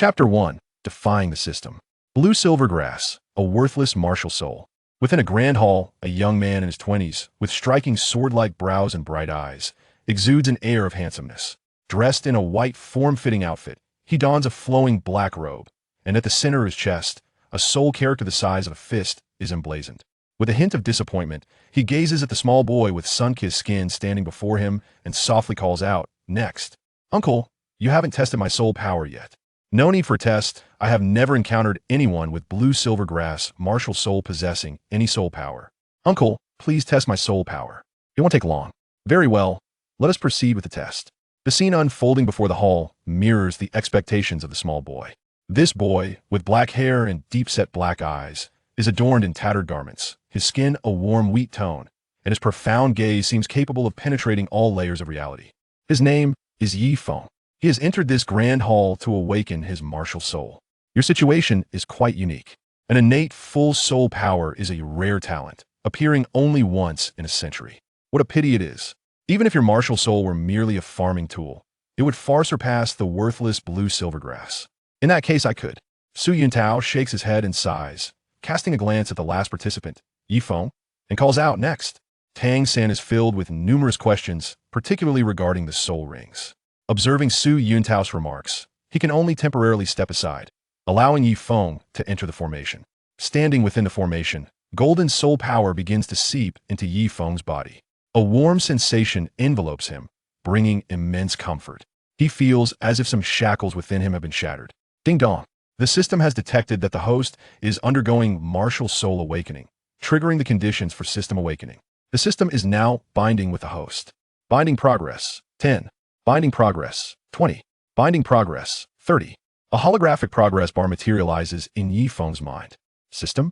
Chapter 1. Defying the System. Blue Silvergrass, a worthless martial soul. Within a grand hall, a young man in his 20s, with striking sword-like brows and bright eyes, exudes an air of handsomeness. Dressed in a white, form-fitting outfit, he dons a flowing black robe, and at the center of his chest, a soul character the size of a fist is emblazoned. With a hint of disappointment, he gazes at the small boy with sun-kissed skin standing before him and softly calls out, "Next." "Uncle, you haven't tested my soul power yet." "No need for a test. I have never encountered anyone with blue silvergrass martial soul possessing any soul power." "Uncle, please test my soul power. It won't take long." "Very well. Let us proceed with the test." The scene unfolding before the hall mirrors the expectations of the small boy. This boy, with black hair and deep-set black eyes, is adorned in tattered garments, his skin a warm wheat tone, and his profound gaze seems capable of penetrating all layers of reality. His name is Yi Feng. He has entered this grand hall to awaken his martial soul. Your situation is quite unique. An innate full soul power is a rare talent, appearing only once in a century. What a pity it is. Even if your martial soul were merely a farming tool, it would far surpass the worthless blue silvergrass. In that case, I could. Su Yuntao shakes his head and sighs, casting a glance at the last participant, Yi Feng, and calls out, "Next." Tang San is filled with numerous questions, particularly regarding the soul rings. Observing Su Yuntao's remarks, he can only temporarily step aside, allowing Yi Feng to enter the formation. Standing within the formation, golden soul power begins to seep into Yi Feng's body. A warm sensation envelopes him, bringing immense comfort. He feels as if some shackles within him have been shattered. Ding dong. The system has detected that the host is undergoing martial soul awakening, triggering the conditions for system awakening. The system is now binding with the host. Binding progress, 10. Binding progress, 20. Binding progress, 30. A holographic progress bar materializes in Yi Feng's mind. System?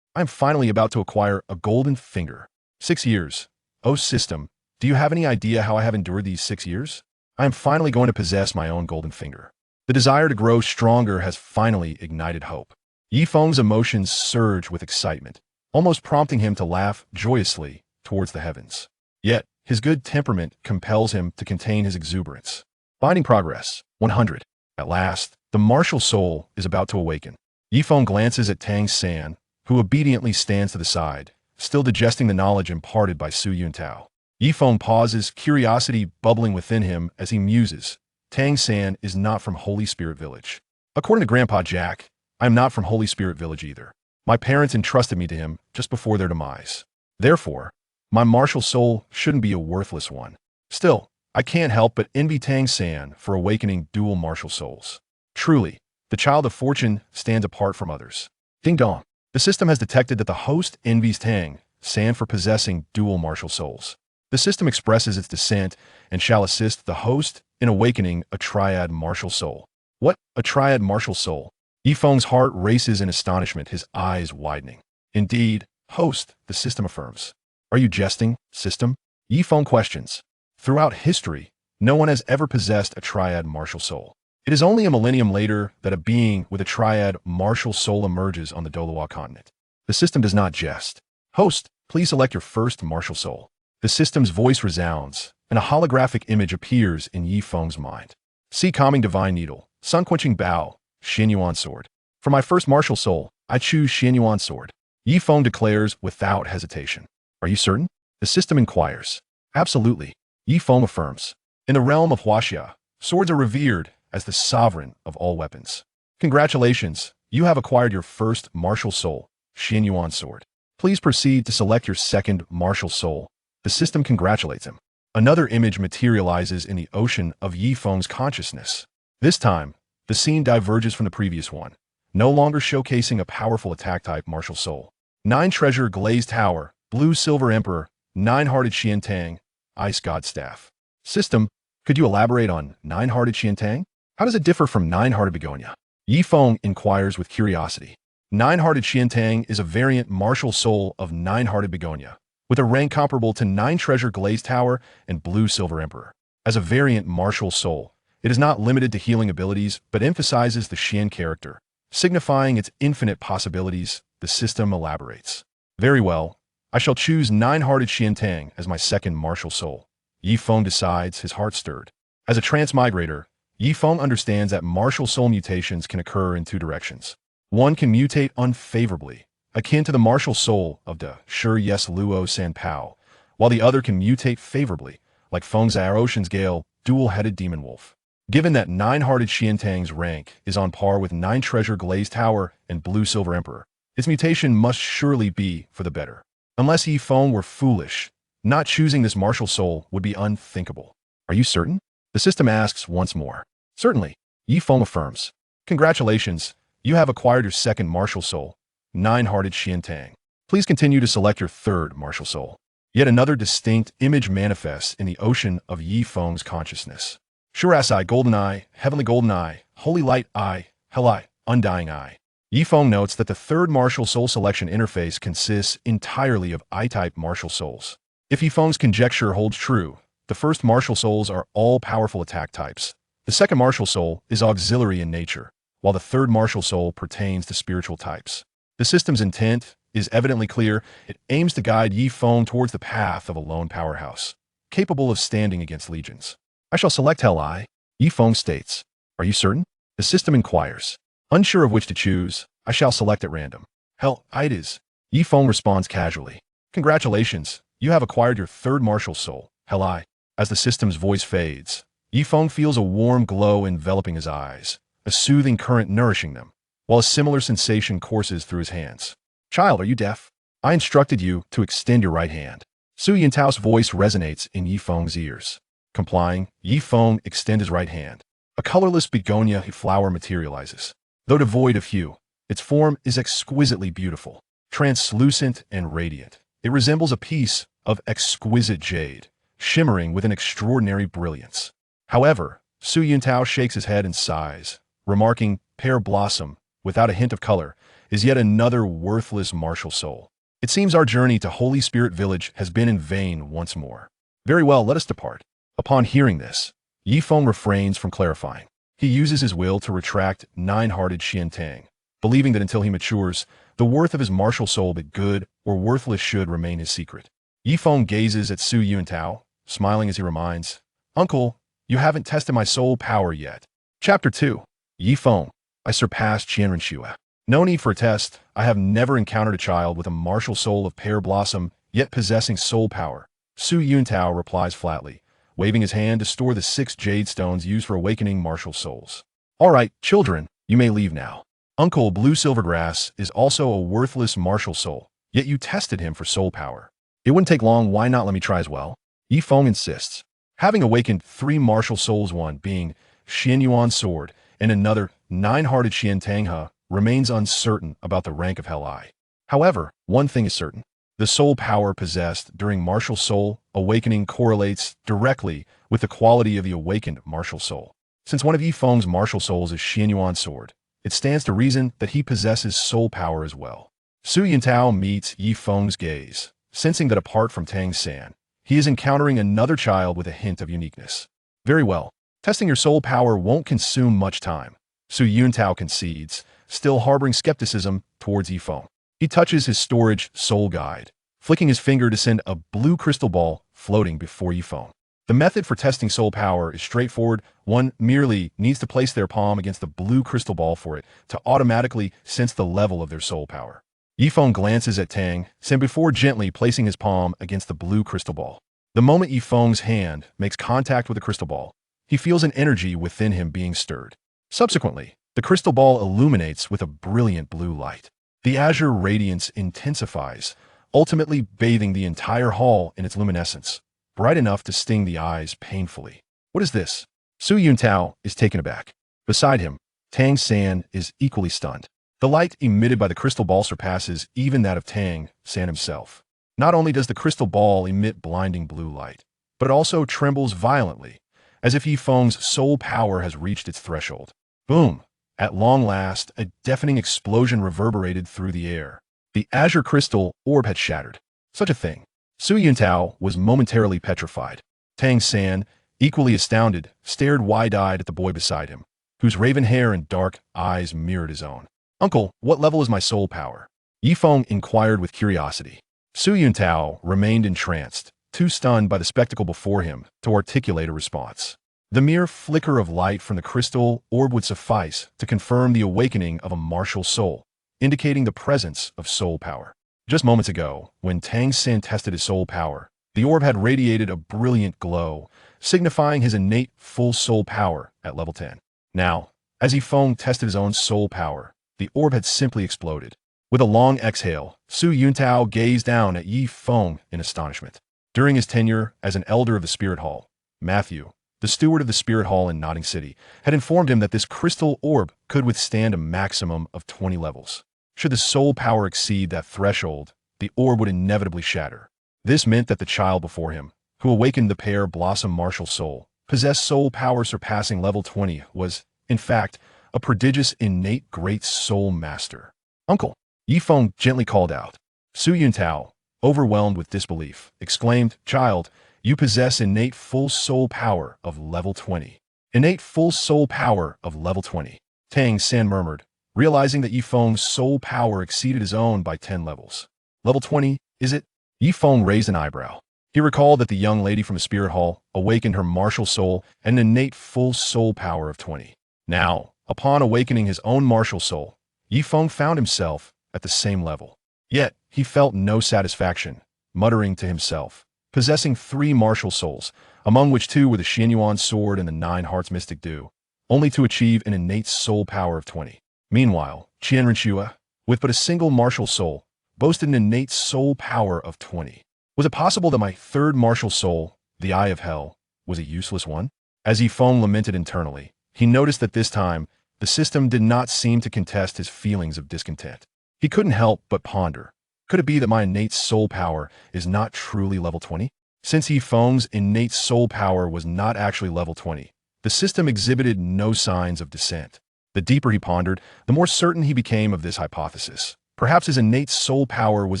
I am finally about to acquire a golden finger. 6 years. Oh, system, do you have any idea how I have endured these 6 years? I am finally going to possess my own golden finger. The desire to grow stronger has finally ignited hope. Yi Feng's emotions surge with excitement, almost prompting him to laugh joyously towards the heavens. Yet, his good temperament compels him to contain his exuberance. Binding progress, 100. At last, the martial soul is about to awaken. Yi Feng glances at Tang San, who obediently stands to the side, still digesting the knowledge imparted by Su Yuntao. Yi Feng pauses, curiosity bubbling within him as he muses. Tang San is not from Holy Spirit Village. According to Grandpa Jack, I am not from Holy Spirit Village either. My parents entrusted me to him just before their demise. Therefore, my martial soul shouldn't be a worthless one. Still, I can't help but envy Tang San for awakening dual martial souls. Truly, the child of fortune stands apart from others. Ding dong. The system has detected that the host envies Tang San for possessing dual martial souls. The system expresses its dissent and shall assist the host in awakening a triad martial soul. What? A triad martial soul? Yi Feng's heart races in astonishment, his eyes widening. Indeed, host, the system affirms. Are you jesting, system? Yi Feng questions. Throughout history, no one has ever possessed a triad martial soul. It is only a millennium later that a being with a triad martial soul emerges on the Douluo continent. The system does not jest. Host, please select your first martial soul. The system's voice resounds, and a holographic image appears in Yi Feng's mind. See Calming Divine Needle, Sun-Quenching Bow, Xianyuan Sword. For my first martial soul, I choose Xianyuan Sword. Yi Feng declares without hesitation. Are you certain? The system inquires. Absolutely. Yi Feng affirms. In the realm of Huaxia, swords are revered as the sovereign of all weapons. Congratulations, you have acquired your first martial soul, Xianyuan Sword. Please proceed to select your second martial soul. The system congratulates him. Another image materializes in the ocean of Yi Feng's consciousness. This time, the scene diverges from the previous one, no longer showcasing a powerful attack-type martial soul. 9 Treasure Glazed Tower, Blue Silver Emperor, 9-Hearted Xiantang, Ice God Staff. System, could you elaborate on 9-Hearted Xiantang? How does it differ from 9-Hearted Begonia? Yi Feng inquires with curiosity. 9-Hearted Xiantang is a variant martial soul of 9-Hearted Begonia, with a rank comparable to 9 Treasure Glazed Tower and Blue Silver Emperor. As a variant martial soul, it is not limited to healing abilities, but emphasizes the Xian character, signifying its infinite possibilities. The system elaborates. Very well. I shall choose 9-Hearted Xiantang as my second martial soul. Yi Feng decides, his heart stirred. As a transmigrator, Yifeng understands that martial soul mutations can occur in two directions. One can mutate unfavorably, akin to the martial soul of the Sure Yes Luo San Pao, while the other can mutate favorably, like Feng's Ocean's Gale, dual-headed demon wolf. Given that nine-hearted Xiantang's rank is on par with nine-treasure Glazed Tower and Blue-Silver Emperor, its mutation must surely be for the better. Unless Yifeng were foolish, not choosing this martial soul would be unthinkable. Are you certain? The system asks once more. Certainly, Yifeng affirms. Congratulations, you have acquired your second martial soul, nine-hearted Xiantang. Please continue to select your third martial soul. Yet another distinct image manifests in the ocean of Yifeng's consciousness. Shiras Eye, Golden Eye, Heavenly Golden Eye, Holy Light Eye, Hell Eye, Undying Eye. Yifeng notes that the third martial soul selection interface consists entirely of I-type martial souls. If Yifeng's conjecture holds true, the first martial souls are all powerful attack types. The second martial soul is auxiliary in nature, while the third martial soul pertains to spiritual types. The system's intent is evidently clear. It aims to guide Yifeng towards the path of a lone powerhouse, capable of standing against legions. I shall select Hell Eye, Yifeng states. Are you certain? The system inquires. Unsure of which to choose, I shall select at random. Hell Eye it is. Yifeng responds casually. Congratulations, you have acquired your third martial soul, Hell Eye. As the system's voice fades, Yifeng feels a warm glow enveloping his eyes, a soothing current nourishing them, while a similar sensation courses through his hands. Child, are you deaf? I instructed you to extend your right hand. Su Yintao's voice resonates in Yifeng's ears. Complying, Yifeng extends his right hand. A colorless begonia flower materializes. Though devoid of hue, its form is exquisitely beautiful, translucent and radiant. It resembles a piece of exquisite jade, shimmering with an extraordinary brilliance. However, Su Yintao shakes his head and sighs, remarking, Pear Blossom, without a hint of color, is yet another worthless martial soul. It seems our journey to Holy Spirit Village has been in vain once more. Very well, let us depart. Upon hearing this, Yifeng refrains from clarifying. He uses his will to retract nine-hearted Xiantang, believing that until he matures, the worth of his martial soul, be good or worthless, should remain his secret. Yifeng gazes at Su Yuntao, smiling as he reminds, Uncle, you haven't tested my soul power yet. Chapter 2. Yifeng, I surpassed Qianren Xue. No need for a test. I have never encountered a child with a martial soul of Pear Blossom, yet possessing soul power. Su Yuntao replies flatly, waving his hand to store the 6 jade stones used for awakening martial souls. All right, children, you may leave now. Uncle Blue Silvergrass is also a worthless martial soul, yet you tested him for soul power. It wouldn't take long, why not let me try as well? Yifeng insists. Having awakened 3 martial souls, one being Xianyuan's sword and another nine-hearted Xiantanghe, remains uncertain about the rank of Hell Eye. However, one thing is certain. The soul power possessed during martial soul awakening correlates directly with the quality of the awakened martial soul. Since one of Yifeng's martial souls is Xianyuan's sword, it stands to reason that he possesses soul power as well. Su Yintao meets Yifeng's gaze, sensing that apart from Tang San, he is encountering another child with a hint of uniqueness. Very well, testing your soul power won't consume much time. Su Yintao concedes, still harboring skepticism towards Yifeng. He touches his storage soul guide, flicking his finger to send a blue crystal ball floating before Yifeng. The method for testing soul power is straightforward. One merely needs to place their palm against the blue crystal ball for it to automatically sense the level of their soul power. Yifeng glances at Tang San before gently placing his palm against the blue crystal ball. The moment Yifeng's hand makes contact with the crystal ball, he feels an energy within him being stirred. Subsequently, the crystal ball illuminates with a brilliant blue light. The azure radiance intensifies, ultimately bathing the entire hall in its luminescence, bright enough to sting the eyes painfully. What is this? Su Yuntao is taken aback. Beside him, Tang San is equally stunned. The light emitted by the crystal ball surpasses even that of Tang San himself. Not only does the crystal ball emit blinding blue light, but it also trembles violently, as if Yifeng's soul power has reached its threshold. Boom! At long last, a deafening explosion reverberated through the air. The azure crystal orb had shattered. Such a thing. Su Yuntao was momentarily petrified. Tang San, equally astounded, stared wide-eyed at the boy beside him, whose raven hair and dark eyes mirrored his own. Uncle, what level is my soul power? Yifeng inquired with curiosity. Su Yuntao remained entranced, too stunned by the spectacle before him to articulate a response. The mere flicker of light from the crystal orb would suffice to confirm the awakening of a martial soul, indicating the presence of soul power. Just moments ago, when Tang San tested his soul power, the orb had radiated a brilliant glow, signifying his innate full soul power at level 10. Now, as Yifeng tested his own soul power, the orb had simply exploded. With a long exhale, Su Yuntao gazed down at Yifeng in astonishment. During his tenure as an elder of the Spirit Hall, Matthew, the steward of the Spirit Hall in Notting City, had informed him that this crystal orb could withstand a maximum of 20 levels. Should the soul power exceed that threshold, the orb would inevitably shatter. This meant that the child before him, who awakened the pear blossom martial soul, possessed soul power surpassing level 20, was, in fact, a prodigious innate great soul master. Uncle, Yifeng gently called out. Su Yuntao, overwhelmed with disbelief, exclaimed, Child, you possess innate full soul power of level 20. Innate full soul power of level 20. Tang San murmured, realizing that Yifeng's soul power exceeded his own by 10 levels. Level 20, is it? Yifeng raised an eyebrow. He recalled that the young lady from the Spirit Hall awakened her martial soul and an innate full soul power of 20. Now, upon awakening his own martial soul, Yifeng found himself at the same level. Yet, he felt no satisfaction, muttering to himself, possessing 3 martial souls, among which 2 were the Xianyuan sword and the 9 Hearts Mystic Dew, only to achieve an innate soul power of 20. Meanwhile, Qianrenshua, with but a single martial soul, boasted an innate soul power of 20. Was it possible that my 3rd martial soul, the Eye of Hell, was a useless one? As Yifeng lamented internally, he noticed that this time, the system did not seem to contest his feelings of discontent. He couldn't help but ponder. Could it be that my innate soul power is not truly level 20? Since Yifeng's innate soul power was not actually level 20, the system exhibited no signs of dissent. The deeper he pondered, the more certain he became of this hypothesis. Perhaps his innate soul power was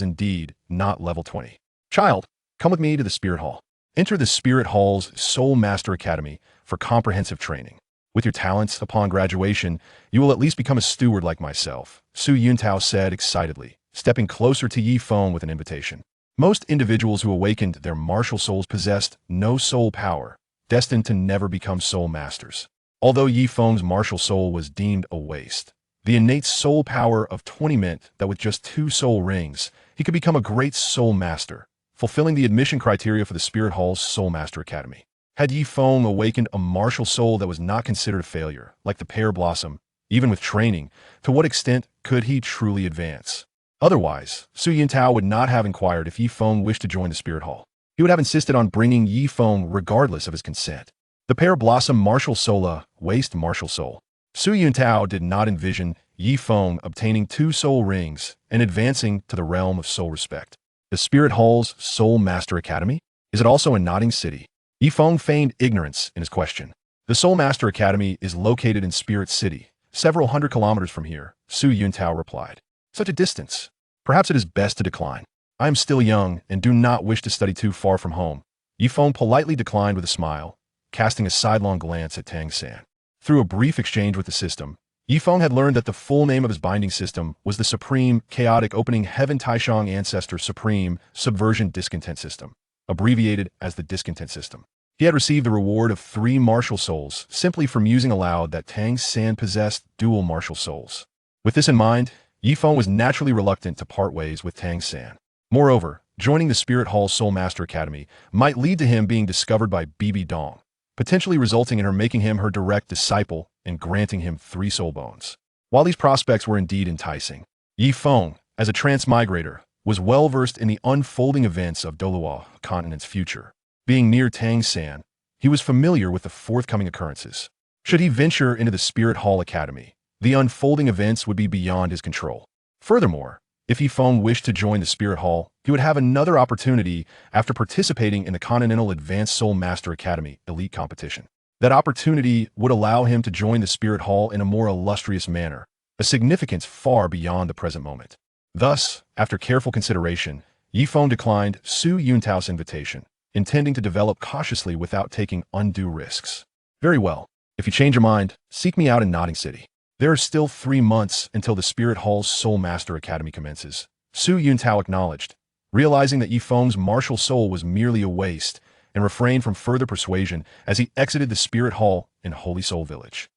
indeed not level 20. Child, come with me to the Spirit Hall. Enter the Spirit Hall's Soul Master Academy for comprehensive training. With your talents, upon graduation, you will at least become a steward like myself, Su Yuntao said excitedly, stepping closer to Yifeng with an invitation. Most individuals who awakened their martial souls possessed no soul power, destined to never become soul masters. Although Yifeng's martial soul was deemed a waste, the innate soul power of 20 meant that with just 2 soul rings, he could become a great soul master, fulfilling the admission criteria for the Spirit Hall's Soul Master Academy. Had Yifeng awakened a martial soul that was not considered a failure, like the pear blossom, even with training, to what extent could he truly advance? Otherwise, Su Yuntao would not have inquired if Yifeng wished to join the Spirit Hall. He would have insisted on bringing Yifeng regardless of his consent. The pear blossom martial soul, waste martial soul. Su Yuntao did not envision Yifeng obtaining 2 soul rings and advancing to the realm of soul respect. The Spirit Hall's Soul Master Academy? Is it also in Notting City? Yifeng feigned ignorance in his question. The Soul Master Academy is located in Spirit City, several hundred kilometers from here, Su Yuntao replied. Such a distance. Perhaps it is best to decline. I am still young and do not wish to study too far from home. Yifeng politely declined with a smile, casting a sidelong glance at Tang San. Through a brief exchange with the system, Yifeng had learned that the full name of his binding system was the Supreme Chaotic Opening Heaven Taishang Ancestor Supreme Subversion Discontent System, abbreviated as the Discontent System. He had received the reward of 3 martial souls simply from musing aloud that Tang San possessed dual martial souls. With this in mind, Yifeng was naturally reluctant to part ways with Tang San. Moreover, joining the Spirit Hall Soul Master Academy might lead to him being discovered by Bibi Dong, potentially resulting in her making him her direct disciple and granting him 3 soul bones. While these prospects were indeed enticing, Yifeng, as a transmigrator, was well versed in the unfolding events of Douluo continent's future. Being near Tang San, he was familiar with the forthcoming occurrences. Should he venture into the Spirit Hall Academy, the unfolding events would be beyond his control. Furthermore, if Yifeng wished to join the Spirit Hall, he would have another opportunity after participating in the Continental Advanced Soul Master Academy Elite Competition. That opportunity would allow him to join the Spirit Hall in a more illustrious manner, a significance far beyond the present moment. Thus, after careful consideration, Yifeng declined Su Yuntao's invitation, intending to develop cautiously without taking undue risks. Very well. If you change your mind, seek me out in Notting City. There are still 3 months until the Spirit Hall's Soul Master Academy commences, Su Yuntao acknowledged, realizing that Yifeng's martial soul was merely a waste and refrained from further persuasion as he exited the spirit hall in Holy Soul Village.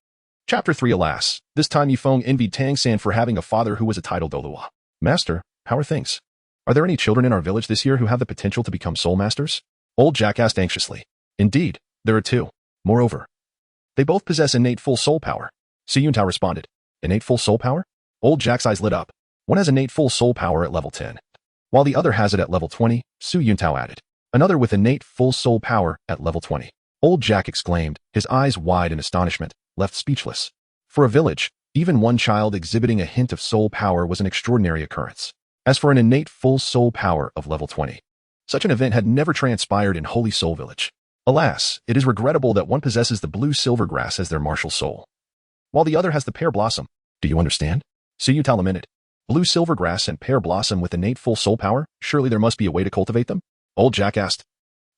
Chapter 3. Alas, this time Yifeng envied Tang San for having a father who was a titled Douluo. Master, how are things? Are there any children in our village this year who have the potential to become soul masters? Old Jack asked anxiously. Indeed, there are two. Moreover, they both possess innate full soul power. Su Yuntao responded. Innate full soul power? Old Jack's eyes lit up. One has innate full soul power at level 10, while the other has it at level 20, Su Yuntao added. Another with innate full soul power at level 20. Old Jack exclaimed, his eyes wide in astonishment, left speechless. For a village, even one child exhibiting a hint of soul power was an extraordinary occurrence. As for an innate full soul power of level 20, such an event had never transpired in Holy Soul Village. Alas, it is regrettable that one possesses the blue silver grass as their martial soul, while the other has the pear blossom. Do you understand? Su Yuntao lamented. Blue silver grass and pear blossom with innate full soul power? Surely there must be a way to cultivate them? Old Jack asked,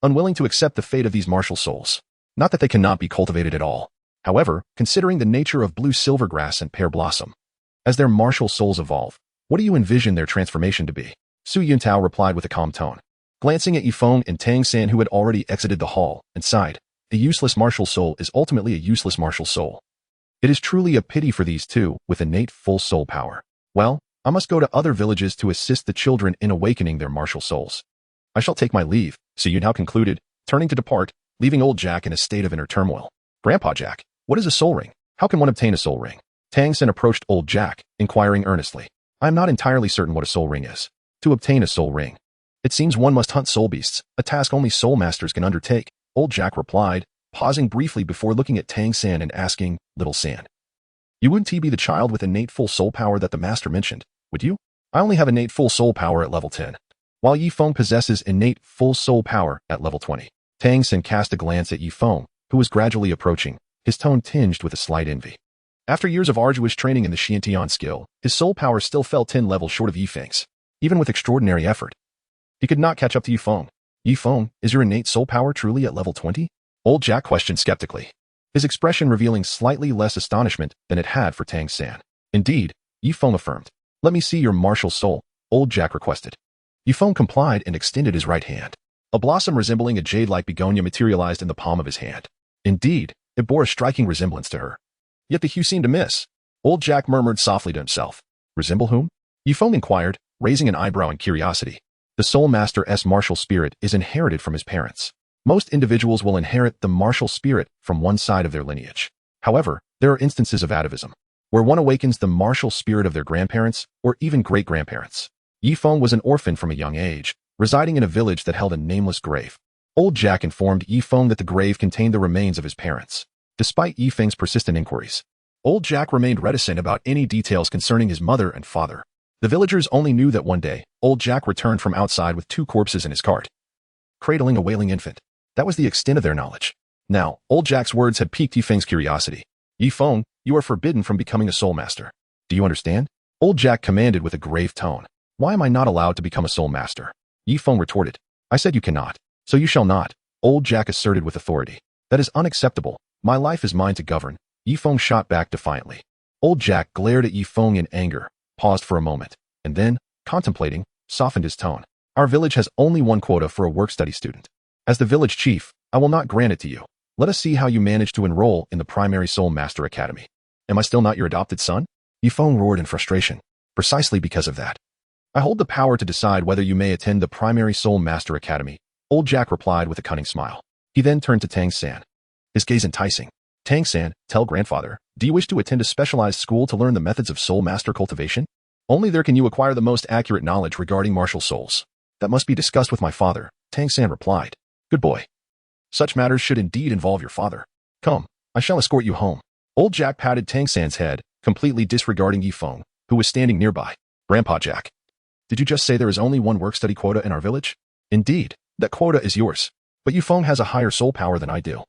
unwilling to accept the fate of these martial souls. Not that they cannot be cultivated at all. However, considering the nature of blue silver grass and pear blossom, as their martial souls evolve, what do you envision their transformation to be? Su Yuntao replied with a calm tone, glancing at Yifeng and Tang San who had already exited the hall, and sighed. A useless martial soul is ultimately a useless martial soul. It is truly a pity for these two with innate full soul power. Well, I must go to other villages to assist the children in awakening their martial souls. I shall take my leave, Su Yuntao concluded, turning to depart, leaving old Jack in a state of inner turmoil. Grandpa Jack, what is a soul ring? How can one obtain a soul ring? Tang San approached old Jack, inquiring earnestly. I am not entirely certain what a soul ring is. To obtain a soul ring, it seems one must hunt soul beasts, a task only soul masters can undertake, old Jack replied, pausing briefly before looking at Tang San and asking, Little San, you wouldn't be the child with innate full soul power that the master mentioned, would you? I only have innate full soul power at level 10, while Yifeng possesses innate full soul power at level 20. Tang San cast a glance at Yifeng, who was gradually approaching, his tone tinged with a slight envy. After years of arduous training in the Xiantian skill, his soul power still fell 10 levels short of Yifeng's. Even with extraordinary effort, he could not catch up to Yifeng. Yifeng, is your innate soul power truly at level 20? Old Jack questioned skeptically, his expression revealing slightly less astonishment than it had for Tang San. Indeed, Yifeng affirmed. Let me see your martial soul, old Jack requested. Yifeng complied and extended his right hand. A blossom resembling a jade-like begonia materialized in the palm of his hand. Indeed, it bore a striking resemblance to her. Yet the hue seemed amiss. Old Jack murmured softly to himself. Resemble whom? Yifeng inquired, raising an eyebrow in curiosity. The Soul Master's martial spirit is inherited from his parents. Most individuals will inherit the martial spirit from one side of their lineage. However, there are instances of atavism, where one awakens the martial spirit of their grandparents or even great-grandparents. Yifeng was an orphan from a young age, residing in a village that held a nameless grave. Old Jack informed Yifeng that the grave contained the remains of his parents. Despite Yifeng's persistent inquiries, Old Jack remained reticent about any details concerning his mother and father. The villagers only knew that one day, Old Jack returned from outside with 2 corpses in his cart, cradling a wailing infant. That was the extent of their knowledge. Now, Old Jack's words had piqued Yifeng's curiosity. Yifeng, you are forbidden from becoming a soul master. Do you understand? Old Jack commanded with a grave tone. Why am I not allowed to become a soul master? Yifeng retorted. I said you cannot, so you shall not. Old Jack asserted with authority. That is unacceptable. My life is mine to govern. Yifeng shot back defiantly. Old Jack glared at Yifeng in anger, paused for a moment, and then, contemplating, softened his tone. Our village has only one quota for a work-study student. As the village chief, I will not grant it to you. Let us see how you manage to enroll in the primary Soul Master Academy. Am I still not your adopted son? Yifeng roared in frustration. Precisely because of that, I hold the power to decide whether you may attend the primary Soul Master Academy. Old Jack replied with a cunning smile. He then turned to Tang San, his gaze enticing. Tang San, tell grandfather, do you wish to attend a specialized school to learn the methods of soul master cultivation? Only there can you acquire the most accurate knowledge regarding martial souls. That must be discussed with my father, Tang San replied. Good boy. Such matters should indeed involve your father. Come, I shall escort you home. Old Jack patted Tang San's head, completely disregarding Yifeng, who was standing nearby. Grandpa Jack, did you just say there is only one work-study quota in our village? Indeed, that quota is yours. But Yifeng has a higher soul power than I do.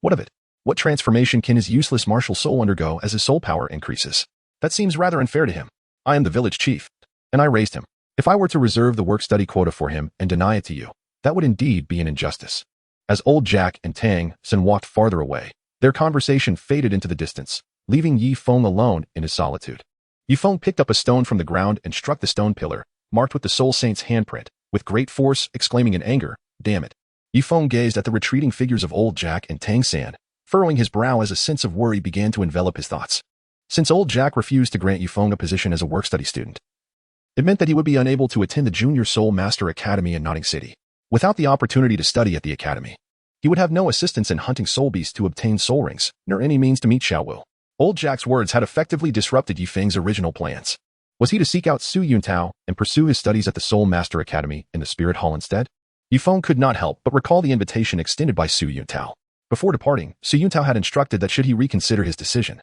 What of it? What transformation can his useless martial soul undergo as his soul power increases? That seems rather unfair to him. I am the village chief, and I raised him. If I were to reserve the work-study quota for him and deny it to you, that would indeed be an injustice. As Old Jack and Tang San walked farther away, their conversation faded into the distance, leaving Yifeng alone in his solitude. Yifeng picked up a stone from the ground and struck the stone pillar, marked with the Soul Saint's handprint, with great force, exclaiming in anger, Damn it. Yifeng gazed at the retreating figures of old Jack and Tang San, furrowing his brow as a sense of worry began to envelop his thoughts. Since old Jack refused to grant Yifeng a position as a work-study student, it meant that he would be unable to attend the Junior Soul Master Academy in Notting City. Without the opportunity to study at the academy, he would have no assistance in hunting soul beasts to obtain soul rings, nor any means to meet Zhao Wujie. Old Jack's words had effectively disrupted Yifeng's original plans. Was he to seek out Su Yuntao and pursue his studies at the Soul Master Academy in the Spirit Hall instead? Yifeng could not help but recall the invitation extended by Su Yuntao. Before departing, Su Yuntao had instructed that should he reconsider his decision,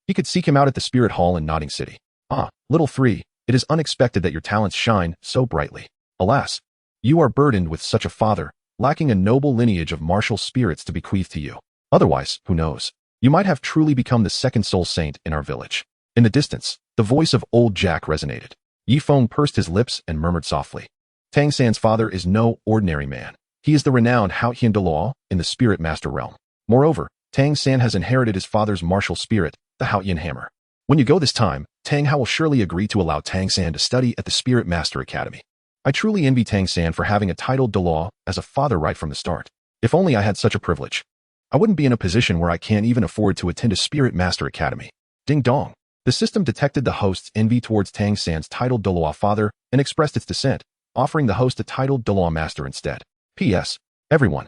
he could seek him out at the Spirit Hall in Notting City. Ah, little 3, it is unexpected that your talents shine so brightly. Alas, you are burdened with such a father, lacking a noble lineage of martial spirits to bequeath to you. Otherwise, who knows? You might have truly become the second soul saint in our village. In the distance, the voice of old Jack resonated. Yifeng pursed his lips and murmured softly. Tang San's father is no ordinary man. He is the renowned Haotian Douluo in the Spirit Master realm. Moreover, Tang San has inherited his father's martial spirit, the Haotian hammer. When you go this time, Tang Hao will surely agree to allow Tang San to study at the Spirit Master Academy. I truly envy Tang San for having a titled Douluo as a father right from the start. If only I had such a privilege. I wouldn't be in a position where I can't even afford to attend a Spirit Master Academy. Ding dong. The system detected the host's envy towards Tang San's titled Douluo father and expressed its dissent, offering the host a titled Douluo master instead. P.S. Everyone,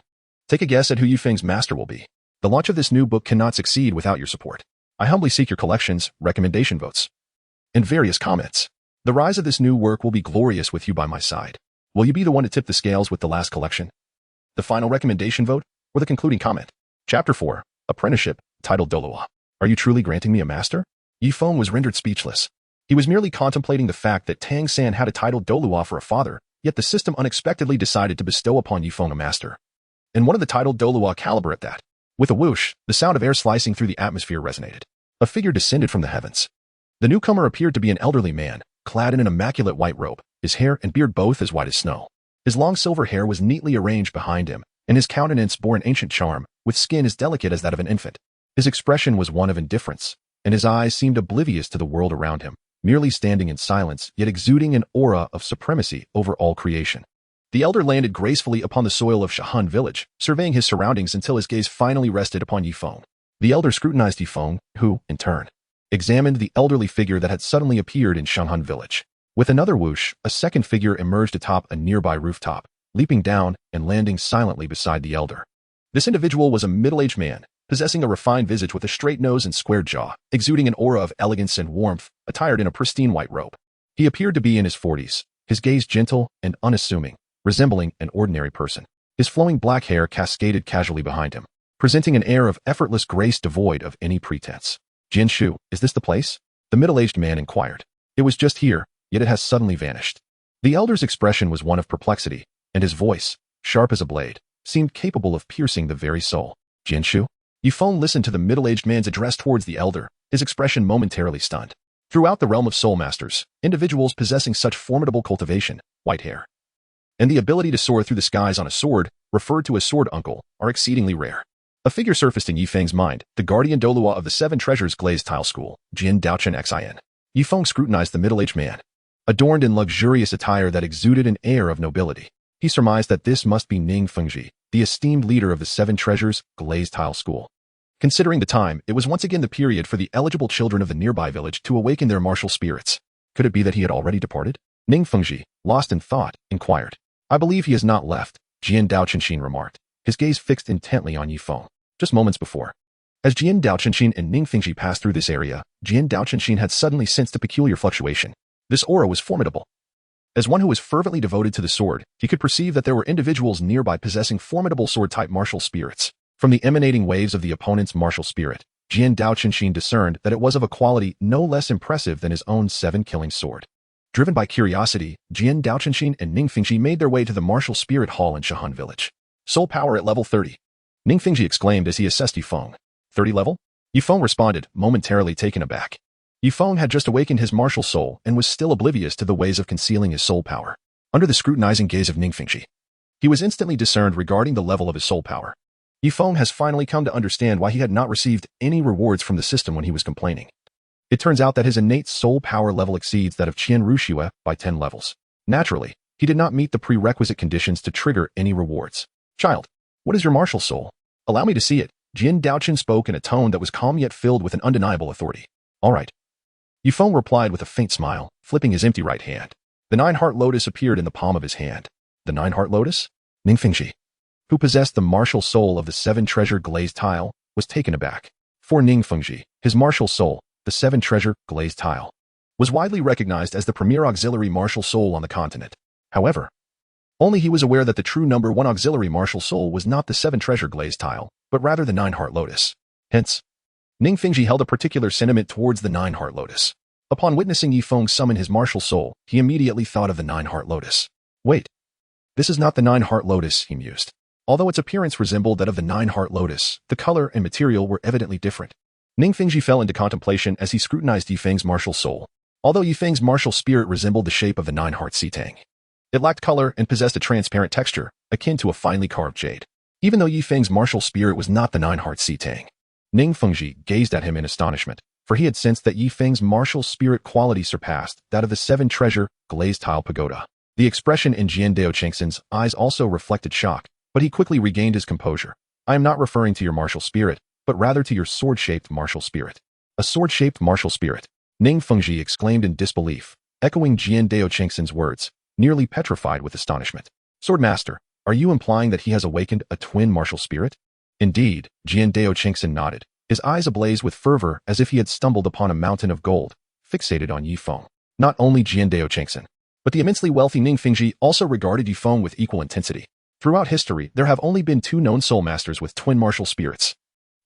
take a guess at who Yifeng's master will be. The launch of this new book cannot succeed without your support. I humbly seek your collections, recommendation votes, and various comments. The rise of this new work will be glorious with you by my side. Will you be the one to tip the scales with the last collection? The final recommendation vote, or the concluding comment? Chapter 4, Apprenticeship, titled Douluo. Are you truly granting me a master? Yifeng was rendered speechless. He was merely contemplating the fact that Tang San had a titled Douluo for a father, yet the system unexpectedly decided to bestow upon Yifeng a master. And one of the titled Douluo caliber at that. With a whoosh, the sound of air slicing through the atmosphere resonated. A figure descended from the heavens. The newcomer appeared to be an elderly man, clad in an immaculate white robe, his hair and beard both as white as snow. His long silver hair was neatly arranged behind him, and his countenance bore an ancient charm, with skin as delicate as that of an infant. His expression was one of indifference, and his eyes seemed oblivious to the world around him, merely standing in silence, yet exuding an aura of supremacy over all creation. The elder landed gracefully upon the soil of Shahan village, surveying his surroundings until his gaze finally rested upon Yifeng. The elder scrutinized Yifeng, who, in turn, examined the elderly figure that had suddenly appeared in Shahan village. With another whoosh, a second figure emerged atop a nearby rooftop, leaping down and landing silently beside the elder. This individual was a middle-aged man, possessing a refined visage with a straight nose and squared jaw, exuding an aura of elegance and warmth, attired in a pristine white robe. He appeared to be in his 40s, his gaze gentle and unassuming, resembling an ordinary person. His flowing black hair cascaded casually behind him, presenting an air of effortless grace devoid of any pretense. Jian Shu, is this the place? The middle-aged man inquired. It was just here, yet it has suddenly vanished. The elder's expression was one of perplexity, and his voice, sharp as a blade, seemed capable of piercing the very soul. Jian Shu? Yifeng listened to the middle-aged man's address towards the elder, his expression momentarily stunned. Throughout the realm of soul masters, individuals possessing such formidable cultivation, white hair, and the ability to soar through the skies on a sword, referred to as sword uncle, are exceedingly rare. A figure surfaced in Yifeng's mind, the guardian Douluo of the Seven Treasures Glazed Tile School, Jin Daochen Xin. Yifeng scrutinized the middle-aged man. Adorned in luxurious attire that exuded an air of nobility, he surmised that this must be Ning Fengji, the esteemed leader of the Seven Treasures Glazed Tile School. Considering the time, it was once again the period for the eligible children of the nearby village to awaken their martial spirits. Could it be that he had already departed? Ning Fengji, lost in thought, inquired. I believe he has not left, Jian Daochen remarked, his gaze fixed intently on Yifeng. Just moments before, as Jian Daochen and Ning Fengji passed through this area, Jian Daochen had suddenly sensed a peculiar fluctuation. This aura was formidable. As one who was fervently devoted to the sword, he could perceive that there were individuals nearby possessing formidable sword-type martial spirits. From the emanating waves of the opponent's martial spirit, Jian Daochen discerned that it was of a quality no less impressive than his own seven-killing sword. Driven by curiosity, Jian Daochen and Ning Fengji made their way to the martial spirit hall in Shahan village. Soul power at level 30. Ning Fengji exclaimed as he assessed Yifeng. 30 level? Yifeng responded, momentarily taken aback. Yifeng had just awakened his martial soul and was still oblivious to the ways of concealing his soul power. Under the scrutinizing gaze of Ning Fengji, he was instantly discerned regarding the level of his soul power. Yifeng has finally come to understand why he had not received any rewards from the system when he was complaining. It turns out that his innate soul power level exceeds that of Qian Ruxue by 10 levels. Naturally, he did not meet the prerequisite conditions to trigger any rewards. Child, what is your martial soul? Allow me to see it. Jian Daochen spoke in a tone that was calm yet filled with an undeniable authority. All right. Yifeng replied with a faint smile, flipping his empty right hand. The nine-heart lotus appeared in the palm of his hand. The nine-heart lotus? Ning Fengji, who possessed the martial soul of the seven-treasure glazed tile, was taken aback. For Ning Fengji, his martial soul, the seven-treasure glazed tile, was widely recognized as the premier auxiliary martial soul on the continent. However, only he was aware that the true number one auxiliary martial soul was not the seven-treasure glazed tile, but rather the nine-heart lotus. Hence, Ning Fengji held a particular sentiment towards the nine-heart lotus. Upon witnessing Yifeng summon his martial soul, he immediately thought of the nine-heart lotus. Wait, this is not the nine-heart lotus, he mused. Although its appearance resembled that of the nine-heart lotus, the color and material were evidently different. Ning Fengji fell into contemplation as he scrutinized Yifeng's martial soul. Although Yifeng's martial spirit resembled the shape of the nine-heart Sitang, it lacked color and possessed a transparent texture, akin to a finely carved jade. Even though Yifeng's martial spirit was not the nine-heart Sitang, Ning Fengji gazed at him in astonishment, for he had sensed that Yifeng's martial spirit quality surpassed that of the seven-treasure glazed tile pagoda. The expression in Jian Daochengsen's eyes also reflected shock, but he quickly regained his composure. I am not referring to your martial spirit, but rather to your sword-shaped martial spirit. A sword-shaped martial spirit? Ning Fengji exclaimed in disbelief, echoing Jian Daochengsen's words, nearly petrified with astonishment. Swordmaster, are you implying that he has awakened a twin martial spirit? Indeed, Jian Daochengsen nodded, his eyes ablaze with fervor as if he had stumbled upon a mountain of gold, fixated on Yifeng. Not only Jian Daochengsen, but the immensely wealthy Ning Fengji also regarded Yifeng with equal intensity. Throughout history, there have only been two known soul masters with twin martial spirits,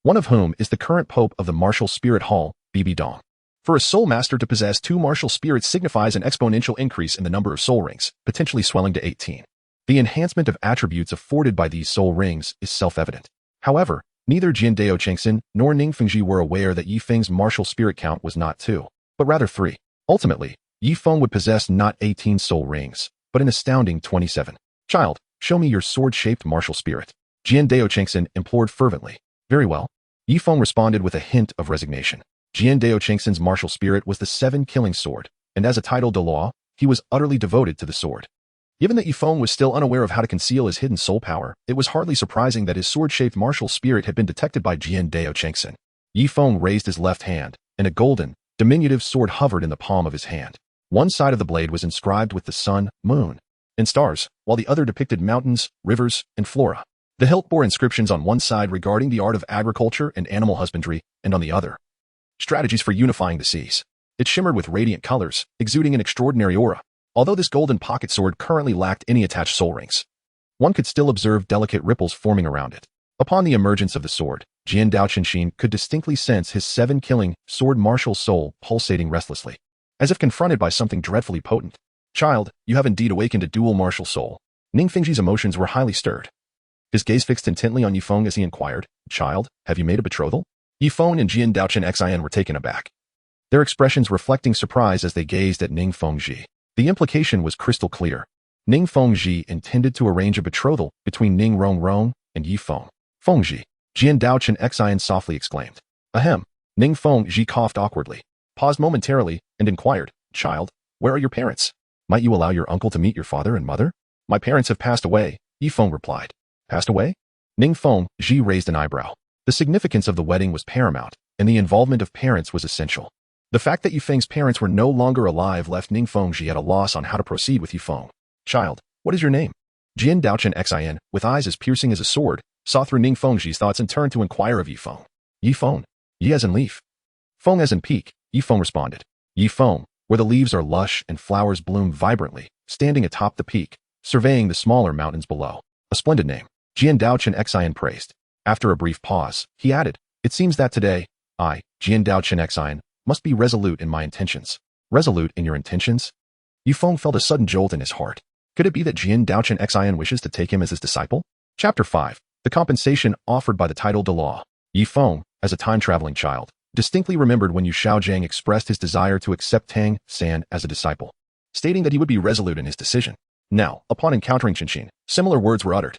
one of whom is the current pope of the martial spirit hall, Bibi Dong. For a soul master to possess two martial spirits signifies an exponential increase in the number of soul rings, potentially swelling to 18. The enhancement of attributes afforded by these soul rings is self-evident. However, neither Jian Daochengsen nor Ning Fengji were aware that Yifeng's martial spirit count was not 2, but rather 3. Ultimately, Yifeng would possess not 18 soul rings, but an astounding 27. Child, show me your sword-shaped martial spirit. Jian Daochengsen implored fervently. Very well. Yifeng responded with a hint of resignation. Jian Daochengsen's martial spirit was the seven-killing sword, and as a title Douluo, he was utterly devoted to the sword. Given that Yifeng was still unaware of how to conceal his hidden soul power, it was hardly surprising that his sword-shaped martial spirit had been detected by Jian Daochengsen. Yifeng raised his left hand, and a golden, diminutive sword hovered in the palm of his hand. One side of the blade was inscribed with the sun, moon, and stars, while the other depicted mountains, rivers, and flora. The hilt bore inscriptions on one side regarding the art of agriculture and animal husbandry, and on the other, strategies for unifying the seas. It shimmered with radiant colors, exuding an extraordinary aura. Although this golden pocket sword currently lacked any attached soul rings, one could still observe delicate ripples forming around it. Upon the emergence of the sword, Jian Daochengsen could distinctly sense his seven-killing sword martial soul pulsating restlessly, as if confronted by something dreadfully potent. Child, you have indeed awakened a dual martial soul. Ning Fengji's emotions were highly stirred. His gaze fixed intently on Yifeng as he inquired, Child, have you made a betrothal? Yifeng and Jian Daochengsen were taken aback, their expressions reflecting surprise as they gazed at Ning Fengji. The implication was crystal clear. Ning Fengji intended to arrange a betrothal between Ning Rongrong and Yifeng. Fengji, Jian Daochengsen softly exclaimed. Ahem. Ning Fengji coughed awkwardly, paused momentarily, and inquired, Child, where are your parents? Might you allow your uncle to meet your father and mother? My parents have passed away, Yifeng replied. Passed away? Ning Fengji raised an eyebrow. The significance of the wedding was paramount, and the involvement of parents was essential. The fact that Yifeng's parents were no longer alive left Ning Fengji at a loss on how to proceed with Yifeng. Child, what is your name? Jian Daochengsen, with eyes as piercing as a sword, saw through Ning Fengji's thoughts and turned to inquire of Yifeng. Yifeng. Yi as in leaf. Feng as in peak, Yifeng responded. Yifeng, where the leaves are lush and flowers bloom vibrantly, standing atop the peak, surveying the smaller mountains below. A splendid name. Jian Daochengsen praised. After a brief pause, he added, It seems that today, I, Jian Daochengsen, must be resolute in my intentions. Resolute in your intentions? Yifeng felt a sudden jolt in his heart. Could it be that Jian Daochengsen wishes to take him as his disciple? Chapter 5. The compensation offered by the title Douluo. Yifeng, as a time-traveling child, distinctly remembered when Yu Shaojiang expressed his desire to accept Tang San as a disciple, stating that he would be resolute in his decision. Now, upon encountering Qianxin, similar words were uttered.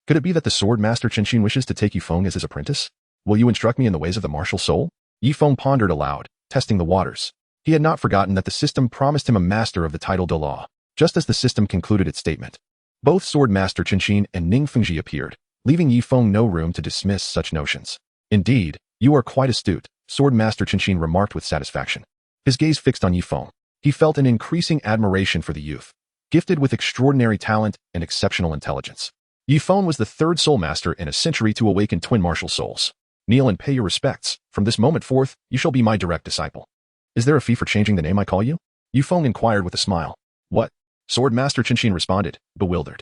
Could it be that the sword master Qianxin wishes to take Yifeng as his apprentice? Will you instruct me in the ways of the martial soul? Yifeng pondered aloud, testing the waters. He had not forgotten that the system promised him a master of the title Douluo, just as the system concluded its statement. Both Sword Master Qianxin and Ning Fengji appeared, leaving Yifeng no room to dismiss such notions. Indeed, you are quite astute, Sword Master Qianxin remarked with satisfaction. His gaze fixed on Yifeng. He felt an increasing admiration for the youth, gifted with extraordinary talent and exceptional intelligence. Yifeng was the third soul master in a century to awaken twin martial souls. Kneel and pay your respects. From this moment forth, you shall be my direct disciple. Is there a fee for changing the name I call you? Yifeng inquired with a smile. What? Sword Master Qianxin responded, bewildered.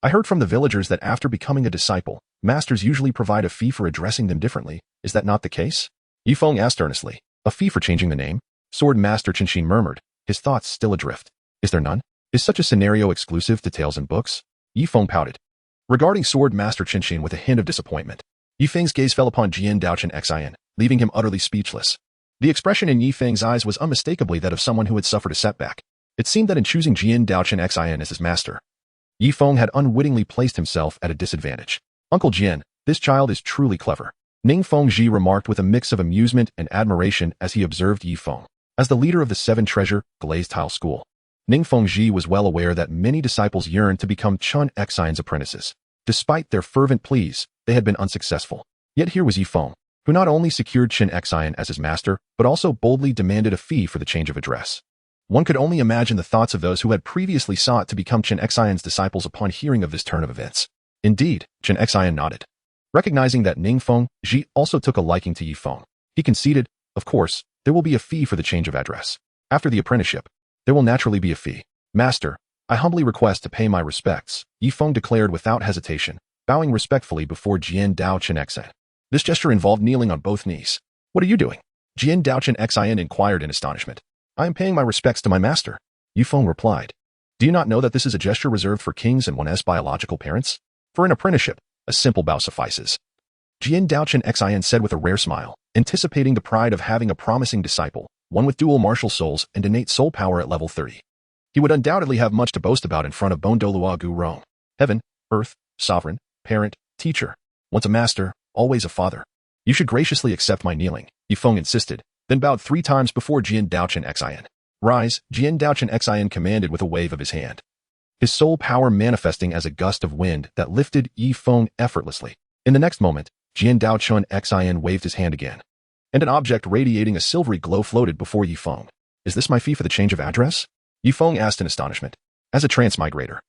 I heard from the villagers that after becoming a disciple, masters usually provide a fee for addressing them differently. Is that not the case? Yifeng asked earnestly. A fee for changing the name? Sword Master Qianxin murmured, his thoughts still adrift. Is there none? Is such a scenario exclusive to tales and books? Yifeng pouted. Regarding Sword Master Qianxin with a hint of disappointment, Yifeng's gaze fell upon Jian Daochen Xin, leaving him utterly speechless. The expression in Yifeng's eyes was unmistakably that of someone who had suffered a setback. It seemed that in choosing Jian Daochen Xin as his master, Yifeng had unwittingly placed himself at a disadvantage. Uncle Jian, this child is truly clever, Ning Fengji remarked with a mix of amusement and admiration as he observed Yifeng. As the leader of the Seven Treasure Glazed Tile School, Ning Fengji was well aware that many disciples yearned to become Chen Xin's apprentices. Despite their fervent pleas, they had been unsuccessful. Yet here was Yifeng, who not only secured Chen Xin as his master, but also boldly demanded a fee for the change of address. One could only imagine the thoughts of those who had previously sought to become Chen Xin's disciples upon hearing of this turn of events. Indeed, Chen Xin nodded. Recognizing that Ning Fengji also took a liking to Yifeng, he conceded, of course, there will be a fee for the change of address. After the apprenticeship, there will naturally be a fee. Master, I humbly request to pay my respects, Yifeng declared without hesitation, bowing respectfully before Jian Daochen Xin. This gesture involved kneeling on both knees. What are you doing? Jian Daochen Xin inquired in astonishment. I am paying my respects to my master, Yifeng replied. Do you not know that this is a gesture reserved for kings and one's biological parents? For an apprenticeship, a simple bow suffices. Jian Daochen Xin said with a rare smile, anticipating the pride of having a promising disciple, one with dual martial souls and innate soul power at level 30. He would undoubtedly have much to boast about in front of Bon Douluo Gu Rome. Heaven, earth, sovereign, parent, teacher. Once a master, always a father. You should graciously accept my kneeling, Yifeng insisted, then bowed 3 times before Jian Daochen Xin. Rise, Jian Daochen Xin commanded with a wave of his hand. His soul power manifesting as a gust of wind that lifted Yifeng effortlessly. In the next moment, Jian Daochen Xin waved his hand again, and an object radiating a silvery glow floated before Yifeng. Is this my fee for the change of address? Yifeng asked in astonishment. As a transmigrator,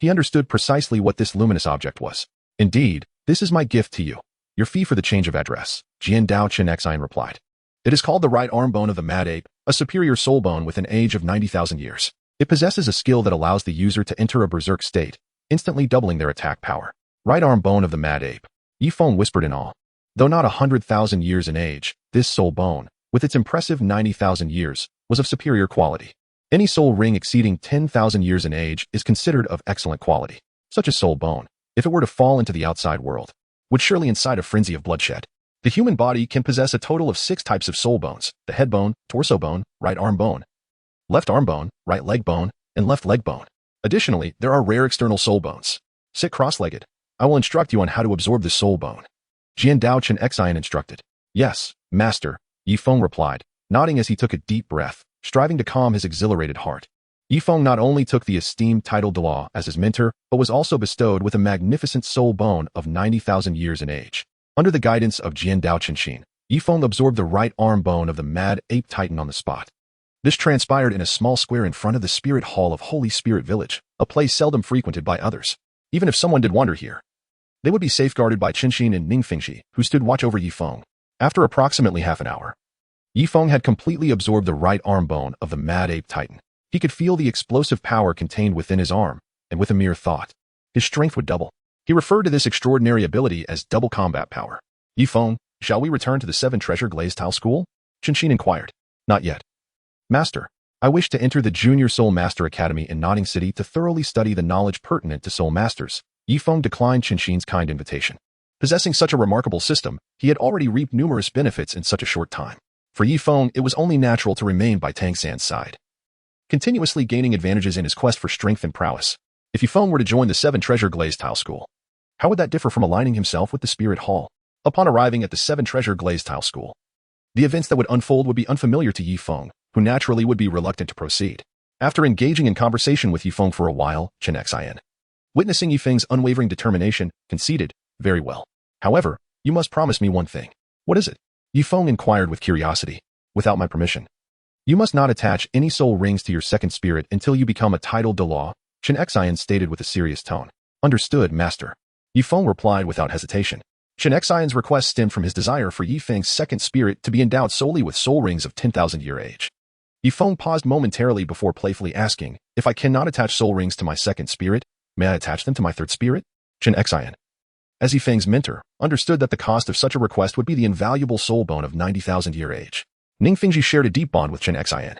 he understood precisely what this luminous object was. Indeed, this is my gift to you. Your fee for the change of address, Jian Daochen Xin replied. It is called the right arm bone of the mad ape, a superior soul bone with an age of 90,000 years. It possesses a skill that allows the user to enter a berserk state, instantly doubling their attack power. Right arm bone of the mad ape, Yifeng whispered in awe. Though not 100,000 years in age, this soul bone, with its impressive 90,000 years, was of superior quality. Any soul ring exceeding 10,000 years in age is considered of excellent quality. Such a soul bone, if it were to fall into the outside world, would surely incite a frenzy of bloodshed. The human body can possess a total of 6 types of soul bones: the head bone, torso bone, right arm bone, left arm bone, right leg bone, and left leg bone. Additionally, there are rare external soul bones. Sit cross-legged. I will instruct you on how to absorb this soul bone. Jian Daochen Xin instructed. Yes, master, Yifeng replied, nodding as he took a deep breath, striving to calm his exhilarated heart. Yifeng not only took the esteemed title Douluo as his mentor, but was also bestowed with a magnificent soul bone of 90,000 years in age. Under the guidance of Jian Daochen, Yifeng absorbed the right arm bone of the mad ape titan on the spot. This transpired in a small square in front of the Spirit Hall of Holy Spirit Village, a place seldom frequented by others. Even if someone did wander here, they would be safeguarded by Qianxin and Ning Fengji, who stood watch over Yifeng. After approximately half an hour, Yifeng had completely absorbed the right arm bone of the mad ape titan. He could feel the explosive power contained within his arm, and with a mere thought, his strength would double. He referred to this extraordinary ability as double combat power. Yifeng, shall we return to the 7 Treasure Glazed Tile School? Qianxin inquired. Not yet. Master, I wish to enter the Junior Soul Master Academy in Notting City to thoroughly study the knowledge pertinent to Soul Masters. Yifeng declined Qianxin's kind invitation. Possessing such a remarkable system, he had already reaped numerous benefits in such a short time. For Yifeng, it was only natural to remain by Tang San's side, continuously gaining advantages in his quest for strength and prowess. If Yifeng were to join the 7 Treasure Glazed Tile School, how would that differ from aligning himself with the Spirit Hall? Upon arriving at the 7 Treasure Glazed Tile School, the events that would unfold would be unfamiliar to Yifeng, who naturally would be reluctant to proceed. After engaging in conversation with Yifeng for a while, Chen Xin Witnessing Yifeng's unwavering determination, conceded, "Very well. However, you must promise me one thing." "What is it?" Yifeng inquired with curiosity. "Without my permission. You must not attach any soul rings to your second spirit until you become a titled Douluo," Chen Xian stated with a serious tone. "Understood, master." Yifeng replied without hesitation. Chen Xian's request stemmed from his desire for Yifeng's second spirit to be endowed solely with soul rings of 10,000-year age. Yifeng paused momentarily before playfully asking, "If I cannot attach soul rings to my second spirit, may I attach them to my third spirit?" Chen Xian, as Yifeng's mentor, understood that the cost of such a request would be the invaluable soul bone of 90,000-year age. Ning Fengji shared a deep bond with Chen Xian,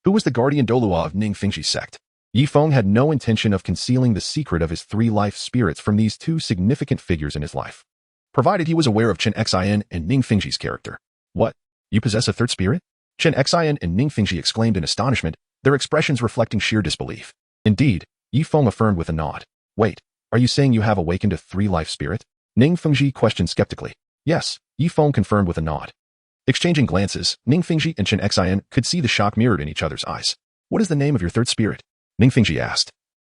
who was the guardian Douluo of Ning Fengji's sect. Yifeng had no intention of concealing the secret of his three life spirits from these two significant figures in his life, provided he was aware of Chen Xian and Ning Fengji's character. "What? You possess a third spirit?" Chen Xian and Ning Fengji exclaimed in astonishment, their expressions reflecting sheer disbelief. "Indeed," Yifeng affirmed with a nod. "Wait, are you saying you have awakened a three-life spirit?" Ning Fengji questioned skeptically. "Yes," Yifeng confirmed with a nod. Exchanging glances, Ning Fengji and Chen Xian could see the shock mirrored in each other's eyes. "What is the name of your third spirit?" Ning Fengji asked,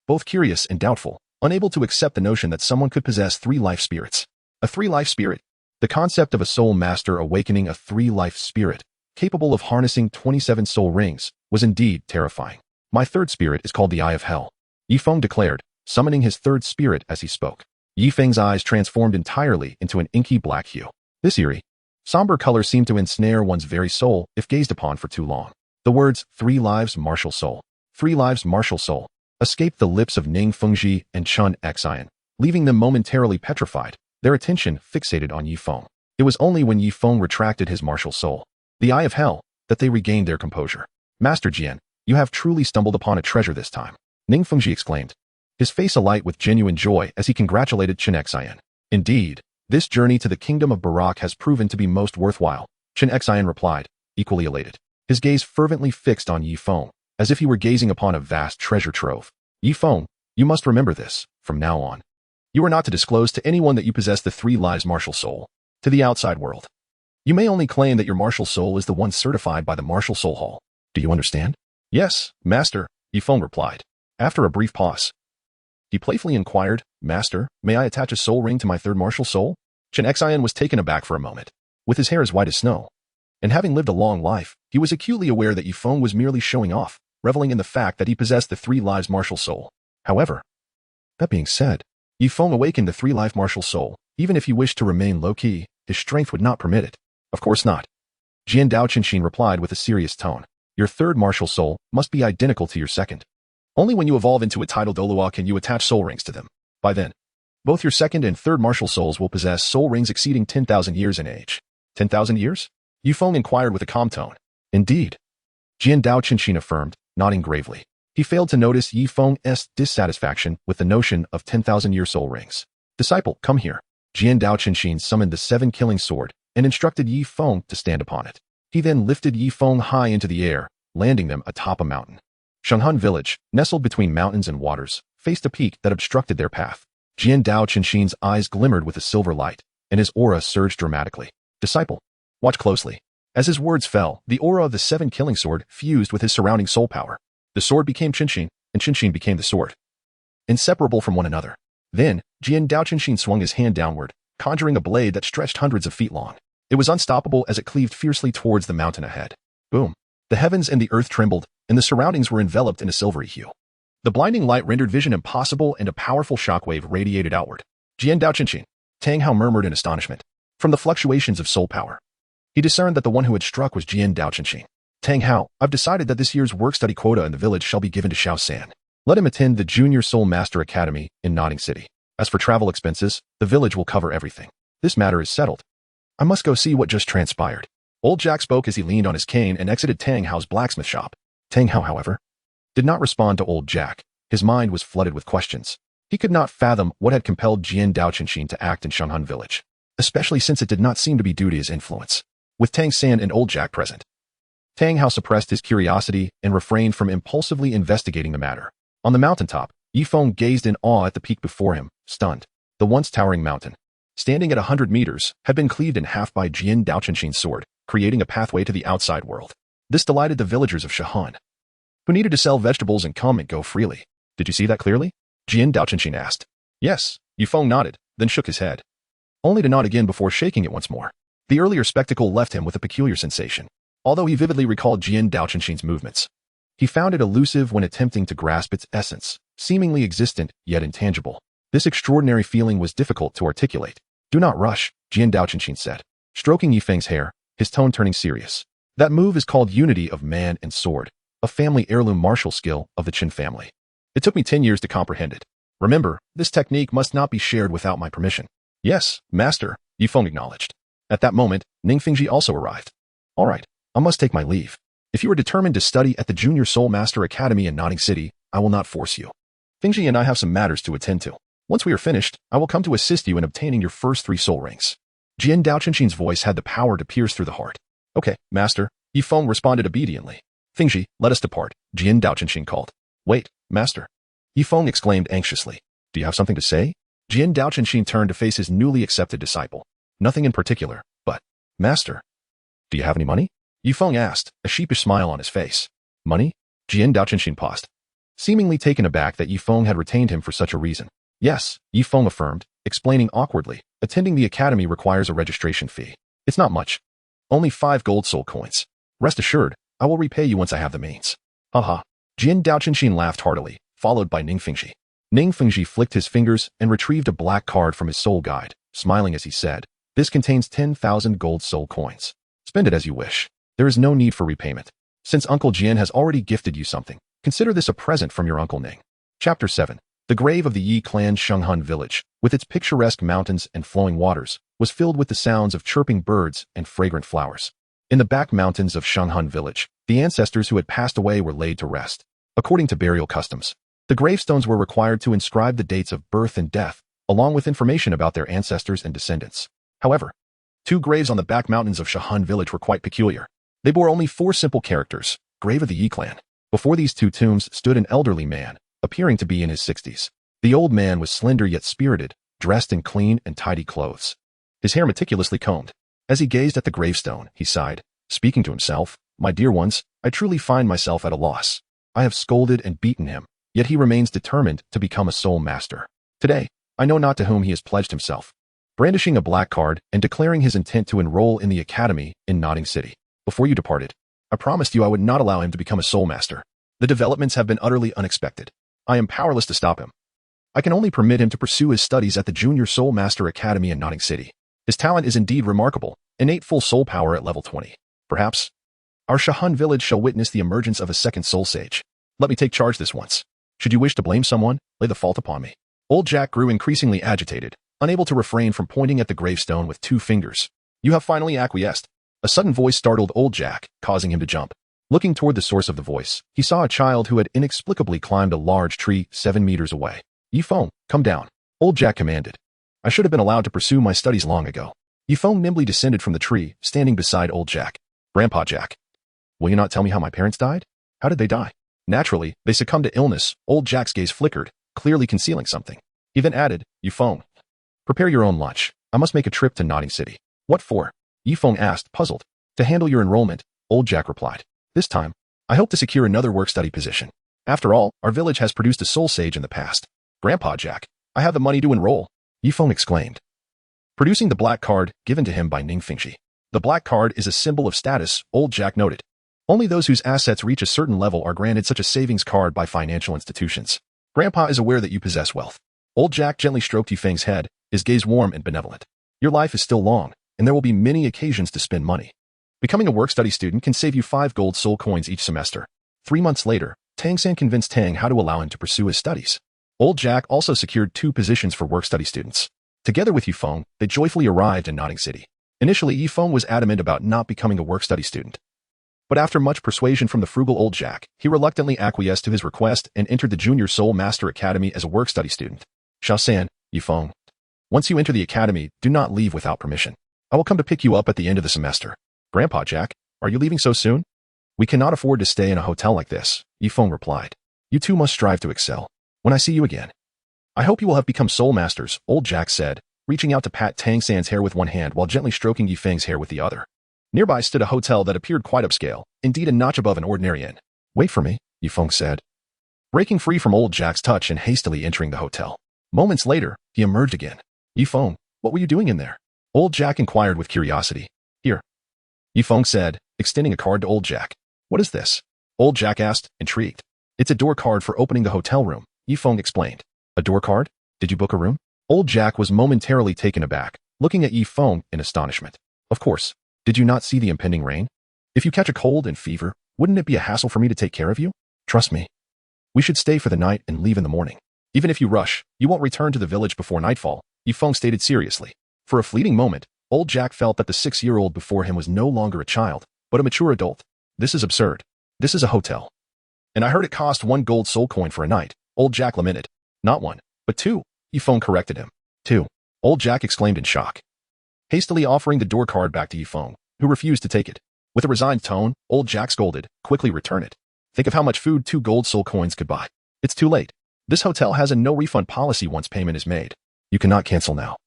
both curious and doubtful, unable to accept the notion that someone could possess three life spirits. A three-life spirit? The concept of a soul master awakening a three-life spirit, capable of harnessing 27 soul rings, was indeed terrifying. "My third spirit is called the Eye of Hell," Yifeng declared, summoning his third spirit as he spoke. Yifeng's eyes transformed entirely into an inky black hue. This eerie, somber color seemed to ensnare one's very soul if gazed upon for too long. The words, "Three lives martial soul, three lives martial soul," escaped the lips of Ning Fengji and Chen Xian, leaving them momentarily petrified, their attention fixated on Yifeng. It was only when Yifeng retracted his martial soul, the Eye of Hell, that they regained their composure. "Master Jian, you have truly stumbled upon a treasure this time," Ning Fengji exclaimed, his face alight with genuine joy as he congratulated Chen Xian. "Indeed, this journey to the kingdom of Barak has proven to be most worthwhile," Chen Xian replied, equally elated, his gaze fervently fixed on Yifeng, as if he were gazing upon a vast treasure trove. "Yifeng, you must remember this, from now on. You are not to disclose to anyone that you possess the three lives martial soul, to the outside world. You may only claim that your martial soul is the one certified by the Martial Soul Hall. Do you understand?" "Yes, master," Yifeng replied. After a brief pause, he playfully inquired, "Master, may I attach a soul ring to my third martial soul?" Chen Xian was taken aback for a moment. With his hair as white as snow, and having lived a long life, he was acutely aware that Yifeng was merely showing off, reveling in the fact that he possessed the three lives martial soul. However, that being said, Yifeng awakened the three-life martial soul. Even if he wished to remain low-key, his strength would not permit it. "Of course not," Jian Dao Qinshin replied with a serious tone. "Your third martial soul must be identical to your second. Only when you evolve into a titled Douluo can you attach soul rings to them. By then, both your second and third martial souls will possess soul rings exceeding 10,000 years in age." 10,000 years? Yifeng inquired with a calm tone. "Indeed," Jian Dao Qinshin affirmed, nodding gravely. He failed to notice Yifeng's dissatisfaction with the notion of 10,000-year soul rings. "Disciple, come here." Jian Dao Qinshin summoned the seven-killing sword and instructed Yifeng to stand upon it. He then lifted Yifeng high into the air, landing them atop a mountain. Shanghan village, nestled between mountains and waters, faced a peak that obstructed their path. Jian Dao Qinshin's eyes glimmered with a silver light, and his aura surged dramatically. "Disciple, watch closely." As his words fell, the aura of the seven-killing sword fused with his surrounding soul power. The sword became Qinshin, and Qinshin became the sword, inseparable from one another. Then, Jian Dao Qinshin swung his hand downward, conjuring a blade that stretched hundreds of feet long. It was unstoppable as it cleaved fiercely towards the mountain ahead. Boom! The heavens and the earth trembled, and the surroundings were enveloped in a silvery hue. The blinding light rendered vision impossible, and a powerful shockwave radiated outward. "Jian Dao Qinshin," Tang Hao murmured in astonishment. From the fluctuations of soul power, he discerned that the one who had struck was Jian Dao Qinshin. "Tang Hao, I've decided that this year's work-study quota in the village shall be given to Zhao San. Let him attend the Junior Soul Master Academy in Nodding City. As for travel expenses, the village will cover everything. This matter is settled. I must go see what just transpired." Old Jack spoke as he leaned on his cane and exited Tang Hao's blacksmith shop. Tang Hao, however, did not respond to Old Jack. His mind was flooded with questions. He could not fathom what had compelled Jian Dao Qinshin to act in Shanghan village, especially since it did not seem to be due to his influence. With Tang San and Old Jack present, Tang Hao suppressed his curiosity and refrained from impulsively investigating the matter. On the mountaintop, Yifeng gazed in awe at the peak before him, stunned. The once towering mountain, standing at 100 meters, had been cleaved in half by Jian Dao Qinshin's sword, creating a pathway to the outside world. This delighted the villagers of Shahan, who needed to sell vegetables and come and go freely. "Did you see that clearly?" Jian Daochenshin asked. Yes, Yifeng nodded, then shook his head, only to nod again before shaking it once more. The earlier spectacle left him with a peculiar sensation. Although he vividly recalled Jian Daochenshin's movements, he found it elusive when attempting to grasp its essence, seemingly existent yet intangible. This extraordinary feeling was difficult to articulate. Do not rush, Jian Daochenshin said, stroking Yifeng's hair, his tone turning serious. That move is called Unity of Man and Sword, a family heirloom martial skill of the Qin family. It took me 10 years to comprehend it. Remember, this technique must not be shared without my permission. Yes, master, Yifeng acknowledged. At that moment, Ning Fengji also arrived. All right, I must take my leave. If you are determined to study at the Junior Soul Master Academy in Notting City, I will not force you. Fengji and I have some matters to attend to. Once we are finished, I will come to assist you in obtaining your first 3 soul rings. Jian Daochenshin's voice had the power to pierce through the heart. Okay, master, Yifeng responded obediently. Fengji, let us depart, Jian Daochenshin called. Wait, master. Yifeng exclaimed anxiously. Do you have something to say? Jian Daochenshin turned to face his newly accepted disciple. Nothing in particular, but, master. Do you have any money? Yifeng asked, a sheepish smile on his face. Money? Jian Daochenshin paused, seemingly taken aback that Yifeng had retained him for such a reason. Yes, Yifeng affirmed, explaining awkwardly, attending the academy requires a registration fee. It's not much. Only 5 gold soul coins. Rest assured, I will repay you once I have the means. Haha. Jian Daochenshin laughed heartily, followed by Ning Fengji. Ning Fengji flicked his fingers and retrieved a black card from his soul guide, smiling as he said, this contains 10,000 gold soul coins. Spend it as you wish. There is no need for repayment. Since Uncle Jian has already gifted you something, consider this a present from your Uncle Ning. Chapter 7. The grave of the Yi clan Shenghan village, with its picturesque mountains and flowing waters, was filled with the sounds of chirping birds and fragrant flowers. In the back mountains of Shenghan village, the ancestors who had passed away were laid to rest. According to burial customs, the gravestones were required to inscribe the dates of birth and death, along with information about their ancestors and descendants. However, 2 graves on the back mountains of Shenghan village were quite peculiar. They bore only 4 simple characters, grave of the Yi clan. Before these 2 tombs stood an elderly man, appearing to be in his 60s. The old man was slender yet spirited, dressed in clean and tidy clothes, his hair meticulously combed. As he gazed at the gravestone, he sighed, speaking to himself, my dear ones, I truly find myself at a loss. I have scolded and beaten him, yet he remains determined to become a soul master. Today, I know not to whom he has pledged himself. Brandishing a black card and declaring his intent to enroll in the academy in Notting City. Before you departed, I promised you I would not allow him to become a soul master. The developments have been utterly unexpected. I am powerless to stop him. I can only permit him to pursue his studies at the Junior Soul Master Academy in Notting City. His talent is indeed remarkable, innate full soul power at level 20. Perhaps, our Shenghan village shall witness the emergence of a second soul sage. Let me take charge this once. Should you wish to blame someone, lay the fault upon me. Old Jack grew increasingly agitated, unable to refrain from pointing at the gravestone with 2 fingers. You have finally acquiesced. A sudden voice startled old Jack, causing him to jump. Looking toward the source of the voice, he saw a child who had inexplicably climbed a large tree 7 meters away. Yifeng, come down. Old Jack commanded. I should have been allowed to pursue my studies long ago. Yifeng nimbly descended from the tree, standing beside old Jack. Grandpa Jack. Will you not tell me how my parents died? How did they die? Naturally, they succumbed to illness. Old Jack's gaze flickered, clearly concealing something. He then added, Yifeng, prepare your own lunch. I must make a trip to Notting City. What for? Yifeng asked, puzzled. To handle your enrollment, old Jack replied. This time, I hope to secure another work-study position. After all, our village has produced a soul sage in the past. Grandpa Jack, I have the money to enroll, Yifeng exclaimed, producing the black card given to him by Ning Fengji. The black card is a symbol of status, old Jack noted. Only those whose assets reach a certain level are granted such a savings card by financial institutions. Grandpa is aware that you possess wealth. Old Jack gently stroked Yifeng's head, his gaze warm and benevolent. Your life is still long, and there will be many occasions to spend money. Becoming a work-study student can save you 5 gold soul coins each semester. 3 months later, Tang San convinced Tang how to allow him to pursue his studies. Old Jack also secured 2 positions for work-study students. Together with Yifeng, they joyfully arrived in Notting City. Initially, Yifeng was adamant about not becoming a work-study student. But after much persuasion from the frugal old Jack, he reluctantly acquiesced to his request and entered the Junior Soul Master Academy as a work-study student. Zhao San, Yifeng. Once you enter the academy, do not leave without permission. I will come to pick you up at the end of the semester. Grandpa Jack, are you leaving so soon? We cannot afford to stay in a hotel like this, Yifeng replied. You two must strive to excel. When I see you again, I hope you will have become soul masters, old Jack said, reaching out to pat Tang San's hair with one hand while gently stroking Yifeng's hair with the other. Nearby stood a hotel that appeared quite upscale, indeed a notch above an ordinary inn. Wait for me, Yifeng said, breaking free from old Jack's touch and hastily entering the hotel. Moments later, he emerged again. Yifeng, what were you doing in there? Old Jack inquired with curiosity. Here. Yifeng said, extending a card to old Jack. What is this? Old Jack asked, intrigued. It's a door card for opening the hotel room, Yifeng explained. A door card? Did you book a room? Old Jack was momentarily taken aback, looking at Yifeng in astonishment. Of course. Did you not see the impending rain? If you catch a cold and fever, wouldn't it be a hassle for me to take care of you? Trust me. We should stay for the night and leave in the morning. Even if you rush, you won't return to the village before nightfall, Yifeng stated seriously. For a fleeting moment, old Jack felt that the 6-year-old before him was no longer a child, but a mature adult. This is absurd. This is a hotel. And I heard it cost 1 gold soul coin for a night, old Jack lamented. Not 1, but 2, Yifeng corrected him. 2, old Jack exclaimed in shock, hastily offering the door card back to Yifeng, who refused to take it. With a resigned tone, old Jack scolded, quickly return it. Think of how much food 2 gold soul coins could buy. It's too late. This hotel has a no-refund policy once payment is made. You cannot cancel now.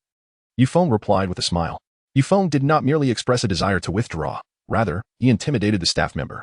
Yifeng replied with a smile. Yifeng did not merely express a desire to withdraw. Rather, he intimidated the staff member,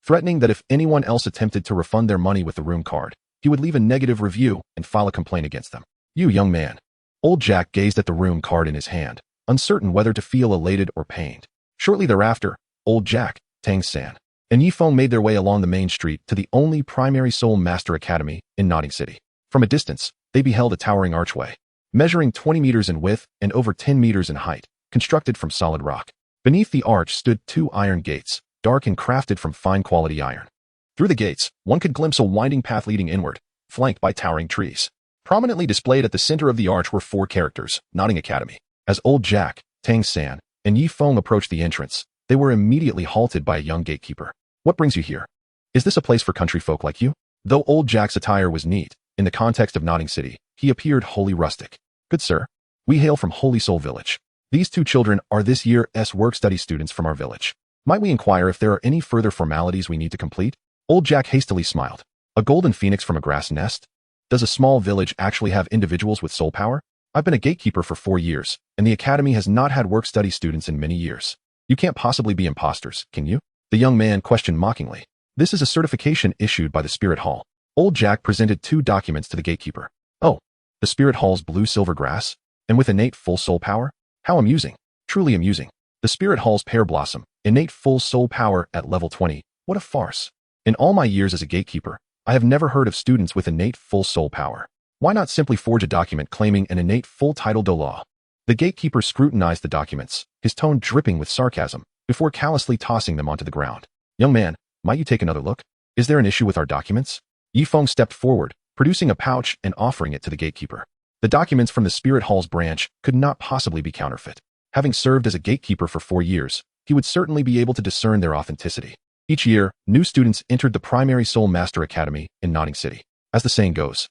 threatening that if anyone else attempted to refund their money with the room card, he would leave a negative review and file a complaint against them. You young man. Old Jack gazed at the room card in his hand, uncertain whether to feel elated or pained. Shortly thereafter, old Jack, Tang San, and Yifeng made their way along the main street to the only primary soul master academy in Notting City. From a distance, they beheld a towering archway, measuring 20 meters in width and over 10 meters in height, constructed from solid rock. Beneath the arch stood 2 iron gates, dark and crafted from fine quality iron. Through the gates, one could glimpse a winding path leading inward, flanked by towering trees. Prominently displayed at the center of the arch were 4 characters, Notting Academy. As old Jack, Tang San, and Yifeng approached the entrance, they were immediately halted by a young gatekeeper. What brings you here? Is this a place for country folk like you? Though old Jack's attire was neat, in the context of Notting City, he appeared wholly rustic. Good sir, we hail from Holy Soul Village. These 2 children are this year's work-study students from our village. Might we inquire if there are any further formalities we need to complete? Old Jack hastily smiled. A golden phoenix from a grass nest? Does a small village actually have individuals with soul power? I've been a gatekeeper for 4 years, and the academy has not had work-study students in many years. You can't possibly be imposters, can you? The young man questioned mockingly. This is a certification issued by the Spirit Hall. Old Jack presented 2 documents to the gatekeeper. Oh, the Spirit Hall's blue silver grass? And with innate full soul power? How amusing. Truly amusing. The Spirit Hall's pear blossom, innate full soul power at level 20. What a farce. In all my years as a gatekeeper, I have never heard of students with innate full soul power. Why not simply forge a document claiming an innate full title Douluo? The gatekeeper scrutinized the documents, his tone dripping with sarcasm, before callously tossing them onto the ground. Young man, might you take another look? Is there an issue with our documents? Yifeng stepped forward, producing a pouch and offering it to the gatekeeper. The documents from the Spirit Hall's branch could not possibly be counterfeit. Having served as a gatekeeper for 4 years, he would certainly be able to discern their authenticity. Each year, new students entered the primary Soul Master Academy in Notting City. As the saying goes,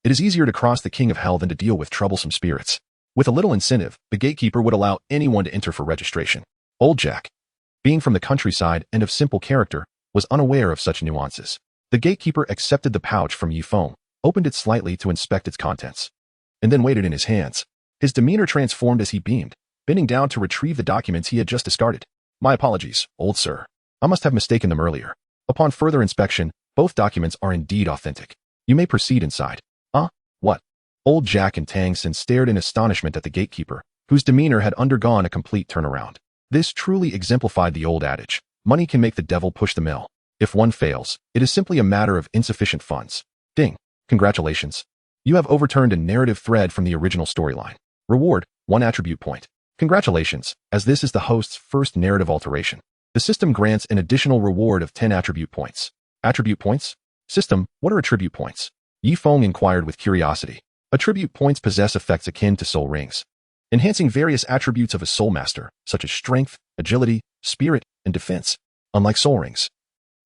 it is easier to cross the king of hell than to deal with troublesome spirits. With a little incentive, the gatekeeper would allow anyone to enter for registration. Old Jack, being from the countryside and of simple character, was unaware of such nuances. The gatekeeper accepted the pouch from Yifeng, opened it slightly to inspect its contents, and then weighed it in his hands. His demeanor transformed as he beamed, bending down to retrieve the documents he had just discarded. My apologies, old sir. I must have mistaken them earlier. Upon further inspection, both documents are indeed authentic. You may proceed inside. What? Old Jack and Tang San stared in astonishment at the gatekeeper, whose demeanor had undergone a complete turnaround. This truly exemplified the old adage, money can make the devil push the mill. If one fails, it is simply a matter of insufficient funds. Ding. Congratulations. You have overturned a narrative thread from the original storyline. Reward, 1 attribute point. Congratulations, as this is the host's first narrative alteration. The system grants an additional reward of 10 attribute points. Attribute points? System, what are attribute points? Yifeng inquired with curiosity. Attribute points possess effects akin to soul rings, enhancing various attributes of a soul master, such as strength, agility, spirit, and defense. Unlike soul rings,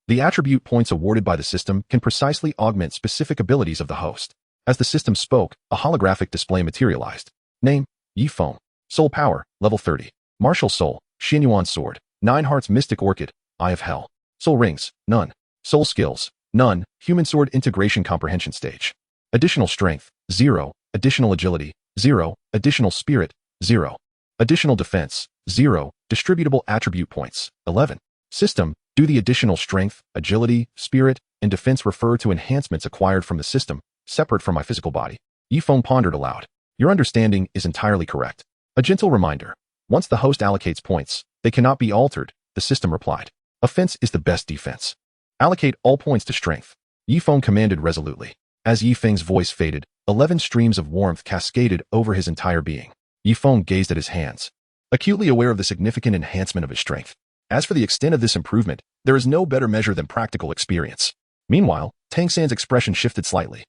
the attribute points awarded by the system can precisely augment specific abilities of the host. As the system spoke, a holographic display materialized. Name, Yifeng. Soul power, level 30. Martial soul, Xinyuan sword. 9 hearts mystic orchid, eye of hell. Soul rings, none. Soul skills, none. Human sword integration comprehension stage. Additional strength, 0. Additional agility, 0. Additional spirit, 0. Additional defense, 0. Distributable attribute points, 11. System, Do the additional strength, agility, spirit, and defense refer to enhancements acquired from the system, separate from my physical body? Yifeng pondered aloud. Your understanding is entirely correct. A gentle reminder. Once the host allocates points, they cannot be altered, the system replied. Offense is the best defense. Allocate all points to strength. Yifeng commanded resolutely. As Yifeng's voice faded, 11 streams of warmth cascaded over his entire being. Yifeng gazed at his hands, acutely aware of the significant enhancement of his strength. As for the extent of this improvement, there is no better measure than practical experience. Meanwhile, Tang San's expression shifted slightly.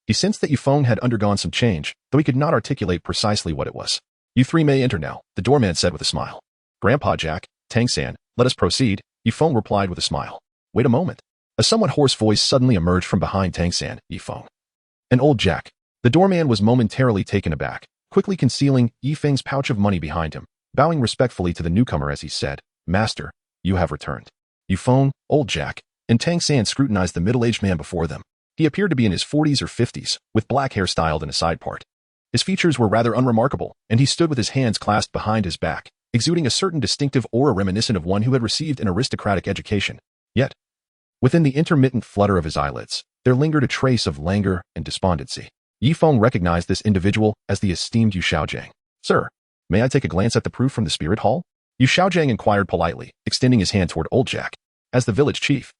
He sensed that Yifeng had undergone some change, though he could not articulate precisely what it was. You three may enter now, the doorman said with a smile. Grandpa Jack, Tang San, let us proceed, Yifeng replied with a smile. Wait a moment. A somewhat hoarse voice suddenly emerged from behind Tang San, Yifeng. And old Jack. The doorman was momentarily taken aback, quickly concealing Yifeng's pouch of money behind him, bowing respectfully to the newcomer as he said, Master, you have returned. Yifeng, old Jack, and Tang San scrutinized the middle-aged man before them. He appeared to be in his 40s or 50s, with black hair styled in a side part. His features were rather unremarkable, and he stood with his hands clasped behind his back, exuding a certain distinctive aura reminiscent of one who had received an aristocratic education. Yet, within the intermittent flutter of his eyelids, there lingered a trace of languor and despondency. Yifeng recognized this individual as the esteemed Yu Xiaojiang. Sir, may I take a glance at the proof from the spirit hall? Yu Xiaojiang inquired politely, extending his hand toward old Jack. As the village chief,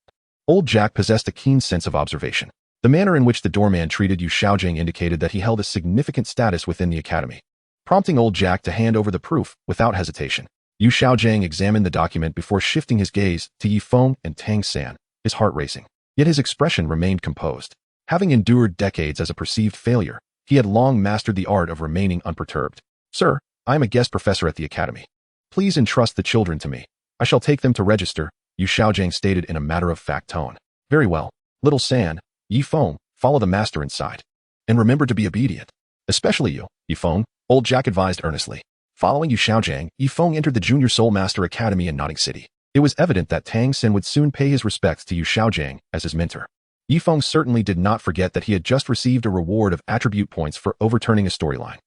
old Jack possessed a keen sense of observation. The manner in which the doorman treated Yu Xiaojiang indicated that he held a significant status within the academy, prompting old Jack to hand over the proof without hesitation. Yu Xiaojiang examined the document before shifting his gaze to Yifeng and Tang San, his heart racing. Yet his expression remained composed. Having endured decades as a perceived failure, he had long mastered the art of remaining unperturbed. Sir, I am a guest professor at the academy. Please entrust the children to me. I shall take them to register, Yu Xiaojiang stated in a matter-of-fact tone. Very well. Little San, Yifeng, follow the master inside. And remember to be obedient. Especially you, Yifeng, old Jack advised earnestly. Following Yu Xiaojiang, Yifeng entered the Junior Soul Master Academy in Notting City. It was evident that Tang San would soon pay his respects to Yu Xiaojiang as his mentor. Yifeng certainly did not forget that he had just received a reward of attribute points for overturning a storyline.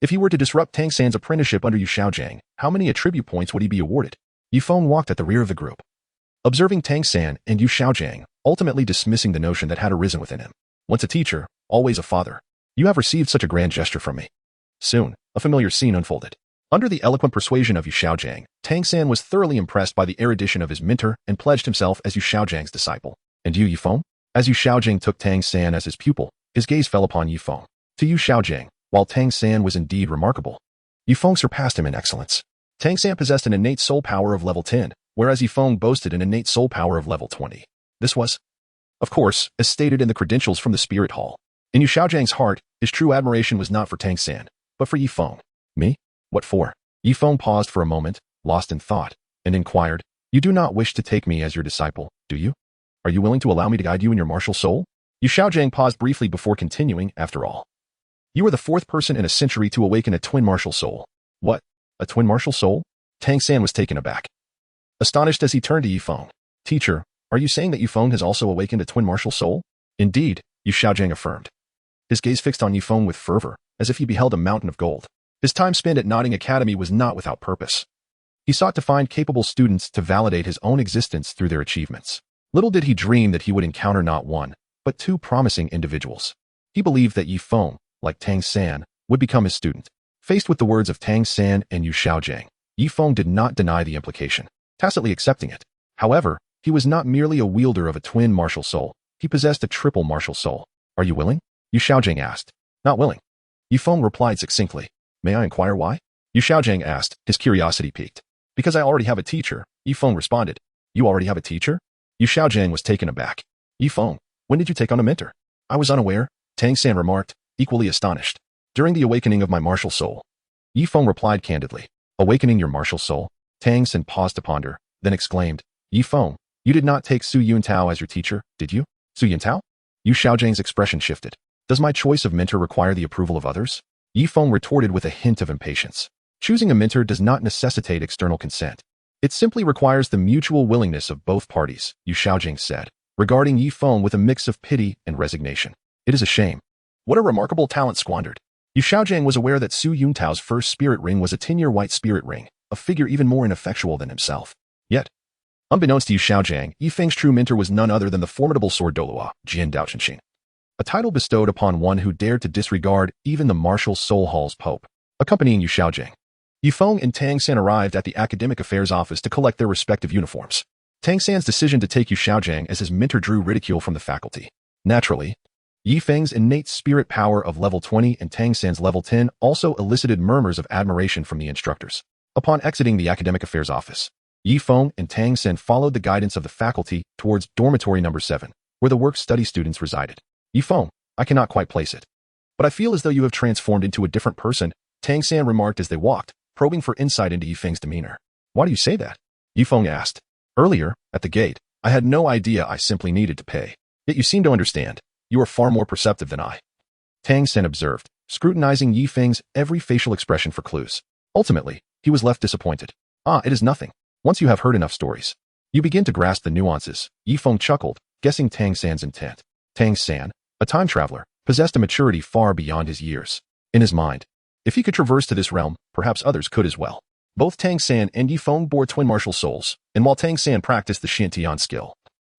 If he were to disrupt Tang San's apprenticeship under Yu Xiaojiang, how many attribute points would he be awarded? Yifeng walked at the rear of the group, observing Tang San and Yu Xiaojiang, ultimately dismissing the notion that had arisen within him. Once a teacher, always a father. You have received such a grand gesture from me. Soon, a familiar scene unfolded. Under the eloquent persuasion of Yu Xiaojiang, Tang San was thoroughly impressed by the erudition of his mentor and pledged himself as Yu Xiaojiang's disciple. And you, Yifeng? As Yu Xiaojiang took Tang San as his pupil, his gaze fell upon Yifeng. To Yu Xiaojiang, while Tang San was indeed remarkable, Yifeng surpassed him in excellence. Tang San possessed an innate soul power of level 10, whereas Yifeng boasted an innate soul power of level 20. This was, of course, as stated in the credentials from the Spirit Hall. In Yu Xiaojiang's heart, his true admiration was not for Tang San, but for Yifeng. Me? What for? Yifeng paused for a moment, lost in thought, and inquired, You do not wish to take me as your disciple, do you? Are you willing to allow me to guide you in your martial soul? Yu Xiaojiang paused briefly before continuing, after all. You are the fourth person in a century to awaken a twin martial soul. What? A twin martial soul? Tang San was taken aback, astonished as he turned to Yifeng. Teacher, are you saying that Yifeng has also awakened a twin martial soul? Indeed, Yu Xiaojiang affirmed. His gaze fixed on Yifeng with fervor, as if he beheld a mountain of gold. His time spent at Notting Academy was not without purpose. He sought to find capable students to validate his own existence through their achievements. Little did he dream that he would encounter not one, but two promising individuals. He believed that Yifeng, like Tang San, would become his student. Faced with the words of Tang San and Yu Xiaojiang, Yifeng did not deny the implication, tacitly accepting it. However, he was not merely a wielder of a twin martial soul. He possessed a triple martial soul. Are you willing? Yu Xiaojiang asked. Not willing. Yifeng replied succinctly. May I inquire why? Yu Xiaojiang asked, his curiosity piqued. Because I already have a teacher, Yifeng responded. You already have a teacher? Yu Xiaojiang was taken aback. Yifeng, when did you take on a mentor? I was unaware, Tang San remarked, equally astonished. During the awakening of my martial soul. Yifeng replied candidly. Awakening your martial soul? Tang San paused to ponder, then exclaimed. Yifeng, you did not take Su Yuntao as your teacher, did you? Su Yuntao? Yu Xiaojiang's expression shifted. Does my choice of mentor require the approval of others? Yifeng retorted with a hint of impatience. Choosing a mentor does not necessitate external consent. It simply requires the mutual willingness of both parties, Yu Xiaojiang said, regarding Yifeng with a mix of pity and resignation. It is a shame. What a remarkable talent squandered. Yu Xiaojiang was aware that Su Yuntao's first spirit ring was a 10-year white spirit ring, a figure even more ineffectual than himself. Yet, Unbeknownst to Yu Xiaojiang, Yi Feng's true mentor was none other than the formidable sword Douluo, Jian Daochenshin, a title bestowed upon one who dared to disregard even the martial soul hall's pope. Accompanying Yu Xiaojiang, Yifeng and Tang San arrived at the academic affairs office to collect their respective uniforms. Tang San's decision to take Yu Xiaojiang as his mentor drew ridicule from the faculty. Naturally, Yi Feng's innate spirit power of level 20 and Tang San's level 10 also elicited murmurs of admiration from the instructors. Upon exiting the academic affairs office, Yi Feng and Tang San followed the guidance of the faculty towards dormitory number 7, where the work-study students resided. Yi Feng, I cannot quite place it, but I feel as though you have transformed into a different person, Tang San remarked as they walked, probing for insight into Yi Feng's demeanor. Why do you say that? Yi Feng asked. Earlier, at the gate, I had no idea. I simply needed to pay. Yet you seem to understand. You are far more perceptive than I. Tang San observed, scrutinizing Yi Feng's every facial expression for clues. Ultimately, he was left disappointed. It is nothing. Once you have heard enough stories, you begin to grasp the nuances. Yi Feng chuckled, guessing Tang San's intent. Tang San, a time traveler, possessed a maturity far beyond his years. In his mind, if he could traverse to this realm, perhaps others could as well. Both Tang San and Yi Feng bore twin martial souls, and while Tang San practiced the Shantian skill,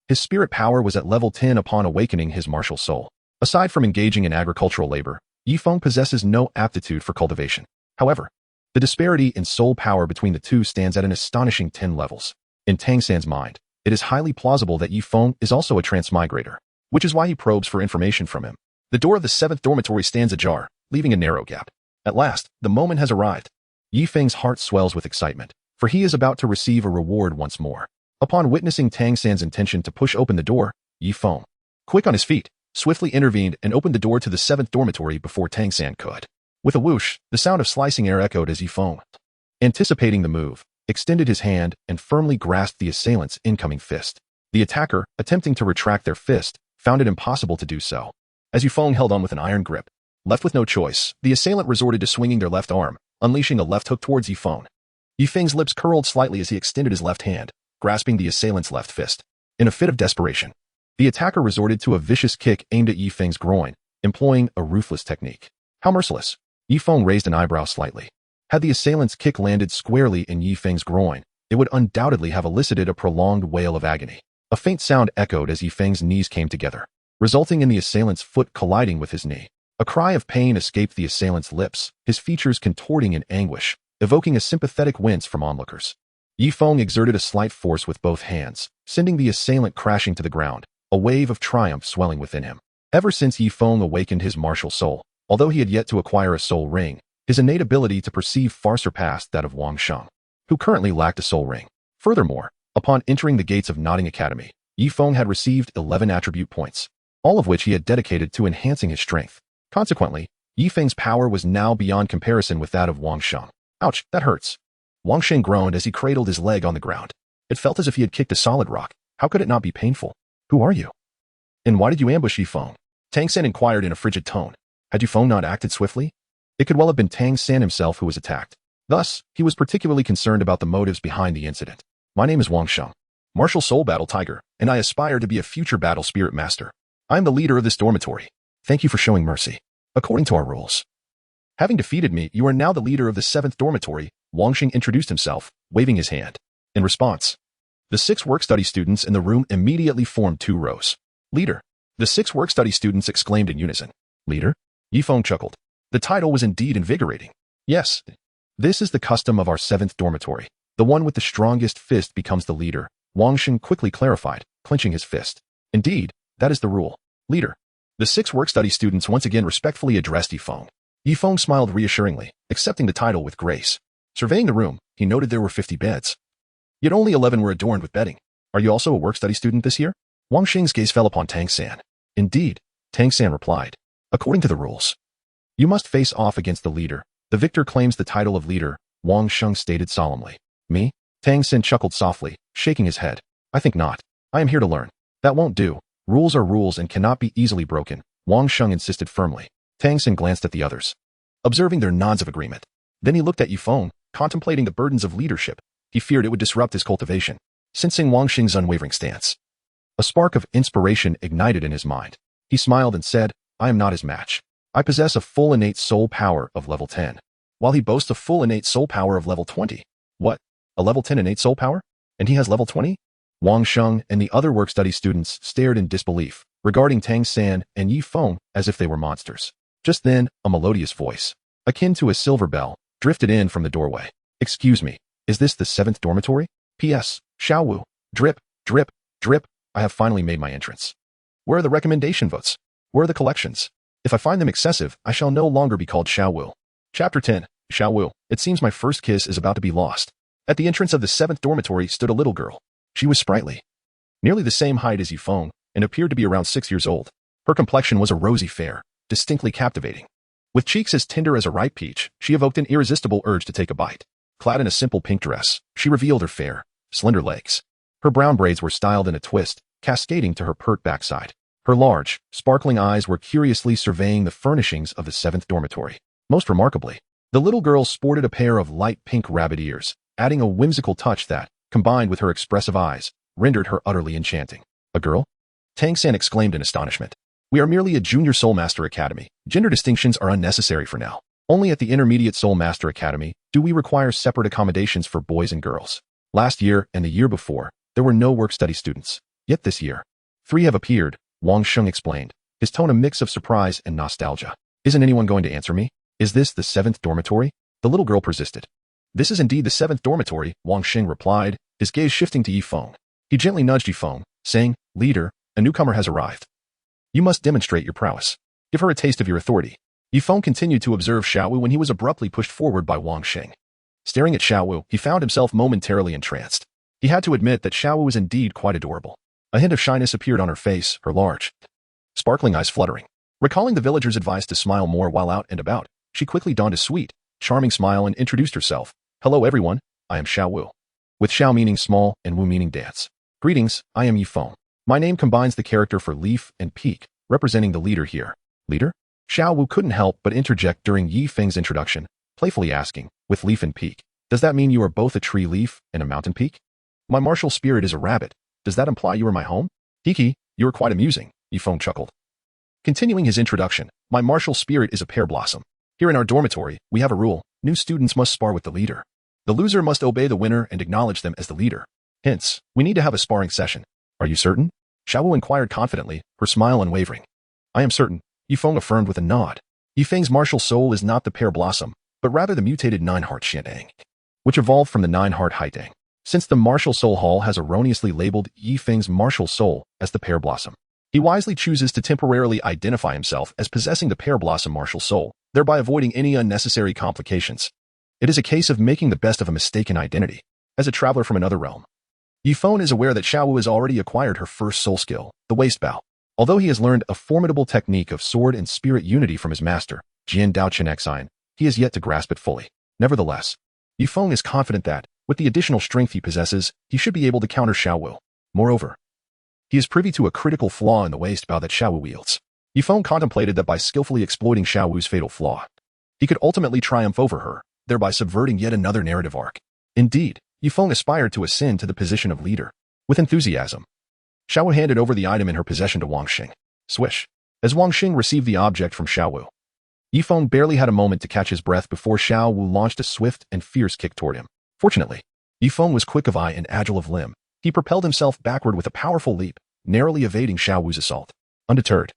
his spirit power was at level 10 upon awakening his martial soul. Aside from engaging in agricultural labor, Yi Feng possesses no aptitude for cultivation. However, the disparity in soul power between the two stands at an astonishing 10 levels. In Tang San's mind, it is highly plausible that Yi Feng is also a transmigrator, which is why he probes for information from him. The door of the 7th dormitory stands ajar, leaving a narrow gap. At last, the moment has arrived. Yi Feng's heart swells with excitement, for he is about to receive a reward once more. Upon witnessing Tang San's intention to push open the door, Yi Feng, quick on his feet, swiftly intervened and opened the door to the 7th dormitory before Tang San could. With a whoosh, the sound of slicing air echoed as Yi Feng, anticipating the move, extended his hand and firmly grasped the assailant's incoming fist. The attacker, attempting to retract their fist, found it impossible to do so. As Yi Feng held on with an iron grip, left with no choice, the assailant resorted to swinging their left arm, unleashing a left hook towards Yi Feng. Yi Feng's lips curled slightly as he extended his left hand, grasping the assailant's left fist. In a fit of desperation, the attacker resorted to a vicious kick aimed at Yi Feng's groin, employing a ruthless technique. How merciless! Yi Feng raised an eyebrow slightly. Had the assailant's kick landed squarely in Yi Feng's groin, it would undoubtedly have elicited a prolonged wail of agony. A faint sound echoed as Yi Feng's knees came together, resulting in the assailant's foot colliding with his knee. A cry of pain escaped the assailant's lips, his features contorting in anguish, evoking a sympathetic wince from onlookers. Yi Feng exerted a slight force with both hands, sending the assailant crashing to the ground, a wave of triumph swelling within him. Ever since Yi Feng awakened his martial soul, although he had yet to acquire a soul ring, his innate ability to perceive far surpassed that of Wang Sheng, who currently lacked a soul ring. Furthermore, upon entering the gates of Nodding Academy, Yi Feng had received 11 attribute points, all of which he had dedicated to enhancing his strength. Consequently, Yi Feng's power was now beyond comparison with that of Wang Sheng. Ouch, that hurts. Wang Sheng groaned as he cradled his leg on the ground. It felt as if he had kicked a solid rock. How could it not be painful? Who are you? And why did you ambush Yi Feng? Tang San inquired in a frigid tone. Had Yi Feng not acted swiftly? It could well have been Tang San himself who was attacked. Thus, he was particularly concerned about the motives behind the incident. My name is Wang Sheng, Martial Soul Battle Tiger, and I aspire to be a future battle spirit master. I am the leader of this dormitory. Thank you for showing mercy. According to our rules, having defeated me, you are now the leader of the 7th dormitory. Wang Sheng introduced himself, waving his hand. In response, the 6 work-study students in the room immediately formed 2 rows. Leader. The 6 work-study students exclaimed in unison. Leader? Yi Feng chuckled. The title was indeed invigorating. Yes, this is the custom of our 7th dormitory. The one with the strongest fist becomes the leader, Wang Sheng quickly clarified, clenching his fist. Indeed, that is the rule. Leader. The 6 work-study students once again respectfully addressed Yi Feng. Yi Feng smiled reassuringly, accepting the title with grace. Surveying the room, he noted there were 50 beds. Yet only 11 were adorned with bedding. Are you also a work-study student this year? Wang Sheng's gaze fell upon Tang San. Indeed, Tang San replied. According to the rules, you must face off against the leader. The victor claims the title of leader, Wang Sheng stated solemnly. Me? Tang San chuckled softly, shaking his head. I think not. I am here to learn. That won't do. Rules are rules and cannot be easily broken, Wang Sheng insisted firmly. Tang San glanced at the others, observing their nods of agreement. Then he looked at Yi Feng, contemplating the burdens of leadership. He feared it would disrupt his cultivation. Sensing Wang Sheng's unwavering stance, a spark of inspiration ignited in his mind. He smiled and said, I am not his match. I possess a full innate soul power of level 10, while he boasts a full innate soul power of level 20. What? A level 10 innate soul power? And he has level 20? Wang Sheng and the other work-study students stared in disbelief, regarding Tang San and Yi Feng as if they were monsters. Just then, a melodious voice, akin to a silver bell, drifted in from the doorway. "Excuse me, is this the 7th dormitory? P.S. Zhao Wu. Drip, drip, drip, I have finally made my entrance. Where are the recommendation votes? Where are the collections? If I find them excessive, I shall no longer be called Zhao Wu." Chapter 10. Zhao Wu. It seems my first kiss is about to be lost. At the entrance of the 7th dormitory stood a little girl. She was sprightly, nearly the same height as Yi Feng, and appeared to be around 6 years old. Her complexion was a rosy fair, distinctly captivating. With cheeks as tender as a ripe peach, she evoked an irresistible urge to take a bite. Clad in a simple pink dress, she revealed her fair, slender legs. Her brown braids were styled in a twist, cascading to her pert backside. Her large, sparkling eyes were curiously surveying the furnishings of the 7th dormitory. Most remarkably, the little girl sported a pair of light pink rabbit ears, adding a whimsical touch that, combined with her expressive eyes, rendered her utterly enchanting. "A girl?" Tang San exclaimed in astonishment. "We are merely a junior Soul Master Academy. Gender distinctions are unnecessary for now. Only at the Intermediate Soul Master Academy do we require separate accommodations for boys and girls. Last year and the year before, there were no work-study students. Yet this year, 3 have appeared," Wang Sheng explained, his tone a mix of surprise and nostalgia. "Isn't anyone going to answer me? Is this the 7th dormitory?" The little girl persisted. "This is indeed the 7th dormitory," Wang Sheng replied, his gaze shifting to Yi Feng. He gently nudged Yi Feng, saying, "Leader, a newcomer has arrived. You must demonstrate your prowess. Give her a taste of your authority." Yi Feng continued to observe Zhao Wu when he was abruptly pushed forward by Wang Sheng. Staring at Zhao Wu, he found himself momentarily entranced. He had to admit that Zhao Wu was indeed quite adorable. A hint of shyness appeared on her face, her large, sparkling eyes fluttering. Recalling the villagers' advice to smile more while out and about, she quickly donned a sweet, charming smile and introduced herself. "Hello everyone, I am Zhao Wu." With Zhao meaning small and Wu meaning dance. "Greetings, I am Yi Feng. My name combines the character for leaf and peak, representing the leader here." "Leader?" Zhao Wu couldn't help but interject during Yi Feng's introduction, playfully asking, "With leaf and peak, does that mean you are both a tree leaf and a mountain peak?" "My martial spirit is a rabbit. Does that imply you are my home?" "Hiki, you are quite amusing," Yi Feng chuckled. Continuing his introduction, "My martial spirit is a pear blossom. Here in our dormitory, we have a rule: new students must spar with the leader. The loser must obey the winner and acknowledge them as the leader. Hence, we need to have a sparring session." "Are you certain?" Zhao Wu inquired confidently, her smile unwavering. "I am certain," Yi Feng affirmed with a nod. Yi Feng's martial soul is not the pear blossom, but rather the mutated 9-heart Xiantang, which evolved from the 9-heart Haitang. Since the martial soul hall has erroneously labeled Yi Feng's martial soul as the pear blossom, he wisely chooses to temporarily identify himself as possessing the pear blossom martial soul, thereby avoiding any unnecessary complications. It is a case of making the best of a mistaken identity. As a traveler from another realm, Yi Feng is aware that Zhao Wu has already acquired her first soul skill, the waist bow. Although he has learned a formidable technique of sword and spirit unity from his master, Jian Dao Chen Xin, he has yet to grasp it fully. Nevertheless, Yi Feng is confident that, with the additional strength he possesses, he should be able to counter Zhao Wu. Moreover, he is privy to a critical flaw in the waist bow that Zhao Wu wields. Yi Feng contemplated that by skillfully exploiting Zhao Wu's fatal flaw, he could ultimately triumph over her, thereby subverting yet another narrative arc. Indeed, Yi Feng aspired to ascend to the position of leader. With enthusiasm, Zhao Wu handed over the item in her possession to Wang Xing. Swish. As Wang Xing received the object from Zhao Wu, Yi Feng barely had a moment to catch his breath before Zhao Wu launched a swift and fierce kick toward him. Fortunately, Yi Feng was quick of eye and agile of limb. He propelled himself backward with a powerful leap, narrowly evading Zhao Wu's assault. Undeterred,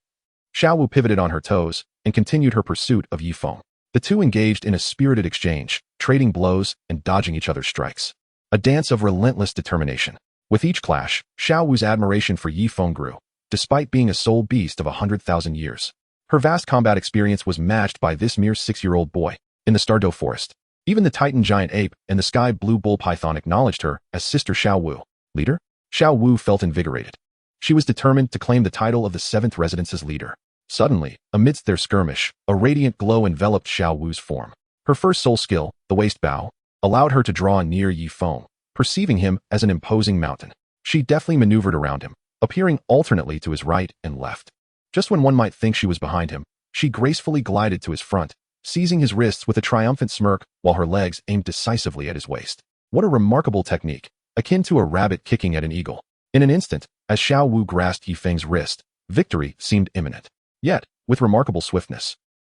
Zhao Wu pivoted on her toes and continued her pursuit of Yi Feng. The two engaged in a spirited exchange, trading blows and dodging each other's strikes. A dance of relentless determination. With each clash, Zhao Wu's admiration for Yi Feng grew, despite being a soul beast of 100,000 years. Her vast combat experience was matched by this mere 6-year-old boy. In the Stardow Forest, even the Titan giant ape and the sky blue bull python acknowledged her as Sister Zhao Wu. Leader? Zhao Wu felt invigorated. She was determined to claim the title of the 7th Residence's leader. Suddenly, amidst their skirmish, a radiant glow enveloped Zhao Wu's form. Her first soul skill, the waist bow, allowed her to draw near Yi Feng, perceiving him as an imposing mountain. She deftly maneuvered around him, appearing alternately to his right and left. Just when one might think she was behind him, she gracefully glided to his front, seizing his wrists with a triumphant smirk while her legs aimed decisively at his waist. What a remarkable technique, akin to a rabbit kicking at an eagle. In an instant, as Zhao Wu grasped Yi Feng's wrist, victory seemed imminent. Yet, with remarkable swiftness,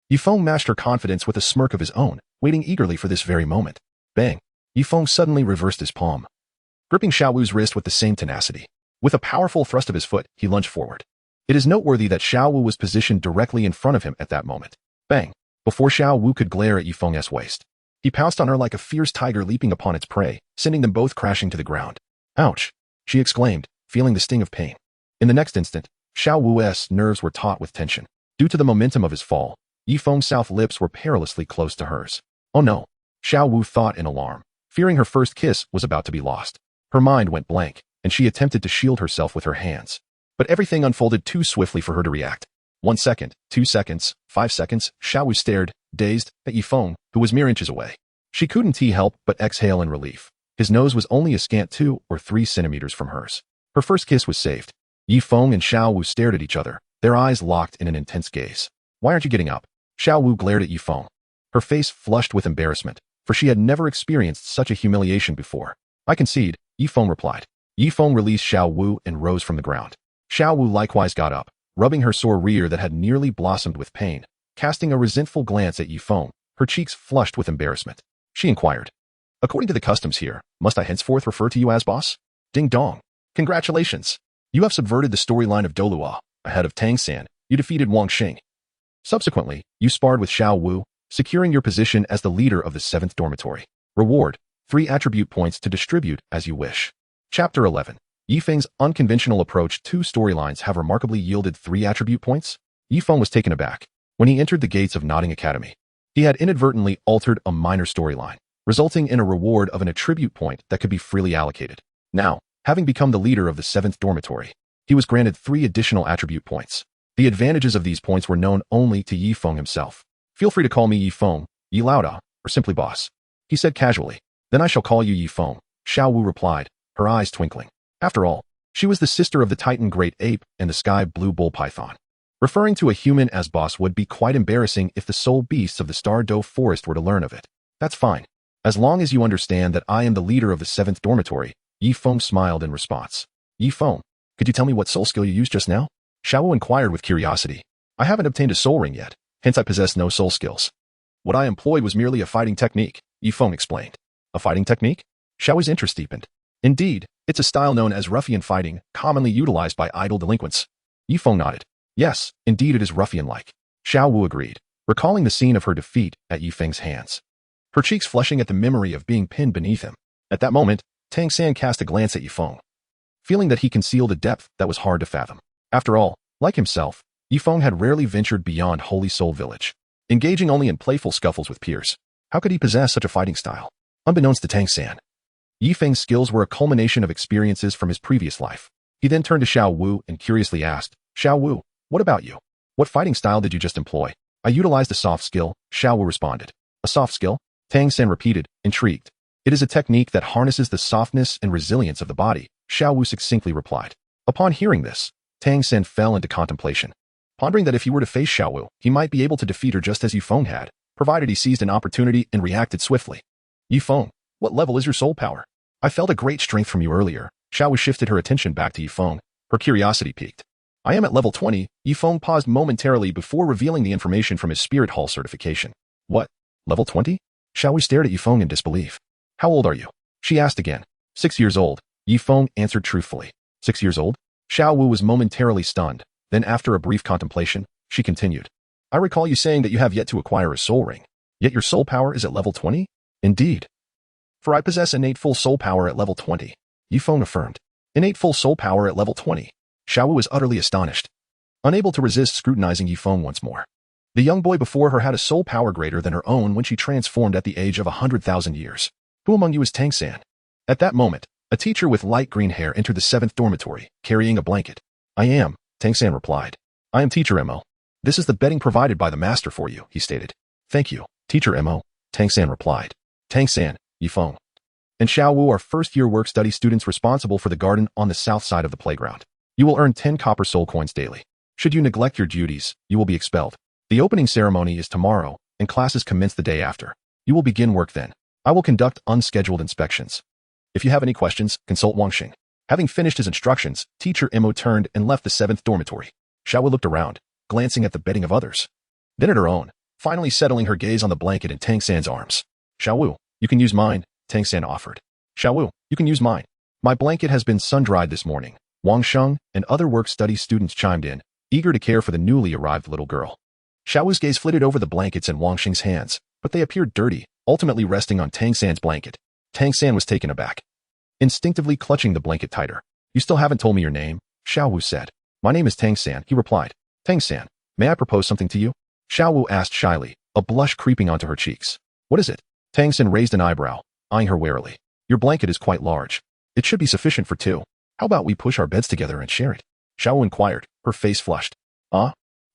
Yi Feng matched her confidence with a smirk of his own, waiting eagerly for this very moment. Bang! Yi Feng suddenly reversed his palm, gripping Xiao Wu's wrist with the same tenacity. With a powerful thrust of his foot, he lunged forward. It is noteworthy that Xiao Wu was positioned directly in front of him at that moment. Bang! Before Xiao Wu could glare at Yifeng's waist, he pounced on her like a fierce tiger leaping upon its prey, sending them both crashing to the ground. Ouch! She exclaimed, feeling the sting of pain. In the next instant, Xiao Wu's nerves were taut with tension. Due to the momentum of his fall, Yifeng's south lips were perilously close to hers. Oh no! Xiao Wu thought in alarm, fearing her first kiss was about to be lost. Her mind went blank, and she attempted to shield herself with her hands. But everything unfolded too swiftly for her to react. 1 second, 2 seconds, 5 seconds, Xiao Wu stared, dazed, at Yifeng, who was mere inches away. She couldn't help but exhale in relief. His nose was only a scant 2 or 3 centimeters from hers. Her first kiss was saved. Yifeng and Xiao Wu stared at each other, their eyes locked in an intense gaze. Why aren't you getting up? Xiao Wu glared at Yifeng. Her face flushed with embarrassment, for she had never experienced such a humiliation before. I concede, Yifeng replied. Yifeng released Xiao Wu and rose from the ground. Xiao Wu likewise got up, rubbing her sore rear that had nearly blossomed with pain. Casting a resentful glance at Yifeng, her cheeks flushed with embarrassment. She inquired, according to the customs here, must I henceforth refer to you as boss? Ding dong. Congratulations. You have subverted the storyline of Douluo. Ahead of Tang San, you defeated Wang Xing. Subsequently, you sparred with Xiao Wu, securing your position as the leader of the 7th dormitory. Reward, 3 attribute points to distribute as you wish. Chapter 11. Yifeng's unconventional approach to storylines have remarkably yielded 3 attribute points? Yifeng was taken aback. When he entered the gates of Nodding Academy, he had inadvertently altered a minor storyline, resulting in a reward of an attribute point that could be freely allocated. Now, having become the leader of the 7th dormitory, he was granted 3 additional attribute points. The advantages of these points were known only to Yifeng himself. Feel free to call me Yifeng, Yi Laoda, or simply boss, he said casually. Then I shall call you Yifeng, Xiao Wu replied, her eyes twinkling. After all, she was the sister of the Titan Great Ape and the Sky Blue Bull Python. Referring to a human as boss would be quite embarrassing if the soul beasts of the Star Doe Forest were to learn of it. That's fine. As long as you understand that I am the leader of the 7th dormitory, Yifeng smiled in response. Yifeng, could you tell me what soul skill you used just now? Xiao Wu inquired with curiosity. I haven't obtained a soul ring yet, hence I possess no soul skills. What I employed was merely a fighting technique, Yifeng explained. A fighting technique? Xiao Wu's interest deepened. Indeed, it's a style known as ruffian fighting, commonly utilized by idle delinquents. Yifeng nodded. Yes, indeed it is ruffian-like. Xiao Wu agreed, recalling the scene of her defeat at Yifeng's hands. Her cheeks flushing at the memory of being pinned beneath him. At that moment, Tang San cast a glance at Yifeng, feeling that he concealed a depth that was hard to fathom. After all, like himself, Yifeng had rarely ventured beyond Holy Soul Village, engaging only in playful scuffles with peers. How could he possess such a fighting style? Unbeknownst to Tang San, Yifeng's skills were a culmination of experiences from his previous life. He then turned to Xiao Wu and curiously asked, Xiao Wu, what about you? What fighting style did you just employ? I utilized a soft skill, Xiao Wu responded. A soft skill? Tang San repeated, intrigued. It is a technique that harnesses the softness and resilience of the body, Xiao Wu succinctly replied. Upon hearing this, Tang San fell into contemplation, pondering that if he were to face Xiao Wu, he might be able to defeat her just as Yifeng had, provided he seized an opportunity and reacted swiftly. Yifeng, what level is your soul power? I felt a great strength from you earlier. Xiao Wu shifted her attention back to Yifeng, her curiosity piqued. I am at level 20, Yifeng paused momentarily before revealing the information from his Spirit Hall certification. What? Level 20? Xiao Wu stared at Yifeng in disbelief. How old are you? She asked again. 6 years old, Yifeng answered truthfully. 6 years old? Xiao Wu was momentarily stunned. Then after a brief contemplation, she continued. I recall you saying that you have yet to acquire a soul ring. Yet your soul power is at level 20? Indeed. For I possess innate full soul power at level 20. Yifeng affirmed. Innate full soul power at level 20. Xiao Wu was utterly astonished, unable to resist scrutinizing Yifeng once more. The young boy before her had a soul power greater than her own when she transformed at the age of 100,000 years. Who among you is Tang San? At that moment, a teacher with light green hair entered the 7th dormitory, carrying a blanket. I am, Tang San replied. I am Teacher Mo. This is the bedding provided by the master for you, he stated. Thank you, Teacher Mo, Tang San replied. Tang San, Yifeng, and Xiao Wu are first-year work-study students responsible for the garden on the south side of the playground. You will earn 10 copper soul coins daily. Should you neglect your duties, you will be expelled. The opening ceremony is tomorrow, and classes commence the day after. You will begin work then. I will conduct unscheduled inspections. If you have any questions, consult Wang Xing. Having finished his instructions, Teacher Mo turned and left the 7th dormitory. Xiao Wu looked around, glancing at the bedding of others, then at her own, finally settling her gaze on the blanket in Tang San's arms. Xiao Wu, you can use mine, Tang San offered. Xiao Wu, you can use mine. My blanket has been sun-dried this morning. Wang Sheng and other work-study students chimed in, eager to care for the newly arrived little girl. Zhao Wu's gaze flitted over the blankets in Wang Sheng's hands, but they appeared dirty, ultimately resting on Tang San's blanket. Tang San was taken aback, instinctively clutching the blanket tighter. You still haven't told me your name, Zhao Wu said. My name is Tang San, he replied. Tang San, may I propose something to you? Zhao Wu asked shyly, a blush creeping onto her cheeks. What is it? Tang San raised an eyebrow, eyeing her warily. Your blanket is quite large. It should be sufficient for two. How about we push our beds together and share it? Zhao Wu inquired, her face flushed.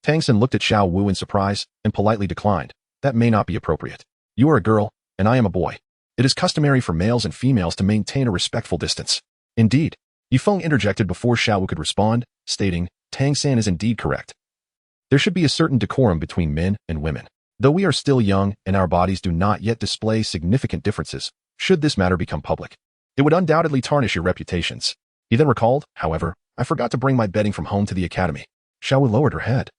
Tang San looked at Zhao Wu in surprise and politely declined. That may not be appropriate. You are a girl, and I am a boy. It is customary for males and females to maintain a respectful distance. Indeed. Yifeng interjected before Zhao Wu could respond, stating, Tang San is indeed correct. There should be a certain decorum between men and women. Though we are still young and our bodies do not yet display significant differences, should this matter become public, it would undoubtedly tarnish your reputations. He then recalled, however, I forgot to bring my bedding from home to the academy. Zhao Wu lowered her head.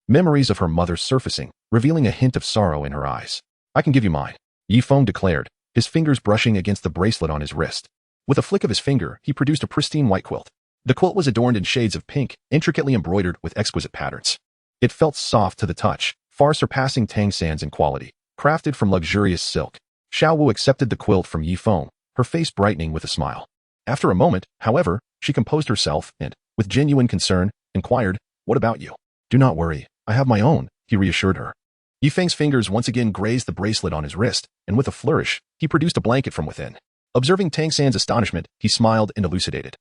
Memories of her mother surfacing, revealing a hint of sorrow in her eyes. I can give you mine, Yifeng declared, his fingers brushing against the bracelet on his wrist. With a flick of his finger, he produced a pristine white quilt. The quilt was adorned in shades of pink, intricately embroidered with exquisite patterns. It felt soft to the touch, far surpassing Tang San's in quality, crafted from luxurious silk. Zhao Wu accepted the quilt from Yifeng, her face brightening with a smile. After a moment, however, she composed herself and, with genuine concern, inquired, What about you? Do not worry, I have my own, he reassured her. Yifeng's fingers once again grazed the bracelet on his wrist, and with a flourish, he produced a blanket from within. Observing Tang San's astonishment, he smiled and elucidated.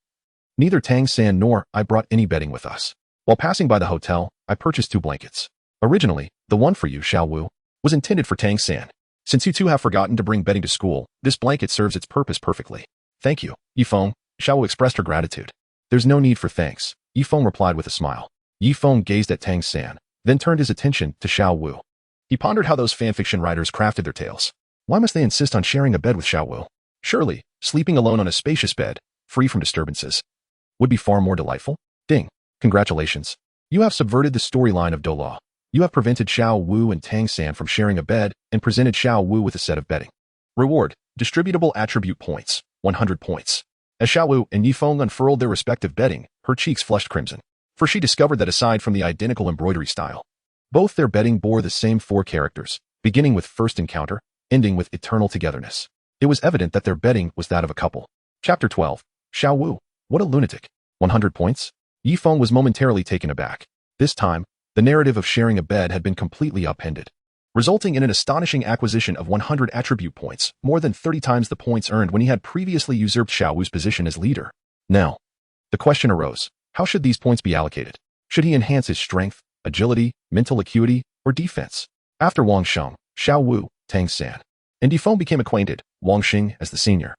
Neither Tang San nor I brought any bedding with us. While passing by the hotel, I purchased 2 blankets. Originally, the one for you, Zhao Wu, was intended for Tang San. Since you two have forgotten to bring bedding to school, this blanket serves its purpose perfectly. Thank you, Yifeng. Zhao Wu expressed her gratitude. There's no need for thanks, Yifeng replied with a smile. Yifeng gazed at Tang San, then turned his attention to Zhao Wu. He pondered how those fanfiction writers crafted their tales. Why must they insist on sharing a bed with Zhao Wu? Surely, sleeping alone on a spacious bed, free from disturbances, would be far more delightful. Ding. Congratulations. You have subverted the storyline of Douluo. You have prevented Zhao Wu and Tang San from sharing a bed and presented Zhao Wu with a set of bedding. Reward, distributable attribute points, 100 points. As Zhao Wu and Yifeng unfurled their respective bedding, her cheeks flushed crimson, for she discovered that aside from the identical embroidery style, both their bedding bore the same 4 characters, beginning with first encounter, ending with eternal togetherness. It was evident that their bedding was that of a couple. Chapter 12. Zhao Wu. What a lunatic. 100 points? Yifeng was momentarily taken aback. This time, the narrative of sharing a bed had been completely upended, resulting in an astonishing acquisition of 100 attribute points, more than 30 times the points earned when he had previously usurped Zhao Wu's position as leader. Now, the question arose, how should these points be allocated? Should he enhance his strength, agility, mental acuity, or defense? After Wang Sheng, Zhao Wu, Tang San, and Yifeng became acquainted, Wang Xing as the senior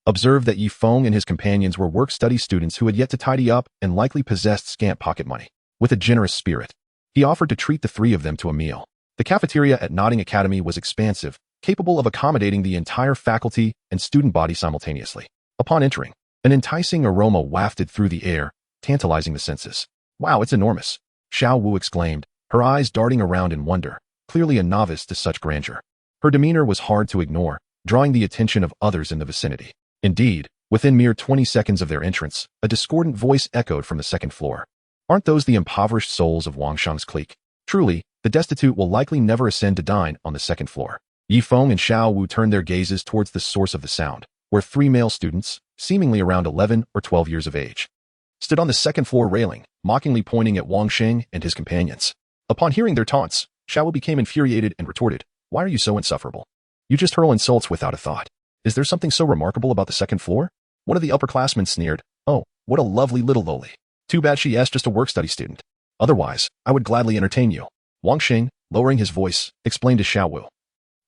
observed that Yifeng and his companions were work-study students who had yet to tidy up and likely possessed scant pocket money. With a generous spirit, he offered to treat the 3 of them to a meal. The cafeteria at Notting Academy was expansive, capable of accommodating the entire faculty and student body simultaneously. Upon entering, an enticing aroma wafted through the air, tantalizing the senses. Wow, it's enormous, Zhao Wu exclaimed, her eyes darting around in wonder, clearly a novice to such grandeur. Her demeanor was hard to ignore, drawing the attention of others in the vicinity. Indeed, within mere 20 seconds of their entrance, a discordant voice echoed from the 2nd floor. Aren't those the impoverished souls of Wang Sheng's clique? Truly, the destitute will likely never ascend to dine on the 2nd floor. Yifeng and Zhao Wu turned their gazes towards the source of the sound, where 3 male students, seemingly around 11 or 12 years of age, stood on the 2nd floor railing, mockingly pointing at Wang Sheng and his companions. Upon hearing their taunts, Zhao Wu became infuriated and retorted, Why are you so insufferable? You just hurl insults without a thought. Is there something so remarkable about the 2nd floor? One of the upperclassmen sneered, Oh, what a lovely little lowly. Too bad she is just a work-study student. Otherwise, I would gladly entertain you. Wang Xing, lowering his voice, explained to Zhao Wu.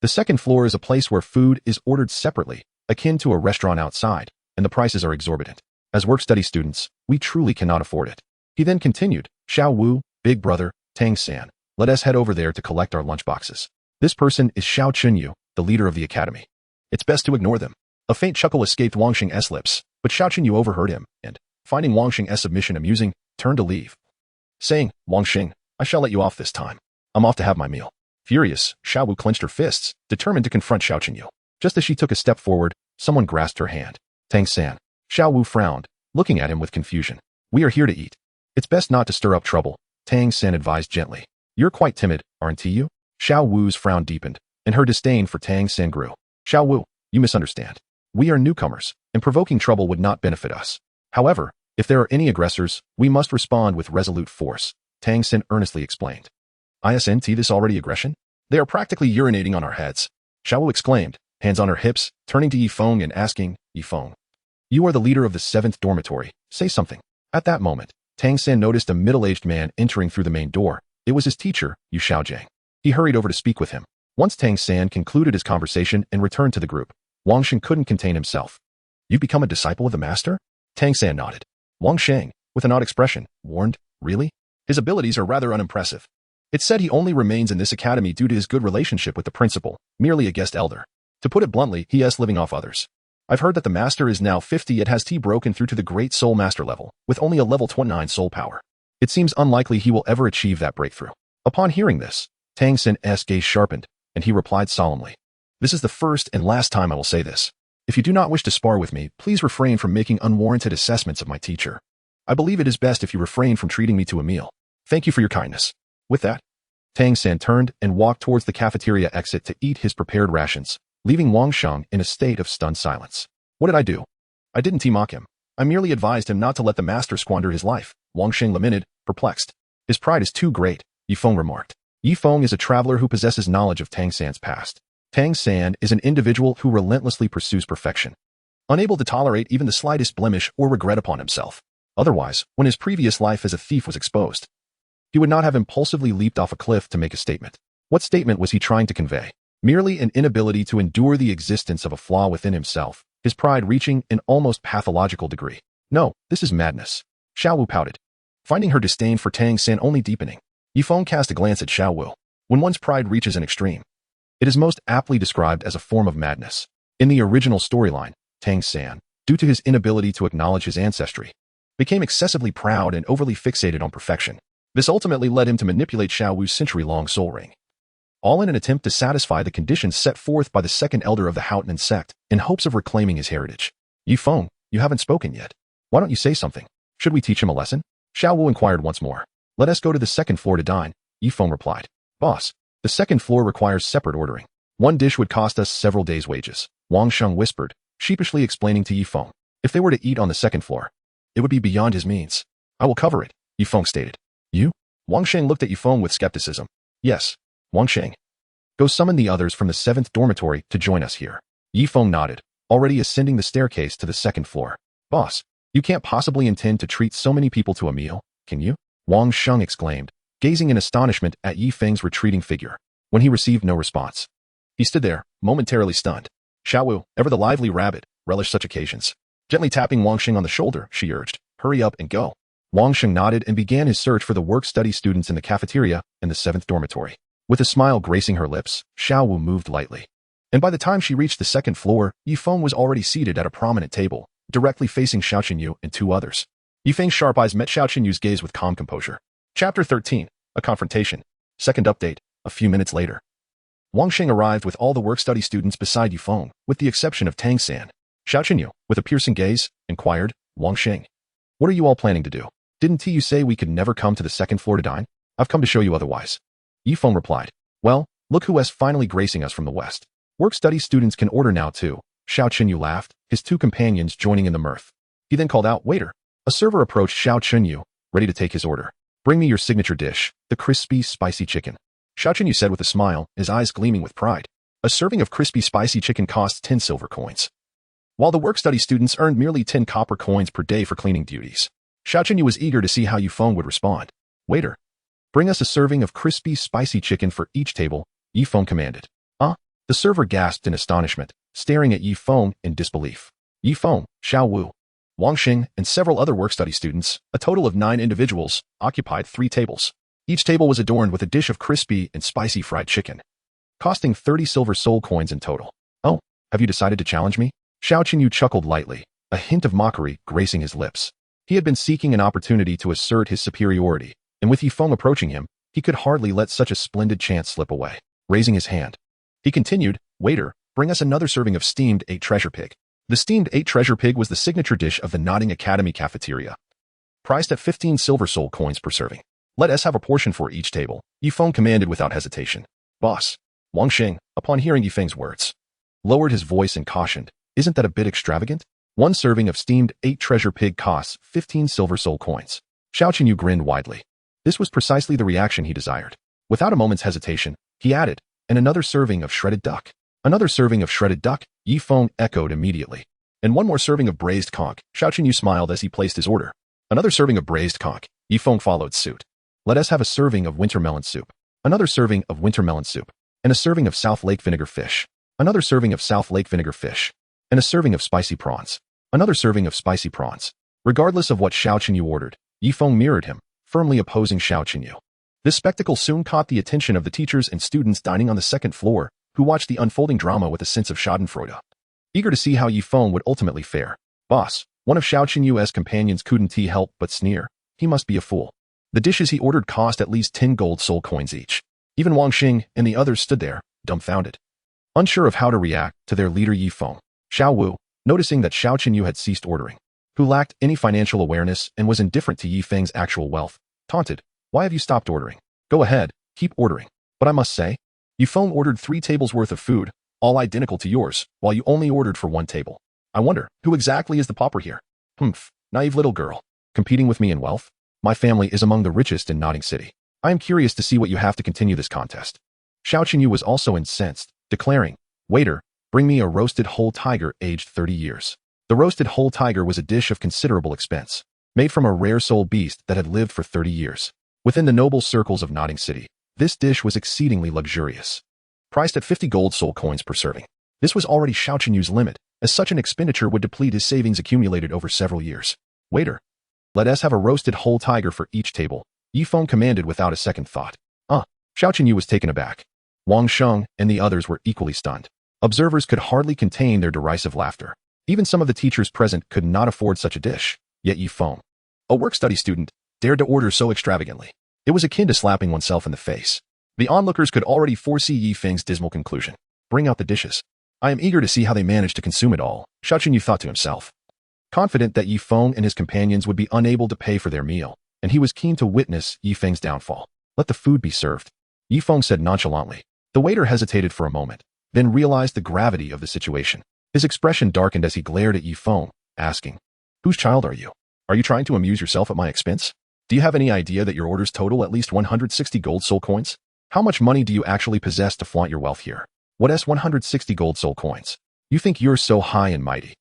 The 2nd floor is a place where food is ordered separately, akin to a restaurant outside, and the prices are exorbitant. As work-study students, we truly cannot afford it. He then continued, Zhao Wu, big brother, Tang San, let us head over there to collect our lunchboxes. This person is Xiao Chunyu, the leader of the academy. It's best to ignore them. A faint chuckle escaped Wang Xing's lips, but Xiao Chunyu overheard him, and, finding Wang Xing's submission amusing, turned to leave, saying, Wang Xing, I shall let you off this time. I'm off to have my meal. Furious, Zhao Wu clenched her fists, determined to confront Xiao Chunyu. Just as she took a step forward, someone grasped her hand. Tang San. Zhao Wu frowned, looking at him with confusion. We are here to eat. It's best not to stir up trouble, Tang San advised gently. You're quite timid, aren't you? Zhao Wu's frown deepened, and her disdain for Tang San grew. Zhao Wu, you misunderstand. We are newcomers, and provoking trouble would not benefit us. However, if there are any aggressors, we must respond with resolute force, Tang San earnestly explained. Isn't this already aggression? They are practically urinating on our heads, Zhao Wu exclaimed, hands on her hips, turning to Yifeng and asking, Yifeng, you are the leader of the 7th dormitory, say something. At that moment, Tang San noticed a middle-aged man entering through the main door. It was his teacher, Yu Xiaojiang. He hurried over to speak with him. Once Tang San concluded his conversation and returned to the group, Wang Sheng couldn't contain himself. You've become a disciple of the master? Tang San nodded. Wang Sheng, with an odd expression, warned, really? His abilities are rather unimpressive. It's said he only remains in this academy due to his good relationship with the principal, merely a guest elder. To put it bluntly, he is living off others. I've heard that the master is now 50 yet has broken through to the great soul master level, with only a level 29 soul power. It seems unlikely he will ever achieve that breakthrough. Upon hearing this, Tang San's gaze sharpened, and he replied solemnly. This is the first and last time I will say this. If you do not wish to spar with me, please refrain from making unwarranted assessments of my teacher. I believe it is best if you refrain from treating me to a meal. Thank you for your kindness. With that, Tang San turned and walked towards the cafeteria exit to eat his prepared rations, leaving Wang Sheng in a state of stunned silence. What did I do? I didn't mock him. I merely advised him not to let the master squander his life, Wang Sheng lamented, perplexed. His pride is too great, Yifeng remarked. Yifeng is a traveler who possesses knowledge of Tang San's past. Tang San is an individual who relentlessly pursues perfection, unable to tolerate even the slightest blemish or regret upon himself. Otherwise, when his previous life as a thief was exposed, he would not have impulsively leaped off a cliff to make a statement. What statement was he trying to convey? Merely an inability to endure the existence of a flaw within himself, his pride reaching an almost pathological degree. No, this is madness. Zhao Wu pouted, finding her disdain for Tang San only deepening. Yifeng cast a glance at Zhao Wu. When one's pride reaches an extreme, it is most aptly described as a form of madness. In the original storyline, Tang San, due to his inability to acknowledge his ancestry, became excessively proud and overly fixated on perfection. This ultimately led him to manipulate Zhao Wu's century-long soul ring, all in an attempt to satisfy the conditions set forth by the second elder of the Haotian sect in hopes of reclaiming his heritage. Yifeng, you haven't spoken yet. Why don't you say something? Should we teach him a lesson? Zhao Wu inquired once more. Let us go to the second floor to dine, Yifeng replied. Boss, the second floor requires separate ordering. One dish would cost us several days' wages, Wang Sheng whispered, sheepishly explaining to Yifeng. If they were to eat on the second floor, it would be beyond his means. I will cover it, Yifeng stated. You? Wang Sheng looked at Yifeng with skepticism. Yes, Wang Sheng. Go summon the others from the 7th dormitory to join us here. Yifeng nodded, already ascending the staircase to the second floor. Boss, you can't possibly intend to treat so many people to a meal, can you? Wang Sheng exclaimed, gazing in astonishment at Yifeng's retreating figure. When he received no response, he stood there, momentarily stunned. Zhao Wu, ever the lively rabbit, relished such occasions. Gently tapping Wang Sheng on the shoulder, she urged, hurry up and go. Wang Sheng nodded and began his search for the work-study students in the cafeteria and the 7th dormitory. With a smile gracing her lips, Zhao Wu moved lightly. And by the time she reached the second floor, Yifeng was already seated at a prominent table, directly facing Xiao Qinyu and 2 others. Yifeng's sharp eyes met Xiao Qinyu's gaze with calm composure. Chapter 13, A Confrontation. Second update, a few minutes later. Wang Sheng arrived with all the work-study students beside Yifeng, with the exception of Tang San. Xiao Qinyu, with a piercing gaze, inquired, Wang Sheng, what are you all planning to do? Didn't you say we could never come to the second floor to dine? I've come to show you otherwise. Yifeng replied. Well, look who is finally gracing us from the west. Work-study students can order now too. Xiao Qinyu laughed, his 2 companions joining in the mirth. He then called out, waiter. A server approached Xiao Qinyu, ready to take his order. Bring me your signature dish, the crispy, spicy chicken. Xiao Qinyu said with a smile, his eyes gleaming with pride. A serving of crispy, spicy chicken costs 10 silver coins, while the work-study students earned merely 10 copper coins per day for cleaning duties. Xiao Qinyu was eager to see how Yifeng would respond. Waiter, bring us a serving of crispy, spicy chicken for each table, Yifeng commanded. The server gasped in astonishment, staring at Yifeng in disbelief. Yifeng, Zhao Wu, Wang Sheng, and several other work-study students, a total of 9 individuals, occupied 3 tables. Each table was adorned with a dish of crispy and spicy fried chicken, costing 30 silver soul coins in total. Oh, have you decided to challenge me? Xiao Qinyu chuckled lightly, a hint of mockery gracing his lips. He had been seeking an opportunity to assert his superiority, and with Yifeng approaching him, he could hardly let such a splendid chance slip away. Raising his hand, he continued, waiter, bring us another serving of steamed 8 treasure pig. The steamed 8 treasure pig was the signature dish of the Nodding Academy cafeteria, priced at 15 silver soul coins per serving. Let us have a portion for each table, Yifeng commanded without hesitation. Boss. Wang Xing, upon hearing Yifeng's words, lowered his voice and cautioned, isn't that a bit extravagant? One serving of steamed 8 treasure pig costs 15 silver soul coins. Xiao Qinyu grinned widely. This was precisely the reaction he desired. Without a moment's hesitation, he added, and another serving of shredded duck. Another serving of shredded duck, Yifeng echoed immediately. And one more serving of braised conch. Xiao Qinyu smiled as he placed his order. Another serving of braised conch. Yifeng followed suit. Let us have a serving of winter melon soup. Another serving of winter melon soup. And a serving of South Lake vinegar fish. Another serving of South Lake vinegar fish. And a serving of spicy prawns. Another serving of spicy prawns. Regardless of what Xiao Qinyu ordered, Yifeng mirrored him, firmly opposing Xiao Qinyu. This spectacle soon caught the attention of the teachers and students dining on the second floor, who watched the unfolding drama with a sense of schadenfreude. Eager to see how Yifeng would ultimately fare. Boss, one of Xiao Qinyu's companions couldn't help but sneer. He must be a fool. The dishes he ordered cost at least 10 gold soul coins each. Even Wang Xing and the others stood there, dumbfounded, unsure of how to react to their leader Yifeng. Xiao Wu, noticing that Xiao Qinyu had ceased ordering, who lacked any financial awareness and was indifferent to Yifeng's actual wealth, taunted, why have you stopped ordering? Go ahead, keep ordering. But I must say, Yifeng ordered 3 tables worth of food, all identical to yours, while you only ordered for 1 table. I wonder, who exactly is the pauper here? Humph, naive little girl. Competing with me in wealth? My family is among the richest in Nodding City. I am curious to see what you have to continue this contest. Xiao Qinyu was also incensed, declaring, waiter, bring me a roasted whole tiger aged 30 years. The roasted whole tiger was a dish of considerable expense, made from a rare soul beast that had lived for 30 years. Within the noble circles of Nodding City, this dish was exceedingly luxurious. Priced at 50 gold soul coins per serving. This was already Xiao Qinyu's limit, as such an expenditure would deplete his savings accumulated over several years. Waiter, let us have a roasted whole tiger for each table, Yifeng commanded without a second thought. Xiao Qinyu was taken aback. Wang Sheng and the others were equally stunned. Observers could hardly contain their derisive laughter. Even some of the teachers present could not afford such a dish, yet Yifeng, a work-study student, dared to order so extravagantly. It was akin to slapping oneself in the face. The onlookers could already foresee Yifeng's dismal conclusion. Bring out the dishes. I am eager to see how they manage to consume it all, Xiao Qinyu thought to himself. Confident that Yifeng and his companions would be unable to pay for their meal, and he was keen to witness Yifeng's downfall. Let the food be served, Yifeng said nonchalantly. The waiter hesitated for a moment, then realized the gravity of the situation. His expression darkened as he glared at Yifeng, asking, whose child are you? Are you trying to amuse yourself at my expense? Do you have any idea that your orders total at least 160 gold soul coins? How much money do you actually possess to flaunt your wealth here? What is 160 gold soul coins? You think you're so high and mighty?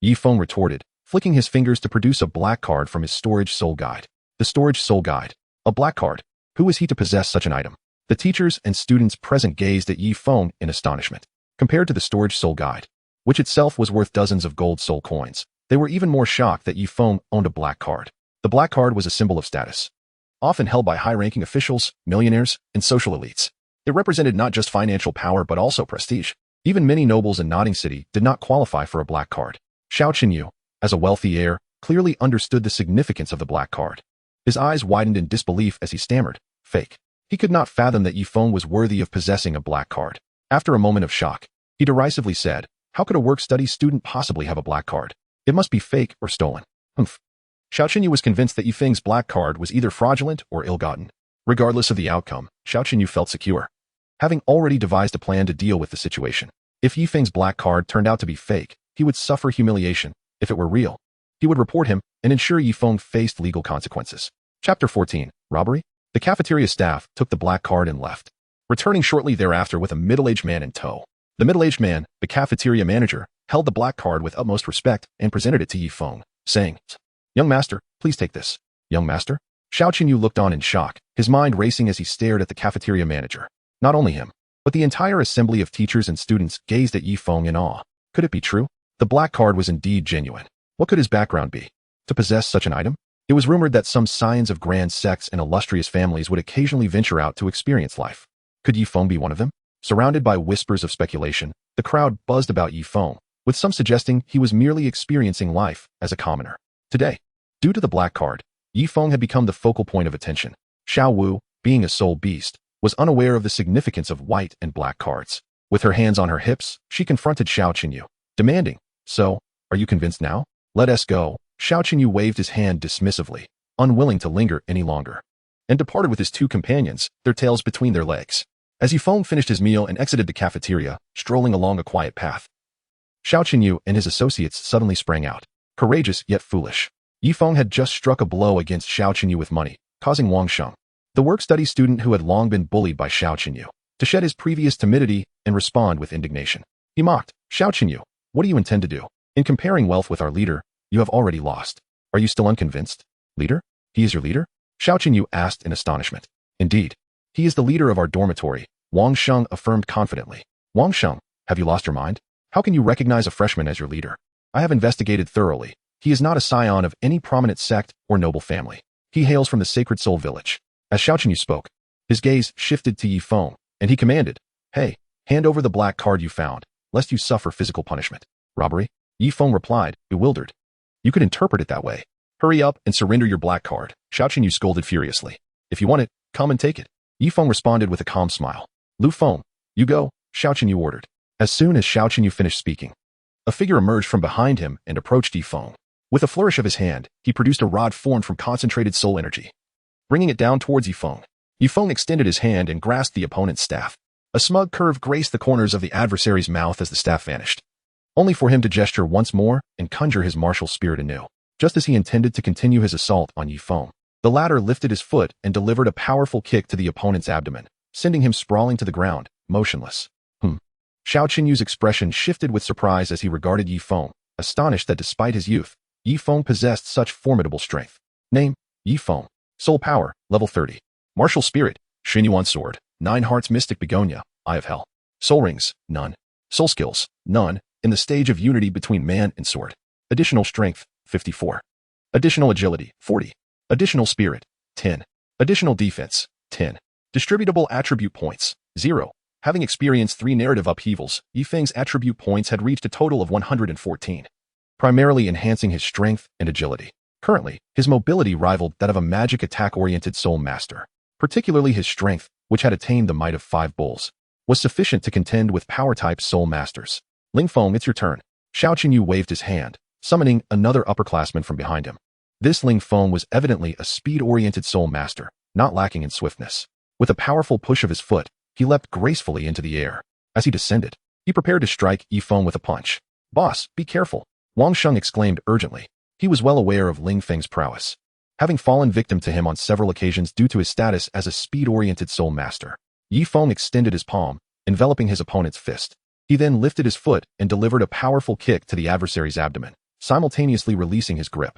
Yifeng retorted, flicking his fingers to produce a black card from his storage soul guide. The storage soul guide. A black card. Who was he to possess such an item? The teachers and students present gazed at Yifeng in astonishment. Compared to the storage soul guide, which itself was worth dozens of gold soul coins, they were even more shocked that Yifeng owned a black card. The black card was a symbol of status, often held by high-ranking officials, millionaires, and social elites. It represented not just financial power but also prestige. Even many nobles in Nodding City did not qualify for a black card. Xiao Qinyu, as a wealthy heir, clearly understood the significance of the black card. His eyes widened in disbelief as he stammered, fake. He could not fathom that Yifeng was worthy of possessing a black card. After a moment of shock, he derisively said, how could a work-study student possibly have a black card? It must be fake or stolen. Humph. Xiao Qinyu was convinced that Yifeng's black card was either fraudulent or ill-gotten. Regardless of the outcome, Xiao Qinyu felt secure, having already devised a plan to deal with the situation. If Yifeng's black card turned out to be fake, he would suffer humiliation. If it were real, he would report him and ensure Yifeng faced legal consequences. Chapter 14. Robbery? The cafeteria staff took the black card and left, returning shortly thereafter with a middle-aged man in tow. The middle-aged man, the cafeteria manager, held the black card with utmost respect and presented it to Yifeng, saying, young master, please take this. Young master? Xiao Qinyu looked on in shock, his mind racing as he stared at the cafeteria manager. Not only him, but the entire assembly of teachers and students gazed at Yifeng in awe. Could it be true? The black card was indeed genuine. What could his background be? To possess such an item? It was rumored that some scions of grand sects and illustrious families would occasionally venture out to experience life. Could Yifeng be one of them? Surrounded by whispers of speculation, the crowd buzzed about Yifeng, with some suggesting he was merely experiencing life as a commoner. Today, due to the black card, Yifeng had become the focal point of attention. Xiao Wu, being a soul beast, was unaware of the significance of white and black cards. With her hands on her hips, she confronted Xiao Qinyu, demanding, so, Are you convinced now? Let us go. Xiao Qinyu waved his hand dismissively, unwilling to linger any longer, and departed with his two companions, their tails between their legs. As Yifeng finished his meal and exited the cafeteria, strolling along a quiet path, Xiao Qinyu and his associates suddenly sprang out, courageous yet foolish. Yifeng had just struck a blow against Xiao Qinyu with money, causing Wang Sheng, the work-study student who had long been bullied by Xiao Qinyu, to shed his previous timidity and respond with indignation. He mocked, "Xiao Qinyu, what do you intend to do? In comparing wealth with our leader, you have already lost. Are you still unconvinced? Leader? He is your leader?" Xiao Qinyu asked in astonishment. "Indeed. He is the leader of our dormitory," Wang Sheng affirmed confidently. "Wang Sheng, have you lost your mind? How can you recognize a freshman as your leader? I have investigated thoroughly. He is not a scion of any prominent sect or noble family. He hails from the Sacred Soul village." As Xiao Qinyu spoke, his gaze shifted to Yifeng, and he commanded, "Hey, hand over the black card you found, lest you suffer physical punishment." "Robbery?" Yifeng replied, bewildered. "You could interpret it that way. Hurry up and surrender your black card," Xiao Qinyu scolded furiously. "If you want it, come and take it." Yifeng responded with a calm smile. "Lu Feng, you go," Xiao Qinyu ordered. As soon as Xiao Qinyu finished speaking, a figure emerged from behind him and approached Yifeng. With a flourish of his hand, he produced a rod formed from concentrated soul energy, bringing it down towards Yifeng. Yifeng extended his hand and grasped the opponent's staff. A smug curve graced the corners of the adversary's mouth as the staff vanished, only for him to gesture once more and conjure his martial spirit anew. Just as he intended to continue his assault on Yifeng, the latter lifted his foot and delivered a powerful kick to the opponent's abdomen, sending him sprawling to the ground, motionless. Xiao Qinyu's expression shifted with surprise as he regarded Yifeng, astonished that despite his youth, Yifeng possessed such formidable strength. Name, Yifeng. Soul power, level 30. Martial spirit, Xinyuan sword, 9 hearts mystic begonia, eye of hell. Soul rings, none. Soul skills, none, in the stage of unity between man and sword. Additional strength, 54. Additional agility, 40. Additional spirit, 10. Additional defense, 10. Distributable attribute points, 0. Having experienced 3 narrative upheavals, Yifeng's attribute points had reached a total of 114, primarily enhancing his strength and agility. Currently, his mobility rivaled that of a magic attack-oriented soul master. Particularly his strength, which had attained the might of 5 bulls, was sufficient to contend with power-type soul masters. "Ling Feng, it's your turn." Xiao Qinyu waved his hand, summoning another upperclassman from behind him. This Ling Feng was evidently a speed-oriented soul master, not lacking in swiftness. With a powerful push of his foot, he leapt gracefully into the air. As he descended, he prepared to strike Yifeng with a punch. "Boss, be careful," Wang Sheng exclaimed urgently. He was well aware of Ling Feng's prowess, having fallen victim to him on several occasions due to his status as a speed-oriented soul master. Yifeng extended his palm, enveloping his opponent's fist. He then lifted his foot and delivered a powerful kick to the adversary's abdomen, simultaneously releasing his grip.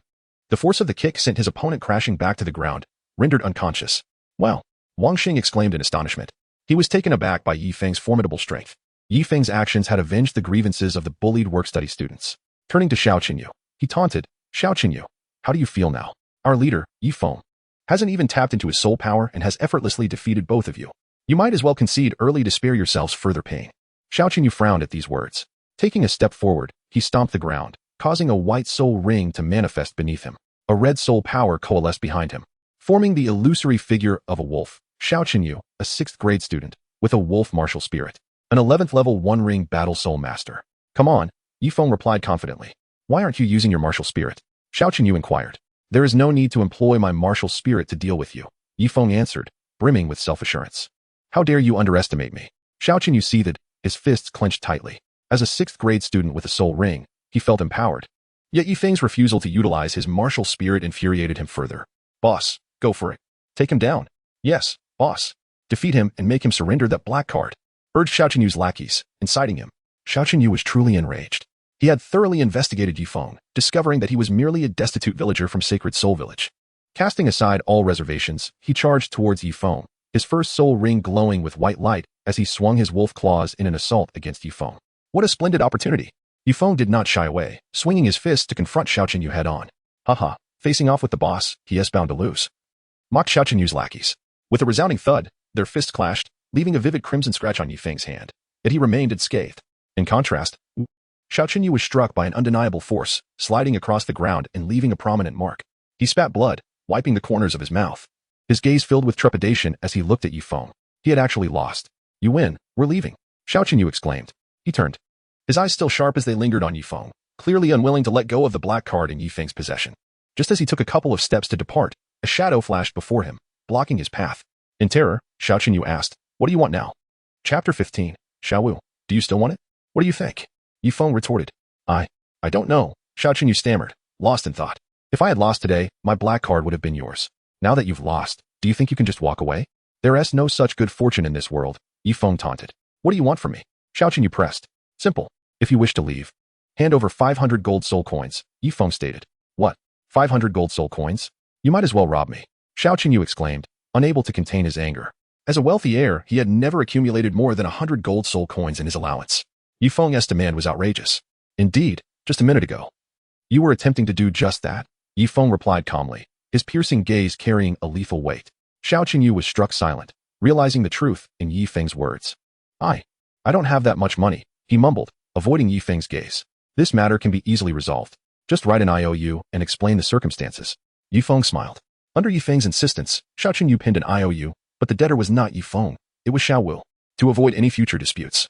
The force of the kick sent his opponent crashing back to the ground, rendered unconscious. "Wow!" Wang Sheng exclaimed in astonishment. He was taken aback by Yifeng's formidable strength. Yifeng's actions had avenged the grievances of the bullied work-study students. Turning to Xiao Qinyu, he taunted, "Xiao Qinyu, how do you feel now? Our leader, Yifeng, hasn't even tapped into his soul power and has effortlessly defeated both of you. You might as well concede early to spare yourselves further pain." Xiao Qinyu frowned at these words. Taking a step forward, he stomped the ground, causing a white soul ring to manifest beneath him. A red soul power coalesced behind him, forming the illusory figure of a wolf. Xiao Qinyu, a 6th grade student, with a wolf martial spirit. An 11th level 1-ring battle soul master. "Come on," Yifeng replied confidently. "Why aren't you using your martial spirit?" Xiao Qinyu inquired. "There is no need to employ my martial spirit to deal with you," Yifeng answered, brimming with self-assurance. "How dare you underestimate me?" Xiao Qinyu seethed, his fists clenched tightly. As a 6th grade student with a soul ring, he felt empowered. Yet Yifeng's refusal to utilize his martial spirit infuriated him further. "Boss, go for it. Take him down." "Yes, boss. Defeat him and make him surrender that black card," urged Xiao Qinyu's lackeys, inciting him. Xiao Qinyu was truly enraged. He had thoroughly investigated Yifeng, discovering that he was merely a destitute villager from Sacred Soul Village. Casting aside all reservations, he charged towards Yifeng, his first soul ring glowing with white light as he swung his wolf claws in an assault against Yifeng. What a splendid opportunity! Yifeng did not shy away, swinging his fist to confront Xiao Qinyu head-on. "Haha, facing off with the boss, he is bound to lose," mocked Xiao Qinyu's lackeys. With a resounding thud, their fists clashed, leaving a vivid crimson scratch on Yifeng's hand. Yet he remained unscathed. In contrast, Xiao Qinyu was struck by an undeniable force, sliding across the ground and leaving a prominent mark. He spat blood, wiping the corners of his mouth. His gaze filled with trepidation as he looked at Yifeng. He had actually lost. "You win, we're leaving," Xiao Qinyu exclaimed. He turned, his eyes still sharp as they lingered on Yifeng, clearly unwilling to let go of the black card in Yifeng's possession. Just as he took a couple of steps to depart, a shadow flashed before him, blocking his path. In terror, Xiao Qinyu asked, "What do you want now?" Chapter 15. Xiao Wu, do you still want it? What do you think? Yifeng retorted. I don't know, Xiao Qinyu stammered, lost in thought. If I had lost today, my black card would have been yours. Now that you've lost, do you think you can just walk away? There is no such good fortune in this world, Yifeng taunted. What do you want from me? Xiao Qinyu pressed. Simple. If you wish to leave, hand over 500 gold soul coins, Yifeng stated. What? 500 gold soul coins? You might as well rob me, Xiao Qinyu exclaimed, unable to contain his anger. As a wealthy heir, he had never accumulated more than 100 gold soul coins in his allowance. Yifeng's demand was outrageous. Indeed, just a minute ago. You were attempting to do just that, Yifeng replied calmly, his piercing gaze carrying a lethal weight. Xiao Qinyu was struck silent, realizing the truth in Yifeng's words. I don't have that much money, he mumbled, avoiding Yifeng's gaze. This matter can be easily resolved. Just write an IOU and explain the circumstances. Yifeng smiled. Under Yifeng's insistence, Xiao Qinyu pinned an IOU, but the debtor was not Yifeng, it was Xiao Wu. To avoid any future disputes,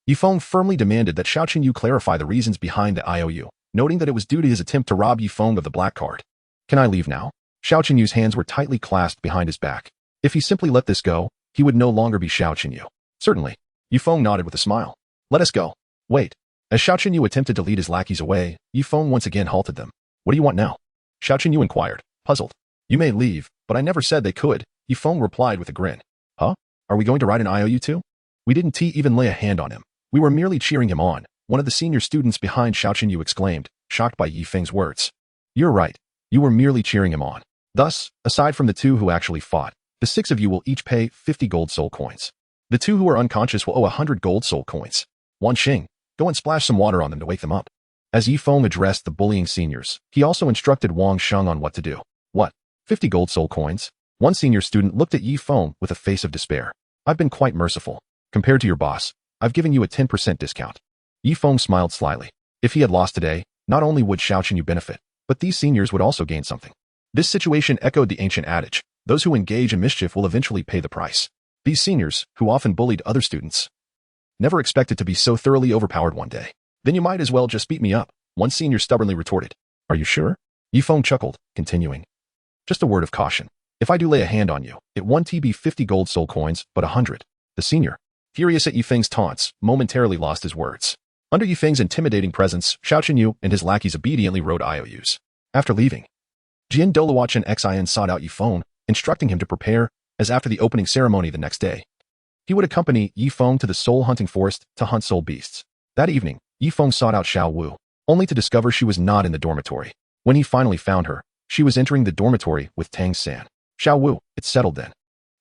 Yifeng firmly demanded that Xiao Qinyu clarify the reasons behind the IOU, noting that it was due to his attempt to rob Yifeng of the black card. Can I leave now? Xiao Qinyu's hands were tightly clasped behind his back. If he simply let this go, he would no longer be Xiao Qinyu. Certainly. Yifeng nodded with a smile. Let us go. Wait. As Xiao Qinyu attempted to lead his lackeys away, Yifeng once again halted them. What do you want now? Xiao Qinyu inquired, puzzled. You may leave, but I never said they could, Yifeng replied with a grin. Huh? Are we going to write an IOU too? We didn't even lay a hand on him. We were merely cheering him on, one of the senior students behind Xiao Qinyu exclaimed, shocked by Yifeng's words. You're right. You were merely cheering him on. Thus, aside from the two who actually fought, the 6 of you will each pay 50 gold soul coins. The 2 who are unconscious will owe 100 gold soul coins. Wan Xing, go and splash some water on them to wake them up. As Yifeng addressed the bullying seniors, he also instructed Wang Sheng on what to do. What? 50 gold soul coins? One senior student looked at Yifeng with a face of despair. I've been quite merciful. Compared to your boss, I've given you a 10% discount. Yifeng smiled slyly. If he had lost today, not only would Xiao Qinyu benefit, but these seniors would also gain something. This situation echoed the ancient adage, those who engage in mischief will eventually pay the price. These seniors, who often bullied other students, never expected to be so thoroughly overpowered one day. Then you might as well just beat me up, one senior stubbornly retorted. Are you sure? Yifeng chuckled, continuing. Just a word of caution. If I do lay a hand on you, it won't be 50 gold soul coins, but 100. The senior, furious at Yifeng's taunts, momentarily lost his words. Under Yifeng's intimidating presence, Xiao Qinyu and his lackeys obediently wrote IOUs. After leaving, Jian Douluo and Xin sought out Yifeng, instructing him to prepare, as after the opening ceremony the next day, he would accompany Yifeng to the soul hunting forest to hunt soul beasts. That evening, Yifeng sought out Xiao Wu, only to discover she was not in the dormitory. When he finally found her, she was entering the dormitory with Tang San. Xiao Wu, it's settled then.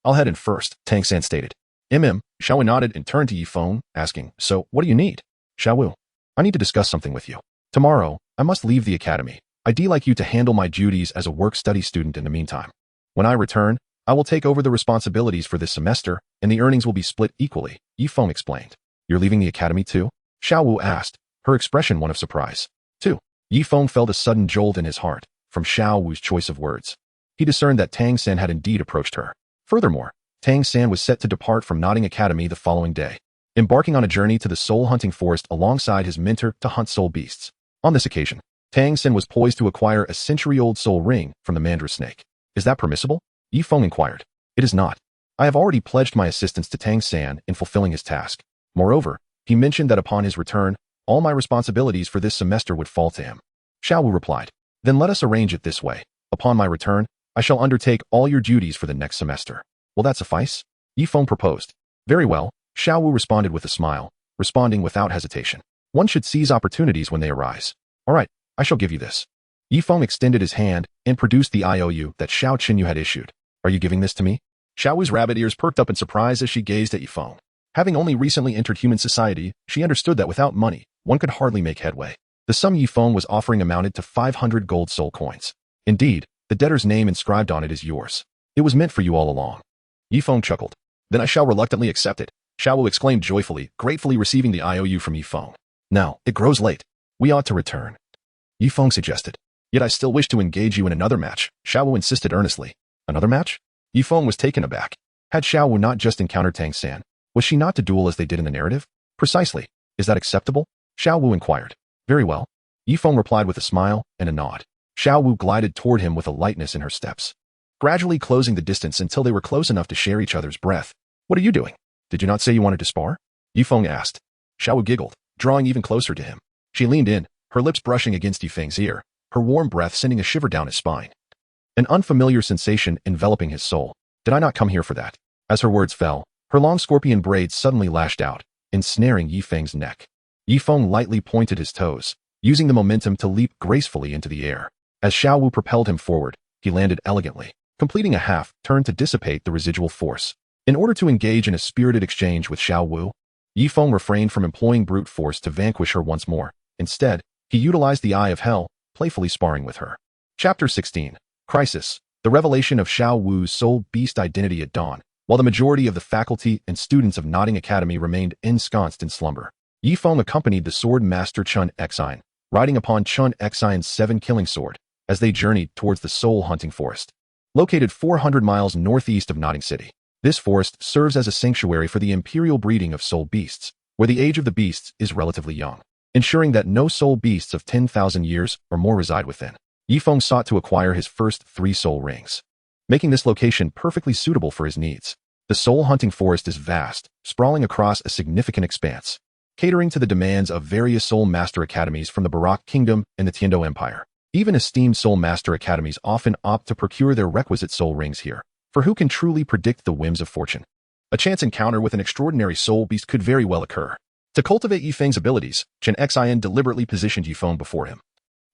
I'll head in first, Tang San stated. Xiao Wu nodded and turned to Yifeng, asking, so, what do you need? Xiao Wu, I need to discuss something with you. Tomorrow, I must leave the academy. I'd like you to handle my duties as a work-study student in the meantime. When I return, I will take over the responsibilities for this semester, and the earnings will be split equally, Yifeng explained. You're leaving the academy too? Xiao Wu asked, her expression one of surprise. 2. Yifeng felt a sudden jolt in his heart, from Xiao Wu's choice of words. He discerned that Tang San had indeed approached her. Furthermore, Tang San was set to depart from Nodding Academy the following day, embarking on a journey to the soul hunting forest alongside his mentor to hunt soul beasts. On this occasion, Tang San was poised to acquire a century-old soul ring from the Mandra snake. Is that permissible? Yifeng inquired. It is not. I have already pledged my assistance to Tang San in fulfilling his task. Moreover, he mentioned that upon his return, all my responsibilities for this semester would fall to him. Xiao Wu replied. Then let us arrange it this way. Upon my return, I shall undertake all your duties for the next semester. Will that suffice? Yifeng proposed. Very well, Xiao Wu responded with a smile, responding without hesitation. One should seize opportunities when they arise. All right, I shall give you this. Yifeng extended his hand and produced the IOU that Xiao Qinyu had issued. Are you giving this to me? Xiao Wu's rabbit ears perked up in surprise as she gazed at Yifeng. Having only recently entered human society, she understood that without money, one could hardly make headway. The sum Yifeng was offering amounted to 500 gold soul coins. Indeed, the debtor's name inscribed on it is yours. It was meant for you all along. Yifeng chuckled. Then I shall reluctantly accept it, Xiao Wu exclaimed joyfully, gratefully receiving the IOU from Yifeng. Now, it grows late. We ought to return. Yifeng suggested. Yet I still wish to engage you in another match, Xiao Wu insisted earnestly. Another match? Yifeng was taken aback. Had Xiao Wu not just encountered Tang San? Was she not to duel as they did in the narrative? Precisely. Is that acceptable? Xiao Wu inquired. Very well. Yifeng replied with a smile and a nod. Zhao Wu glided toward him with a lightness in her steps, gradually closing the distance until they were close enough to share each other's breath. What are you doing? Did you not say you wanted to spar? Yifeng asked. Zhao Wu giggled, drawing even closer to him. She leaned in, her lips brushing against Yifeng's ear, her warm breath sending a shiver down his spine. An unfamiliar sensation enveloping his soul. Did I not come here for that? As her words fell, her long scorpion braids suddenly lashed out, ensnaring Yifeng's neck. Yifeng lightly pointed his toes, using the momentum to leap gracefully into the air. As Zhao Wu propelled him forward, he landed elegantly, completing a half-turn to dissipate the residual force. In order to engage in a spirited exchange with Zhao Wu, Yifeng refrained from employing brute force to vanquish her once more. Instead, he utilized the Eye of Hell, playfully sparring with her. Chapter 16. Crisis. The revelation of Zhao Wu's soul beast identity at dawn. While the majority of the faculty and students of Notting Academy remained ensconced in slumber, Yifeng accompanied the sword master Chun Xin, riding upon Chun Xin's 7-killing sword, as they journeyed towards the soul hunting forest. Located 400 miles northeast of Notting City, this forest serves as a sanctuary for the imperial breeding of soul beasts, where the age of the beasts is relatively young, ensuring that no soul beasts of 10,000 years or more reside within. Yifeng sought to acquire his first 3 soul rings, making this location perfectly suitable for his needs. The soul hunting forest is vast, sprawling across a significant expanse, catering to the demands of various soul master academies from the Barak Kingdom and the Tiando Empire. Even esteemed soul master academies often opt to procure their requisite soul rings here, for who can truly predict the whims of fortune? A chance encounter with an extraordinary soul beast could very well occur. To cultivate Yifeng's abilities, Chun Xin deliberately positioned Yifeng before him,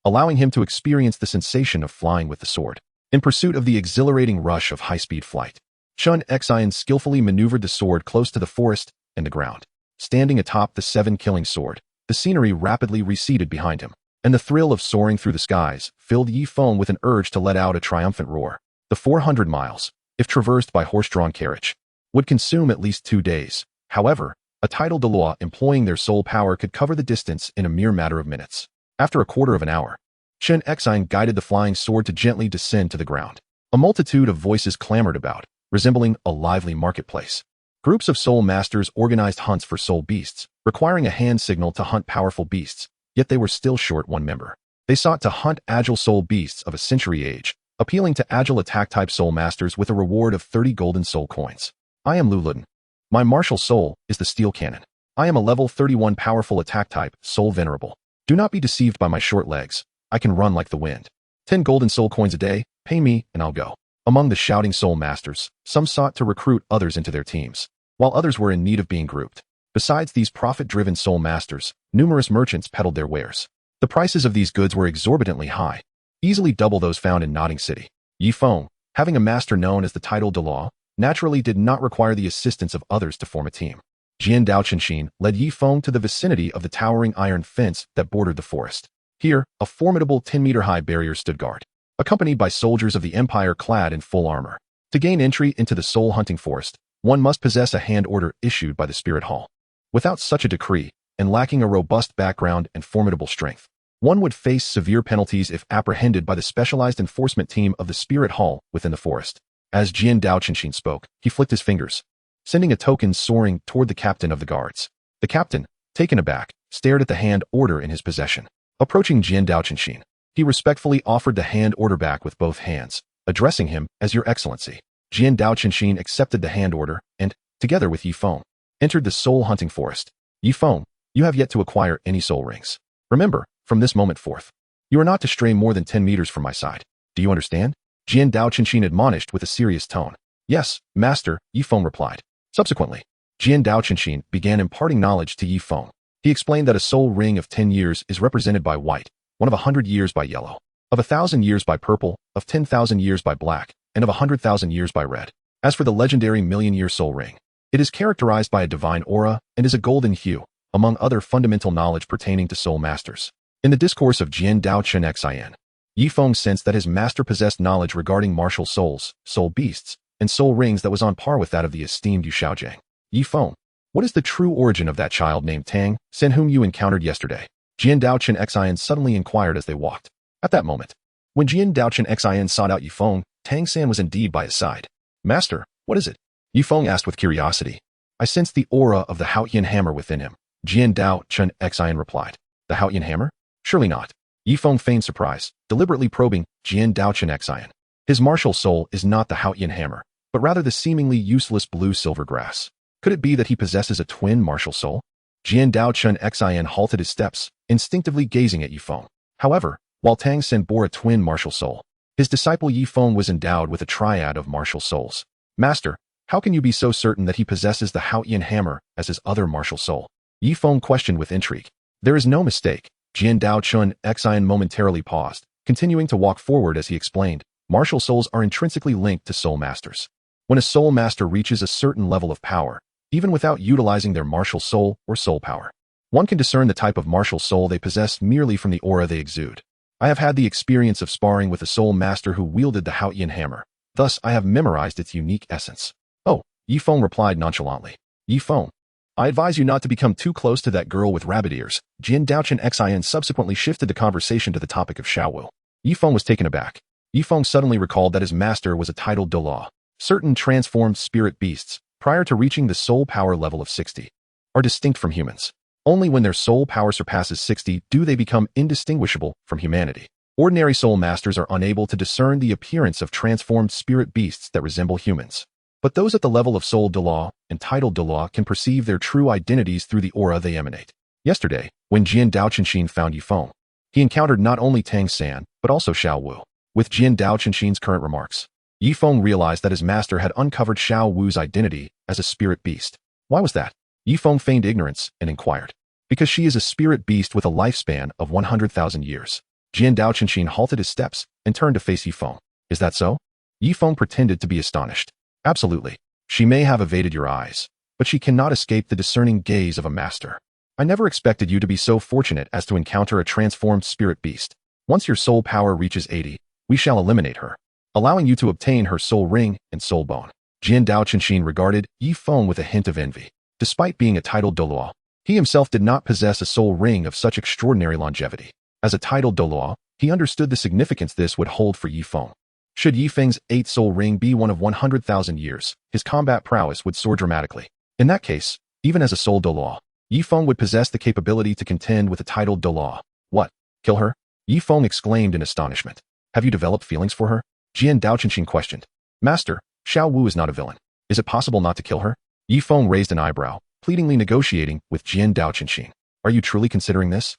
allowing him to experience the sensation of flying with the sword. In pursuit of the exhilarating rush of high-speed flight, Chun Xin skillfully maneuvered the sword close to the forest and the ground. Standing atop the 7-killing sword, the scenery rapidly receded behind him, and the thrill of soaring through the skies filled Yifeng with an urge to let out a triumphant roar. The 400 miles, if traversed by horse-drawn carriage, would consume at least 2 days. However, a tidal Douluo employing their soul power could cover the distance in a mere matter of minutes. After a quarter of an hour, Chun Xin guided the flying sword to gently descend to the ground. A multitude of voices clamored about, resembling a lively marketplace. Groups of soul masters organized hunts for soul beasts, requiring a hand signal to hunt powerful beasts, yet they were still short one member. They sought to hunt agile soul beasts of a century age, appealing to agile attack-type soul masters with a reward of 30 golden soul coins. I am Luluden. My martial soul is the steel cannon. I am a level 31 powerful attack-type, soul venerable. Do not be deceived by my short legs. I can run like the wind. 10 golden soul coins a day, pay me, and I'll go. Among the shouting soul masters, some sought to recruit others into their teams, while others were in need of being grouped. Besides these profit-driven soul masters, numerous merchants peddled their wares. The prices of these goods were exorbitantly high, easily double those found in Notting City. Yifeng, having a master known as the tidal Douluo, naturally did not require the assistance of others to form a team. Jian Daoqinshin led Yifeng to the vicinity of the towering iron fence that bordered the forest. Here, a formidable 10-meter-high barrier stood guard, accompanied by soldiers of the Empire clad in full armor. To gain entry into the soul hunting forest, one must possess a hand order issued by the Spirit Hall. Without such a decree, and lacking a robust background and formidable strength, one would face severe penalties if apprehended by the specialized enforcement team of the Spirit Hall within the forest. As Jian Daoqinshin spoke, he flicked his fingers, sending a token soaring toward the captain of the guards. The captain, taken aback, stared at the hand order in his possession. Approaching Jian Daoqinshin, he respectfully offered the hand order back with both hands, addressing him as Your Excellency. Jian Daoqinshin accepted the hand order and, together with Yifeng, entered the soul hunting forest. Yifeng, you have yet to acquire any soul rings. Remember, from this moment forth, you are not to stray more than 10 meters from my side. Do you understand? Jian Daoqinshin admonished with a serious tone. Yes, master, Yifeng replied. Subsequently, Jian Daoqinshin began imparting knowledge to Yifeng. He explained that a soul ring of 10 years is represented by white, one of 100 years by yellow, of 1,000 years by purple, of 10,000 years by black, and of 100,000 years by red. As for the legendary million-year soul ring, it is characterized by a divine aura and is a golden hue, among other fundamental knowledge pertaining to soul masters. In the discourse of Jian Dao Chun Xin, Yifeng sensed that his master possessed knowledge regarding martial souls, soul beasts, and soul rings that was on par with that of the esteemed Yu Shaojiang. Yifeng, what is the true origin of that child named Tang San whom you encountered yesterday? Jian Dao Chun Xin suddenly inquired as they walked. At that moment, when Jian Dao Chun Xin sought out Yifeng, Tang San was indeed by his side. Master, what is it? Yifeng asked with curiosity. I sensed the aura of the Haotian hammer within him. Jian Dao Chun Xin replied. The Haotian hammer? Surely not. Yifeng feigned surprise, deliberately probing Jian Daochen Xian. His martial soul is not the Haotian hammer, but rather the seemingly useless blue-silver grass. Could it be that he possesses a twin martial soul? Jian Daochen Xian halted his steps, instinctively gazing at Yifeng. However, while Tang San bore a twin martial soul, his disciple Yifeng was endowed with a triad of martial souls. Master, how can you be so certain that he possesses the Haotian hammer as his other martial soul? Yifeng questioned with intrigue. There is no mistake. Jian Daochen Xian momentarily paused, continuing to walk forward as he explained, martial souls are intrinsically linked to soul masters. When a soul master reaches a certain level of power, even without utilizing their martial soul or soul power, one can discern the type of martial soul they possess merely from the aura they exude. I have had the experience of sparring with a soul master who wielded the Haotian hammer, thus I have memorized its unique essence. Oh, Yifeng replied nonchalantly. Yifeng, I advise you not to become too close to that girl with rabbit ears. Jian Daochen Xian subsequently shifted the conversation to the topic of Zhao Wujie. Yifeng was taken aback. Yifeng suddenly recalled that his master was a titled Douluo. Certain transformed spirit beasts, prior to reaching the soul power level of 60, are distinct from humans. Only when their soul power surpasses 60 do they become indistinguishable from humanity. Ordinary soul masters are unable to discern the appearance of transformed spirit beasts that resemble humans. But those at the level of soul Douluo and titled Douluo can perceive their true identities through the aura they emanate. Yesterday, when Jian Daochen found Yifeng, he encountered not only Tang San, but also Zhao Wujie. With Jian Daochen's current remarks, Yifeng realized that his master had uncovered Zhao Wujie's identity as a spirit beast. Why was that? Yifeng feigned ignorance and inquired. Because she is a spirit beast with a lifespan of 100,000 years. Jian Daochen halted his steps and turned to face Yifeng. Is that so? Yifeng pretended to be astonished. Absolutely. She may have evaded your eyes, but she cannot escape the discerning gaze of a master. I never expected you to be so fortunate as to encounter a transformed spirit beast. Once your soul power reaches 80, we shall eliminate her, allowing you to obtain her soul ring and soul bone. Jian Daochen regarded Yifeng with a hint of envy. Despite being a titled Douluo, he himself did not possess a soul ring of such extraordinary longevity. As a titled Douluo, he understood the significance this would hold for Yifeng. Should Yifeng's 8th soul ring be one of 100,000 years, his combat prowess would soar dramatically. In that case, even as a soul Douluo, Yifeng would possess the capability to contend with a titled Douluo. What? Kill her? Yifeng exclaimed in astonishment. Have you developed feelings for her? Jian Daochen questioned. Master, Zhao Wujie is not a villain. Is it possible not to kill her? Yifeng raised an eyebrow, pleadingly negotiating with Jian Daochen. Are you truly considering this?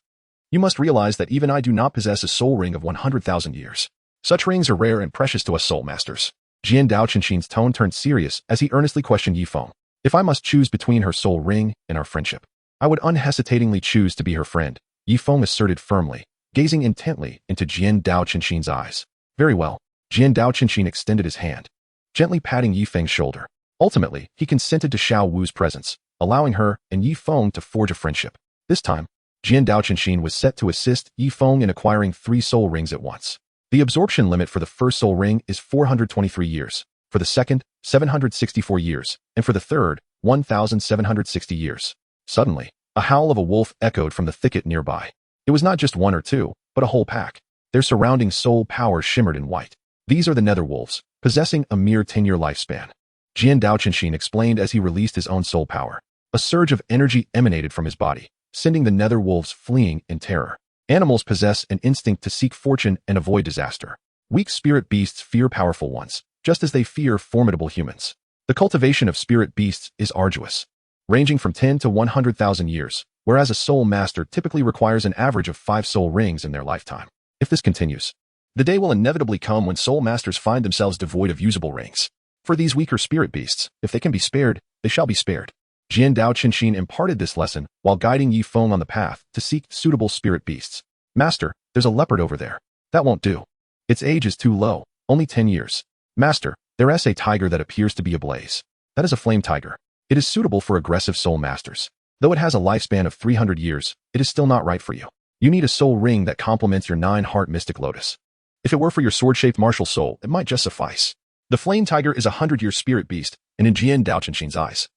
You must realize that even I do not possess a soul ring of 100,000 years. Such rings are rare and precious to us soul masters. Jian Daochen's tone turned serious as he earnestly questioned Yifeng. If I must choose between her soul ring and our friendship, I would unhesitatingly choose to be her friend, Yifeng asserted firmly, gazing intently into Jian Daochen's eyes. Very well. Jian Daochen extended his hand, gently patting Yifeng's shoulder. Ultimately, he consented to Zhao Wujie's presence, allowing her and Yifeng to forge a friendship. This time, Jian Daochen was set to assist Yifeng in acquiring 3 soul rings at once. The absorption limit for the first soul ring is 423 years, for the second, 764 years, and for the third, 1,760 years. Suddenly, a howl of a wolf echoed from the thicket nearby. It was not just one or two, but a whole pack. Their surrounding soul power shimmered in white. These are the nether wolves, possessing a mere 10-year lifespan. Jian Daochen explained as he released his own soul power. A surge of energy emanated from his body, sending the nether wolves fleeing in terror. Animals possess an instinct to seek fortune and avoid disaster. Weak spirit beasts fear powerful ones, just as they fear formidable humans. The cultivation of spirit beasts is arduous, ranging from 10 to 100,000 years, whereas a soul master typically requires an average of 5 soul rings in their lifetime. If this continues, the day will inevitably come when soul masters find themselves devoid of usable rings. For these weaker spirit beasts, if they can be spared, they shall be spared. Jian Daochen imparted this lesson while guiding Yifeng on the path to seek suitable spirit beasts. Master, there's a leopard over there. That won't do. Its age is too low, only 10 years. Master, there's a tiger that appears to be ablaze. That is a flame tiger. It is suitable for aggressive soul masters. Though it has a lifespan of 300 years, it is still not right for you. You need a soul ring that complements your 9-heart mystic lotus. If it were for your sword-shaped martial soul, it might just suffice. The flame tiger is a 100-year spirit beast, and in Jian Daochen's eyes,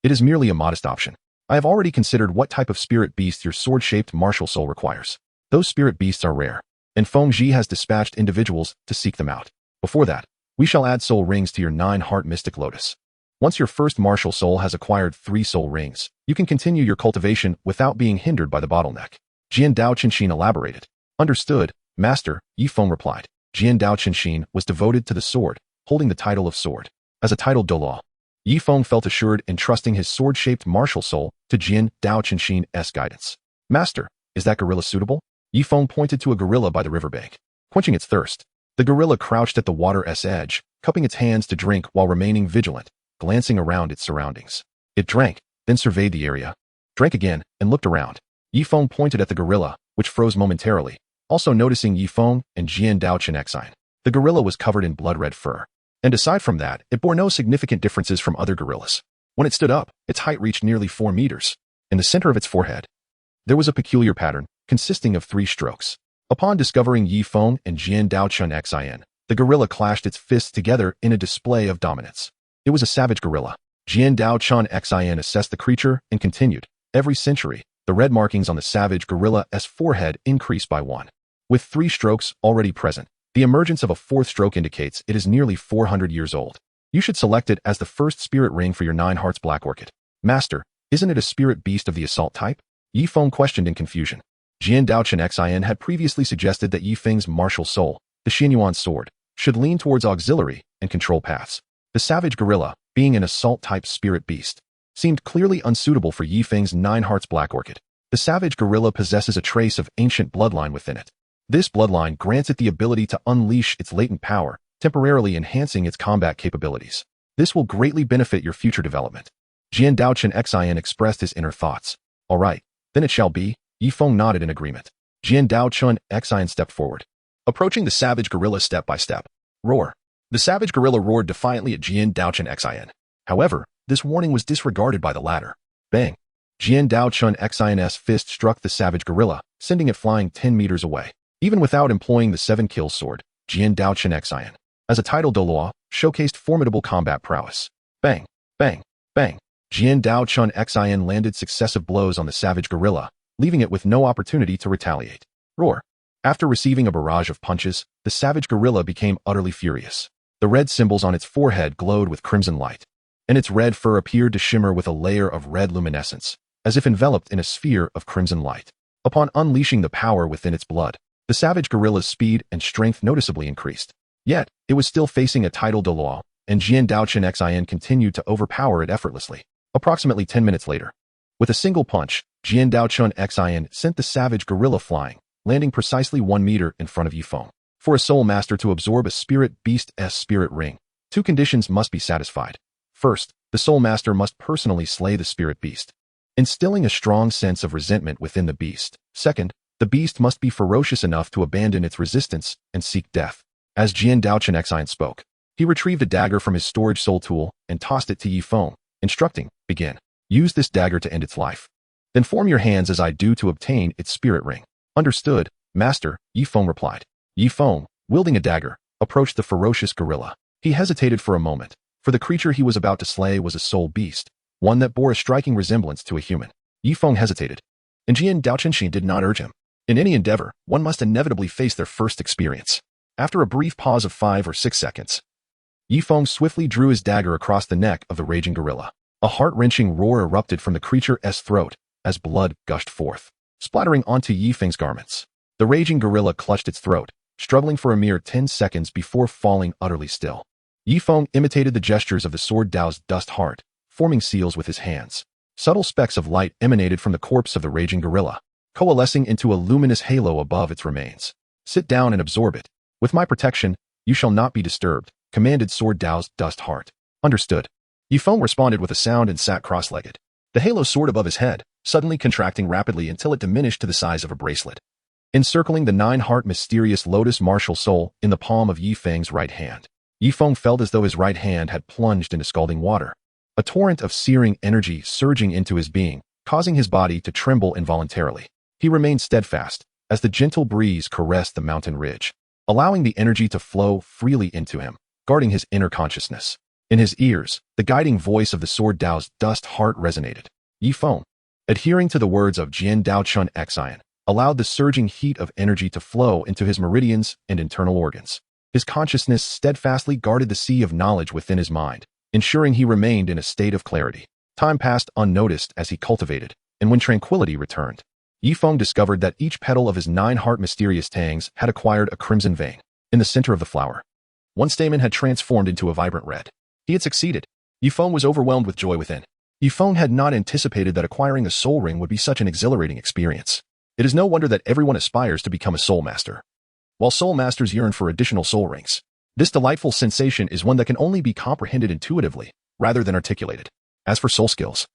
it is merely a modest option. I have already considered what type of spirit beast your sword-shaped martial soul requires. Those spirit beasts are rare, and Feng Zhi has dispatched individuals to seek them out. Before that, we shall add soul rings to your 9-heart mystic lotus. Once your first martial soul has acquired 3 soul rings, you can continue your cultivation without being hindered by the bottleneck. Jian Daochen elaborated. Understood, Master, Yifeng replied. Jian Dao Qinshin was devoted to the sword, holding the title of sword. As a titled Douluo, Yifeng felt assured in trusting his sword-shaped martial soul to Jian Dao Qinshin's guidance. Master, is that gorilla suitable? Yifeng pointed to a gorilla by the riverbank. Quenching its thirst, the gorilla crouched at the water's edge, cupping its hands to drink while remaining vigilant, glancing around its surroundings. It drank, then surveyed the area, drank again, and looked around. Yifeng pointed at the gorilla, which froze momentarily, also noticing Yifeng and Jian Dao Qinshin. The gorilla was covered in blood-red fur. And aside from that, it bore no significant differences from other gorillas. When it stood up, its height reached nearly 4 meters. In the center of its forehead, there was a peculiar pattern, consisting of 3 strokes. Upon discovering Yifeng and Jian Dao Qinshin, the gorilla clashed its fists together in a display of dominance. It was a savage gorilla. Jian Dao Qinshin assessed the creature and continued. Every century, the red markings on the savage gorilla's forehead increase by 1. With 3 strokes already present, the emergence of a 4th stroke indicates it is nearly 400 years old. You should select it as the first spirit ring for your 9 Hearts Black Orchid. Master, isn't it a spirit beast of the assault type? Yifeng questioned in confusion. Jian Dao Qinshin had previously suggested that Yifeng's martial soul, the Xianyuan sword, should lean towards auxiliary and control paths. The savage gorilla, being an assault-type spirit beast, seemed clearly unsuitable for Yifeng's 9 Hearts Black Orchid. The savage gorilla possesses a trace of ancient bloodline within it. This bloodline grants it the ability to unleash its latent power, temporarily enhancing its combat capabilities. This will greatly benefit your future development. Jian Dao Qinshin expressed his inner thoughts. All right, then it shall be. Yifeng nodded in agreement. Jian Dao Qinshin stepped forward, approaching the savage gorilla step by step. Roar. The savage gorilla roared defiantly at Jian Dao Qinshin. However, this warning was disregarded by the latter. Bang. Jian Dao Qinshin's fist struck the savage gorilla, sending it flying 10 meters away. Even without employing the 7-kill sword, Jian Dao Qinshin, as a titled Douluo, showcased formidable combat prowess. Bang, bang, bang. Jian Dao Qinshin landed successive blows on the savage gorilla, leaving it with no opportunity to retaliate. Roar. After receiving a barrage of punches, the savage gorilla became utterly furious. The red symbols on its forehead glowed with crimson light, and its red fur appeared to shimmer with a layer of red luminescence, as if enveloped in a sphere of crimson light. Upon unleashing the power within its blood, the savage gorilla's speed and strength noticeably increased. Yet, it was still facing a titled Douluo, and Jian Dao Qinshin continued to overpower it effortlessly. Approximately 10 minutes later, with a single punch, Jian Dao Qinshin sent the savage gorilla flying, landing precisely 1 meter in front of Yifeng. For a soul master to absorb a spirit beast's spirit ring, 2 conditions must be satisfied. First, the soul master must personally slay the spirit beast, instilling a strong sense of resentment within the beast. Second, the beast must be ferocious enough to abandon its resistance and seek death. As Jian Dao Qinshin spoke, he retrieved a dagger from his storage soul tool and tossed it to Yifeng, instructing, begin. Use this dagger to end its life. Then form your hands as I do to obtain its spirit ring. Understood, Master, Yifeng replied. Yifeng, wielding a dagger, approached the ferocious gorilla. He hesitated for a moment, for the creature he was about to slay was a soul beast, one that bore a striking resemblance to a human. Yifeng hesitated, and Jian Dao Qinshin did not urge him. In any endeavor, one must inevitably face their first experience. After a brief pause of 5 or 6 seconds, Yifeng swiftly drew his dagger across the neck of the raging gorilla. A heart-wrenching roar erupted from the creature's throat as blood gushed forth, splattering onto Yifeng's garments. The raging gorilla clutched its throat, struggling for a mere 10 seconds before falling utterly still. Yifeng imitated the gestures of the sword Dao's dust heart, forming seals with his hands. Subtle specks of light emanated from the corpse of the raging gorilla, coalescing into a luminous halo above its remains. Sit down and absorb it. With my protection, you shall not be disturbed, commanded Sword Dao's dust heart. Understood. Yifeng responded with a sound and sat cross-legged. The halo soared above his head, suddenly contracting rapidly until it diminished to the size of a bracelet, encircling the 9-heart mysterious lotus martial soul in the palm of Yifeng's right hand. Yifeng felt as though his right hand had plunged into scalding water, a torrent of searing energy surging into his being, causing his body to tremble involuntarily. He remained steadfast, as the gentle breeze caressed the mountain ridge, allowing the energy to flow freely into him, guarding his inner consciousness. In his ears, the guiding voice of the Sword Dao's dust heart resonated. Yifeng, adhering to the words of Jian Dao Qinshin, allowed the surging heat of energy to flow into his meridians and internal organs. His consciousness steadfastly guarded the sea of knowledge within his mind, ensuring he remained in a state of clarity. Time passed unnoticed as he cultivated, and when tranquility returned, Yifeng discovered that each petal of his 9-heart mysterious tangs had acquired a crimson vein in the center of the flower. One stamen had transformed into a vibrant red. He had succeeded. Yifeng was overwhelmed with joy within. Yifeng had not anticipated that acquiring a soul ring would be such an exhilarating experience. It is no wonder that everyone aspires to become a soul master. While soul masters yearn for additional soul rings, this delightful sensation is one that can only be comprehended intuitively, rather than articulated. As for soul skills,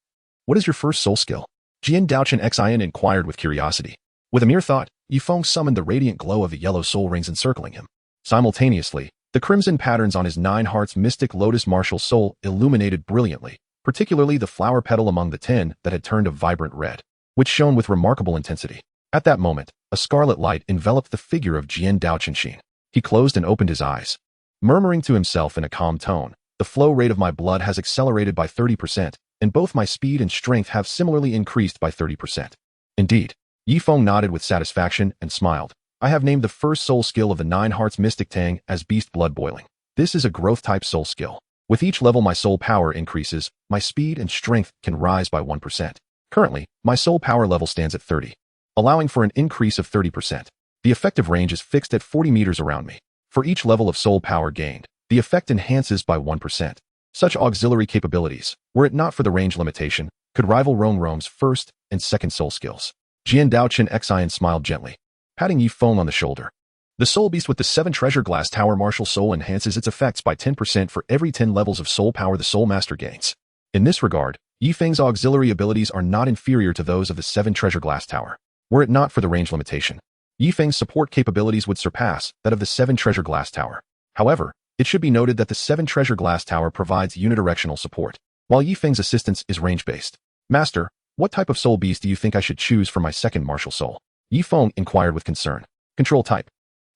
what is your first soul skill? Jian Daochen Xian inquired with curiosity. With a mere thought, Yifeng summoned the radiant glow of the yellow soul rings encircling him. Simultaneously, the crimson patterns on his 9 hearts mystic lotus martial soul illuminated brilliantly, particularly the flower petal among the 10 that had turned a vibrant red, which shone with remarkable intensity. At that moment, a scarlet light enveloped the figure of Jian Daochen. He closed and opened his eyes, murmuring to himself in a calm tone, "The flow rate of my blood has accelerated by 30%, and both my speed and strength have similarly increased by 30%. Indeed." Yifeng nodded with satisfaction and smiled. "I have named the first soul skill of the 9 hearts mystic tang as beast blood boiling. This is a growth-type soul skill. With each level my soul power increases, my speed and strength can rise by 1%. Currently, my soul power level stands at 30, allowing for an increase of 30%. The effective range is fixed at 40 meters around me. For each level of soul power gained, the effect enhances by 1%. Such auxiliary capabilities, were it not for the range limitation, could rival Rong's first and second soul skills." Jian Daochen Xian smiled gently, patting Yifeng on the shoulder. "The soul beast with the 7 treasure glass tower martial soul enhances its effects by 10% for every 10 levels of soul power the soul master gains. In this regard, Yifeng's auxiliary abilities are not inferior to those of the 7 treasure glass tower. Were it not for the range limitation, Yifeng's support capabilities would surpass that of the 7 treasure glass tower. However, it should be noted that the 7 treasure glass tower provides unidirectional support, while Yifeng's assistance is range-based. Master, what type of soul beast do you think I should choose for my second martial soul?" Yifeng inquired with concern. "Control type."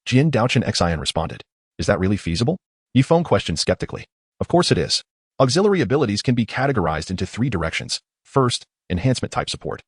Jian Daochen Xian responded. "Is that really feasible?" Yifeng questioned skeptically. "Of course it is. Auxiliary abilities can be categorized into 3 directions. First, enhancement type support,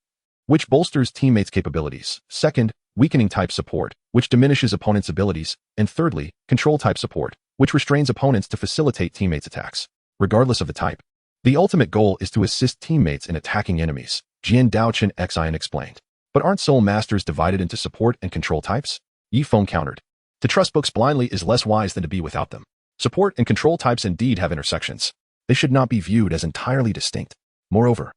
which bolsters teammates' capabilities. Second, weakening type support, which diminishes opponents' abilities. And thirdly, control type support, which restrains opponents to facilitate teammates' attacks. Regardless of the type, the ultimate goal is to assist teammates in attacking enemies," Jian Daochen Xian explained. "But aren't soul masters divided into support and control types?" Yifeng countered. "To trust books blindly is less wise than to be without them. Support and control types indeed have intersections. They should not be viewed as entirely distinct. Moreover,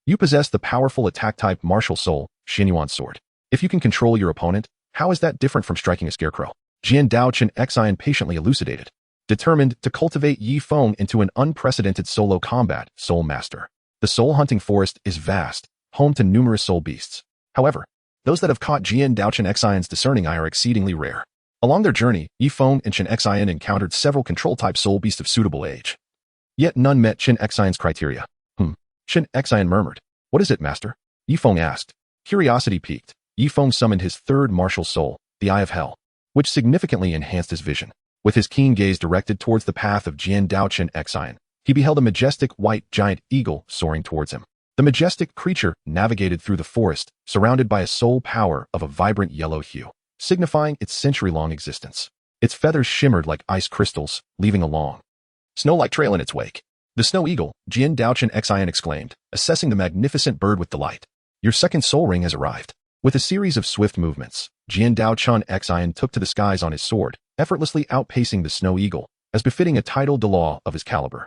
you possess the powerful attack-type martial soul, Xinyuan sword. If you can control your opponent, how is that different from striking a scarecrow?" Jian Daochen Xian patiently elucidated, determined to cultivate Yifeng into an unprecedented solo combat soul master. The soul hunting forest is vast, home to numerous soul beasts. However, those that have caught Jian Daochen Xian's discerning eye are exceedingly rare. Along their journey, Yifeng and Chen Xian encountered several control-type soul beasts of suitable age. Yet none met Chen Xian's criteria. Chen Xian murmured. "What is it, master?" Yifeng asked. Curiosity piqued, Yifeng summoned his 3rd martial soul, the Eye of Hell, which significantly enhanced his vision. With his keen gaze directed towards the path of Jian Daochen Xian, he beheld a majestic white giant eagle soaring towards him. The majestic creature navigated through the forest, surrounded by a soul power of a vibrant yellow hue, signifying its century-long existence. Its feathers shimmered like ice crystals, leaving a long, snow-like trail in its wake. "The snow eagle," Jian Daochen Xian exclaimed, assessing the magnificent bird with delight. "Your second soul ring has arrived." With a series of swift movements, Jian Daochen Xian took to the skies on his sword, effortlessly outpacing the snow eagle, as befitting a title Douluo of his caliber.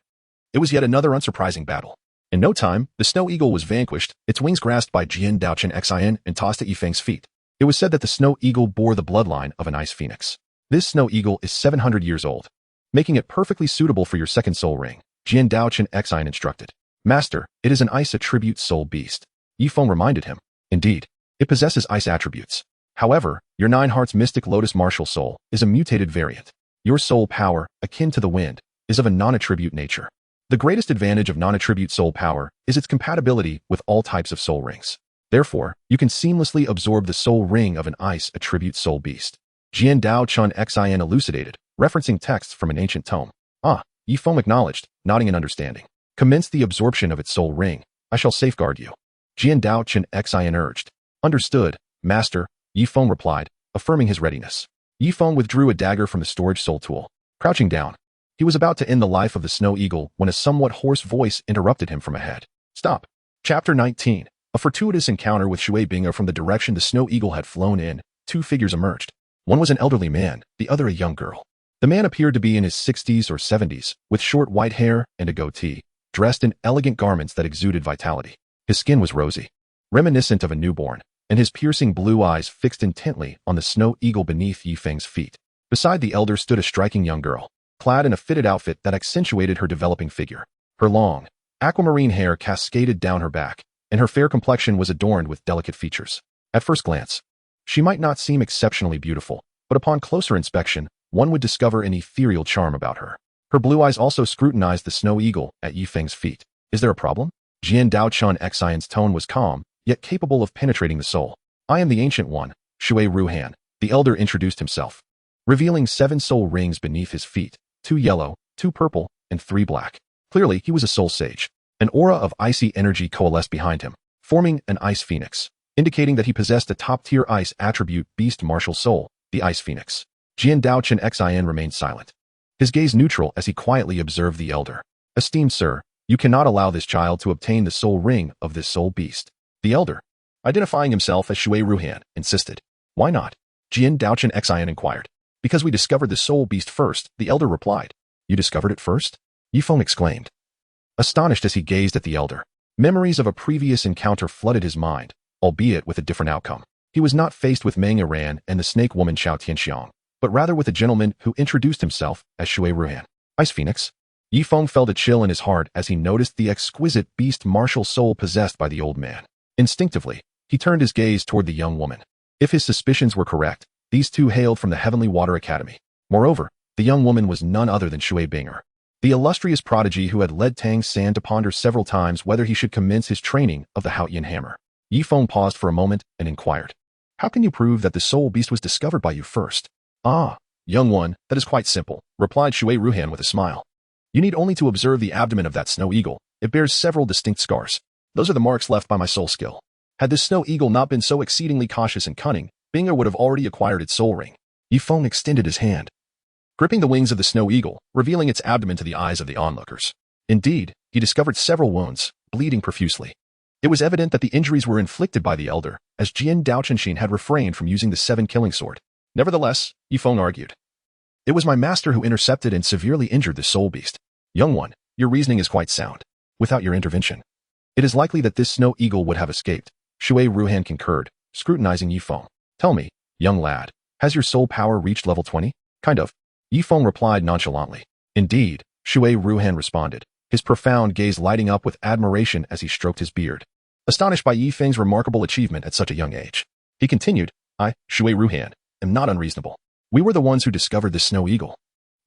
It was yet another unsurprising battle. In no time, the snow eagle was vanquished, its wings grasped by Jian Daochen Xian and tossed at Yifeng's feet. It was said that the snow eagle bore the bloodline of an ice phoenix. This snow eagle is 700 years old, making it perfectly suitable for your second soul ring, Jian Daochen Xian instructed. "Master, it is an ice attribute soul beast," Yifeng reminded him. "Indeed, it possesses ice attributes. However, your 9 hearts mystic lotus martial soul is a mutated variant. Your soul power, akin to the wind, is of a non-attribute nature. The greatest advantage of non-attribute soul power is its compatibility with all types of soul rings. Therefore, you can seamlessly absorb the soul ring of an ice attribute soul beast," Jian Daochen Xian elucidated, referencing texts from an ancient tome. "Ah," Yifeng acknowledged, nodding in understanding. "Commence the absorption of its soul ring. I shall safeguard you," Jian Daochen Xian urged. "Understood, master," Yifeng replied, affirming his readiness. Yifeng withdrew a dagger from the storage soul tool. Crouching down, he was about to end the life of the snow eagle when a somewhat hoarse voice interrupted him from ahead. "Stop." Chapter 19. A fortuitous encounter with Shui Bing'er from the direction the snow eagle had flown in, two figures emerged. One was an elderly man, the other a young girl. The man appeared to be in his 60s or 70s, with short white hair and a goatee, dressed in elegant garments that exuded vitality. His skin was rosy, reminiscent of a newborn, and his piercing blue eyes fixed intently on the snow eagle beneath Yifeng's feet. Beside the elder stood a striking young girl, clad in a fitted outfit that accentuated her developing figure. Her long, aquamarine hair cascaded down her back, and her fair complexion was adorned with delicate features. At first glance, she might not seem exceptionally beautiful, but upon closer inspection, one would discover an ethereal charm about her. Her blue eyes also scrutinized the snow eagle at Yifeng's feet. Is there a problem? Jian Daochun Xian's tone was calm, yet capable of penetrating the soul. I am the Ancient One, Shui Ruhan, the elder introduced himself, revealing 7 soul rings beneath his feet, 2 yellow, 2 purple, and 3 black. Clearly, he was a soul sage. An aura of icy energy coalesced behind him, forming an ice phoenix, indicating that he possessed a top-tier ice attribute beast martial soul, the ice phoenix. Jian Daochun Xian remained silent, his gaze neutral as he quietly observed the elder. Esteemed sir, you cannot allow this child to obtain the soul ring of this soul beast. The elder, identifying himself as Shui Ruhan, insisted. Why not? Jian Daochun Xian inquired. Because we discovered the soul beast first, the elder replied. You discovered it first? Yifeng exclaimed, astonished as he gazed at the elder. Memories of a previous encounter flooded his mind, albeit with a different outcome. He was not faced with Meng Iran and the snake woman Xiao Tianxiang, but rather with a gentleman who introduced himself as Shui Ruhan. Ice Phoenix? Yifeng felt a chill in his heart as he noticed the exquisite beast martial soul possessed by the old man. Instinctively, he turned his gaze toward the young woman. If his suspicions were correct, these two hailed from the Heavenly Water Academy. Moreover, the young woman was none other than Shui Bing'er, the illustrious prodigy who had led Tang San to ponder several times whether he should commence his training of the Haotian hammer. Yifeng paused for a moment and inquired, how can you prove that the soul beast was discovered by you first? Ah, young one, that is quite simple, replied Shui Ruhan with a smile. You need only to observe the abdomen of that snow eagle. It bears several distinct scars. Those are the marks left by my soul skill. Had this snow eagle not been so exceedingly cautious and cunning, Bing'er would have already acquired its soul ring. Yifeng extended his hand, gripping the wings of the snow eagle, revealing its abdomen to the eyes of the onlookers. Indeed, he discovered several wounds, bleeding profusely. It was evident that the injuries were inflicted by the elder, as Jian Daochun had refrained from using the 7-killing sword. Nevertheless, Yifeng argued, it was my master who intercepted and severely injured the soul beast. Young one, your reasoning is quite sound. Without your intervention, it is likely that this snow eagle would have escaped. Shui Ruhan concurred, scrutinizing Yifeng. Tell me, young lad, has your soul power reached level 20? Kind of. Yifeng replied nonchalantly. Indeed, Shui Ruhan responded, his profound gaze lighting up with admiration as he stroked his beard. Astonished by Yifeng's remarkable achievement at such a young age, he continued, I, Shui Ruhan, am not unreasonable. We were the ones who discovered this snow eagle.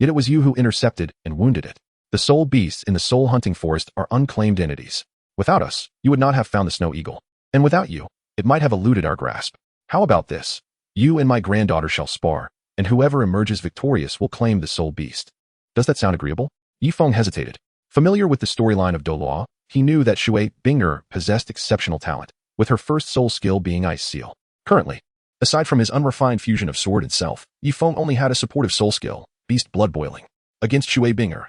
Yet it was you who intercepted and wounded it. The soul beasts in the soul hunting forest are unclaimed entities. Without us, you would not have found the snow eagle. And without you, it might have eluded our grasp. How about this? You and my granddaughter shall spar, and whoever emerges victorious will claim the soul beast. Does that sound agreeable? Yifeng hesitated. Familiar with the storyline of Douluo, he knew that Shui Bing'er possessed exceptional talent, with her first soul skill being Ice Seal. Currently, aside from his unrefined fusion of sword and self, Yifeng only had a supportive soul skill, Beast Blood Boiling. Against Shui Bing'er,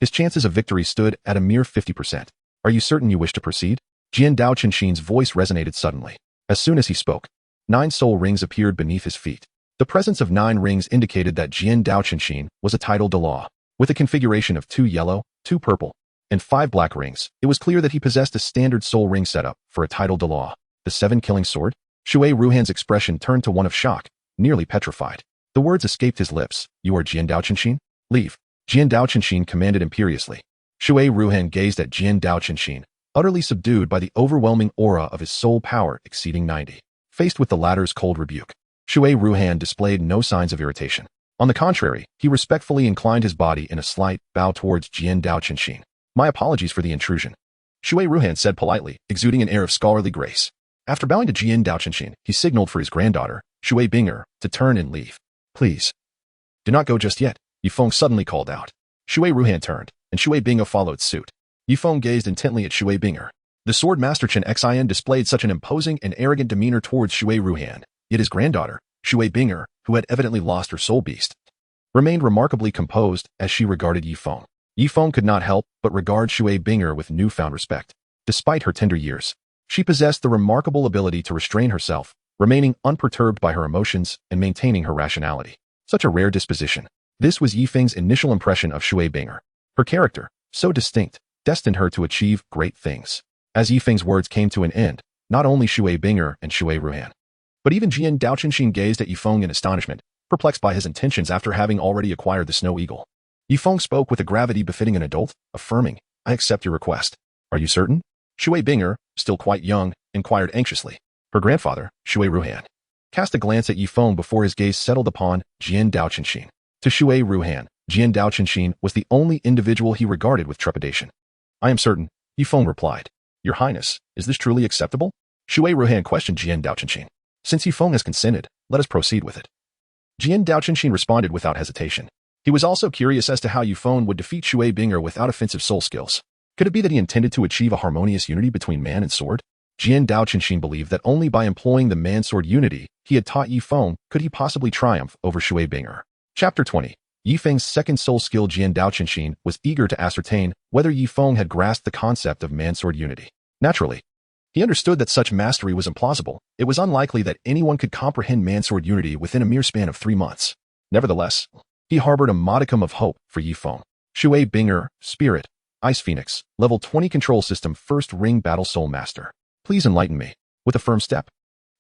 his chances of victory stood at a mere 50%. Are you certain you wish to proceed? Jian Daochun's voice resonated suddenly. As soon as he spoke, 9 soul rings appeared beneath his feet. The presence of 9 rings indicated that Jian Daochun was a title Douluo. With a configuration of 2 yellow, 2 purple, and 5 black rings, it was clear that he possessed a standard soul ring setup for a title Douluo. The 7-killing sword? Shui Ruhan's expression turned to one of shock, nearly petrified. The words escaped his lips. You are Jian Daochun? Leave. Jian Daochun commanded imperiously. Shui Ruhan gazed at Jian Daochun, utterly subdued by the overwhelming aura of his soul power exceeding 90. Faced with the latter's cold rebuke, Shui Ruhan displayed no signs of irritation. On the contrary, he respectfully inclined his body in a slight bow towards Jian Daochun. My apologies for the intrusion, Shui Ruhan said politely, exuding an air of scholarly grace. After bowing to Jian Daochun, he signaled for his granddaughter, Shui Bing'er, to turn and leave. Please, do not go just yet, Yifeng suddenly called out. Shui Ruhan turned, and Shui Bing'er followed suit. Yifeng gazed intently at Shui Bing'er. The sword master Chen Xian displayed such an imposing and arrogant demeanor towards Shui Ruhan, yet his granddaughter, Shui Bing'er, who had evidently lost her soul beast, remained remarkably composed as she regarded Yifeng. Yifeng could not help but regard Shui Bing'er with newfound respect. Despite her tender years, She possessed the remarkable ability to restrain herself, remaining unperturbed by her emotions and maintaining her rationality. Such a rare disposition. This was Yifeng's initial impression of Shui Binger. Her character, so distinct, destined her to achieve great things. As Yifeng's words came to an end, not only Shui Binger and Shui Ruhan, but even Jian Daoqianxin gazed at Yifeng in astonishment, perplexed by his intentions after having already acquired the Snow Eagle. Yifeng spoke with a gravity befitting an adult, affirming, "I accept your request." "Are you certain?" Shui Binger, still quite young, inquired anxiously. Her grandfather, Shui Ruhan, cast a glance at Yifeng before his gaze settled upon Jian Daoqianxin. To Shui Ruhan, Jian Daoqianxin was the only individual he regarded with trepidation. "I am certain," Yifeng replied. "Your Highness, is this truly acceptable?" Shui Ruhan questioned Jian Daoqianxin. "Since Yifeng has consented, let us proceed with it." Jian Daoqianxin responded without hesitation. He was also curious as to how Yifeng would defeat Shui Binger without offensive soul skills. Could it be that he intended to achieve a harmonious unity between man and sword? Jian Daoqianxin believed that only by employing the man-sword unity he had taught Yifeng could he possibly triumph over Shui Binger. Chapter 20. Yifeng's second soul skill. Jian Daoqianxin was eager to ascertain whether Yifeng had grasped the concept of man-sword unity. Naturally, he understood that such mastery was implausible. It was unlikely that anyone could comprehend man-sword unity within a mere span of 3 months. Nevertheless, he harbored a modicum of hope for Yifeng. Shui Binger, Spirit, Ice Phoenix, Level 20 Control System, First Ring Battle Soul Master. Please enlighten me. With a firm step,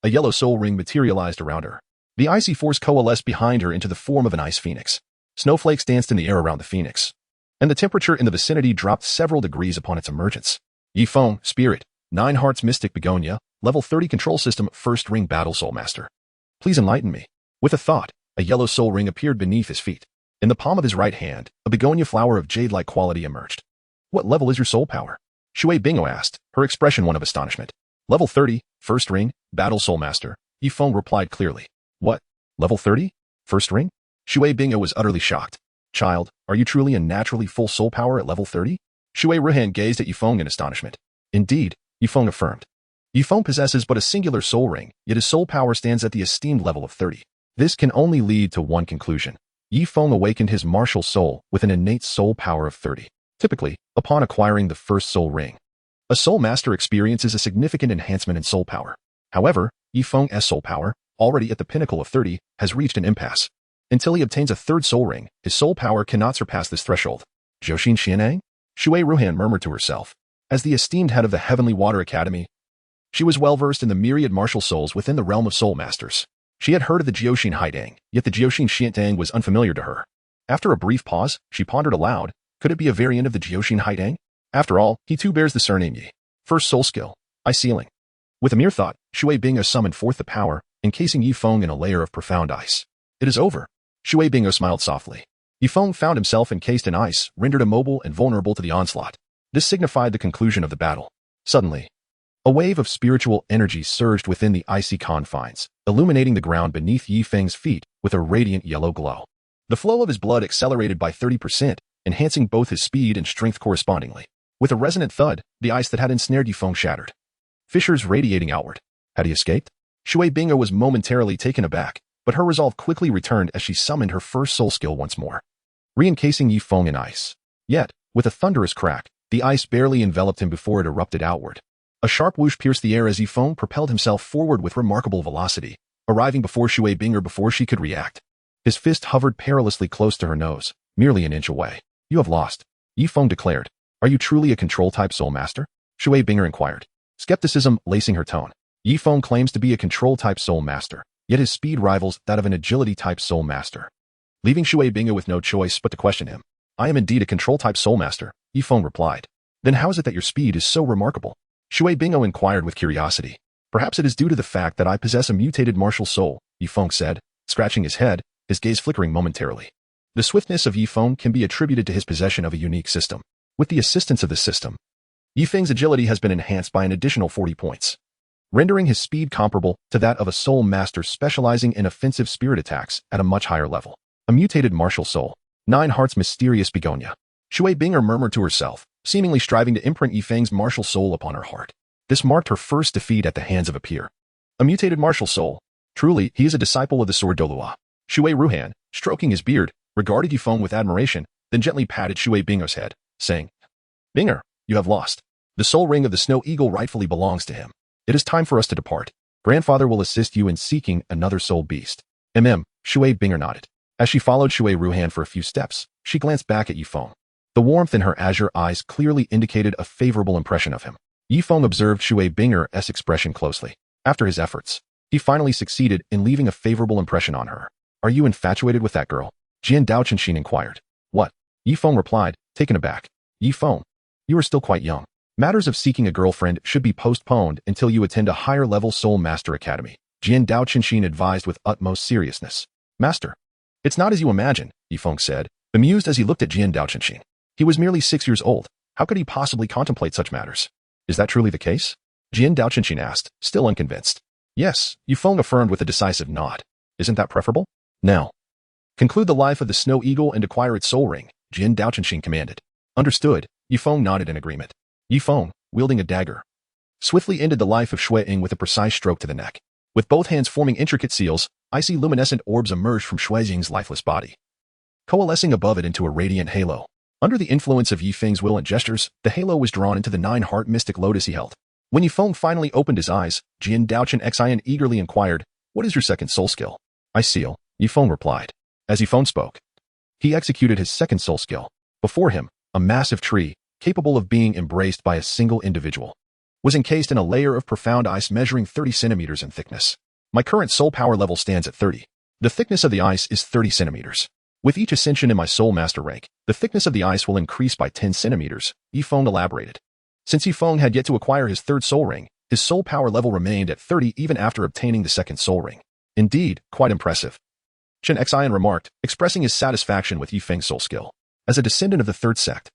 a yellow soul ring materialized around her. The icy force coalesced behind her into the form of an ice phoenix. Snowflakes danced in the air around the phoenix, and the temperature in the vicinity dropped several degrees upon its emergence. Yifeng, Spirit, 9 Hearts Mystic Begonia, Level 30 Control System, First Ring Battle Soul Master. Please enlighten me. With a thought, a yellow soul ring appeared beneath his feet. In the palm of his right hand, a begonia flower of jade-like quality emerged. What level is your soul power? Shui Binger asked, her expression one of astonishment. Level 30, First Ring, Battle Soul Master. Yifeng replied clearly. What? Level 30? First Ring? Shui Binger was utterly shocked. Child, are you truly a naturally full soul power at level 30? Shui Ruhan gazed at Yifeng in astonishment. Indeed, Yifeng affirmed. Yifeng possesses but a singular soul ring, yet his soul power stands at the esteemed level of 30. This can only lead to one conclusion. Yifeng awakened his martial soul with an innate soul power of 30. Typically, upon acquiring the first soul ring, a soul master experiences a significant enhancement in soul power. However, Yifeng's soul power, already at the pinnacle of 30, has reached an impasse. Until he obtains a third soul ring, his soul power cannot surpass this threshold. Zhou Xianang? Shui Ruhan murmured to herself. As the esteemed head of the Heavenly Water Academy, she was well-versed in the myriad martial souls within the realm of soul masters. She had heard of the Jiuxin Haidang, yet the Jiuxin Xiantang was unfamiliar to her. After a brief pause, she pondered aloud, could it be a variant of the Jiuxin Haidang? After all, he too bears the surname Yi. First soul skill, Ice Sealing. With a mere thought, Shui Binger summoned forth the power, encasing Yifeng in a layer of profound ice. It is over. Shui Binger smiled softly. Yifeng found himself encased in ice, rendered immobile and vulnerable to the onslaught. This signified the conclusion of the battle. Suddenly, a wave of spiritual energy surged within the icy confines, illuminating the ground beneath Yifeng's feet with a radiant yellow glow. The flow of his blood accelerated by 30%, enhancing both his speed and strength correspondingly. With a resonant thud, the ice that had ensnared Yifeng shattered, fissures radiating outward. Had he escaped? Shui Binger was momentarily taken aback, but her resolve quickly returned as she summoned her first soul skill once more, re-encasing Yifeng in ice. Yet, with a thunderous crack, the ice barely enveloped him before it erupted outward. A sharp whoosh pierced the air as Yifeng propelled himself forward with remarkable velocity, arriving before Shui Binger before she could react. His fist hovered perilously close to her nose, merely an inch away. You have lost, Yifeng declared. Are you truly a control-type soul master? Shui Binger inquired, skepticism lacing her tone. Yifeng claims to be a control-type soul master, yet his speed rivals that of an agility-type soul master, leaving Shui Binger with no choice but to question him. I am indeed a control-type soul master, Yifeng replied. Then how is it that your speed is so remarkable? Shui Binger inquired with curiosity. Perhaps it is due to the fact that I possess a mutated martial soul, Yifeng said, scratching his head, his gaze flickering momentarily. The swiftness of Yifeng can be attributed to his possession of a unique system. With the assistance of this system, Yifeng's agility has been enhanced by an additional 40 points, rendering his speed comparable to that of a soul master specializing in offensive spirit attacks at a much higher level. A mutated martial soul. 9 Hearts Mysterious Begonia. Shui Binger murmured to herself, seemingly striving to imprint Yifeng's martial soul upon her heart. This marked her first defeat at the hands of a peer. A mutated martial soul. Truly, he is a disciple of the sword Douluo. Shui Ruhan, stroking his beard, regarded Yifeng with admiration, then gently patted Shui Binger's head, saying, Binger, you have lost. The soul ring of the Snow Eagle rightfully belongs to him. It is time for us to depart. Grandfather will assist you in seeking another soul beast. Shui Binger nodded. As she followed Shui Ruhan for a few steps, she glanced back at Yifeng. The warmth in her azure eyes clearly indicated a favorable impression of him. Yifeng observed Shui Binger's expression closely. After his efforts, he finally succeeded in leaving a favorable impression on her. Are you infatuated with that girl? Jian Daochenshin inquired. What? Yifeng replied, taken aback. Yifeng, you are still quite young. Matters of seeking a girlfriend should be postponed until you attend a higher-level Soul Master Academy, Jian Daochenshin advised with utmost seriousness. Master. It's not as you imagine, Yifeng said, bemused as he looked at Jian Daochenshin. He was merely 6 years old. How could he possibly contemplate such matters? Is that truly the case? Jian Daochenshin asked, still unconvinced. Yes, Yifeng affirmed with a decisive nod. Isn't that preferable? Now, conclude the life of the Snow Eagle and acquire its soul ring, Jian Daochenshin commanded. Understood, Yifeng nodded in agreement. Yifeng, wielding a dagger, swiftly ended the life of Shui Ying with a precise stroke to the neck. With both hands forming intricate seals, icy luminescent orbs emerged from Shui Ying's lifeless body, coalescing above it into a radiant halo. Under the influence of Yifeng's will and gestures, the halo was drawn into the 9-heart mystic lotus he held. When Yifeng finally opened his eyes, Jian Daochenshin eagerly inquired, what is your second soul skill? I seal, Yifeng replied. As Yifeng spoke, he executed his second soul skill. Before him, a massive tree, capable of being embraced by a single individual, was encased in a layer of profound ice measuring 30 centimeters in thickness. My current soul power level stands at 30. The thickness of the ice is 30 centimeters. With each ascension in my soul master rank, the thickness of the ice will increase by 10 centimeters, Yifeng elaborated. Since Yifeng had yet to acquire his third soul ring, his soul power level remained at 30 even after obtaining the second soul ring. Indeed, quite impressive, Chen Xian remarked, expressing his satisfaction with Yifeng's soul skill. As a descendant of the third sect,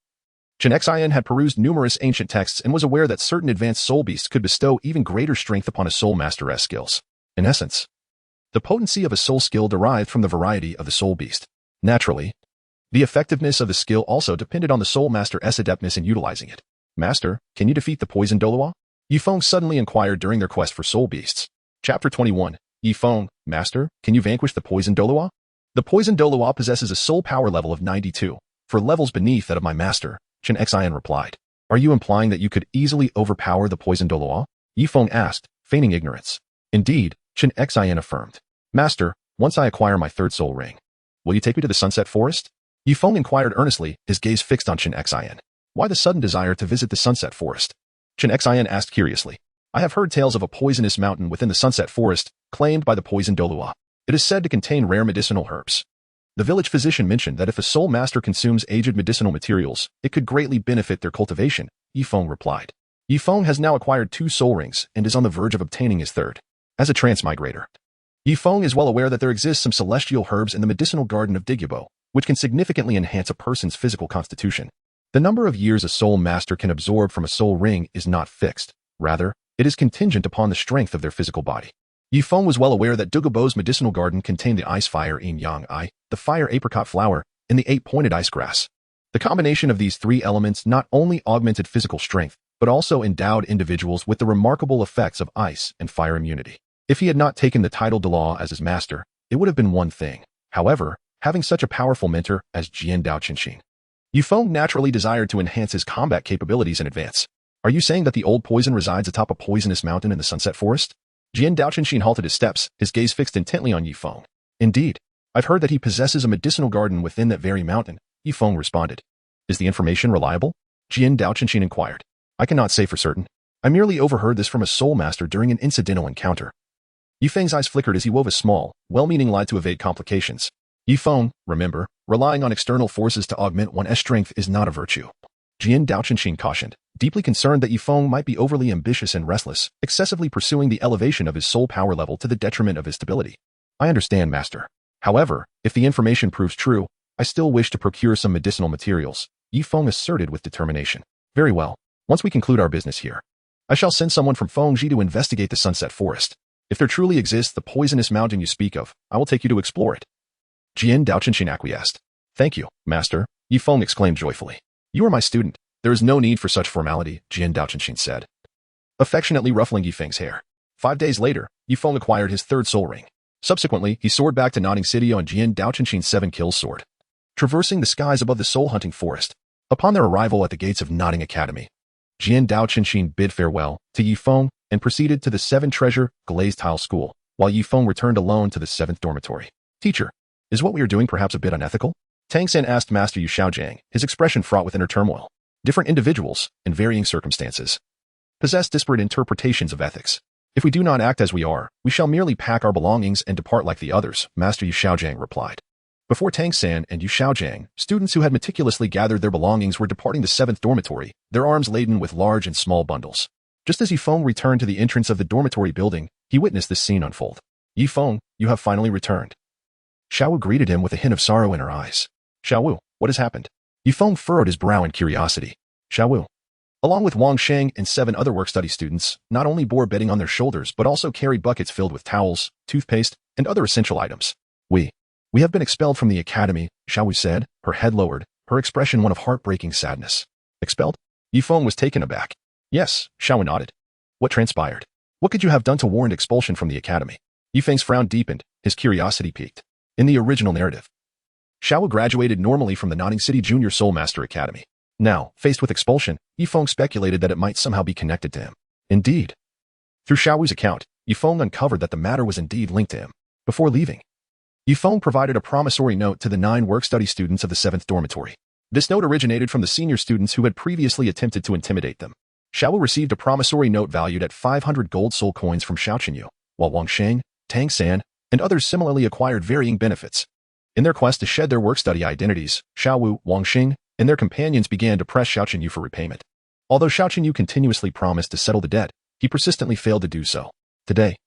Chen Xian had perused numerous ancient texts and was aware that certain advanced soul beasts could bestow even greater strength upon a soul master's skills. In essence, the potency of a soul skill derived from the variety of the soul beast. Naturally, the effectiveness of the skill also depended on the soul master's adeptness in utilizing it. Master, can you defeat the poison Douluo? Yifeng suddenly inquired during their quest for soul beasts. Chapter 21. Yifeng, Master, can you vanquish the poison Douluo? The poison Douluo possesses a soul power level of 92, for levels beneath that of my master, Chen Xian replied. Are you implying that you could easily overpower the poison Douluo? Yifeng asked, feigning ignorance. Indeed, Chen Xian affirmed. Master, once I acquire my third soul ring, will you take me to the Sunset Forest? Yifeng inquired earnestly, his gaze fixed on Chen Xian. Why the sudden desire to visit the Sunset Forest? Chen Xian asked curiously. I have heard tales of a poisonous mountain within the Sunset Forest, claimed by the poison Douluo. It is said to contain rare medicinal herbs. The village physician mentioned that if a soul master consumes aged medicinal materials, it could greatly benefit their cultivation, Yifeng replied. Yifeng has now acquired 2 soul rings and is on the verge of obtaining his third. As a transmigrator, Yifeng is well aware that there exist some celestial herbs in the medicinal garden of Douluo, which can significantly enhance a person's physical constitution. The number of years a soul master can absorb from a soul ring is not fixed. Rather, it is contingent upon the strength of their physical body. Yifeng was well aware that Douluo's medicinal garden contained the ice fire yin yang eye, the fire apricot flower, and the 8-pointed ice grass. The combination of these 3 elements not only augmented physical strength, but also endowed individuals with the remarkable effects of ice and fire immunity. If he had not taken the title Douluo as his master, it would have been one thing. However, having such a powerful mentor as Jian Daochenshin, Yifeng naturally desired to enhance his combat capabilities in advance. Are you saying that the old poison resides atop a poisonous mountain in the Sunset Forest? Jian Daochenshin halted his steps, his gaze fixed intently on Yifeng. Indeed, I've heard that he possesses a medicinal garden within that very mountain, Yifeng responded. Is the information reliable? Jian Daochenshin inquired. I cannot say for certain. I merely overheard this from a soul master during an incidental encounter. Yifeng's eyes flickered as he wove a small, well-meaning lie to evade complications. Yifeng, remember, relying on external forces to augment one's strength is not a virtue. Jian Daochenshin cautioned, deeply concerned that Yifeng might be overly ambitious and restless, excessively pursuing the elevation of his soul power level to the detriment of his stability. I understand, Master. However, if the information proves true, I still wish to procure some medicinal materials, Yifeng asserted with determination. Very well. Once we conclude our business here, I shall send someone from Fengji to investigate the Sunset Forest. If there truly exists the poisonous mountain you speak of, I will take you to explore it. Jian Daochenshin acquiesced. Thank you, Master, Yifeng exclaimed joyfully. You are my student. There is no need for such formality, Jian Daochenshin said, affectionately ruffling Yifeng's hair. 5 days later, Yifeng acquired his third soul ring. Subsequently, he soared back to Nodding City on Jian Daochenshin's 7-kill sword, traversing the skies above the soul-hunting forest. Upon their arrival at the gates of Nodding Academy, Jian Daoqianxin bid farewell to Yifeng and proceeded to the 7th glazed tile school, while Yifeng returned alone to the 7th dormitory. Teacher, is what we are doing perhaps a bit unethical? Tang San asked Master Yu Xiaojiang, his expression fraught with inner turmoil. Different individuals, in varying circumstances, possess disparate interpretations of ethics. If we do not act as we are, we shall merely pack our belongings and depart like the others, Master Yu Xiaojiang replied. Before Tang San and Yu Xiaojiang, students who had meticulously gathered their belongings were departing the 7th dormitory, their arms laden with large and small bundles. Just as Yifeng returned to the entrance of the dormitory building, he witnessed this scene unfold. Yifeng, you have finally returned. Zhao Wu greeted him with a hint of sorrow in her eyes. Zhao Wu, what has happened? Yifeng furrowed his brow in curiosity. Zhao Wu, along with Wang Sheng and 7 other work-study students, not only bore bedding on their shoulders but also carried buckets filled with towels, toothpaste, and other essential items. We have been expelled from the academy, Zhao Wu said, her head lowered, her expression one of heartbreaking sadness. Expelled? Yifeng was taken aback. Yes, Zhao Wu nodded. What transpired? What could you have done to warrant expulsion from the academy? Yifeng's frown deepened, his curiosity piqued. In the original narrative, Zhao Wu graduated normally from the Notting City Junior Soul Master Academy. Now, faced with expulsion, Yifeng speculated that it might somehow be connected to him. Indeed. Through Zhao Wu's account, Yifeng uncovered that the matter was indeed linked to him. Before leaving, Yifeng provided a promissory note to the 9 work-study students of the 7th dormitory. This note originated from the senior students who had previously attempted to intimidate them. Zhao Wu received a promissory note valued at 500 gold soul coins from Xiao Qinyu, while Wang Sheng, Tang San, and others similarly acquired varying benefits. In their quest to shed their work-study identities, Zhao Wu, Wang Sheng, and their companions began to press Xiao Qinyu for repayment. Although Xiao Qinyu continuously promised to settle the debt, he persistently failed to do so. Today,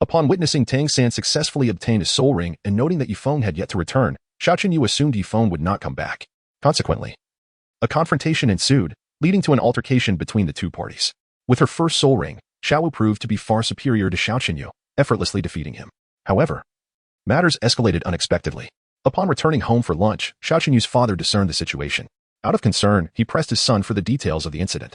upon witnessing Tang San successfully obtain a soul ring and noting that Yifeng had yet to return, Xiao Qinyu assumed Yifeng would not come back. Consequently, a confrontation ensued, leading to an altercation between the two parties. With her first soul ring, Zhao Wu proved to be far superior to Xiao Qinyu, effortlessly defeating him. However, matters escalated unexpectedly. Upon returning home for lunch, Xiao Qinyu's father discerned the situation. Out of concern, he pressed his son for the details of the incident.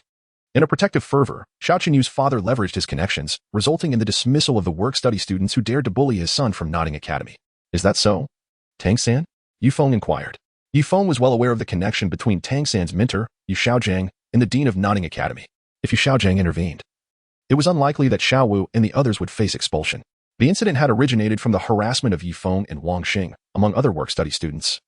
In a protective fervor, Xiao Qinyu's father leveraged his connections, resulting in the dismissal of the work-study students who dared to bully his son from Notting Academy. Is that so? Tang San? Yifeng inquired. Yifeng was well aware of the connection between Tang San's mentor, Yu Xiaojiang, and the dean of Notting Academy. If Yu Xiaojiang intervened, it was unlikely that Zhao Wu and the others would face expulsion. The incident had originated from the harassment of Yifeng and Wang Sheng, among other work-study students,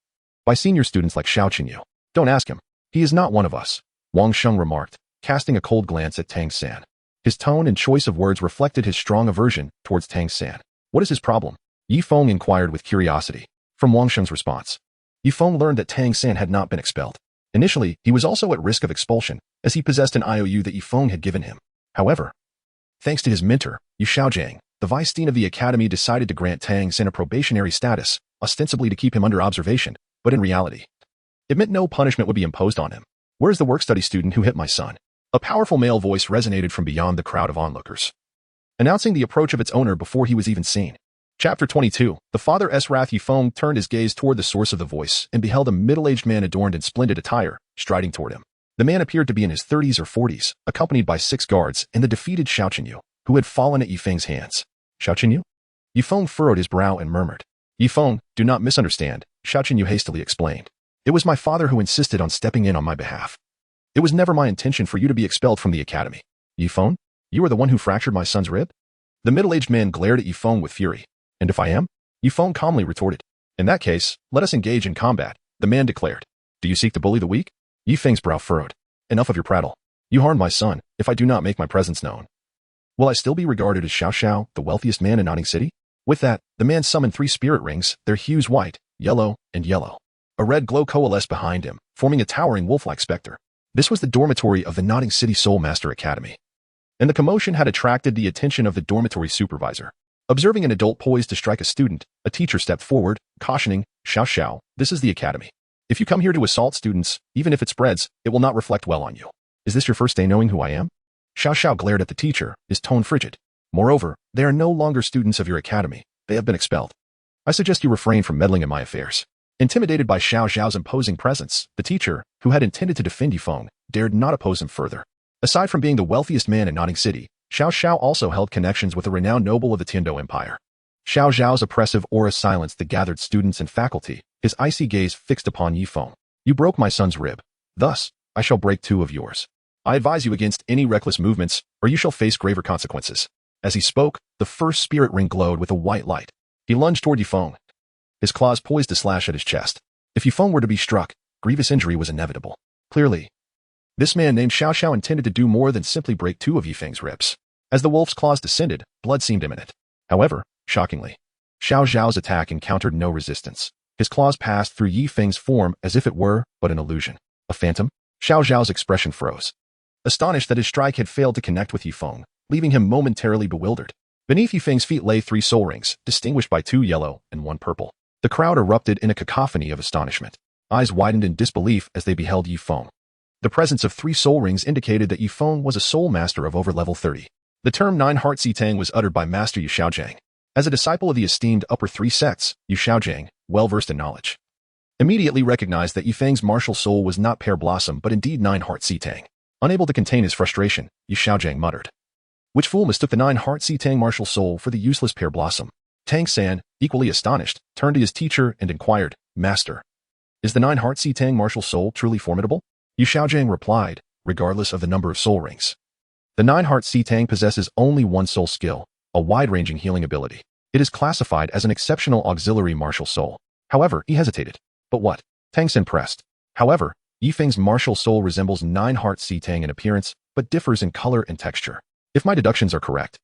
by senior students like Xiao Qinyu. Don't ask him. He is not one of us, Wang Sheng remarked, casting a cold glance at Tang San. His tone and choice of words reflected his strong aversion towards Tang San. What is his problem? Yifeng inquired with curiosity. From Wang Sheng's response, Yifeng learned that Tang San had not been expelled. Initially, he was also at risk of expulsion, as he possessed an IOU that Yifeng had given him. However, thanks to his mentor, Yu Xiaojiang, the vice dean of the academy decided to grant Tang San a probationary status, ostensibly to keep him under observation, but in reality, it meant no punishment would be imposed on him. Where is the work-study student who hit my son? A powerful male voice resonated from beyond the crowd of onlookers, announcing the approach of its owner before he was even seen. Chapter 22. The father's wrath. Yifeng turned his gaze toward the source of the voice and beheld a middle-aged man adorned in splendid attire, striding toward him. The man appeared to be in his 30s or 40s, accompanied by 6 guards and the defeated Xiao Qinyu, who had fallen at Yifeng's hands. Xiao Qinyu? Yifeng furrowed his brow and murmured. Yifeng, do not misunderstand, Xiao Qinyu hastily explained. It was my father who insisted on stepping in on my behalf. It was never my intention for you to be expelled from the academy. Yifeng, you are the one who fractured my son's rib? The middle-aged man glared at Yifeng with fury. And if I am? Yifeng calmly retorted. In that case, let us engage in combat, the man declared. Do you seek to bully the weak? Yifeng's brow furrowed. Enough of your prattle. You harmed my son, if I do not make my presence known. Will I still be regarded as Xiao Xiao, the wealthiest man in Notting City? With that, the man summoned 3 spirit rings, their hues white, yellow, and yellow. A red glow coalesced behind him, forming a towering wolf-like specter. This was the dormitory of the Notting City Soul Master Academy. And the commotion had attracted the attention of the dormitory supervisor. Observing an adult poised to strike a student, a teacher stepped forward, cautioning, Xiao Xiao, this is the academy. If you come here to assault students, even if it spreads, it will not reflect well on you. Is this your first day knowing who I am? Xiao Xiao glared at the teacher, his tone frigid. Moreover, they are no longer students of your academy. They have been expelled. I suggest you refrain from meddling in my affairs. Intimidated by Xiao Xiao's imposing presence, the teacher, who had intended to defend Yifeng, dared not oppose him further. Aside from being the wealthiest man in Notting City, Xiao Xiao also held connections with a renowned noble of the Tiando Empire. Xiao Xiao's oppressive aura silenced the gathered students and faculty, his icy gaze fixed upon Yifeng. You broke my son's rib. Thus, I shall break 2 of yours. I advise you against any reckless movements, or you shall face graver consequences. As he spoke, the first spirit ring glowed with a white light. He lunged toward Yifeng, his claws poised to slash at his chest. If Yifeng were to be struck, grievous injury was inevitable. Clearly, this man named Xiao Xiao intended to do more than simply break two of Yifeng's ribs. As the wolf's claws descended, blood seemed imminent. However, shockingly, Xiao Xiao's attack encountered no resistance. His claws passed through Yifeng's form as if it were but an illusion. A phantom? Xiao Xiao's expression froze, astonished that his strike had failed to connect with Yifeng, leaving him momentarily bewildered. Beneath Yifeng's feet lay 3 soul rings, distinguished by 2 yellow and 1 purple. The crowd erupted in a cacophony of astonishment. Eyes widened in disbelief as they beheld Yifeng. The presence of 3 soul rings indicated that Yifeng was a soul master of over level 30. The term 9 Heart Si Tang was uttered by Master Yu Xiaojiang. As a disciple of the esteemed upper 3 sects, Yu Xiaojiang, well-versed in knowledge, immediately recognized that Yifeng's martial soul was not Pear Blossom but indeed 9 Heart Si Tang. Unable to contain his frustration, Yu Xiaojiang muttered, "Which fool mistook the 9 Heart Si Tang martial soul for the useless Pear Blossom?" Tang San, equally astonished, turned to his teacher and inquired, "Master, is the 9 Heart Si Tang martial soul truly formidable?" Yu Xiaojiang replied, "Regardless of the number of soul rings, the 9 Heart Si Tang possesses only 1 soul skill, a wide-ranging healing ability. It is classified as an exceptional auxiliary martial soul." However, he hesitated. "But what?" Tang San pressed. "However, Yifeng's martial soul resembles 9 Heart Si Tang in appearance, but differs in color and texture. If my deductions are correct,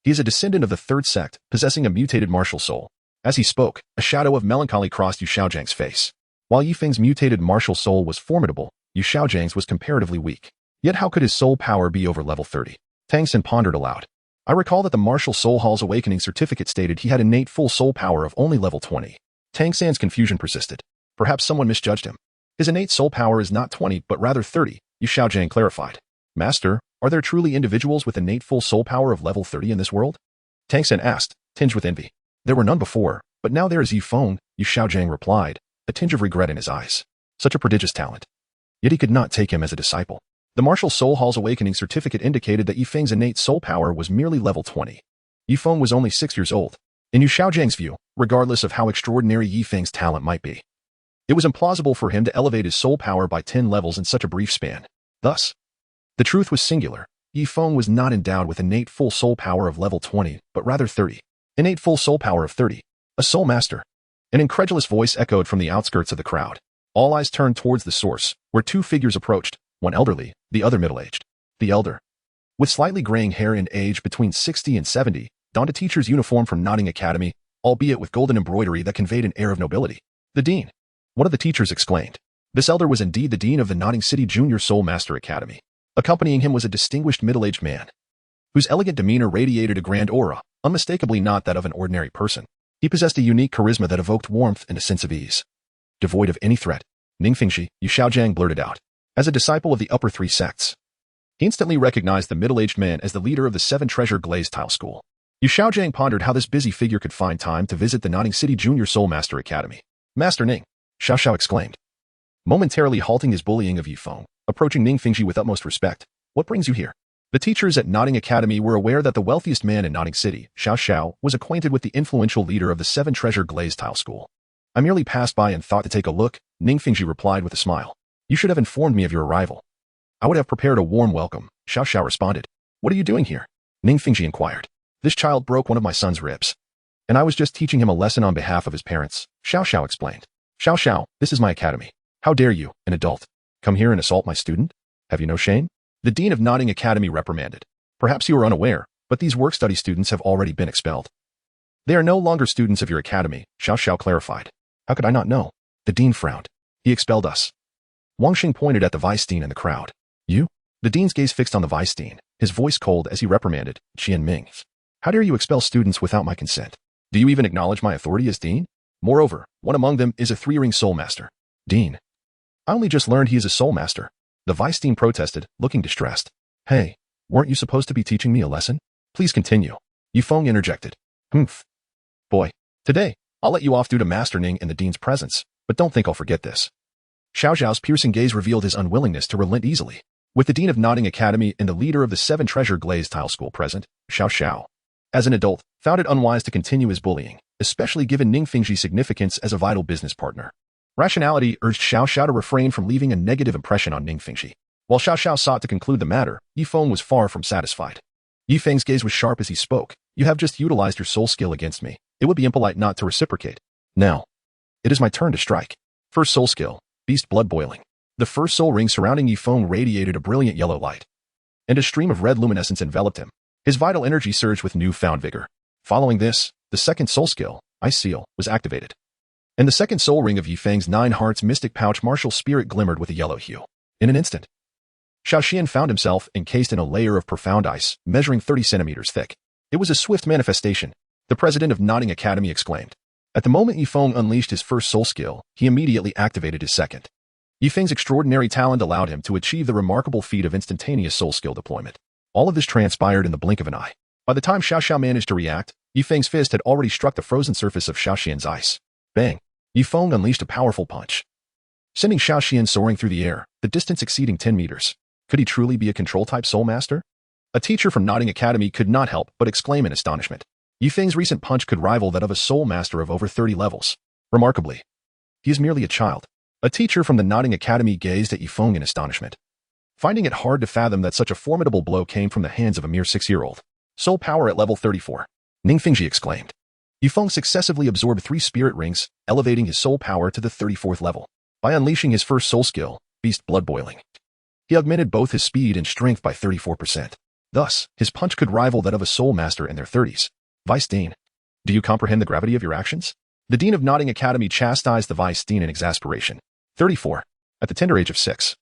he is a descendant of the 3rd sect, possessing a mutated martial soul." As he spoke, a shadow of melancholy crossed Yu Xiaojiang's face. While Yifeng's mutated martial soul was formidable, Yu Xiaojiang's was comparatively weak. Yet how could his soul power be over level 30? Tang San pondered aloud. "I recall that the Martial Soul Hall's awakening certificate stated he had innate full soul power of only level 20. Tang San's confusion persisted. Perhaps someone misjudged him. "His innate soul power is not 20, but rather 30, Yu Xiaojiang clarified. "Master, are there truly individuals with innate full soul power of level 30 in this world?" Tang San asked, tinged with envy. "There were none before, but now there is Yifeng," Yu Xiaojiang replied, a tinge of regret in his eyes. Such a prodigious talent. Yet he could not take him as a disciple. The Martial Soul Hall's awakening certificate indicated that Yifeng's innate soul power was merely level 20. Yifeng was only 6 years old. In Yu Xiaojiang's view, regardless of how extraordinary Yifeng's talent might be, it was implausible for him to elevate his soul power by 10 levels in such a brief span. Thus, the truth was singular. Yifeng was not endowed with innate full soul power of level 20, but rather 30. Innate full soul power of 30. A soul master. An incredulous voice echoed from the outskirts of the crowd. All eyes turned towards the source, where 2 figures approached, one elderly, the other middle-aged. The elder, with slightly graying hair and age between 60 and 70, donned a teacher's uniform from Notting Academy, albeit with golden embroidery that conveyed an air of nobility. "The dean," one of the teachers exclaimed. This elder was indeed the dean of the Notting City Junior Soul Master Academy. Accompanying him was a distinguished middle-aged man, whose elegant demeanor radiated a grand aura, unmistakably not that of an ordinary person. He possessed a unique charisma that evoked warmth and a sense of ease. Devoid of any threat, Ningfengshi, Yu Xiaojiang blurted out. As a disciple of the upper 3 sects, he instantly recognized the middle-aged man as the leader of the 7 Treasure Glazed Tile School. Yu Xiaojiang pondered how this busy figure could find time to visit the Notting City Junior Soul Master Academy. "Master Ning," Xiao Xiao exclaimed, momentarily halting his bullying of Yifeng, approaching Ningfengshi with utmost respect. "What brings you here?" The teachers at Notting Academy were aware that the wealthiest man in Notting City, Xiao Xiao, was acquainted with the influential leader of the 7 Treasure Glazed Tile School. "I merely passed by and thought to take a look," Ningfengshi replied with a smile. "You should have informed me of your arrival. I would have prepared a warm welcome," Xiao Xiao responded. "What are you doing here?" Ningfengshi inquired. "This child broke one of my son's ribs, and I was just teaching him a lesson on behalf of his parents," Xiao Xiao explained. "Xiao Xiao, this is my academy. How dare you, an adult, come here and assault my student? Have you no shame?" The dean of Notting Academy reprimanded. "Perhaps you are unaware, but these work-study students have already been expelled." "They are no longer students of your academy," Xiao Xiao clarified. "How could I not know?" The dean frowned. "He expelled us." Wang Xing pointed at the vice-dean in the crowd. "You?" The dean's gaze fixed on the vice-dean, his voice cold as he reprimanded, "Qian Ming. How dare you expel students without my consent? Do you even acknowledge my authority as dean? Moreover, one among them is a 3-ring soul master." "Dean, I only just learned he is a soul master." The vice-dean protested, looking distressed. "Hey, weren't you supposed to be teaching me a lesson? Please continue." Yifeng interjected. "Humph. Boy, today, I'll let you off due to Master Ning in the dean's presence, but don't think I'll forget this." Xiao Xiao's piercing gaze revealed his unwillingness to relent easily. With the dean of Notting Academy and the leader of the 7 Treasure Glazed Tile School present, Xiao Xiao, as an adult, found it unwise to continue his bullying, especially given Ningfengxi's significance as a vital business partner. Rationality urged Xiao Xiao to refrain from leaving a negative impression on Ningfengxi. While Xiao Xiao sought to conclude the matter, Yifeng was far from satisfied. Yifeng's gaze was sharp as he spoke. You have just utilized your soul skill against me. It would be impolite not to reciprocate. Now, it is my turn to strike. First soul skill, beast blood boiling. The first soul ring surrounding Yifeng radiated a brilliant yellow light, and a stream of red luminescence enveloped him. His vital energy surged with newfound vigor. Following this, the second soul skill, Ice Seal, was activated. And the second soul ring of Yifeng's 9 Hearts mystic pouch martial spirit glimmered with a yellow hue. In an instant, Xiaoxian found himself encased in a layer of profound ice, measuring 30 centimeters thick. It was a swift manifestation, the president of Notting Academy exclaimed. At the moment Yifeng unleashed his first soul skill, he immediately activated his second. Yifeng's extraordinary talent allowed him to achieve the remarkable feat of instantaneous soul skill deployment. All of this transpired in the blink of an eye. By the time Xiao Xiao managed to react, Yifeng's fist had already struck the frozen surface of Xiaoxian's ice. Bang! Yifeng unleashed a powerful punch, sending Xiaoxian soaring through the air, the distance exceeding 10 meters. Could he truly be a control-type soul master? A teacher from Notting Academy could not help but exclaim in astonishment. Yifeng's recent punch could rival that of a soul master of over 30 levels. Remarkably, he is merely a child. A teacher from the Notting Academy gazed at Yifeng in astonishment, finding it hard to fathom that such a formidable blow came from the hands of a mere 6-year-old. Soul power at level 34. Ning Fingji exclaimed. Yifeng successively absorbed 3 spirit rings, elevating his soul power to the 34th level. By unleashing his first soul skill, Beast Blood Boiling, he augmented both his speed and strength by 34%. Thus, his punch could rival that of a soul master in their 30s. Vice Dean, do you comprehend the gravity of your actions? The Dean of Notting Academy chastised the Vice Dean in exasperation. 34. At the tender age of 6.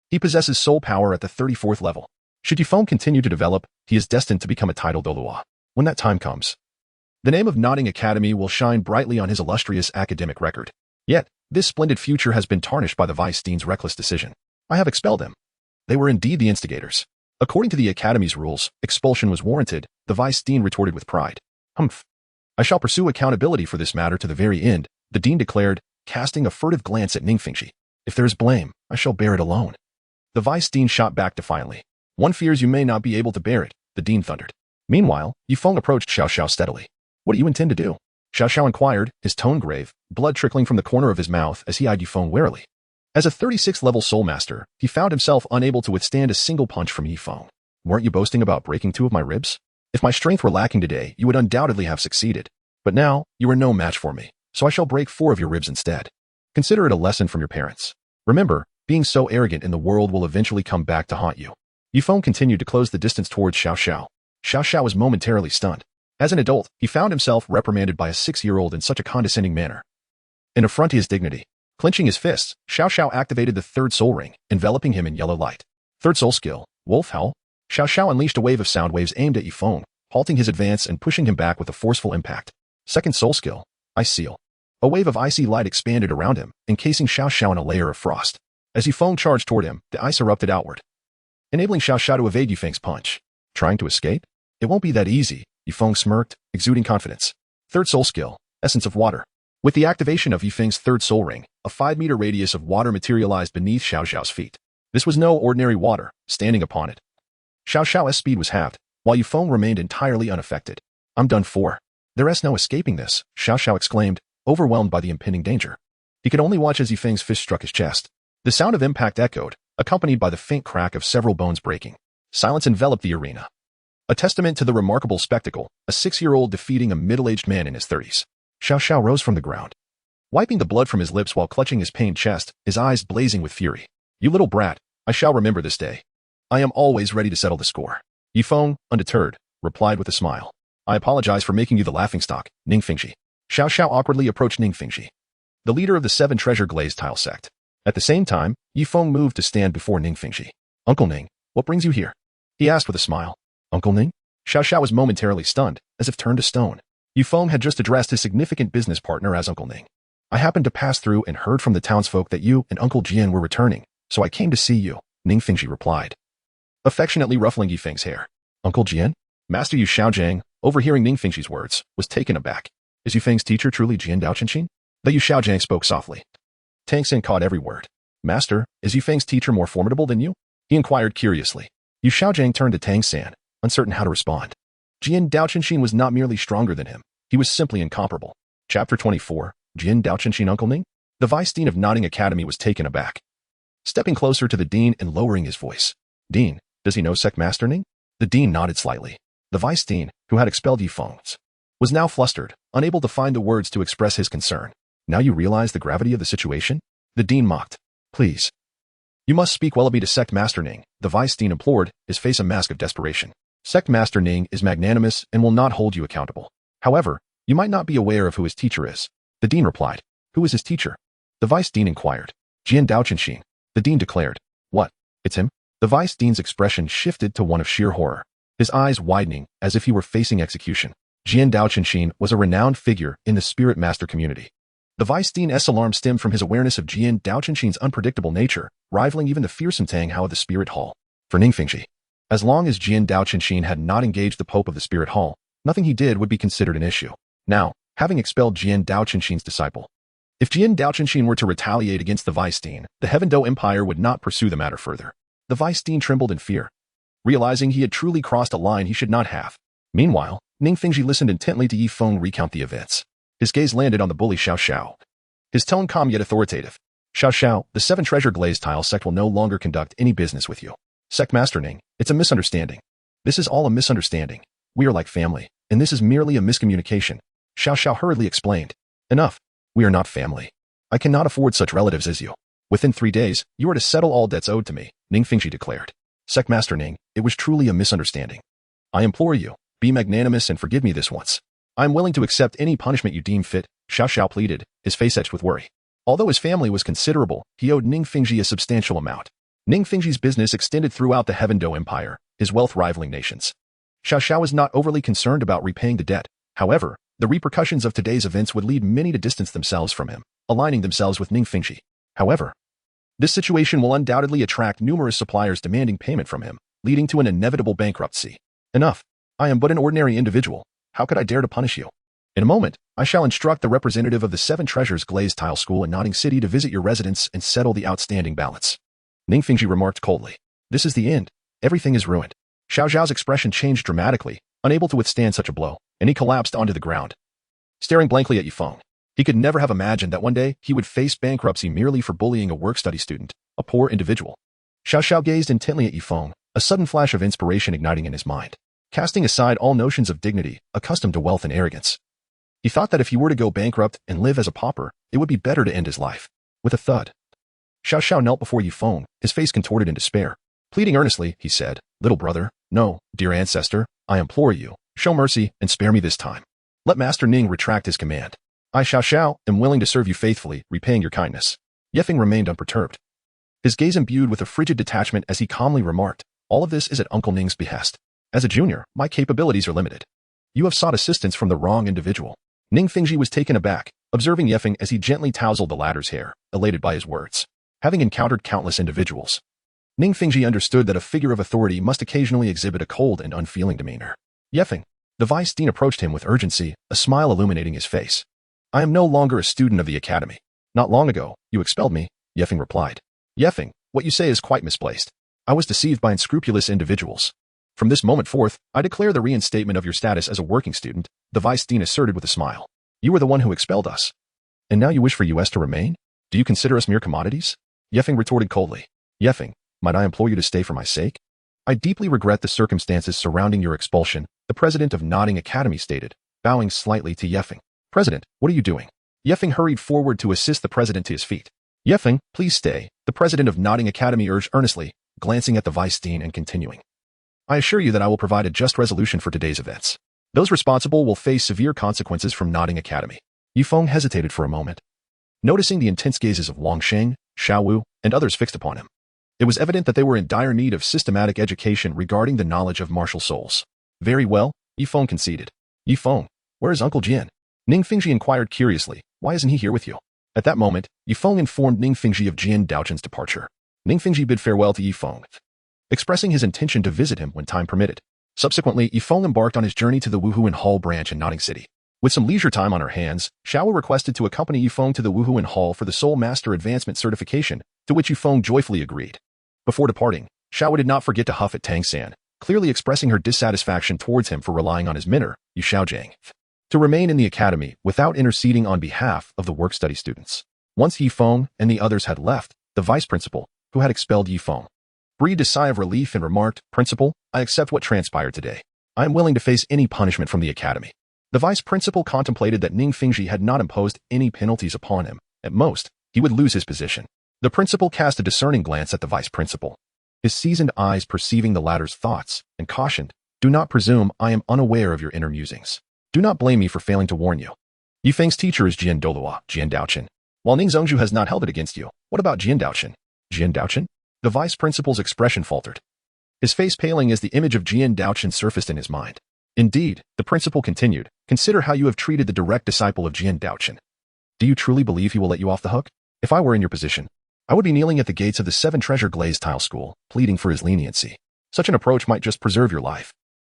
He possesses soul power at the 34th level. Should Yifeng continue to develop, he is destined to become a titled Douluo. When that time comes, the name of Notting Academy will shine brightly on his illustrious academic record. Yet, this splendid future has been tarnished by the Vice Dean's reckless decision. I have expelled them. They were indeed the instigators. According to the Academy's rules, expulsion was warranted, the Vice Dean retorted with pride. Humph. I shall pursue accountability for this matter to the very end, the Dean declared, casting a furtive glance at Ning Fingji. If there is blame, I shall bear it alone. The Vice Dean shot back defiantly. One fears you may not be able to bear it, the Dean thundered. Meanwhile, Yifeng approached Xiao Xiao steadily. What do you intend to do? Xiao Xiao inquired, his tone grave, blood trickling from the corner of his mouth as he eyed Yifeng warily. As a 36th-level soul master, he found himself unable to withstand a single punch from Yifeng. Weren't you boasting about breaking 2 of my ribs? If my strength were lacking today, you would undoubtedly have succeeded. But now, you are no match for me, so I shall break 4 of your ribs instead. Consider it a lesson from your parents. Remember, being so arrogant in the world will eventually come back to haunt you. Yifeng continued to close the distance towards Xiao Xiao. Xiao Xiao was momentarily stunned. As an adult, he found himself reprimanded by a 6-year-old in such a condescending manner. In affront to his dignity, clenching his fists, Xiao Xiao activated the 3rd soul ring, enveloping him in yellow light. 3rd soul skill, Wolf Howl. Xiao Xiao unleashed a wave of sound waves aimed at Yifeng, halting his advance and pushing him back with a forceful impact. 2nd soul skill, Ice Seal. A wave of icy light expanded around him, encasing Xiao Xiao in a layer of frost. As Yifeng charged toward him, the ice erupted outward, enabling Xiao Xiao to evade Yifeng's punch. Trying to escape? It won't be that easy, Yifeng smirked, exuding confidence. 3rd soul skill, Essence of Water. With the activation of Yifeng's 3rd soul ring, a 5-meter radius of water materialized beneath Xiao Xiao's feet. This was no ordinary water, standing upon it. Xiao Xiao's speed was halved, while Yifeng remained entirely unaffected. I'm done for. There's no escaping this, Xiao Xiao exclaimed, overwhelmed by the impending danger. He could only watch as Yifeng's fist struck his chest. The sound of impact echoed, accompanied by the faint crack of several bones breaking. Silence enveloped the arena. A testament to the remarkable spectacle, a 6-year-old defeating a middle-aged man in his 30s. Xiao Xiao rose from the ground, wiping the blood from his lips while clutching his pained chest, his eyes blazing with fury. You little brat, I shall remember this day. I am always ready to settle the score. Yifeng, undeterred, replied with a smile. I apologize for making you the laughingstock, Ning Fingji. Xiao Xiao awkwardly approached Ning Fingji, the leader of the 7 treasure glazed tile sect. At the same time, Yifeng moved to stand before Ning Fingji. Uncle Ning, what brings you here? He asked with a smile. Uncle Ning? Xiao Xiao was momentarily stunned, as if turned to stone. Yifeng had just addressed his significant business partner as Uncle Ning. I happened to pass through and heard from the townsfolk that you and Uncle Jian were returning, so I came to see you, Ning Fingji replied, affectionately ruffling Yifeng's hair. Uncle Jian? Master Yu Xiaojiang, overhearing Ning Fingji's words, was taken aback. Is Yifeng's teacher truly Jian Daoqianxin? The Yu Xiaojiang spoke softly. Tang San caught every word. Master, is Yifeng's teacher more formidable than you? He inquired curiously. Yu Xiaojiang turned to Tang San, uncertain how to respond. Jian Daoqianxin was not merely stronger than him, he was simply incomparable. Chapter 24, Jian Daoqianxin Uncle Ning? The Vice Dean of Notting Academy was taken aback. stepping closer to the dean and lowering his voice. Dean, does he know Sect Master Ning? The dean nodded slightly. The vice dean, who had expelled Yifeng, was now flustered, unable to find the words to express his concern. Now you realize the gravity of the situation? The dean mocked. Please. You must speak well of me to Sect Master Ning, the vice dean implored, his face a mask of desperation. Sect Master Ning is magnanimous and will not hold you accountable. However, you might not be aware of who his teacher is. The dean replied. Who is his teacher? The vice dean inquired. Jian Daoqianxin. The dean declared. What? It's him? The vice dean's expression shifted to one of sheer horror, his eyes widening as if he were facing execution. Jian Daoqianxin was a renowned figure in the spirit master community. The vice dean's alarm stemmed from his awareness of Jian Daoqianxin's unpredictable nature, rivaling even the fearsome Tang Hao of the Spirit Hall. For Ningfengji, as long as Jian Daoqianxin had not engaged the Pope of the Spirit Hall, nothing he did would be considered an issue. Now, having expelled Jian Daoqianxin's disciple, if Jian Daoqianxin were to retaliate against the vice dean, the Heaven Do Empire would not pursue the matter further. The vice dean trembled in fear, realizing he had truly crossed a line he should not have. Meanwhile, Ningfengji listened intently to Yifeng recount the events. His gaze landed on the bully Xiao Xiao. His tone calm yet authoritative. Xiao Xiao, the Seven Treasure Glazed Tile sect will no longer conduct any business with you. Sect Master Ning, it's a misunderstanding. This is all a misunderstanding. We are like family, and this is merely a miscommunication. Xiao Xiao hurriedly explained. Enough. We are not family. I cannot afford such relatives as you. Within 3 days, you are to settle all debts owed to me, Ningfengji declared. Sect Master Ning, it was truly a misunderstanding. I implore you, be magnanimous and forgive me this once. I am willing to accept any punishment you deem fit, Xiao Xiao pleaded, his face etched with worry. Although his family was considerable, he owed Ningfengji a substantial amount. Ningfengji's business extended throughout the Heaven Do Empire, his wealth rivaling nations. Xiao Xiao was not overly concerned about repaying the debt. However, the repercussions of today's events would lead many to distance themselves from him, aligning themselves with Ningfengji. However, this situation will undoubtedly attract numerous suppliers demanding payment from him, leading to an inevitable bankruptcy. Enough. I am but an ordinary individual. How could I dare to punish you? In a moment, I shall instruct the representative of the Seven Treasures Glazed Tile School in Notting City to visit your residence and settle the outstanding balance. Ningfengji remarked coldly. This is the end. Everything is ruined. Xiao Zhao's expression changed dramatically, unable to withstand such a blow, and he collapsed onto the ground. Staring blankly at Yifeng, he could never have imagined that one day he would face bankruptcy merely for bullying a work-study student, a poor individual. Xiao Xiao gazed intently at Yifeng, a sudden flash of inspiration igniting in his mind, casting aside all notions of dignity, accustomed to wealth and arrogance. He thought that if he were to go bankrupt and live as a pauper, it would be better to end his life. With a thud, Xiao Xiao knelt before Yifeng, his face contorted in despair. Pleading earnestly, he said, Little brother, no, dear ancestor, I implore you, show mercy and spare me this time. Let Master Ning retract his command. I, Xiao Xiao, am willing to serve you faithfully, repaying your kindness. Yifeng remained unperturbed, his gaze imbued with a frigid detachment as he calmly remarked, all of this is at Uncle Ning's behest. As a junior, my capabilities are limited. You have sought assistance from the wrong individual. Ningfengji was taken aback, observing Yifeng as he gently tousled the latter's hair, elated by his words. Having encountered countless individuals, Ningfengji understood that a figure of authority must occasionally exhibit a cold and unfeeling demeanor. Yifeng, the vice dean approached him with urgency, a smile illuminating his face. I am no longer a student of the academy. Not long ago, you expelled me, Yifeng replied. Yifeng, what you say is quite misplaced. I was deceived by unscrupulous individuals. From this moment forth, I declare the reinstatement of your status as a working student, the vice dean asserted with a smile. You were the one who expelled us. And now you wish for us to remain? Do you consider us mere commodities? Yifeng retorted coldly. Yifeng, might I implore you to stay for my sake? I deeply regret the circumstances surrounding your expulsion, the president of Notting Academy stated, bowing slightly to Yifeng. President, what are you doing? Yifeng hurried forward to assist the president to his feet. Yifeng, please stay, the president of Notting Academy urged earnestly, glancing at the vice dean and continuing. I assure you that I will provide a just resolution for today's events. Those responsible will face severe consequences from Notting Academy. Yifeng hesitated for a moment, noticing the intense gazes of Wang Sheng, Xiao Wu, and others fixed upon him. It was evident that they were in dire need of systematic education regarding the knowledge of martial souls. Very well, Yifeng conceded. Yifeng, where is Uncle Jian? Ningfengji inquired curiously, why isn't he here with you? At that moment, Yifeng informed Ningfengji of Jian Daoqian's departure. Ningfengji bid farewell to Yifeng, expressing his intention to visit him when time permitted. Subsequently, Yifeng embarked on his journey to the Wuhuan Hall branch in Notting City. With some leisure time on her hands, Xiao requested to accompany Yifeng to the Wuhuan Hall for the Soul Master Advancement certification, to which Yifeng joyfully agreed. Before departing, Xiao did not forget to huff at Tang San, clearly expressing her dissatisfaction towards him for relying on his mentor, Yu Xiaojiang, to remain in the academy without interceding on behalf of the work-study students. Once Yifeng and the others had left, the vice principal, who had expelled Yifeng, breathed a sigh of relief and remarked, "Principal, I accept what transpired today. I am willing to face any punishment from the academy." The vice principal contemplated that Ning Fingji had not imposed any penalties upon him. At most, he would lose his position. The principal cast a discerning glance at the vice principal, his seasoned eyes perceiving the latter's thoughts, and cautioned, "Do not presume I am unaware of your inner musings. Do not blame me for failing to warn you. Yifeng's teacher is Jian Douluo, Jian Daochen. While Ning Zhongzhu has not held it against you, what about Jian Daochen?" Jian Daochen? The vice principal's expression faltered. His face paling as the image of Jian Daochen surfaced in his mind. "Indeed," the principal continued, "consider how you have treated the direct disciple of Jian Daochen. Do you truly believe he will let you off the hook? If I were in your position, I would be kneeling at the gates of the Seven Treasure Glazed Tile School, pleading for his leniency. Such an approach might just preserve your life."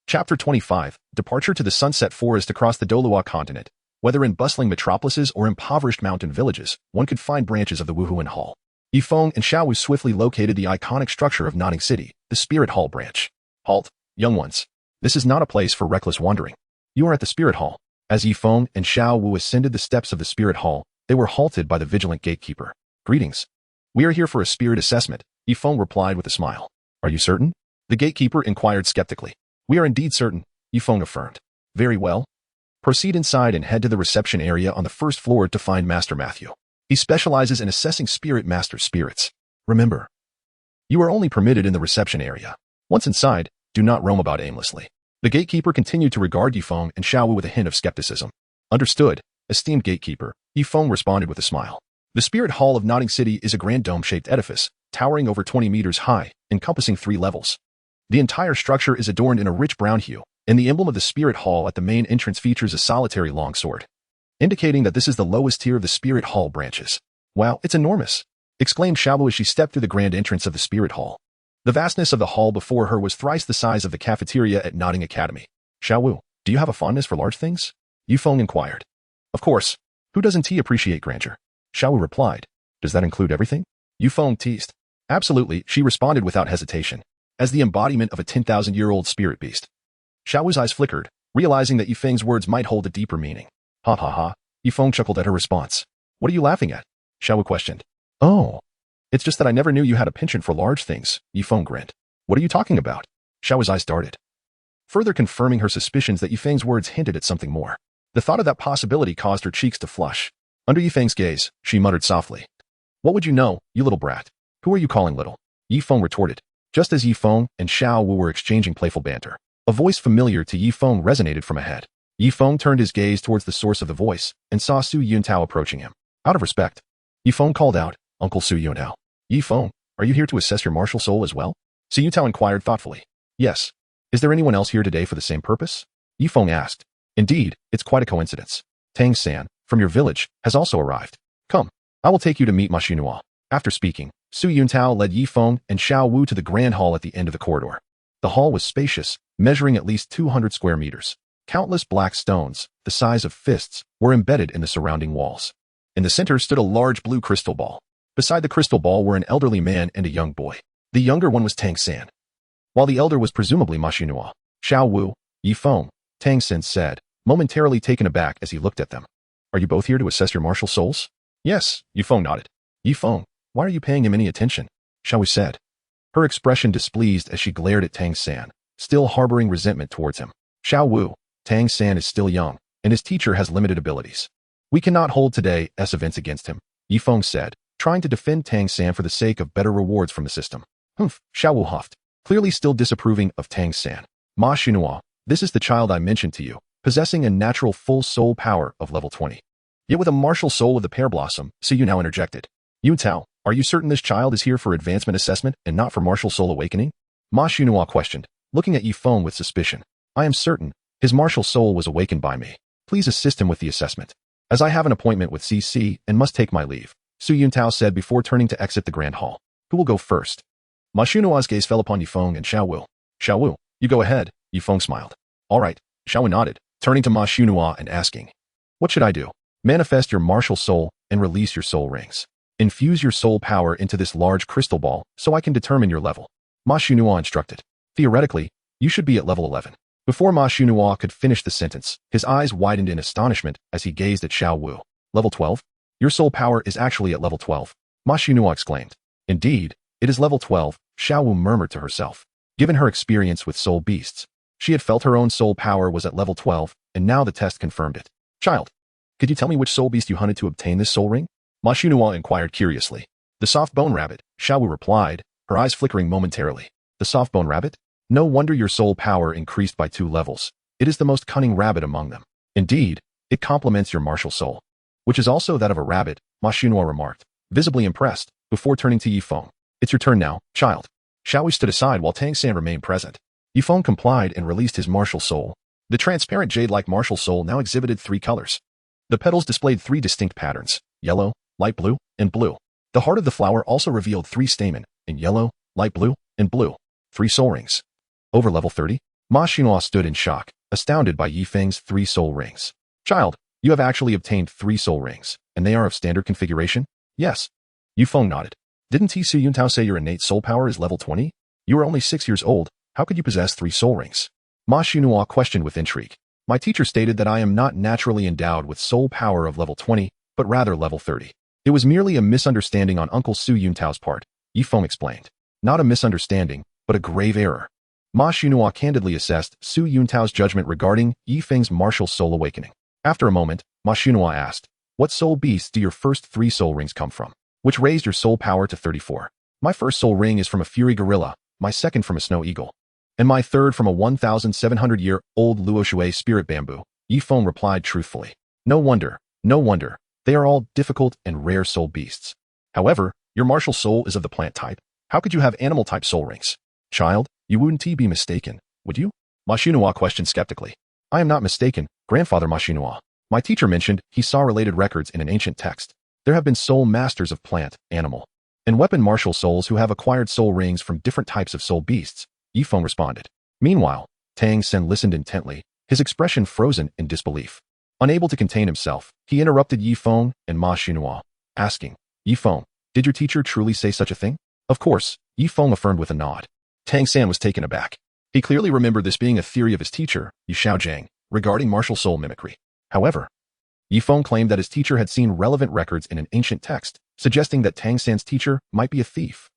Chapter 25, Departure to the Sunset Forest across the Douluo continent. Whether in bustling metropolises or impoverished mountain villages, one could find branches of the Wuhuan Hall. Yifeng and Zhao Wujie swiftly located the iconic structure of Nodding City, the Spirit Hall branch. "Halt, young ones. This is not a place for reckless wandering. You are at the Spirit Hall." As Yifeng and Zhao Wujie ascended the steps of the Spirit Hall, they were halted by the vigilant gatekeeper. "Greetings. We are here for a spirit assessment," Yifeng replied with a smile. "Are you certain?" the gatekeeper inquired skeptically. "We are indeed certain," Yifeng affirmed. "Very well. Proceed inside and head to the reception area on the first floor to find Master Matthew. He specializes in assessing spirit master spirits. Remember, you are only permitted in the reception area. Once inside, do not roam about aimlessly." The gatekeeper continued to regard Yifeng and Zhao Wujie with a hint of skepticism. "Understood, esteemed gatekeeper," Yifeng responded with a smile. The Spirit Hall of Nodding City is a grand dome-shaped edifice, towering over 20 meters high, encompassing 3 levels. The entire structure is adorned in a rich brown hue, and the emblem of the Spirit Hall at the main entrance features a solitary long sword, indicating that this is the lowest tier of the Spirit Hall branches. "Wow, it's enormous!" exclaimed Zhao Wujie as she stepped through the grand entrance of the Spirit Hall. The vastness of the hall before her was thrice the size of the cafeteria at Nodding Academy. "Zhao Wujie, do you have a fondness for large things?" Yifeng inquired. "Of course. Who doesn't appreciate grandeur?" Zhao Wujie replied. "Does that include everything?" Yifeng teased. "Absolutely," she responded without hesitation, as the embodiment of a 10,000-year-old spirit beast. Zhao Wujie's eyes flickered, realizing that Yifeng's words might hold a deeper meaning. "Ha ha ha," Yifeng chuckled at her response. "What are you laughing at?" Zhao Wujie questioned. "Oh, it's just that I never knew you had a penchant for large things," Yifeng grinned. "What are you talking about?" Zhao Wujie's eyes darted, further confirming her suspicions that Yifeng's words hinted at something more. The thought of that possibility caused her cheeks to flush. Under Yifeng's gaze, she muttered softly. "What would you know, you little brat? Who are you calling little?" Yifeng retorted. Just as Yifeng and Zhao Wujie were exchanging playful banter, a voice familiar to Yifeng resonated from ahead. Yifeng turned his gaze towards the source of the voice and saw Su Yuntao approaching him. Out of respect, Yifeng called out, "Uncle Su Yuntao." "Yifeng, are you here to assess your martial soul as well?" Su Yuntao inquired thoughtfully. "Yes. Is there anyone else here today for the same purpose?" Yifeng asked. "Indeed, it's quite a coincidence. Tang San, from your village, has also arrived. Come, I will take you to meet Ma Xunhua." After speaking, Su Yuntao led Yifeng and Zhao Wujie to the grand hall at the end of the corridor. The hall was spacious, measuring at least 200 square meters. Countless black stones, the size of fists, were embedded in the surrounding walls. In the center stood a large blue crystal ball. Beside the crystal ball were an elderly man and a young boy. The younger one was Tang San, while the elder was presumably Ma Xunhua. "Zhao Wujie, Yifeng," Tang San said, momentarily taken aback as he looked at them. "Are you both here to assess your martial souls?" "Yes," Yifeng nodded. "Yifeng, why are you paying him any attention?" Zhao Wujie said, her expression displeased as she glared at Tang San, still harboring resentment towards him. "Zhao Wujie, Tang San is still young, and his teacher has limited abilities. We cannot hold today's events against him," Yifeng said, trying to defend Tang San for the sake of better rewards from the system. "Humph," Zhao Wujie huffed, clearly still disapproving of Tang San. "Ma Xunhua, this is the child I mentioned to you, possessing a natural full soul power of level 20. Yet with a martial soul of the pear blossom," Su Yu now interjected. "Yuntao, are you certain this child is here for advancement assessment and not for martial soul awakening?" Ma Xunhua questioned, looking at Yifeng with suspicion. "I am certain. His martial soul was awakened by me. Please assist him with the assessment. As I have an appointment with CC and must take my leave," Su Yuntao said before turning to exit the grand hall. "Who will go first?" Ma Xunhua's gaze fell upon Yifeng and Zhao Wujie. "Zhao Wujie, you go ahead," Yifeng smiled. "All right," Zhao Wujie nodded, turning to Ma Xunhua and asking, "What should I do?" "Manifest your martial soul and release your soul rings. Infuse your soul power into this large crystal ball so I can determine your level," Ma Xunhua instructed. "Theoretically, you should be at level 11. Before Ma Xunhua could finish the sentence, his eyes widened in astonishment as he gazed at Zhao Wujie. "Level 12? Your soul power is actually at level 12, Ma Xunhua exclaimed. "Indeed, It is level 12, Zhao Wu murmured to herself. Given her experience with soul beasts, she had felt her own soul power was at level 12, and now the test confirmed it. Child, could you tell me which soul beast you hunted to obtain this soul ring? Ma Xunhua inquired curiously. The soft bone rabbit, Zhao Wu replied, her eyes flickering momentarily. The soft bone rabbit? No wonder your soul power increased by 2 levels. It is the most cunning rabbit among them. Indeed, it complements your martial soul, which is also that of a rabbit, Ma Xunhua remarked, visibly impressed, before turning to Yifeng. It's your turn now, child. Zhao Wu stood aside while Tang San remained present. Yifeng complied and released his martial soul. The transparent jade-like martial soul now exhibited 3 colors. The petals displayed 3 distinct patterns, yellow, light blue, and blue. The heart of the flower also revealed 3 stamen, in yellow, light blue, and blue. 3 soul rings. Over level 30, Ma Xunhua stood in shock, astounded by Yifeng's 3 soul rings. Child, you have actually obtained 3 soul rings, and they are of standard configuration? Yes. Yifeng nodded. Didn't Su Yuntao say your innate soul power is level 20? You are only 6 years old, how could you possess 3 soul rings? Ma Xunhua questioned with intrigue. My teacher stated that I am not naturally endowed with soul power of level 20, but rather level 30. It was merely a misunderstanding on Uncle Su Yuntao's part, Yifeng explained. Not a misunderstanding, but a grave error. Ma Xunhua candidly assessed Su Yuntao's judgment regarding Yifeng's martial soul awakening. After a moment, Ma Xunhua asked, what soul beasts do your first 3 soul rings come from? Which raised your soul power to 34. My first soul ring is from a fury gorilla, my second from a snow eagle, and my third from a 1,700-year-old Luoshui spirit bamboo, Yifeng replied truthfully. No wonder, they are all difficult and rare soul beasts. However, your martial soul is of the plant type. How could you have animal-type soul rings? Child, you wouldn't be mistaken, would you? Ma Xunhua questioned skeptically. I am not mistaken, Grandfather Ma Xunhua. My teacher mentioned he saw related records in an ancient text. There have been soul masters of plant, animal, and weapon martial souls who have acquired soul rings from different types of soul beasts, Yifeng responded. Meanwhile, Tang San listened intently, his expression frozen in disbelief. Unable to contain himself, he interrupted Yifeng and Ma Xunhua, asking, Yifeng, did your teacher truly say such a thing? Of course, Yifeng affirmed with a nod. Tang San was taken aback. He clearly remembered this being a theory of his teacher, Yu Shaojiang, regarding martial soul mimicry. However, Yifeng claimed that his teacher had seen relevant records in an ancient text, suggesting that Tang San's teacher might be a thief.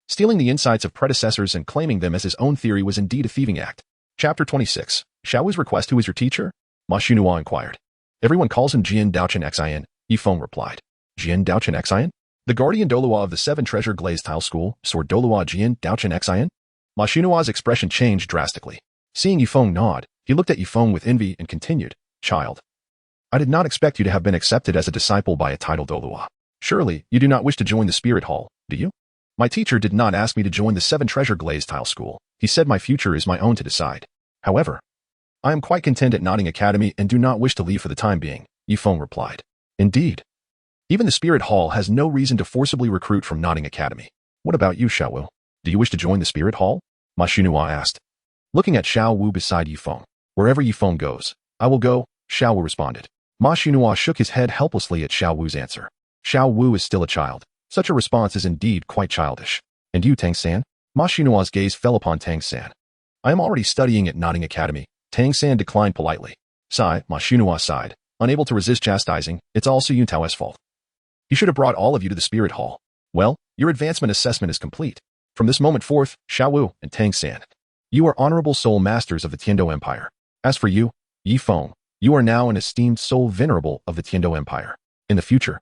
Stealing the insights of predecessors and claiming them as his own theory was indeed a thieving act. Chapter 26. Zhao Wu's request. Who is your teacher? Ma Xunhua inquired. Everyone calls him Jian Daochen Xian, Yifeng replied. Jian Daochen Xian? The guardian Douluo of the 7 treasure glazed tile school, Sword Douluo Jian Daochen Xian? Ma Xunhua's expression changed drastically. Seeing Yifeng nod, he looked at Yifeng with envy and continued, Child, I did not expect you to have been accepted as a disciple by a titled Douluo. Surely, you do not wish to join the Spirit Hall, do you? My teacher did not ask me to join the 7 treasure glazed tile school. He said my future is my own to decide. However, I am quite content at Notting Academy and do not wish to leave for the time being, Yifeng replied. Indeed. Even the Spirit Hall has no reason to forcibly recruit from Notting Academy. What about you, Zhao Wu? Do you wish to join the Spirit Hall? Ma Xunhua asked. Looking at Zhao Wu beside Yifeng. Wherever Yifeng goes, I will go, Zhao Wu responded. Ma Xunhua shook his head helplessly at Zhao Wu's answer. Zhao Wu is still a child. Such a response is indeed quite childish. And you, Tang San? Ma Xunhua's gaze fell upon Tang San. I am already studying at Notting Academy. Tang San declined politely. Sigh, Ma Xunhua sighed. Unable to resist chastising, it's all Su Yuntao's fault. He should have brought all of you to the Spirit Hall. Well, your advancement assessment is complete. From this moment forth, Zhao Wu and Tang San, you are honorable soul masters of the Tiando Empire. As for you, Yifeng, you are now an esteemed soul venerable of the Tiando Empire. In the future,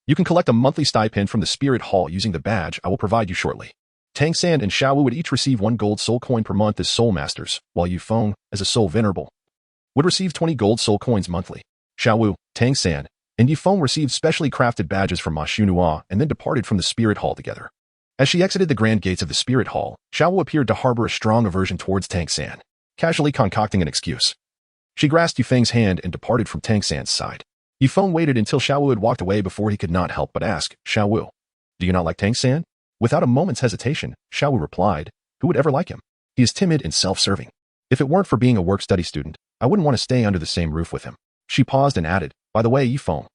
you can collect a monthly stipend from the Spirit Hall using the badge I will provide you shortly. Tang San and Zhao Wu would each receive 1 gold soul coin per month as soul masters, while Yifeng, as a soul venerable, would receive 20 gold soul coins monthly. Zhao Wu, Tang San, and Yifeng received specially crafted badges from Ma Xunhua and then departed from the Spirit Hall together. As she exited the grand gates of the Spirit Hall, Zhao Wu appeared to harbor a strong aversion towards Tang San, casually concocting an excuse. She grasped Yifeng's hand and departed from Tang San's side. Yifeng waited until Zhao Wu had walked away before he could not help but ask, Zhao Wu, do you not like Tang San? Without a moment's hesitation, Zhao Wu replied, who would ever like him? He is timid and self-serving. If it weren't for being a work-study student, I wouldn't want to stay under the same roof with him. She paused and added, by the way, Yifeng,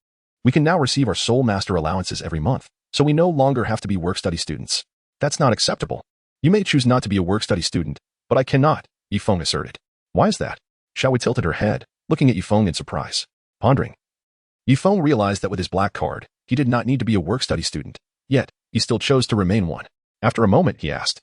we can now receive our soul master allowances every month, so we no longer have to be work-study students. That's not acceptable. You may choose not to be a work-study student, but I cannot, Yifeng asserted. Why is that? Zhao Wu tilted her head, looking at Yifeng in surprise. Pondering. Yifeng realized that with his black card, he did not need to be a work-study student, yet he still chose to remain one. After a moment, he asked,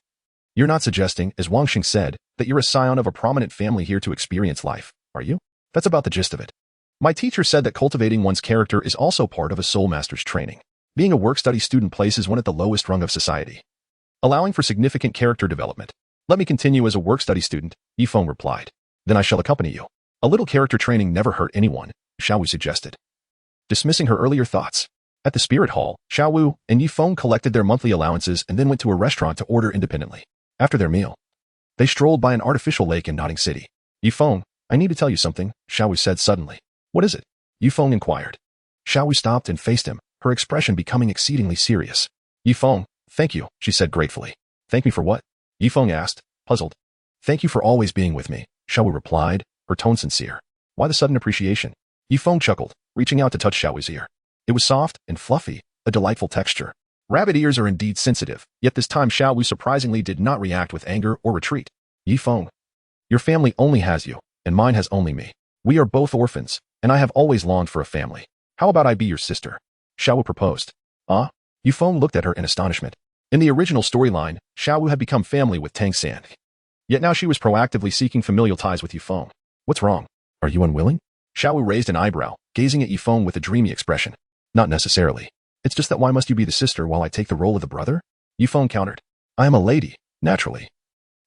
"You're not suggesting, as Wang Xing said, that you're a scion of a prominent family here to experience life, are you?" "That's about the gist of it. My teacher said that cultivating one's character is also part of a soul master's training. Being a work-study student places one at the lowest rung of society, allowing for significant character development. Let me continue as a work-study student," Yifeng replied. "Then I shall accompany you." "A little character training never hurt anyone," Zhao Wu suggested, dismissing her earlier thoughts. At the spirit hall, Zhao Wu and Yifeng collected their monthly allowances and then went to a restaurant to order independently. After their meal, they strolled by an artificial lake in Notting City. "Yifeng, I need to tell you something," Zhao Wu said suddenly. "What is it?" Yifeng inquired. Zhao Wu stopped and faced him, her expression becoming exceedingly serious. "Yifeng, thank you," she said gratefully. "Thank me for what?" Yifeng asked, puzzled. "Thank you for always being with me," Zhao Wu replied, her tone sincere. "Why the sudden appreciation?" Yifeng chuckled, reaching out to touch Zhao Wu's ear. It was soft and fluffy, a delightful texture. Rabbit ears are indeed sensitive, yet this time Zhao Wu surprisingly did not react with anger or retreat. "Yifeng, your family only has you, and mine has only me. We are both orphans, and I have always longed for a family. How about I be your sister?" Zhao Wu proposed. "Ah?" Yifeng looked at her in astonishment. In the original storyline, Zhao Wu had become family with Tang San. Yet now she was proactively seeking familial ties with Yifeng. "What's wrong? Are you unwilling?" Zhao Wu raised an eyebrow, gazing at Yifeng with a dreamy expression. "Not necessarily. It's just that why must you be the sister while I take the role of the brother?" Yifeng countered. "I am a lady, naturally.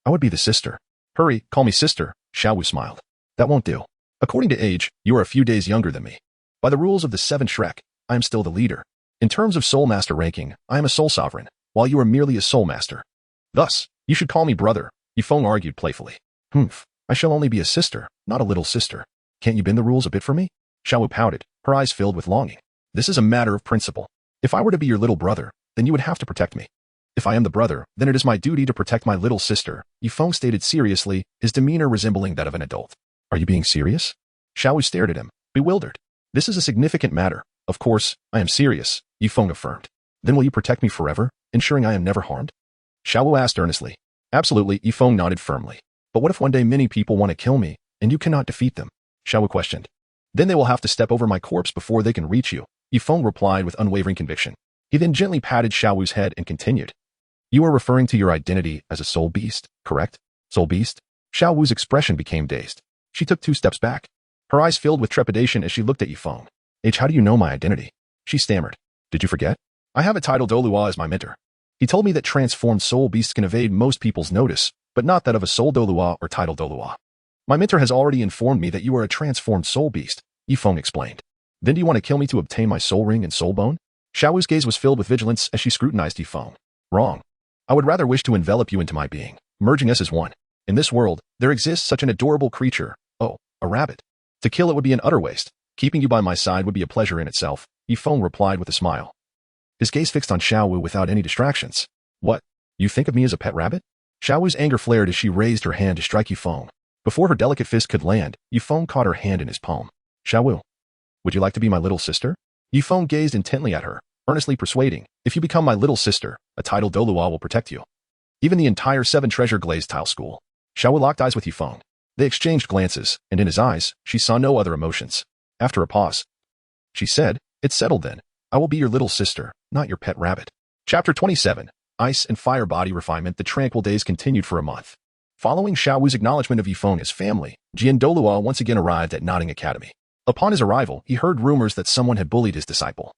I would be the sister." "Hurry, call me sister," Zhao Wu smiled. "That won't do. According to age, you are a few days younger than me. By the rules of the Seven Shrek, I am still the leader. In terms of Soul Master ranking, I am a Soul Sovereign, while you are merely a Soul Master. Thus, you should call me brother," Yifeng argued playfully. "Humph, I shall only be a sister, not a little sister. Can't you bend the rules a bit for me?" Zhao Wu pouted, her eyes filled with longing. "This is a matter of principle. If I were to be your little brother, then you would have to protect me. If I am the brother, then it is my duty to protect my little sister," Yifeng stated seriously, his demeanor resembling that of an adult. "Are you being serious?" Zhao Wu stared at him, bewildered. "This is a significant matter. Of course, I am serious," Yifeng affirmed. "Then will you protect me forever, ensuring I am never harmed?" Zhao Wu asked earnestly. "Absolutely," Yifeng nodded firmly. "But what if one day many people want to kill me, and you cannot defeat them?" Zhao Wu questioned. "Then they will have to step over my corpse before they can reach you," Yifeng replied with unwavering conviction. He then gently patted Zhao Wu's head and continued. "You are referring to your identity as a soul beast, correct?" "Soul beast?" Zhao Wu's expression became dazed. She took 2 steps back. Her eyes filled with trepidation as she looked at Yifeng. "How do you know my identity?" She stammered. "Did you forget? I have a title Douluo as my mentor. He told me that transformed soul beasts can evade most people's notice, but not that of a soul Douluo or title Douluo. My mentor has already informed me that you are a transformed soul beast," Yifeng explained. "Then do you want to kill me to obtain my soul ring and soul bone?" Zhao Wu's gaze was filled with vigilance as she scrutinized Yifeng. "Wrong. I would rather wish to envelop you into my being, merging us as one. In this world, there exists such an adorable creature. Oh, a rabbit. To kill it would be an utter waste. Keeping you by my side would be a pleasure in itself," Yifeng replied with a smile. His gaze fixed on Zhao Wu without any distractions. "What? You think of me as a pet rabbit?" Zhao Wu's anger flared as she raised her hand to strike Yifeng. Before her delicate fist could land, Yifeng caught her hand in his palm. "Zhao Wu, would you like to be my little sister?" Yifeng gazed intently at her, earnestly persuading, "If you become my little sister, a title Douluo will protect you. Even the entire 7 Treasure Glazed Tile School." Zhao Wu locked eyes with Yifeng. They exchanged glances, and in his eyes, she saw no other emotions. After a pause, she said, "It's settled then. I will be your little sister, not your pet rabbit." Chapter 27. Ice and Fire Body Refinement. The tranquil days continued for a month. Following Zhao Wu's acknowledgement of Yifeng as family, Jian Douluo once again arrived at Notting Academy. Upon his arrival, he heard rumors that someone had bullied his disciple,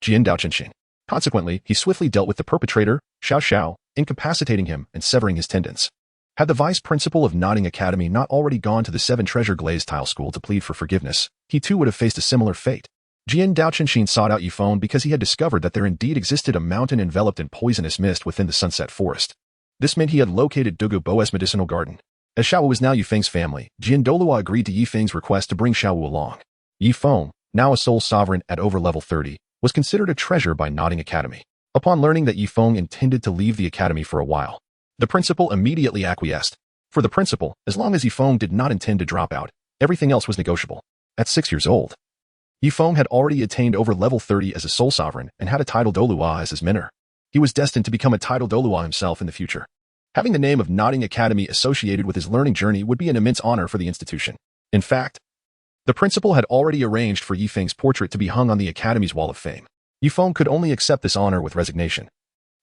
Jian Daochenshin. Consequently, he swiftly dealt with the perpetrator, Xiao Xiao, incapacitating him and severing his tendons. Had the vice principal of Notting Academy not already gone to the 7 Treasure Glazed Tile School to plead for forgiveness, he too would have faced a similar fate. Jian Daochenshin sought out Yifeng because he had discovered that there indeed existed a mountain enveloped in poisonous mist within the Sunset Forest. This meant he had located Dugu Bo's medicinal garden. As Xiao Wu was now Yifeng's family, Jian Douluo agreed to Yifeng's request to bring Xiao Wu along. Yifeng, now a soul sovereign at over level 30, was considered a treasure by Notting Academy. Upon learning that Yifeng intended to leave the academy for a while, the principal immediately acquiesced. For the principal, as long as Yifeng did not intend to drop out, everything else was negotiable. At 6 years old, Yifeng had already attained over level 30 as a soul sovereign and had a title Douluo as his mentor. He was destined to become a title Douluo himself in the future. Having the name of Notting Academy associated with his learning journey would be an immense honor for the institution. In fact, the principal had already arranged for Yifeng's portrait to be hung on the academy's wall of fame. Yifeng could only accept this honor with resignation.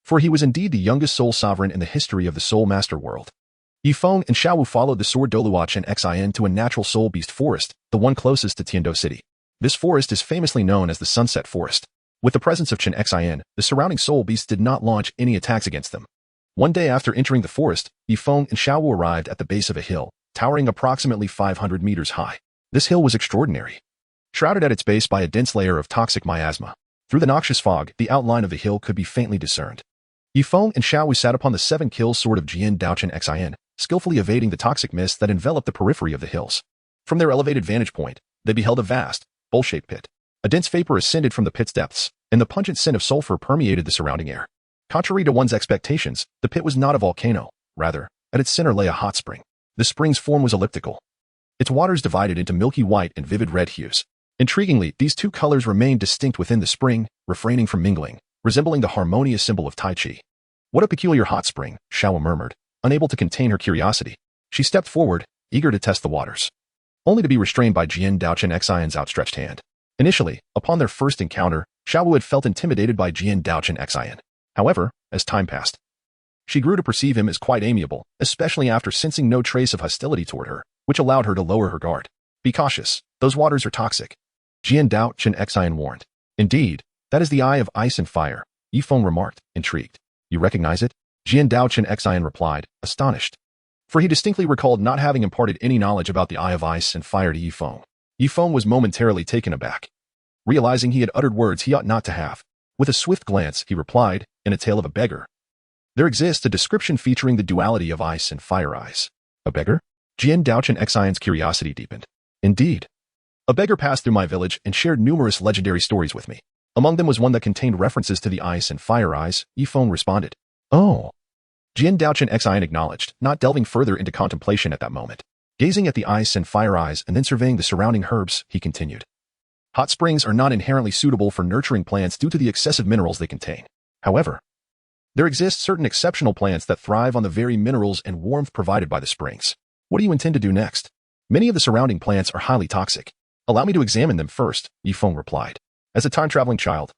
for he was indeed the youngest soul sovereign in the history of the soul master world. Yifeng and Zhao Wu followed the sword Douluo Chen Xin to a natural soul beast forest, the one closest to Tiando City. This forest is famously known as the Sunset Forest. With the presence of Chen Xin, the surrounding soul beasts did not launch any attacks against them. One day after entering the forest, Yifeng and Zhao Wu arrived at the base of a hill, towering approximately 500 meters high. This hill was extraordinary, shrouded at its base by a dense layer of toxic miasma. Through the noxious fog, the outline of the hill could be faintly discerned. Yifeng and Zhao Wu sat upon the 7-kill sword of Jian Dao Chen Xin, skillfully evading the toxic mist that enveloped the periphery of the hills. From their elevated vantage point, they beheld a vast, bowl-shaped pit. A dense vapor ascended from the pit's depths, and the pungent scent of sulfur permeated the surrounding air. Contrary to one's expectations, the pit was not a volcano. Rather, at its center lay a hot spring. The spring's form was elliptical. Its waters divided into milky white and vivid red hues. Intriguingly, these two colors remained distinct within the spring, refraining from mingling, resembling the harmonious symbol of Tai Chi. What a peculiar hot spring, Zhao Wu murmured, unable to contain her curiosity. She stepped forward, eager to test the waters, only to be restrained by Jian Dao Chen Xion's outstretched hand. Initially, upon their first encounter, Zhao Wu had felt intimidated by Jian Dao Chen Xion. However, as time passed, she grew to perceive him as quite amiable, especially after sensing no trace of hostility toward her, which allowed her to lower her guard. Be cautious, those waters are toxic, Jian Dao Chen Xion warned. Indeed, that is the eye of ice and fire, Yifeng remarked, intrigued. You recognize it? Jian Dao Chen Xion replied, astonished, for he distinctly recalled not having imparted any knowledge about the eye of ice and fire to Yifeng. Yifeng was momentarily taken aback, realizing he had uttered words he ought not to have. With a swift glance, he replied, in a tale of a beggar. There exists a description featuring the duality of ice and fire eyes. A beggar? Jian Dao Chen Xion's curiosity deepened. Indeed. A beggar passed through my village and shared numerous legendary stories with me. Among them was one that contained references to the ice and fire eyes, Yifeng responded. Oh. Jian Dao Chen Xion acknowledged, not delving further into contemplation at that moment. Gazing at the ice and fire eyes and then surveying the surrounding herbs, he continued. Hot springs are not inherently suitable for nurturing plants due to the excessive minerals they contain. However, there exist certain exceptional plants that thrive on the very minerals and warmth provided by the springs. What do you intend to do next? Many of the surrounding plants are highly toxic. Allow me to examine them first, Yifeng replied. As a time-traveling child,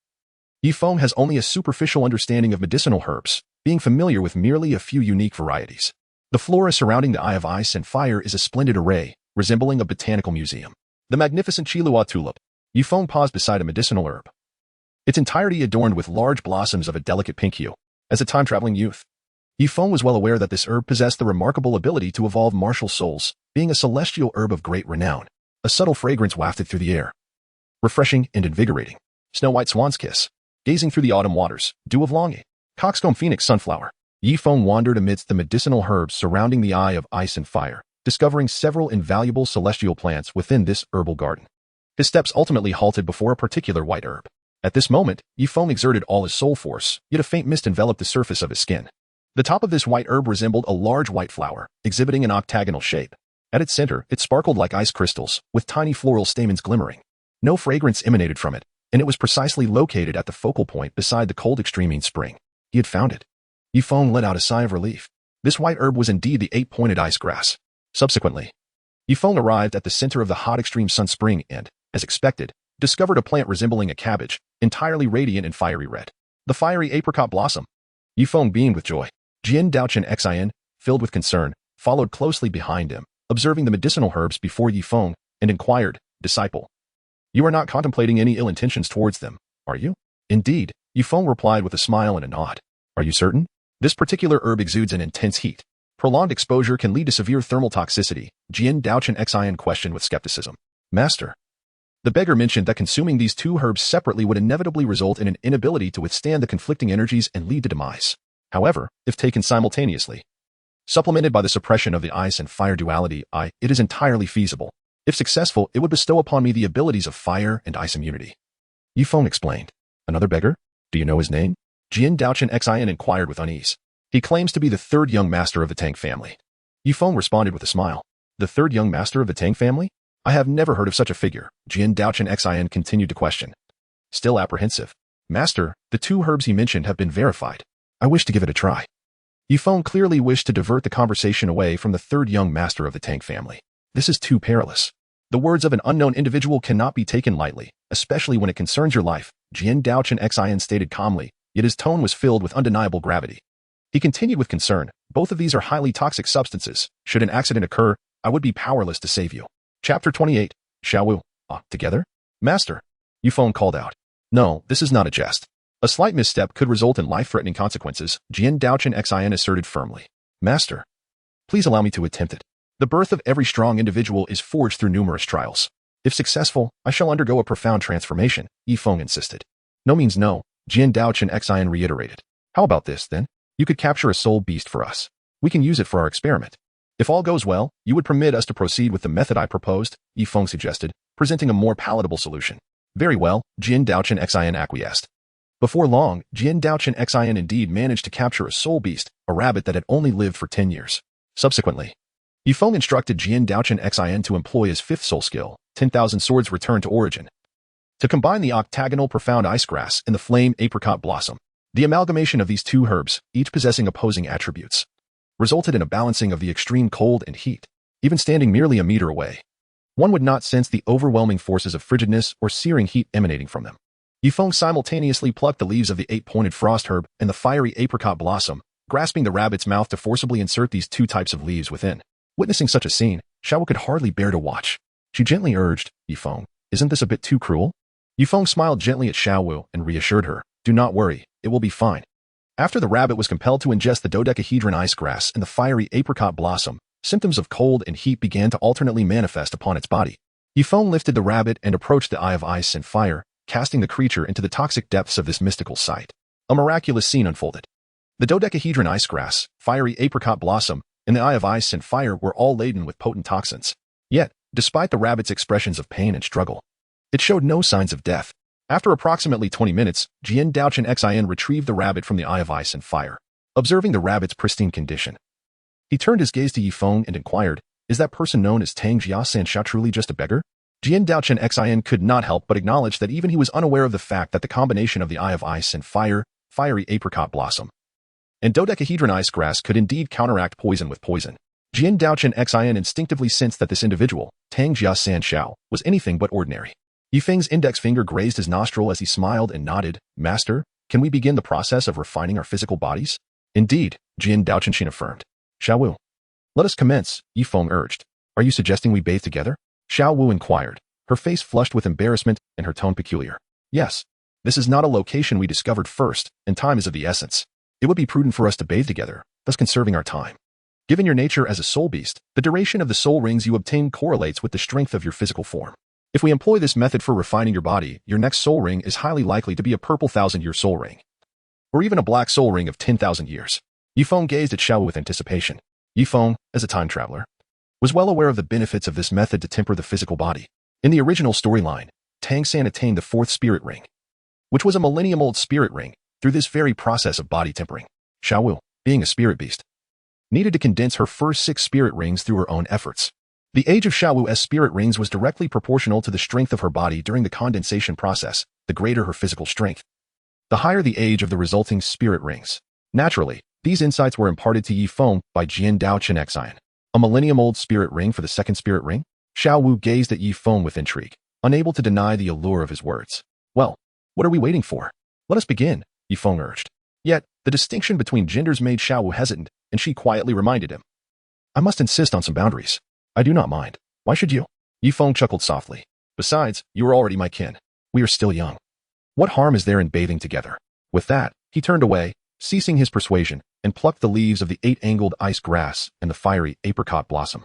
Yifeng has only a superficial understanding of medicinal herbs, being familiar with merely a few unique varieties. The flora surrounding the Eye of Ice and Fire is a splendid array, resembling a botanical museum. The magnificent Qilua tulip. Yifeng paused beside a medicinal herb, its entirety adorned with large blossoms of a delicate pink hue. As a time-traveling youth, Yifeng was well aware that this herb possessed the remarkable ability to evolve martial souls, being a celestial herb of great renown. A subtle fragrance wafted through the air, refreshing and invigorating. Snow White Swan's Kiss. Gazing through the autumn waters, Dew of Longing. Coxcomb Phoenix Sunflower. Yifeng wandered amidst the medicinal herbs surrounding the Eye of Ice and Fire, discovering several invaluable celestial plants within this herbal garden. His steps ultimately halted before a particular white herb. At this moment, Yifeng exerted all his soul force, yet a faint mist enveloped the surface of his skin. The top of this white herb resembled a large white flower, exhibiting an octagonal shape. At its center, it sparkled like ice crystals, with tiny floral stamens glimmering. No fragrance emanated from it, and it was precisely located at the focal point beside the cold extremine spring. He had found it. Yifeng let out a sigh of relief. This white herb was indeed the 8-pointed ice grass. Subsequently, Yifeng arrived at the center of the hot extreme sun spring and, as expected, discovered a plant resembling a cabbage, entirely radiant and fiery red. The fiery apricot blossom. Yifeng beamed with joy. Jian Dao Chen Xian, filled with concern, followed closely behind him, observing the medicinal herbs before Yifeng, and inquired, Disciple, you are not contemplating any ill intentions towards them, are you? Indeed, Yifeng replied with a smile and a nod. Are you certain? This particular herb exudes an intense heat. Prolonged exposure can lead to severe thermal toxicity, Jian Dao Chen Xian questioned with skepticism. Master. The beggar mentioned that consuming these two herbs separately would inevitably result in an inability to withstand the conflicting energies and lead to demise. However, if taken simultaneously, supplemented by the suppression of the ice and fire duality, it is entirely feasible. If successful, it would bestow upon me the abilities of fire and ice immunity. Yifeng explained. Another beggar? Do you know his name? Jian Dao Chen Xian inquired with unease. He claims to be the third young master of the Tang family. Yifeng responded with a smile. The third young master of the Tang family? I have never heard of such a figure, Jian Dao Chen Xian continued to question. Still apprehensive. Master, the two herbs he mentioned have been verified. I wish to give it a try. Yifeng clearly wished to divert the conversation away from the third young master of the Tang family. This is too perilous. The words of an unknown individual cannot be taken lightly, especially when it concerns your life, Jian Dao Chen Xian stated calmly, yet his tone was filled with undeniable gravity. He continued with concern, both of these are highly toxic substances. Should an accident occur, I would be powerless to save you. Chapter 28. Zhao Wu. Together? Master. Yifeng called out. No, this is not a jest. A slight misstep could result in life-threatening consequences, Jian Daochen Xin asserted firmly. Master. Please allow me to attempt it. The birth of every strong individual is forged through numerous trials. If successful, I shall undergo a profound transformation, Yifeng insisted. No means no, Jian Daochen Xin reiterated. How about this, then? You could capture a soul beast for us. We can use it for our experiment. If all goes well, you would permit us to proceed with the method I proposed, Yifeng suggested, presenting a more palatable solution. Very well, Jian Daochen Xin acquiesced. Before long, Jian Daochen Xin indeed managed to capture a soul beast, a rabbit that had only lived for 10 years. Subsequently, Yifeng instructed Jian Daochen Xin to employ his fifth soul skill, 10,000 swords return to origin, to combine the octagonal profound ice grass and the flame apricot blossom. The amalgamation of these two herbs, each possessing opposing attributes, resulted in a balancing of the extreme cold and heat. Even standing merely a meter away, one would not sense the overwhelming forces of frigidness or searing heat emanating from them. Yifeng simultaneously plucked the leaves of the eight-pointed frost herb and the fiery apricot blossom, grasping the rabbit's mouth to forcibly insert these two types of leaves within. Witnessing such a scene, Zhao Wu could hardly bear to watch. She gently urged, Yifeng, isn't this a bit too cruel? Yifeng smiled gently at Zhao Wu and reassured her, do not worry, it will be fine. After the rabbit was compelled to ingest the dodecahedron ice grass and the fiery apricot blossom, symptoms of cold and heat began to alternately manifest upon its body. Yifeng lifted the rabbit and approached the eye of ice and fire, casting the creature into the toxic depths of this mystical sight. A miraculous scene unfolded. The dodecahedron ice grass, fiery apricot blossom, and the eye of ice and fire were all laden with potent toxins. Yet, despite the rabbit's expressions of pain and struggle, it showed no signs of death. After approximately 20 minutes, Jian Daochen Xin retrieved the rabbit from the eye of ice and fire. Observing the rabbit's pristine condition, he turned his gaze to Yifeng and inquired, is that person known as Tang San truly just a beggar? Jian Daochen Xin could not help but acknowledge that even he was unaware of the fact that the combination of the eye of ice and fire, fiery apricot blossom, and dodecahedron ice grass could indeed counteract poison with poison. Jian Daochen Xin instinctively sensed that this individual, Tang San Xiao, was anything but ordinary. Yifeng's index finger grazed his nostril as he smiled and nodded. Master, can we begin the process of refining our physical bodies? Indeed, Jian Daochen affirmed. Zhao Wu. Let us commence, Yifeng urged. Are you suggesting we bathe together? Zhao Wu inquired, her face flushed with embarrassment and her tone peculiar. Yes. This is not a location we discovered first, and time is of the essence. It would be prudent for us to bathe together, thus conserving our time. Given your nature as a soul beast, the duration of the soul rings you obtain correlates with the strength of your physical form. If we employ this method for refining your body, your next soul ring is highly likely to be a purple 1,000-year soul ring, or even a black soul ring of 10,000 years. Yifeng gazed at Zhao Wu with anticipation. Yifeng, as a time traveler, was well aware of the benefits of this method to temper the physical body. In the original storyline, Tang San attained the fourth spirit ring, which was a millennium-old spirit ring, through this very process of body tempering. Zhao Wu, being a spirit beast, needed to condense her first 6 spirit rings through her own efforts. The age of Zhao Wu's spirit rings was directly proportional to the strength of her body during the condensation process. The greater her physical strength, the higher the age of the resulting spirit rings. Naturally, these insights were imparted to Yifeng by Jian Daochen Xin. A millennium-old spirit ring for the second spirit ring? Zhao Wu gazed at Yifeng with intrigue, unable to deny the allure of his words. Well, what are we waiting for? Let us begin, Yifeng urged. Yet, the distinction between genders made Zhao Wu hesitant, and she quietly reminded him. I must insist on some boundaries. I do not mind. Why should you? Yifeng chuckled softly. Besides, you are already my kin. We are still young. What harm is there in bathing together? With that, he turned away, ceasing his persuasion, and plucked the leaves of the 8-angled ice grass and the fiery apricot blossom,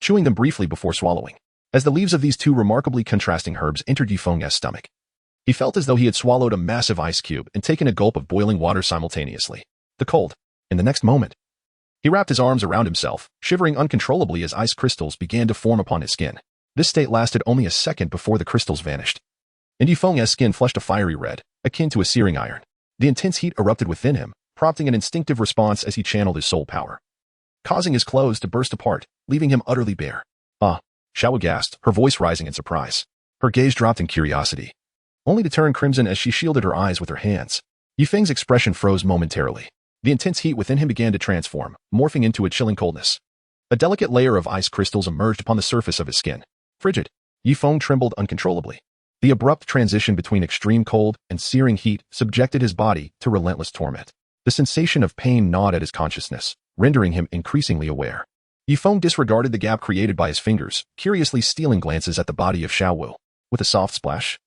chewing them briefly before swallowing. As the leaves of these two remarkably contrasting herbs entered Yifeng's stomach, he felt as though he had swallowed a massive ice cube and taken a gulp of boiling water simultaneously. The cold. In the next moment, he wrapped his arms around himself, shivering uncontrollably as ice crystals began to form upon his skin. This state lasted only a second before the crystals vanished, and Yifeng's skin flushed a fiery red, akin to a searing iron. The intense heat erupted within him, prompting an instinctive response as he channeled his soul power, causing his clothes to burst apart, leaving him utterly bare. Ah, Zhao Wu gasped, her voice rising in surprise. Her gaze dropped in curiosity, only to turn crimson as she shielded her eyes with her hands. Yifeng's expression froze momentarily. The intense heat within him began to transform, morphing into a chilling coldness. A delicate layer of ice crystals emerged upon the surface of his skin. Frigid. Yifeng trembled uncontrollably. The abrupt transition between extreme cold and searing heat subjected his body to relentless torment. The sensation of pain gnawed at his consciousness, rendering him increasingly aware. Yifeng disregarded the gap created by his fingers, curiously stealing glances at the body of Zhao Wu. With a soft splash,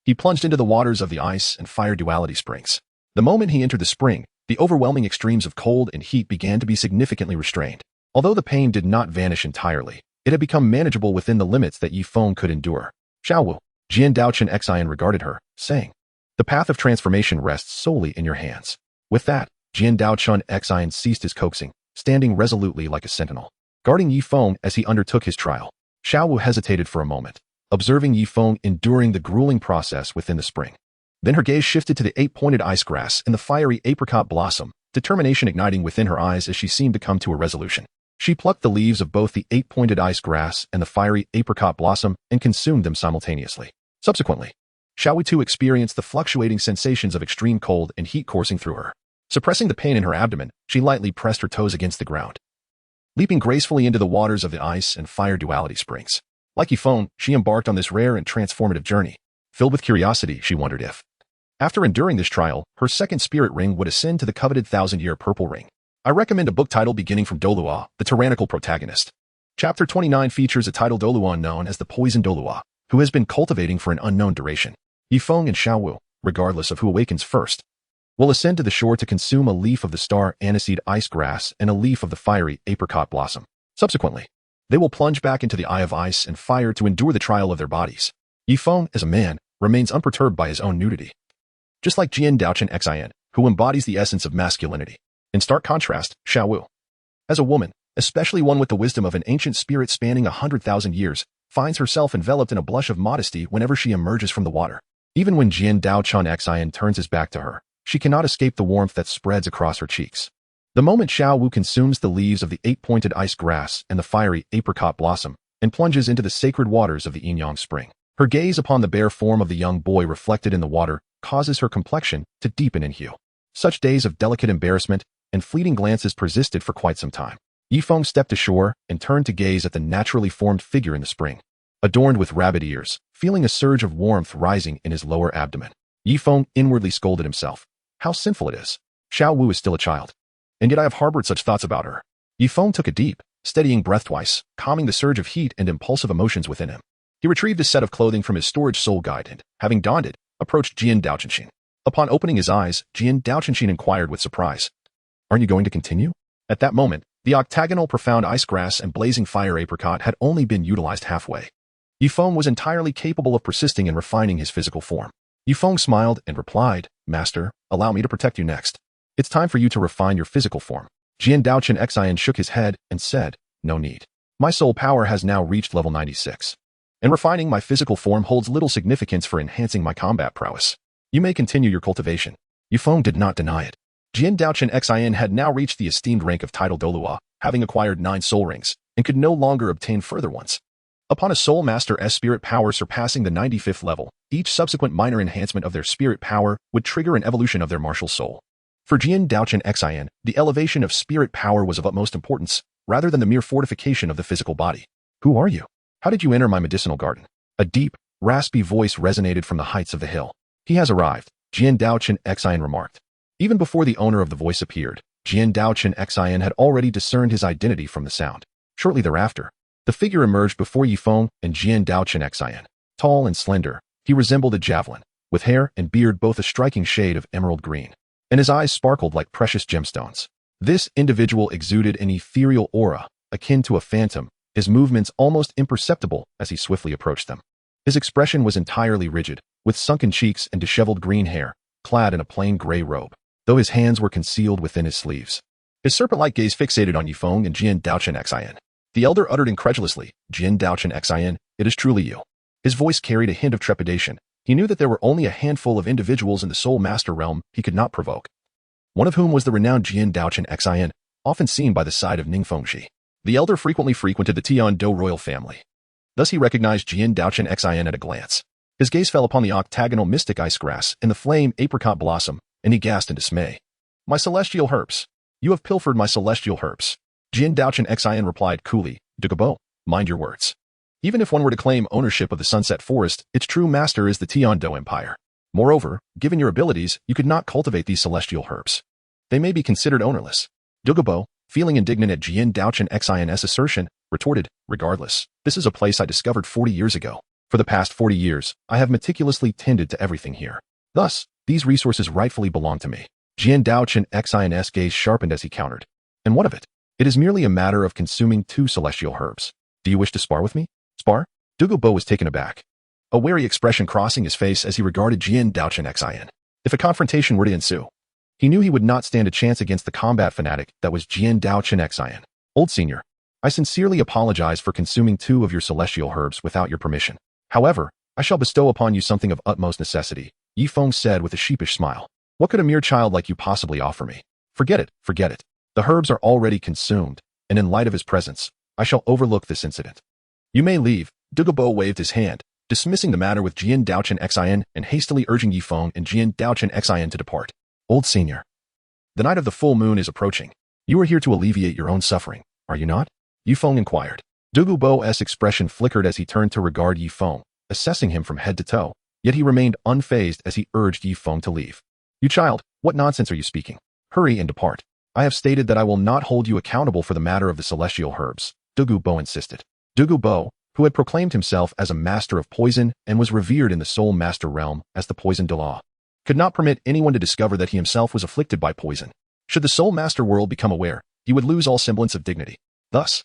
he plunged into the waters of the ice and fire duality springs. The moment he entered the spring, the overwhelming extremes of cold and heat began to be significantly restrained. Although the pain did not vanish entirely, it had become manageable within the limits that Yifeng could endure. Zhao Wu, Jian Daochen Xian regarded her, saying, "The path of transformation rests solely in your hands." With that, Jian Daochen Xian ceased his coaxing, standing resolutely like a sentinel, guarding Yifeng as he undertook his trial. Zhao Wu hesitated for a moment, observing Yifeng enduring the grueling process within the spring. Then her gaze shifted to the 8-pointed ice grass and the fiery apricot blossom, determination igniting within her eyes as she seemed to come to a resolution. She plucked the leaves of both the 8-pointed ice grass and the fiery apricot blossom and consumed them simultaneously. Subsequently, Zhao Wu too experienced the fluctuating sensations of extreme cold and heat coursing through her. Suppressing the pain in her abdomen, she lightly pressed her toes against the ground, leaping gracefully into the waters of the ice and fire duality springs. Like Yifeng, she embarked on this rare and transformative journey. Filled with curiosity, she wondered if, after enduring this trial, her second spirit ring would ascend to the coveted 1,000-year purple ring. I recommend a book title beginning from Douluo, the tyrannical protagonist. Chapter 29 features a title Douluo known as the Poison Douluo, who has been cultivating for an unknown duration. Yifeng and Zhao Wu, regardless of who awakens first, will ascend to the shore to consume a leaf of the star aniseed ice grass and a leaf of the fiery apricot blossom. Subsequently, they will plunge back into the eye of ice and fire to endure the trial of their bodies. Yifeng, as a man, remains unperturbed by his own nudity, just like Jian Daochen Xian, who embodies the essence of masculinity. In stark contrast, Zhao Wu, as a woman, especially one with the wisdom of an ancient spirit spanning 100,000 years, finds herself enveloped in a blush of modesty whenever she emerges from the water. Even when Jian Daochen Xian turns his back to her, she cannot escape the warmth that spreads across her cheeks. The moment Zhao Wu consumes the leaves of the 8-pointed ice grass and the fiery apricot blossom and plunges into the sacred waters of the Yin-Yang spring, her gaze upon the bare form of the young boy reflected in the water causes her complexion to deepen in hue. Such days of delicate embarrassment and fleeting glances persisted for quite some time. Yifeng stepped ashore and turned to gaze at the naturally formed figure in the spring, adorned with rabbit ears, feeling a surge of warmth rising in his lower abdomen. Yifeng inwardly scolded himself. How sinful it is. Zhao Wu is still a child, and yet I have harbored such thoughts about her. Yifeng took a deep, steadying breath twice, calming the surge of heat and impulsive emotions within him. He retrieved a set of clothing from his storage soul guide and, having donned it, approached Jian Daochen. Upon opening his eyes, Jian Daochen inquired with surprise, "Aren't you going to continue?" At that moment, the octagonal profound ice grass and blazing fire apricot had only been utilized halfway. Yifeng was entirely capable of persisting and refining his physical form. Yifeng smiled and replied, "Master, allow me to protect you next. It's time for you to refine your physical form." Jian Daochen Xian shook his head and said, "No need. My soul power has now reached level 96. And refining my physical form holds little significance for enhancing my combat prowess. You may continue your cultivation." Yifeng did not deny it. Jian Daochen Xian had now reached the esteemed rank of title Douluo, having acquired 9 soul rings, and could no longer obtain further ones. Upon a soul master's spirit power surpassing the 95th level, each subsequent minor enhancement of their spirit power would trigger an evolution of their martial soul. For Jian Daochen Xian, the elevation of spirit power was of utmost importance, rather than the mere fortification of the physical body. "Who are you? How did you enter my medicinal garden?" A deep, raspy voice resonated from the heights of the hill. "He has arrived," Jian Daochen Xian remarked. Even before the owner of the voice appeared, Jian Daochen Xian had already discerned his identity from the sound. Shortly thereafter, the figure emerged before Yifeng and Jian Daochen Xian. Tall and slender, he resembled a javelin, with hair and beard both a striking shade of emerald green, and his eyes sparkled like precious gemstones. This individual exuded an ethereal aura, akin to a phantom, his movements almost imperceptible as he swiftly approached them. His expression was entirely rigid, with sunken cheeks and disheveled green hair, clad in a plain gray robe, though his hands were concealed within his sleeves. His serpent-like gaze fixated on Yifeng and Jian Daochen Xian. The elder uttered incredulously, "Jian Daochen Xian, it is truly you." His voice carried a hint of trepidation. He knew that there were only a handful of individuals in the soul master realm he could not provoke, one of whom was the renowned Jian Daochen Xian, often seen by the side of Ningfengji. The elder frequently frequented the Tian-Do royal family. Thus he recognized Jian Daochen Xian at a glance. His gaze fell upon the octagonal mystic ice grass and the flame apricot blossom, and he gasped in dismay. "My celestial herbs! You have pilfered my celestial herbs." Jian Daochen Xian replied coolly, "Dugabo, mind your words." Even if one were to claim ownership of the Sunset Forest, its true master is the Tian-Do Empire. Moreover, given your abilities, you could not cultivate these celestial herbs. They may be considered ownerless. Douluo, feeling indignant at Jian Daochen Xin's assertion, retorted, regardless, this is a place I discovered 40 years ago. For the past 40 years, I have meticulously tended to everything here. Thus, these resources rightfully belong to me. Jian Daochen Xin's gaze sharpened as he countered. And what of it? It is merely a matter of consuming 2 celestial herbs. Do you wish to spar with me? Spar? Douluo was taken aback, a wary expression crossing his face as he regarded Jian Daochen Xin. If a confrontation were to ensue, he knew he would not stand a chance against the combat fanatic that was Jian Daochen Xin. Old senior, I sincerely apologize for consuming 2 of your celestial herbs without your permission. However, I shall bestow upon you something of utmost necessity, Yifeng said with a sheepish smile. What could a mere child like you possibly offer me? Forget it, forget it. The herbs are already consumed, and in light of his presence, I shall overlook this incident. You may leave. Douluo waved his hand, dismissing the matter with Jian Daochen Xin and hastily urging Yifeng and Jian Daochen Xin to depart. Old senior, the night of the full moon is approaching. You are here to alleviate your own suffering, are you not? Yifeng inquired. Douluo's expression flickered as he turned to regard Yifeng, assessing him from head to toe, yet he remained unfazed as he urged Yifeng to leave. You child, what nonsense are you speaking? Hurry and depart. I have stated that I will not hold you accountable for the matter of the celestial herbs, Douluo insisted. Douluo, who had proclaimed himself as a master of poison and was revered in the Soul Master realm as the Poison Douluo, could not permit anyone to discover that he himself was afflicted by poison. Should the Soul Master world become aware, he would lose all semblance of dignity. Thus,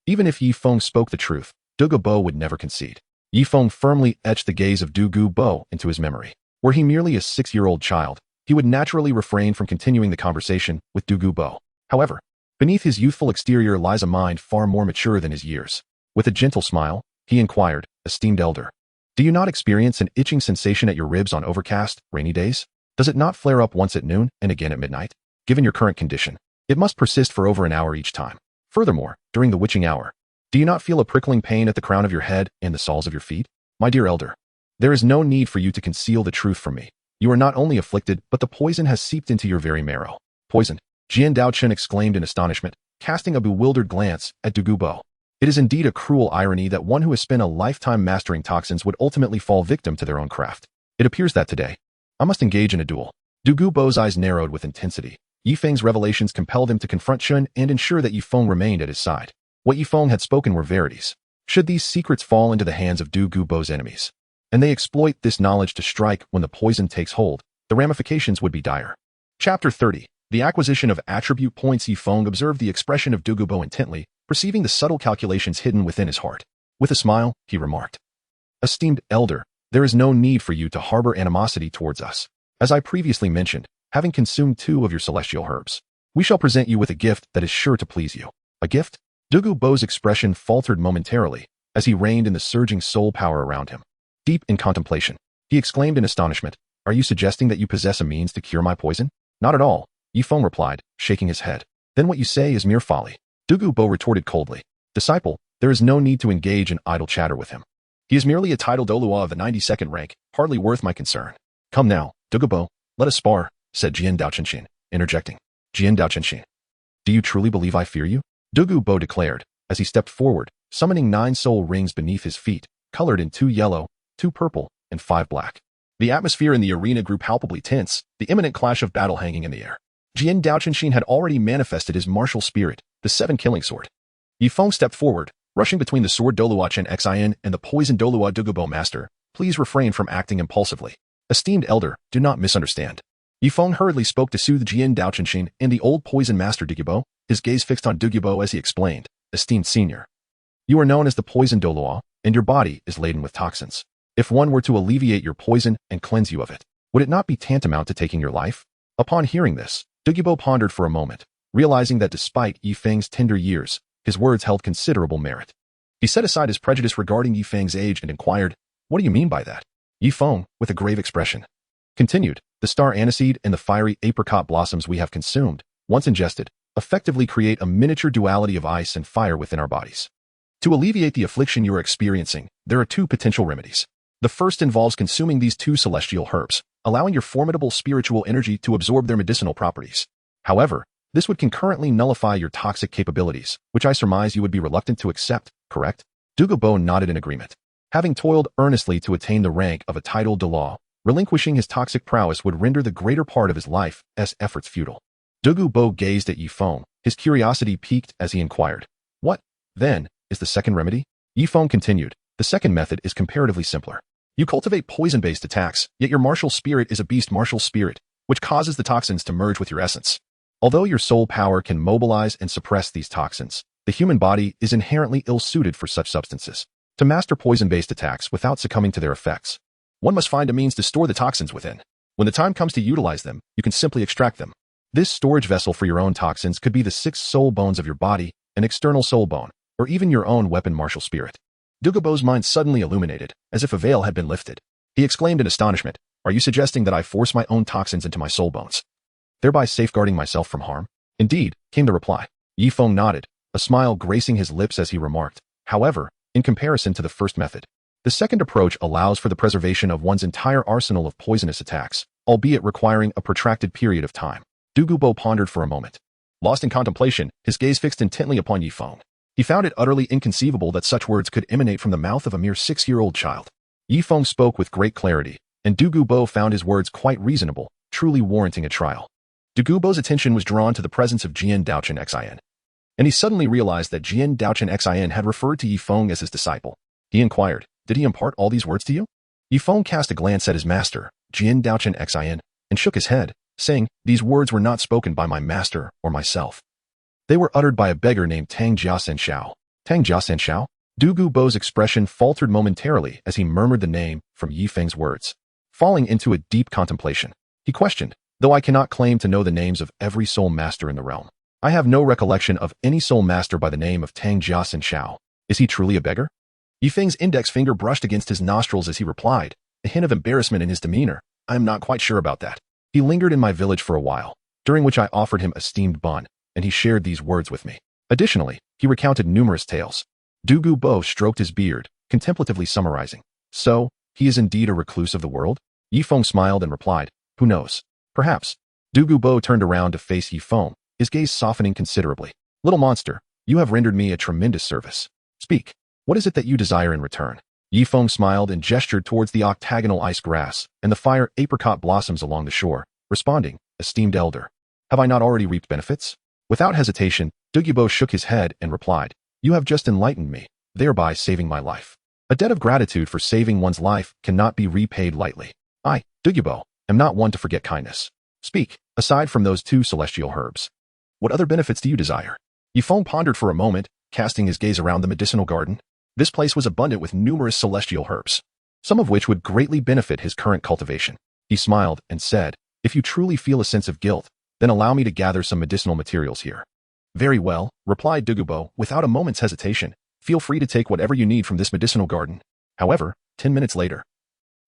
even if Yifeng spoke the truth, Douluo would never concede. Yifeng firmly etched the gaze of Douluo into his memory. Were he merely a 6-year-old child, he would naturally refrain from continuing the conversation with Douluo. However, beneath his youthful exterior lies a mind far more mature than his years. With a gentle smile, he inquired, esteemed elder, do you not experience an itching sensation at your ribs on overcast, rainy days? Does it not flare up once at noon and again at midnight? Given your current condition, it must persist for over an hour each time. Furthermore, during the witching hour, do you not feel a prickling pain at the crown of your head and the soles of your feet? My dear elder, there is no need for you to conceal the truth from me. You are not only afflicted, but the poison has seeped into your very marrow. Poison? Jian Daochen exclaimed in astonishment, casting a bewildered glance at Douluo. It is indeed a cruel irony that one who has spent a lifetime mastering toxins would ultimately fall victim to their own craft. It appears that today, I must engage in a duel. Douluo's eyes narrowed with intensity. Yifeng's revelations compelled him to confront Shun and ensure that Yifeng remained at his side. What Yifeng had spoken were verities. Should these secrets fall into the hands of Douluo's enemies, and they exploit this knowledge to strike when the poison takes hold, the ramifications would be dire. Chapter 30. The acquisition of attribute points. Yifeng observed the expression of Douluo intently, perceiving the subtle calculations hidden within his heart. With a smile, he remarked, esteemed elder, there is no need for you to harbor animosity towards us. As I previously mentioned, having consumed 2 of your celestial herbs, we shall present you with a gift that is sure to please you. A gift? Douluo's expression faltered momentarily as he reined in the surging soul power around him. Deep in contemplation, he exclaimed in astonishment, are you suggesting that you possess a means to cure my poison? Not at all, Yifeng replied, shaking his head. Then what you say is mere folly. Douluo retorted coldly. Disciple, there is no need to engage in idle chatter with him. He is merely a title Douluo of the 92nd rank, hardly worth my concern. Come now, Douluo, let us spar, said Jian Daochen, interjecting. Jian Daochen, do you truly believe I fear you? Douluo declared, as he stepped forward, summoning 9 soul rings beneath his feet, colored in 2 yellow, 2 purple, and 5 black. The atmosphere in the arena grew palpably tense, the imminent clash of battle hanging in the air. Jian Daochen had already manifested his martial spirit, the 7-killing sword. Yifeng stepped forward, rushing between the sword Douluo Xin and the poison Douluo Douluo master. Please refrain from acting impulsively. Esteemed elder, do not misunderstand. Yifeng hurriedly spoke to soothe Jian Daochen and the old poison master Douluo, his gaze fixed on Douluo as he explained, esteemed senior, you are known as the poison Douluo, and your body is laden with toxins. If one were to alleviate your poison and cleanse you of it, would it not be tantamount to taking your life? Upon hearing this, Douluo pondered for a moment, realizing that despite Yifeng's tender years, his words held considerable merit. He set aside his prejudice regarding Yifeng's age and inquired, what do you mean by that? Yifeng, with a grave expression, continued, the star aniseed and the fiery apricot blossoms we have consumed, once ingested, effectively create a miniature duality of ice and fire within our bodies. To alleviate the affliction you are experiencing, there are 2 potential remedies. The first involves consuming these 2 celestial herbs, allowing your formidable spiritual energy to absorb their medicinal properties. However, this would concurrently nullify your toxic capabilities, which I surmise you would be reluctant to accept, correct? Douluo nodded in agreement. Having toiled earnestly to attain the rank of a titled Douluo, relinquishing his toxic prowess would render the greater part of his life's efforts futile. Douluo gazed at Yifeng, his curiosity piqued as he inquired, "What, then, is the second remedy?" Yifeng continued, "The second method is comparatively simpler. You cultivate poison-based attacks, yet your martial spirit is a beast martial spirit, which causes the toxins to merge with your essence. Although your soul power can mobilize and suppress these toxins, the human body is inherently ill-suited for such substances. To master poison-based attacks without succumbing to their effects, one must find a means to store the toxins within. When the time comes to utilize them, you can simply extract them. This storage vessel for your own toxins could be the 6 soul bones of your body, an external soul bone, or even your own weapon martial spirit." Douluo's mind suddenly illuminated, as if a veil had been lifted. He exclaimed in astonishment, "Are you suggesting that I force my own toxins into my soul bones, thereby safeguarding myself from harm?" "Indeed," came the reply. Yifeng nodded, a smile gracing his lips as he remarked, "However, in comparison to the first method, the second approach allows for the preservation of one's entire arsenal of poisonous attacks, albeit requiring a protracted period of time." Douluo pondered for a moment. Lost in contemplation, his gaze fixed intently upon Yifeng. He found it utterly inconceivable that such words could emanate from the mouth of a mere 6-year-old child. Yifeng spoke with great clarity, and Douluo found his words quite reasonable, truly warranting a trial. Douluo's attention was drawn to the presence of Jian Daochen Xin, and he suddenly realized that Jian Daochen Xin had referred to Yifeng as his disciple. He inquired, "Did he impart all these words to you?" Yifeng cast a glance at his master, Jian Daochen Xin, and shook his head, saying, "These words were not spoken by my master or myself. They were uttered by a beggar named Tang San. Tang San? Douluo's expression faltered momentarily as he murmured the name from Yifeng's words. Falling into a deep contemplation, he questioned, "Though I cannot claim to know the names of every soul master in the realm, I have no recollection of any soul master by the name of Tang San. Is he truly a beggar?" Yifeng's index finger brushed against his nostrils as he replied, a hint of embarrassment in his demeanor. "I am not quite sure about that. He lingered in my village for a while, during which I offered him a steamed bun, and he shared these words with me. Additionally, he recounted numerous tales." Douluo stroked his beard, contemplatively summarizing, "So, he is indeed a recluse of the world?" Yifeng smiled and replied, "Who knows? Perhaps." Douluo turned around to face Yifeng, his gaze softening considerably. "Little monster, you have rendered me a tremendous service. Speak, what is it that you desire in return?" Yifeng smiled and gestured towards the octagonal ice grass and the fire apricot blossoms along the shore, responding, "Esteemed elder, have I not already reaped benefits?" Without hesitation, Douluo shook his head and replied, "You have just enlightened me, thereby saving my life. A debt of gratitude for saving one's life cannot be repaid lightly. I, Douluo, am not one to forget kindness. Speak, aside from those 2 celestial herbs, what other benefits do you desire?" Yifeng pondered for a moment, casting his gaze around the medicinal garden. This place was abundant with numerous celestial herbs, some of which would greatly benefit his current cultivation. He smiled and said, "If you truly feel a sense of guilt, then allow me to gather some medicinal materials here." "Very well," replied Douluo without a moment's hesitation. "Feel free to take whatever you need from this medicinal garden." However, 10 minutes later,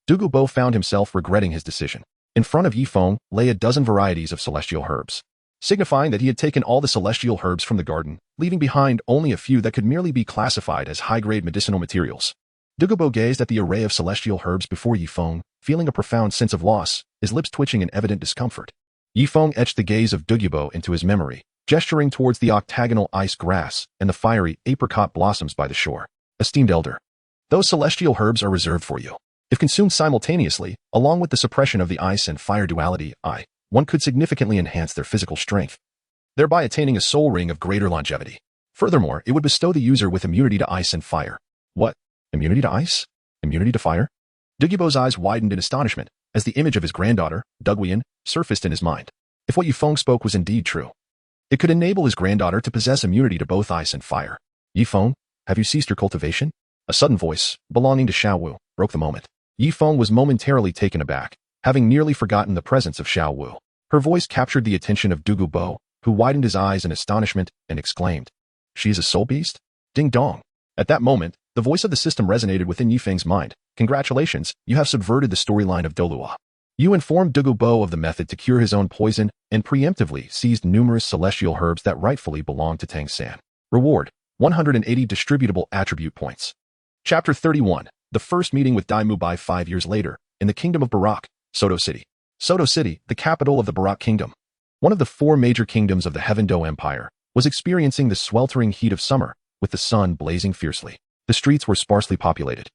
Douluo found himself regretting his decision. In front of Yifeng lay a dozen varieties of celestial herbs, signifying that he had taken all the celestial herbs from the garden, leaving behind only a few that could merely be classified as high-grade medicinal materials. Douluo gazed at the array of celestial herbs before Yifeng, feeling a profound sense of loss, his lips twitching in evident discomfort. Yifeng etched the gaze of Douluo into his memory, gesturing towards the octagonal ice grass and the fiery apricot blossoms by the shore. "Esteemed elder, those celestial herbs are reserved for you. If consumed simultaneously, along with the suppression of the ice and fire duality, one could significantly enhance their physical strength, thereby attaining a soul ring of greater longevity. Furthermore, it would bestow the user with immunity to ice and fire." "What? Immunity to ice? Immunity to fire?" Douluo's eyes widened in astonishment as the image of his granddaughter, Douluo, surfaced in his mind. If what Yifeng spoke was indeed true, it could enable his granddaughter to possess immunity to both ice and fire. "Yifeng, have you ceased your cultivation?" A sudden voice, belonging to Zhao Wujie, broke the moment. Yifeng was momentarily taken aback, having nearly forgotten the presence of Zhao Wujie. Her voice captured the attention of Douluo, who widened his eyes in astonishment and exclaimed, "She is a soul beast? Ding dong." At that moment, the voice of the system resonated within Yifeng's mind. "Congratulations, you have subverted the storyline of Douluo. You informed Douluo of the method to cure his own poison and preemptively seized numerous celestial herbs that rightfully belonged to Tang San. Reward, 180 distributable attribute points." Chapter 31, The First Meeting with Dai Mubai 5 years later, in the Kingdom of Barak, Soto City. Soto City, the capital of the Barak Kingdom, one of the 4 major kingdoms of the Heaven Do Empire, was experiencing the sweltering heat of summer, with the sun blazing fiercely. The streets were sparsely populated,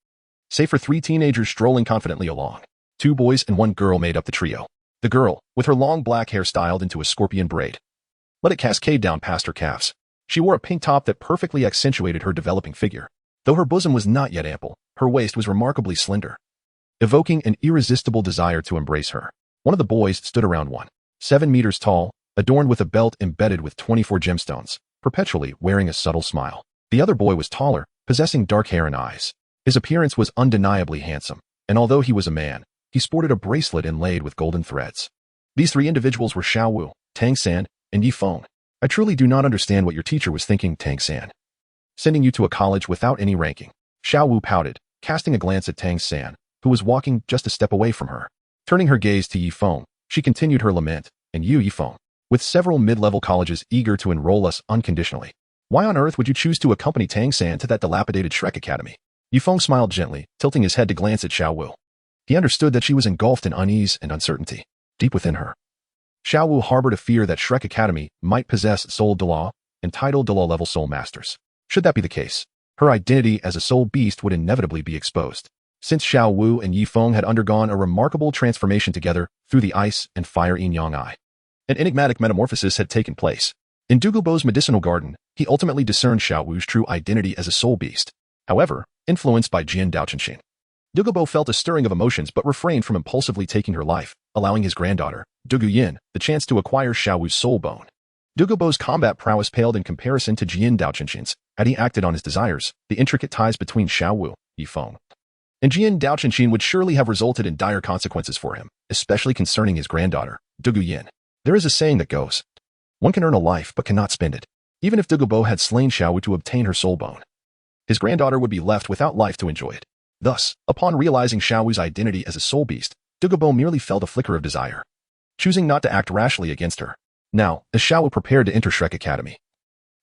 save for 3 teenagers strolling confidently along. 2 boys and 1 girl made up the trio. The girl, with her long black hair styled into a scorpion braid, let it cascade down past her calves. She wore a pink top that perfectly accentuated her developing figure. Though her bosom was not yet ample, her waist was remarkably slender, evoking an irresistible desire to embrace her. One of the boys stood around 1.7 meters tall, adorned with a belt embedded with 24 gemstones, perpetually wearing a subtle smile. The other boy was taller, possessing dark hair and eyes. His appearance was undeniably handsome, and although he was a man, he sported a bracelet inlaid with golden threads. These 3 individuals were Zhao Wujie, Tang San, and Yifeng. I truly do not understand what your teacher was thinking, Tang San, sending you to a college without any ranking. Zhao Wujie pouted, casting a glance at Tang San, who was walking just a step away from her. Turning her gaze to Yifeng, she continued her lament, and you, Yifeng, with several mid-level colleges eager to enroll us unconditionally. Why on earth would you choose to accompany Tang San to that dilapidated Shrek Academy? Yifeng smiled gently, tilting his head to glance at Zhao Wujie. He understood that she was engulfed in unease and uncertainty. Deep within her, Zhao Wujie harbored a fear that Shrek Academy might possess soul Douluo, entitled Douluo level soul masters. Should that be the case, her identity as a soul beast would inevitably be exposed. Since Zhao Wujie and Yifeng had undergone a remarkable transformation together through the ice and fire yin-yang eye, an enigmatic metamorphosis had taken place. In Douluo's medicinal garden, he ultimately discerned Zhao Wu's true identity as a soul beast. However, influenced by Jian Daochenshin, Douluo felt a stirring of emotions but refrained from impulsively taking her life, allowing his granddaughter, Douluo Yin, the chance to acquire Zhao Wu's soul bone. Douluo's combat prowess paled in comparison to Jian Daochenshin's. Had he acted on his desires, the intricate ties between Zhao Wujie, Yifeng, and Jian Daochenshin would surely have resulted in dire consequences for him, especially concerning his granddaughter, Douluo Yin. There is a saying that goes, one can earn a life but cannot spend it. Even if Douluo had slain Zhao Wujie to obtain her soul bone, his granddaughter would be left without life to enjoy it. Thus, upon realizing Zhao Wu's identity as a soul beast, Douluo merely felt a flicker of desire, choosing not to act rashly against her. Now, as Zhao Wu prepared to enter Shrek Academy,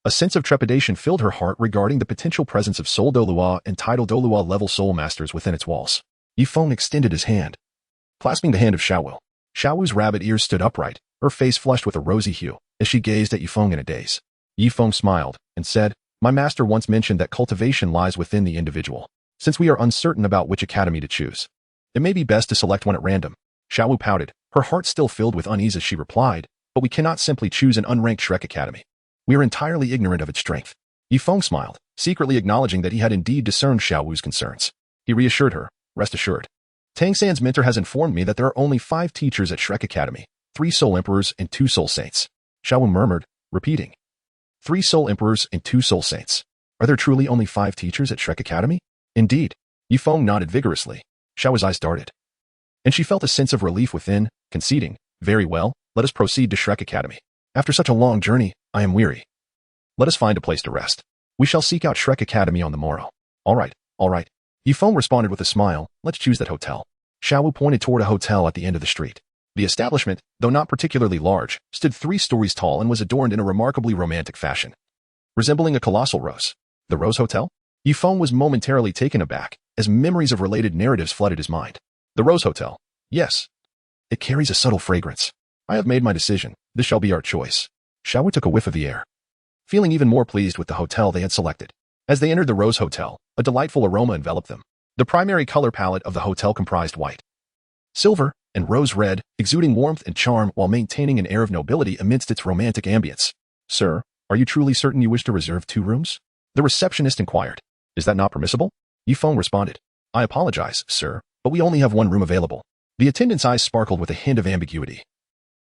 a sense of trepidation filled her heart regarding the potential presence of soul Douluo and tidal Douluo level soul masters within its walls. Yifeng extended his hand, clasping the hand of Zhao Wu. Zhao Wu's rabbit ears stood upright, her face flushed with a rosy hue, as she gazed at Yifeng in a daze. Yifeng smiled and said, my master once mentioned that cultivation lies within the individual. Since we are uncertain about which academy to choose, it may be best to select one at random. Zhao Wu pouted, her heart still filled with unease as she replied, but we cannot simply choose an unranked Shrek Academy. We are entirely ignorant of its strength. Yifeng smiled, secretly acknowledging that he had indeed discerned Zhao Wu's concerns. He reassured her, rest assured. Tang San's mentor has informed me that there are only 5 teachers at Shrek Academy, 3 soul emperors and 2 soul saints. Zhao Wu murmured, repeating, 3 soul emperors and 2 soul saints. Are there truly only 5 teachers at Shrek Academy? Indeed. Yifeng nodded vigorously. Zhao Wu's eyes darted, and she felt a sense of relief within, conceding, very well, let us proceed to Shrek Academy. After such a long journey, I am weary. Let us find a place to rest. We shall seek out Shrek Academy on the morrow. All right. Yifeng responded with a smile, let's choose that hotel. Zhao Wu pointed toward a hotel at the end of the street. The establishment, though not particularly large, stood 3 stories tall and was adorned in a remarkably romantic fashion, resembling a colossal rose. The Rose Hotel? Yifeng was momentarily taken aback, as memories of related narratives flooded his mind. The Rose Hotel. Yes. It carries a subtle fragrance. I have made my decision. This shall be our choice. Zhao Wu took a whiff of the air, feeling even more pleased with the hotel they had selected. As they entered the Rose Hotel, a delightful aroma enveloped them. The primary color palette of the hotel comprised white, silver, and rose red, exuding warmth and charm while maintaining an air of nobility amidst its romantic ambience. Sir, are you truly certain you wish to reserve 2 rooms? The receptionist inquired. Is that not permissible? Yifeng responded. I apologize, sir, but we only have 1 room available. The attendant's eyes sparkled with a hint of ambiguity.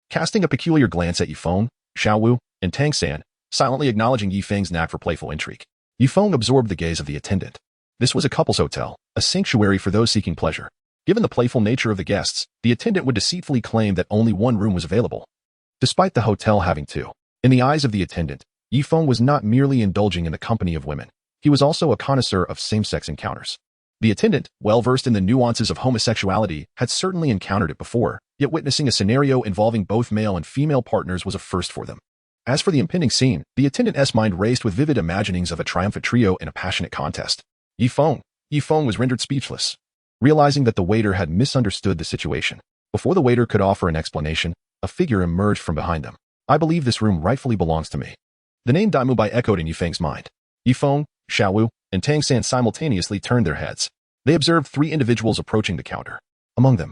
Casting a peculiar glance at Yifeng, Zhao Wu, and Tang San, silently acknowledging Yifeng's knack for playful intrigue, Yifeng absorbed the gaze of the attendant. This was a couple's hotel, a sanctuary for those seeking pleasure. Given the playful nature of the guests, the attendant would deceitfully claim that only 1 room was available, despite the hotel having 2. In the eyes of the attendant, Yifeng was not merely indulging in the company of women. He was also a connoisseur of same-sex encounters. The attendant, well-versed in the nuances of homosexuality, had certainly encountered it before, yet witnessing a scenario involving both male and female partners was a first for them. As for the impending scene, the attendant's mind raced with vivid imaginings of a triumphant trio in a passionate contest. Yifeng was rendered speechless, realizing that the waiter had misunderstood the situation. Before the waiter could offer an explanation, a figure emerged from behind them. I believe this room rightfully belongs to me. The name Daimubai echoed in Yifeng's mind. Yifeng, Zhao Wu, and Tang San simultaneously turned their heads. They observed 3 individuals approaching the counter. Among them,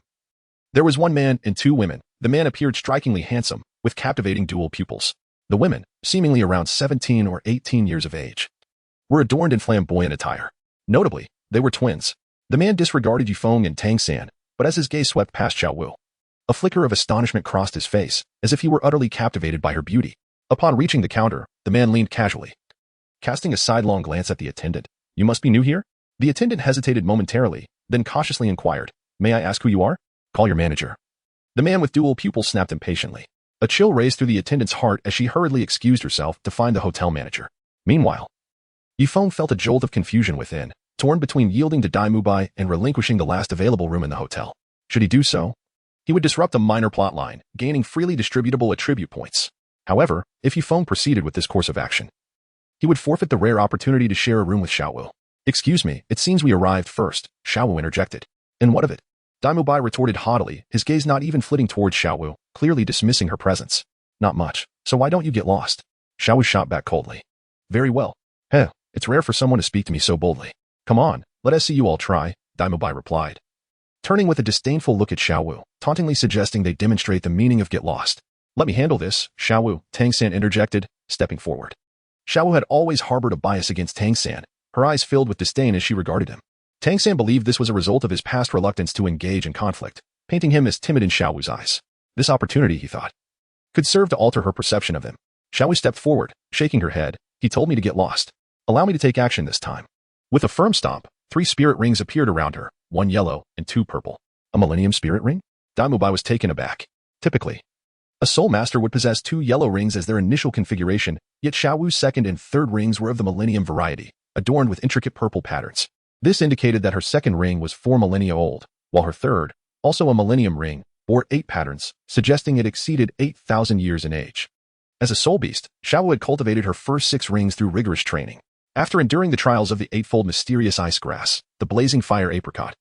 there was 1 man and 2 women. The man appeared strikingly handsome, with captivating dual pupils. The women, seemingly around 17 or 18 years of age, were adorned in flamboyant attire. Notably, they were twins. The man disregarded Yifeng and Tang San, but as his gaze swept past Zhao Wujie, a flicker of astonishment crossed his face, as if he were utterly captivated by her beauty. Upon reaching the counter, the man leaned casually, casting a sidelong glance at the attendant. "You must be new here?" The attendant hesitated momentarily, then cautiously inquired, "May I ask who you are?" "Call your manager." The man with dual pupils snapped impatiently. A chill raced through the attendant's heart as she hurriedly excused herself to find the hotel manager. Meanwhile, Yifeng felt a jolt of confusion within, torn between yielding to Dai Mubai and relinquishing the last available room in the hotel. Should he do so? He would disrupt a minor plotline, gaining freely distributable attribute points. However, if Yifeng proceeded with this course of action, he would forfeit the rare opportunity to share a room with Zhao Wujie. "Excuse me, it seems we arrived first," Zhao Wujie interjected. "And what of it?" Dai Mubai retorted haughtily, his gaze not even flitting towards Zhao Wujie, clearly dismissing her presence. "Not much, so why don't you get lost?" Zhao Wujie shot back coldly. "Very well. It's rare for someone to speak to me so boldly. Come on, let us see you all try," Dai Mubai replied, turning with a disdainful look at Zhao Wujie, tauntingly suggesting they demonstrate the meaning of get lost. "Let me handle this, Zhao Wujie," Tang San interjected, stepping forward. Zhao Wujie had always harbored a bias against Tang San, her eyes filled with disdain as she regarded him. Tang San believed this was a result of his past reluctance to engage in conflict, painting him as timid in Zhao Wujie's eyes. This opportunity, he thought, could serve to alter her perception of him. Zhao Wujie stepped forward, shaking her head. "He told me to get lost. Allow me to take action this time." With a firm stomp, 3 spirit rings appeared around her, 1 yellow and 2 purple. A Millennium Spirit Ring? Dai Mubai was taken aback. Typically, a Soul Master would possess 2 yellow rings as their initial configuration, yet Zhao Wujie's second and third rings were of the Millennium variety, adorned with intricate purple patterns. This indicated that her second ring was 4 millennia old, while her third, also a Millennium ring, bore 8 patterns, suggesting it exceeded 8,000 years in age. As a soul beast, Zhao Wujie had cultivated her first 6 rings through rigorous training. After enduring the trials of the 8-fold mysterious ice grass, the blazing fire apricot,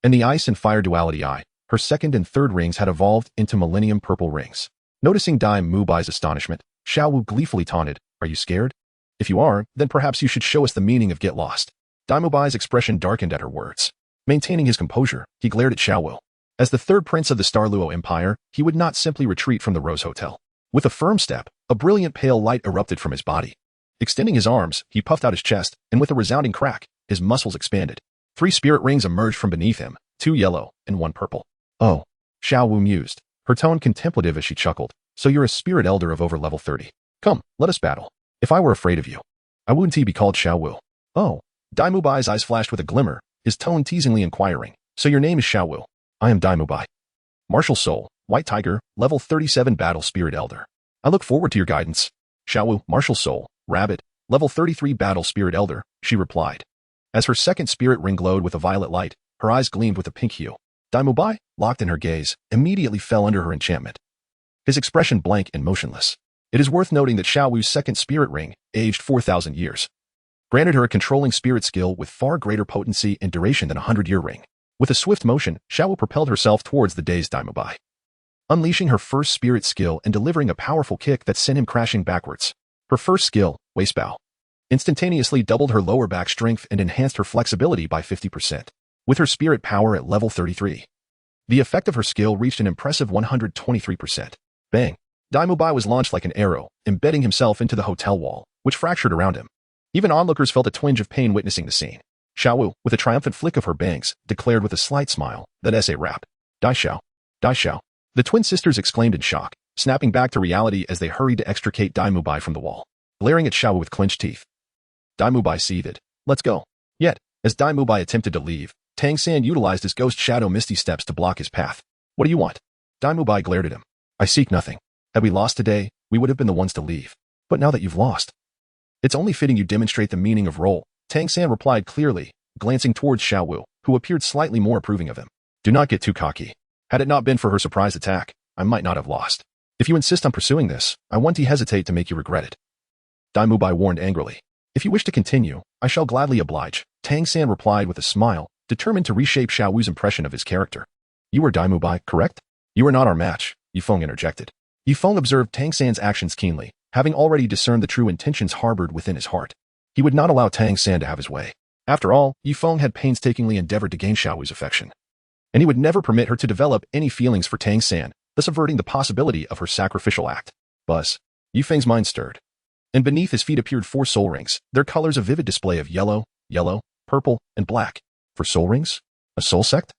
and the ice and fire duality eye, her second and third rings had evolved into Millennium purple rings. Noticing Dai Mubai's astonishment, Zhao Wujie gleefully taunted, "Are you scared? If you are, then perhaps you should show us the meaning of get lost." Dai Mubai's expression darkened at her words. Maintaining his composure, he glared at Zhao Wujie. As the third prince of the Douluo Empire, he would not simply retreat from the Rose Hotel. With a firm step, a brilliant pale light erupted from his body. Extending his arms, he puffed out his chest, and with a resounding crack, his muscles expanded. 3 spirit rings emerged from beneath him, 2 yellow and 1 purple. "Oh," Zhao Wujie mused, her tone contemplative as she chuckled. "So you're a spirit elder of over level 30. Come, let us battle. If I were afraid of you, I wouldn't be called Zhao Wujie." "Oh." Dai Mubai's eyes flashed with a glimmer, his tone teasingly inquiring. "So your name is Zhao Wujie." "I am Dai Mubai. Martial Soul, White Tiger, level 37 Battle Spirit Elder. I look forward to your guidance." "Zhao Wujie, Martial Soul, Rabbit, level 33 Battle Spirit Elder," she replied. As her second spirit ring glowed with a violet light, her eyes gleamed with a pink hue. Dai Mubai, locked in her gaze, immediately fell under her enchantment, his expression blank and motionless. It is worth noting that Zhao Wujie's second spirit ring, aged 4,000 years, granted her a controlling spirit skill with far greater potency and duration than a 100-year ring. With a swift motion, Zhao Wujie propelled herself towards the dazed Dai Mubai, unleashing her first spirit skill and delivering a powerful kick that sent him crashing backwards. Her first skill, Waist Bow, instantaneously doubled her lower back strength and enhanced her flexibility by 50%. With her spirit power at level 33, the effect of her skill reached an impressive 123%. Bang! Dai Mubai was launched like an arrow, embedding himself into the hotel wall, which fractured around him. Even onlookers felt a twinge of pain witnessing the scene. Zhao Wujie, with a triumphant flick of her bangs, declared with a slight smile that essay rap. Dai Xiao. Dai Xiao. The twin sisters exclaimed in shock, snapping back to reality as they hurried to extricate Dai Mubai from the wall, glaring at Zhao Wujie with clenched teeth. Dai Mubai seethed. "Let's go." Yet, as Dai Mubai attempted to leave, Tang San utilized his ghost shadow misty steps to block his path. "What do you want?" Dai Mubai glared at him. "I seek nothing. Had we lost today, we would have been the ones to leave. But now that you've lost, it's only fitting you demonstrate the meaning of role," Tang San replied clearly, glancing towards Zhao Wujie, who appeared slightly more approving of him. "Do not get too cocky. Had it not been for her surprise attack, I might not have lost. If you insist on pursuing this, I won't hesitate to make you regret it." Dai Mubai warned angrily. "If you wish to continue, I shall gladly oblige," Tang San replied with a smile, determined to reshape Zhao Wujie's impression of his character. "You are Dai Mubai, correct?" "You are not our match," Yifeng interjected. Yifeng observed Tang San's actions keenly, having already discerned the true intentions harbored within his heart. He would not allow Tang San to have his way. After all, Yifeng had painstakingly endeavored to gain Zhao Wu's affection, and he would never permit her to develop any feelings for Tang San, thus averting the possibility of her sacrificial act. Buzz. Yifeng's mind stirred, and beneath his feet appeared 4 soul rings, their colors a vivid display of yellow, purple, and black. 4 soul rings? A soul sect?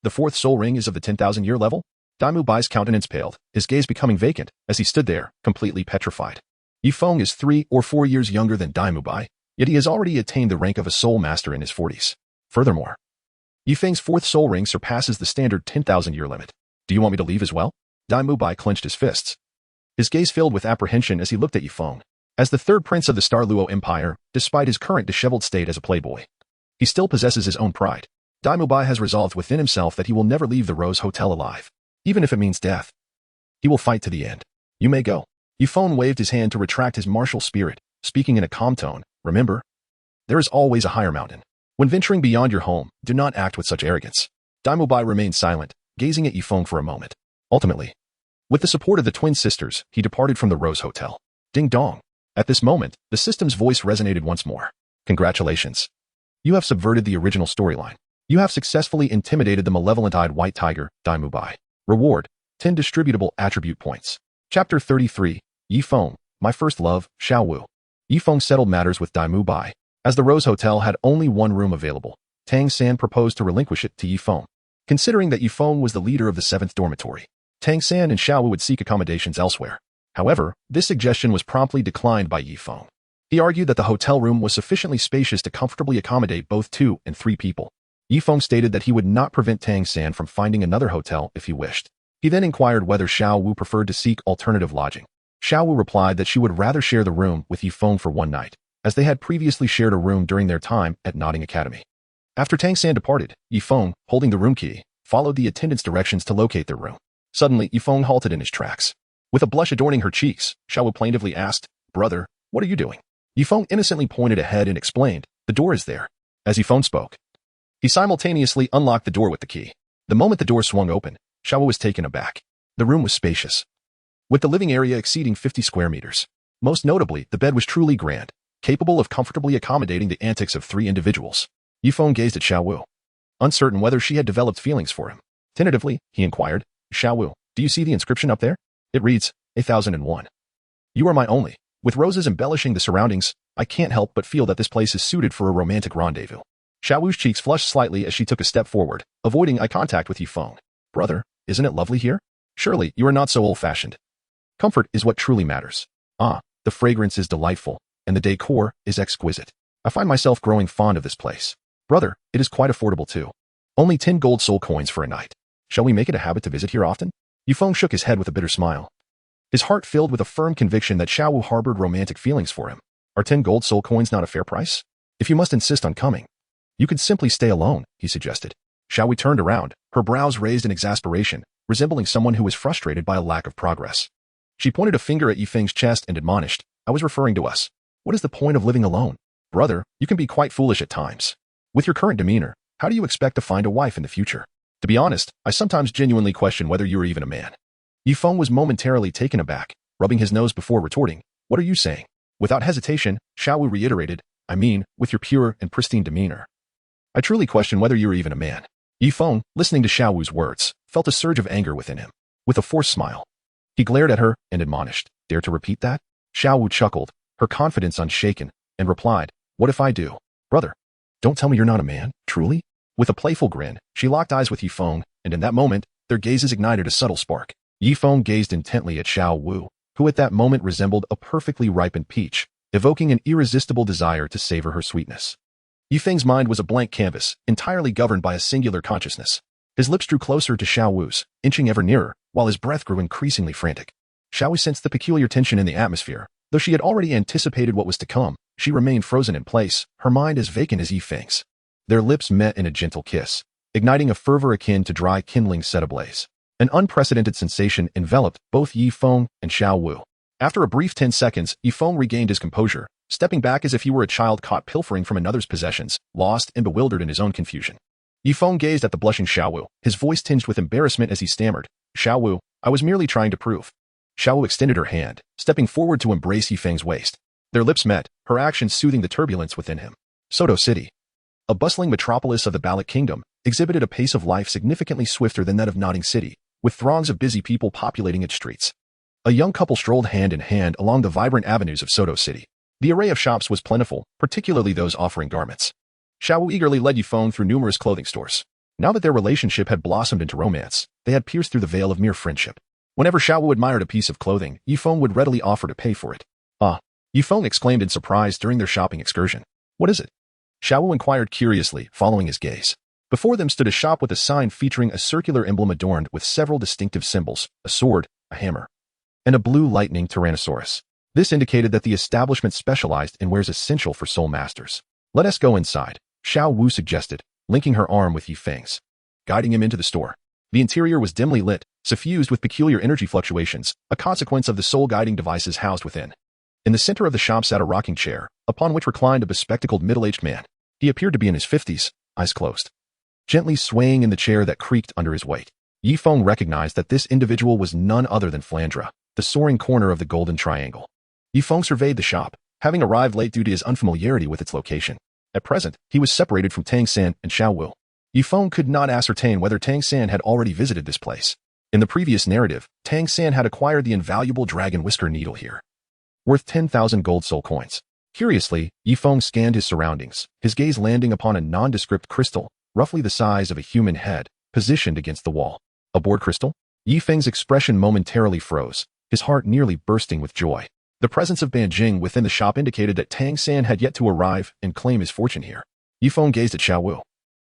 The 4th soul ring is of the 10,000-year level? Daimu Bai's countenance paled, his gaze becoming vacant, as he stood there, completely petrified. Yifeng is 3 or 4 years younger than Daimu Bai, yet he has already attained the rank of a soul master in his 40s. Furthermore, Yifeng's 4th soul ring surpasses the standard 10,000-year limit. Do you want me to leave as well? Daimu Bai clenched his fists. His gaze filled with apprehension as he looked at Yifeng. As the 3rd prince of the Douluo Empire, despite his current disheveled state as a playboy, he still possesses his own pride. Daimu Bai has resolved within himself that he will never leave the Rose Hotel alive, even if it means death. He will fight to the end. You may go. Yifeng waved his hand to retract his martial spirit, speaking in a calm tone. Remember, there is always a higher mountain. When venturing beyond your home, do not act with such arrogance. Daimu Bai remained silent, gazing at Yifeng for a moment. Ultimately, with the support of the twin sisters, he departed from the Rose Hotel. Ding dong. At this moment, the system's voice resonated once more. Congratulations. You have subverted the original storyline. You have successfully intimidated the malevolent-eyed white tiger, Daimu Bai. Reward, 10 distributable attribute points. Chapter 33, Yifeng, My First Love, Zhao Wu. Yifeng settled matters with Daimu Bai. As the Rose Hotel had only one room available, Tang San proposed to relinquish it to Yifeng. Considering that Yifeng was the leader of the 7th dormitory, Tang San and Zhao Wu would seek accommodations elsewhere. However, this suggestion was promptly declined by Yifeng. He argued that the hotel room was sufficiently spacious to comfortably accommodate both 2 and 3 people. Yifeng stated that he would not prevent Tang San from finding another hotel if he wished. He then inquired whether Zhao Wu preferred to seek alternative lodging. Zhao Wu replied that she would rather share the room with Yifeng for one night, as they had previously shared a room during their time at Nodding Academy. After Tang San departed, Yifeng, holding the room key, followed the attendant's directions to locate their room. Suddenly, Yifeng halted in his tracks. With a blush adorning her cheeks, Zhao Wu plaintively asked, "Brother, what are you doing?" Yifeng innocently pointed ahead and explained, "The door is there." As Yifeng spoke, he simultaneously unlocked the door with the key. The moment the door swung open, Zhao Wu was taken aback. The room was spacious, with the living area exceeding 50 square meters. Most notably, the bed was truly grand, capable of comfortably accommodating the antics of 3 individuals. Yifeng gazed at Zhao Wu, uncertain whether she had developed feelings for him. Tentatively, he inquired, "Zhao Wu, do you see the inscription up there? It reads, 1001. You are my only." With roses embellishing the surroundings, I can't help but feel that this place is suited for a romantic rendezvous. Zhao Wu's cheeks flushed slightly as she took a step forward, avoiding eye contact with Yifeng. "Brother, isn't it lovely here? Surely you are not so old-fashioned. Comfort is what truly matters. Ah, the fragrance is delightful, and the decor is exquisite. I find myself growing fond of this place. Brother, it is quite affordable too. Only 10 gold soul coins for a night. Shall we make it a habit to visit here often?" Yifeng shook his head with a bitter smile, his heart filled with a firm conviction that Zhao Wu harbored romantic feelings for him. "Are 10 gold soul coins not a fair price? If you must insist on coming, you could simply stay alone," he suggested. Zhao Wu turned around, her brows raised in exasperation, resembling someone who was frustrated by a lack of progress. She pointed a finger at Yifeng's chest and admonished, "I was referring to us. What is the point of living alone? Brother, you can be quite foolish at times. With your current demeanor, how do you expect to find a wife in the future? To be honest, I sometimes genuinely question whether you are even a man." Yifeng was momentarily taken aback, rubbing his nose before retorting, "What are you saying?" Without hesitation, Zhao Wu reiterated, "I mean, with your pure and pristine demeanor, I truly question whether you are even a man." Yifeng, listening to Zhao Wu's words, felt a surge of anger within him. With a forced smile, he glared at her and admonished, "Dare to repeat that?" Zhao Wu chuckled, her confidence unshaken, and replied, "What if I do? Brother, don't tell me you're not a man, truly?" With a playful grin, she locked eyes with Yifeng, and in that moment, their gazes ignited a subtle spark. Yifeng gazed intently at Zhao Wu, who at that moment resembled a perfectly ripened peach, evoking an irresistible desire to savor her sweetness. Yifeng's mind was a blank canvas, entirely governed by a singular consciousness. His lips drew closer to Zhao Wu's, inching ever nearer, while his breath grew increasingly frantic. Zhao Wu sensed the peculiar tension in the atmosphere. Though she had already anticipated what was to come, she remained frozen in place, her mind as vacant as Yifeng's. Their lips met in a gentle kiss, igniting a fervor akin to dry kindling set ablaze. An unprecedented sensation enveloped both Yifeng and Zhao Wu. After a brief 10 seconds, Yifeng regained his composure, stepping back as if he were a child caught pilfering from another's possessions, lost and bewildered in his own confusion. Yifeng gazed at the blushing Zhao Wu, his voice tinged with embarrassment as he stammered, "Zhao Wu, I was merely trying to prove." Zhao Wu extended her hand, stepping forward to embrace Yifeng's waist. Their lips met, her actions soothing the turbulence within him. Soto City, a bustling metropolis of the Baloch Kingdom, exhibited a pace of life significantly swifter than that of Nodding City, with throngs of busy people populating its streets. A young couple strolled hand in hand along the vibrant avenues of Soto City. The array of shops was plentiful, particularly those offering garments. Zhao Wujie eagerly led Yifeng through numerous clothing stores. Now that their relationship had blossomed into romance, they had pierced through the veil of mere friendship. Whenever Zhao Wu admired a piece of clothing, Yifeng would readily offer to pay for it. Ah! Yifeng exclaimed in surprise during their shopping excursion. What is it? Zhao Wu inquired curiously, following his gaze. Before them stood a shop with a sign featuring a circular emblem adorned with several distinctive symbols, a sword, a hammer, and a blue lightning tyrannosaurus. This indicated that the establishment specialized in wares essential for soul masters. Let us go inside, Zhao Wu suggested, linking her arm with Yifeng's, guiding him into the store. The interior was dimly lit, suffused with peculiar energy fluctuations, a consequence of the soul-guiding devices housed within. In the center of the shop sat a rocking chair, upon which reclined a bespectacled middle-aged man. He appeared to be in his 50s, eyes closed, gently swaying in the chair that creaked under his weight. Yifeng recognized that this individual was none other than Flandra, the soaring corner of the Golden Triangle. Yifeng surveyed the shop, having arrived late due to his unfamiliarity with its location. At present, he was separated from Tang San and Zhao Wu. Yifeng could not ascertain whether Tang San had already visited this place. In the previous narrative, Tang San had acquired the invaluable dragon whisker needle here, worth 10,000 gold soul coins. Curiously, Yifeng scanned his surroundings, his gaze landing upon a nondescript crystal, roughly the size of a human head, positioned against the wall. A board crystal? Yifeng's expression momentarily froze, his heart nearly bursting with joy. The presence of Banjing within the shop indicated that Tang San had yet to arrive and claim his fortune here. Yifeng gazed at Zhao Wu,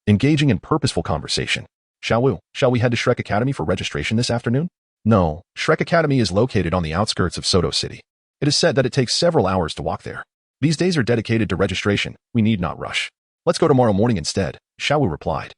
engaging in purposeful conversation. Zhao Wu, shall we head to Shrek Academy for registration this afternoon? No, Shrek Academy is located on the outskirts of Soto City. It is said that it takes several hours to walk there. These days are dedicated to registration, we need not rush. Let's go tomorrow morning instead, Zhao Wu replied.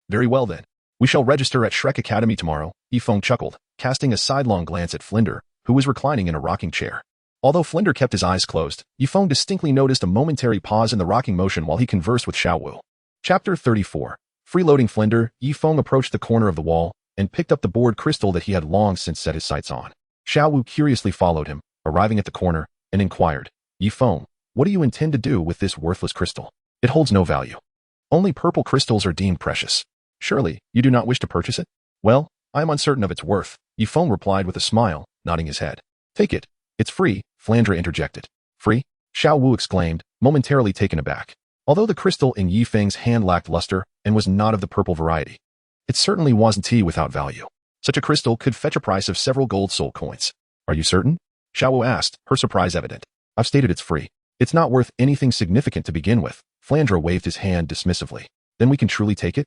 Very well then. We shall register at Shrek Academy tomorrow, Yifeng chuckled, casting a sidelong glance at Flinder, who was reclining in a rocking chair. Although Flinder kept his eyes closed, Yifeng distinctly noticed a momentary pause in the rocking motion while he conversed with Zhao Wu. Chapter 34. Freeloading Flinder, Yifeng approached the corner of the wall and picked up the board crystal that he had long since set his sights on. Zhao Wu curiously followed him, arriving at the corner, and inquired, Yifeng, what do you intend to do with this worthless crystal? It holds no value. Only purple crystals are deemed precious. Surely, you do not wish to purchase it? Well, I am uncertain of its worth, Yifeng replied with a smile, nodding his head. Take it. It's free, Flandra interjected. Free? Zhao Wu exclaimed, momentarily taken aback. Although the crystal in Yifeng's hand lacked luster and was not of the purple variety, it certainly wasn't without value. Such a crystal could fetch a price of several gold soul coins. Are you certain? Zhao Wu asked, her surprise evident. I've stated it's free. It's not worth anything significant to begin with. Flandra waved his hand dismissively. Then we can truly take it?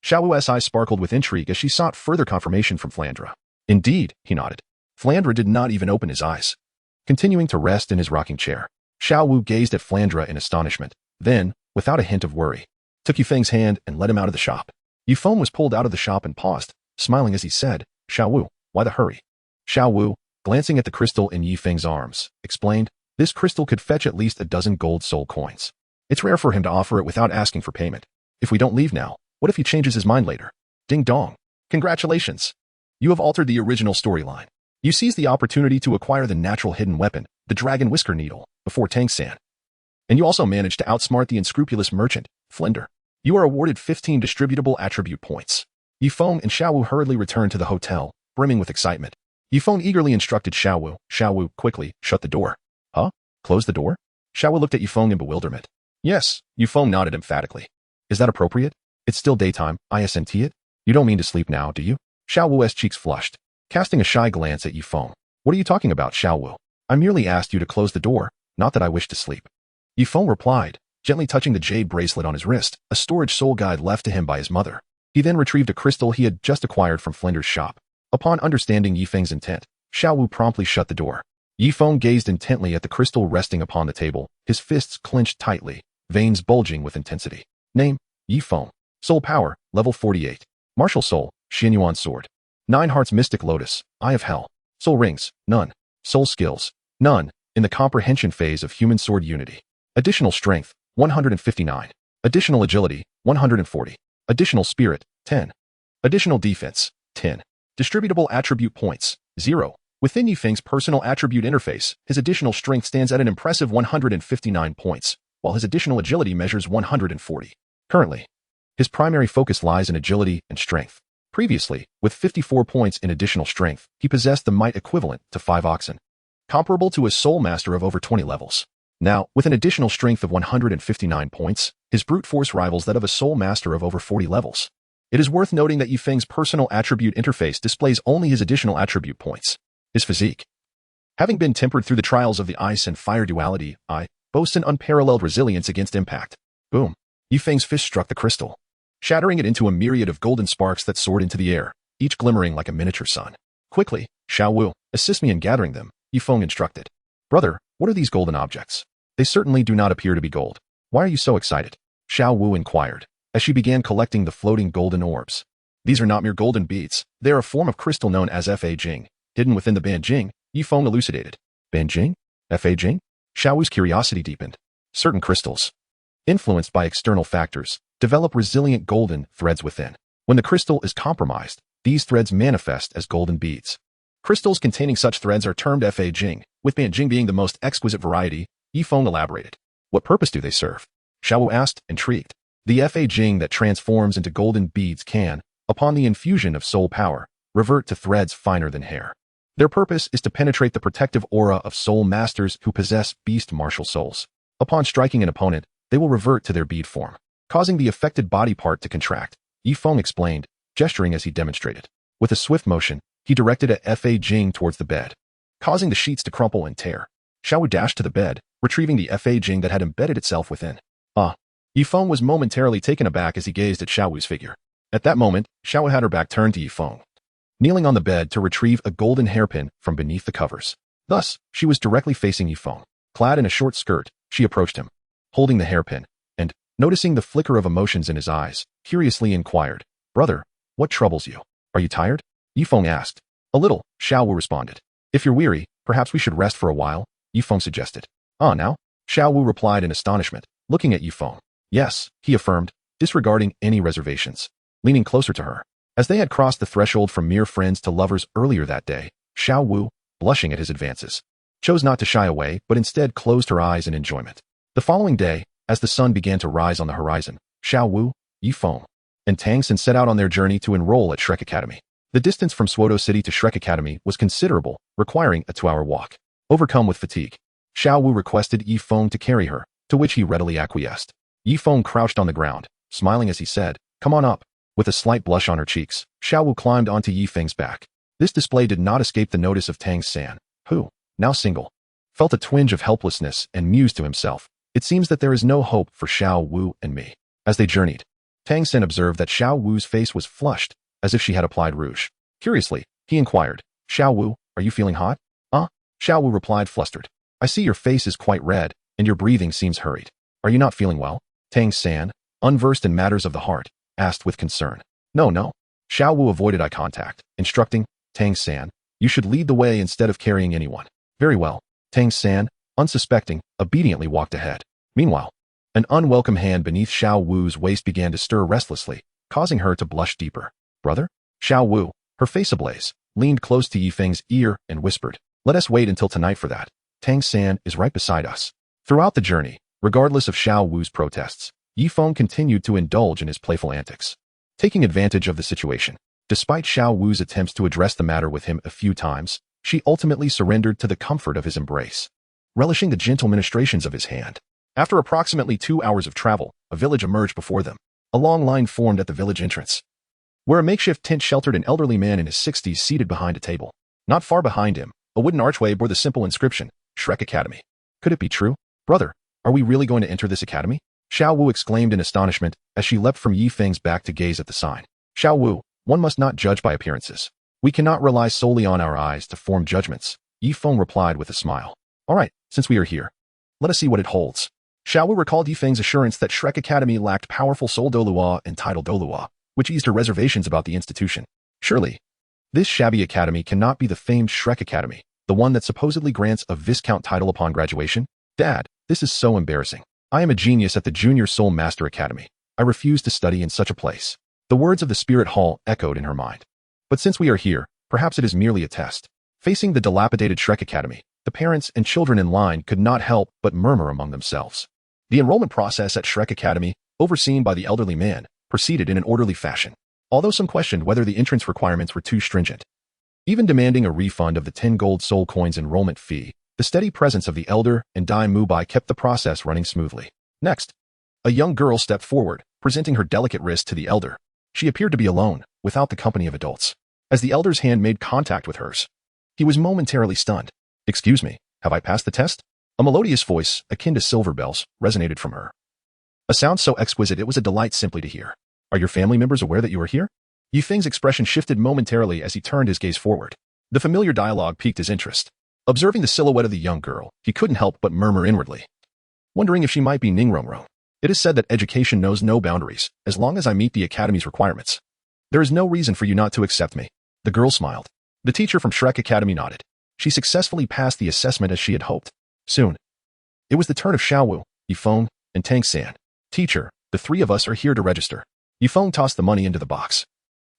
Zhao Wu's eyes sparkled with intrigue as she sought further confirmation from Flandra. Indeed, he nodded. Flandra did not even open his eyes. Continuing to rest in his rocking chair, Zhao Wu gazed at Flandra in astonishment, then, without a hint of worry, took Yifeng's hand and led him out of the shop. Yifeng was pulled out of the shop and paused, smiling as he said, Zhao Wu, why the hurry? Zhao Wu, glancing at the crystal in Yifeng's arms, explained, this crystal could fetch at least a dozen gold soul coins. It's rare for him to offer it without asking for payment. If we don't leave now, what if he changes his mind later? Ding dong. Congratulations. You have altered the original storyline. You seized the opportunity to acquire the natural hidden weapon, the dragon whisker needle, before Tang San. And you also managed to outsmart the unscrupulous merchant, Flinder. You are awarded 15 distributable attribute points. Yifeng and Zhao Wu hurriedly returned to the hotel, brimming with excitement. Yifeng eagerly instructed Zhao Wu. Zhao Wu quickly shut the door. Huh? Close the door? Zhao Wu looked at Yifeng in bewilderment. Yes, Yifeng nodded emphatically. Is that appropriate? It's still daytime, isn't it? You don't mean to sleep now, do you? Zhao Wu's cheeks flushed, casting a shy glance at Yifeng. What are you talking about, Zhao Wu? I merely asked you to close the door, not that I wish to sleep. Yifeng replied, gently touching the jade bracelet on his wrist, a storage soul guide left to him by his mother. He then retrieved a crystal he had just acquired from Flinder's shop. Upon understanding Yifeng's intent, Zhao Wu promptly shut the door. Yifeng gazed intently at the crystal resting upon the table, his fists clenched tightly, veins bulging with intensity. Name, Yifeng. Soul power, level 48. Martial soul, Xianyuan sword. 9 hearts mystic lotus, eye of hell. Soul rings, none. Soul skills, none, in the comprehension phase of human sword unity. Additional strength, 159. Additional agility, 140. Additional spirit, 10. Additional defense, 10. Distributable attribute points, 0. Within Yifeng's personal attribute interface, his additional strength stands at an impressive 159 points, while his additional agility measures 140. Currently, his primary focus lies in agility and strength. Previously, with 54 points in additional strength, he possessed the might equivalent to 5 oxen, comparable to a soul master of over 20 levels. Now, with an additional strength of 159 points, his brute force rivals that of a soul master of over 40 levels. It is worth noting that Yifeng's personal attribute interface displays only his additional attribute points. His physique, having been tempered through the trials of the ice and fire duality, boasts an unparalleled resilience against impact. Boom! Yifeng's fist struck the crystal, shattering it into a myriad of golden sparks that soared into the air, each glimmering like a miniature sun. Quickly, Zhao Wu, assist me in gathering them, Yifeng instructed. Brother, what are these golden objects? They certainly do not appear to be gold. Why are you so excited? Zhao Wu inquired, as she began collecting the floating golden orbs. These are not mere golden beads. They are a form of crystal known as Fa Jing. Hidden within the Banjing, Yifeng elucidated. Banjing? Fa Jing? Zhao Wu's curiosity deepened. Certain crystals, influenced by external factors, develop resilient golden threads within. When the crystal is compromised, these threads manifest as golden beads. Crystals containing such threads are termed Fa Jing, with Banjing being the most exquisite variety, Yifeng elaborated. What purpose do they serve? Zhao Wu asked, intrigued. The Fa Jing that transforms into golden beads can, upon the infusion of soul power, revert to threads finer than hair. Their purpose is to penetrate the protective aura of soul masters who possess beast martial souls. Upon striking an opponent, they will revert to their bead form, causing the affected body part to contract. Yifeng explained, gesturing as he demonstrated. With a swift motion, he directed a Fa Jing towards the bed, causing the sheets to crumple and tear. Zhao Wu dashed to the bed, retrieving the Fa Jing that had embedded itself within. Yifeng was momentarily taken aback as he gazed at Zhao Wu's figure. At that moment, Zhao Wu had her back turned to Yifeng, kneeling on the bed to retrieve a golden hairpin from beneath the covers. Thus, she was directly facing Yifeng. Clad in a short skirt, she approached him, holding the hairpin, and, noticing the flicker of emotions in his eyes, curiously inquired, Brother, what troubles you? Are you tired? Yifeng asked. A little, Zhao Wu responded. If you're weary, perhaps we should rest for a while, Yifeng suggested. Now? Zhao Wu replied in astonishment, looking at Yifeng. Yes, he affirmed, disregarding any reservations. Leaning closer to her. As they had crossed the threshold from mere friends to lovers earlier that day, Zhao Wu, blushing at his advances, chose not to shy away but instead closed her eyes in enjoyment. The following day, as the sun began to rise on the horizon, Zhao Wu, Yifeng, and Tang San set out on their journey to enroll at Shrek Academy. The distance from Suodo City to Shrek Academy was considerable, requiring a 2-hour walk. Overcome with fatigue, Zhao Wu requested Yifeng to carry her, to which he readily acquiesced. Yifeng crouched on the ground, smiling as he said, Come on up. With a slight blush on her cheeks, Zhao Wu climbed onto Yifeng's back. This display did not escape the notice of Tang San, who, now single, felt a twinge of helplessness and mused to himself, It seems that there is no hope for Zhao Wu and me. As they journeyed, Tang San observed that Zhao Wu's face was flushed, as if she had applied rouge. Curiously, he inquired, Zhao Wu, are you feeling hot? Zhao Wu replied flustered. I see your face is quite red, and your breathing seems hurried. Are you not feeling well? Tang San, unversed in matters of the heart, asked with concern. No. Zhao Wu avoided eye contact, instructing, Tang San, you should lead the way instead of carrying anyone. Very well. Tang San, unsuspecting, obediently walked ahead. Meanwhile, an unwelcome hand beneath Zhao Wu's waist began to stir restlessly, causing her to blush deeper. Brother? Zhao Wu, her face ablaze, leaned close to Yifeng's ear and whispered, Let us wait until tonight for that. Tang San is right beside us. Throughout the journey, regardless of Zhao Wu's protests, Yifeng continued to indulge in his playful antics, taking advantage of the situation. Despite Zhao Wu's attempts to address the matter with him a few times, she ultimately surrendered to the comfort of his embrace, relishing the gentle ministrations of his hand. After approximately 2 hours of travel, a village emerged before them. A long line formed at the village entrance, where a makeshift tent sheltered an elderly man in his 60s seated behind a table. Not far behind him, a wooden archway bore the simple inscription, Shrek Academy. Could it be true? Brother, are we really going to enter this academy? Zhao Wu exclaimed in astonishment as she leapt from Yifeng's back to gaze at the sign. Zhao Wu, one must not judge by appearances. We cannot rely solely on our eyes to form judgments, Yifeng replied with a smile. All right, since we are here, let us see what it holds. Zhao Wu recalled Yifeng's assurance that Shrek Academy lacked powerful soul Douluo and title Douluo, which eased her reservations about the institution. Surely, this shabby academy cannot be the famed Shrek Academy, the one that supposedly grants a Viscount title upon graduation? Dad, this is so embarrassing. I am a genius at the Junior Soul Master Academy. I refuse to study in such a place. The words of the Spirit Hall echoed in her mind. But since we are here, perhaps it is merely a test. Facing the dilapidated Shrek Academy, the parents and children in line could not help but murmur among themselves. The enrollment process at Shrek Academy, overseen by the elderly man, proceeded in an orderly fashion, although some questioned whether the entrance requirements were too stringent. Even demanding a refund of the 10 gold soul coins enrollment fee, the steady presence of the elder and Dai Mubai kept the process running smoothly. Next, a young girl stepped forward, presenting her delicate wrist to the elder. She appeared to be alone, without the company of adults. As the elder's hand made contact with hers, he was momentarily stunned. "Excuse me, have I passed the test?" A melodious voice, akin to silver bells, resonated from her. A sound so exquisite it was a delight simply to hear. "Are your family members aware that you are here?" Yi Feng's expression shifted momentarily as he turned his gaze forward. The familiar dialogue piqued his interest. Observing the silhouette of the young girl, he couldn't help but murmur inwardly, wondering if she might be Ningrongrong. It is said that education knows no boundaries, as long as I meet the academy's requirements. There is no reason for you not to accept me. The girl smiled. The teacher from Shrek Academy nodded. She successfully passed the assessment as she had hoped. Soon, it was the turn of Zhao Wujie, and Tang San. "Teacher, the three of us are here to register." Yifeng tossed the money into the box,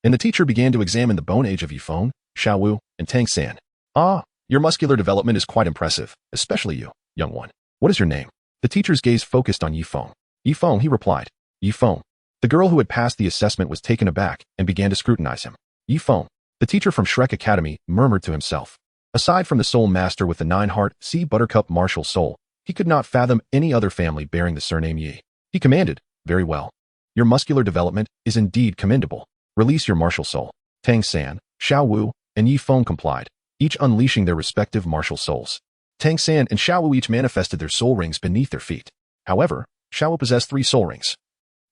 and the teacher began to examine the bone age of Yifeng, Zhao Wujie, and Tang San. "Ah, your muscular development is quite impressive, especially you, young one. What is your name?" The teacher's gaze focused on Yifeng. "Yifeng," he replied. "Yifeng." The girl who had passed the assessment was taken aback and began to scrutinize him. "Yifeng." The teacher from Shrek Academy murmured to himself. Aside from the soul master with the 9-heart sea buttercup martial soul, he could not fathom any other family bearing the surname Yi. He commanded, "Very well. Your muscular development is indeed commendable. Release your martial soul." Tang San, Zhao Wujie, and Yifeng complied, each unleashing their respective martial souls. Tang San and Zhao Wujie each manifested their soul rings beneath their feet. However, Zhao Wujie possessed 3 soul rings,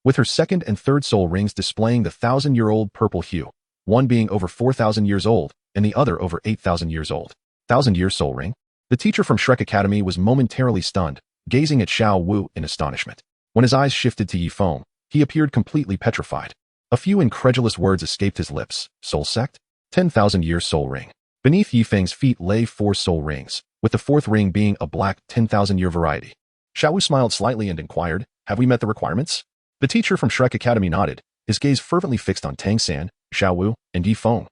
with her second and third soul rings displaying the 1,000-year-old purple hue, one being over 4,000 years old and the other over 8,000 years old. 1,000-year soul ring? The teacher from Shrek Academy was momentarily stunned, gazing at Zhao Wujie in astonishment. When his eyes shifted to Yifeng, he appeared completely petrified. A few incredulous words escaped his lips. Soul sect? 10,000-year soul ring. Beneath Yifeng's feet lay 4 soul rings, with the 4th ring being a black 10,000-year variety. Zhao Wujie smiled slightly and inquired, "Have we met the requirements?" The teacher from Shrek Academy nodded, his gaze fervently fixed on Tang San, Zhao Wujie, and Yifeng.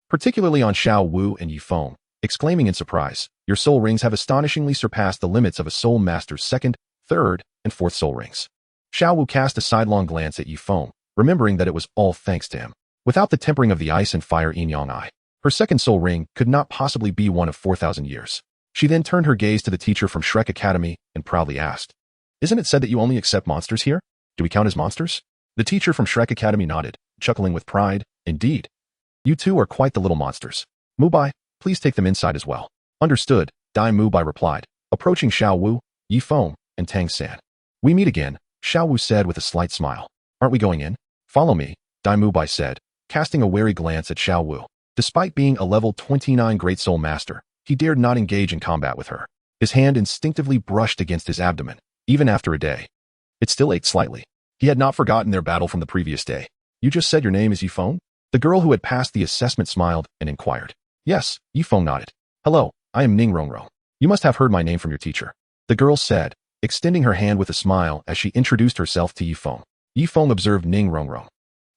Particularly on Zhao Wujie and Yifeng, exclaiming in surprise, "Your soul rings have astonishingly surpassed the limits of a soul master's 2nd, 3rd, and 4th soul rings." Zhao Wujie cast a sidelong glance at Yifeng, remembering that it was all thanks to him. Without the tempering of the ice and fire yin-yang eye, her 2nd soul ring could not possibly be one of 4,000 years. She then turned her gaze to the teacher from Shrek Academy and proudly asked, "Isn't it said that you only accept monsters here? Do we count as monsters?" The teacher from Shrek Academy nodded, chuckling with pride. "Indeed. You two are quite the little monsters. Mubai, please take them inside as well." "Understood," Dai Mubai replied, approaching Zhao Wujie, Yifeng, and Tang San. "We meet again," Zhao Wujie said with a slight smile. "Aren't we going in?" "Follow me," Dai Mubai said, casting a wary glance at Zhao Wujie. Despite being a level 29 Great Soul Master, he dared not engage in combat with her. His hand instinctively brushed against his abdomen, even after a day. It still ached slightly. He had not forgotten their battle from the previous day. "You just said your name is Yifeng?" The girl who had passed the assessment smiled and inquired. "Yes," Yifeng nodded. "Hello, I am Ningrongrong. You must have heard my name from your teacher," the girl said, extending her hand with a smile as she introduced herself to Yifeng. Yifeng observed Ningrongrong,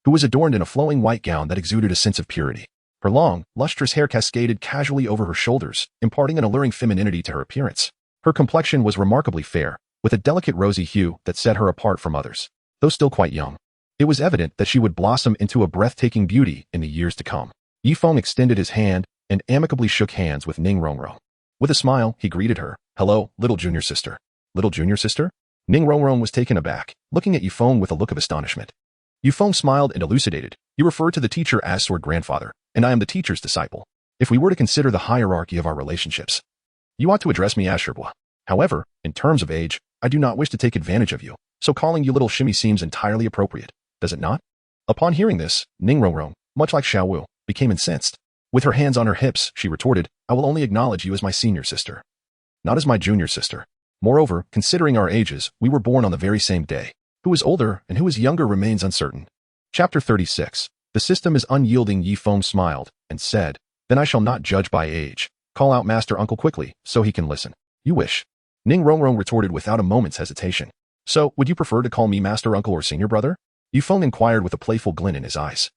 who was adorned in a flowing white gown that exuded a sense of purity. Her long, lustrous hair cascaded casually over her shoulders, imparting an alluring femininity to her appearance. Her complexion was remarkably fair, with a delicate rosy hue that set her apart from others. Though still quite young, it was evident that she would blossom into a breathtaking beauty in the years to come. Yifeng extended his hand and amicably shook hands with Ningrongrong. With a smile, he greeted her. "Hello, little junior sister." "Little junior sister?" Ningrongrong was taken aback, looking at Yifeng with a look of astonishment. Yifeng smiled and elucidated. "You refer to the teacher as sword grandfather, and I am the teacher's disciple. If we were to consider the hierarchy of our relationships, you ought to address me as Sherbois. However, in terms of age, I do not wish to take advantage of you, so calling you little shimmy seems entirely appropriate, does it not?" Upon hearing this, Ningrongrong, much like Zhao Wujie, became incensed. With her hands on her hips, she retorted, "I will only acknowledge you as my senior sister, not as my junior sister. Moreover, considering our ages, we were born on the very same day. Who is older and who is younger remains uncertain." Chapter 36. The system is unyielding. Yifeng smiled and said, "Then I shall not judge by age. Call out Master Uncle quickly, so he can listen." "You wish." Ningrongrong retorted without a moment's hesitation. "So, would you prefer to call me Master Uncle or Senior Brother?" Yifeng inquired with a playful glint in his eyes.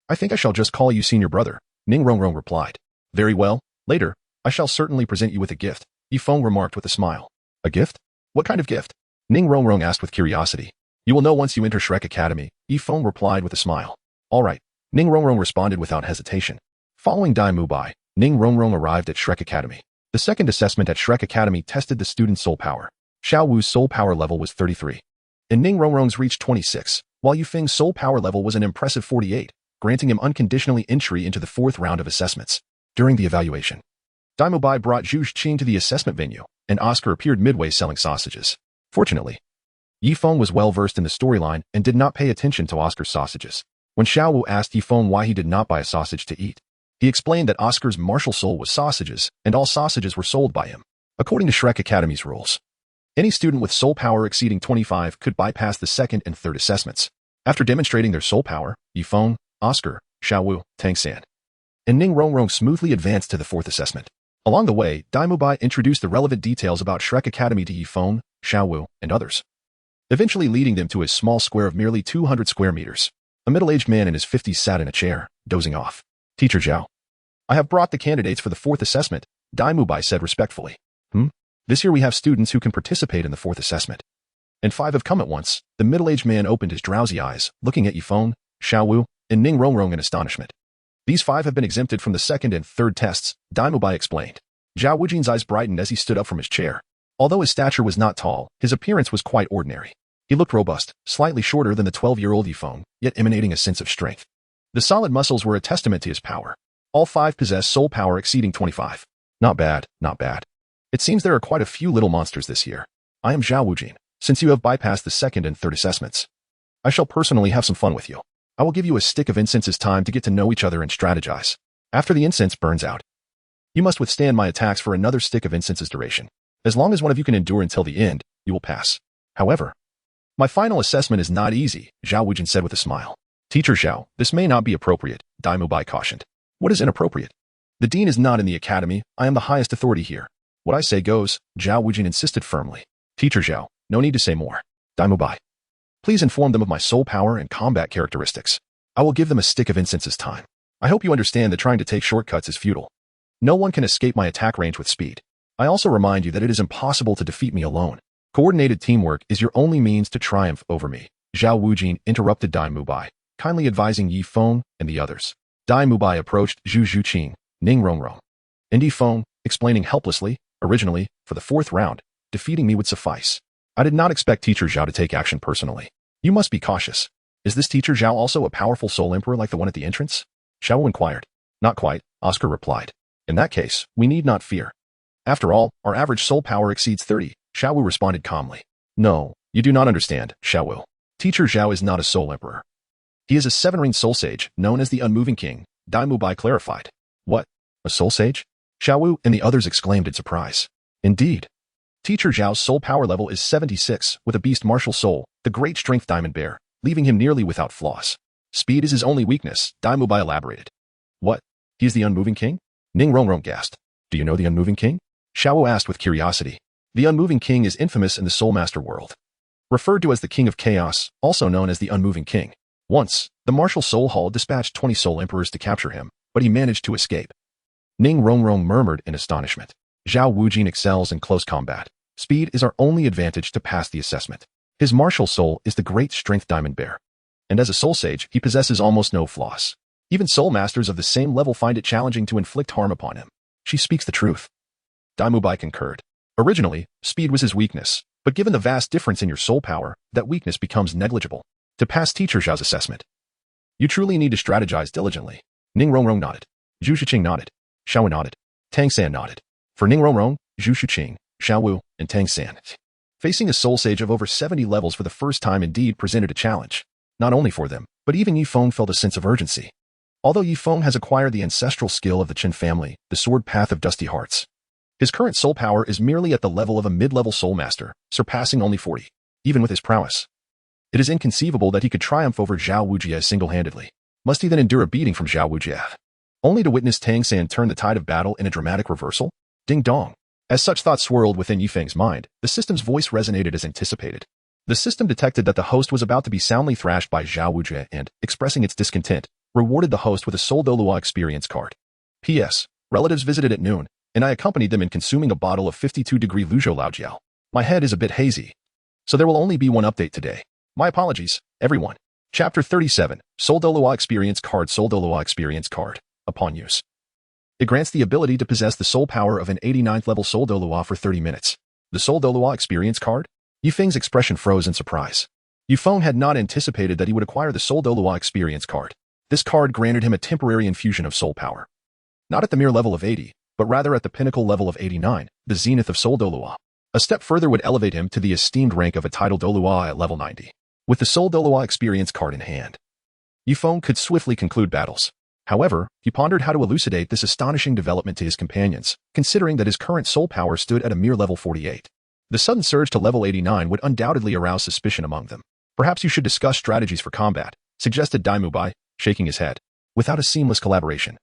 "I think I shall just call you Senior Brother," Ningrongrong replied. "Very well, Later, I shall certainly present you with a gift, Yifeng remarked with a smile. A gift? What kind of gift? Ning Rongrong asked with curiosity. You will know once you enter Shrek Academy, Yifeng replied with a smile. All right, Ning Rongrong responded without hesitation. Following Dai Mubai, Ning Rongrong arrived at Shrek Academy. The second assessment at Shrek Academy tested the student's soul power. Zhao Wu's soul power level was 33. And Ning Rongrong's reached 26, while Yifeng's soul power level was an impressive 48, granting him unconditionally entry into the fourth round of assessments. During the evaluation, Dai Mubai brought Zhu Qing to the assessment venue, and Oscar appeared midway selling sausages. Fortunately, Yifeng was well-versed in the storyline and did not pay attention to Oscar's sausages. When Zhao Wu asked Yifeng why he did not buy a sausage to eat, he explained that Oscar's martial soul was sausages, and all sausages were sold by him. According to Shrek Academy's rules, any student with soul power exceeding 25 could bypass the second and third assessments. After demonstrating their soul power, Yifeng, Oscar, Zhao Wu, Tang San, and Ning Rongrong smoothly advanced to the fourth assessment. Along the way, Dai Mubai introduced the relevant details about Shrek Academy to Yifeng, Zhao Wu, and others, eventually leading them to a small square of merely 200 square meters. A middle-aged man in his 50s sat in a chair, dozing off. Teacher Zhao, I have brought the candidates for the fourth assessment, Dai Mubai said respectfully. This year we have students who can participate in the fourth assessment. And 5 have come at once. The middle-aged man opened his drowsy eyes, looking at Yifeng, Zhao Wu, and Ning Rongrong in astonishment. These 5 have been exempted from the second and third tests, Dai Mubai explained. Zhao Wujie's eyes brightened as he stood up from his chair. Although his stature was not tall, his appearance was quite ordinary. He looked robust, slightly shorter than the 12-year-old Yifeng, yet emanating a sense of strength. The solid muscles were a testament to his power. All 5 possess soul power exceeding 25. Not bad, not bad. It seems there are quite a few little monsters this year. I am Zhao Wujie. Since you have bypassed the second and third assessments, I shall personally have some fun with you. I will give you a stick of incense's time to get to know each other and strategize. After the incense burns out, you must withstand my attacks for another stick of incense's duration. As long as one of you can endure until the end, you will pass. However, my final assessment is not easy, Zhao Wujie said with a smile. Teacher Zhao, this may not be appropriate, Dai Mubai cautioned. What is inappropriate? The dean is not in the academy. I am the highest authority here. What I say goes, Zhao Wujie insisted firmly. Teacher Zhao, no need to say more. Dai Mubai, please inform them of my soul power and combat characteristics. I will give them a stick of incense's time. I hope you understand that trying to take shortcuts is futile. No one can escape my attack range with speed. I also remind you that it is impossible to defeat me alone. Coordinated teamwork is your only means to triumph over me. Zhao Wujie interrupted Dai Mubai, kindly advising Yifeng and the others. Dai Mubai approached Zhu Qing, Ning Rongrong, and Yifeng, explaining helplessly, originally, for the fourth round, defeating me would suffice. I did not expect Teacher Zhao to take action personally. You must be cautious. Is this Teacher Zhao also a powerful soul emperor like the one at the entrance? Zhao Wu inquired. Not quite, Oscar replied. In that case, we need not fear. After all, our average soul power exceeds 30, Zhao Wu responded calmly. No, you do not understand, Zhao Wu. Teacher Zhao is not a soul emperor. He is a 7-ring soul sage, known as the Unmoving King, Dai Mubai clarified. What? A soul sage? Zhao Wu and the others exclaimed in surprise. Indeed. Teacher Zhao's soul power level is 76, with a beast martial soul, the great strength diamond bear, leaving him nearly without flaws. Speed is his only weakness, Dai Mubai elaborated. What? He is the Unmoving King? Ning Rongrong gasped. Do you know the Unmoving King? Zhao Wu asked with curiosity. The Unmoving King is infamous in the Soul Master world. Referred to as the King of Chaos, also known as the Unmoving King. Once, the Martial Soul Hall dispatched 20 soul emperors to capture him, but he managed to escape. Ning Rongrong murmured in astonishment. Zhao Wujie excels in close combat. Speed is our only advantage to pass the assessment. His martial soul is the great strength diamond bear. And as a soul sage, he possesses almost no flaws. Even soul masters of the same level find it challenging to inflict harm upon him. She speaks the truth. Dai Mubai concurred. Originally, speed was his weakness, but given the vast difference in your soul power, that weakness becomes negligible. To pass Teacher Zhao's assessment, you truly need to strategize diligently. Ning Rongrong nodded. Zhu Qing nodded. Zhao Wu nodded. Tang San nodded. For Ning Rongrong, Zhu Qing, Zhao Wu, and Tang San, facing a soul sage of over 70 levels for the first time indeed presented a challenge. Not only for them, but even Yifeng felt a sense of urgency. Although Yifeng has acquired the ancestral skill of the Chen family, the sword path of Dusty Hearts, his current soul power is merely at the level of a mid-level soul master, surpassing only 40, even with his prowess. It is inconceivable that he could triumph over Zhao Wujie single-handedly. Must he then endure a beating from Zhao Wujie? Only to witness Tang San turn the tide of battle in a dramatic reversal? Ding dong. As such thoughts swirled within Yifeng's mind, the system's voice resonated as anticipated. The system detected that the host was about to be soundly thrashed by Zhao Wujie and, expressing its discontent, rewarded the host with a Soul Douluo experience card. P.S. Relatives visited at noon, and I accompanied them in consuming a bottle of 52-degree Luzhou Laojiao. My head is a bit hazy, so there will only be one update today. My apologies, everyone. Chapter 37, Soul Douluo Experience Card. Soul Douluo Experience Card. Upon use, it grants the ability to possess the soul power of an 89th level Soul Douluo for 30 minutes. The Soul Douluo Experience Card? Yifeng's expression froze in surprise. Yifeng had not anticipated that he would acquire the Soul Douluo Experience Card. This card granted him a temporary infusion of soul power. Not at the mere level of 80, but rather at the pinnacle level of 89, the zenith of Soul Douluo. A step further would elevate him to the esteemed rank of a title Douluo at level 90. With the Soul Douluo Experience Card in hand, Yifeng could swiftly conclude battles. However, he pondered how to elucidate this astonishing development to his companions, considering that his current soul power stood at a mere level 48. The sudden surge to level 89 would undoubtedly arouse suspicion among them. Perhaps you should discuss strategies for combat, suggested Daimubai, shaking his head. Without a seamless collaboration,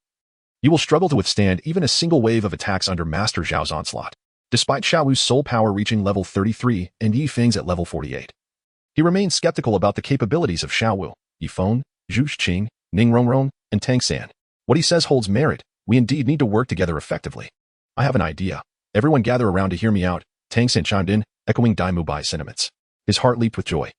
you will struggle to withstand even a single wave of attacks under Master Zhao's onslaught. Despite Zhao Wu's soul power reaching level 33 and Yifeng's at level 48, he remained skeptical about the capabilities of Zhao Wu, Yifeng, Zhu Qing, Ning Rongrong, and Tang San. What he says holds merit. We indeed need to work together effectively. I have an idea. Everyone gather around to hear me out, Tang San chimed in, echoing Daimubai's sentiments. His heart leaped with joy.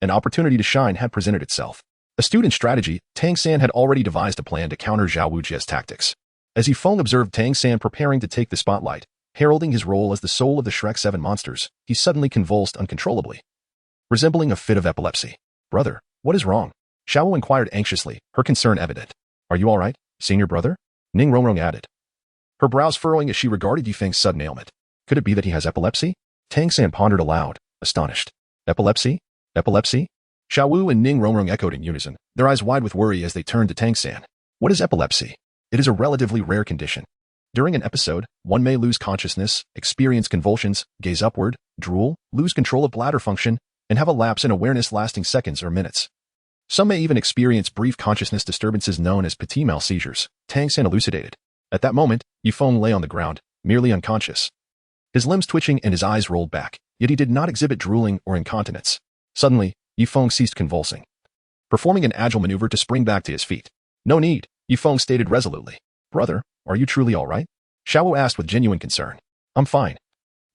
An opportunity to shine had presented itself. Astute in strategy, Tang San had already devised a plan to counter Zhao Wujie's tactics. As Yifeng observed Tang San preparing to take the spotlight, heralding his role as the soul of the Shrek 7 monsters, he suddenly convulsed uncontrollably, resembling a fit of epilepsy. Brother, what is wrong? Zhao Wu inquired anxiously, her concern evident. Are you all right, senior brother? Ning Rongrong added, her brows furrowing as she regarded Yifeng's sudden ailment. Could it be that he has epilepsy? Tang San pondered aloud, astonished. Epilepsy? Epilepsy? Zhao Wu and Ning Rongrong echoed in unison, their eyes wide with worry as they turned to Tang San. What is epilepsy? It is a relatively rare condition. During an episode, one may lose consciousness, experience convulsions, gaze upward, drool, lose control of bladder function, and have a lapse in awareness lasting seconds or minutes. Some may even experience brief consciousness disturbances known as petit mal seizures, Tang San elucidated. At that moment, Yifeng lay on the ground, merely unconscious. His limbs twitching and his eyes rolled back, yet he did not exhibit drooling or incontinence. Suddenly, Yifeng ceased convulsing, performing an agile maneuver to spring back to his feet. No need, Yifeng stated resolutely. Brother, are you truly all right? Zhao Wu asked with genuine concern. I'm fine.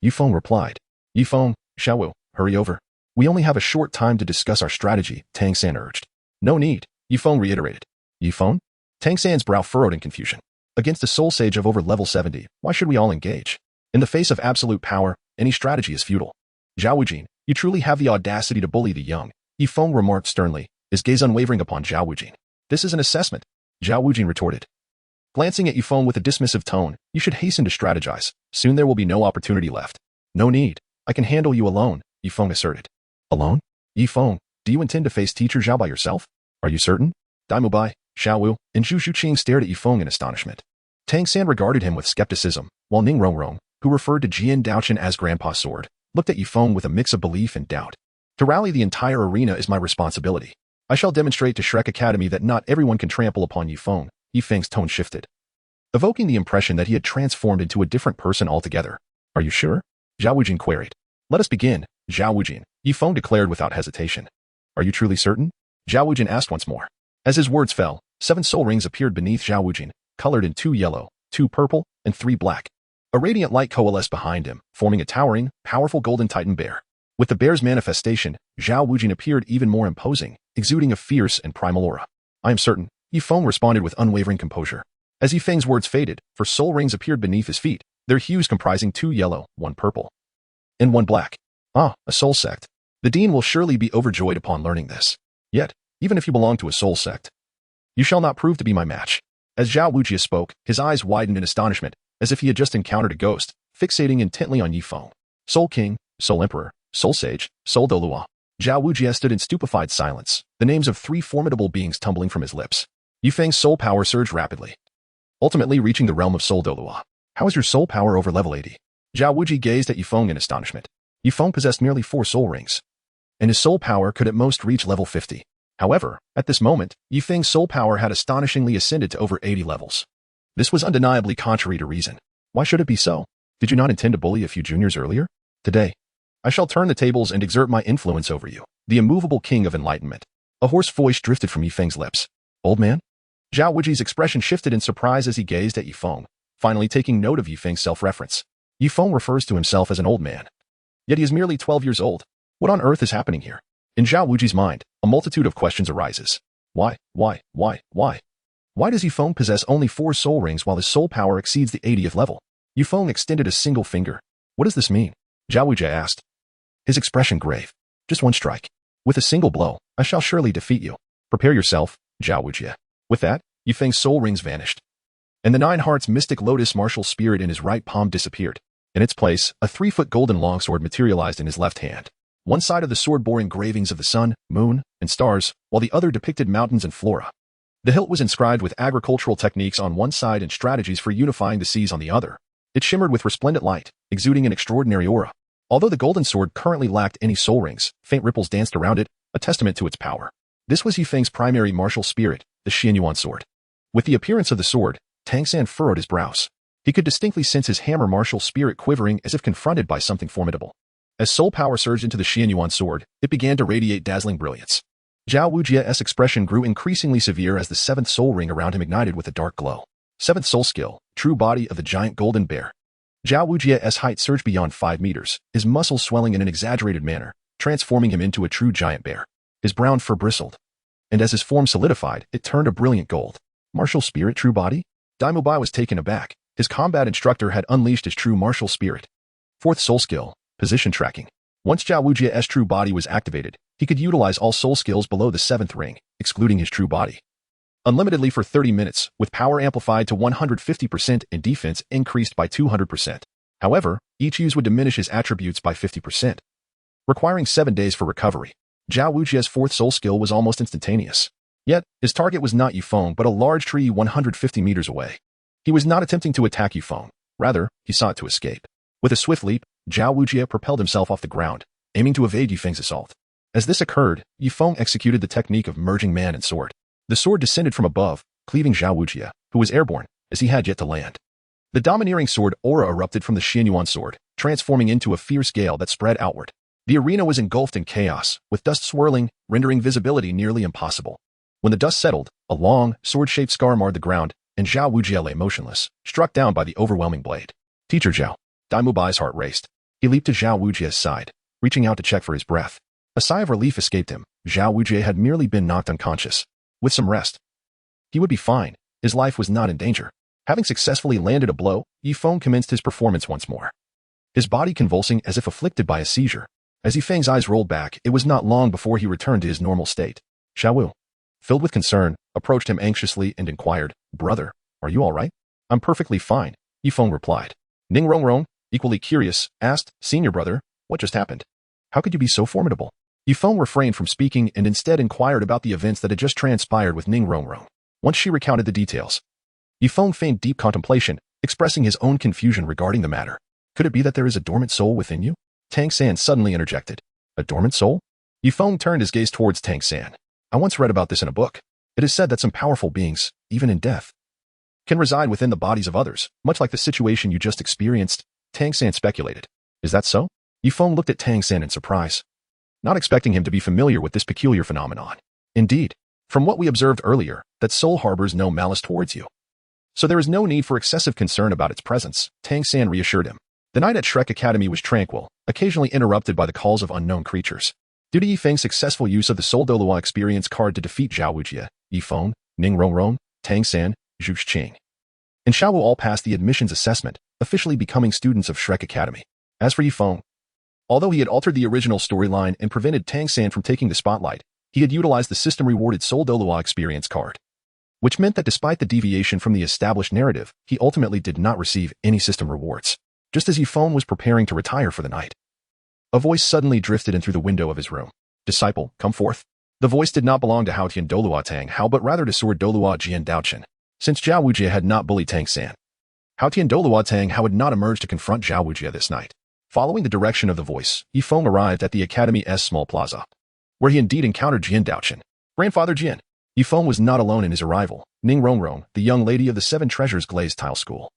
Yifeng replied. Yifeng, Zhao Wu, hurry over. We only have a short time to discuss our strategy, Tang San urged. No need, Yifeng reiterated. Yifeng? Tang San's brow furrowed in confusion. Against a soul sage of over level 70, why should we all engage? In the face of absolute power, any strategy is futile. Zhao Wujie, you truly have the audacity to bully the young, Yifeng remarked sternly, his gaze unwavering upon Zhao Wujie. This is an assessment, Zhao Wujie retorted. Glancing at Yifeng with a dismissive tone, you should hasten to strategize. Soon there will be no opportunity left. No need. I can handle you alone, Yifeng asserted. Alone? Yifeng, do you intend to face teacher Zhao by yourself? Are you certain? Daimubai, Zhao Wu, and Zhu Qing stared at Yifeng in astonishment. Tang San regarded him with skepticism, while Ning Rongrong, who referred to Jian Daochen as Grandpa's sword, looked at Yifeng with a mix of belief and doubt. To rally the entire arena is my responsibility. I shall demonstrate to Shrek Academy that not everyone can trample upon Yifeng. Yifeng's tone shifted, evoking the impression that he had transformed into a different person altogether. Are you sure? Zhao Wujie queried. Let us begin, Zhao Wujie, Yifeng declared without hesitation. Are you truly certain? Zhao Wujie asked once more. As his words fell, 7 soul rings appeared beneath Zhao Wujie, colored in 2 yellow, 2 purple, and 3 black. A radiant light coalesced behind him, forming a towering, powerful golden titan bear. With the bear's manifestation, Zhao Wujie appeared even more imposing, exuding a fierce and primal aura. I am certain, Yifeng responded with unwavering composure. As Yifeng's words faded, 4 soul rings appeared beneath his feet, their hues comprising 2 yellow, 1 purple, and 1 black. Ah, a soul sect. The dean will surely be overjoyed upon learning this. Yet, even if you belong to a soul sect, you shall not prove to be my match. As Zhao Wujie spoke, his eyes widened in astonishment, as if he had just encountered a ghost, fixating intently on Yifeng. Soul King, Soul Emperor, Soul Sage, Soul Douluo. Zhao Wujie stood in stupefied silence, the names of 3 formidable beings tumbling from his lips. Yifeng's soul power surged rapidly, ultimately reaching the realm of Soul Douluo. How is your soul power over level 80? Zhao Wujie gazed at Yifeng in astonishment. Yifeng possessed merely 4 soul rings, and his soul power could at most reach level 50. However, at this moment, Yifeng's soul power had astonishingly ascended to over 80 levels. This was undeniably contrary to reason. Why should it be so? Did you not intend to bully a few juniors earlier? Today, I shall turn the tables and exert my influence over you, the immovable king of enlightenment. A hoarse voice drifted from Yifeng's lips. Old man? Zhao Wujie's expression shifted in surprise as he gazed at Yifeng, finally taking note of Yifeng's self-reference. Yifeng refers to himself as an old man. Yet he is merely 12 years old. What on earth is happening here? In Zhao Wujie's mind, a multitude of questions arises. Why? Why does Yifeng possess only 4 soul rings while his soul power exceeds the 80th level? Yifeng extended a single finger. What does this mean? Zhao Wujie asked. His expression grave. Just one strike. With a single blow, I shall surely defeat you. Prepare yourself, Zhao Wujie. With that, Yifeng's soul rings vanished. And the 9 hearts mystic lotus martial spirit in his right palm disappeared. In its place, a 3-foot golden longsword materialized in his left hand. One side of the sword bore engravings of the sun, moon, and stars, while the other depicted mountains and flora. The hilt was inscribed with agricultural techniques on one side and strategies for unifying the seas on the other. It shimmered with resplendent light, exuding an extraordinary aura. Although the golden sword currently lacked any soul rings, faint ripples danced around it, a testament to its power. This was Yifeng's primary martial spirit, the Xianyuan sword. With the appearance of the sword, Tang San furrowed his brows. He could distinctly sense his hammer martial spirit quivering as if confronted by something formidable. As soul power surged into the Xianyuan sword, it began to radiate dazzling brilliance. Zhao Wujie's expression grew increasingly severe as the 7th soul ring around him ignited with a dark glow. 7th soul skill, true body of the giant golden bear. Zhao Wujie's height surged beyond 5 meters, his muscles swelling in an exaggerated manner, transforming him into a true giant bear. His brown fur bristled. And as his form solidified, it turned a brilliant gold. Martial spirit true body? Dai Mubai was taken aback. His combat instructor had unleashed his true martial spirit. 4th soul skill, position tracking. Once Zhao Wujie's true body was activated, he could utilize all soul skills below the 7th ring, excluding his true body. Unlimitedly for 30 minutes, with power amplified to 150% and defense increased by 200%. However, each use would diminish his attributes by 50%. Requiring 7 days for recovery, Zhao Wujie's 4th soul skill was almost instantaneous. Yet, his target was not Yifeng but a large tree 150 meters away. He was not attempting to attack Yifeng. Rather, he sought to escape. With a swift leap, Zhao Wujie propelled himself off the ground, aiming to evade Yifeng's assault. As this occurred, Yifeng executed the technique of merging man and sword. The sword descended from above, cleaving Zhao Wujie, who was airborne, as he had yet to land. The domineering sword aura erupted from the Xianyuan sword, transforming into a fierce gale that spread outward. The arena was engulfed in chaos, with dust swirling, rendering visibility nearly impossible. When the dust settled, a long, sword-shaped scar marred the ground, and Zhao Wujie lay motionless, struck down by the overwhelming blade. Teacher Zhao. Dai Mubai's heart raced. He leaped to Zhao Wujie's side, reaching out to check for his breath. A sigh of relief escaped him. Zhao Wujie had merely been knocked unconscious. With some rest, he would be fine. His life was not in danger. Having successfully landed a blow, Yifeng commenced his performance once more. His body convulsing as if afflicted by a seizure. As Yifeng's eyes rolled back, it was not long before he returned to his normal state. Zhao Wu, filled with concern, approached him anxiously and inquired, "Brother, are you all right?" "I'm perfectly fine," Yifeng replied. Ning Rongrong, equally curious, asked, "Senior brother, what just happened? How could you be so formidable?" Yifeng refrained from speaking and instead inquired about the events that had just transpired with Ning Rongrong. Once she recounted the details, Yifeng feigned deep contemplation, expressing his own confusion regarding the matter. Could it be that there is a dormant soul within you? Tang San suddenly interjected. A dormant soul? Yifeng turned his gaze towards Tang San. I once read about this in a book. It is said that some powerful beings, even in death, can reside within the bodies of others, much like the situation you just experienced, Tang San speculated. Is that so? Yifeng looked at Tang San in surprise, not expecting him to be familiar with this peculiar phenomenon. Indeed, from what we observed earlier, that soul harbors no malice towards you. So there is no need for excessive concern about its presence, Tang San reassured him. The night at Shrek Academy was tranquil, occasionally interrupted by the calls of unknown creatures. Due to Yifeng's successful use of the Soul Douluo experience card to defeat Zhao Wujie, Yifeng, Ning Rongrong, Tang San, Zhu Xing, and Xiao Wu all passed the admissions assessment, officially becoming students of Shrek Academy. As for Yifeng, although he had altered the original storyline and prevented Tang San from taking the spotlight, he had utilized the system-rewarded Soul Douluo experience card, which meant that despite the deviation from the established narrative, he ultimately did not receive any system rewards. Just as Yifeng was preparing to retire for the night, a voice suddenly drifted in through the window of his room. Disciple, come forth. The voice did not belong to Haotian Douluo Tang Hao but rather to Sword Douluo Jian Daochen. Since Zhao Wujie had not bullied Tang San, Haotian Douluo Tang Hao had not emerged to confront Zhao Wujie this night. Following the direction of the voice, Yifeng arrived at the Academy's small plaza, where he indeed encountered Jian Daochen. Grandfather Jian. Yifeng was not alone in his arrival. Ning Rongrong, the young lady of the 7 Treasures glazed tile school,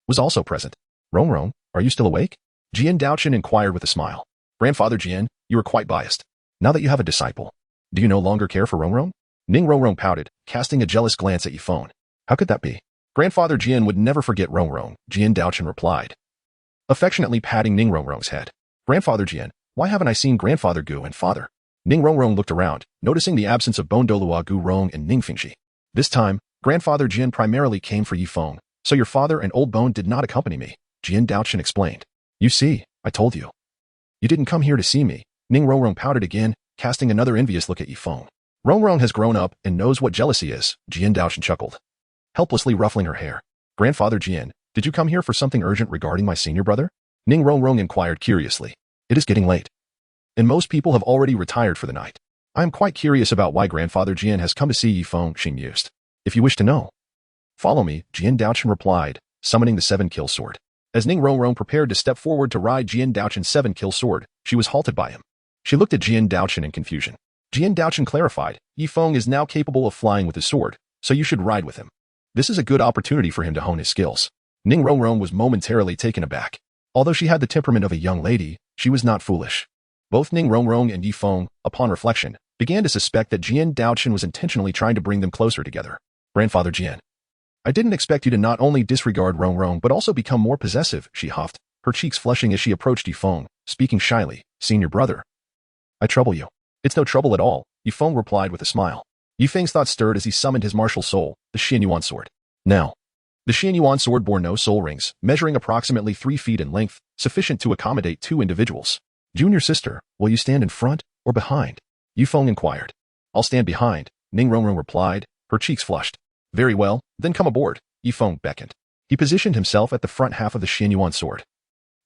was also present. Rongrong, are you still awake? Jian Daochen inquired with a smile. Grandfather Jian, you are quite biased. Now that you have a disciple, do you no longer care for Rongrong? Ning Rongrong pouted, casting a jealous glance at Yifeng. How could that be? Grandfather Jian would never forget Rongrong, Jian Daochen replied, affectionately patting Ning Rongrong's head. Grandfather Jian, why haven't I seen Grandfather Gu and Father? Ning Rongrong looked around, noticing the absence of Bon Douluo, Gu Rong, and Ning Fingxi. This time, Grandfather Jian primarily came for Yifeng, so your father and Old Bone did not accompany me, Jian Daochen explained. You see, I told you. You didn't come here to see me. Ning Rongrong pouted again, casting another envious look at Yifeng. Rongrong has grown up and knows what jealousy is, Jian Daochen chuckled, helplessly ruffling her hair. Grandfather Jian, did you come here for something urgent regarding my senior brother? Ning Rongrong inquired curiously. It is getting late, and most people have already retired for the night. I am quite curious about why Grandfather Jian has come to see Yifeng, she mused. If you wish to know, follow me, Jian Daochen replied, summoning the 7-kill sword. As Ning Rongrong prepared to step forward to ride Jian Daochen's 7-kill sword, she was halted by him. She looked at Jian Daochen in confusion. Jian Daochen clarified, Yifeng is now capable of flying with his sword, so you should ride with him. This is a good opportunity for him to hone his skills. Ning Rongrong was momentarily taken aback. Although she had the temperament of a young lady, she was not foolish. Both Ning Rongrong and Yifeng, upon reflection, began to suspect that Jian Daochen was intentionally trying to bring them closer together. Grandfather Jian, I didn't expect you to not only disregard Rongrong but also become more possessive, she huffed, her cheeks flushing as she approached Yifeng, speaking shyly. Senior brother, I trouble you. It's no trouble at all, Yifeng replied with a smile. Yifeng's thoughts stirred as he summoned his martial soul, the Xianyuan sword. Now, the Xianyuan sword bore no soul rings, measuring approximately 3 feet in length, sufficient to accommodate 2 individuals. Junior sister, will you stand in front or behind? Yifeng inquired. I'll stand behind, Ning Rongrong replied, her cheeks flushed. Very well, then come aboard, Yifeng beckoned. He positioned himself at the front half of the Xianyuan sword,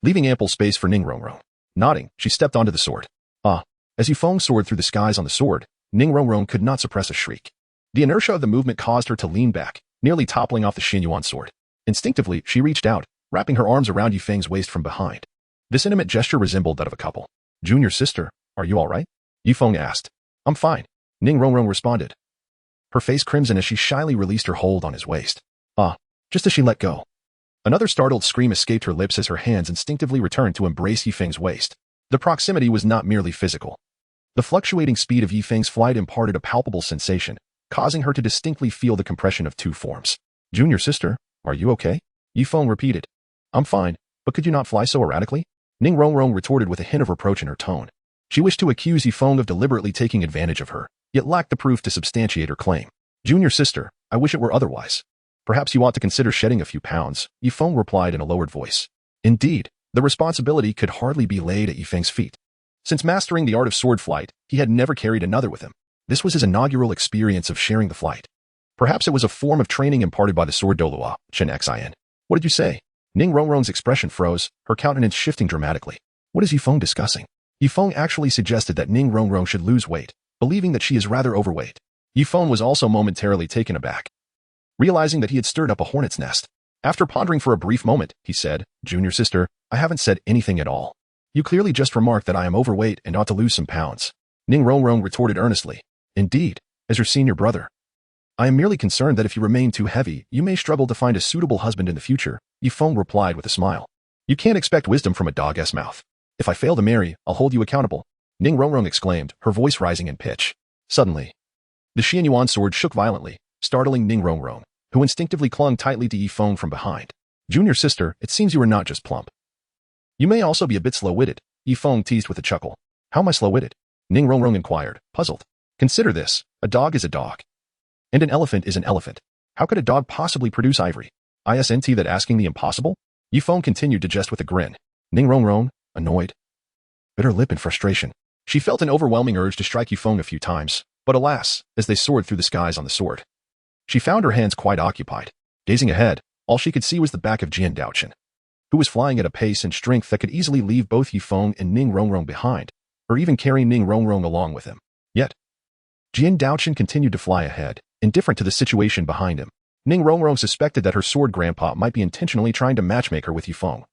leaving ample space for Ning Rongrong. Nodding, she stepped onto the sword. As Yifeng soared through the skies on the sword, Ning Rongrong could not suppress a shriek. The inertia of the movement caused her to lean back, nearly toppling off the Xianyuan sword. Instinctively, she reached out, wrapping her arms around Yifeng's waist from behind. This intimate gesture resembled that of a couple. Junior sister, are you all right? Yifeng asked. I'm fine, Ning Rongrong responded, her face crimson as she shyly released her hold on his waist. Just as she let go. Another startled scream escaped her lips as her hands instinctively returned to embrace Yifeng's waist. The proximity was not merely physical. The fluctuating speed of Yifeng's flight imparted a palpable sensation, causing her to distinctly feel the compression of 2 forms. Junior sister, are you okay? Yifeng repeated. I'm fine, but could you not fly so erratically? Ning Rongrong retorted with a hint of reproach in her tone. She wished to accuse Yifeng of deliberately taking advantage of her, yet lacked the proof to substantiate her claim. Junior sister, I wish it were otherwise. Perhaps you ought to consider shedding a few pounds, Yifeng replied in a lowered voice. Indeed, the responsibility could hardly be laid at Yifeng's feet. Since mastering the art of sword flight, he had never carried another with him. This was his inaugural experience of sharing the flight. Perhaps it was a form of training imparted by the sword Douluo, Chen Xin. What did you say? Ning Rongrong's expression froze, her countenance shifting dramatically. What is Yifeng discussing? Yifeng actually suggested that Ning Rongrong should lose weight, believing that she is rather overweight. Yifeng was also momentarily taken aback, realizing that he had stirred up a hornet's nest. After pondering for a brief moment, he said, Junior sister, I haven't said anything at all. You clearly just remarked that I am overweight and ought to lose some pounds. Ning Rongrong retorted earnestly. Indeed, as your senior brother. I am merely concerned that if you remain too heavy, you may struggle to find a suitable husband in the future, Yifeng replied with a smile. You can't expect wisdom from a dog's mouth. If I fail to marry, I'll hold you accountable, Ning Rongrong exclaimed, her voice rising in pitch. Suddenly, the Xianyuan sword shook violently, startling Ning Rongrong, who instinctively clung tightly to Yifeng from behind. Junior sister, it seems you are not just plump. You may also be a bit slow-witted, Yifeng teased with a chuckle. How am I slow-witted? Ning Rongrong inquired, puzzled. Consider this, a dog is a dog. And an elephant is an elephant. How could a dog possibly produce ivory? Isn't that asking the impossible? Yifeng continued to jest with a grin. Ning Rongrong, annoyed, bit her lip in frustration. She felt an overwhelming urge to strike Yifeng a few times, but alas, as they soared through the skies on the sword, she found her hands quite occupied. Gazing ahead, all she could see was the back of Jian Daochen, who was flying at a pace and strength that could easily leave both Yifeng and Ning Rongrong behind, or even carry Ning Rongrong along with him. Yet, Jian Daochen continued to fly ahead, indifferent to the situation behind him. Ning Rongrong suspected that her sword grandpa might be intentionally trying to matchmake her with Yifeng,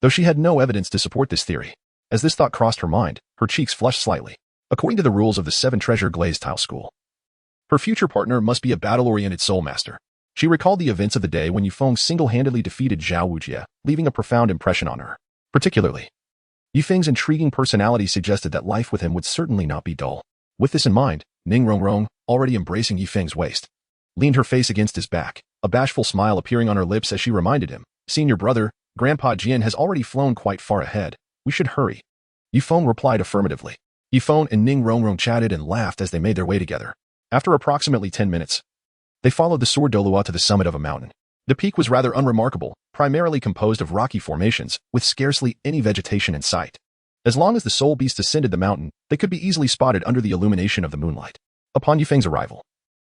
though she had no evidence to support this theory. As this thought crossed her mind, her cheeks flushed slightly. According to the rules of the 7-treasure glazed tile school, her future partner must be a battle-oriented soul master. She recalled the events of the day when Yifeng single-handedly defeated Zhao Wujie, leaving a profound impression on her. Particularly, Yifeng's intriguing personality suggested that life with him would certainly not be dull. With this in mind, Ning Rongrong, already embracing Yifeng's waist, leaned her face against his back, a bashful smile appearing on her lips as she reminded him, "Senior brother, Grandpa Jian has already flown quite far ahead. We should hurry." Yifeng replied affirmatively. Yifeng and Ning Rongrong chatted and laughed as they made their way together. After approximately 10 minutes, they followed the sword Douluo to the summit of a mountain. The peak was rather unremarkable, primarily composed of rocky formations, with scarcely any vegetation in sight. As long as the soul beasts ascended the mountain, they could be easily spotted under the illumination of the moonlight. Upon Yifeng's arrival,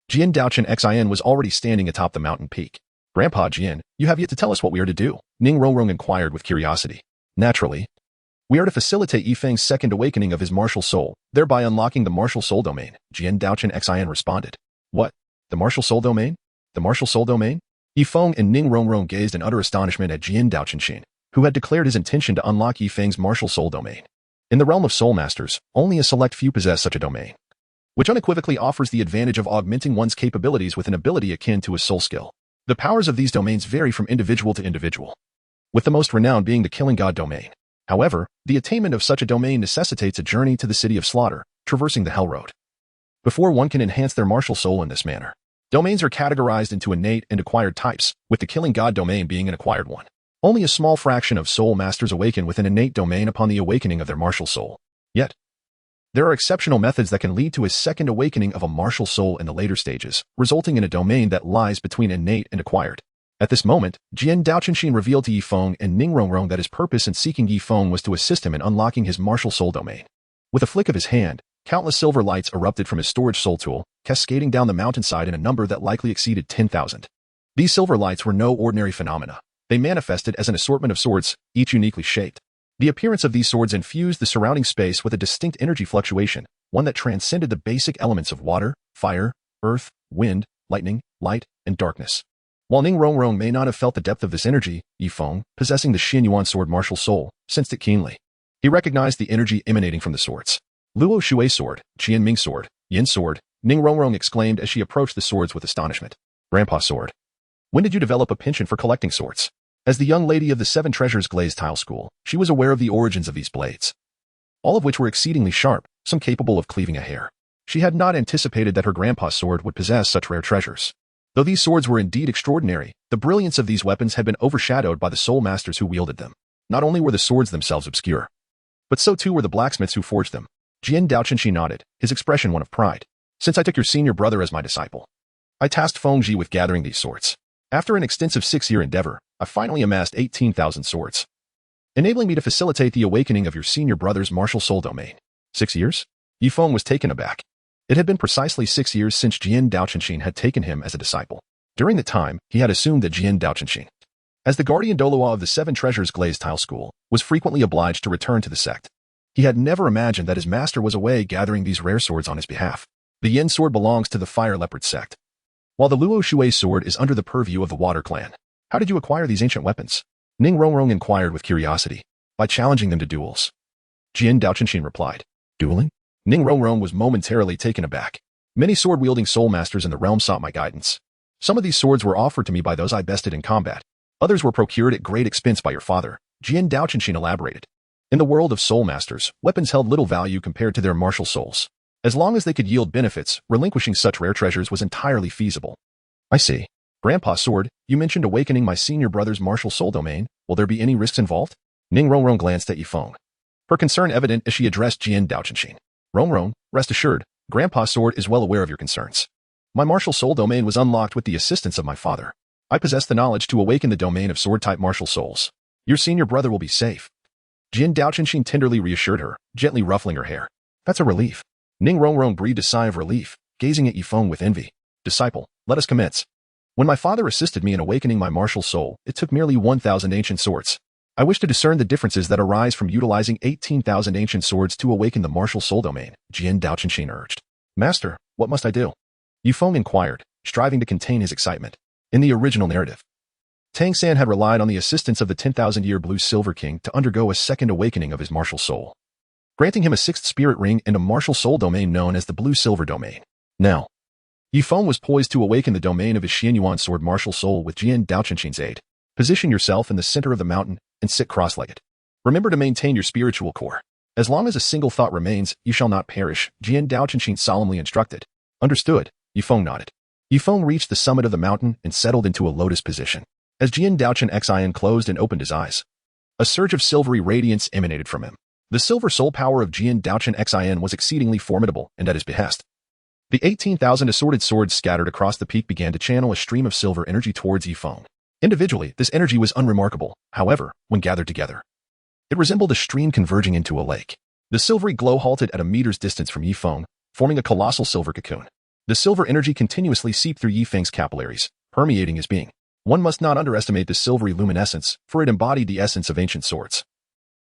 Jian Daochen Xin was already standing atop the mountain peak. "Grandpa Jian, you have yet to tell us what we are to do," Ning Rongrong inquired with curiosity. "Naturally. We are to facilitate Yifeng's second awakening of his martial soul, thereby unlocking the martial soul domain," Jian Daochen Xin responded. "What? The martial soul domain? The martial soul domain?" Yifeng and Ning Rongrong gazed in utter astonishment at Jian Daochen, who had declared his intention to unlock Yifeng's martial soul domain. In the realm of soul masters, only a select few possess such a domain, which unequivocally offers the advantage of augmenting one's capabilities with an ability akin to a soul skill. The powers of these domains vary from individual to individual, with the most renowned being the Killing God domain. However, the attainment of such a domain necessitates a journey to the City of Slaughter, traversing the Hell Road, before one can enhance their martial soul in this manner. Domains are categorized into innate and acquired types, with the Killing God domain being an acquired one. Only a small fraction of soul masters awaken with an innate domain upon the awakening of their martial soul. Yet, there are exceptional methods that can lead to a second awakening of a martial soul in the later stages, resulting in a domain that lies between innate and acquired. At this moment, Jian Daochen revealed to Yifeng and Ning Rongrong that his purpose in seeking Yifeng was to assist him in unlocking his martial soul domain. With a flick of his hand, countless silver lights erupted from his storage soul tool, cascading down the mountainside in a number that likely exceeded 10,000. These silver lights were no ordinary phenomena. They manifested as an assortment of swords, each uniquely shaped. The appearance of these swords infused the surrounding space with a distinct energy fluctuation, one that transcended the basic elements of water, fire, earth, wind, lightning, light, and darkness. While Ning Rongrong may not have felt the depth of this energy, Yifeng, possessing the Xianyuan sword martial soul, sensed it keenly. He recognized the energy emanating from the swords. Luo Shui sword, Qian Ming sword, Yin sword, Ning Rongrong exclaimed as she approached the swords with astonishment. "Grandpa sword. When did you develop a penchant for collecting swords?" As the young lady of the Seven Treasures Glazed Tile School, she was aware of the origins of these blades, all of which were exceedingly sharp, some capable of cleaving a hair. She had not anticipated that her grandpa's sword would possess such rare treasures. Though these swords were indeed extraordinary, the brilliance of these weapons had been overshadowed by the soul masters who wielded them. Not only were the swords themselves obscure, but so too were the blacksmiths who forged them. Jian Daochen nodded, his expression one of pride. "Since I took your senior brother as my disciple, I tasked Fengji with gathering these swords. After an extensive 6-year endeavor, I finally amassed 18,000 swords, enabling me to facilitate the awakening of your senior brother's martial soul domain." 6 years? Yifeng was taken aback. It had been precisely 6 years since Jian Daochen had taken him as a disciple. During the time, he had assumed that Jian Daochen, as the guardian Douluo of the Seven Treasures Glazed Tile School, was frequently obliged to return to the sect. He had never imagined that his master was away gathering these rare swords on his behalf. The Yin sword belongs to the Fire Leopard sect, while the Luo Shui sword is under the purview of the Water clan. "How did you acquire these ancient weapons?" Ning Rongrong inquired with curiosity. "By challenging them to duels," Jian Daochen replied. "Dueling?" Ning Rongrong was momentarily taken aback. "Many sword-wielding soul masters in the realm sought my guidance. Some of these swords were offered to me by those I bested in combat. Others were procured at great expense by your father," Jian Daochen elaborated. In the world of soul masters, weapons held little value compared to their martial souls. As long as they could yield benefits, relinquishing such rare treasures was entirely feasible. "I see. Grandpa sword, you mentioned awakening my senior brother's martial soul domain. Will there be any risks involved?" Ning Rongrong glanced at Yifeng, her concern evident as she addressed Jian Daochen. "Rongrong, rest assured, Grandpa sword is well aware of your concerns. My martial soul domain was unlocked with the assistance of my father. I possess the knowledge to awaken the domain of sword-type martial souls. Your senior brother will be safe." Jian Daochen tenderly reassured her, gently ruffling her hair. "That's a relief." Ning Rongrong breathed a sigh of relief, gazing at Yifeng with envy. "Disciple, let us commence. When my father assisted me in awakening my martial soul, it took merely 1,000 ancient swords. I wish to discern the differences that arise from utilizing 18,000 ancient swords to awaken the martial soul domain," Jian Daochen urged. "Master, what must I do?" Yifeng inquired, striving to contain his excitement. In the original narrative, Tang San had relied on the assistance of the 10,000-year Blue Silver King to undergo a second awakening of his martial soul, granting him a 6th spirit ring and a martial soul domain known as the Blue Silver domain. Now, Yifeng was poised to awaken the domain of his Xianyuan sword martial soul with Jian Daochen's aid. Position yourself in the center of the mountain and sit cross-legged. Remember to maintain your spiritual core. As long as a single thought remains, you shall not perish, Jian Daochen solemnly instructed. "Understood," Yifeng nodded. Yifeng reached the summit of the mountain and settled into a lotus position. As Jian Daochen Xian closed and opened his eyes, a surge of silvery radiance emanated from him. The silver soul power of Jian Daochen Xian was exceedingly formidable and at his behest. The 18,000 assorted swords scattered across the peak began to channel a stream of silver energy towards Yifeng. Individually, this energy was unremarkable. However, when gathered together, it resembled a stream converging into a lake. The silvery glow halted at a meter's distance from Yifeng, forming a colossal silver cocoon. The silver energy continuously seeped through Yifeng's capillaries, permeating his being. One must not underestimate this silvery luminescence, for it embodied the essence of ancient swords,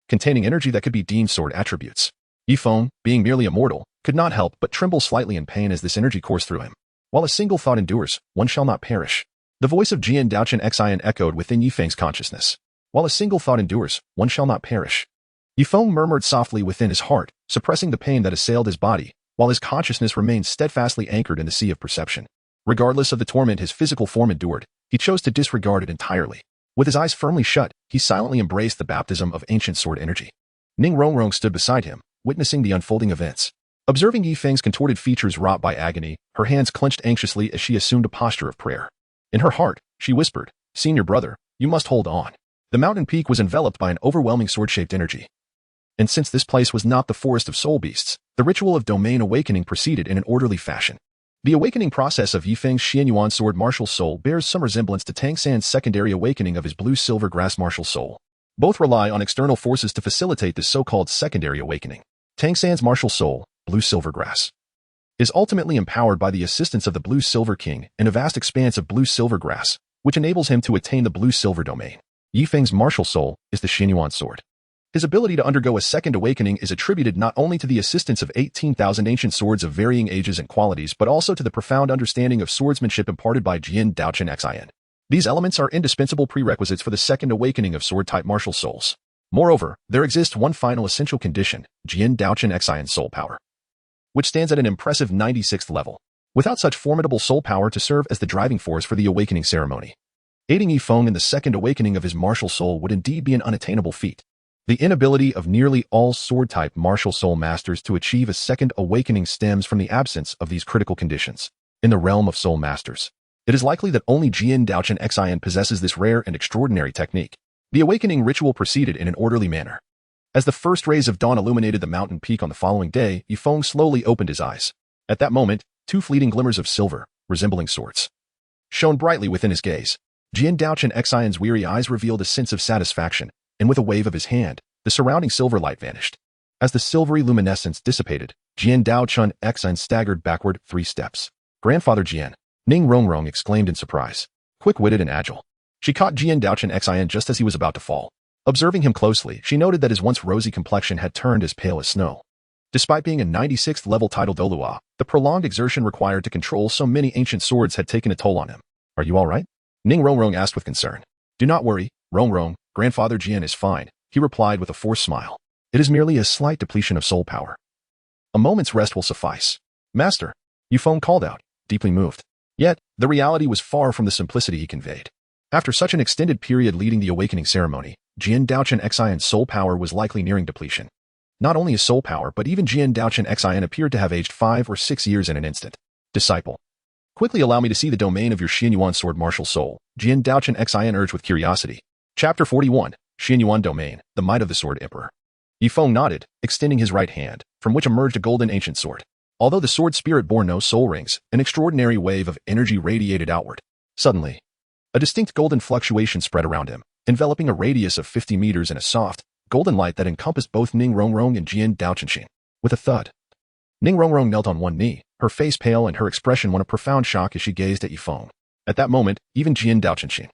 containing energy that could be deemed sword attributes. Yifeng, being merely a mortal, could not help but tremble slightly in pain as this energy coursed through him. While a single thought endures, one shall not perish. The voice of Jian Daochen Xian echoed within Yifeng's consciousness. While a single thought endures, one shall not perish. Yifeng murmured softly within his heart, suppressing the pain that assailed his body, while his consciousness remained steadfastly anchored in the sea of perception. Regardless of the torment his physical form endured, he chose to disregard it entirely. With his eyes firmly shut, he silently embraced the baptism of ancient sword energy. Ning Rongrong stood beside him, witnessing the unfolding events. Observing Yifeng's contorted features wrought by agony, her hands clenched anxiously as she assumed a posture of prayer. In her heart, she whispered, "Senior brother, you must hold on." The mountain peak was enveloped by an overwhelming sword-shaped energy. And since this place was not the forest of soul beasts, the ritual of domain awakening proceeded in an orderly fashion. The awakening process of Yifeng's Xianyuan sword martial soul bears some resemblance to Tang San's secondary awakening of his blue-silver grass martial soul. Both rely on external forces to facilitate this so-called secondary awakening. Tang San's martial soul, blue-silver grass, is ultimately empowered by the assistance of the blue-silver king and a vast expanse of blue-silver grass, which enables him to attain the blue-silver domain. Yifeng's martial soul is the Xianyuan sword. His ability to undergo a second awakening is attributed not only to the assistance of 18,000 ancient swords of varying ages and qualities but also to the profound understanding of swordsmanship imparted by Jian Daochen Xian. These elements are indispensable prerequisites for the second awakening of sword-type martial souls. Moreover, there exists one final essential condition, Jian Daochen Xian's soul power, which stands at an impressive 96th level. Without such formidable soul power to serve as the driving force for the awakening ceremony, aiding Yifeng in the second awakening of his martial soul would indeed be an unattainable feat. The inability of nearly all sword-type martial soul masters to achieve a second awakening stems from the absence of these critical conditions. In the realm of soul masters, it is likely that only Jian Daochen Xian possesses this rare and extraordinary technique. The awakening ritual proceeded in an orderly manner. As the first rays of dawn illuminated the mountain peak on the following day, Yifeng slowly opened his eyes. At that moment, two fleeting glimmers of silver, resembling swords, shone brightly within his gaze. Jian Daochen Xian's weary eyes revealed a sense of satisfaction, and with a wave of his hand, the surrounding silver light vanished. As the silvery luminescence dissipated, Jian Daochen Xian staggered backward 3 steps. "Grandfather Jian," Ning Rongrong exclaimed in surprise. Quick-witted and agile, she caught Jian Daochen Xian just as he was about to fall. Observing him closely, she noted that his once rosy complexion had turned as pale as snow. Despite being a 96th level title Douluo, the prolonged exertion required to control so many ancient swords had taken a toll on him. "Are you all right?" Ning Rongrong asked with concern. "Do not worry, Rongrong, Grandfather Jian is fine," he replied with a forced smile. "It is merely a slight depletion of soul power. A moment's rest will suffice." "Master," Yifeng called out, deeply moved. Yet, the reality was far from the simplicity he conveyed. After such an extended period leading the awakening ceremony, Jian Daochen Xian's soul power was likely nearing depletion. Not only his soul power but even Jian Daochen Xian appeared to have aged 5 or 6 years in an instant. "Disciple, quickly allow me to see the domain of your Xianyuan sword martial soul," Jian Daochen Xian urged with curiosity. Chapter 41, Xianyuan Domain, the Might of the Sword Emperor. Yifeng nodded, extending his right hand, from which emerged a golden ancient sword. Although the sword spirit bore no soul rings, an extraordinary wave of energy radiated outward. Suddenly, a distinct golden fluctuation spread around him, enveloping a radius of 50 meters in a soft, golden light that encompassed both Ning Rongrong and Jian Daochen. With a thud, Ning Rongrong knelt on one knee, her face pale and her expression one of profound shock as she gazed at Yifeng. At that moment, even Jian Daochen,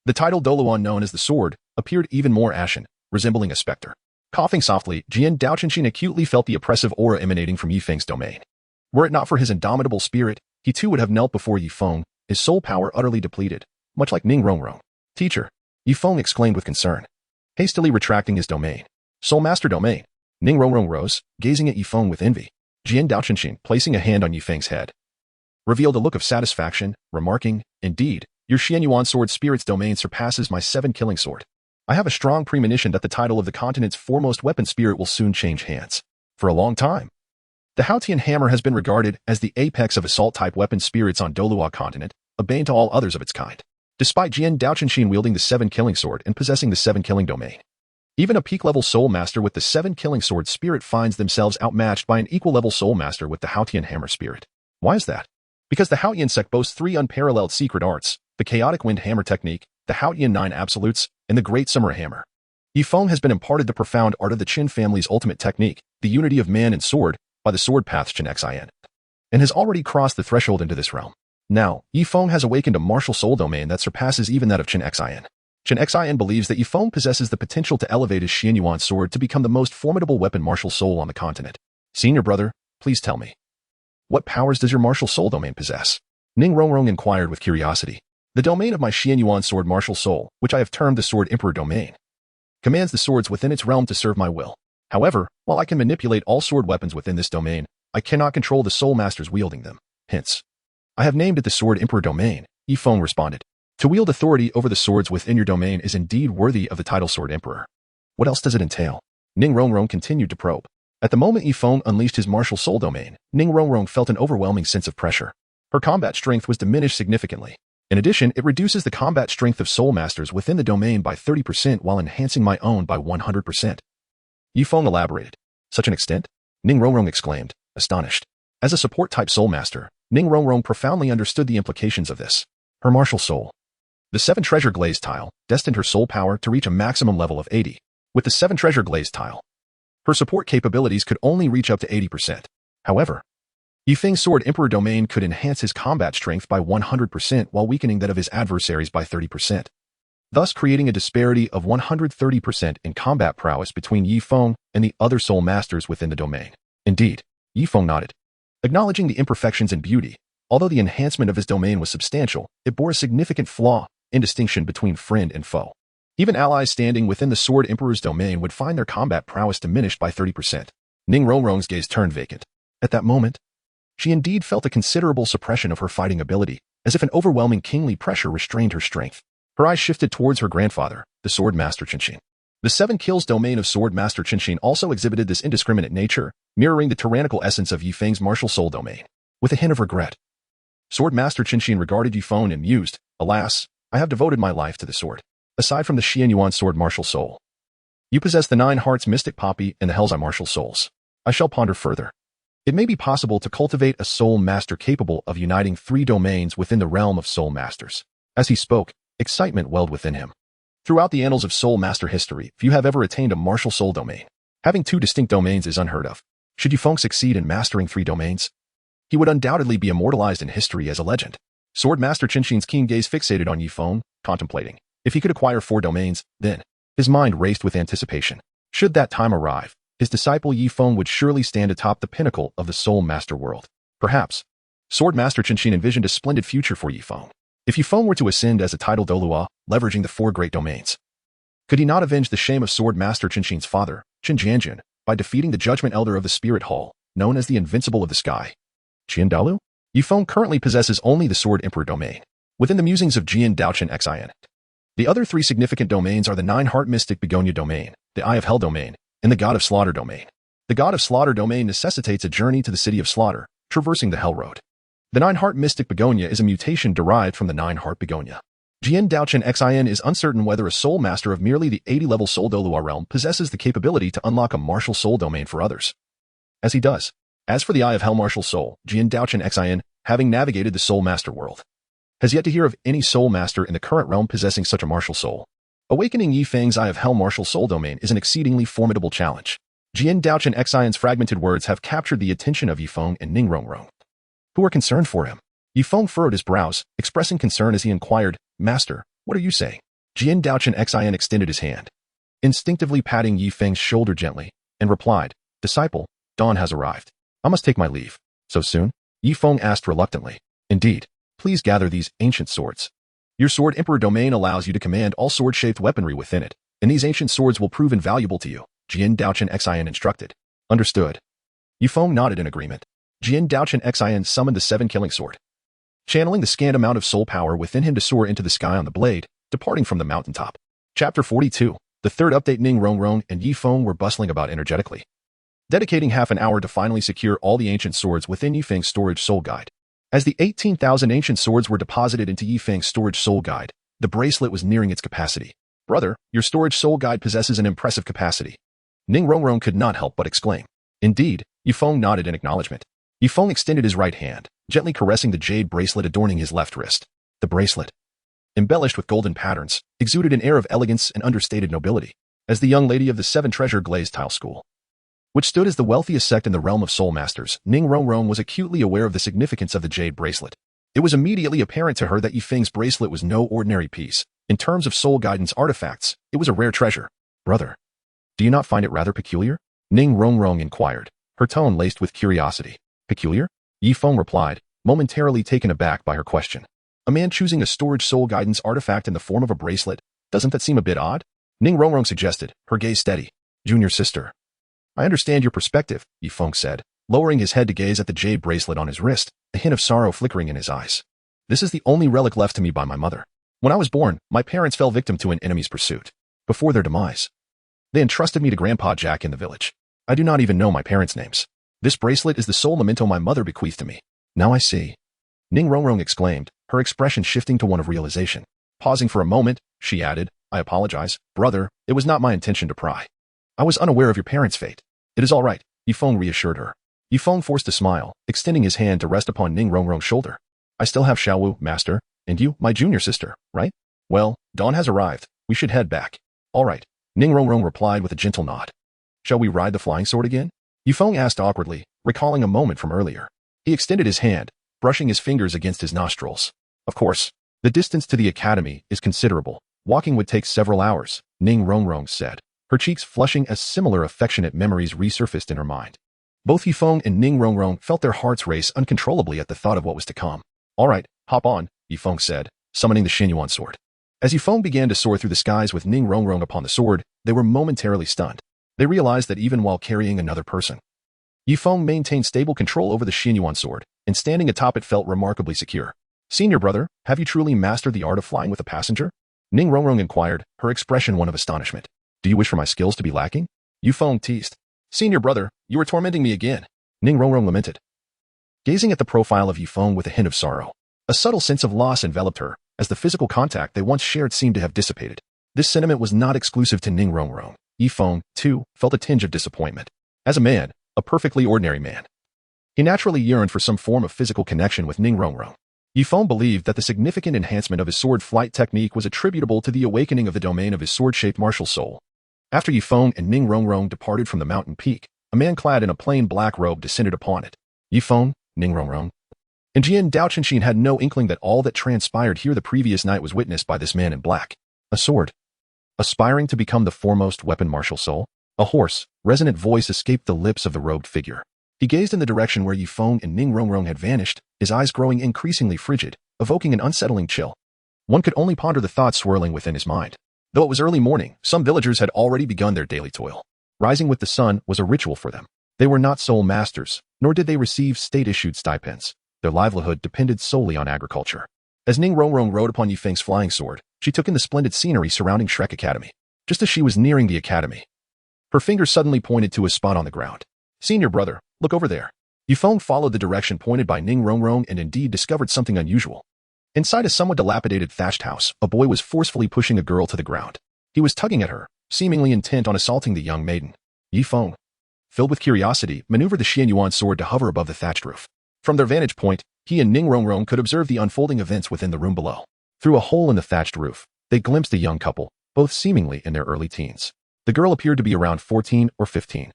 the title Douluo known as the Sword, appeared even more ashen, resembling a specter. Coughing softly, Jian Daochen acutely felt the oppressive aura emanating from Yifeng's domain. Were it not for his indomitable spirit, he too would have knelt before Yifeng, his soul power utterly depleted, much like Ning Rongrong. "Teacher," Yifeng exclaimed with concern, hastily retracting his domain. "Soul Master domain." Ning Rongrong rose, gazing at Yifeng with envy. Jian Daochen, placing a hand on Yifeng's head, revealed a look of satisfaction, remarking, "Indeed, your Xianyuan sword spirit's domain surpasses my 7-killing sword. I have a strong premonition that the title of the continent's foremost weapon spirit will soon change hands. For a long time, The Haotian hammer has been regarded as the apex of assault-type weapon spirits on Douluo continent, a bane to all others of its kind. Despite Jian Daoqianxin wielding the 7-killing sword and possessing the 7-killing domain, even a peak-level soul master with the 7-killing sword spirit finds themselves outmatched by an equal-level soul master with the Haotian hammer spirit. Why is that? Because the Haotian sect boasts 3 unparalleled secret arts: the chaotic wind hammer technique, the Haotian 9 absolutes, and the great samurai hammer. Yifeng has been imparted the profound art of the Qin family's ultimate technique, the unity of man and sword, by the sword path Qin Xin, and has already crossed the threshold into this realm. Now, Yifeng has awakened a martial soul domain that surpasses even that of Qin Xin. Qin Xin believes that Yifeng possesses the potential to elevate his Xianyuan sword to become the most formidable weapon martial soul on the continent. Senior brother, please tell me, what powers does your martial soul domain possess? Ning Rongrong inquired with curiosity. The domain of my Xianyuan sword martial soul, which I have termed the Sword Emperor domain, commands the swords within its realm to serve my will. However, while I can manipulate all sword weapons within this domain, I cannot control the soul masters wielding them. Hence, I have named it the Sword Emperor domain, Yifeng responded. To wield authority over the swords within your domain is indeed worthy of the title Sword Emperor. What else does it entail? Ning Rongrong continued to probe. At the moment Yifeng unleashed his martial soul domain, Ning Rongrong felt an overwhelming sense of pressure. Her combat strength was diminished significantly. In addition, it reduces the combat strength of soul masters within the domain by 30% while enhancing my own by 100%. Yifeng elaborated. Such an extent? Ning Rongrong exclaimed, astonished. As a support-type soul master, Ning Rongrong profoundly understood the implications of this. Her martial soul. The 7 treasure glaze tile destined her soul power to reach a maximum level of 80. With the 7 treasure glaze tile, her support capabilities could only reach up to 80%. However, Yifeng's Sword Emperor domain could enhance his combat strength by 100% while weakening that of his adversaries by 30%, thus creating a disparity of 130% in combat prowess between Yifeng and the other soul masters within the domain. Indeed, Yifeng nodded, acknowledging the imperfections and beauty. Although the enhancement of his domain was substantial, it bore a significant flaw in distinction between friend and foe. Even allies standing within the Sword Emperor's domain would find their combat prowess diminished by 30%. Ning Rongrong's gaze turned vacant. At that moment, she indeed felt a considerable suppression of her fighting ability, as if an overwhelming kingly pressure restrained her strength. Her eyes shifted towards her grandfather, the Sword Master Qianxin. The 7 kills domain of Sword Master Qianxin also exhibited this indiscriminate nature, mirroring the tyrannical essence of Yifeng's martial soul domain. With a hint of regret, Sword Master Qianxin regarded Yifeng and mused, alas, I have devoted my life to the sword. Aside from the Xianyuan sword martial soul, you possess the 9 hearts mystic poppy and the Hell's Eye martial souls. I shall ponder further. It may be possible to cultivate a soul master capable of uniting 3 domains within the realm of soul masters. As he spoke, excitement welled within him. Throughout the annals of soul master history, few have ever attained a martial soul domain. Having 2 distinct domains is unheard of. Should Yifeng succeed in mastering 3 domains, he would undoubtedly be immortalized in history as a legend. Sword Master Qianxin's keen gaze fixated on Yifeng, contemplating. If he could acquire 4 domains, then his mind raced with anticipation. Should that time arrive, his disciple Yifeng would surely stand atop the pinnacle of the soul master world. Perhaps, Sword Master Qianxin envisioned a splendid future for Yifeng. If Yifeng were to ascend as a title Douluo, leveraging the 4 great domains, could he not avenge the shame of Sword Master Qianxin's father, Qin Jianjun, by defeating the Judgment Elder of the Spirit Hall, known as the Invincible of the Sky? Jian Dalu? Yifeng currently possesses only the Sword Emperor domain. Within the musings of Jian Daoqian Xin, the other 3 significant domains are the 9-heart mystic begonia domain, the Eye of Hell domain, and the God of Slaughter domain. The God of Slaughter domain necessitates a journey to the city of Slaughter, traversing the Hell Road. The 9-heart mystic begonia is a mutation derived from the 9-heart begonia. Jian Daoqian Xin is uncertain whether a soul master of merely the 80-level Soul Douluo realm possesses the capability to unlock a martial soul domain for others. As he does. As for the Eye of Hell martial soul, Jian Daoqian Xin, having navigated the soul master world, has yet to hear of any soul master in the current realm possessing such a martial soul. Awakening Yifeng's Eye of Hell martial soul domain is an exceedingly formidable challenge. Jian Daoqian Xion's fragmented words have captured the attention of Yifeng and Ning Rongrong, who are concerned for him. Yifeng furrowed his brows, expressing concern as he inquired, Master, what are you saying? Jian Daoqian Xion extended his hand, instinctively patting Yifeng's shoulder gently, and replied, Disciple, dawn has arrived. I must take my leave. So soon? Yifeng asked reluctantly. Indeed. Please gather these ancient swords. Your Sword Emperor domain allows you to command all sword-shaped weaponry within it, and these ancient swords will prove invaluable to you, Jian Daoqian Xion instructed. Understood. Yifeng nodded in agreement. Jian Daoqian Xion summoned the 7-killing sword, channeling the scant amount of soul power within him to soar into the sky on the blade, departing from the mountaintop. Chapter 42. The third update. Ning Rongrong and Yifeng were bustling about energetically. dedicating half an hour to finally secure all the ancient swords within Yifeng's storage soul guide. As the 18,000 ancient swords were deposited into Yifeng's storage soul guide, the bracelet was nearing its capacity. Brother, your storage soul guide possesses an impressive capacity. Ning Rongrong could not help but exclaim. Indeed, Yifeng nodded in acknowledgement. Yifeng extended his right hand, gently caressing the jade bracelet adorning his left wrist. The bracelet, embellished with golden patterns, exuded an air of elegance and understated nobility, as the young lady of the Seven Treasure Glazed Tile School, which stood as the wealthiest sect in the realm of soul masters. Ning Rongrong was acutely aware of the significance of the jade bracelet. It was immediately apparent to her that Yifeng's bracelet was no ordinary piece. In terms of soul guidance artifacts, it was a rare treasure. Brother, do you not find it rather peculiar? Ning Rongrong inquired, her tone laced with curiosity. Peculiar? Yifeng replied, momentarily taken aback by her question. A man choosing a storage soul guidance artifact in the form of a bracelet, doesn't that seem a bit odd? Ning Rongrong suggested, her gaze steady. Junior sister. I understand your perspective, Yifeng said, lowering his head to gaze at the jade bracelet on his wrist, a hint of sorrow flickering in his eyes. This is the only relic left to me by my mother. When I was born, my parents fell victim to an enemy's pursuit. Before their demise, they entrusted me to Grandpa Jack in the village. I do not even know my parents' names. This bracelet is the sole memento my mother bequeathed to me. Now I see. Ning Rongrong exclaimed, her expression shifting to one of realization. Pausing for a moment, she added, I apologize, brother, it was not my intention to pry. I was unaware of your parents' fate. It is all right, Yifeng reassured her. Yifeng forced a smile, extending his hand to rest upon Ning Rongrong's shoulder. I still have Xiaowu, master, and you, my junior sister, right? Well, dawn has arrived. We should head back. All right, Ning Rongrong replied with a gentle nod. Shall we ride the flying sword again? Yifeng asked awkwardly, recalling a moment from earlier. He extended his hand, brushing his fingers against his nostrils. Of course, the distance to the academy is considerable. Walking would take several hours, Ning Rongrong said, her cheeks flushing as similar affectionate memories resurfaced in her mind. Both Yifeng and Ning Rongrong felt their hearts race uncontrollably at the thought of what was to come. All right, hop on, Yifeng said, summoning the Xinyuan sword. As Yifeng began to soar through the skies with Ning Rongrong upon the sword, they were momentarily stunned. They realized that even while carrying another person, Yifeng maintained stable control over the Xinyuan sword, and standing atop it felt remarkably secure. Senior brother, have you truly mastered the art of flying with a passenger? Ning Rongrong inquired, her expression one of astonishment. Do you wish for my skills to be lacking? Yifeng teased. Senior brother, you are tormenting me again. Ning Rongrong lamented, gazing at the profile of Yifeng with a hint of sorrow. A subtle sense of loss enveloped her, as the physical contact they once shared seemed to have dissipated. This sentiment was not exclusive to Ning Rongrong. Yifeng, too, felt a tinge of disappointment. As a man, a perfectly ordinary man, he naturally yearned for some form of physical connection with Ning Rongrong. Yifeng believed that the significant enhancement of his sword flight technique was attributable to the awakening of the domain of his sword-shaped martial soul. After Yifeng and Ning Rongrong departed from the mountain peak, a man clad in a plain black robe descended upon it. Yifeng, Ning Rongrong, and Jian Daochenshin had no inkling that all that transpired here the previous night was witnessed by this man in black. A sword. Aspiring to become the foremost weapon martial soul? A hoarse, resonant voice escaped the lips of the robed figure. He gazed in the direction where Yifeng and Ning Rongrong had vanished, his eyes growing increasingly frigid, evoking an unsettling chill. One could only ponder the thoughts swirling within his mind. Though it was early morning, some villagers had already begun their daily toil. Rising with the sun was a ritual for them. They were not soul masters, nor did they receive state-issued stipends. Their livelihood depended solely on agriculture. As Ning Rongrong rode upon Yifeng's flying sword, she took in the splendid scenery surrounding Shrek Academy. Just as she was nearing the academy, her finger suddenly pointed to a spot on the ground. Senior brother, look over there. Yifeng followed the direction pointed by Ning Rongrong and indeed discovered something unusual. Inside a somewhat dilapidated thatched house, a boy was forcefully pushing a girl to the ground. He was tugging at her, seemingly intent on assaulting the young maiden. Yifeng, filled with curiosity, maneuvered the Xianyuan sword to hover above the thatched roof. From their vantage point, he and Ning Rongrong could observe the unfolding events within the room below. Through a hole in the thatched roof, they glimpsed a young couple, both seemingly in their early teens. The girl appeared to be around 14 or 15,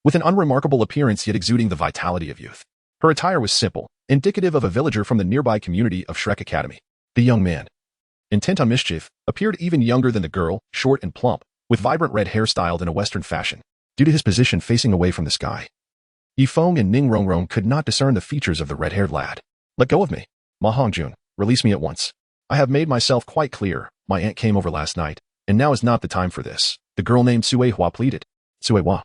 with an unremarkable appearance yet exuding the vitality of youth. Her attire was simple, indicative of a villager from the nearby community of Shrek Academy. The young man, intent on mischief, appeared even younger than the girl, short and plump, with vibrant red hair styled in a Western fashion, due to his position facing away from the sky. Yifeng and Ning Rongrong could not discern the features of the red-haired lad. Let go of me. Ma Hongjun, release me at once. I have made myself quite clear. My aunt came over last night, and now is not the time for this. The girl named Sui Hua pleaded. Sui Hua,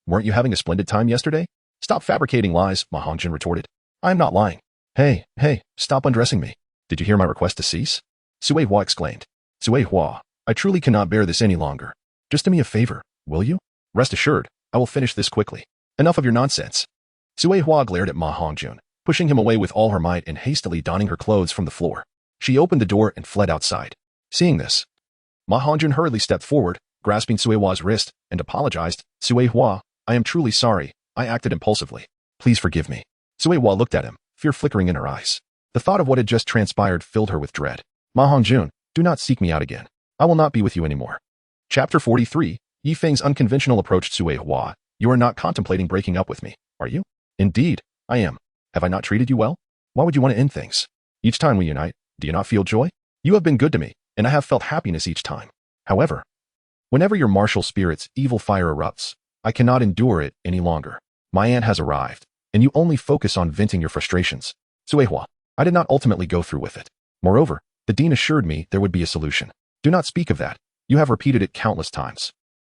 weren't you having a splendid time yesterday? Stop fabricating lies, Ma Hongjun retorted. I am not lying. Hey, stop undressing me. Did you hear my request to cease? Sui Hua exclaimed. Sui Hua, I truly cannot bear this any longer. Just do me a favor, will you? Rest assured, I will finish this quickly. Enough of your nonsense. Sui Hua glared at Ma Hongjun, pushing him away with all her might and hastily donning her clothes from the floor. She opened the door and fled outside. Seeing this, Ma Hongjun hurriedly stepped forward, grasping Sui Hua's wrist, and apologized. Sui Hua, I am truly sorry. I acted impulsively. Please forgive me. Sui Hua looked at him, fear flickering in her eyes. The thought of what had just transpired filled her with dread. Ma Hongjun, do not seek me out again. I will not be with you anymore. Chapter 43, Yi Feng's unconventional approach to Sui Hua. You are not contemplating breaking up with me, are you? Indeed, I am. Have I not treated you well? Why would you want to end things? Each time we unite, do you not feel joy? You have been good to me, and I have felt happiness each time. However, whenever your martial spirit's evil fire erupts, I cannot endure it any longer. My aunt has arrived, and you only focus on venting your frustrations. Sui Hua, I did not ultimately go through with it. Moreover, the dean assured me there would be a solution. Do not speak of that. You have repeated it countless times.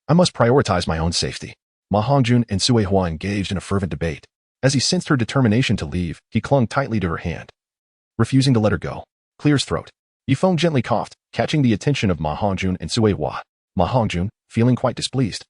I must prioritize my own safety. Ma Hongjun and Sui Hua engaged in a fervent debate. As he sensed her determination to leave, he clung tightly to her hand, refusing to let her go. Clear's throat. Yifeng gently coughed, catching the attention of Ma Hongjun and Sui Hua. Ma Hongjun, feeling quite displeased,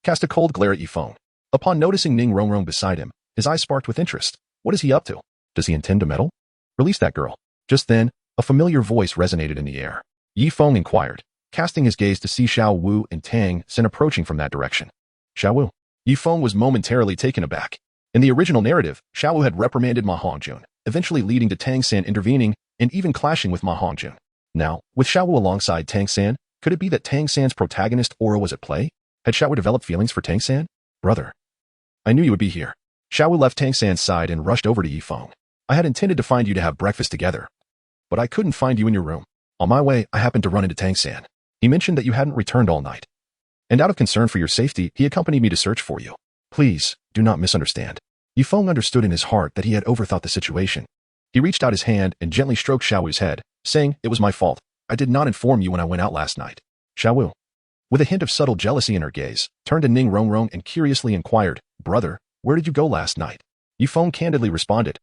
cast a cold glare at Yifeng. Upon noticing Ning Rongrong beside him, his eyes sparked with interest. What is he up to? Does he intend to meddle? Release that girl. Just then, a familiar voice resonated in the air. Yifeng inquired, casting his gaze to see Zhao Wu and Tang San approaching from that direction. Zhao Wu. Yifeng was momentarily taken aback. In the original narrative, Zhao Wu had reprimanded Ma Hongjun, eventually leading to Tang San intervening and even clashing with Ma Hongjun. Now, with Zhao Wu alongside Tang San, could it be that Tang San's protagonist aura was at play? Had Zhao Wu developed feelings for Tang San? Brother, I knew you would be here. Zhao Wu left Tang San's side and rushed over to Yifeng. I had intended to find you to have breakfast together, but I couldn't find you in your room. On my way, I happened to run into Tang San. He mentioned that you hadn't returned all night, and out of concern for your safety, he accompanied me to search for you. Please, do not misunderstand. Yifeng understood in his heart that he had overthought the situation. He reached out his hand and gently stroked Zhao Wu's head, saying, It was my fault. I did not inform you when I went out last night. Zhao Wu, with a hint of subtle jealousy in her gaze, turned to Ning Rongrong and curiously inquired, Brother, where did you go last night? Yifeng candidly responded,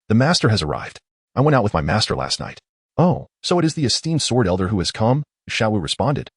The master has arrived. I went out with my master last night. Oh, so it is the esteemed sword elder who has come? Zhao Wu responded,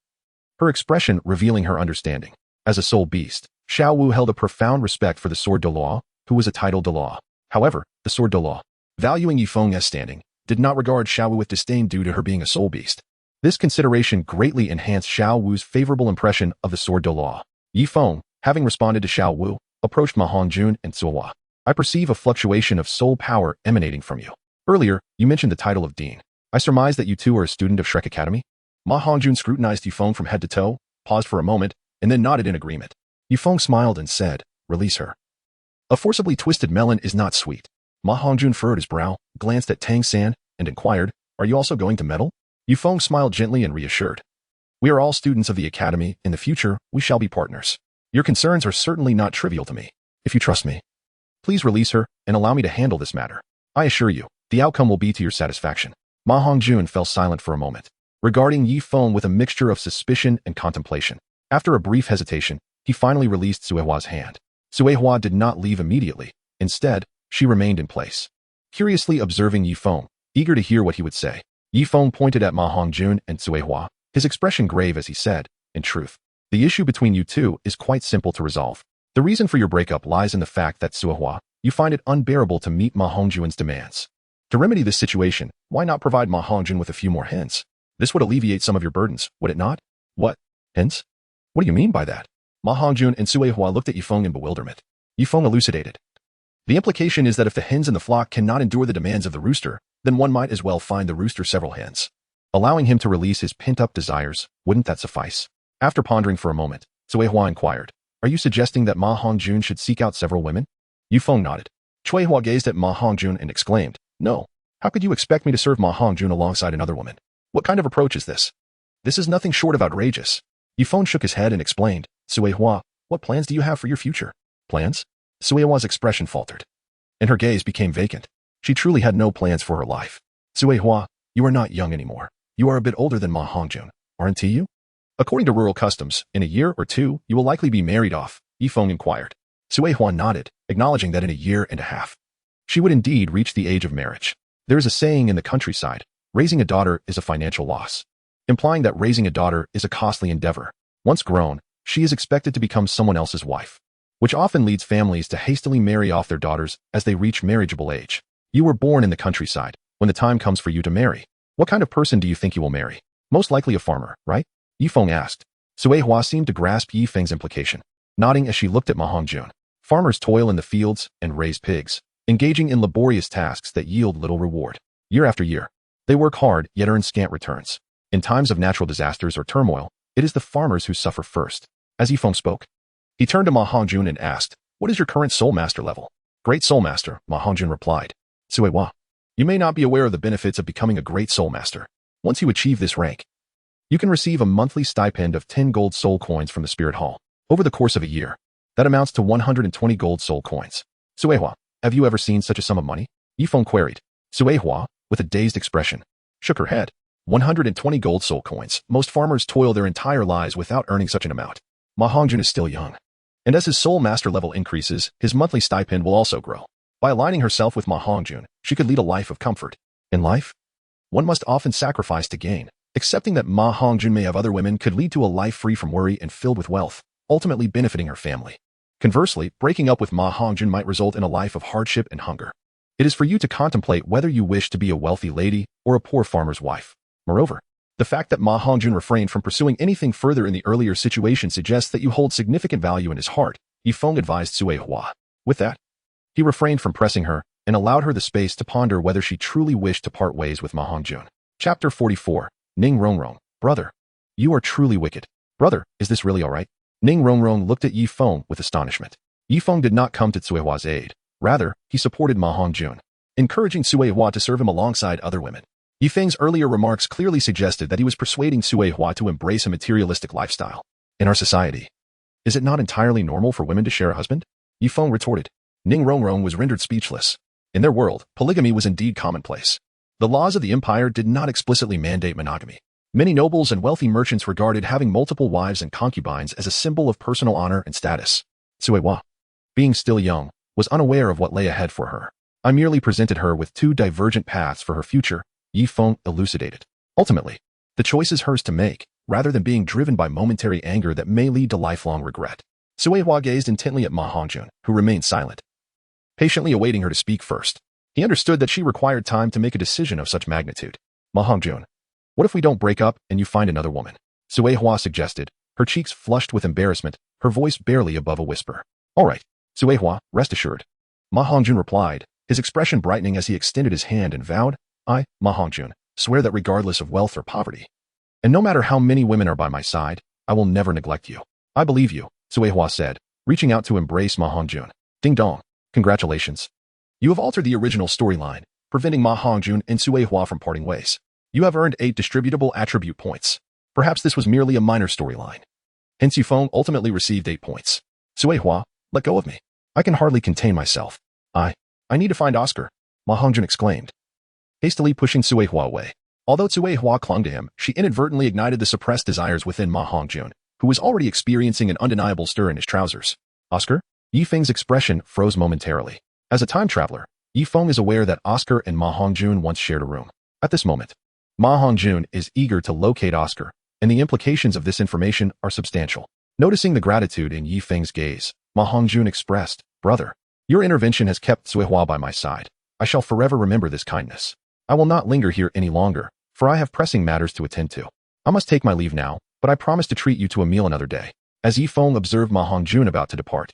her expression revealing her understanding. As a soul beast, Zhao Wu held a profound respect for the sword Douluo, who was a title Douluo. However, the sword Douluo, valuing Yifeng's standing, did not regard Zhao Wu with disdain due to her being a soul beast. This consideration greatly enhanced Zhao Wu's favorable impression of the sword Douluo. Yifeng, having responded to Zhao Wu, approached Ma Hongjun and Sui Hua. I perceive a fluctuation of soul power emanating from you. Earlier, you mentioned the title of dean. I surmise that you two are a student of Shrek Academy? Ma Hongjun scrutinized Yifeng from head to toe, paused for a moment, and then nodded in agreement. Yifeng smiled and said, Release her. A forcibly twisted melon is not sweet. Ma Hongjun furrowed his brow, glanced at Tang San, and inquired, Are you also going to meddle? Yifeng smiled gently and reassured. We are all students of the academy. In the future, we shall be partners. Your concerns are certainly not trivial to me. If you trust me, please release her and allow me to handle this matter. I assure you, the outcome will be to your satisfaction. Ma Hongjun fell silent for a moment, regarding Yifeng with a mixture of suspicion and contemplation. After a brief hesitation, he finally released Sui Hua's hand. Sui Hua did not leave immediately. Instead, she remained in place, curiously observing Yifeng, eager to hear what he would say. Yifeng pointed at Ma Hongjun and Sui Hua, his expression grave as he said, In truth, the issue between you two is quite simple to resolve. The reason for your breakup lies in the fact that Sui Hua, you find it unbearable to meet Ma Hongjun's demands. To remedy this situation, why not provide Ma Hongjun with a few more hints? This would alleviate some of your burdens, would it not? What? Hints? What do you mean by that? Ma Hongjun and Sui Hua looked at Yifeng in bewilderment. Yifeng elucidated. The implication is that if the hens in the flock cannot endure the demands of the rooster, then one might as well find the rooster several hens, allowing him to release his pent-up desires. Wouldn't that suffice? After pondering for a moment, Sui Hua inquired, Are you suggesting that Ma Hongjun should seek out several women? Yifeng nodded. Sui Hua gazed at Ma Hongjun and exclaimed, No. How could you expect me to serve Ma Hongjun alongside another woman? What kind of approach is this? This is nothing short of outrageous. Yifeng shook his head and explained, Sui Hua, what plans do you have for your future? Plans? Sui Hua's expression faltered, and her gaze became vacant. She truly had no plans for her life. Sui Hua, you are not young anymore. You are a bit older than Ma Hongjun, aren't you? According to rural customs, in a year or two, you will likely be married off, Yifeng inquired. Sui Hua nodded, acknowledging that in a year and a half, she would indeed reach the age of marriage. There is a saying in the countryside, raising a daughter is a financial loss, implying that raising a daughter is a costly endeavor. Once grown, she is expected to become someone else's wife. which often leads families to hastily marry off their daughters as they reach marriageable age. You were born in the countryside. When the time comes for you to marry, what kind of person do you think you will marry? Most likely a farmer, right? Yifeng asked. Sui Hua seemed to grasp Yifeng's implication, nodding as she looked at Ma Hongjun. Farmers toil in the fields and raise pigs, engaging in laborious tasks that yield little reward. Year after year, they work hard yet earn scant returns. In times of natural disasters or turmoil, it is the farmers who suffer first. As Yifeng spoke, he turned to Ma Hongjun and asked, "What is your current Soul Master level?" "Great Soul Master," Ma Hongjun replied. Sui Hua, you may not be aware of the benefits of becoming a Great Soul Master. Once you achieve this rank, you can receive a monthly stipend of 10 gold soul coins from the Spirit Hall. Over the course of a year, that amounts to 120 gold soul coins. Sui Hua, have you ever seen such a sum of money? Yifeng queried. Sui Hua, with a dazed expression, shook her head. 120 gold soul coins. Most farmers toil their entire lives without earning such an amount. Ma Hongjun is still young, and as his Soul Master level increases, his monthly stipend will also grow. By aligning herself with Ma Hongjun, she could lead a life of comfort. In life, one must often sacrifice to gain. Accepting that Ma Hongjun may have other women could lead to a life free from worry and filled with wealth, ultimately benefiting her family. Conversely, breaking up with Ma Hongjun might result in a life of hardship and hunger. It is for you to contemplate whether you wish to be a wealthy lady or a poor farmer's wife. Moreover, the fact that Ma Hongjun refrained from pursuing anything further in the earlier situation suggests that you hold significant value in his heart, Yifeng advised Sui Hua. With that, he refrained from pressing her and allowed her the space to ponder whether she truly wished to part ways with Ma Hongjun. Chapter 44. Ning Rongrong. Brother, you are truly wicked. Brother, is this really all right? Ning Rongrong looked at Yifeng with astonishment. Yifeng did not come to Sui Hua's aid. Rather, he supported Ma Hongjun, encouraging Sui Hua to serve him alongside other women. Yifeng's earlier remarks clearly suggested that he was persuading Sui Hua to embrace a materialistic lifestyle. In our society, is it not entirely normal for women to share a husband? Yifeng retorted. Ning Rongrong was rendered speechless. In their world, polygamy was indeed commonplace. The laws of the empire did not explicitly mandate monogamy. Many nobles and wealthy merchants regarded having multiple wives and concubines as a symbol of personal honor and status. Sui Hua, being still young, was unaware of what lay ahead for her. I merely presented her with two divergent paths for her future, Yifeng elucidated. Ultimately, the choice is hers to make, rather than being driven by momentary anger that may lead to lifelong regret. Sui Hua gazed intently at Ma Hongjun, who remained silent, patiently awaiting her to speak first. He understood that she required time to make a decision of such magnitude. Ma Hongjun, what if we don't break up and you find another woman? Sui Hua suggested, her cheeks flushed with embarrassment, her voice barely above a whisper. All right, Sui Hua, rest assured. Ma Hongjun replied, his expression brightening as he extended his hand and vowed, I, Ma Hongjun, swear that regardless of wealth or poverty, and no matter how many women are by my side, I will never neglect you. I believe you, Sui Hua said, reaching out to embrace Ma Hongjun. Ding dong, congratulations. You have altered the original storyline, preventing Ma Hongjun and Sui Hua from parting ways. You have earned 8 distributable attribute points. Perhaps this was merely a minor storyline. Hence Yifeng ultimately received 8 points. Sui Hua, let go of me. I can hardly contain myself. I need to find Oscar, Ma Hongjun exclaimed, hastily pushing Sui Hua away. Although Sui Hua clung to him, she inadvertently ignited the suppressed desires within Ma Hongjun, who was already experiencing an undeniable stir in his trousers. Oscar? Yifeng's expression froze momentarily. As a time traveler, Yifeng is aware that Oscar and Ma Hongjun once shared a room. At this moment, Ma Hongjun is eager to locate Oscar, and the implications of this information are substantial. Noticing the gratitude in Yifeng's gaze, Ma Hongjun expressed, Brother, your intervention has kept Sui Hua by my side. I shall forever remember this kindness. I will not linger here any longer, for I have pressing matters to attend to. I must take my leave now, but I promise to treat you to a meal another day. As Yifeng observed Ma Hongjun about to depart,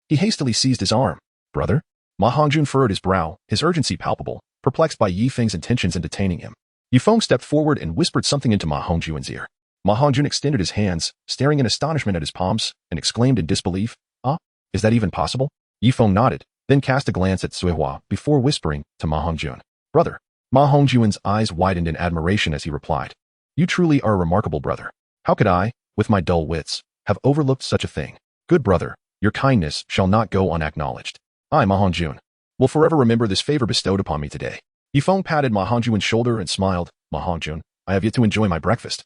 he hastily seized his arm. Brother? Ma Hongjun furrowed his brow, his urgency palpable, perplexed by Yifeng's intentions in detaining him. Yifeng stepped forward and whispered something into Ma Hongjun's ear. Ma Hongjun extended his hands, staring in astonishment at his palms, and exclaimed in disbelief, Ah, is that even possible? Yifeng nodded, then cast a glance at Sui Hua before whispering to Ma Hongjun. Brother. Ma Hongjun's eyes widened in admiration as he replied, You truly are a remarkable brother. How could I, with my dull wits, have overlooked such a thing? Good brother, your kindness shall not go unacknowledged. I, Ma Hongjun, will forever remember this favor bestowed upon me today. Yifeng patted Ma Hongjun's shoulder and smiled. Ma Hongjun, I have yet to enjoy my breakfast,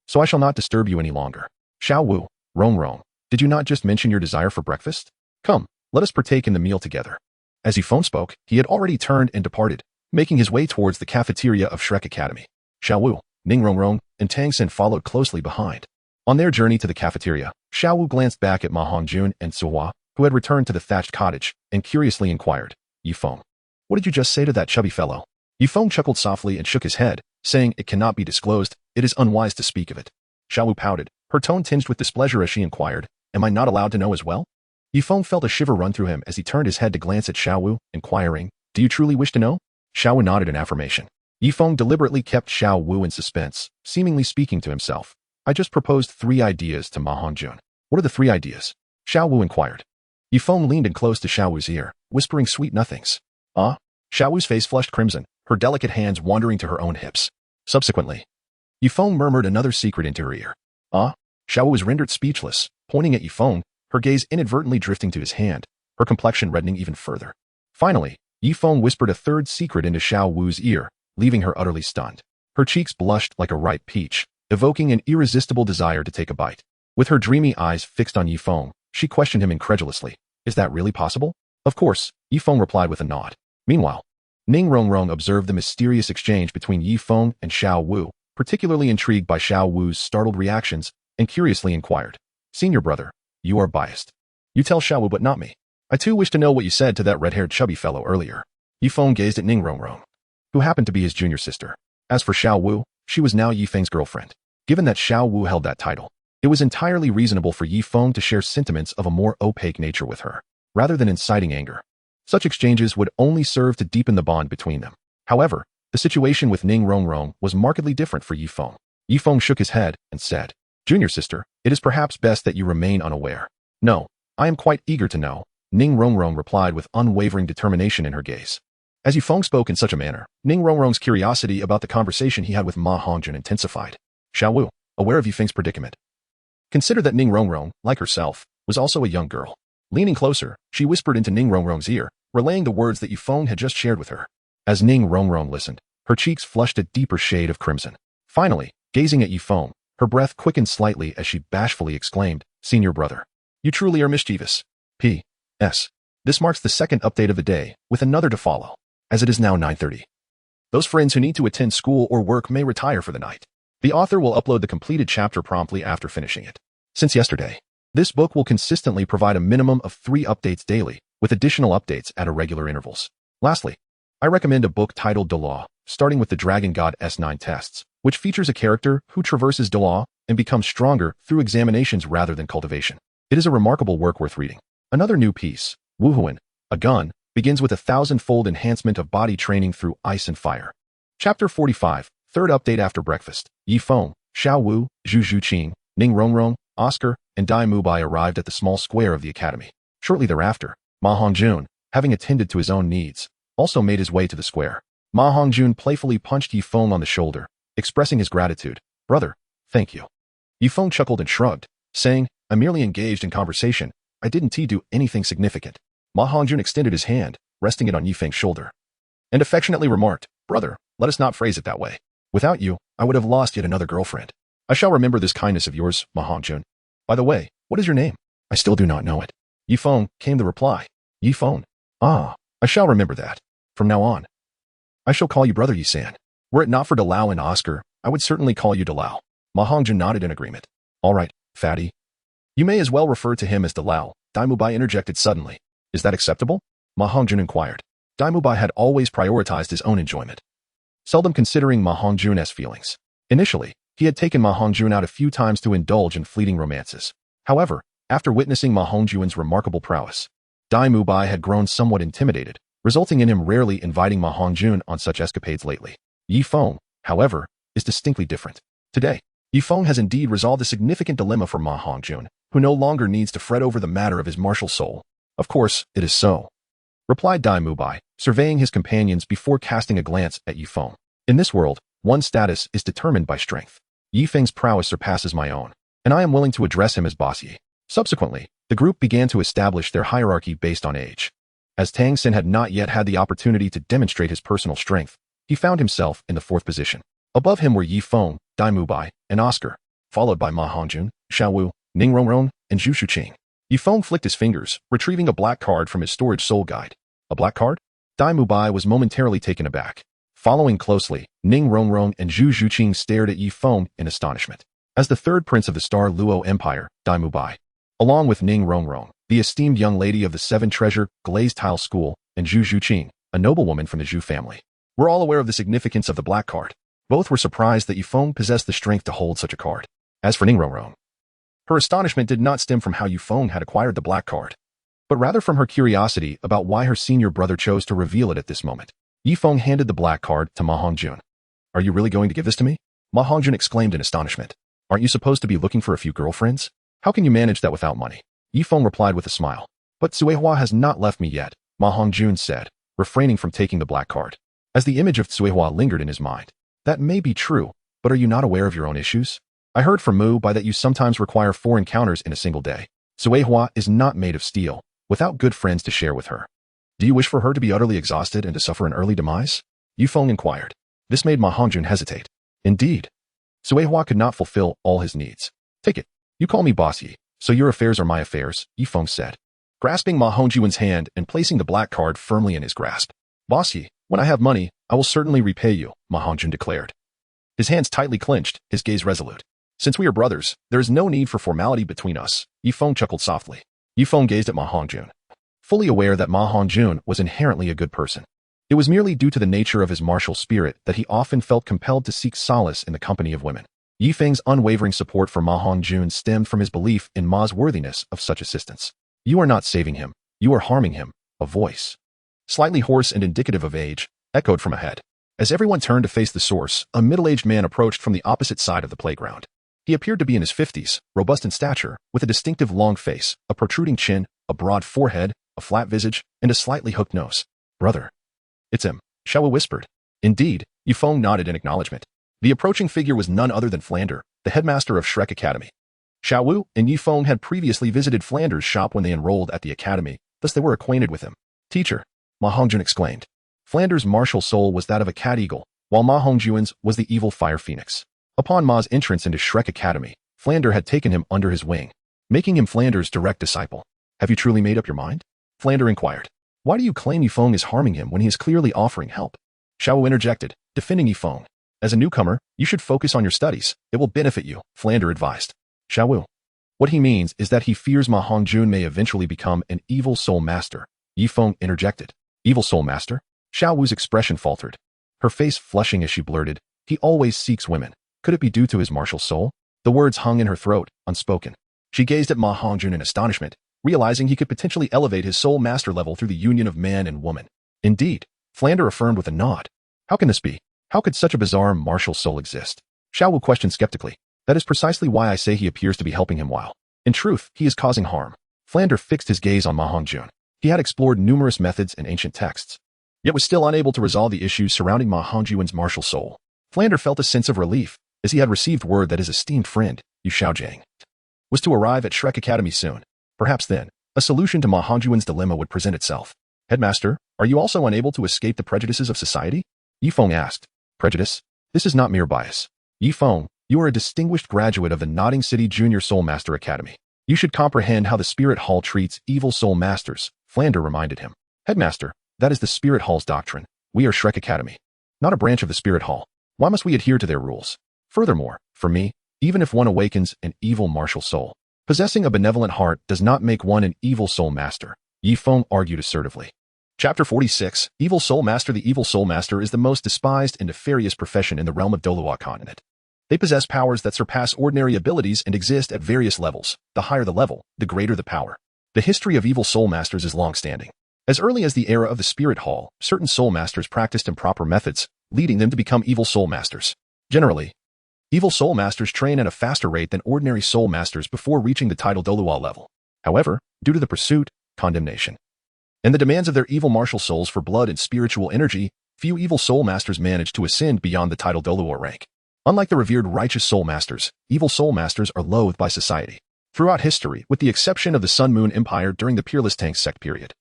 so I shall not disturb you any longer. Zhao Wu, Rongrong, did you not just mention your desire for breakfast? Come, let us partake in the meal together. As Yifeng spoke, he had already turned and departed, making his way towards the cafeteria of Shrek Academy. Zhao Wu, Ning Rongrong, and Tang San followed closely behind. On their journey to the cafeteria, Zhao Wu glanced back at Ma Hongjun and Sui Hua, who had returned to the thatched cottage, and curiously inquired, Yifeng, what did you just say to that chubby fellow? Yifeng chuckled softly and shook his head, saying it cannot be disclosed, it is unwise to speak of it. Zhao Wu pouted, her tone tinged with displeasure as she inquired, am I not allowed to know as well? Yifeng felt a shiver run through him as he turned his head to glance at Zhao Wu, inquiring, do you truly wish to know? Zhao Wu nodded in affirmation. Yifeng deliberately kept Zhao Wu in suspense, seemingly speaking to himself. I just proposed 3 ideas to Ma Hongjun. What are the 3 ideas? Zhao Wu inquired. Yifeng leaned in close to Zhao Wu's ear, whispering sweet nothings. Ah? Zhao Wu's face flushed crimson, her delicate hands wandering to her own hips. Subsequently, Yifeng murmured another secret into her ear. Ah? Zhao Wu was rendered speechless, pointing at Yifeng, her gaze inadvertently drifting to his hand, her complexion reddening even further. Finally, Yifeng whispered a 3rd secret into Zhao Wu's ear, leaving her utterly stunned. Her cheeks blushed like a ripe peach, evoking an irresistible desire to take a bite. With her dreamy eyes fixed on Yifeng, she questioned him incredulously. Is that really possible? Of course, Yifeng replied with a nod. Meanwhile, Ning Rongrong observed the mysterious exchange between Yifeng and Zhao Wu, particularly intrigued by Zhao Wu's startled reactions, and curiously inquired, Senior brother, you are biased. You tell Zhao Wu but not me. I too wish to know what you said to that red-haired chubby fellow earlier. Yifeng gazed at Ning Rongrong, who happened to be his junior sister. As for Zhao Wu, she was now Yifeng's girlfriend. Given that Zhao Wu held that title, it was entirely reasonable for Yifeng to share sentiments of a more opaque nature with her, rather than inciting anger. Such exchanges would only serve to deepen the bond between them. However, the situation with Ning Rongrong was markedly different for Yifeng. Yifeng shook his head and said, Junior sister, it is perhaps best that you remain unaware. No, I am quite eager to know, Ning Rongrong replied with unwavering determination in her gaze. As Yifeng spoke in such a manner, Ning Rongrong's curiosity about the conversation he had with Ma Hongjun intensified. Zhao Wu, aware of Yifeng's predicament, considered that Ning Rongrong, like herself, was also a young girl. Leaning closer, she whispered into Ning Rongrong's ear, relaying the words that Yifeng had just shared with her. As Ning Rongrong listened, her cheeks flushed a deeper shade of crimson. Finally, gazing at Yifeng, her breath quickened slightly as she bashfully exclaimed, Senior brother, you truly are mischievous. P.S. This marks the 2nd update of the day, with another to follow, as it is now 9:30. Those friends who need to attend school or work may retire for the night. The author will upload the completed chapter promptly after finishing it. Since yesterday, this book will consistently provide a minimum of 3 updates daily, with additional updates at irregular intervals. Lastly, I recommend a book titled Douluo, starting with the Dragon God S9 tests, which features a character who traverses Douluo and becomes stronger through examinations rather than cultivation. It is a remarkable work worth reading. Another new piece, Wuhuan, a gun, begins with a 1,000-fold enhancement of body training through ice and fire. Chapter 45, 3rd update after breakfast. Yifeng, Zhao Wu, Zhu Zhuqing, Ning Rongrong, Oscar, and Dai Mubai arrived at the small square of the academy. Shortly thereafter, Ma Hongjun, having attended to his own needs, also made his way to the square. Ma Hongjun playfully punched Yifeng on the shoulder, expressing his gratitude. Brother, thank you. Yifeng chuckled and shrugged, saying, I'm merely engaged in conversation. I didn't do anything significant. Ma Hongjun extended his hand, resting it on Yifeng's shoulder, and affectionately remarked, Brother, let us not phrase it that way. Without you, I would have lost yet another girlfriend. I shall remember this kindness of yours, Ma Hongjun. By the way, what is your name? I still do not know it. Yifeng, came the reply. Yifeng. Ah, I shall remember that. From now on, I shall call you Brother Yi-san. Were it not for Douluo and Oscar, I would certainly call you Douluo. Ma Hongjun nodded in agreement. All right, fatty. You may as well refer to him as Douluo, Dai Mubai interjected suddenly. Is that acceptable? Ma Hongjun inquired. Dai Mubai had always prioritized his own enjoyment, seldom considering Ma Hongjun's feelings. Initially, he had taken Ma Hongjun out a few times to indulge in fleeting romances. However, after witnessing Ma Hongjun's remarkable prowess, Dai Mubai had grown somewhat intimidated, resulting in him rarely inviting Ma Hongjun on such escapades lately. Yifeng, however, is distinctly different. Today, Yifeng has indeed resolved a significant dilemma for Ma Hongjun, who no longer needs to fret over the matter of his martial soul. Of course, it is so, replied Dai Mubai, surveying his companions before casting a glance at Yifeng. In this world, one's status is determined by strength. Yifeng's prowess surpasses my own, and I am willing to address him as Boss Yi. Subsequently, the group began to establish their hierarchy based on age. As Tang San had not yet had the opportunity to demonstrate his personal strength, he found himself in the 4th position. Above him were Yifeng, Dai Mubai, and Oscar, followed by Ma Hongjun, Zhao Wu, Ning Rongrong, and Zhu Zhuqing. Yifeng flicked his fingers, retrieving a black card from his storage soul guide. A black card? Dai Mubai was momentarily taken aback. Following closely, Ning Rongrong and Zhu Zhuqing stared at Yifeng in astonishment. As the 3rd prince of the Star Luo Empire, Dai Mubai, along with Ning Rongrong, the esteemed young lady of the Seven Treasure Glazed Tile School, and Zhu Zhuqing, a noblewoman from the Zhu family. We're all aware of the significance of the black card. Both were surprised that Yifeng possessed the strength to hold such a card. As for Ningrong, her astonishment did not stem from how Yifeng had acquired the black card, but rather from her curiosity about why her senior brother chose to reveal it at this moment. Yifeng handed the black card to Ma Hongjun. Are you really going to give this to me? Ma Hongjun exclaimed in astonishment. Aren't you supposed to be looking for a few girlfriends? How can you manage that without money? Yifeng replied with a smile. But Tsuehua has not left me yet, Ma Hongjun said, refraining from taking the black card. As the image of Tsuehua lingered in his mind. That may be true, but are you not aware of your own issues? I heard from Mu Bai that you sometimes require 4 encounters in a single day. Tsuehua is not made of steel, without good friends to share with her. Do you wish for her to be utterly exhausted and to suffer an early demise? Yifeng inquired. This made Ma Hongjun hesitate. Indeed. Tsuehua could not fulfill all his needs. Take it. You call me bossy, so your affairs are my affairs, Yifeng said, grasping Ma Hongjun's hand and placing the black card firmly in his grasp. Bossy, when I have money, I will certainly repay you, Ma Hongjun declared. His hands tightly clenched, his gaze resolute. Since we are brothers, there is no need for formality between us, Yifeng chuckled softly. Yifeng gazed at Ma Hongjun, fully aware that Ma Hongjun was inherently a good person. It was merely due to the nature of his martial spirit that he often felt compelled to seek solace in the company of women. Yifeng's unwavering support for Ma Hongjun stemmed from his belief in Ma's worthiness of such assistance. You are not saving him, you are harming him, a voice, slightly hoarse and indicative of age, echoed from ahead. As everyone turned to face the source, a middle-aged man approached from the opposite side of the playground. He appeared to be in his 50s, robust in stature, with a distinctive long face, a protruding chin, a broad forehead, a flat visage, and a slightly hooked nose. Brother. It's him, Zhao Wujie whispered. Indeed, Yifeng nodded in acknowledgement. The approaching figure was none other than Flander, the headmaster of Shrek Academy. Zhao Wujie and Yifeng had previously visited Flander's shop when they enrolled at the academy, thus they were acquainted with him. Teacher, Ma Hongjun exclaimed. Flander's martial soul was that of a cat eagle, while Ma Hongjun's was the evil fire phoenix. Upon Ma's entrance into Shrek Academy, Flander had taken him under his wing, making him Flander's direct disciple. Have you truly made up your mind? Flander inquired. Why do you claim Yifeng is harming him when he is clearly offering help? Zhao Wujie interjected, defending Yifeng. As a newcomer, you should focus on your studies. It will benefit you, Flander advised. Zhao Wujie. What he means is that he fears Ma Hongjun may eventually become an evil soul master. Yifeng interjected. Evil soul master? Zhao Wujie's expression faltered, her face flushing as she blurted, he always seeks women. Could it be due to his martial soul? The words hung in her throat, unspoken. She gazed at Ma Hongjun in astonishment, realizing he could potentially elevate his soul master level through the union of man and woman. Indeed, Flander affirmed with a nod. How can this be? How could such a bizarre martial soul exist? Zhao Wujie questioned skeptically. That is precisely why I say he appears to be helping him while, in truth, he is causing harm. Flander fixed his gaze on Ma Hongjun. He had explored numerous methods in ancient texts, yet was still unable to resolve the issues surrounding Ma Hongjun's martial soul. Flander felt a sense of relief, as he had received word that his esteemed friend, Yu Xiaojiang, was to arrive at Shrek Academy soon. Perhaps then, a solution to Ma Hongjun's dilemma would present itself. Headmaster, are you also unable to escape the prejudices of society? Yifeng asked. Prejudice? This is not mere bias. Yifeng, you are a distinguished graduate of the Nodding City Junior Soul Master Academy. You should comprehend how the Spirit Hall treats evil soul masters, Flander reminded him. Headmaster, that is the Spirit Hall's doctrine. We are Shrek Academy, not a branch of the Spirit Hall. Why must we adhere to their rules? Furthermore, for me, even if one awakens an evil martial soul, possessing a benevolent heart does not make one an evil soul master, Yifeng argued assertively. Chapter 46, Evil Soul Master. The Evil Soul Master is the most despised and nefarious profession in the realm of Douluo continent. They possess powers that surpass ordinary abilities and exist at various levels. The higher the level, the greater the power. The history of evil soul masters is long-standing. As early as the era of the Spirit Hall, certain soul masters practiced improper methods, leading them to become evil soul masters. Generally, evil soul masters train at a faster rate than ordinary soul masters before reaching the title Douluo level. However, due to the pursuit, condemnation, and the demands of their evil martial souls for blood and spiritual energy, few evil soul masters manage to ascend beyond the title Douluo rank. Unlike the revered righteous soul masters, evil soul masters are loathed by society. Throughout history, with the exception of the Sun Moon Empire during the peerless Tang sect period,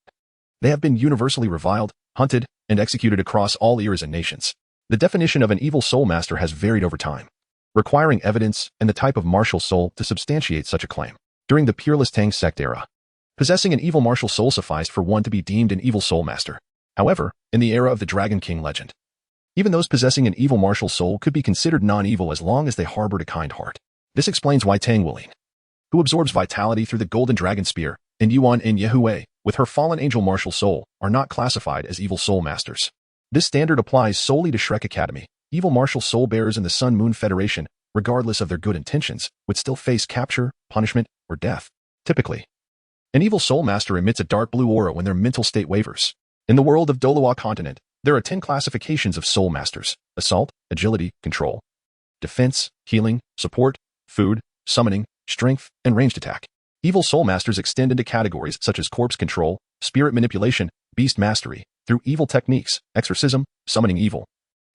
they have been universally reviled, hunted, and executed across all eras and nations. The definition of an evil soul master has varied over time, requiring evidence and the type of martial soul to substantiate such a claim. During the peerless Tang sect era, possessing an evil martial soul sufficed for one to be deemed an evil soul master. However, in the era of the Dragon King legend, even those possessing an evil martial soul could be considered non-evil as long as they harbored a kind heart. This explains why Tang Wuling, who absorbs vitality through the golden dragon spear, and Yuan and Yehui, with her fallen angel martial soul, are not classified as evil soul masters. This standard applies solely to Shrek Academy. Evil martial soul bearers in the Sun Moon Federation, regardless of their good intentions, would still face capture, punishment, or death. Typically, an evil soul master emits a dark blue aura when their mental state wavers. In the world of Douluo continent, there are 10 classifications of soul masters: assault, agility, control, defense, healing, support, food, summoning, strength, and ranged attack. Evil soul masters extend into categories such as corpse control, spirit manipulation, beast mastery, through evil techniques, exorcism, summoning evil,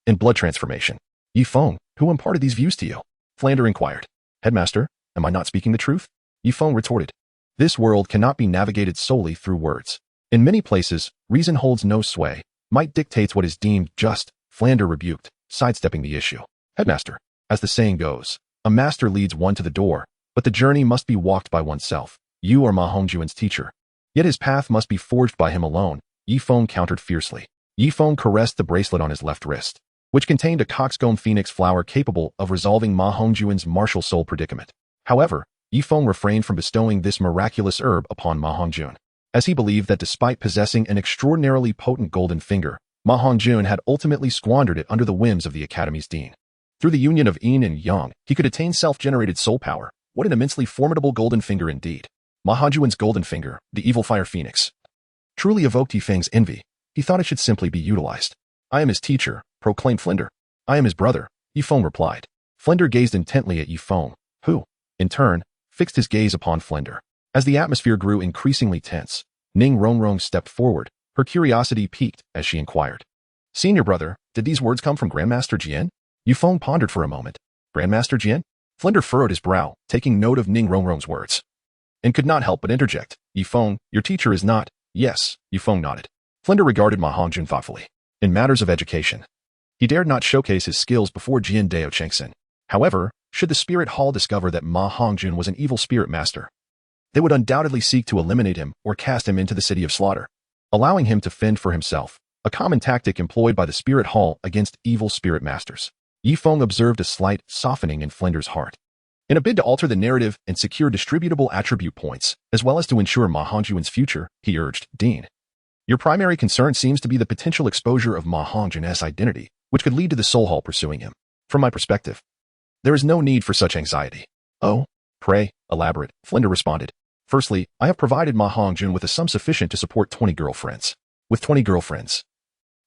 and blood transformation. Yi Feng, who imparted these views to you? Flander inquired. Headmaster, am I not speaking the truth? Yi Feng retorted. This world cannot be navigated solely through words. In many places, reason holds no sway. Might dictates what is deemed just, Flander rebuked, sidestepping the issue. Headmaster, as the saying goes, a master leads one to the door, but the journey must be walked by oneself. You are Ma Hongjuan's teacher. Yet his path must be forged by him alone, Yi Feng countered fiercely. Yi Feng caressed the bracelet on his left wrist, which contained a coxcomb phoenix flower capable of resolving Ma Hongjuan's martial soul predicament. However, Yi Feng refrained from bestowing this miraculous herb upon Ma Hongjuan, as he believed that despite possessing an extraordinarily potent golden finger, Ma Hongjuan had ultimately squandered it under the whims of the Academy's dean. Through the union of yin and yang, he could attain self-generated soul power. What an immensely formidable golden finger indeed. Ma Hongjuan's golden finger, the evil fire phoenix, truly evoked Yi Feng's envy. He thought it should simply be utilized. I am his teacher, proclaimed Flinder. I am his brother, Yi Feng replied. Flinder gazed intently at Yi Feng, who, in turn, fixed his gaze upon Flinder. As the atmosphere grew increasingly tense, Ning Rongrong stepped forward, her curiosity piqued as she inquired. Senior brother, did these words come from Grandmaster Jian? Yi Feng pondered for a moment. Grandmaster Jian? Flinder furrowed his brow, taking note of Ning Rongrong's words, and could not help but interject. Yi Feng, your teacher is not. Yes, Yi Feng nodded. Flinder regarded Ma Hongjuan thoughtfully. In matters of education, he dared not showcase his skills before Jian Dao Chengsen. However, should the Spirit Hall discover that Ma Hongjuan was an evil spirit master, they would undoubtedly seek to eliminate him or cast him into the city of slaughter, allowing him to fend for himself, a common tactic employed by the Spirit Hall against evil spirit masters. Yi Feng observed a slight softening in Flinder's heart. In a bid to alter the narrative and secure distributable attribute points, as well as to ensure Ma Hongjuan's future, he urged, Dean, your primary concern seems to be the potential exposure of Ma Hongjuan's identity, which could lead to the Soul Hall pursuing him. From my perspective, there is no need for such anxiety. Oh, pray, elaborate, Flinder responded. Firstly, I have provided Ma Hongjuan with a sum sufficient to support 20 girlfriends. With 20 girlfriends,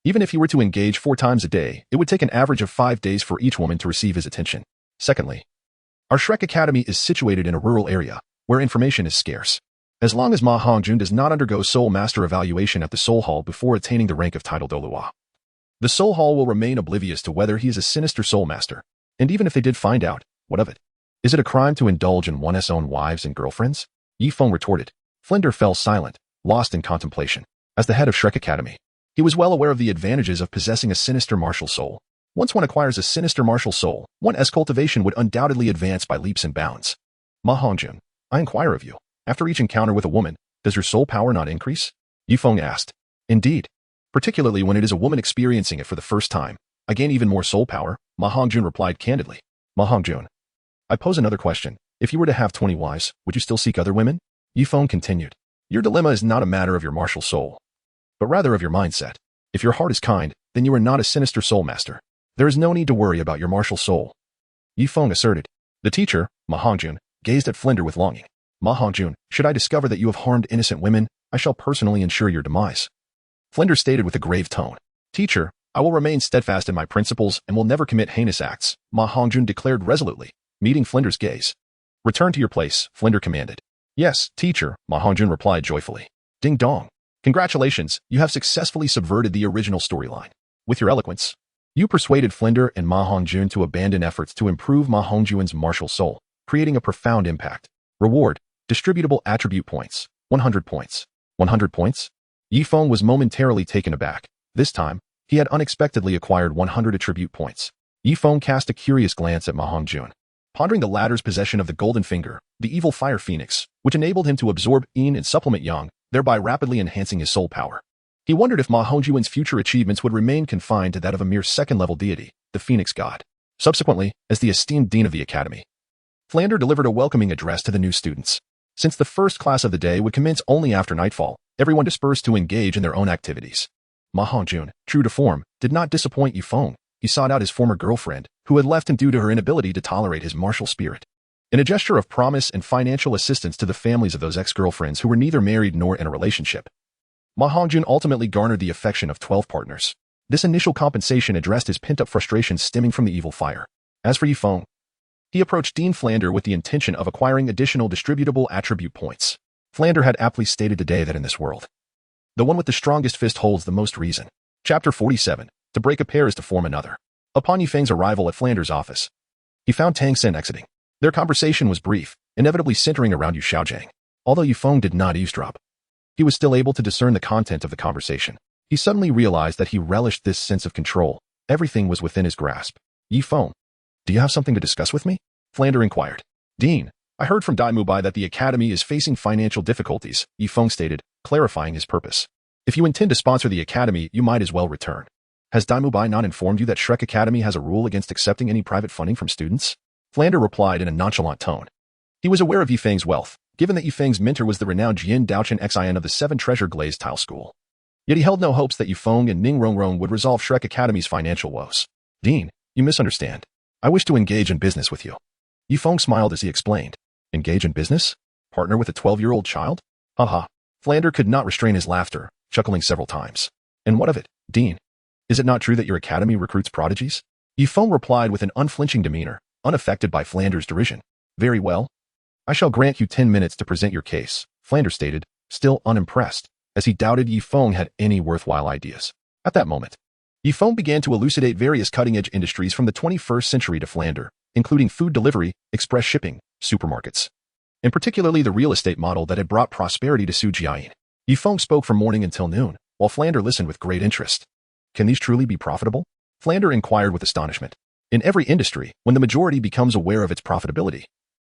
even if he were to engage 4 times a day, it would take an average of 5 days for each woman to receive his attention. Secondly, our Shrek Academy is situated in a rural area, where information is scarce. As long as Ma Hongjuan does not undergo Soul Master evaluation at the Soul Hall before attaining the rank of title Douluo, the Soul Hall will remain oblivious to whether he is a sinister Soul Master. And even if they did find out, what of it? Is it a crime to indulge in one's own wives and girlfriends? Yi Feng retorted. Flinder fell silent, lost in contemplation. As the head of Shrek Academy, he was well aware of the advantages of possessing a sinister martial soul. Once one acquires a sinister martial soul, one's cultivation would undoubtedly advance by leaps and bounds. Ma Hongjuan, I inquire of you, after each encounter with a woman, does your soul power not increase? Yi Feng asked. Indeed. Particularly when it is a woman experiencing it for the first time, I gain even more soul power, Ma Hongjuan replied candidly. Ma Hongjuan, I pose another question. If you were to have 20 wives, would you still seek other women? Yi Feng continued. Your dilemma is not a matter of your martial soul, but rather of your mindset. If your heart is kind, then you are not a sinister soul master. There is no need to worry about your martial soul, Yi Feng asserted. The teacher, Ma Hongjuan, gazed at Flinder with longing. Ma Hongjuan, should I discover that you have harmed innocent women, I shall personally ensure your demise. Flinder stated with a grave tone. Teacher, I will remain steadfast in my principles and will never commit heinous acts, Ma Hongjuan declared resolutely, meeting Flinder's gaze. Return to your place, Flinder commanded. Yes, teacher, Ma Hongjuan replied joyfully. Ding dong. Congratulations, you have successfully subverted the original storyline. With your eloquence, you persuaded Flinder and Ma Hongjuan to abandon efforts to improve Ma Hongjuan's martial soul, creating a profound impact. Reward, distributable attribute points, 100 points. 100 points? Yi Feng was momentarily taken aback. This time, he had unexpectedly acquired 100 attribute points. Yi Feng cast a curious glance at Ma Hongjuan, pondering the latter's possession of the golden finger, the evil fire phoenix, which enabled him to absorb yin and supplement yang, thereby rapidly enhancing his soul power. He wondered if Ma Hongjuan's future achievements would remain confined to that of a mere second-level deity, the Phoenix God. Subsequently, as the esteemed dean of the academy, Flander delivered a welcoming address to the new students. Since the first class of the day would commence only after nightfall, everyone dispersed to engage in their own activities. Ma Hongjun, true to form, did not disappoint Yifeng. He sought out his former girlfriend, who had left him due to her inability to tolerate his martial spirit. In a gesture of promise and financial assistance to the families of those ex-girlfriends who were neither married nor in a relationship, Ma Hongjun ultimately garnered the affection of 12 partners. This initial compensation addressed his pent-up frustrations stemming from the evil fire. As for Yifeng, he approached Dean Flander with the intention of acquiring additional distributable attribute points. Flander had aptly stated today that in this world, the one with the strongest fist holds the most reason. Chapter 47. To break a pair is to form another. Upon Yifeng's arrival at Flander's office, he found Tang San exiting. Their conversation was brief, inevitably centering around Yu Xiaojiang. Although Yifeng did not eavesdrop, he was still able to discern the content of the conversation. He suddenly realized that he relished this sense of control. Everything was within his grasp. Yifeng, do you have something to discuss with me? Flander inquired. Dean, I heard from Dai Mubai that the academy is facing financial difficulties, Yifeng stated, clarifying his purpose. If you intend to sponsor the academy, you might as well return. Has Dai Mubai not informed you that Shrek Academy has a rule against accepting any private funding from students? Flander replied in a nonchalant tone. He was aware of Yifeng's wealth, given that Yifeng's mentor was the renowned Jian Daochen Xin of the Seven Treasure Glazed Tile School. Yet he held no hopes that Yifeng and Ning Rongrong would resolve Shrek Academy's financial woes. Dean, you misunderstand. I wish to engage in business with you. Yifeng smiled as he explained. Engage in business? Partner with a 12-year-old child? Haha. Flander could not restrain his laughter, chuckling several times. And what of it, Dean? Is it not true that your academy recruits prodigies? Yifeng replied with an unflinching demeanor, unaffected by Flander's derision. Very well. I shall grant you 10 minutes to present your case, Flander stated, still unimpressed, as he doubted Yifeng had any worthwhile ideas. At that moment, Yifeng began to elucidate various cutting-edge industries from the 21st century to Flander, including food delivery, express shipping, supermarkets, and particularly the real estate model that had brought prosperity to Su Jiayin. Yifeng spoke from morning until noon, while Flander listened with great interest. Can these truly be profitable? Flander inquired with astonishment. In every industry, when the majority becomes aware of its profitability,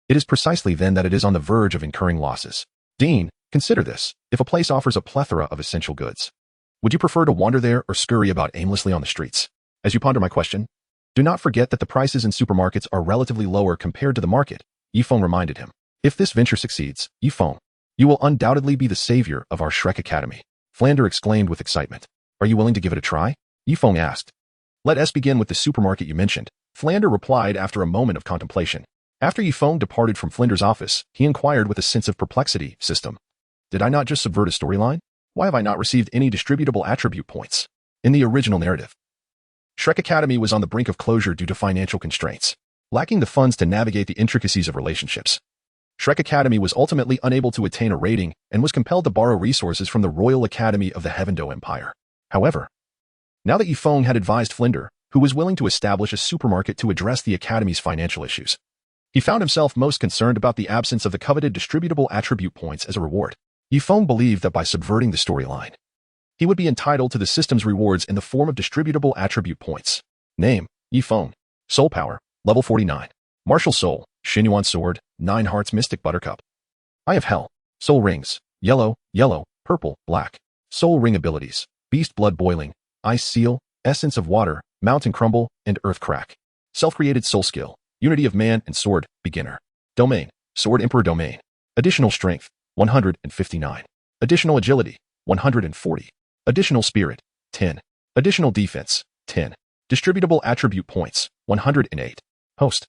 it is precisely then that it is on the verge of incurring losses. Dean, consider this. If a place offers a plethora of essential goods, would you prefer to wander there or scurry about aimlessly on the streets? As you ponder my question, do not forget that the prices in supermarkets are relatively lower compared to the market, Yifeng reminded him. If this venture succeeds, Yifeng, you will undoubtedly be the savior of our Shrek Academy. Flander exclaimed with excitement. Are you willing to give it a try? Yifeng asked. Let us begin with the supermarket you mentioned, Flander replied after a moment of contemplation. After Yifeng departed from Flander's office, he inquired with a sense of perplexity, System. Did I not just subvert a storyline? Why have I not received any distributable attribute points? In the original narrative, Shrek Academy was on the brink of closure due to financial constraints, lacking the funds to navigate the intricacies of relationships. Shrek Academy was ultimately unable to attain a rating and was compelled to borrow resources from the Royal Academy of the Heavendo Empire. However, now that Yifeng had advised Flinder, who was willing to establish a supermarket to address the Academy's financial issues, he found himself most concerned about the absence of the coveted distributable attribute points as a reward. Yifeng believed that by subverting the storyline, he would be entitled to the system's rewards in the form of distributable attribute points. Name, Yifeng. Soul Power, level 49. Martial Soul, Xinyuan Sword, 9 Hearts Mystic Buttercup. Eye of Hell, Soul Rings, yellow, purple, black. Soul Ring Abilities, Beast Blood Boiling, Ice Seal, Essence of Water, Mountain Crumble, and Earth Crack. Self-created Soul Skill, Unity of Man and Sword, Beginner. Domain, Sword Emperor Domain. Additional Strength, 159. Additional Agility, 140. Additional Spirit, 10. Additional Defense, 10. Distributable Attribute Points, 108. Host.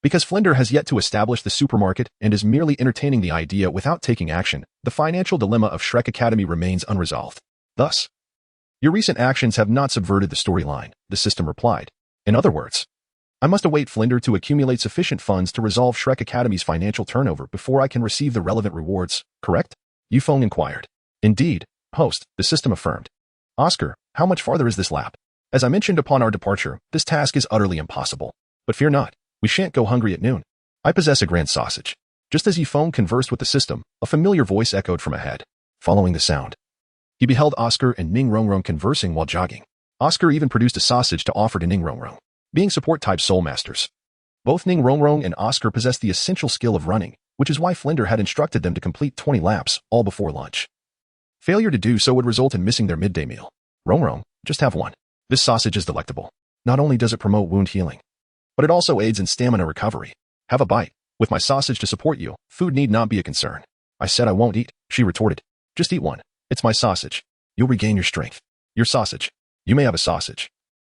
Because Flinder has yet to establish the supermarket and is merely entertaining the idea without taking action, the financial dilemma of Shrek Academy remains unresolved. Thus, your recent actions have not subverted the storyline, the system replied. In other words, I must await Flinder to accumulate sufficient funds to resolve Shrek Academy's financial turnover before I can receive the relevant rewards, correct? Yifeng inquired. Indeed, host, the system affirmed. Oscar, how much farther is this lap? As I mentioned upon our departure, this task is utterly impossible. But fear not, we shan't go hungry at noon. I possess a grand sausage. Just as Yifeng conversed with the system, a familiar voice echoed from ahead. Following the sound, he beheld Oscar and Ning Rongrong conversing while jogging. Oscar even produced a sausage to offer to Ning Rongrong. Being support-type soul masters, both Ning Rongrong and Oscar possess the essential skill of running, which is why Flinder had instructed them to complete 20 laps, all before lunch. Failure to do so would result in missing their midday meal. Rongrong, just have one. This sausage is delectable. Not only does it promote wound healing, but it also aids in stamina recovery. Have a bite. With my sausage to support you, food need not be a concern. I said I won't eat, she retorted. Just eat one. It's my sausage. You'll regain your strength. Your sausage. You may have a sausage.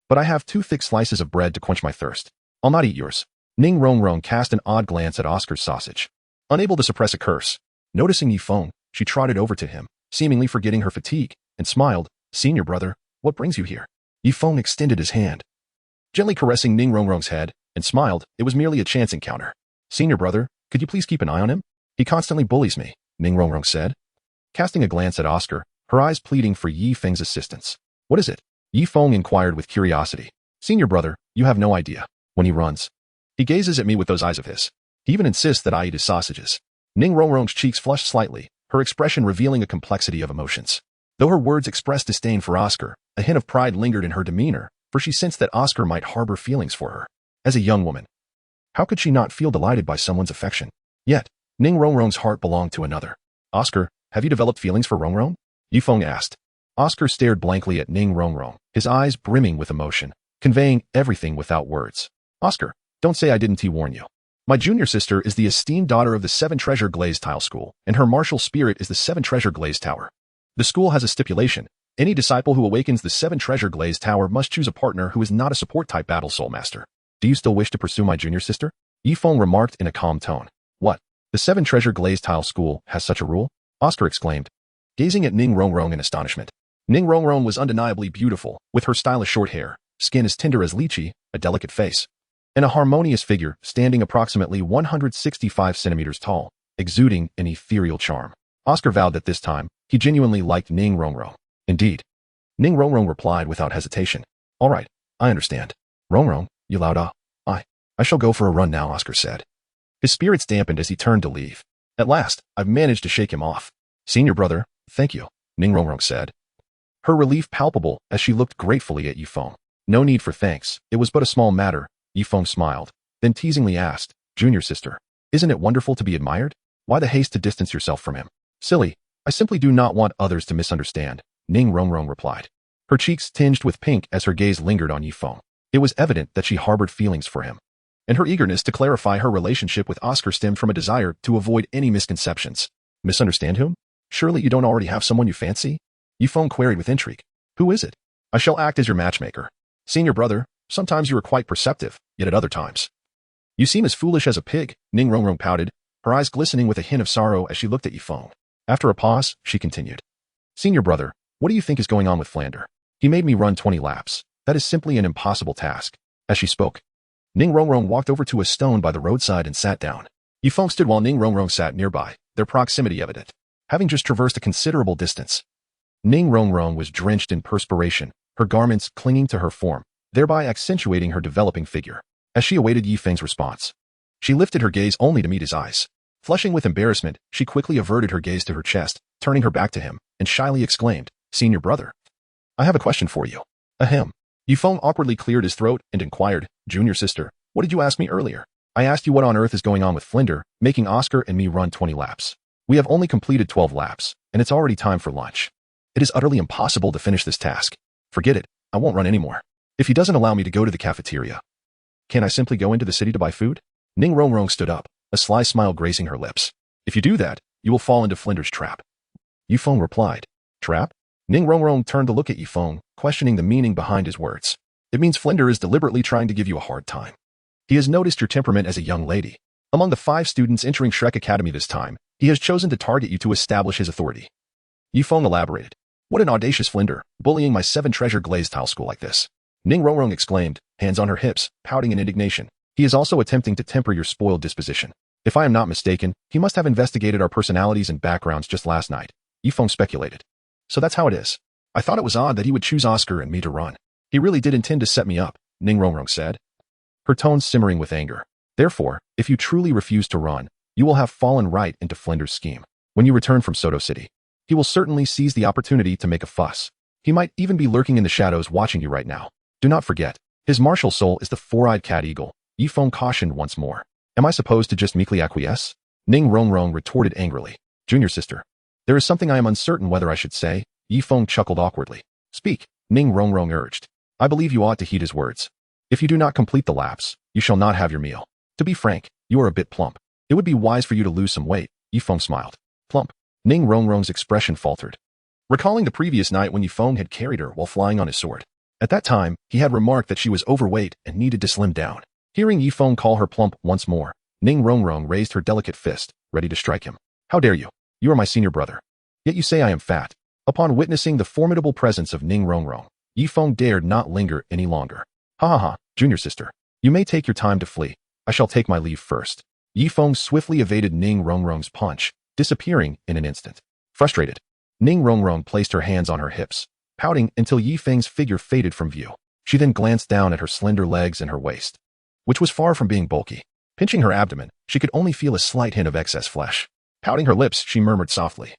But I have 2 thick slices of bread to quench my thirst. I'll not eat yours. Ning Rongrong cast an odd glance at Oscar's sausage. Unable to suppress a curse. Noticing Yifeng, she trotted over to him, seemingly forgetting her fatigue, and smiled. Senior brother, what brings you here? Yifeng extended his hand, gently caressing Ning Rongrong's head, and smiled. It was merely a chance encounter. Senior brother, could you please keep an eye on him? He constantly bullies me, Ning Rongrong said. Casting a glance at Oscar, her eyes pleading for Yifeng's assistance. What is it? Yifeng inquired with curiosity. Senior brother, you have no idea. When he runs, he gazes at me with those eyes of his. He even insists that I eat his sausages. Ning Rongrong's cheeks flushed slightly, her expression revealing a complexity of emotions. Though her words expressed disdain for Oscar, a hint of pride lingered in her demeanor, for she sensed that Oscar might harbor feelings for her. As a young woman, how could she not feel delighted by someone's affection? Yet, Ning Rongrong's heart belonged to another. Oscar, have you developed feelings for Rongrong? Yifeng asked. Oscar stared blankly at Ning Rongrong, his eyes brimming with emotion, conveying everything without words. Oscar, don't say I didn't warn you. My junior sister is the esteemed daughter of the 7 Treasure Glaze Tile School, and her martial spirit is the 7 Treasure Glaze Tower. The school has a stipulation. Any disciple who awakens the 7 Treasure Glaze Tower must choose a partner who is not a support-type battle soul master. Do you still wish to pursue my junior sister? Yifeng remarked in a calm tone. What? The 7 Treasure Glaze Tile School has such a rule? Oscar exclaimed, gazing at Ning Rongrong in astonishment. Ning Rongrong was undeniably beautiful, with her stylish short hair, skin as tender as lychee, a delicate face, and a harmonious figure standing approximately 165 centimeters tall, exuding an ethereal charm. Oscar vowed that this time, he genuinely liked Ning Rongrong. Indeed. Ning Rongrong replied without hesitation. All right, I understand. Rongrong, you loud I shall go for a run now, Oscar said. His spirits dampened as he turned to leave. At last, I've managed to shake him off. Senior brother, thank you, Ning Rongrong said. Her relief palpable as she looked gratefully at Yifeng. No need for thanks, it was but a small matter, Yifeng smiled, then teasingly asked, Junior sister, isn't it wonderful to be admired? Why the haste to distance yourself from him? Silly, I simply do not want others to misunderstand, Ning Rongrong replied. Her cheeks tinged with pink as her gaze lingered on Yifeng. It was evident that she harbored feelings for him, and her eagerness to clarify her relationship with Oscar stemmed from a desire to avoid any misconceptions. Misunderstand whom? Surely you don't already have someone you fancy? Yifeng queried with intrigue. Who is it? I shall act as your matchmaker. Senior brother, sometimes you are quite perceptive, yet at other times you seem as foolish as a pig, Ning Rongrong pouted, her eyes glistening with a hint of sorrow as she looked at Yifeng. After a pause, she continued. Senior brother, what do you think is going on with Flander? He made me run 20 laps. That is simply an impossible task. As she spoke, Ning Rongrong walked over to a stone by the roadside and sat down. Yifeng stood while Ning Rongrong sat nearby, their proximity evident. Having just traversed a considerable distance, Ning Rongrong was drenched in perspiration, her garments clinging to her form, thereby accentuating her developing figure. As she awaited Yifeng's response, she lifted her gaze only to meet his eyes. Flushing with embarrassment, she quickly averted her gaze to her chest, turning her back to him, and shyly exclaimed, Senior brother, I have a question for you. Ahem. Yifeng awkwardly cleared his throat and inquired, Junior sister, what did you ask me earlier? I asked you what on earth is going on with Flinder, making Oscar and me run 20 laps. We have only completed 12 laps, and it's already time for lunch. It is utterly impossible to finish this task. Forget it, I won't run anymore. If he doesn't allow me to go to the cafeteria, can I simply go into the city to buy food? Ning Rongrong stood up, a sly smile gracing her lips. If you do that, you will fall into Flinder's trap. Yifeng replied. Trap? Ning Rongrong turned to look at Yifeng, questioning the meaning behind his words. It means Flinder is deliberately trying to give you a hard time. He has noticed your temperament as a young lady. Among the 5 students entering Shrek Academy this time, he has chosen to target you to establish his authority. Yifeng elaborated. What an audacious Flinder, bullying my 7 Treasure Glaze Tile School like this. Ning Rongrong exclaimed, hands on her hips, pouting in indignation. He is also attempting to temper your spoiled disposition. If I am not mistaken, he must have investigated our personalities and backgrounds just last night, Yifeng speculated. So that's how it is. I thought it was odd that he would choose Oscar and me to run. He really did intend to set me up, Ning Rongrong said, her tone simmering with anger. Therefore, if you truly refuse to run, you will have fallen right into Flinder's scheme. When you return from Soto City, he will certainly seize the opportunity to make a fuss. He might even be lurking in the shadows watching you right now. Do not forget, his martial soul is the 4-eyed cat eagle, Yifeng cautioned once more. Am I supposed to just meekly acquiesce? Ning Rongrong retorted angrily. Junior sister, there is something I am uncertain whether I should say, Yifeng chuckled awkwardly. Speak, Ning Rongrong urged. I believe you ought to heed his words. If you do not complete the laps, you shall not have your meal. To be frank, you are a bit plump. It would be wise for you to lose some weight, Yifeng smiled. Plump. Ning Rongrong's expression faltered, recalling the previous night when Yifeng had carried her while flying on his sword. At that time, he had remarked that she was overweight and needed to slim down. Hearing Yifeng call her plump once more, Ning Rongrong raised her delicate fist, ready to strike him. How dare you? You are my senior brother. Yet you say I am fat. Upon witnessing the formidable presence of Ning Rongrong, Yifeng dared not linger any longer. Ha ha ha, junior sister. You may take your time to flee. I shall take my leave first. Yifeng swiftly evaded Ning Rongrong's punch, disappearing in an instant. Frustrated, Ning Rongrong placed her hands on her hips, pouting until Yifeng's figure faded from view. She then glanced down at her slender legs and her waist, which was far from being bulky. Pinching her abdomen, she could only feel a slight hint of excess flesh. Pouting her lips, she murmured softly,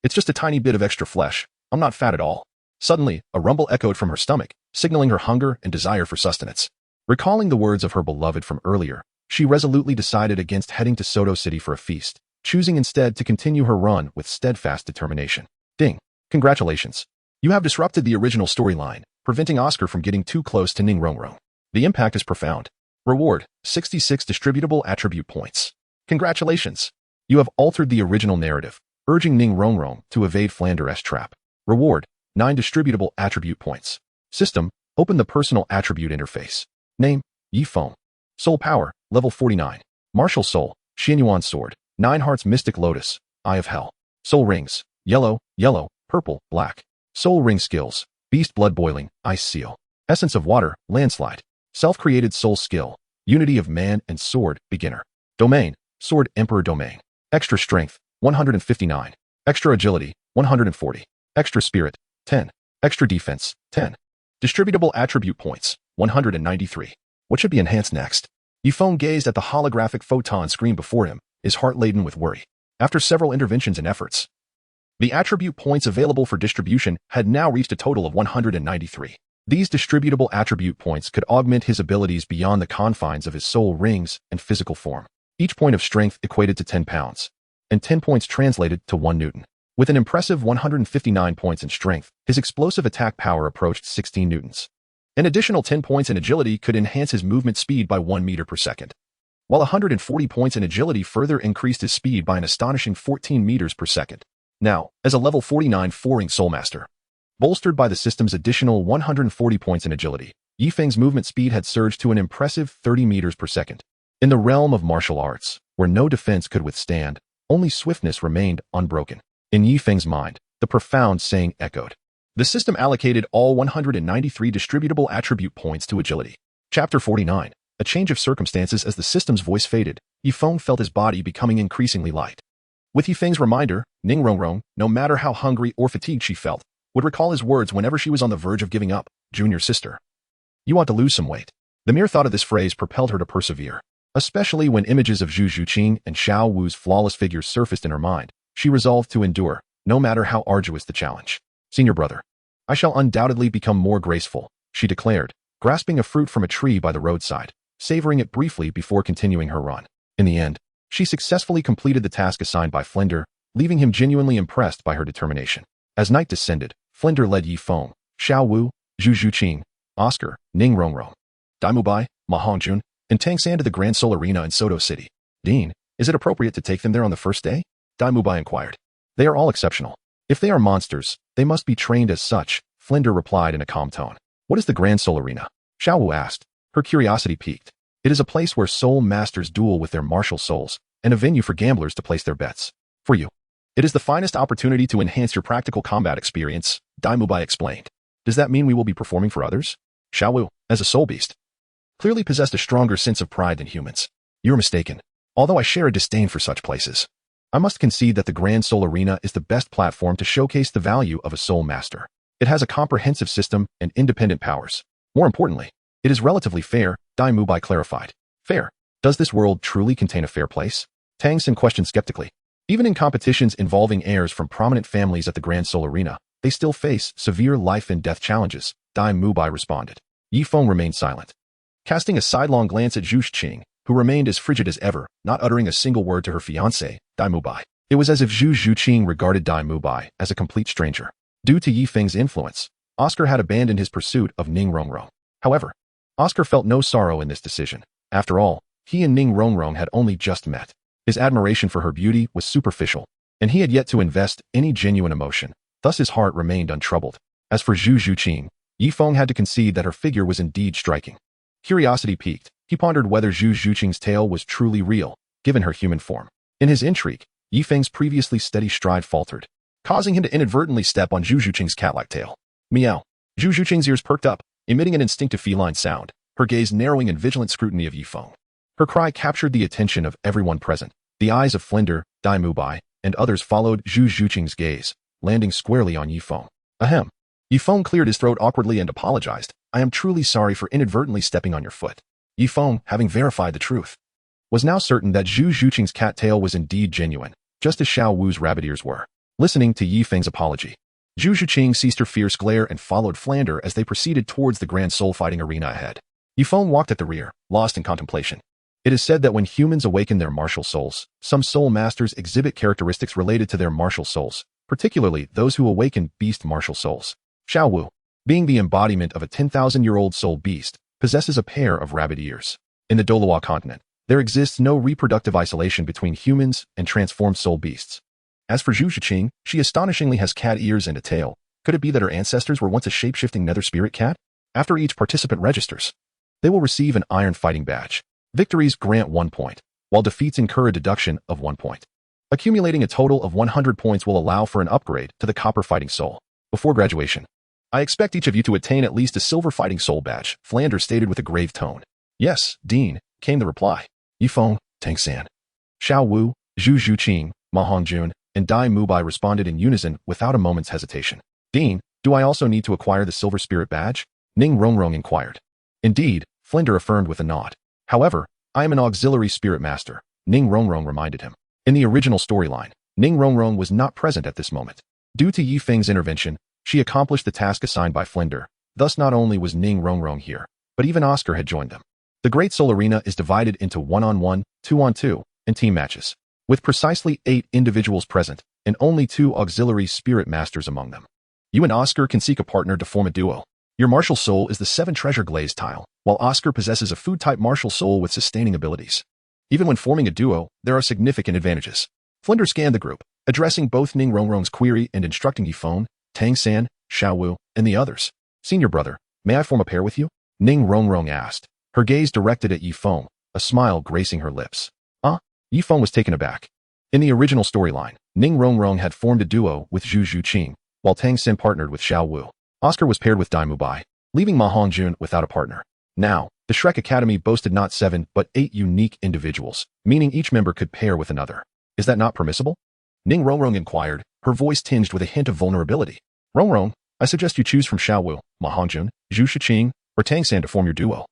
"It's just a tiny bit of extra flesh. I'm not fat at all." Suddenly, a rumble echoed from her stomach, signaling her hunger and desire for sustenance. Recalling the words of her beloved from earlier, she resolutely decided against heading to Soto City for a feast, choosing instead to continue her run with steadfast determination. Ding. Congratulations. You have disrupted the original storyline, preventing Oscar from getting too close to Ning Rongrong. The impact is profound. Reward, 66 distributable attribute points. Congratulations. You have altered the original narrative, urging Ning Rongrong to evade Flander's trap. Reward, 9 distributable attribute points. System, open the personal attribute interface. Name, Yifeng. Soul power, level 49. Martial soul, Xianyuan sword. 9 hearts mystic lotus, eye of hell. Soul rings, yellow, yellow, purple, black. Soul ring skills, beast blood boiling, ice seal. Essence of water, landslide. Self-created soul skill, unity of man and sword, beginner. Domain, sword emperor domain. Extra strength, 159. Extra agility, 140. Extra spirit, 10. Extra defense, 10. Distributable attribute points, 193. What should be enhanced next? Yifeng gazed at the holographic photon screen before him, his heart laden with worry. After several interventions and efforts, the attribute points available for distribution had now reached a total of 193. These distributable attribute points could augment his abilities beyond the confines of his soul rings and physical form. Each point of strength equated to 10 pounds, and 10 points translated to 1 Newton. With an impressive 159 points in strength, his explosive attack power approached 16 Newtons. An additional 10 points in agility could enhance his movement speed by 1 meter per second, while 140 points in agility further increased his speed by an astonishing 14 meters per second. Now, as a level 49 Four-Ring Soulmaster, bolstered by the system's additional 140 points in agility, Yifeng's movement speed had surged to an impressive 30 meters per second. In the realm of martial arts, where no defense could withstand, only swiftness remained unbroken. In Yifeng's mind, the profound saying echoed. The system allocated all 193 distributable attribute points to agility. Chapter 49. A change of circumstances. As the system's voice faded, Yifeng felt his body becoming increasingly light. With Yifeng's reminder, Ning Rongrong, no matter how hungry or fatigued she felt, would recall his words whenever she was on the verge of giving up. Junior sister. You want to lose some weight. The mere thought of this phrase propelled her to persevere. Especially when images of Zhu Zhuqing and Xiao Wu's flawless figures surfaced in her mind, she resolved to endure, no matter how arduous the challenge. Senior brother. I shall undoubtedly become more graceful, she declared, grasping a fruit from a tree by the roadside, savoring it briefly before continuing her run. In the end, she successfully completed the task assigned by Flinder, leaving him genuinely impressed by her determination. As night descended, Flinder led Yifeng, Xiao Wu, Zhu Zhuqing, Oscar, Ning Rongrong, Daimubai, Ma Hongjun, and Tang San to the Grand Soul Arena in Soto City. Dean, is it appropriate to take them there on the first day? Daimubai inquired. They are all exceptional. If they are monsters, they must be trained as such, Flinder replied in a calm tone. What is the Grand Soul Arena? Xiao Wu asked. Her curiosity piqued. It is a place where soul masters duel with their martial souls, and a venue for gamblers to place their bets. For you, it is the finest opportunity to enhance your practical combat experience, Daimubai explained. Does that mean we will be performing for others? Xiao Wu, as a soul beast, clearly possessed a stronger sense of pride than humans. You're mistaken. Although I share a disdain for such places, I must concede that the Grand Soul Arena is the best platform to showcase the value of a soul master. It has a comprehensive system and independent powers. More importantly, it is relatively fair, Daimubai clarified. Fair? Does this world truly contain a fair place? Tang San questioned skeptically. Even in competitions involving heirs from prominent families at the Grand Soul Arena, they still face severe life and death challenges, Daimubai responded. Yifeng remained silent, casting a sidelong glance at Zhu Zhuqing, who remained as frigid as ever, not uttering a single word to her fiancé, Daimubai. It was as if Zhu Zhuqing regarded Daimubai as a complete stranger. Due to Yifeng's influence, Oscar had abandoned his pursuit of Ning Rongrong. However, Oscar felt no sorrow in this decision. After all, he and Ning Rongrong had only just met. His admiration for her beauty was superficial, and he had yet to invest any genuine emotion. Thus his heart remained untroubled. As for Zhu Zhuqing, Yifeng had to concede that her figure was indeed striking. Curiosity piqued. He pondered whether Zhu Zhuqing's tale was truly real, given her human form. In his intrigue, Yifeng's previously steady stride faltered, causing him to inadvertently step on Zhu Zhuqing's cat-like tail. Meow. Zhu Zhuqing's ears perked up, emitting an instinctive feline sound, her gaze narrowing in vigilant scrutiny of Yifeng. Her cry captured the attention of everyone present. The eyes of Flinder, Dai Mubai, and others followed Zhu Zhuqing's gaze, landing squarely on Yifeng. Ahem. Yifeng cleared his throat awkwardly and apologized. I am truly sorry for inadvertently stepping on your foot. Yifeng, having verified the truth, was now certain that Zhu Zhuqing's cat tail was indeed genuine, just as Xiao Wu's rabbit ears were. Listening to Yifeng's apology, Zhu Zhuqing ceased her fierce glare and followed Flander as they proceeded towards the grand soul fighting arena ahead. Yifeng walked at the rear, lost in contemplation. It is said that when humans awaken their martial souls, some soul masters exhibit characteristics related to their martial souls, particularly those who awaken beast martial souls. Xiao Wu, being the embodiment of a 10,000-year-old soul beast, possesses a pair of rabbit ears. In the Douluo continent, there exists no reproductive isolation between humans and transformed soul beasts. As for Zhu Zhuqing, she astonishingly has cat ears and a tail. Could it be that her ancestors were once a shape-shifting nether spirit cat? After each participant registers, they will receive an iron fighting badge. Victories grant 1 point, while defeats incur a deduction of 1 point. Accumulating a total of 100 points will allow for an upgrade to the Copper Fighting Soul. Before graduation, I expect each of you to attain at least a Silver Fighting Soul badge, Flander stated with a grave tone. Yes, Dean, came the reply. Yifeng, Tang San, Xiao Wu, Zhu Zhuqing, Ma Hongjun, and Dai Mubai responded in unison without a moment's hesitation. Dean, do I also need to acquire the Silver Spirit badge? Ning Rongrong inquired. Indeed, Flinder affirmed with a nod. However, I am an auxiliary spirit master, Ning Rongrong reminded him. In the original storyline, Ning Rongrong was not present at this moment. Due to Yifeng's intervention, she accomplished the task assigned by Flinder. Thus not only was Ning Rongrong here, but even Oscar had joined them. The Great Soul Arena is divided into 1-on-1, 2-on-2, and team matches, with precisely 8 individuals present, and only 2 auxiliary spirit masters among them. You and Oscar can seek a partner to form a duo. Your martial soul is the 7 treasure glaze tile, while Oscar possesses a food-type martial soul with sustaining abilities. Even when forming a duo, there are significant advantages. Flinder scanned the group, addressing both Ning Rongrong's query and instructing Yifeng, Tang San, Xiao Wu, and the others. Senior brother, may I form a pair with you? Ning Rongrong asked, her gaze directed at Yifeng, a smile gracing her lips. Yifeng was taken aback. In the original storyline, Ning Rongrong had formed a duo with Zhu Zhuqing, while Tang San partnered with Xiao Wu. Oscar was paired with Dai Mubai, leaving Ma Hongjun without a partner. Now, the Shrek Academy boasted not 7 but 8 unique individuals, meaning each member could pair with another. Is that not permissible? Ning Rongrong inquired, her voice tinged with a hint of vulnerability. Rongrong, I suggest you choose from Xiao Wu, Ma Hongjun, Zhu Zhuqing, or Tang San to form your duo.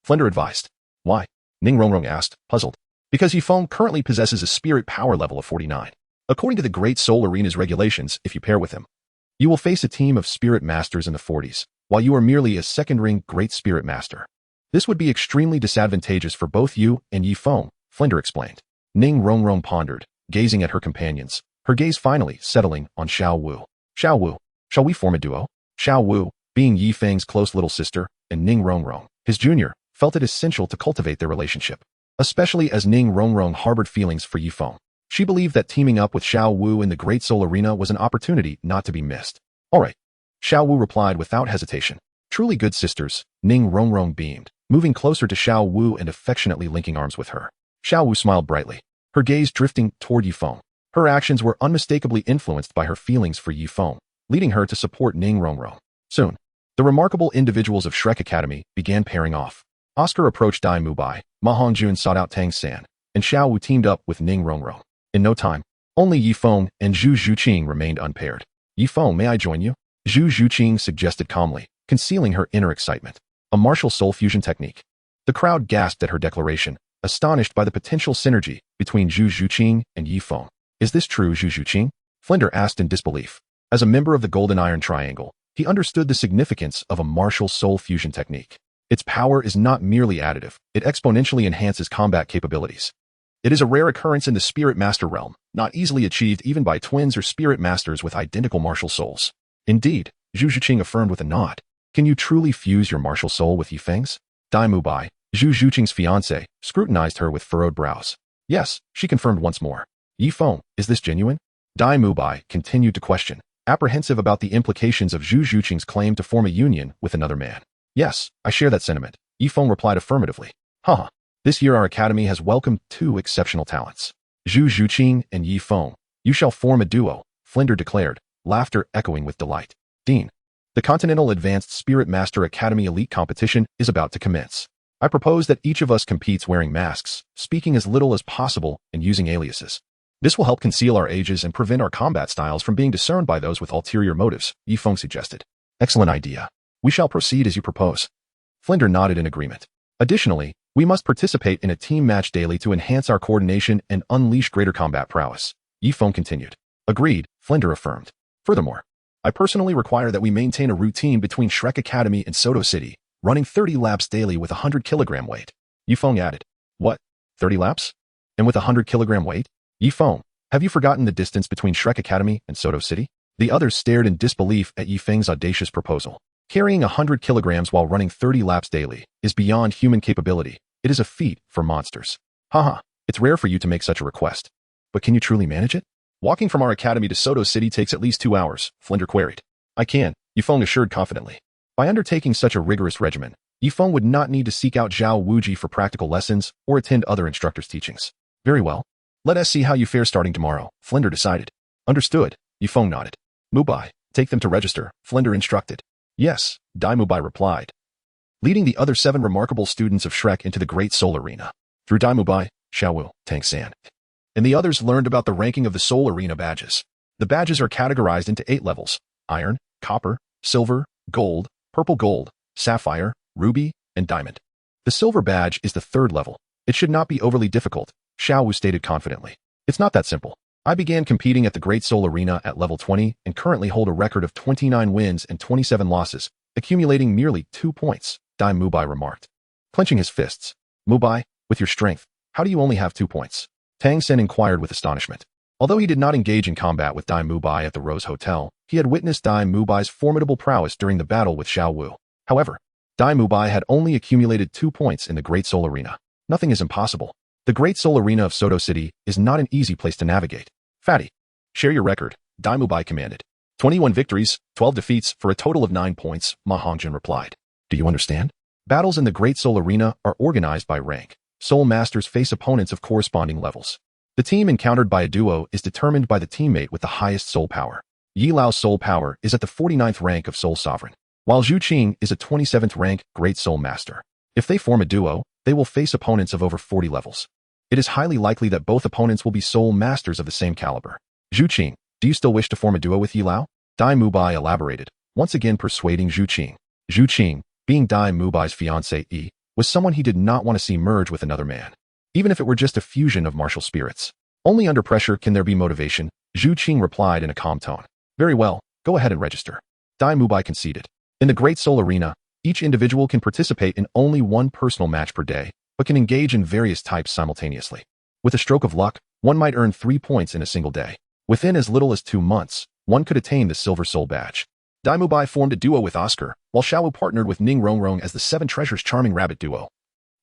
Flinder advised. Why? Ning Rongrong asked, puzzled. Because Yifeng currently possesses a spirit power level of 49. According to the Great Soul Arena's regulations, if you pair with him, you will face a team of spirit masters in the 40s, while you are merely a second-ring Great Spirit Master. This would be extremely disadvantageous for both you and Yifeng, Flinder explained. Ning Rongrong pondered, gazing at her companions, her gaze finally settling on Xiao Wu. Xiao Wu, shall we form a duo? Xiao Wu, being Yifeng's close little sister, and Ning Rongrong, his junior, felt it essential to cultivate their relationship. Especially as Ning Rongrong harbored feelings for Yifeng. She believed that teaming up with Xiao Wu in the Great Soul Arena was an opportunity not to be missed. All right. Xiao Wu replied without hesitation. Truly good sisters, Ning Rongrong beamed, moving closer to Xiao Wu and affectionately linking arms with her. Xiao Wu smiled brightly, her gaze drifting toward Yifeng. Her actions were unmistakably influenced by her feelings for Yifeng, leading her to support Ning Rongrong. Soon, the remarkable individuals of Shrek Academy began pairing off. Oscar approached Dai Mubai, Ma Hongjun sought out Tang San, and Xiao Wu teamed up with Ning Rongrong. In no time, only Yifeng and Zhu Zhuqing remained unpaired. Yifeng, may I join you? Zhu Zhuqing suggested calmly, concealing her inner excitement. A martial soul fusion technique. The crowd gasped at her declaration, astonished by the potential synergy between Zhu Zhuqing and Yifeng. Is this true, Zhu Zhuqing? Flinder asked in disbelief. As a member of the Golden Iron Triangle, he understood the significance of a martial soul fusion technique. Its power is not merely additive, it exponentially enhances combat capabilities. It is a rare occurrence in the Spirit Master realm, not easily achieved even by twins or Spirit Masters with identical martial souls. Indeed, Zhu Zhuqing affirmed with a nod. Can you truly fuse your martial soul with Yifeng's? Dai Mubai, Zhu Zhuqing's fiancé, scrutinized her with furrowed brows. Yes, she confirmed once more. Yi Feng, is this genuine? Dai Mubai continued to question, apprehensive about the implications of Zhu Zhuqing's claim to form a union with another man. Yes, I share that sentiment, Yi Feng replied affirmatively. Haha. This year our academy has welcomed two exceptional talents. Zhu Zhuqing and Yi Feng. You shall form a duo, Flinder declared, laughter echoing with delight. Dean. The Continental Advanced Spirit Master Academy Elite Competition is about to commence. I propose that each of us competes wearing masks, speaking as little as possible, and using aliases. This will help conceal our ages and prevent our combat styles from being discerned by those with ulterior motives, Yi Feng suggested. Excellent idea. We shall proceed as you propose. Flinder nodded in agreement. Additionally, we must participate in a team match daily to enhance our coordination and unleash greater combat prowess. Yi Feng continued. Agreed, Flinder affirmed. Furthermore, I personally require that we maintain a routine between Shrek Academy and Soto City, running 30 laps daily with a 100-kilogram weight. Yi Feng added. What? 30 laps? And with a 100-kilogram weight? Yi Feng, have you forgotten the distance between Shrek Academy and Soto City? The others stared in disbelief at Yi Feng's audacious proposal. Carrying 100 kilograms while running 30 laps daily is beyond human capability. It is a feat for monsters. Haha, it's rare for you to make such a request. But can you truly manage it? Walking from our academy to Soto City takes at least 2 hours, Flinder queried. I can, Yi Feng assured confidently. By undertaking such a rigorous regimen, Yi Feng would not need to seek out Zhao Wujie for practical lessons or attend other instructors' teachings. Very well. Let us see how you fare starting tomorrow, Flinder decided. Understood, Yi Feng nodded. Mubai, take them to register, Flinder instructed. Yes, Dai Mubai replied, leading the other 7 remarkable students of Shrek into the Great Soul Arena. Through Dai Mubai, Zhao Wujie, Tang San, and the others learned about the ranking of the Soul Arena badges. The badges are categorized into 8 levels: iron, copper, silver, gold, purple gold, sapphire, ruby, and diamond. The silver badge is the 3rd level. It should not be overly difficult, Zhao Wujie stated confidently. It's not that simple. I began competing at the Great Soul Arena at level 20 and currently hold a record of 29 wins and 27 losses, accumulating merely 2 points, Dai Mubai remarked, clenching his fists. Mubai, with your strength, how do you only have 2 points? Tang San inquired with astonishment. Although he did not engage in combat with Dai Mubai at the Rose Hotel, he had witnessed Dai Mubai's formidable prowess during the battle with Zhao Wujie. However, Dai Mubai had only accumulated 2 points in the Great Soul Arena. Nothing is impossible. The Great Soul Arena of Soto City is not an easy place to navigate. Fatty, share your record, Dai Mubai commanded. 21 victories, 12 defeats, for a total of 9 points, Ma Hongjun replied. Do you understand? Battles in the Great Soul Arena are organized by rank. Soul Masters face opponents of corresponding levels. The team encountered by a duo is determined by the teammate with the highest soul power. Yi Lao's soul power is at the 49th rank of Soul Sovereign, while Zhu Qing is a 27th rank Great Soul Master. If they form a duo, they will face opponents of over 40 levels. It is highly likely that both opponents will be Soul Masters of the same caliber. Zhu Qing, do you still wish to form a duo with Yi Lao? Dai Mubai elaborated, once again persuading Zhu Qing. Zhu Qing, being Dai Mubai's fiancé, was someone he did not want to see merge with another man, even if it were just a fusion of martial spirits. Only under pressure can there be motivation, Zhu Qing replied in a calm tone. Very well, go ahead and register. Dai Mubai conceded. In the Great Soul Arena, each individual can participate in only one personal match per day, but can engage in various types simultaneously. With a stroke of luck, one might earn 3 points in a single day. Within as little as 2 months, one could attain the Silver Soul Badge. Dai Mubai formed a duo with Oscar, while Xiao partnered with Ning Rongrong as the 7 Treasures Charming Rabbit duo.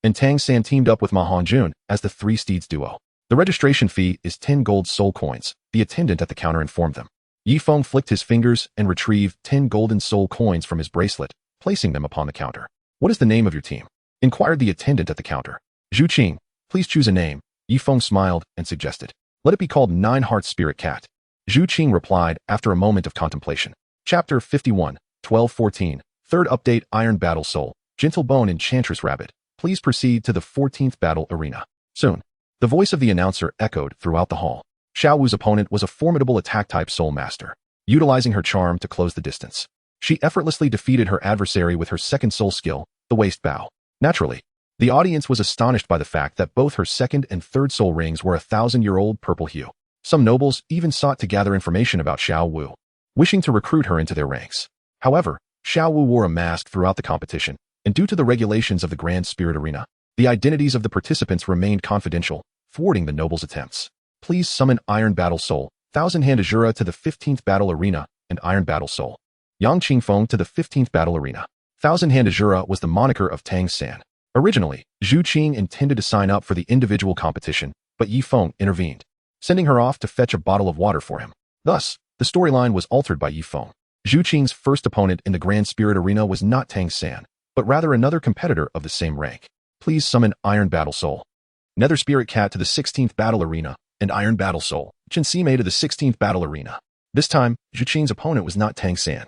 And Tang San teamed up with Ma Hongjun as the 3 Steeds duo. The registration fee is 10 gold soul coins, the attendant at the counter informed them. Yi Feng flicked his fingers and retrieved 10 golden soul coins from his bracelet, placing them upon the counter. What is the name of your team? Inquired the attendant at the counter. Zhu Qing, please choose a name, Yi Feng smiled and suggested. Let it be called Nine Hearts Spirit Cat. Zhu Qing replied after a moment of contemplation. Chapter 51, 1214, 3rd Update Iron Battle Soul, Gentle Bone Enchantress Rabbit. Please proceed to the 14th Battle Arena. Soon. The voice of the announcer echoed throughout the hall. Xiao Wu's opponent was a formidable attack-type soul master, utilizing her charm to close the distance. She effortlessly defeated her adversary with her second soul skill, the Waist Bow. Naturally, the audience was astonished by the fact that both her second and third soul rings were 1,000-year-old purple hue. Some nobles even sought to gather information about Xiao Wu, wishing to recruit her into their ranks. However, Xiao Wu wore a mask throughout the competition, and due to the regulations of the Grand Spirit Arena, the identities of the participants remained confidential, thwarting the nobles' attempts. Please summon Iron Battle Soul, Thousand Hand Azura to the 15th Battle Arena, and Iron Battle Soul, Yang Qingfeng to the 15th Battle Arena. Thousand Hand Azura was the moniker of Tang San. Originally, Zhu Qing intended to sign up for the individual competition, but Yifeng intervened, sending her off to fetch a bottle of water for him. Thus, the storyline was altered by Yifeng. Zhu Qing's first opponent in the Grand Spirit Arena was not Tang San, but rather another competitor of the same rank. Please summon Iron Battle Soul. Nether Spirit Cat to the 16th Battle Arena, and Iron Battle Soul, Qinsime to the 16th Battle Arena. This time, Zhu Qing's opponent was not Tang San,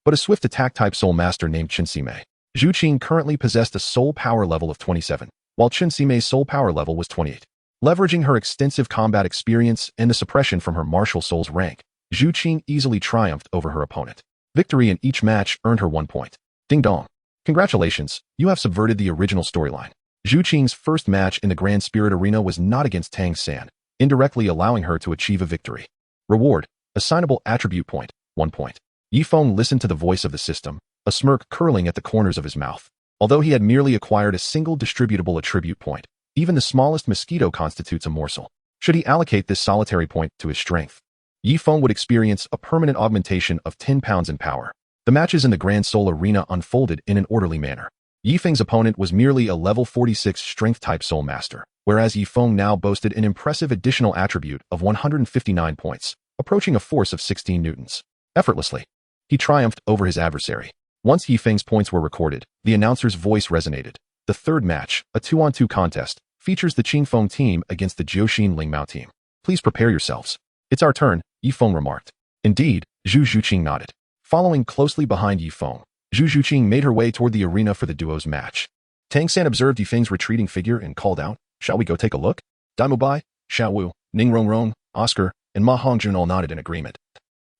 but a swift attack-type soul master named Qinsime. Zhu Qing currently possessed a soul power level of 27, while Qinsime's soul power level was 28. Leveraging her extensive combat experience and the suppression from her martial soul's rank, Zhu Qing easily triumphed over her opponent. Victory in each match earned her 1 point. Ding dong. Congratulations, you have subverted the original storyline. Zhu Qing's first match in the Grand Spirit Arena was not against Tang San, indirectly allowing her to achieve a victory. Reward, assignable attribute point, 1 point. Yifeng listened to the voice of the system, a smirk curling at the corners of his mouth. Although he had merely acquired a single distributable attribute point, even the smallest mosquito constitutes a morsel. Should he allocate this solitary point to his strength, Yifeng would experience a permanent augmentation of 10 pounds in power. The matches in the Grand Soul Arena unfolded in an orderly manner. Yifeng's opponent was merely a level 46 strength-type soul master, whereas Yifeng now boasted an impressive additional attribute of 159 points, approaching a force of 16 newtons. Effortlessly, he triumphed over his adversary. Once Yifeng's points were recorded, the announcer's voice resonated. The third match, a 2-on-2 contest, features the Qingfeng team against the Jiuxin Lingmao team. Please prepare yourselves. It's our turn, Yifeng remarked. Indeed, Zhu Juqing nodded. Following closely behind Yifeng, Zhu Juqing made her way toward the arena for the duo's match. Tang San observed Yifeng's retreating figure and called out, "Shall we go take a look?" Dai Mubai, Xiao Wu, Ning Rongrong, Oscar, and Ma Hongjun all nodded in agreement.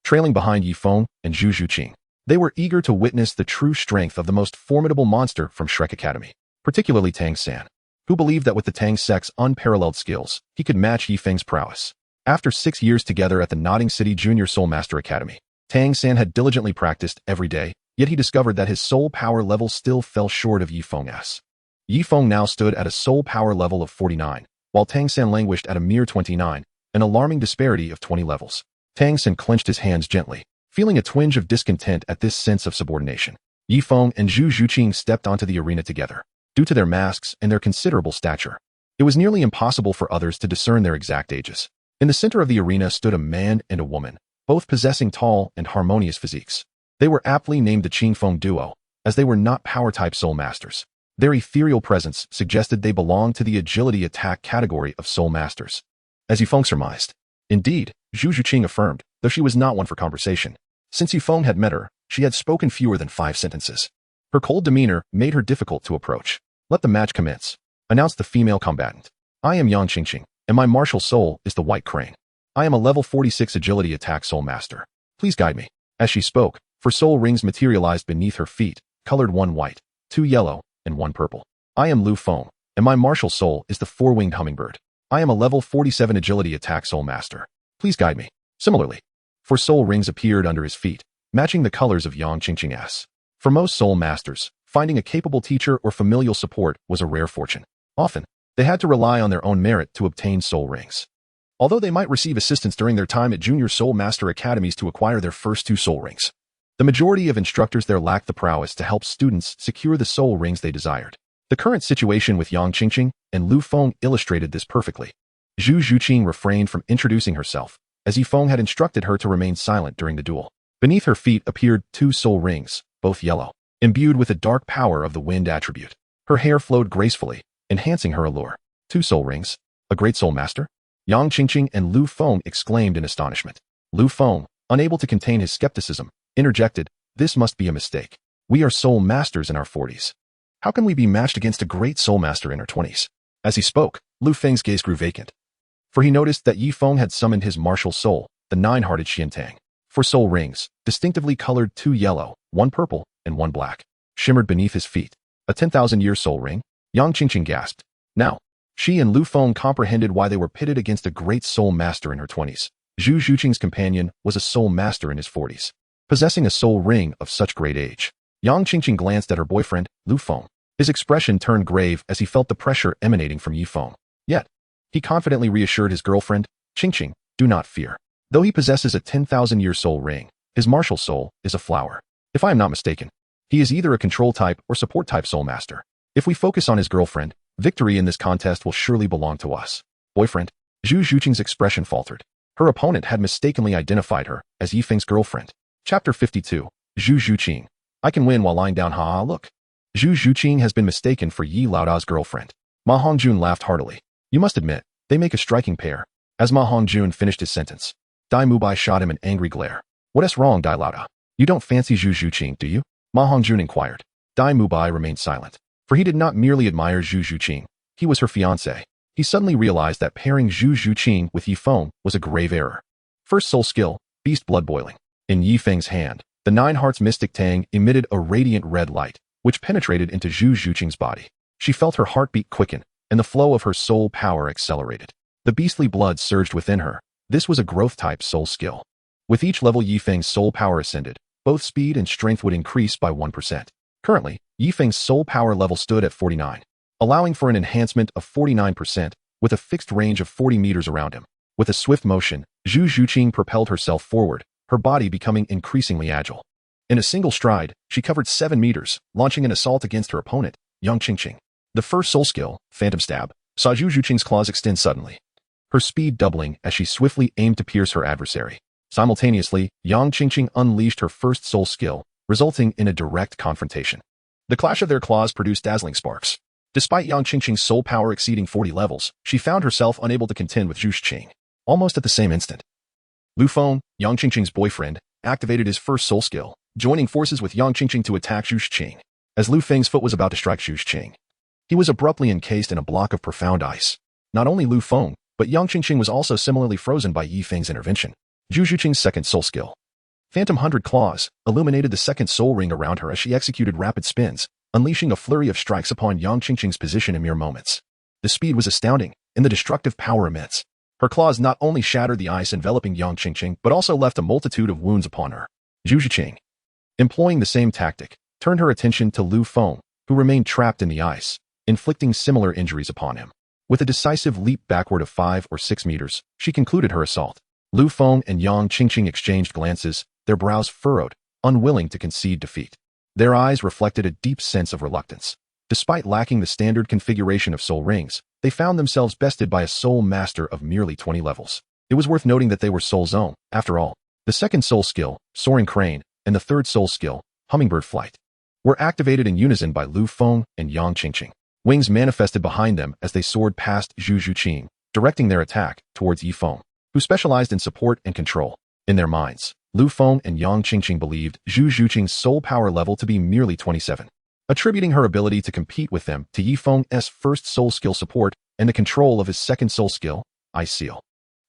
Trailing behind Yifeng and Zhu Juqing, they were eager to witness the true strength of the most formidable monster from Shrek Academy, particularly Tang San, who believed that with the Tang sect's unparalleled skills, he could match Yifeng's prowess. After 6 years together at the Nodding City Junior Soul Master Academy, Tang San had diligently practiced every day, yet he discovered that his soul power level still fell short of Yifeng's. Yifeng now stood at a soul power level of 49, while Tang San languished at a mere 29, an alarming disparity of 20 levels. Tang San clenched his hands gently, feeling a twinge of discontent at this sense of subordination. Yifeng and Zhu Juqing stepped onto the arena together. Due to their masks and their considerable stature, it was nearly impossible for others to discern their exact ages. In the center of the arena stood a man and a woman, both possessing tall and harmonious physiques. They were aptly named the Qingfeng duo, as they were not power-type soul masters. Their ethereal presence suggested they belonged to the agility attack category of soul masters. As Yifeng surmised. Indeed, Zhu Juqing affirmed, though she was not one for conversation. Since Yifeng had met her, she had spoken fewer than 5 sentences. Her cold demeanor made her difficult to approach. "Let the match commence," announced the female combatant. "I am Yang Qingqing, and my martial soul is the White Crane. I am a level 46 agility attack soul master. Please guide me." As she spoke, 4 soul rings materialized beneath her feet, colored 1 white, 2 yellow, and 1 purple. "I am Lu Feng, and my martial soul is the 4-winged hummingbird. I am a level 47 agility attack soul master. Please guide me." Similarly, 4 soul rings appeared under his feet, matching the colors of Yang Qingqing's. For most soul masters, finding a capable teacher or familial support was a rare fortune. Often, they had to rely on their own merit to obtain soul rings. Although they might receive assistance during their time at junior soul master academies to acquire their first 2 soul rings, the majority of instructors there lacked the prowess to help students secure the soul rings they desired. The current situation with Yang Qingqing and Lu Feng illustrated this perfectly. Zhu Juqing refrained from introducing herself, as Yifeng had instructed her to remain silent during the duel. Beneath her feet appeared 2 soul rings, both yellow, imbued with the dark power of the wind attribute. Her hair flowed gracefully, enhancing her allure. 2 soul rings? A great soul master? Yang Qingqing and Lu Feng exclaimed in astonishment. Lu Feng, unable to contain his skepticism, interjected, "This must be a mistake. We are soul masters in our 40s. How can we be matched against a great soul master in her 20s? As he spoke, Lu Feng's gaze grew vacant, for he noticed that Yifeng had summoned his martial soul, the 9-hearted Xiantang. 4 soul rings, distinctively colored 2 yellow, 1 purple, and 1 black, shimmered beneath his feet. A 10,000-year soul ring? Yang Qingqing gasped. Now, she and Lu Feng comprehended why they were pitted against a great soul master in her 20s. Zhu Juqing's companion was a soul master in his 40s, possessing a soul ring of such great age. Yang Qingqing glanced at her boyfriend, Lu Feng. His expression turned grave as he felt the pressure emanating from Yifeng. Yet, he confidently reassured his girlfriend, "Qingqing, do not fear. Though he possesses a 10,000-year soul ring, his martial soul is a flower. If I am not mistaken, he is either a control type or support type soul master. If we focus on his girlfriend, victory in this contest will surely belong to us." Boyfriend? Zhu Zhuqing's expression faltered. Her opponent had mistakenly identified her as Yifeng's girlfriend. Chapter 52. Zhu Zhuqing. I can win while lying down. Ha, look. Zhu Zhuqing has been mistaken for Yi Laoda's girlfriend. Ma Hongjun laughed heartily. You must admit, they make a striking pair. As Ma Hongjun finished his sentence, Dai Mubai shot him an angry glare. What is wrong, Dai Laoda? You don't fancy Zhu Zhuqing, do you? Ma Hongjun inquired. Dai Mubai remained silent, for he did not merely admire Zhu Zhuqing. He was her fiancé. He suddenly realized that pairing Zhu Zhuqing with Yifeng was a grave error. First soul skill, beast blood boiling. In Yifeng's hand, the Nine Hearts mystic Tang emitted a radiant red light, which penetrated into Zhu Zhuqing's body. She felt her heartbeat quicken, and the flow of her soul power accelerated. The beastly blood surged within her. This was a growth-type soul skill. With each level Yifeng's soul power ascended, both speed and strength would increase by 1%. Currently, Yifeng's soul power level stood at 49, allowing for an enhancement of 49%, with a fixed range of 40 meters around him. With a swift motion, Zhu Zhuqing propelled herself forward, her body becoming increasingly agile. In a single stride, she covered 7 meters, launching an assault against her opponent, Yang Qingqing. The first soul skill, Phantom Stab, saw Zhu Zhuqing's claws extend suddenly, her speed doubling as she swiftly aimed to pierce her adversary. Simultaneously, Yang Qingqing unleashed her first soul skill, resulting in a direct confrontation. The clash of their claws produced dazzling sparks. Despite Yang Qingqing's soul power exceeding 40 levels, she found herself unable to contend with Zhu Zhuqing. Almost at the same instant, Lu Feng, Yang Qingqing's boyfriend, activated his first soul skill, joining forces with Yang Qingqing to attack Zhu Zhuqing. As Lu Feng's foot was about to strike Zhu Zhuqing, he was abruptly encased in a block of profound ice. Not only Lu Feng, but Yang Qingqing was also similarly frozen by Yifeng's intervention. Zhu Zhuqing's second soul skill, Phantom 100 Claws, illuminated the second soul ring around her as she executed rapid spins, unleashing a flurry of strikes upon Yang Qingqing's position in mere moments. The speed was astounding, and the destructive power immense. Her claws not only shattered the ice enveloping Yang Qingqing, but also left a multitude of wounds upon her. Zhu Zhuqing, employing the same tactic, turned her attention to Lu Feng, who remained trapped in the ice, inflicting similar injuries upon him. With a decisive leap backward of 5 or 6 meters, she concluded her assault. Lu Feng and Yang Qingqing exchanged glances, their brows furrowed, unwilling to concede defeat. Their eyes reflected a deep sense of reluctance. Despite lacking the standard configuration of soul rings, they found themselves bested by a soul master of merely 20 levels. It was worth noting that they were soul zone, after all. The second soul skill, Soaring Crane, and the third soul skill, Hummingbird Flight, were activated in unison by Lu Feng and Yang Qingqing. Wings manifested behind them as they soared past Zhu Zhuqing, directing their attack towards Yifeng, who specialized in support and control. In their minds, Lu Feng and Yang Qingqing believed Zhu Zhuqing's soul power level to be merely 27, attributing her ability to compete with them to Yifeng's first soul skill support and the control of his second soul skill, Ice Seal.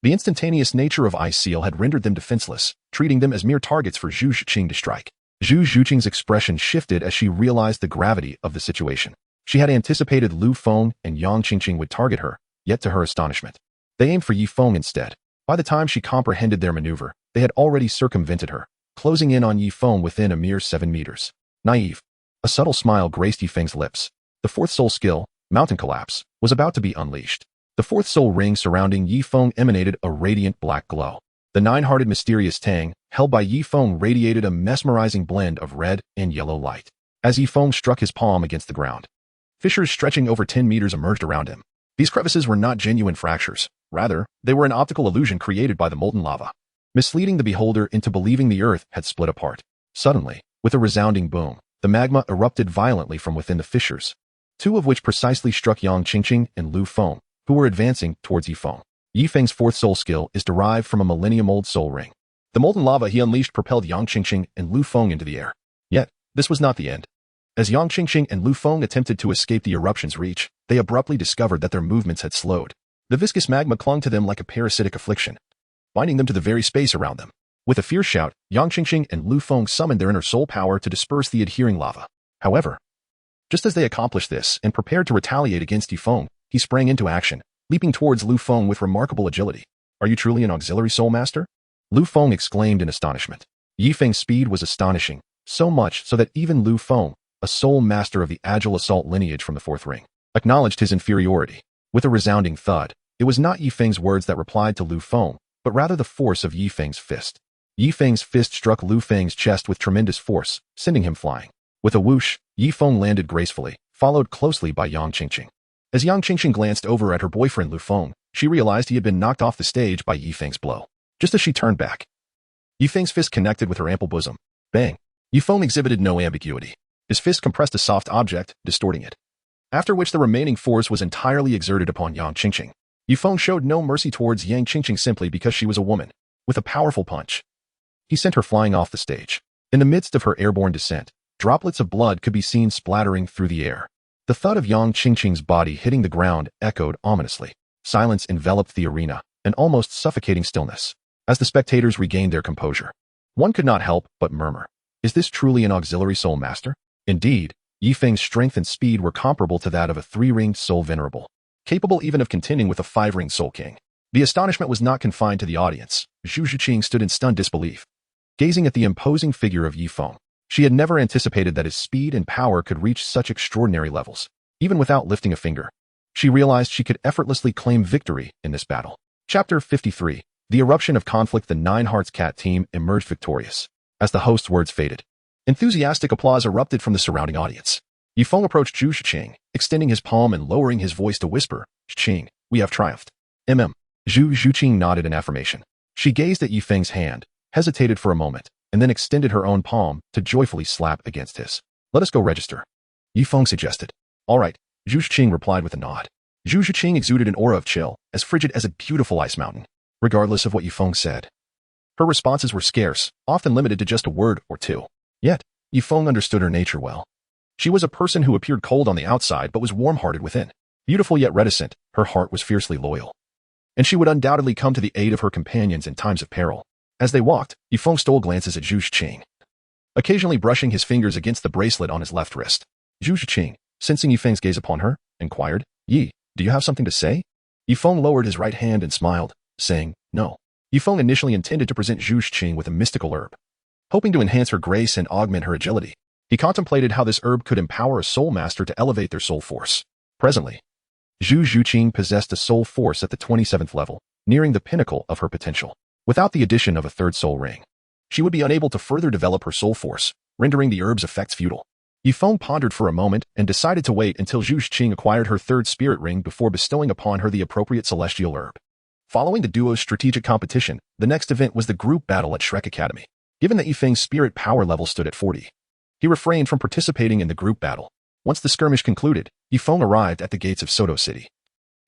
The instantaneous nature of Ice Seal had rendered them defenseless, treating them as mere targets for Zhu Zhuqing to strike. Zhu Zhuqing's expression shifted as she realized the gravity of the situation. She had anticipated Lu Feng and Yang Qingqing would target her, yet to her astonishment, they aimed for Yifeng instead. By the time she comprehended their maneuver, they had already circumvented her, closing in on Yifeng within a mere 7 meters. Naive. A subtle smile graced Yifeng's lips. The fourth soul skill, Mountain Collapse, was about to be unleashed. The fourth soul ring surrounding Yifeng emanated a radiant black glow. The nine-hearted mysterious Tang, held by Yifeng, radiated a mesmerizing blend of red and yellow light. As Yifeng struck his palm against the ground, fissures stretching over 10 meters emerged around him. These crevices were not genuine fractures. Rather, they were an optical illusion created by the molten lava, misleading the beholder into believing the earth had split apart. Suddenly, with a resounding boom, the magma erupted violently from within the fissures, 2 of which precisely struck Yang Qingqing and Lu Feng, who were advancing towards Yifeng. Yifeng's fourth soul skill is derived from a millennium-old soul ring. The molten lava he unleashed propelled Yang Qingqing and Lu Feng into the air. Yet, this was not the end. As Yang Qingqing and Lu Feng attempted to escape the eruption's reach, they abruptly discovered that their movements had slowed. The viscous magma clung to them like a parasitic affliction, binding them to the very space around them. With a fierce shout, Yang Qingqing and Lu Feng summoned their inner soul power to disperse the adhering lava. However, just as they accomplished this and prepared to retaliate against Yifeng, he sprang into action, leaping towards Lu Feng with remarkable agility. "Are you truly an auxiliary soul master?" Lu Feng exclaimed in astonishment. Yifeng's speed was astonishing, so much so that even Lu Feng, a soul master of the agile assault lineage from the fourth ring, acknowledged his inferiority. With a resounding thud, it was not Yifeng's words that replied to Lu Feng, but rather the force of Yifeng's fist. Yifeng's fist struck Lu Feng's chest with tremendous force, sending him flying. With a whoosh, Yifeng landed gracefully, followed closely by Yang Qingqing. As Yang Qingqing glanced over at her boyfriend Lu Feng, She realized he had been knocked off the stage by Yifeng's blow. Just as she turned back, Yifeng's fist connected with her ample bosom. Bang! Yifeng exhibited no ambiguity. His fist compressed a soft object, distorting it. After which the remaining force was entirely exerted upon Yang Qingqing. Yifeng showed no mercy towards Yang Qingqing simply because she was a woman. With a powerful punch, he sent her flying off the stage. In the midst of her airborne descent, droplets of blood could be seen splattering through the air. The thud of Yang Qingqing's body hitting the ground echoed ominously. Silence enveloped the arena, an almost suffocating stillness. As the spectators regained their composure, one could not help but murmur, "Is this truly an auxiliary soul master?" Indeed, Yifeng's strength and speed were comparable to that of a three-ringed soul venerable, capable even of contending with a five-ringed soul king. The astonishment was not confined to the audience. Zhao Wujie stood in stunned disbelief, gazing at the imposing figure of Yifeng. She had never anticipated that his speed and power could reach such extraordinary levels. Even without lifting a finger, she realized she could effortlessly claim victory in this battle. Chapter 53. The eruption of conflict. The Nine Hearts Cat team emerged victorious. As the host's words faded, enthusiastic applause erupted from the surrounding audience. Yifeng approached Zhao Wujie, extending his palm and lowering his voice to whisper, "Qing, we have triumphed." Zhao Wujie nodded in affirmation. She gazed at Yifeng's hand, hesitated for a moment, and then extended her own palm to joyfully slap against his. "Let us go register," Yifeng suggested. "All right," Zhao Wujie replied with a nod. Zhao Wujie exuded an aura of chill, as frigid as a beautiful ice mountain. Regardless of what Yifeng said, her responses were scarce, often limited to just a word or two. Yet, Yifeng understood her nature well. She was a person who appeared cold on the outside but was warm-hearted within. Beautiful yet reticent, her heart was fiercely loyal. And she would undoubtedly come to the aid of her companions in times of peril. As they walked, Yifeng stole glances at Zhao Wujie, occasionally brushing his fingers against the bracelet on his left wrist. Zhao Wujie, sensing Yifeng's gaze upon her, inquired, "Yi, do you have something to say?" Yifeng lowered his right hand and smiled, saying, "No." Yifeng initially intended to present Zhao Wujie with a mystical herb, hoping to enhance her grace and augment her agility. He contemplated how this herb could empower a soul master to elevate their soul force. Presently, Zhao Wujie possessed a soul force at the 27th level, nearing the pinnacle of her potential. Without the addition of a third soul ring, she would be unable to further develop her soul force, rendering the herb's effects futile. Yifeng pondered for a moment and decided to wait until Zhao Wujie acquired her third spirit ring before bestowing upon her the appropriate celestial herb. Following the duo's strategic competition, the next event was the group battle at Shrek Academy. Given that Yifeng's spirit power level stood at 40, he refrained from participating in the group battle. Once the skirmish concluded, Yifeng arrived at the gates of Soto City,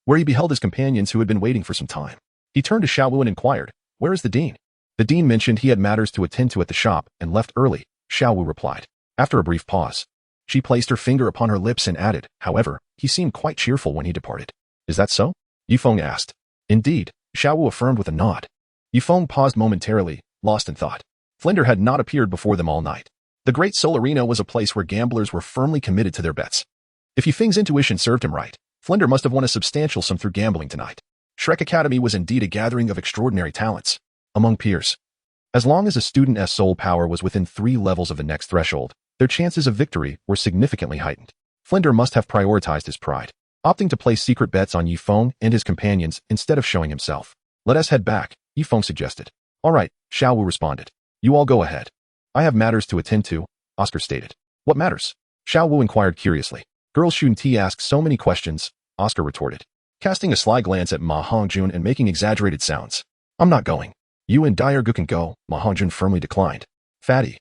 where he beheld his companions who had been waiting for some time. He turned to Xiao Wu and inquired, "Where is the dean?" The dean mentioned he had matters to attend to at the shop and left early, Xiao Wu replied. After a brief pause, she placed her finger upon her lips and added, "However, he seemed quite cheerful when he departed." "Is that so?" Yifeng asked. "Indeed," Xiao Wu affirmed with a nod. Yifeng paused momentarily, lost in thought. Flender had not appeared before them all night. The Great Soul Arena was a place where gamblers were firmly committed to their bets. If Yifeng's intuition served him right, Flender must have won a substantial sum through gambling tonight. Shrek Academy was indeed a gathering of extraordinary talents among peers. As long as a student's soul power was within 3 levels of the next threshold, their chances of victory were significantly heightened. Flender must have prioritized his pride, opting to place secret bets on Yifeng and his companions instead of showing himself. "Let us head back," Yifeng suggested. "All right," Xiao Wu responded. "You all go ahead. I have matters to attend to," Oscar stated. "What matters?" Xiao Wu inquired curiously. "Girls shouldn't ask so many questions," Oscar retorted, casting a sly glance at Ma Hongjun and making exaggerated sounds. "I'm not going." "You and Diergu can go," Ma Hongjun firmly declined. "Fatty,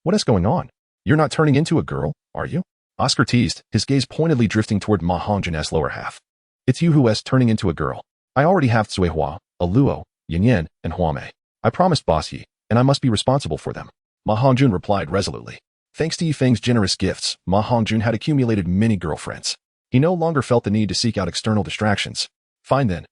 what is going on? You're not turning into a girl, are you?" Oscar teased, his gaze pointedly drifting toward Ma Hongjun's lower half. "It's you who is turning into a girl. I already have Cuihua, Aluo, Yanyan, and Huamei. I promised Boss Yi, and I must be responsible for them." Ma Hongjun replied resolutely. Thanks to Yifeng's generous gifts, Ma Hongjun had accumulated many girlfriends. He no longer felt the need to seek out external distractions. "Fine then,"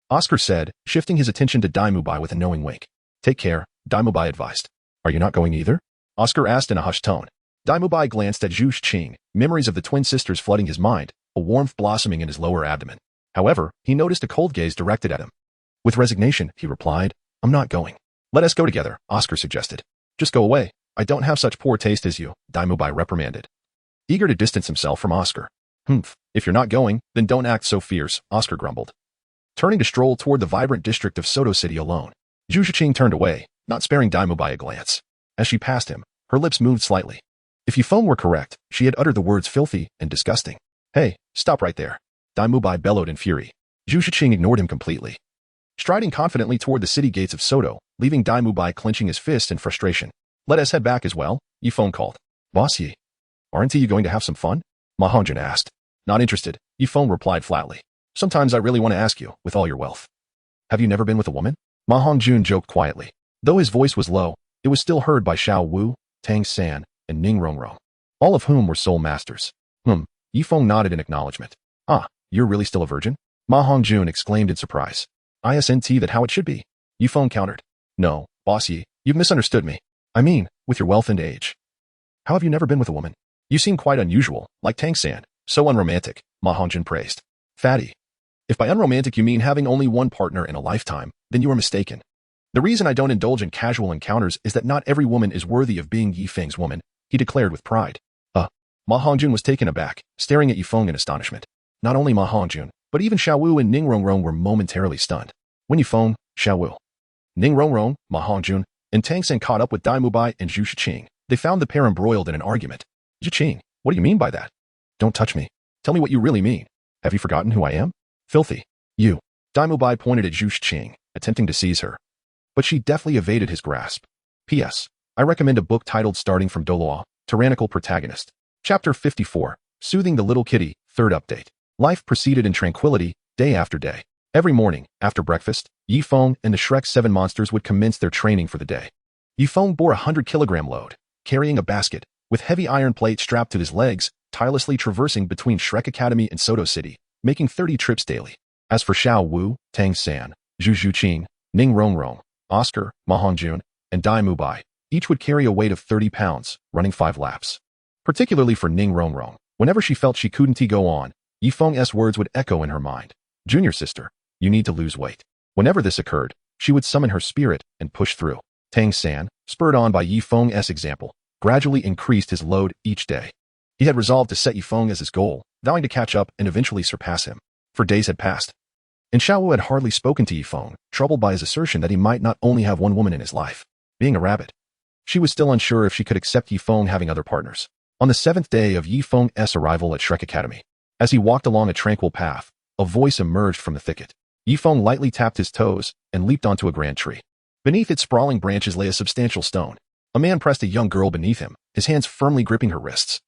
Oscar said, shifting his attention to Daimubai with a knowing wink. "Take care," Daimubai advised. "Are you not going either?" Oscar asked in a hushed tone. Daimubai glanced at Zhao Wujie, memories of the twin sisters flooding his mind, a warmth blossoming in his lower abdomen. However, he noticed a cold gaze directed at him. With resignation, he replied, "I'm not going." "Let us go together," Oscar suggested. "Just go away. I don't have such poor taste as you," Daimubai reprimanded, eager to distance himself from Oscar. If you're not going, then don't act so fierce," Oscar grumbled, turning to stroll toward the vibrant district of Soto City alone. Zhao Wujie turned away, not sparing Daimubai a glance. As she passed him, her lips moved slightly. If Yifeng were correct, she had uttered the words filthy and disgusting. "Hey, stop right there," Daimubai bellowed in fury. Zhu Shiqing ignored him completely, striding confidently toward the city gates of Soto, leaving Dai Mubai clenching his fist in frustration. Let us head back as well, Yifeng called. Boss Yi, aren't you going to have some fun? Ma Hongjun asked. Not interested, Yifeng replied flatly. Sometimes I really want to ask you, with all your wealth. Have you never been with a woman? Ma Hongjun joked quietly. Though his voice was low, it was still heard by Zhao Wu, Tang San, and Ning Rongrong, all of whom were soul masters. Yifeng nodded in acknowledgement. Ah, you're really still a virgin? Ma Hongjun exclaimed in surprise. Isn't that how it should be? Yifeng countered. No, Boss Yi, you've misunderstood me. I mean, with your wealth and age. How have you never been with a woman? You seem quite unusual, like Tang San, so unromantic, Ma Hongjun praised. Fatty. If by unromantic you mean having only one partner in a lifetime, then you are mistaken. The reason I don't indulge in casual encounters is that not every woman is worthy of being Yifeng's woman, he declared with pride. Ma Hongjun was taken aback, staring at Yifeng in astonishment. Not only Ma Hongjun, but even Zhao Wu and Ning Rongrong were momentarily stunned. When Yifeng, Zhao Wu, Ning Rongrong, Ma Hongjun, and Tang San caught up with Dai Mubai and Zhu Shiqing, they found the pair embroiled in an argument. Shiqing, what do you mean by that? Don't touch me. Tell me what you really mean. Have you forgotten who I am? Filthy. You. Dai Mubai pointed at Zhu Shiqing, attempting to seize her. But she deftly evaded his grasp. P.S. I recommend a book titled Starting from Douluo, Tyrannical Protagonist. Chapter 54, Soothing the Little Kitty, third update. Life proceeded in tranquility, day after day. Every morning, after breakfast, Yifeng and the Shrek 7 monsters would commence their training for the day. Yifeng bore a 100-kilogram load, carrying a basket, with heavy iron plate strapped to his legs, tirelessly traversing between Shrek Academy and Soto City, making 30 trips daily. As for Zhao Wu, Tang San, Zhu Shiqing, Ning Rongrong, Oscar, Ma Hongjun, and Dai Mubai, each would carry a weight of 30 pounds, running 5 laps. Particularly for Ning Rongrong, whenever she felt she couldn't go on, Yifeng's words would echo in her mind. Junior sister, you need to lose weight. Whenever this occurred, she would summon her spirit and push through. Tang San, spurred on by Yifeng's example, gradually increased his load each day. He had resolved to set Yifeng as his goal, vowing to catch up and eventually surpass him. For days had passed, and Zhao Wu had hardly spoken to Yifeng, troubled by his assertion that he might not only have one woman in his life. Being a rabbit, she was still unsure if she could accept Yifeng having other partners. On the 7th day of Yifeng's arrival at Shrek Academy, as he walked along a tranquil path, a voice emerged from the thicket. Yifeng lightly tapped his toes and leaped onto a grand tree. Beneath its sprawling branches lay a substantial stone. A man pressed a young girl beneath him, his hands firmly gripping her wrists,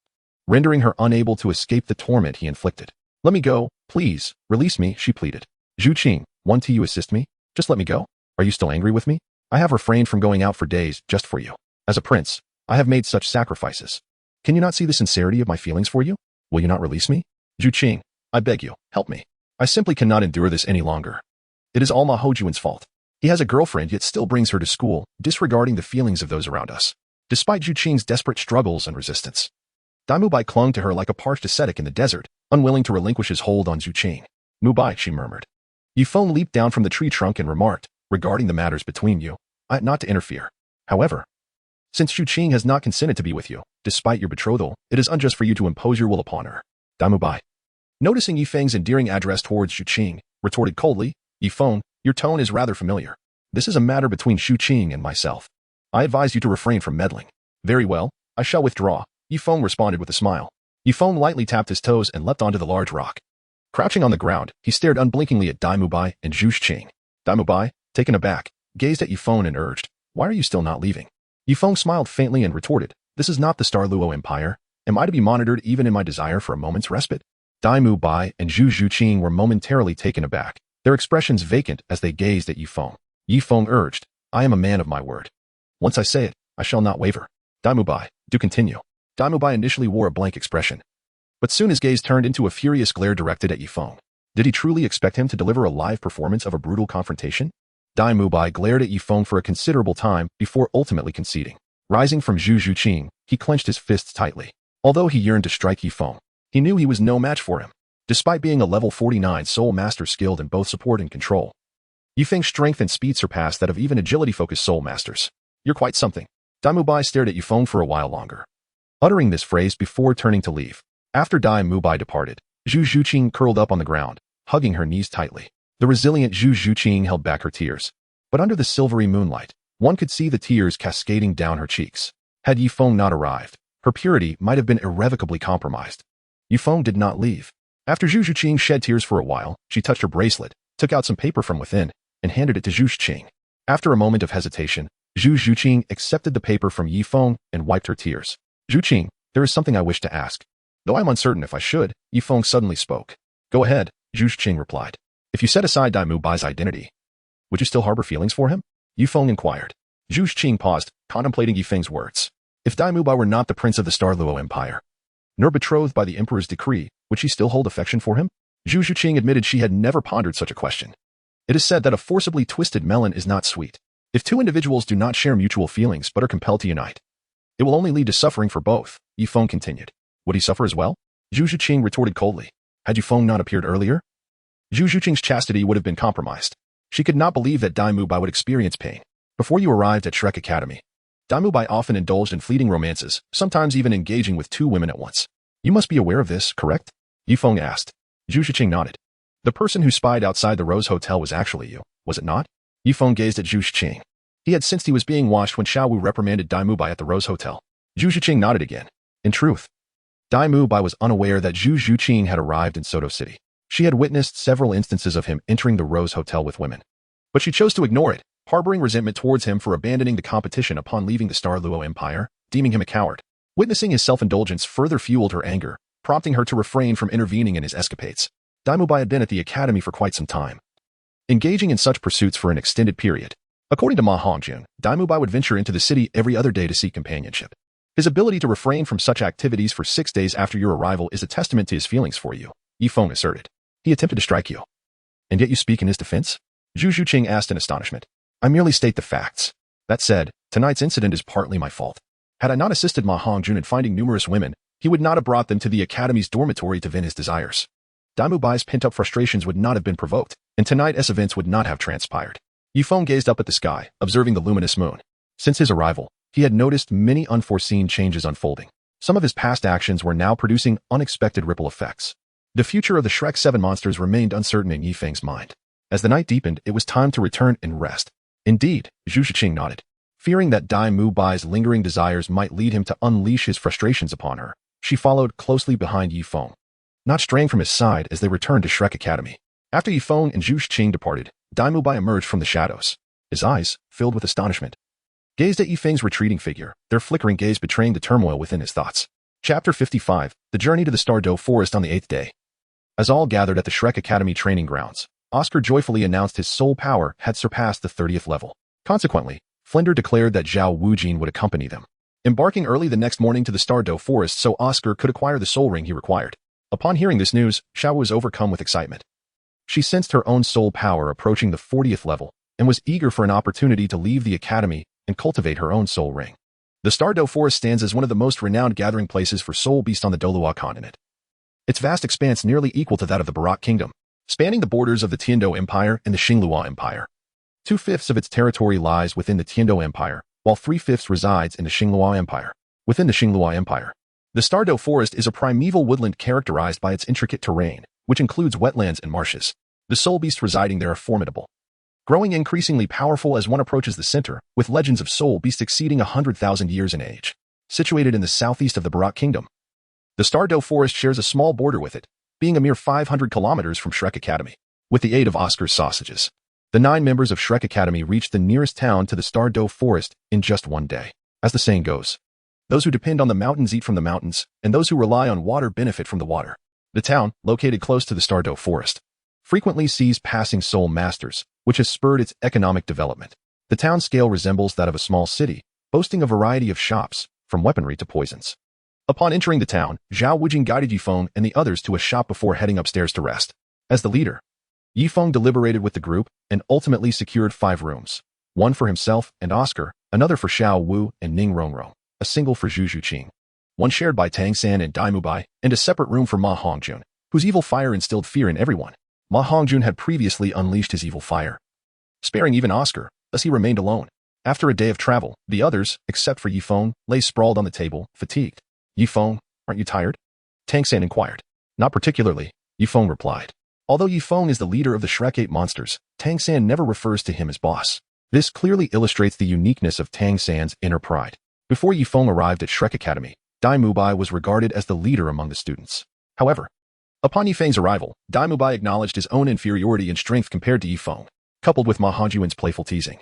rendering her unable to escape the torment he inflicted. Let me go, please, release me, she pleaded. Zhu Qing, want you assist me? Just let me go. Are you still angry with me? I have refrained from going out for days just for you. As a prince, I have made such sacrifices. Can you not see the sincerity of my feelings for you? Will you not release me? Zhu Qing, I beg you, help me. I simply cannot endure this any longer. It is all Ma Hongjun's fault. He has a girlfriend yet still brings her to school, disregarding the feelings of those around us. Despite Zhu Qing's desperate struggles and resistance, Dai Mubai clung to her like a parched ascetic in the desert, unwilling to relinquish his hold on Zhu Qing. Mubai, she murmured. Yifeng leaped down from the tree trunk and remarked, regarding the matters between you, I ought not to interfere. However, since Zhu Qing has not consented to be with you, despite your betrothal, it is unjust for you to impose your will upon her. Dai Mubai, noticing Yifeng's endearing address towards Zhu Qing, retorted coldly, Yifeng, your tone is rather familiar. This is a matter between Zhu Qing and myself. I advise you to refrain from meddling. Very well, I shall withdraw, Yifeng responded with a smile. Yifeng lightly tapped his toes and leapt onto the large rock. Crouching on the ground, he stared unblinkingly at Dai Mubai and Zhu Qing. Dai Mubai, taken aback, gazed at Yifeng and urged, why are you still not leaving? Yifeng smiled faintly and retorted, this is not the Douluo Empire. Am I to be monitored even in my desire for a moment's respite? Dai Mubai and Zhu Qing were momentarily taken aback, their expressions vacant as they gazed at Yifeng. Yifeng urged, I am a man of my word. Once I say it, I shall not waver. Dai Mubai, do continue. Dai Mubai initially wore a blank expression, but soon his gaze turned into a furious glare directed at Yifeng. Did he truly expect him to deliver a live performance of a brutal confrontation? Dai Mubai glared at Yifeng for a considerable time before ultimately conceding. Rising from Zhu Qing, he clenched his fists tightly. Although he yearned to strike Yifeng, he knew he was no match for him, despite being a level 49 soul master skilled in both support and control. Yifeng's strength and speed surpassed that of even agility-focused soul masters. You're quite something. Dai Mubai stared at Yifeng for a while longer, uttering this phrase before turning to leave. After Dai Mubai departed, Zhu Qing curled up on the ground, hugging her knees tightly. The resilient Zhu Qing held back her tears, but under the silvery moonlight, one could see the tears cascading down her cheeks. Had Yifeng not arrived, her purity might have been irrevocably compromised. Yifeng did not leave. After Zhu Zhuqing shed tears for a while, she touched her bracelet, took out some paper from within, and handed it to Zhu Zhuqing. After a moment of hesitation, Zhu Zhuqing accepted the paper from Yifeng and wiped her tears. Zhuqing, there is something I wish to ask. Though I'm uncertain if I should, Yifeng suddenly spoke. Go ahead, Zhu Zhuqing replied. If you set aside Dai Mu Bai's identity, would you still harbor feelings for him? Yifeng inquired. Zhu Zhuqing paused, contemplating Yifeng's words. If Dai Mu Bai were not the prince of the Douluo Empire, nor betrothed by the emperor's decree, would she still hold affection for him? Zhu Zhuqing admitted she had never pondered such a question. It is said that a forcibly twisted melon is not sweet. If two individuals do not share mutual feelings but are compelled to unite, it will only lead to suffering for both, Yifeng continued. Would he suffer as well? Zhu Zhuqing retorted coldly. Had Yifeng not appeared earlier, Zhu Zhuqing's chastity would have been compromised. She could not believe that Dai Mu Bai would experience pain. Before you arrived at Shrek Academy, Dai Mu Bai often indulged in fleeting romances, sometimes even engaging with two women at once. You must be aware of this, correct? Yifeng asked. Zhu Zhuqing nodded. The person who spied outside the Rose Hotel was actually you, was it not? Yifeng gazed at Zhu Zhuqing. He had sensed he was being watched when Zhao Wu reprimanded Dai Mu Bai at the Rose Hotel. Zhu Zhuqing nodded again. In truth, Dai Mu Bai was unaware that Zhu Zhuqing had arrived in Soto City. She had witnessed several instances of him entering the Rose Hotel with women. But she chose to ignore it, harboring resentment towards him for abandoning the competition upon leaving the Douluo Empire, deeming him a coward. Witnessing his self-indulgence further fueled her anger, prompting her to refrain from intervening in his escapades. Dai Mu Bai had been at the academy for quite some time, engaging in such pursuits for an extended period. According to Ma Hongjun, Dai Mu Bai would venture into the city every other day to seek companionship. His ability to refrain from such activities for 6 days after your arrival is a testament to his feelings for you, Yifeng asserted. He attempted to strike you. And yet you speak in his defense? Zhu Zhuqing asked in astonishment. I merely state the facts. That said, tonight's incident is partly my fault. Had I not assisted Ma Hongjun in finding numerous women, he would not have brought them to the academy's dormitory to vent his desires. Dai Mu Bai's pent-up frustrations would not have been provoked, and tonight's events would not have transpired. Yifeng gazed up at the sky, observing the luminous moon. Since his arrival, he had noticed many unforeseen changes unfolding. Some of his past actions were now producing unexpected ripple effects. The future of the Shrek 7 monsters remained uncertain in Yifeng's mind. As the night deepened, it was time to return and rest. Indeed, Zhu Zhuqing nodded. Fearing that Dai Mu Bai's lingering desires might lead him to unleash his frustrations upon her, she followed closely behind Yifeng, not straying from his side as they returned to Shrek Academy. After Yifeng and Zhu Zhuqing departed, Dai Mu Bai emerged from the shadows. His eyes, filled with astonishment, gazed at Yifeng's retreating figure, their flickering gaze betraying the turmoil within his thoughts. Chapter 55, The Journey to the Douluo Forest on the 8th day. As all gathered at the Shrek Academy training grounds, Oscar joyfully announced his soul power had surpassed the 30th level. Consequently, Flinder declared that Zhao Wujie would accompany them, embarking early the next morning to the Douluo Forest so Oscar could acquire the soul ring he required. Upon hearing this news, Zhao was overcome with excitement. She sensed her own soul power approaching the 40th level and was eager for an opportunity to leave the academy and cultivate her own soul ring. The Douluo Forest stands as one of the most renowned gathering places for soul beasts on the Douluo continent. Its vast expanse nearly equal to that of the Barak Kingdom, spanning the borders of the Tiando Empire and the Xinglua Empire. 2/5 of its territory lies within the Tiando Empire, while 3/5 resides in the Xinglua Empire. Within the Xinglua Empire, the Douluo Forest is a primeval woodland characterized by its intricate terrain, which includes wetlands and marshes. The soul beasts residing there are formidable, growing increasingly powerful as one approaches the center, with legends of soul beasts exceeding 100,000 years in age. Situated in the southeast of the Barak Kingdom, the Douluo Forest shares a small border with it, being a mere 500 kilometers from Shrek Academy. With the aid of Oscar's sausages, the 9 members of Shrek Academy reached the nearest town to the Douluo Forest in just one day. As the saying goes, those who depend on the mountains eat from the mountains, and those who rely on water benefit from the water. The town, located close to the Douluo Forest, frequently sees passing soul masters, which has spurred its economic development. The town scale resembles that of a small city, boasting a variety of shops, from weaponry to poisons. Upon entering the town, Zhao Wujie guided Yifeng and the others to a shop before heading upstairs to rest. As the leader, Yifeng deliberated with the group and ultimately secured 5 rooms, one for himself and Oscar, another for Xiao Wu and Ning Rongrong, a single for Zhu Zhuqing, one shared by Tang San and Dai Mu Bai, and a separate room for Ma Hongjun, whose evil fire instilled fear in everyone. Ma Hongjun had previously unleashed his evil fire, sparing even Oscar, thus he remained alone. After a day of travel, the others, except for Yifeng, lay sprawled on the table, fatigued. Yifeng, aren't you tired? Tang San inquired. Not particularly, Yifeng replied. Although Yifeng is the leader of the Shrek 8 monsters, Tang San never refers to him as boss. This clearly illustrates the uniqueness of Tang San's inner pride. Before Yifeng arrived at Shrek Academy, Dai Mu Bai was regarded as the leader among the students. However, Upon Yifeng's arrival, Dai Mubai acknowledged his own inferiority in strength compared to Yifeng, coupled with Ma Hongjuan's playful teasing.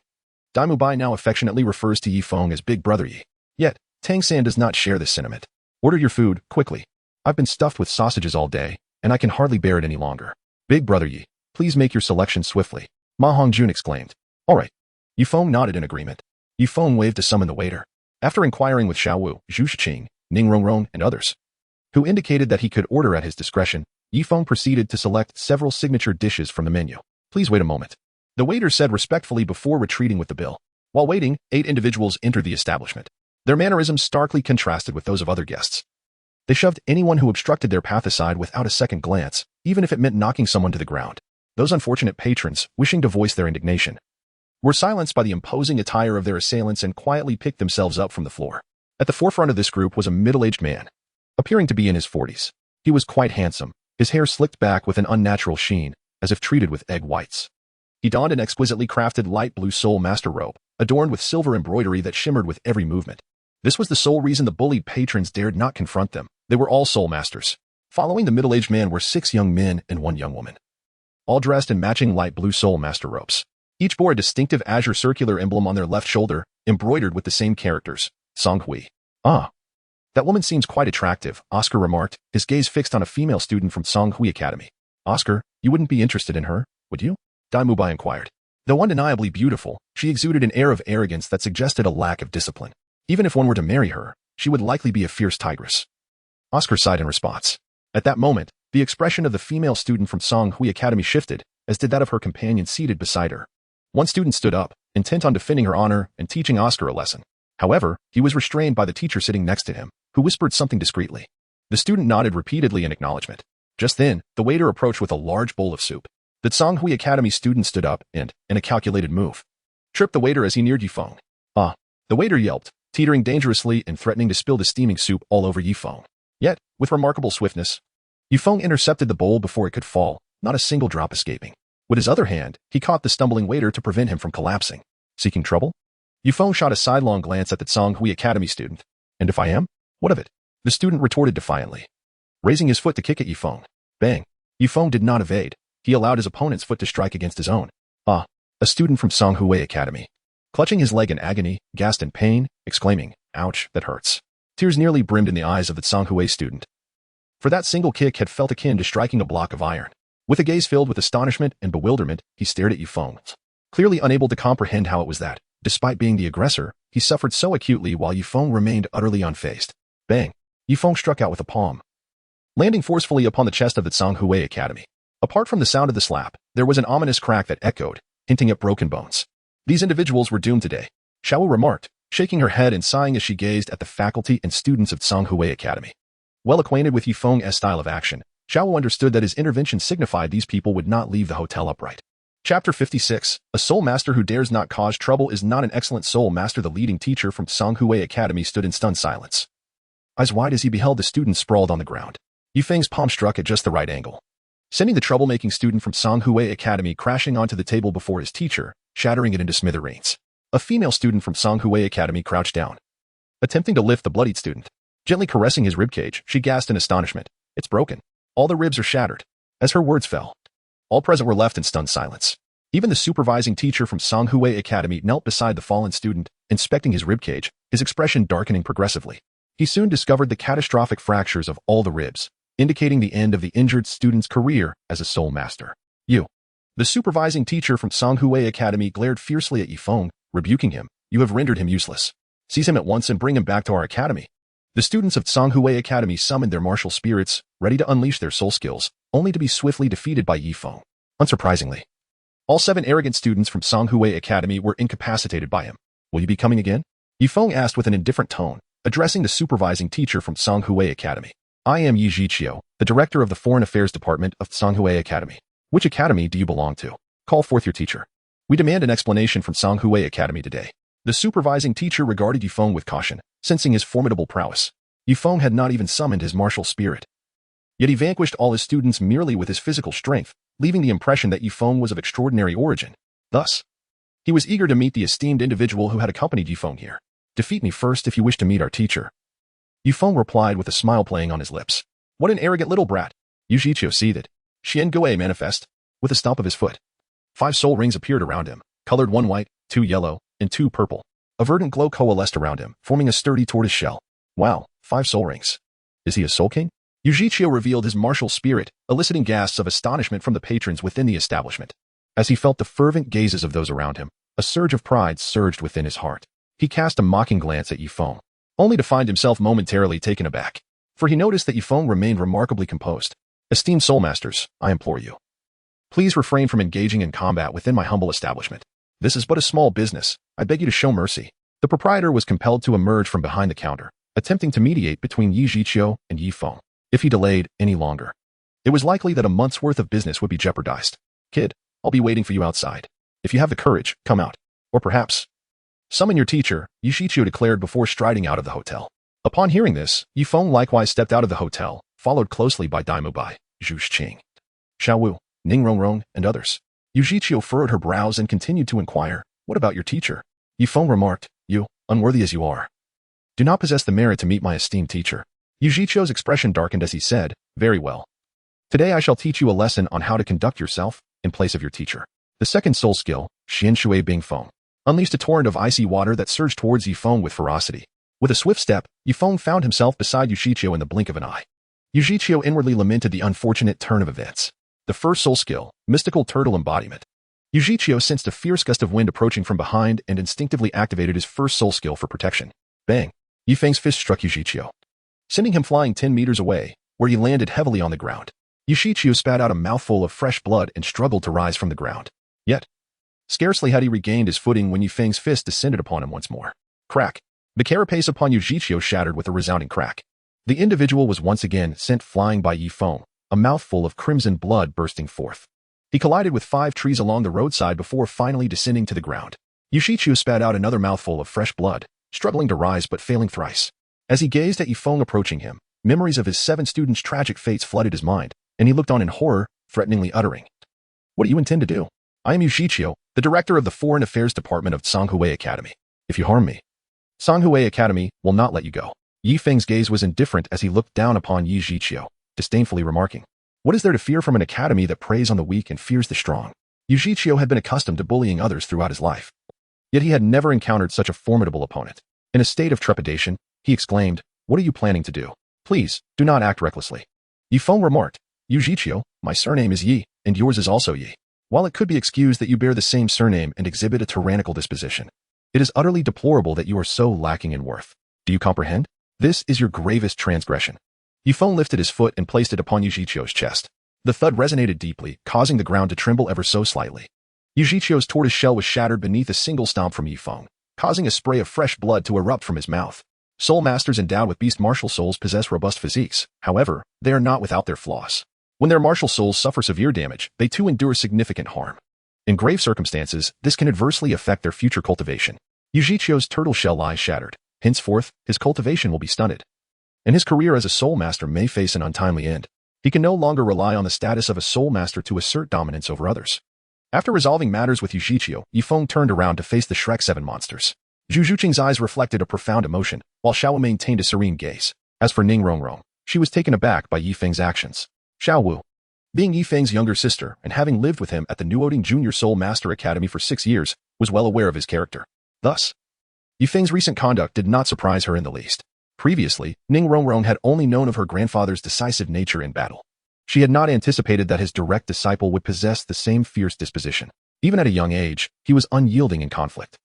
Dai Mubai now affectionately refers to Yifeng as Big Brother Yi. Yet, Tang San does not share this sentiment. Order your food, quickly. I've been stuffed with sausages all day, and I can hardly bear it any longer. Big Brother Yi, please make your selection swiftly, Ma Hongjun exclaimed. All right. Yifeng nodded in agreement. Yifeng waved to summon the waiter. After inquiring with Xiao Wu, Zhu Shiqing, Ning Rongrong, and others, who indicated that he could order at his discretion, Yifeng proceeded to select several signature dishes from the menu. Please wait a moment. The waiter said respectfully before retreating with the bill. While waiting, 8 individuals entered the establishment. Their mannerisms starkly contrasted with those of other guests. They shoved anyone who obstructed their path aside without a second glance, even if it meant knocking someone to the ground. Those unfortunate patrons, wishing to voice their indignation, were silenced by the imposing attire of their assailants and quietly picked themselves up from the floor. At the forefront of this group was a middle-aged man, appearing to be in his 40s. He was quite handsome, his hair slicked back with an unnatural sheen, as if treated with egg whites. He donned an exquisitely crafted light blue soul master robe, adorned with silver embroidery that shimmered with every movement. This was the sole reason the bullied patrons dared not confront them. They were all soul masters. Following the middle-aged man were 6 young men and 1 young woman, all dressed in matching light blue soul master robes. Each bore a distinctive azure circular emblem on their left shoulder, embroidered with the same characters, Song Hui. Ah, that woman seems quite attractive, Oscar remarked, his gaze fixed on a female student from Song Hui Academy. Oscar, you wouldn't be interested in her, would you? Dai Mubai inquired. Though undeniably beautiful, she exuded an air of arrogance that suggested a lack of discipline. Even if one were to marry her, she would likely be a fierce tigress. Oscar sighed in response. At that moment, the expression of the female student from Song Hui Academy shifted, as did that of her companion seated beside her. One student stood up, intent on defending her honor and teaching Oscar a lesson. However, he was restrained by the teacher sitting next to him, who whispered something discreetly. The student nodded repeatedly in acknowledgement. Just then, the waiter approached with a large bowl of soup. The Song Hui Academy student stood up and, in a calculated move, tripped the waiter as he neared Yifeng. Ah! The waiter yelped, teetering dangerously and threatening to spill the steaming soup all over Yifeng. Yet, with remarkable swiftness, Yifeng intercepted the bowl before it could fall, not a single drop escaping. With his other hand, he caught the stumbling waiter to prevent him from collapsing. Seeking trouble? Yifeng shot a sidelong glance at the Song Hui Academy student. And if I am? What of it? The student retorted defiantly, raising his foot to kick at Yifeng. Bang! Yifeng did not evade. He allowed his opponent's foot to strike against his own. Ah! A student from Song Hui Academy. Clutching his leg in agony, gasped in pain, exclaiming, ouch, that hurts. Tears nearly brimmed in the eyes of the Song Hui student. For that single kick had felt akin to striking a block of iron. With a gaze filled with astonishment and bewilderment, he stared at Yifeng, clearly unable to comprehend how it was that, despite being the aggressor, he suffered so acutely while Yifeng remained utterly unfazed. Bang! Yifeng struck out with a palm, landing forcefully upon the chest of the Song Hui Academy. Apart from the sound of the slap, there was an ominous crack that echoed, hinting at broken bones. These individuals were doomed today, Xiao Wu remarked, shaking her head and sighing as she gazed at the faculty and students of Song Hui Academy. Well acquainted with Yifeng's style of action, Xiao Wu understood that his intervention signified these people would not leave the hotel upright. Chapter 56, A Soul Master Who Dares Not Cause Trouble Is Not an Excellent Soul Master. The leading teacher from Song Hui Academy stood in stunned silence, eyes wide as he beheld the student sprawled on the ground. Yifeng's palm struck at just the right angle, sending the troublemaking student from Song Hui Academy crashing onto the table before his teacher, shattering it into smithereens. A female student from Song Hui Academy crouched down, attempting to lift the bloodied student. Gently caressing his ribcage, she gasped in astonishment. It's broken. All the ribs are shattered. As her words fell, all present were left in stunned silence. Even the supervising teacher from Song Hui Academy knelt beside the fallen student, inspecting his ribcage, his expression darkening progressively. He soon discovered the catastrophic fractures of all the ribs, indicating the end of the injured student's career as a soul master. You. The supervising teacher from Song Hui Academy glared fiercely at Yifeng, rebuking him. You have rendered him useless. Seize him at once and bring him back to our academy. The students of Song Hui Academy summoned their martial spirits, ready to unleash their soul skills, only to be swiftly defeated by Yifeng. Unsurprisingly, all 7 arrogant students from Song Hui Academy were incapacitated by him. Will you be coming again? Yifeng asked with an indifferent tone, addressing the supervising teacher from Song Hui Academy. I am Yi Zhiqiu, the director of the Foreign Affairs Department of Song Hui Academy. Which academy do you belong to? Call forth your teacher. We demand an explanation from Song Hui Academy today. The supervising teacher regarded Yifeng with caution, sensing his formidable prowess. Yifeng had not even summoned his martial spirit. Yet he vanquished all his students merely with his physical strength, leaving the impression that Yifeng was of extraordinary origin. Thus, he was eager to meet the esteemed individual who had accompanied Yifeng here. Defeat me first if you wish to meet our teacher. Yifeng replied with a smile playing on his lips. What an arrogant little brat! Yu Zhiqiu seethed. Xian Gui manifest. With a stomp of his foot. 5 soul rings appeared around him, colored 1 white, 2 yellow, and 2 purple. A verdant glow coalesced around him, forming a sturdy tortoise shell. Wow, 5 soul rings. Is he a soul king? Yu Zhiqiu revealed his martial spirit, eliciting gasps of astonishment from the patrons within the establishment. As he felt the fervent gazes of those around him, a surge of pride surged within his heart. He cast a mocking glance at Yifeng, only to find himself momentarily taken aback. For he noticed that Yifeng remained remarkably composed. Esteemed soul masters, I implore you. Please refrain from engaging in combat within my humble establishment. This is but a small business. I beg you to show mercy. The proprietor was compelled to emerge from behind the counter, attempting to mediate between Yu Zhiqiu and Yifeng. If he delayed any longer, it was likely that a month's worth of business would be jeopardized. Kid, I'll be waiting for you outside. If you have the courage, come out. Or perhaps, summon your teacher, Yu Zhiqiu declared before striding out of the hotel. Upon hearing this, Yifeng likewise stepped out of the hotel, followed closely by Dai Mubai, Zhu Xing, Zhao Wu, Ning Rongrong, and others. Yu Zhiqiu furrowed her brows and continued to inquire, what about your teacher? Yifeng remarked, you, unworthy as you are, do not possess the merit to meet my esteemed teacher. Yu Zhiqiu's expression darkened as he said, very well. Today I shall teach you a lesson on how to conduct yourself in place of your teacher. The second soul skill, Xian Shui Bing Feng, unleashed a torrent of icy water that surged towards Yifeng with ferocity. With a swift step, Yifeng found himself beside Yu Zhiqiu in the blink of an eye. Yu Zhiqiu inwardly lamented the unfortunate turn of events. The first soul skill, Mystical Turtle Embodiment. Yu Zhiqiu sensed a fierce gust of wind approaching from behind and instinctively activated his first soul skill for protection. Bang! Yifeng's fist struck Yu Zhiqiu, sending him flying 10 meters away, where he landed heavily on the ground. Yu Zhiqiu spat out a mouthful of fresh blood and struggled to rise from the ground. Yet, scarcely had he regained his footing when Yifeng's fist descended upon him once more. Crack! The carapace upon Yu Zhiqiu shattered with a resounding crack. The individual was once again sent flying by Yifeng, a mouthful of crimson blood bursting forth. He collided with 5 trees along the roadside before finally descending to the ground. Yu Zhiqiu spat out another mouthful of fresh blood, struggling to rise but failing thrice. As he gazed at Yifeng approaching him, memories of his 7 students' tragic fates flooded his mind, and he looked on in horror, threateningly uttering, what do you intend to do? I am Yu Zhiqiu, the director of the Foreign Affairs Department of Tsanghui Academy. If you harm me, Tsanghui Academy will not let you go. Yifeng's gaze was indifferent as he looked down upon Yu Zhiqiu, disdainfully remarking, what is there to fear from an academy that preys on the weak and fears the strong? Yu Zhiqiu had been accustomed to bullying others throughout his life. Yet he had never encountered such a formidable opponent. In a state of trepidation, he exclaimed, what are you planning to do? Please, do not act recklessly. Yifeng remarked, Yu Zhiqiu, my surname is Yi, and yours is also Yi. While it could be excused that you bear the same surname and exhibit a tyrannical disposition, it is utterly deplorable that you are so lacking in worth. Do you comprehend? This is your gravest transgression. Yifeng lifted his foot and placed it upon Yu Zhiqiu's chest. The thud resonated deeply, causing the ground to tremble ever so slightly. Yu Zhiqiu's tortoise shell was shattered beneath a single stomp from Yifeng, causing a spray of fresh blood to erupt from his mouth. Soul masters endowed with beast martial souls possess robust physiques. However, they are not without their flaws. When their martial souls suffer severe damage, they too endure significant harm. In grave circumstances, this can adversely affect their future cultivation. Yu Zhiqiu's turtle shell lies shattered. Henceforth, his cultivation will be stunted, and his career as a soul master may face an untimely end. He can no longer rely on the status of a soul master to assert dominance over others. After resolving matters with Yu Zhiqiu, Yifeng turned around to face the Shrek 7 monsters. Zhu Zhuqing's eyes reflected a profound emotion, while Xiao maintained a serene gaze. As for Ning Rongrong, she was taken aback by Yifeng's actions. Xiao Wu, being Yifeng's younger sister and having lived with him at the Nuoding Junior Soul Master Academy for 6 years, was well aware of his character. Thus, Yifeng's recent conduct did not surprise her in the least. Previously, Ning Rongrong had only known of her grandfather's decisive nature in battle. She had not anticipated that his direct disciple would possess the same fierce disposition. Even at a young age, he was unyielding in conflict.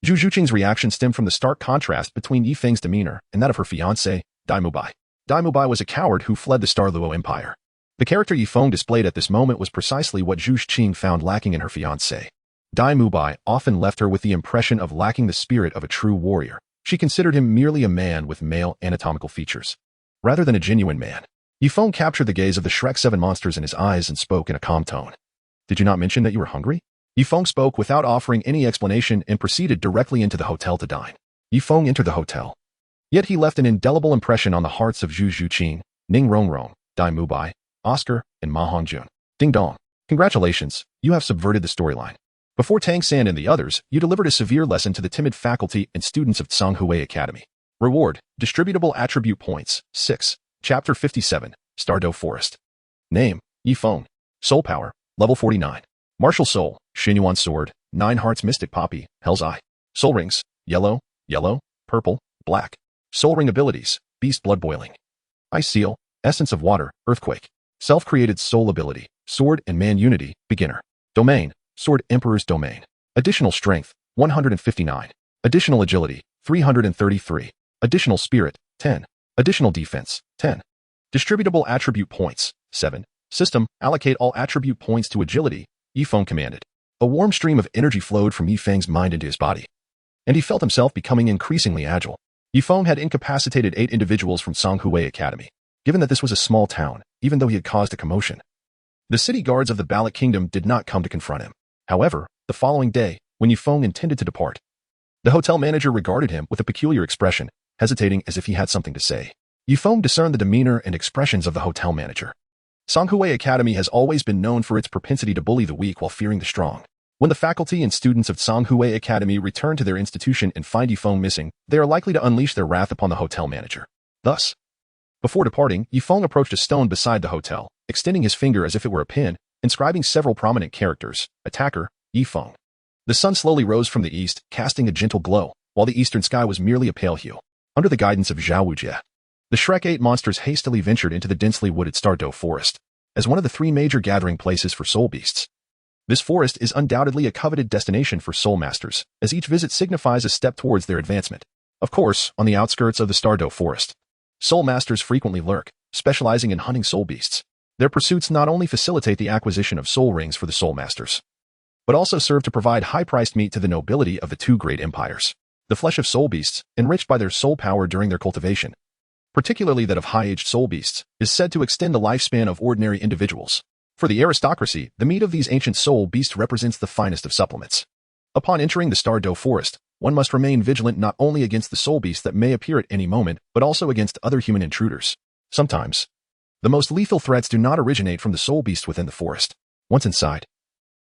Zhu Zhuqing's reaction stemmed from the stark contrast between Yifeng's demeanor and that of her fiancé, Dai Mubai. Dai Mubai was a coward who fled the Starluo Empire. The character Yifeng displayed at this moment was precisely what Zhu Xing found lacking in her fiancé. Dai Mubai often left her with the impression of lacking the spirit of a true warrior. She considered him merely a man with male anatomical features, rather than a genuine man. Yifeng captured the gaze of the Shrek 7 monsters in his eyes and spoke in a calm tone. Did you not mention that you were hungry? Yifeng spoke without offering any explanation and proceeded directly into the hotel to dine. Yifeng entered the hotel. Yet he left an indelible impression on the hearts of Zhu Zhuqing, Ning Rongrong, Dai Mubai, Oscar, and Ma Hongjun. Ding dong. Congratulations, you have subverted the storyline. Before Tang San and the others, you delivered a severe lesson to the timid faculty and students of Tsanghui Academy. Reward, distributable attribute points, 6. Chapter 57, Stardow Forest. Name, Yifeng. Soul power, level 49. Martial soul, Xinyuan sword, 9 hearts mystic poppy, Hell's Eye. Soul rings, yellow, purple, black. Soul ring abilities, beast blood boiling. Ice seal, essence of water, earthquake. Self-created soul ability, sword and man unity, beginner. Domain, sword emperor's domain. Additional strength, 159. Additional agility, 333. Additional spirit, 10. Additional defense, 10. Distributable attribute points, 7. System, allocate all attribute points to agility, Yifeng commanded. A warm stream of energy flowed from Yifeng's mind into his body, and he felt himself becoming increasingly agile. Yifeng had incapacitated 8 individuals from Songhui Academy. Given that this was a small town, even though he had caused a commotion, the city guards of the Ballot Kingdom did not come to confront him. However, the following day, when Yifeng intended to depart, the hotel manager regarded him with a peculiar expression, hesitating as if he had something to say. Yifeng discerned the demeanor and expressions of the hotel manager. Songhui Academy has always been known for its propensity to bully the weak while fearing the strong. When the faculty and students of Songhui Academy return to their institution and find Yifeng missing, they are likely to unleash their wrath upon the hotel manager. Thus, before departing, Yifeng approached a stone beside the hotel, extending his finger as if it were a pin, inscribing several prominent characters. Attacker, Yifeng. The sun slowly rose from the east, casting a gentle glow, while the eastern sky was merely a pale hue. Under the guidance of Zhao Wujie, the Shrek 8 monsters hastily ventured into the densely wooded Stardow Forest, as one of the 3 major gathering places for soul beasts. This forest is undoubtedly a coveted destination for soul masters, as each visit signifies a step towards their advancement. Of course, on the outskirts of the Stardow Forest, soul masters frequently lurk, specializing in hunting soul beasts. Their pursuits not only facilitate the acquisition of soul rings for the soul masters, but also serve to provide high-priced meat to the nobility of the 2 great empires. The flesh of soul beasts, enriched by their soul power during their cultivation, particularly that of high-aged soul beasts, is said to extend the lifespan of ordinary individuals. For the aristocracy, the meat of these ancient soul beasts represents the finest of supplements. Upon entering the Stardow Forest, one must remain vigilant not only against the soul beasts that may appear at any moment, but also against other human intruders. Sometimes, the most lethal threats do not originate from the soul beast within the forest. Once inside,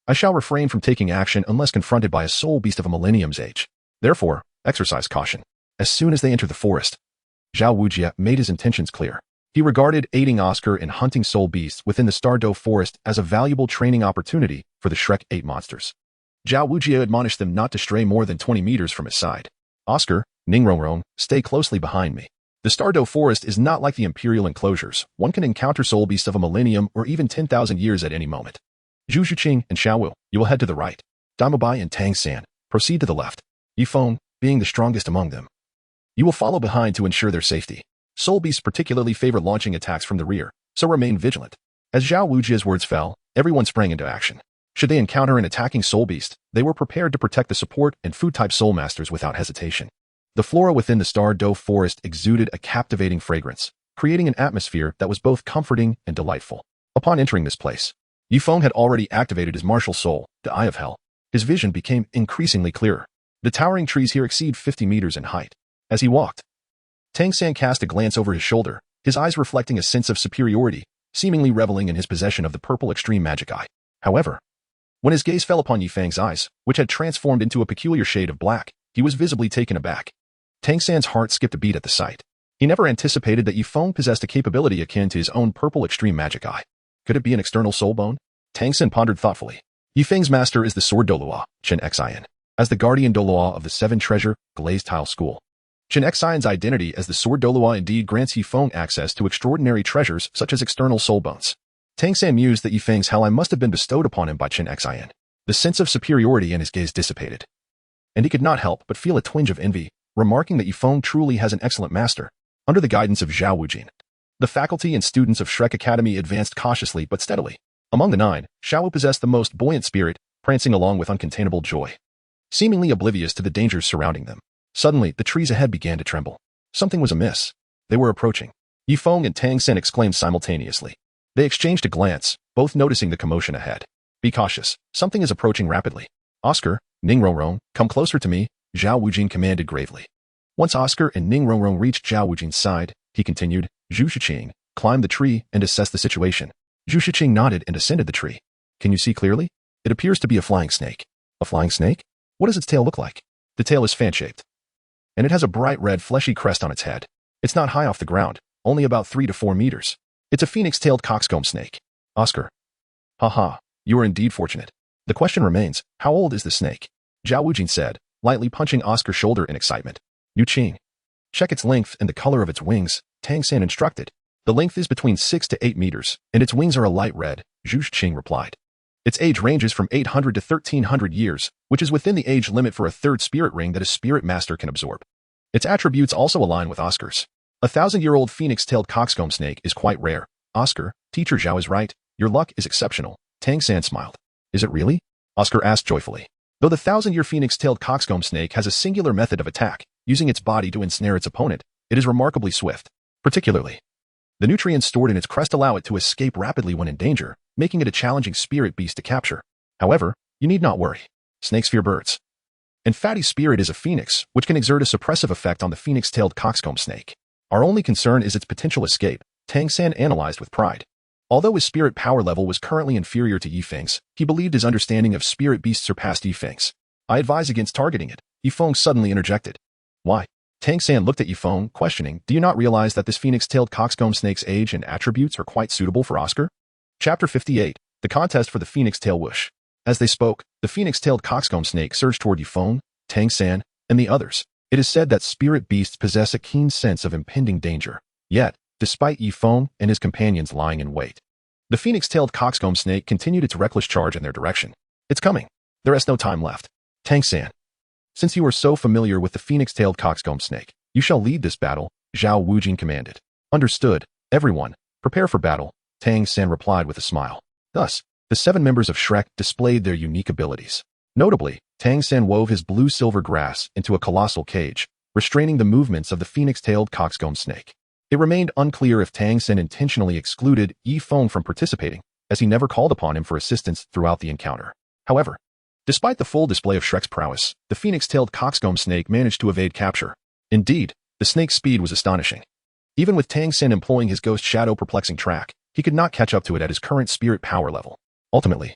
I shall refrain from taking action unless confronted by a soul beast of a millennium's age. Therefore, exercise caution. As soon as they enter the forest, Zhao Wujie made his intentions clear. He regarded aiding Oscar in hunting soul beasts within the Stardow Forest as a valuable training opportunity for the Shrek 8 monsters. Zhao Wujie admonished them not to stray more than 20 meters from his side. Oscar, Ningrongrong, stay closely behind me. The Stardow Forest is not like the Imperial enclosures. One can encounter soul beasts of a millennium or even 10,000 years at any moment. Zhu Xuqing and Xiaowu, you will head to the right. Damobai and Tang San, proceed to the left. Yifeng, being the strongest among them, you will follow behind to ensure their safety. Soul beasts particularly favor launching attacks from the rear, so remain vigilant. As Zhao Wujie's words fell, everyone sprang into action. Should they encounter an attacking soul beast, they were prepared to protect the support and food-type soul masters without hesitation. The flora within the Stardow Forest exuded a captivating fragrance, creating an atmosphere that was both comforting and delightful. Upon entering this place, Yifeng had already activated his martial soul, the Eye of Hell. His vision became increasingly clearer. The towering trees here exceed 50 meters in height. As he walked, Tang San cast a glance over his shoulder, his eyes reflecting a sense of superiority, seemingly reveling in his possession of the purple extreme magic eye. However, when his gaze fell upon Yifeng's eyes, which had transformed into a peculiar shade of black, he was visibly taken aback. Tang San's heart skipped a beat at the sight. He never anticipated that Yifeng possessed a capability akin to his own purple extreme magic eye. Could it be an external soul bone? Tang San pondered thoughtfully. Yifeng's master is the sword Douluo, Chen Xian. As the guardian Douluo of the 7 treasure, glazed tile school, Chen Xian's identity as the sword Douluo indeed grants Yifeng access to extraordinary treasures such as external soul bones. Tang San mused that Yifeng's Helleye must have been bestowed upon him by Chen Xian. The sense of superiority in his gaze dissipated, and he could not help but feel a twinge of envy, remarking that Yifeng truly has an excellent master. Under the guidance of Zhao Wujie, the faculty and students of Shrek Academy advanced cautiously but steadily. Among the 9, Xiaowu possessed the most buoyant spirit, prancing along with uncontainable joy, seemingly oblivious to the dangers surrounding them. Suddenly, the trees ahead began to tremble. Something was amiss. They were approaching. Yifeng and Tang San exclaimed simultaneously. They exchanged a glance, both noticing the commotion ahead. Be cautious. Something is approaching rapidly. Oscar, Ningrongrong, come closer to me, Zhao Wujie commanded gravely. Once Oscar and Ningrongrong reached Zhao Wujie's side, he continued, Zhu Xuqing, climb the tree and assess the situation. Zhu Xuqing nodded and ascended the tree. Can you see clearly? It appears to be a flying snake. A flying snake? What does its tail look like? The tail is fan-shaped, and it has a bright red fleshy crest on its head. It's not high off the ground, only about 3 to 4 meters. It's a phoenix-tailed coxcomb snake. Oscar. Haha, you are indeed fortunate. The question remains, how old is the snake? Zhao Wujie said, lightly punching Oscar's shoulder in excitement. Yu Qing. Check its length and the color of its wings, Tang San instructed. The length is between 6 to 8 meters, and its wings are a light red, Zhu Qing replied. Its age ranges from 800 to 1300 years, which is within the age limit for a third spirit ring that a spirit master can absorb. Its attributes also align with Oscar's. A 1,000-year-old phoenix-tailed coxcomb snake is quite rare. Oscar, Teacher Zhao is right. Your luck is exceptional. Tang San smiled. Is it really? Oscar asked joyfully. Though the 1,000-year phoenix-tailed coxcomb snake has a singular method of attack, using its body to ensnare its opponent, it is remarkably swift. Particularly, the nutrients stored in its crest allow it to escape rapidly when in danger, making it a challenging spirit beast to capture. However, you need not worry. Snakes fear birds. And Fatty Spirit is a phoenix, which can exert a suppressive effect on the phoenix-tailed coxcomb snake. Our only concern is its potential escape, Tang San analyzed with pride. Although his spirit power level was currently inferior to Yifeng's, he believed his understanding of spirit beasts surpassed Yifeng's. I advise against targeting it, Yifeng suddenly interjected. Why? Tang San looked at Yifeng, questioning, do you not realize that this phoenix-tailed coxcomb snake's age and attributes are quite suitable for Oscar? Chapter 58, The Contest for the Phoenix-Tail Whoosh. As they spoke, the phoenix-tailed coxcomb snake surged toward Yifeng, Tang San, and the others. It is said that spirit beasts possess a keen sense of impending danger. Yet, despite Yifeng and his companions lying in wait, the phoenix-tailed coxcomb snake continued its reckless charge in their direction. It's coming. There is no time left. Tang San. Since you are so familiar with the phoenix-tailed coxcomb snake, you shall lead this battle, Zhao Wujie commanded. Understood, everyone. Prepare for battle, Tang San replied with a smile. Thus, the 7 members of Shrek displayed their unique abilities. Notably, Tang San wove his blue-silver grass into a colossal cage, restraining the movements of the phoenix-tailed coxcomb snake. It remained unclear if Tang San intentionally excluded Yifeng from participating, as he never called upon him for assistance throughout the encounter. However, despite the full display of Shrek's prowess, the phoenix-tailed coxcomb snake managed to evade capture. Indeed, the snake's speed was astonishing. Even with Tang San employing his ghost shadow perplexing track, he could not catch up to it at his current spirit power level. Ultimately,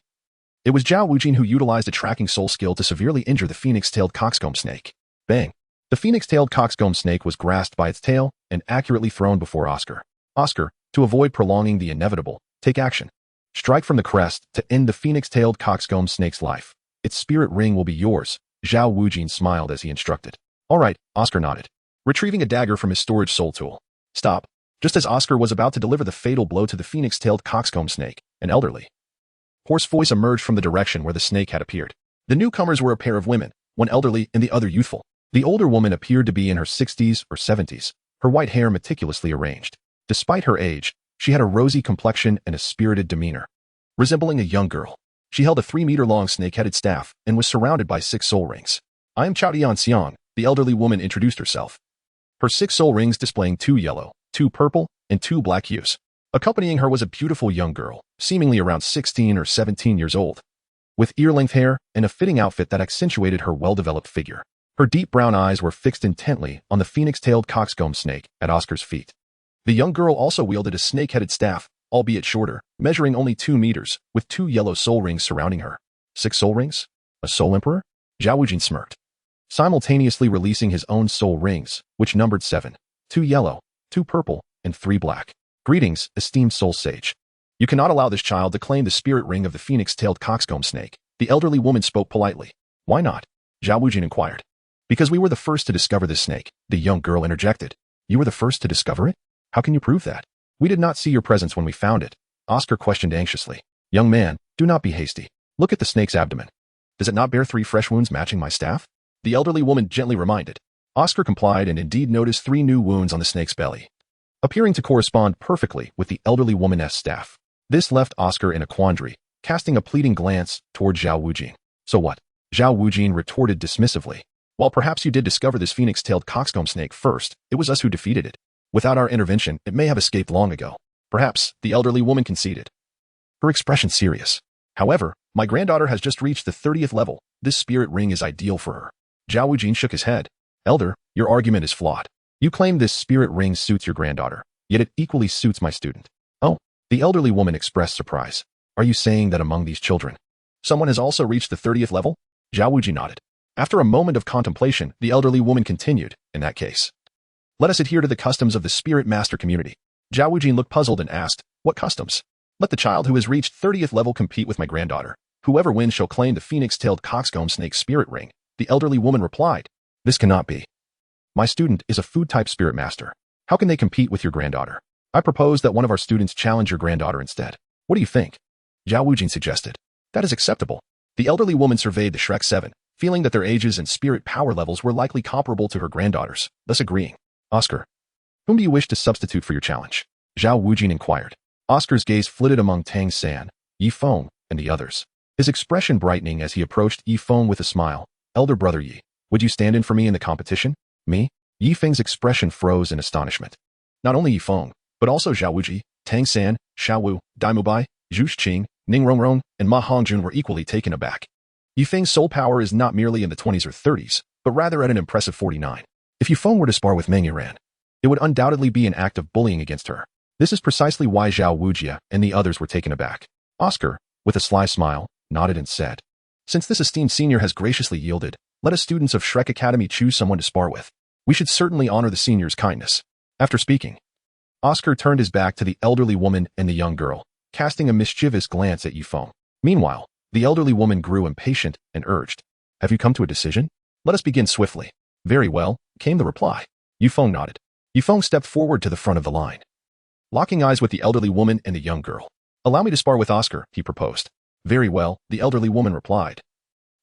it was Zhao Wujie who utilized a tracking soul skill to severely injure the phoenix-tailed coxcomb snake. Bang! The phoenix-tailed coxcomb snake was grasped by its tail and accurately thrown before Oscar. Oscar, to avoid prolonging the inevitable, take action. Strike from the crest to end the phoenix-tailed coxcomb snake's life. Its spirit ring will be yours, Zhao Wujie smiled as he instructed. All right, Oscar nodded, retrieving a dagger from his storage soul tool. Stop. Just as Oscar was about to deliver the fatal blow to the phoenix-tailed coxcomb snake, an elderly, hoarse voice emerged from the direction where the snake had appeared. The newcomers were a pair of women, one elderly and the other youthful. The older woman appeared to be in her 60s or 70s, her white hair meticulously arranged. Despite her age, she had a rosy complexion and a spirited demeanor. Resembling a young girl, she held a 3-meter-long snake-headed staff and was surrounded by 6 soul rings. I am Chaotian Xiang, the elderly woman introduced herself. Her 6 soul rings displaying 2 yellow, 2 purple, and 2 black hues. Accompanying her was a beautiful young girl, seemingly around 16 or 17 years old, with ear-length hair and a fitting outfit that accentuated her well-developed figure. Her deep brown eyes were fixed intently on the phoenix-tailed coxcomb snake at Oscar's feet. The young girl also wielded a snake-headed staff, albeit shorter, measuring only 2 meters, with 2 yellow soul rings surrounding her. 6 soul rings? A soul emperor? Zhao Wujie smirked, simultaneously releasing his own soul rings, which numbered 7, 2 yellow, 2 purple, and 3 black. Greetings, esteemed soul sage. You cannot allow this child to claim the spirit ring of the phoenix-tailed coxcomb snake. The elderly woman spoke politely. Why not? Zhao Wujie inquired. Because we were the first to discover this snake, the young girl interjected. You were the first to discover it? How can you prove that? We did not see your presence when we found it, Oscar questioned anxiously. Young man, do not be hasty. Look at the snake's abdomen. Does it not bear 3 fresh wounds matching my staff? The elderly woman gently reminded. Oscar complied and indeed noticed 3 new wounds on the snake's belly, appearing to correspond perfectly with the elderly woman's staff. This left Oscar in a quandary, casting a pleading glance toward Zhao Wujie. So what? Zhao Wujie retorted dismissively. While perhaps you did discover this phoenix-tailed coxcomb snake first, it was us who defeated it. Without our intervention, it may have escaped long ago. Perhaps, the elderly woman conceded, her expression serious. However, my granddaughter has just reached the 30th level. This spirit ring is ideal for her. Zhao Wujie shook his head. Elder, your argument is flawed. You claim this spirit ring suits your granddaughter, yet it equally suits my student. Oh, the elderly woman expressed surprise. Are you saying that among these children, someone has also reached the 30th level? Zhao Wujie nodded. After a moment of contemplation, the elderly woman continued, in that case, let us adhere to the customs of the spirit master community. Zhao Wujie looked puzzled and asked, what customs? Let the child who has reached 30th level compete with my granddaughter. Whoever wins shall claim the phoenix-tailed coxcomb snake spirit ring, the elderly woman replied. This cannot be. My student is a food-type spirit master. How can they compete with your granddaughter? I propose that one of our students challenge your granddaughter instead. What do you think? Zhao Wujie suggested. That is acceptable. The elderly woman surveyed the Shrek 7, feeling that their ages and spirit power levels were likely comparable to her granddaughter's, thus agreeing. Oscar, whom do you wish to substitute for your challenge? Zhao Wujie inquired. Oscar's gaze flitted among Tang San, Yi Feng, and the others, his expression brightening as he approached Yi Feng with a smile. Elder brother Yi, would you stand in for me in the competition? Me? Yi Feng's expression froze in astonishment. Not only Yi Feng, but also Zhao Wujie, Tang San, Xiao Wu, Dai Mubai, Zhu Qing, Ning Rongrong, and Ma Hongjun were equally taken aback. Yi Feng's soul power is not merely in the 20s or 30s, but rather at an impressive 49. If Yi Feng were to spar with Meng Yiran, it would undoubtedly be an act of bullying against her. This is precisely why Zhao Wujie and the others were taken aback. Oscar, with a sly smile, nodded and said, since this esteemed senior has graciously yielded, let us students of Shrek Academy choose someone to spar with. We should certainly honor the senior's kindness. After speaking, Oscar turned his back to the elderly woman and the young girl, casting a mischievous glance at Yi Feng. Meanwhile, the elderly woman grew impatient and urged, have you come to a decision? Let us begin swiftly. Very well, came the reply. Yi Feng nodded. Yi Feng stepped forward to the front of the line, locking eyes with the elderly woman and the young girl. Allow me to spar with Oscar, he proposed. Very well, the elderly woman replied,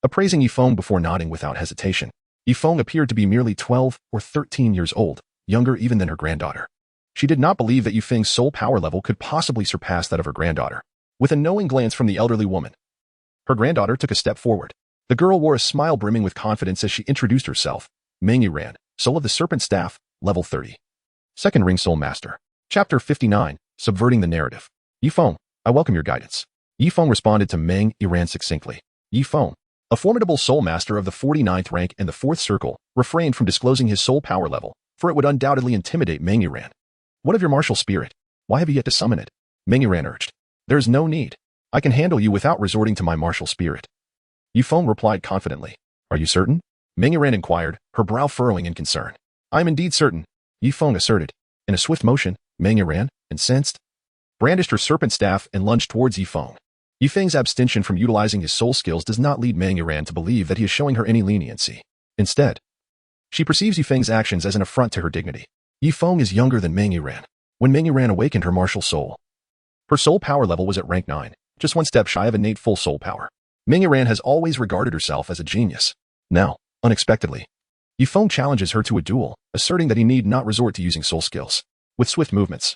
appraising Yi Feng before nodding without hesitation. Yi Feng appeared to be merely 12 or 13 years old, younger even than her granddaughter. She did not believe that Yi Feng's soul power level could possibly surpass that of her granddaughter. With a knowing glance from the elderly woman, her granddaughter took a step forward. The girl wore a smile brimming with confidence as she introduced herself. Meng Yiran, Soul of the Serpent Staff, Level 30. Second Ring Soul Master. Chapter 59, Subverting the Narrative. Yi Feng, I welcome your guidance. Yi Feng responded to Meng Yiran succinctly. Yi Feng, a formidable soul master of the 49th rank and the 4th circle, refrained from disclosing his soul power level, for it would undoubtedly intimidate Meng Yiran. What of your martial spirit? Why have you yet to summon it? Meng Yiran urged. There is no need. I can handle you without resorting to my martial spirit. Yi Feng replied confidently. Are you certain? Meng Yiran inquired, her brow furrowing in concern. I am indeed certain, Yi Feng asserted. In a swift motion, Meng Yiran, incensed, brandished her serpent staff and lunged towards Yi Feng. Yi Feng's abstention from utilizing his soul skills does not lead Meng Yiran to believe that he is showing her any leniency. Instead, she perceives Yi Feng's actions as an affront to her dignity. Yi Feng is younger than Meng Yiran. When Meng Yiran awakened her martial soul, her soul power level was at rank 9, just one step shy of innate full soul power. Meng Yiran has always regarded herself as a genius. Now, unexpectedly, Yi Feng challenges her to a duel, asserting that he need not resort to using soul skills. With swift movements,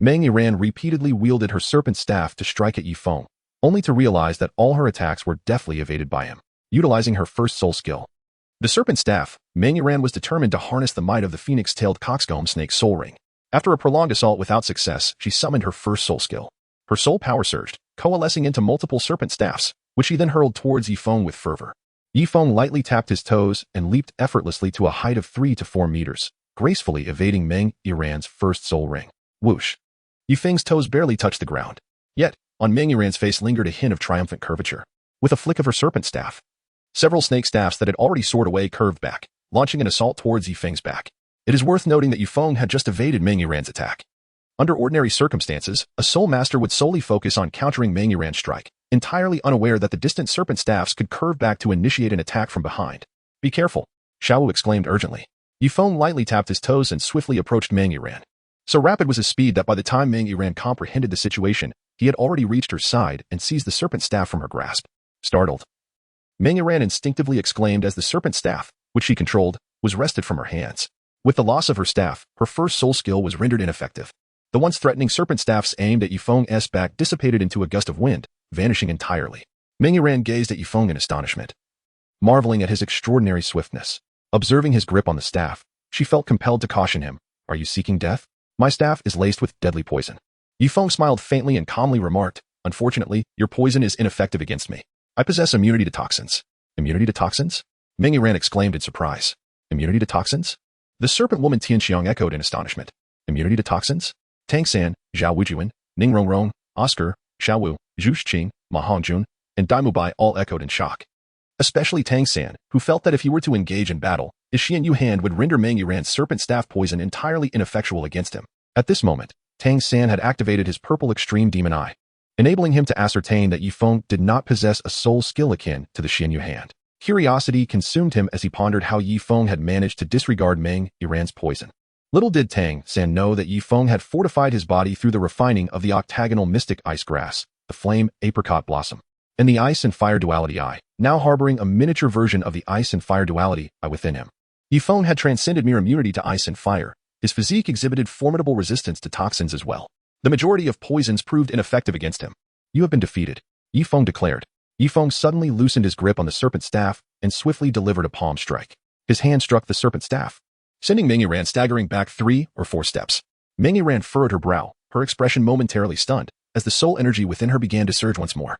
Meng Yiran repeatedly wielded her serpent staff to strike at Yi Feng, only to realize that all her attacks were deftly evaded by him. Utilizing her first soul skill, the serpent staff, Meng Yiran was determined to harness the might of the phoenix-tailed coxcomb snake soul ring. After a prolonged assault without success, she summoned her first soul skill. Her soul power surged, coalescing into multiple serpent staffs, which she then hurled towards Yi Feng with fervor. Yi Feng lightly tapped his toes and leaped effortlessly to a height of 3 to 4 meters, gracefully evading Meng Yiran's first soul ring. Whoosh! Yi Feng's toes barely touched the ground. Yet, on Meng Yiran's face lingered a hint of triumphant curvature. With a flick of her serpent staff, several snake staffs that had already soared away curved back, launching an assault towards Yi Feng's back. It is worth noting that Yi Feng had just evaded Meng Yiran's attack. Under ordinary circumstances, a soul master would solely focus on countering Meng Yiran's strike, entirely unaware that the distant serpent staffs could curve back to initiate an attack from behind. Be careful, Xiao Wu exclaimed urgently. Yi Feng lightly tapped his toes and swiftly approached Meng Yiran. So rapid was his speed that by the time Meng Yiran comprehended the situation, he had already reached her side and seized the serpent staff from her grasp. Startled, Meng Yiran instinctively exclaimed as the serpent staff, which she controlled, was wrested from her hands. With the loss of her staff, her first soul skill was rendered ineffective. The once threatening serpent staffs aimed at Yi Feng's back dissipated into a gust of wind, vanishing entirely. Meng Yiran gazed at Yi Feng in astonishment, marveling at his extraordinary swiftness. Observing his grip on the staff, she felt compelled to caution him. Are you seeking death? My staff is laced with deadly poison. Yi Feng smiled faintly and calmly remarked, unfortunately, your poison is ineffective against me. I possess immunity to toxins. Immunity to toxins? Meng Yiran exclaimed in surprise. Immunity to toxins? The serpent woman Tianxiang echoed in astonishment. Immunity to toxins? Tang San, Zhao Wujie, Ning Rongrong, Oscar, Xiao Wu, Zhu Qing, Ma Hongjun, and Dai Mubai all echoed in shock. Especially Tang San, who felt that if he were to engage in battle, his Xian Yu hand would render Meng Yiran's serpent staff poison entirely ineffectual against him. At this moment, Tang San had activated his purple extreme demon eye. enabling him to ascertain that Yifeng did not possess a soul skill akin to the Xianyu hand. Curiosity consumed him as he pondered how Yifeng had managed to disregard Meng Yiran's poison. Little did Tang San know that Yifeng had fortified his body through the refining of the octagonal mystic ice grass, the flame apricot blossom, and the ice and fire duality eye, now harboring a miniature version of the ice and fire duality eye within him. Yifeng had transcended mere immunity to ice and fire. His physique exhibited formidable resistance to toxins as well. The majority of poisons proved ineffective against him. You have been defeated, Yifeng declared. Yifeng suddenly loosened his grip on the serpent staff and swiftly delivered a palm strike. His hand struck the serpent staff, sending Meng Yiran staggering back 3 or 4 steps. Meng Yiran furrowed her brow, her expression momentarily stunned, as the soul energy within her began to surge once more.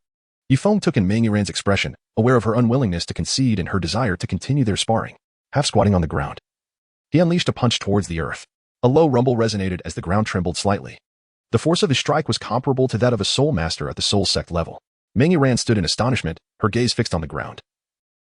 Yifeng took in Meng Yiran's expression, aware of her unwillingness to concede and her desire to continue their sparring. Half squatting on the ground, he unleashed a punch towards the earth. A low rumble resonated as the ground trembled slightly. The force of his strike was comparable to that of a soul master at the soul sect level. Meng Yiran stood in astonishment, her gaze fixed on the ground,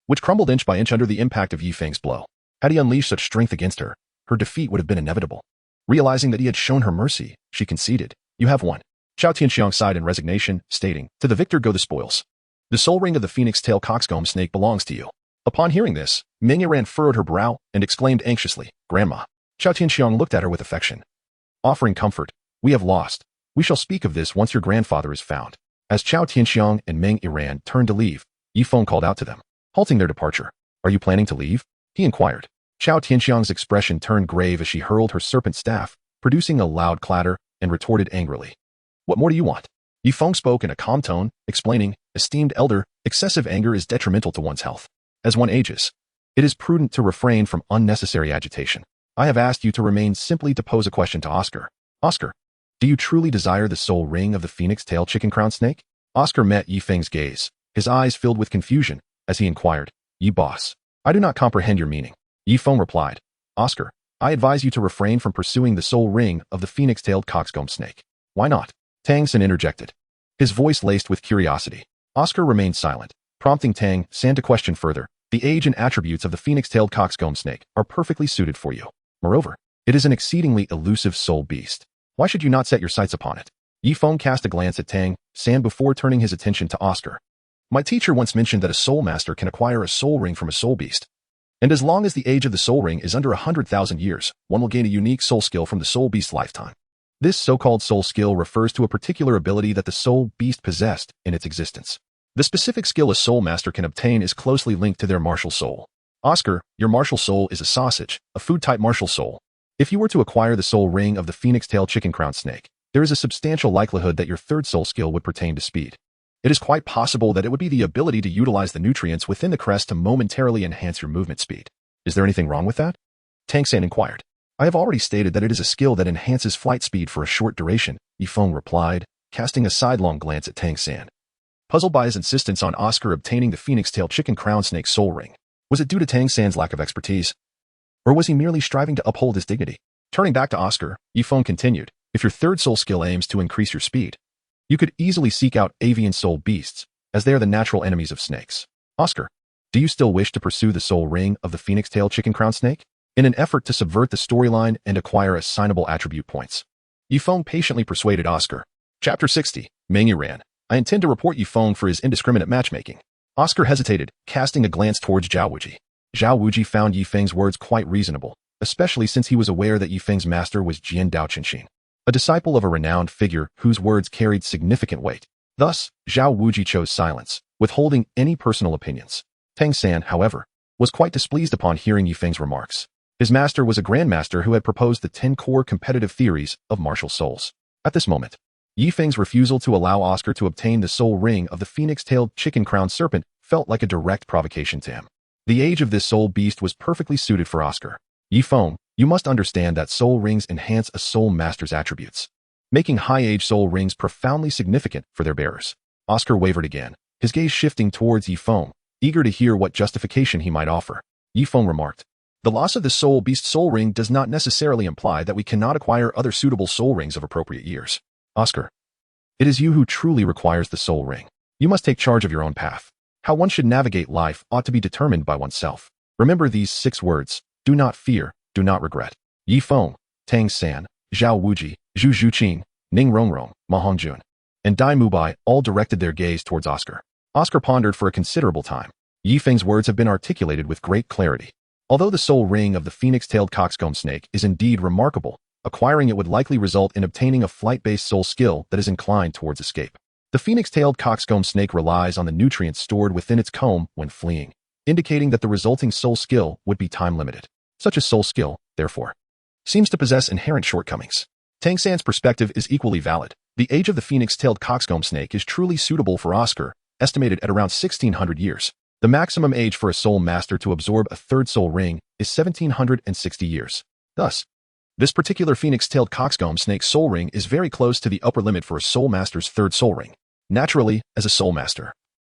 which crumbled inch by inch under the impact of Yifeng's blow. Had he unleashed such strength against her, her defeat would have been inevitable. Realizing that he had shown her mercy, she conceded. You have won. Zhao Tianxiang sighed in resignation, stating, To the victor go the spoils. The soul ring of the phoenix tail coxcomb snake belongs to you. Upon hearing this, Meng Yiran furrowed her brow and exclaimed anxiously, Grandma. Zhao Tianxiang looked at her with affection, offering comfort. We have lost. We shall speak of this once your grandfather is found. As Zhao Tianxiang and Meng Yiran turned to leave, Yifeng called out to them, halting their departure. Are you planning to leave? He inquired. Zhao Tianxiang's expression turned grave as she hurled her serpent staff, producing a loud clatter, and retorted angrily. What more do you want? Yifeng spoke in a calm tone, explaining, Esteemed elder, excessive anger is detrimental to one's health. As one ages, it is prudent to refrain from unnecessary agitation. I have asked you to remain simply to pose a question to Oscar. Oscar, do you truly desire the soul ring of the phoenix tail chicken crown snake? Oscar met Yifeng's gaze, his eyes filled with confusion, as he inquired, Yi boss, I do not comprehend your meaning. Yifeng replied, Oscar, I advise you to refrain from pursuing the soul ring of the phoenix-tailed coxcomb snake. Why not? Tang San interjected, his voice laced with curiosity. Oscar remained silent, prompting Tang San to question further. The age and attributes of the phoenix-tailed coxcomb snake are perfectly suited for you. Moreover, it is an exceedingly elusive soul beast. Why should you not set your sights upon it? Yifeng cast a glance at Tang San before turning his attention to Oscar. My teacher once mentioned that a soul master can acquire a soul ring from a soul beast. And as long as the age of the soul ring is under 100,000 years, one will gain a unique soul skill from the soul beast's lifetime. This so-called soul skill refers to a particular ability that the soul beast possessed in its existence. The specific skill a soul master can obtain is closely linked to their martial soul. Oscar, your martial soul is a sausage, a food-type martial soul. If you were to acquire the soul ring of the phoenix-tailed chicken crown snake, there is a substantial likelihood that your third soul skill would pertain to speed. It is quite possible that it would be the ability to utilize the nutrients within the crest to momentarily enhance your movement speed. Is there anything wrong with that? Tang San inquired. I have already stated that it is a skill that enhances flight speed for a short duration, Yifeng replied, casting a sidelong glance at Tang San. Puzzled by his insistence on Oscar obtaining the phoenix-tailed chicken crown snake soul ring, was it due to Tang San's lack of expertise? Or was he merely striving to uphold his dignity? Turning back to Oscar, Yifeng continued, if your third soul skill aims to increase your speed, you could easily seek out avian soul beasts, as they are the natural enemies of snakes. Oscar, do you still wish to pursue the soul ring of the phoenix-tailed chicken crown snake? In an effort to subvert the storyline and acquire assignable attribute points, Yifeng patiently persuaded Oscar. Chapter 60, Meng Yiran. I intend to report Yifeng for his indiscriminate matchmaking. Oscar hesitated, casting a glance towards Zhao Wujie. Zhao Wujie found Yifeng's words quite reasonable, especially since he was aware that Yifeng's master was Jian Dao Qinxin, a disciple of a renowned figure whose words carried significant weight. Thus, Zhao Wujie chose silence, withholding any personal opinions. Tang San, however, was quite displeased upon hearing Yifeng's remarks. His master was a grandmaster who had proposed the 10 core competitive theories of martial souls. At this moment, Yifeng's refusal to allow Oscar to obtain the soul ring of the phoenix-tailed chicken-crowned serpent felt like a direct provocation to him. The age of this soul beast was perfectly suited for Oscar. Yifeng, you must understand that soul rings enhance a soul master's attributes, making high-age soul rings profoundly significant for their bearers. Oscar wavered again, his gaze shifting towards Yifeng, eager to hear what justification he might offer. Yifeng remarked, the loss of the soul beast soul ring does not necessarily imply that we cannot acquire other suitable soul rings of appropriate years. Oscar, it is you who truly requires the soul ring. You must take charge of your own path. How one should navigate life ought to be determined by oneself. Remember these 6 words, do not fear, do not regret. Yifeng, Tang San, Zhao Wujie, Zhu Zhuqing, Ning Rongrong, Ma Hongjun. and Dai Mubai all directed their gaze towards Oscar. Oscar pondered for a considerable time. Yi Feng's words have been articulated with great clarity. Although the soul ring of the phoenix-tailed coxcomb snake is indeed remarkable, acquiring it would likely result in obtaining a flight-based soul skill that is inclined towards escape. The phoenix-tailed coxcomb snake relies on the nutrients stored within its comb when fleeing, indicating that the resulting soul skill would be time-limited. Such a soul skill, therefore, seems to possess inherent shortcomings. Tang San's perspective is equally valid. The age of the phoenix-tailed coxcomb snake is truly suitable for Oscar, estimated at around 1600 years. The maximum age for a soul master to absorb a third soul ring is 1760 years. Thus, this particular phoenix-tailed coxcomb snake soul ring is very close to the upper limit for a soul master's third soul ring. Naturally, as a soul master,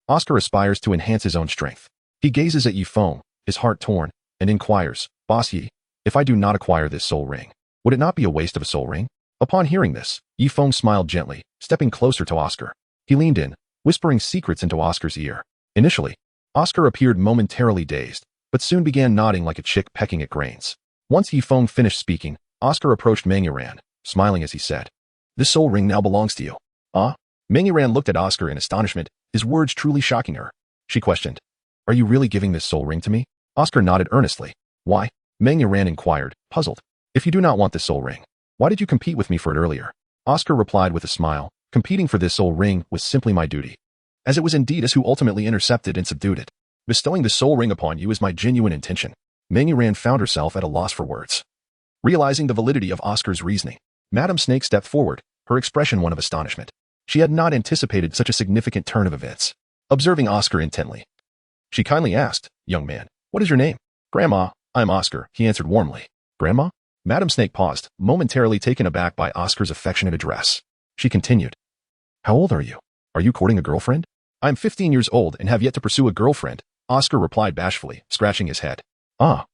Oscar aspires to enhance his own strength. He gazes at Yi Feng, his heart torn, and inquires, "Boss Yi, if I do not acquire this soul ring, would it not be a waste of a soul ring?" Upon hearing this, Yi Feng smiled gently, stepping closer to Oscar. He leaned in, whispering secrets into Oscar's ear. Initially, Oscar appeared momentarily dazed, but soon began nodding like a chick pecking at grains. Once Yi Feng finished speaking, Oscar approached Meng Yiran, smiling as he said, "This soul ring now belongs to you." "Ah?" Meng Yiran looked at Oscar in astonishment, his words truly shocking her. She questioned, "Are you really giving this soul ring to me?" Oscar nodded earnestly. "Why?" Meng Yiran inquired, puzzled. "If you do not want this soul ring, why did you compete with me for it earlier?" Oscar replied with a smile, "Competing for this soul ring was simply my duty, as it was indeed us who ultimately intercepted and subdued it. Bestowing the soul ring upon you is my genuine intention." Meng Yiran found herself at a loss for words. Realizing the validity of Oscar's reasoning, Madame Snake stepped forward, her expression one of astonishment. She had not anticipated such a significant turn of events. Observing Oscar intently, she kindly asked, "Young man, what is your name?" "Grandma, I'm Oscar," he answered warmly. "Grandma?" Madame Snake paused, momentarily taken aback by Oscar's affectionate address. She continued, "How old are you? Are you courting a girlfriend?" "I'm 15 years old and have yet to pursue a girlfriend," Oscar replied bashfully, scratching his head. "Ah,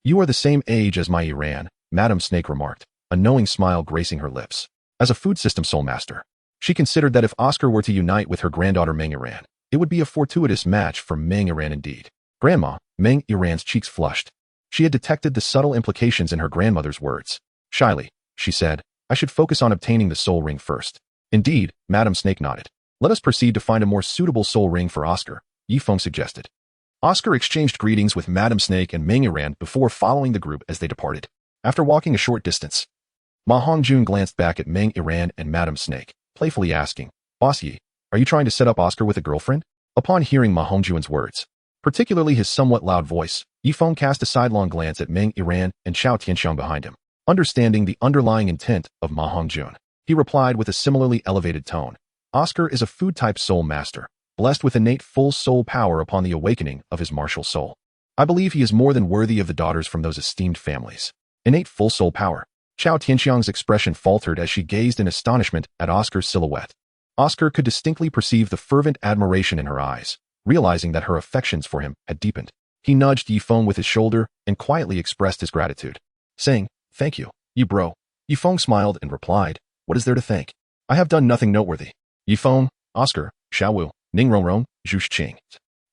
you are the same age as my Iran," Madame Snake remarked, a knowing smile gracing her lips. As a food system soul master, she considered that if Oscar were to unite with her granddaughter Meng Yiran, it would be a fortuitous match for Meng Yiran indeed. "Grandma," Meng Yiran's cheeks flushed. She had detected the subtle implications in her grandmother's words. Shyly, she said, "I should focus on obtaining the soul ring first." "Indeed," Madame Snake nodded. "Let us proceed to find a more suitable soul ring for Oscar," Yi Feng suggested. Oscar exchanged greetings with Madame Snake and Meng Yiran before following the group as they departed. After walking a short distance, Ma Hongjun glanced back at Meng Yiran and Madame Snake, playfully asking, "Boss Yi, are you trying to set up Oscar with a girlfriend?" Upon hearing Ma Hongjun's words, particularly his somewhat loud voice, Yi Feng cast a sidelong glance at Meng Yiran and Xiao Tianxiang behind him. Understanding the underlying intent of Ma Hongjun, he replied with a similarly elevated tone, "Oscar is a food-type soul master, blessed with innate full soul power upon the awakening of his martial soul. I believe he is more than worthy of the daughters from those esteemed families." Innate full soul power. Xiao Tianxiang's expression faltered as she gazed in astonishment at Oscar's silhouette. Oscar could distinctly perceive the fervent admiration in her eyes, realizing that her affections for him had deepened. He nudged Yi Feng with his shoulder and quietly expressed his gratitude, saying, "Thank you, you bro." Yi Feng smiled and replied, "What is there to thank? I have done nothing noteworthy." Yi Feng, Oscar, Xiao Wu, Ning Rongrong, Zhu Qing,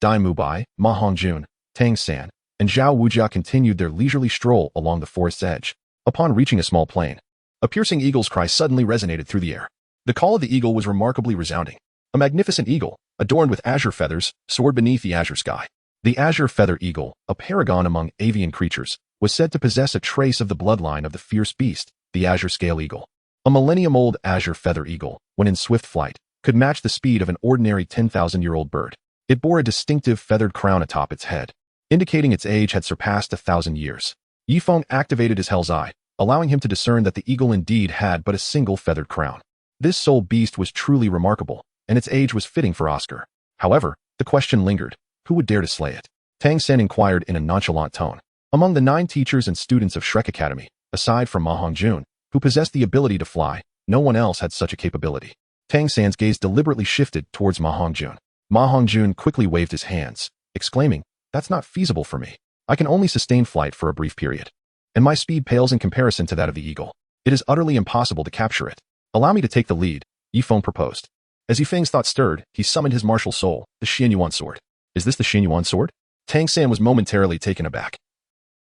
Dai Mubai, Ma Hongjun, Tang San, and Zhao Wujie continued their leisurely stroll along the forest's edge. Upon reaching a small plain, a piercing eagle's cry suddenly resonated through the air. The call of the eagle was remarkably resounding. A magnificent eagle, adorned with azure feathers, soared beneath the azure sky. The azure feather eagle, a paragon among avian creatures, was said to possess a trace of the bloodline of the fierce beast, the azure scale eagle. A millennium-old azure feather eagle, when in swift flight, could match the speed of an ordinary 10,000-year-old bird. It bore a distinctive feathered crown atop its head, indicating its age had surpassed 1,000 years. Yi Feng activated his Hell's Eye, allowing him to discern that the eagle indeed had but a single feathered crown. This soul beast was truly remarkable, and its age was fitting for Oscar. However, the question lingered, who would dare to slay it? Tang San inquired in a nonchalant tone. Among the 9 teachers and students of Shrek Academy, aside from Ma Hongjun, who possessed the ability to fly, no one else had such a capability. Tang San's gaze deliberately shifted towards Ma Hongjun. Ma Hongjun quickly waved his hands, exclaiming, "That's not feasible for me. I can only sustain flight for a brief period, and my speed pales in comparison to that of the eagle. It is utterly impossible to capture it. Allow me to take the lead," Yi Feng proposed. As Yi Feng's thoughts stirred, he summoned his martial soul, the Xianyuan sword. "Is this the Xianyuan sword?" Tang San was momentarily taken aback,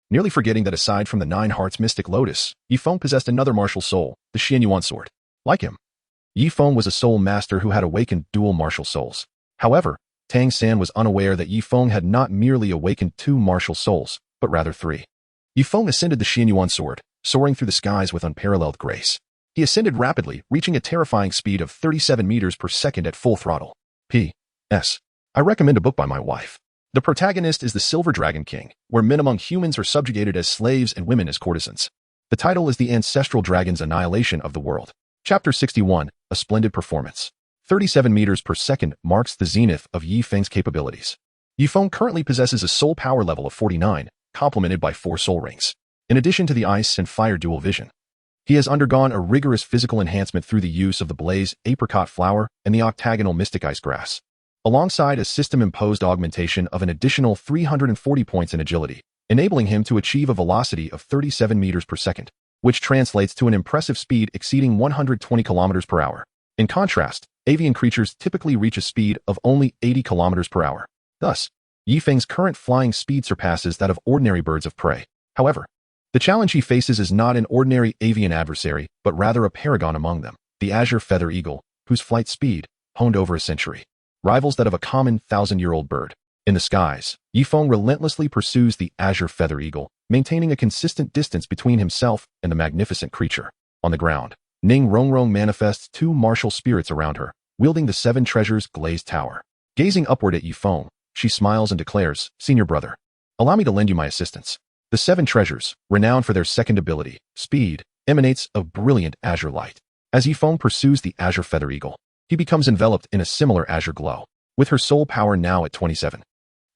nearly forgetting that aside from the 9 hearts mystic lotus, Yi Feng possessed another martial soul, the Xianyuan sword. Like him, Yifeng was a soul master who had awakened dual martial souls. However, Tang San was unaware that Yifeng had not merely awakened 2 martial souls, but rather 3. Yifeng ascended the Xianyuan sword, soaring through the skies with unparalleled grace. He ascended rapidly, reaching a terrifying speed of 37 meters per second at full throttle. P.S. I recommend a book by my wife. The protagonist is the Silver Dragon King, where men among humans are subjugated as slaves and women as courtesans. The title is The Ancestral Dragon's Annihilation of the World. Chapter 61, A Splendid Performance. 37 meters per second marks the zenith of Yifeng's capabilities. Yifeng currently possesses a soul power level of 49, complemented by 4 soul rings. In addition to the ice and fire dual vision, he has undergone a rigorous physical enhancement through the use of the blaze apricot flower and the octagonal mystic ice grass, alongside a system-imposed augmentation of an additional 340 points in agility, enabling him to achieve a velocity of 37 meters per second, which translates to an impressive speed exceeding 120 kilometers per hour. In contrast, avian creatures typically reach a speed of only 80 kilometers per hour. Thus, Yifeng's current flying speed surpasses that of ordinary birds of prey. However, the challenge he faces is not an ordinary avian adversary, but rather a paragon among them, the azure feather eagle, whose flight speed, honed over a century, rivals that of a common 1,000-year-old bird. In the skies, Yifeng relentlessly pursues the azure feather eagle, maintaining a consistent distance between himself and the magnificent creature. On the ground, Ning Rongrong manifests 2 martial spirits around her, wielding the 7 treasures glazed tower. Gazing upward at Yifeng, she smiles and declares, "Senior brother, allow me to lend you my assistance." The 7 treasures, renowned for their second ability, speed, emanates of brilliant azure light. As Yifeng pursues the azure feather eagle, he becomes enveloped in a similar azure glow. With her soul power now at 27,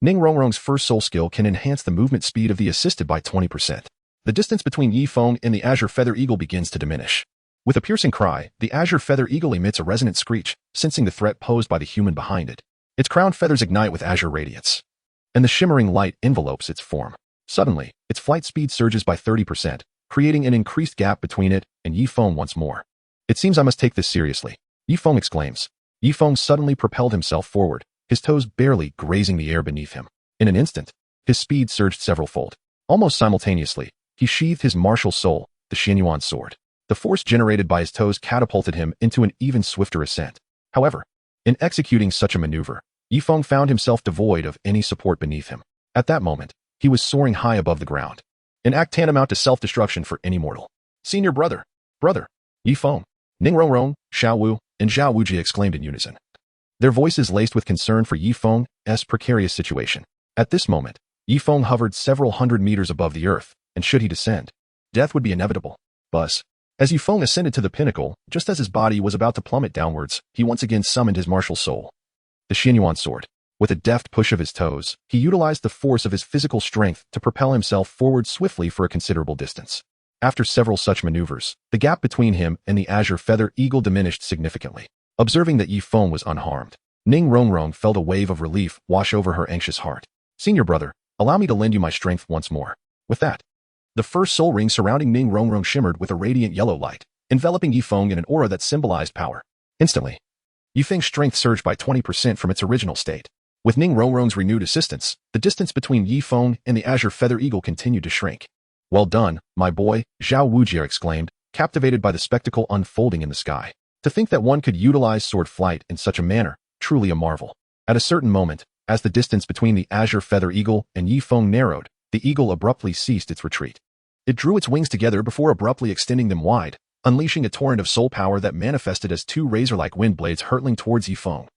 Ning Rongrong's first soul skill can enhance the movement speed of the assisted by 20%. The distance between Yifeng and the azure feather eagle begins to diminish. With a piercing cry, the azure feather eagle emits a resonant screech, sensing the threat posed by the human behind it. Its crowned feathers ignite with azure radiance, and the shimmering light envelopes its form. Suddenly, its flight speed surges by 30%, creating an increased gap between it and Yifeng once more. "It seems I must take this seriously," Yifeng exclaims. Yifeng suddenly propelled himself forward, his toes barely grazing the air beneath him. In an instant, his speed surged several-fold. Almost simultaneously, he sheathed his martial soul, the Xianyuan sword. The force generated by his toes catapulted him into an even swifter ascent. However, in executing such a maneuver, Yifeng found himself devoid of any support beneath him. At that moment, he was soaring high above the ground, an act tantamount to self-destruction for any mortal. "Senior brother, Yifeng," Ning Rongrong, Zhao Wu, and Zhao Wujie exclaimed in unison, their voices laced with concern for Yifeng's precarious situation. At this moment, Yifeng hovered several hundred meters above the earth, and should he descend, death would be inevitable. Buzz. As Yifeng ascended to the pinnacle, just as his body was about to plummet downwards, he once again summoned his martial soul, the Xianyuan sword. With a deft push of his toes, he utilized the force of his physical strength to propel himself forward swiftly for a considerable distance. After several such maneuvers, the gap between him and the azure feather eagle diminished significantly. Observing that Yifeng was unharmed, Ning Rongrong felt a wave of relief wash over her anxious heart. "Senior brother, allow me to lend you my strength once more." With that, the first soul ring surrounding Ning Rongrong shimmered with a radiant yellow light, enveloping Yifeng in an aura that symbolized power. Instantly, Yifeng's strength surged by 20% from its original state. With Ning Rongrong's renewed assistance, the distance between Yifeng and the azure feather eagle continued to shrink. "Well done, my boy," Zhao Wujie exclaimed, captivated by the spectacle unfolding in the sky. To think that one could utilize sword flight in such a manner, truly a marvel. At a certain moment, as the distance between the azure feather eagle and Yifeng narrowed, the eagle abruptly ceased its retreat. It drew its wings together before abruptly extending them wide, unleashing a torrent of soul power that manifested as 2 razor-like wind blades hurtling towards Yifeng.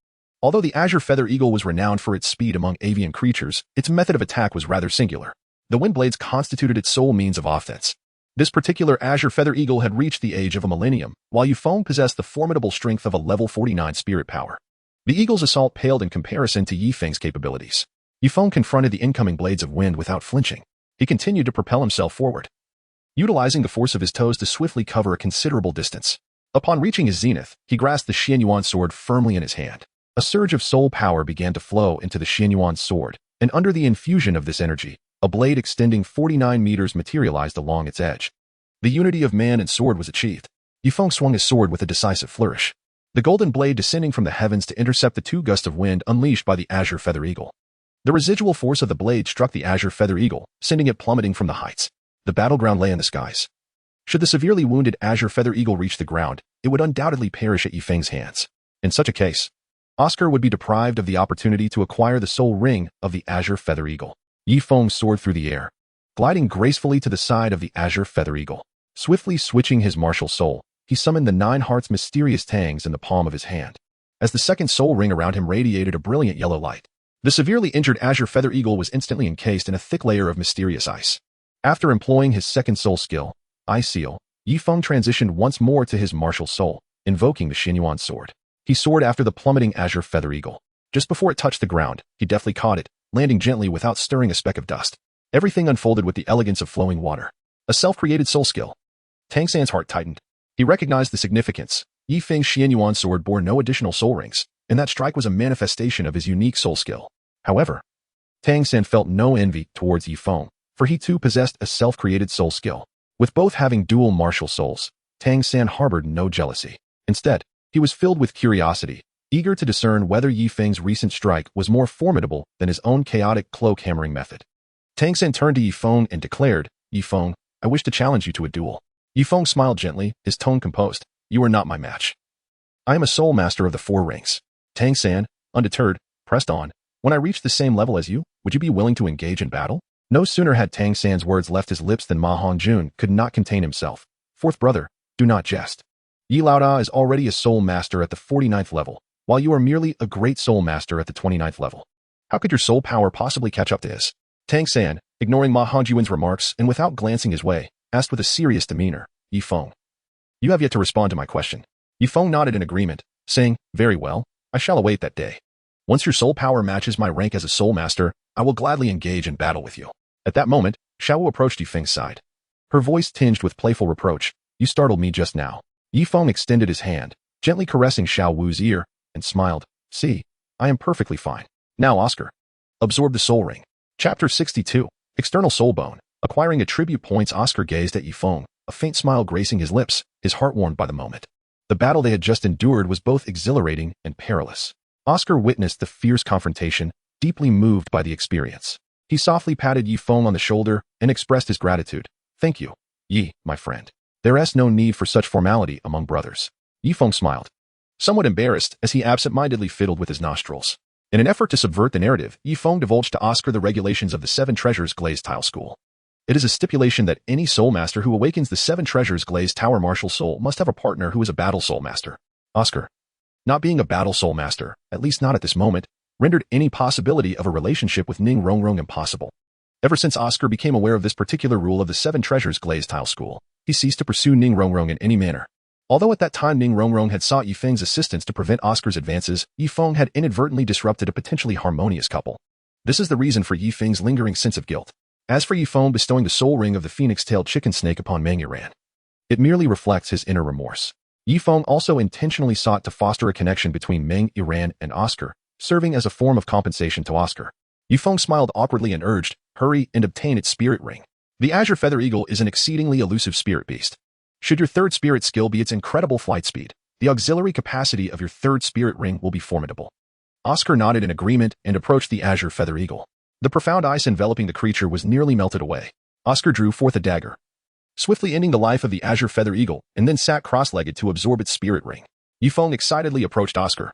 Although the azure feather eagle was renowned for its speed among avian creatures, its method of attack was rather singular. The wind blades constituted its sole means of offense. This particular azure feather eagle had reached the age of a millennium, while Yifeng possessed the formidable strength of a level 49 spirit power. The eagle's assault paled in comparison to Yifeng's capabilities. Yifeng confronted the incoming blades of wind without flinching. He continued to propel himself forward, utilizing the force of his toes to swiftly cover a considerable distance. Upon reaching his zenith, he grasped the Xianyuan sword firmly in his hand. A surge of soul power began to flow into the Xianyuan sword, and under the infusion of this energy, a blade extending 49 meters materialized along its edge. The unity of man and sword was achieved. Yifeng swung his sword with a decisive flourish, the golden blade descending from the heavens to intercept the 2 gusts of wind unleashed by the azure feather eagle. The residual force of the blade struck the azure feather eagle, sending it plummeting from the heights. The battleground lay in the skies. Should the severely wounded azure feather eagle reach the ground, it would undoubtedly perish at Yifeng's hands. In such a case, Oscar would be deprived of the opportunity to acquire the soul ring of the Azure Feather Eagle. Yifeng soared through the air, gliding gracefully to the side of the Azure Feather Eagle. Swiftly switching his martial soul, he summoned the 9 hearts mysterious tangs in the palm of his hand. As the second soul ring around him radiated a brilliant yellow light, the severely injured Azure Feather Eagle was instantly encased in a thick layer of mysterious ice. After employing his second soul skill, Ice Seal, Yifeng transitioned once more to his martial soul, invoking the Xinyuan sword. He soared after the plummeting Azure Feather Eagle. Just before it touched the ground, he deftly caught it, landing gently without stirring a speck of dust. Everything unfolded with the elegance of flowing water. A self-created soul skill. Tang San's heart tightened. He recognized the significance. Yifeng's Xinyuan sword bore no additional soul rings, and that strike was a manifestation of his unique soul skill. However, Tang San felt no envy towards Yifeng, for he too possessed a self-created soul skill. With both having dual martial souls, Tang San harbored no jealousy. Instead, he was filled with curiosity, eager to discern whether Yifeng's recent strike was more formidable than his own chaotic cloak hammering method. Tang San turned to Yifeng and declared, "Yifeng, I wish to challenge you to a duel." Yifeng smiled gently, his tone composed. "You are not my match. I am a soul master of the 4 rings." Tang San, undeterred, pressed on. "When I reach the same level as you, would you be willing to engage in battle?" No sooner had Tang San's words left his lips than Ma Hongjun could not contain himself. "Fourth brother, do not jest. Yi Laoda is already a soul master at the 49th level, while you are merely a great soul master at the 29th level. How could your soul power possibly catch up to his?" Tang San, ignoring Ma Hongjun's remarks and without glancing his way, asked with a serious demeanor, "Yifeng, you have yet to respond to my question." Yifeng nodded in agreement, saying, "Very well, I shall await that day. Once your soul power matches my rank as a soul master, I will gladly engage in battle with you." At that moment, Xiao approached Yifeng's side. Her voice tinged with playful reproach. "You startled me just now." Yifeng extended his hand, gently caressing Xiao Wu's ear, and smiled. "See, I am perfectly fine. Now, Oscar, absorb the soul ring." Chapter 62. External Soul Bone. Acquiring attribute points, Oscar gazed at Yifeng, a faint smile gracing his lips, his heart warmed by the moment. The battle they had just endured was both exhilarating and perilous. Oscar witnessed the fierce confrontation, deeply moved by the experience. He softly patted Yifeng on the shoulder and expressed his gratitude. "Thank you, Yi, my friend. There is no need for such formality among brothers." Yifeng smiled, somewhat embarrassed as he absent-mindedly fiddled with his nostrils. In an effort to subvert the narrative, Yifeng divulged to Oscar the regulations of the 7 Treasures Glazed Tile School. It is a stipulation that any soul master who awakens the 7 Treasures Glazed Tower Martial Soul must have a partner who is a battle soul master. Oscar, not being a battle soul master, at least not at this moment, rendered any possibility of a relationship with Ning Rongrong impossible. Ever since Oscar became aware of this particular rule of the 7 Treasures Glazed Tile School, he ceased to pursue Ning Rongrong in any manner. Although at that time Ning Rongrong had sought Yifeng's assistance to prevent Oscar's advances, Yifeng had inadvertently disrupted a potentially harmonious couple. This is the reason for Yifeng's lingering sense of guilt. As for Yifeng bestowing the soul ring of the phoenix-tailed chicken snake upon Meng Yiran, it merely reflects his inner remorse. Yifeng also intentionally sought to foster a connection between Meng Yiran and Oscar, serving as a form of compensation to Oscar. Yifeng smiled awkwardly and urged, "Hurry and obtain its spirit ring. The Azure Feather Eagle is an exceedingly elusive spirit beast. Should your 3rd spirit skill be its incredible flight speed, the auxiliary capacity of your 3rd spirit ring will be formidable." Oscar nodded in agreement and approached the Azure Feather Eagle. The profound ice enveloping the creature was nearly melted away. Oscar drew forth a dagger, swiftly ending the life of the Azure Feather Eagle, and then sat cross-legged to absorb its spirit ring. Yifeng excitedly approached Oscar,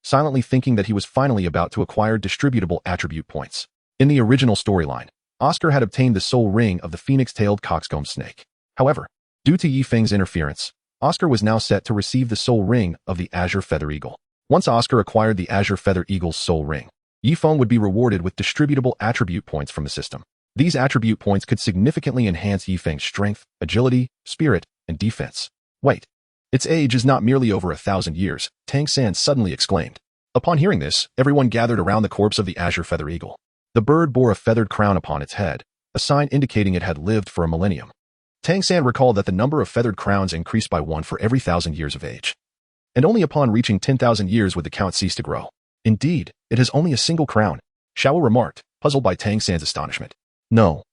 silently thinking that he was finally about to acquire distributable attribute points. In the original storyline, Oscar had obtained the soul ring of the phoenix-tailed coxcomb snake. However, due to Yifeng's interference, Oscar was now set to receive the soul ring of the Azure Feather Eagle. Once Oscar acquired the Azure Feather Eagle's soul ring, Yifeng would be rewarded with distributable attribute points from the system. These attribute points could significantly enhance Yifeng's strength, agility, spirit, and defense. "Wait, its age is not merely over 1,000 years, Tang San suddenly exclaimed. Upon hearing this, everyone gathered around the corpse of the Azure Feather Eagle. The bird bore a feathered crown upon its head, a sign indicating it had lived for a millennium. Tang San recalled that the number of feathered crowns increased by 1 for every 1,000 years of age. And only upon reaching 10,000 years would the count cease to grow. "Indeed, it has only a single crown," Xiao remarked, puzzled by Tang San's astonishment. "No."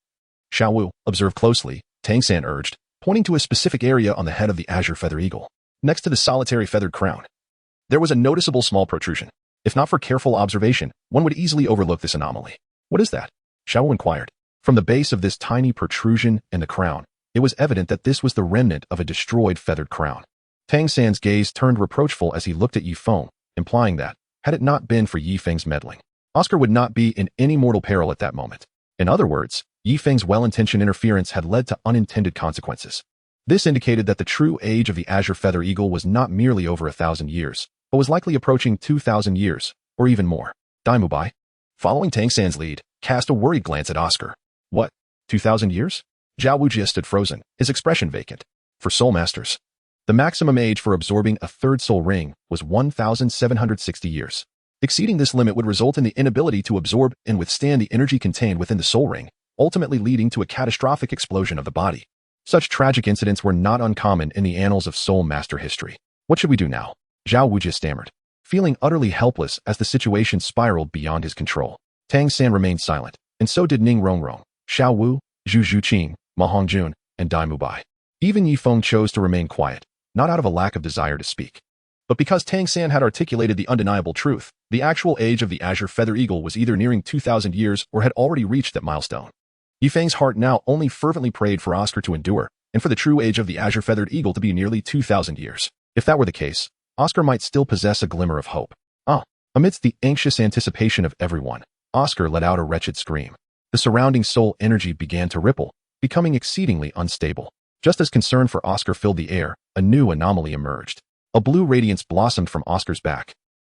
Xiao observed closely, Tang San urged, pointing to a specific area on the head of the Azure Feather Eagle, next to the solitary feathered crown. There was a noticeable small protrusion. If not for careful observation, one would easily overlook this anomaly. "What is that?" Xiao inquired. From the base of this tiny protrusion and the crown, it was evident that this was the remnant of a destroyed feathered crown. Tang San's gaze turned reproachful as he looked at Yifeng, implying that, had it not been for Yifeng's meddling, Oscar would not be in any mortal peril at that moment. In other words, Yifeng's well-intentioned interference had led to unintended consequences. This indicated that the true age of the Azure Feather Eagle was not merely over 1,000 years, but was likely approaching 2,000 years, or even more. Daimubai, following Tang San's lead, cast a worried glance at Oscar. What? 2,000 years? Zhao Wujie stood frozen, his expression vacant. For soul masters, the maximum age for absorbing a third soul ring was 1,760 years. Exceeding this limit would result in the inability to absorb and withstand the energy contained within the soul ring, ultimately leading to a catastrophic explosion of the body. Such tragic incidents were not uncommon in the annals of soul master history. What should we do now? Zhao Wujie stammered, feeling utterly helpless as the situation spiraled beyond his control. Tang San remained silent, and so did Ning Rongrong, Xiao Wu, Zhu Zhuqing, Ma Hongjun, and Dai Mubai. Even Yifeng chose to remain quiet, not out of a lack of desire to speak, but because Tang San had articulated the undeniable truth. The actual age of the Azure Feather Eagle was either nearing 2,000 years or had already reached that milestone. Yifeng's heart now only fervently prayed for Oscar to endure, and for the true age of the Azure Feathered Eagle to be nearly 2,000 years. If that were the case, Oscar might still possess a glimmer of hope. Amidst the anxious anticipation of everyone, Oscar let out a wretched scream. The surrounding soul energy began to ripple, becoming exceedingly unstable. Just as concern for Oscar filled the air, a new anomaly emerged. A blue radiance blossomed from Oscar's back.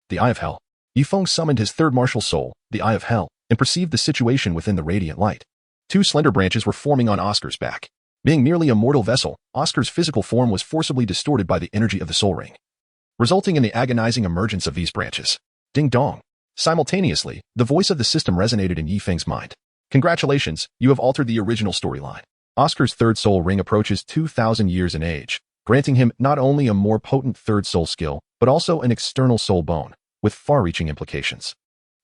The Eye of Hell. Yifeng summoned his third martial soul, the Eye of Hell, and perceived the situation within the radiant light. Two slender branches were forming on Oscar's back. Being merely a mortal vessel, Oscar's physical form was forcibly distorted by the energy of the soul ring, resulting in the agonizing emergence of these branches. Ding dong. Simultaneously, the voice of the system resonated in Yifeng's mind. Congratulations, you have altered the original storyline. Oscar's third soul ring approaches 2,000 years in age, granting him not only a more potent third soul skill, but also an external soul bone, with far-reaching implications.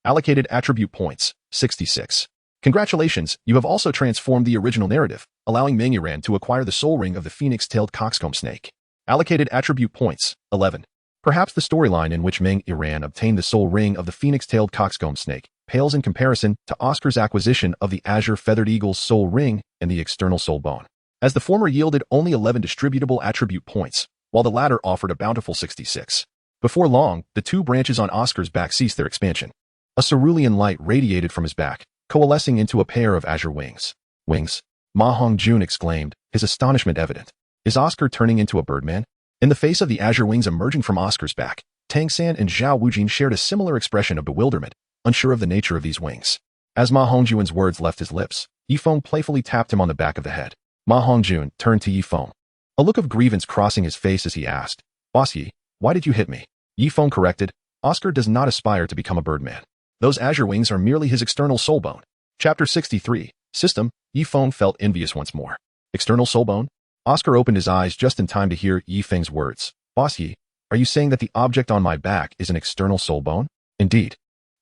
Allocated attribute points, 66. Congratulations, you have also transformed the original narrative, allowing Meng Yiran to acquire the soul ring of the phoenix-tailed coxcomb snake. Allocated attribute points, 11. Perhaps the storyline in which Meng Yiran obtained the soul ring of the phoenix-tailed coxcomb snake pales in comparison to Oscar's acquisition of the Azure Feathered Eagle's soul ring and the external soul bone, as the former yielded only 11 distributable attribute points, while the latter offered a bountiful 66. Before long, the two branches on Oscar's back ceased their expansion. A cerulean light radiated from his back, coalescing into a pair of azure wings. Wings? Ma Hongjun exclaimed, his astonishment evident. Is Oscar turning into a birdman? In the face of the azure wings emerging from Oscar's back, Tang San and Zhao Wujie shared a similar expression of bewilderment, unsure of the nature of these wings. As Ma Hongjun's words left his lips, Yifeng playfully tapped him on the back of the head. Ma Hongjun turned to Yifeng, a look of grievance crossing his face as he asked, Boss Yi, why did you hit me? Yifeng corrected, Oscar does not aspire to become a birdman. Those azure wings are merely his external soul bone. Chapter 63, System. Yifeng felt envious once more. External soul bone? Oscar opened his eyes just in time to hear Yifeng's words. Boss Yi, are you saying that the object on my back is an external soul bone? Indeed.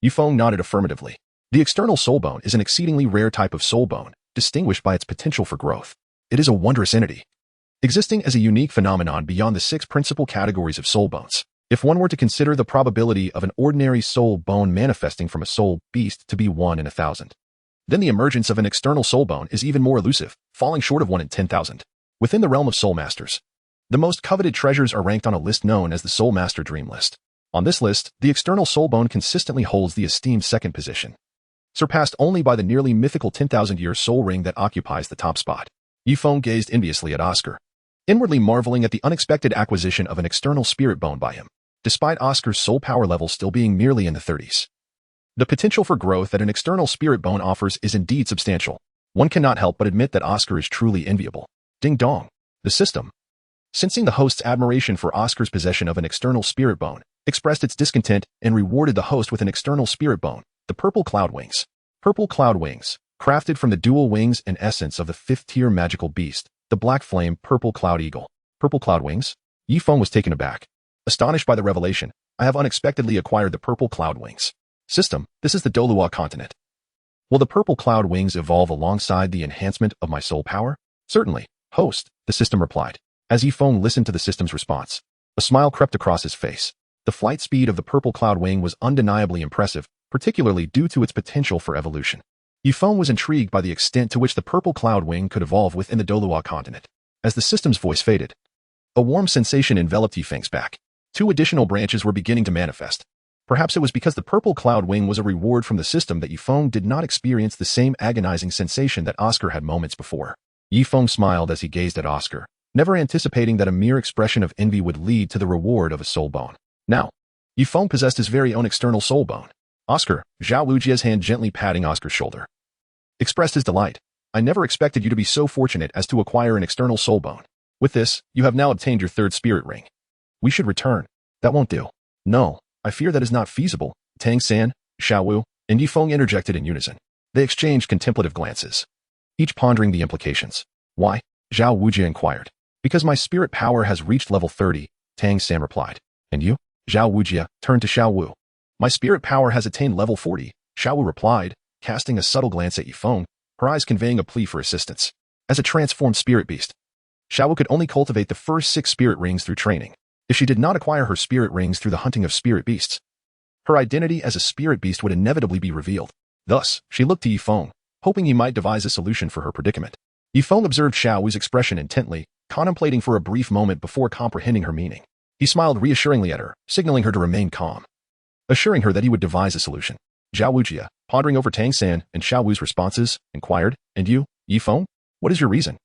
Yifeng nodded affirmatively. The external soul bone is an exceedingly rare type of soul bone, distinguished by its potential for growth. It is a wondrous entity, existing as a unique phenomenon beyond the 6 principal categories of soul bones. If one were to consider the probability of an ordinary soul bone manifesting from a soul beast to be 1 in 1,000, then the emergence of an external soul bone is even more elusive, falling short of 1 in 10,000. Within the realm of soul masters, the most coveted treasures are ranked on a list known as the Soul Master Dream List. On this list, the external soul bone consistently holds the esteemed second position, surpassed only by the nearly mythical 10,000-year soul ring that occupies the top spot. Yifeng gazed enviously at Oscar, inwardly marveling at the unexpected acquisition of an external spirit bone by him, despite Oscar's soul power level still being merely in the 30s. The potential for growth that an external spirit bone offers is indeed substantial. One cannot help but admit that Oscar is truly enviable. Ding dong. The system, sensing the host's admiration for Oscar's possession of an external spirit bone, expressed its discontent and rewarded the host with an external spirit bone, the purple cloud wings. Purple cloud wings, crafted from the dual wings and essence of the 5th-tier magical beast, the black flame purple cloud eagle. Purple cloud wings? Yifeng was taken aback. Astonished by the revelation, I have unexpectedly acquired the purple cloud wings. System, this is the Douluo continent. Will the purple cloud wings evolve alongside the enhancement of my soul power? Certainly, host, the system replied. As Yifeng listened to the system's response, a smile crept across his face. The flight speed of the purple cloud wing was undeniably impressive, particularly due to its potential for evolution. Yifeng was intrigued by the extent to which the purple cloud wing could evolve within the Douluo continent. As the system's voice faded, A warm sensation enveloped Yifeng's back. 2 additional branches were beginning to manifest. Perhaps it was because the purple cloud wing was a reward from the system that Yifeng did not experience the same agonizing sensation that Oscar had moments before. Yifeng smiled as he gazed at Oscar, never anticipating that a mere expression of envy would lead to the reward of a soul bone. Now, Yifeng possessed his very own external soul bone. Oscar, Zhao Wujie's hand gently patting Oscar's shoulder, expressed his delight. I never expected you to be so fortunate as to acquire an external soul bone. With this, you have now obtained your 3rd spirit ring. We should return. That won't do. No, I fear that is not feasible. Tang San, Zhao Wu, and Yifeng interjected in unison. They exchanged contemplative glances, each pondering the implications. Why? Zhao Wujie inquired. Because my spirit power has reached level 30, Tang San replied. And you? Zhao Wujie turned to Zhao Wu. My spirit power has attained level 40, Zhao Wu replied, casting a subtle glance at Yifeng, her eyes conveying a plea for assistance. As a transformed spirit beast, Zhao Wu could only cultivate the first 6 spirit rings through training. If she did not acquire her spirit rings through the hunting of spirit beasts, her identity as a spirit beast would inevitably be revealed. Thus, she looked to Yifeng, hoping he might devise a solution for her predicament. Yifeng observed Zhao Wu's expression intently, contemplating for a brief moment before comprehending her meaning. He smiled reassuringly at her, signaling her to remain calm, assuring her that he would devise a solution. Zhao Wujie, pondering over Tang San and Zhao Wu's responses, inquired, And you, Yifeng? What is your reason?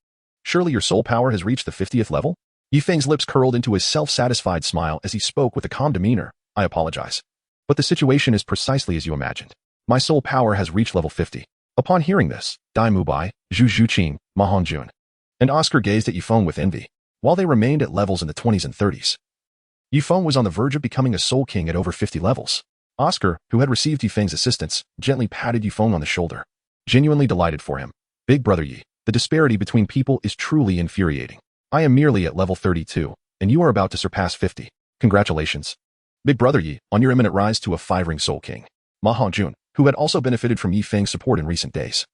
Surely your soul power has reached the 50th level? Yifeng's lips curled into a self-satisfied smile as he spoke with a calm demeanor. I apologize. But the situation is precisely as you imagined. My soul power has reached level 50. Upon hearing this, Dai Mubai, Zhu Zhuqing, Ma Hongjun, and Oscar gazed at Yifeng with envy. While they remained at levels in the 20s and 30s, Yifeng was on the verge of becoming a soul king at over 50 levels. Oscar, who had received Yifeng's assistance, gently patted Yifeng on the shoulder, genuinely delighted for him. Big brother Yi, the disparity between people is truly infuriating. I am merely at level 32, and you are about to surpass 50. Congratulations. Big brother Yi, on your imminent rise to a 5-ring soul king. Ma Hongjun, who had also benefited from Yifeng's support in recent days,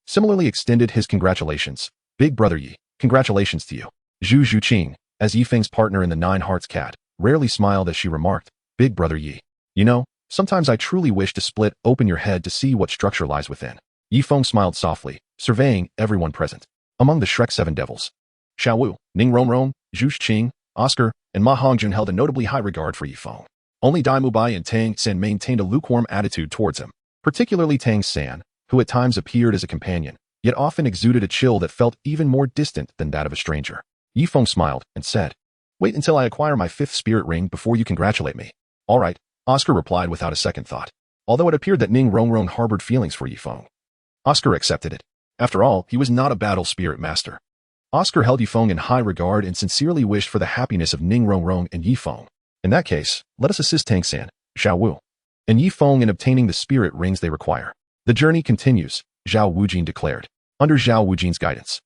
similarly extended his congratulations. Big brother Yi, congratulations to you. Zhu Zhuqing, as Yifeng's partner in the 9 Hearts cat, rarely smiled as she remarked, Big brother Yi, you know, sometimes I truly wish to split open your head to see what structure lies within. Yifeng smiled softly, surveying everyone present. Among the Shrek 7 devils, Zhao Wu, Ning Rongrong, Zhu Qing, Oscar, and Ma Hongjun held a notably high regard for Yifeng. Only Dai Mubai and Tang San maintained a lukewarm attitude towards him, particularly Tang San, who at times appeared as a companion, yet often exuded a chill that felt even more distant than that of a stranger. Yifeng smiled and said, Wait until I acquire my 5th spirit ring before you congratulate me. All right, Oscar replied without a second thought. Although it appeared that Ning Rongrong harbored feelings for Yifeng, Oscar accepted it. After all, he was not a battle spirit master. Oscar held Yifeng in high regard and sincerely wished for the happiness of Ning Rongrong and Yifeng. In that case, let us assist Tang San, Zhao Wu, and Yifeng in obtaining the spirit rings they require. The journey continues, Zhao Wujie declared. Under Zhao Wujie's guidance,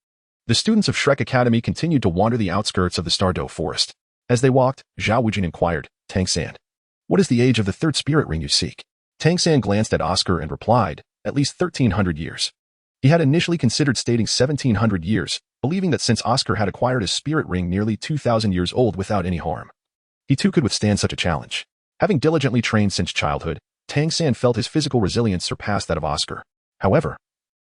the students of Shrek Academy continued to wander the outskirts of the Stardow Forest. As they walked, Zhao Wujie inquired, Tang San, what is the age of the 3rd spirit ring you seek? Tang San glanced at Oscar and replied, at least 1,300 years. He had initially considered stating 1,700 years, believing that since Oscar had acquired a spirit ring nearly 2,000 years old without any harm, he too could withstand such a challenge. Having diligently trained since childhood, Tang San felt his physical resilience surpassed that of Oscar. However,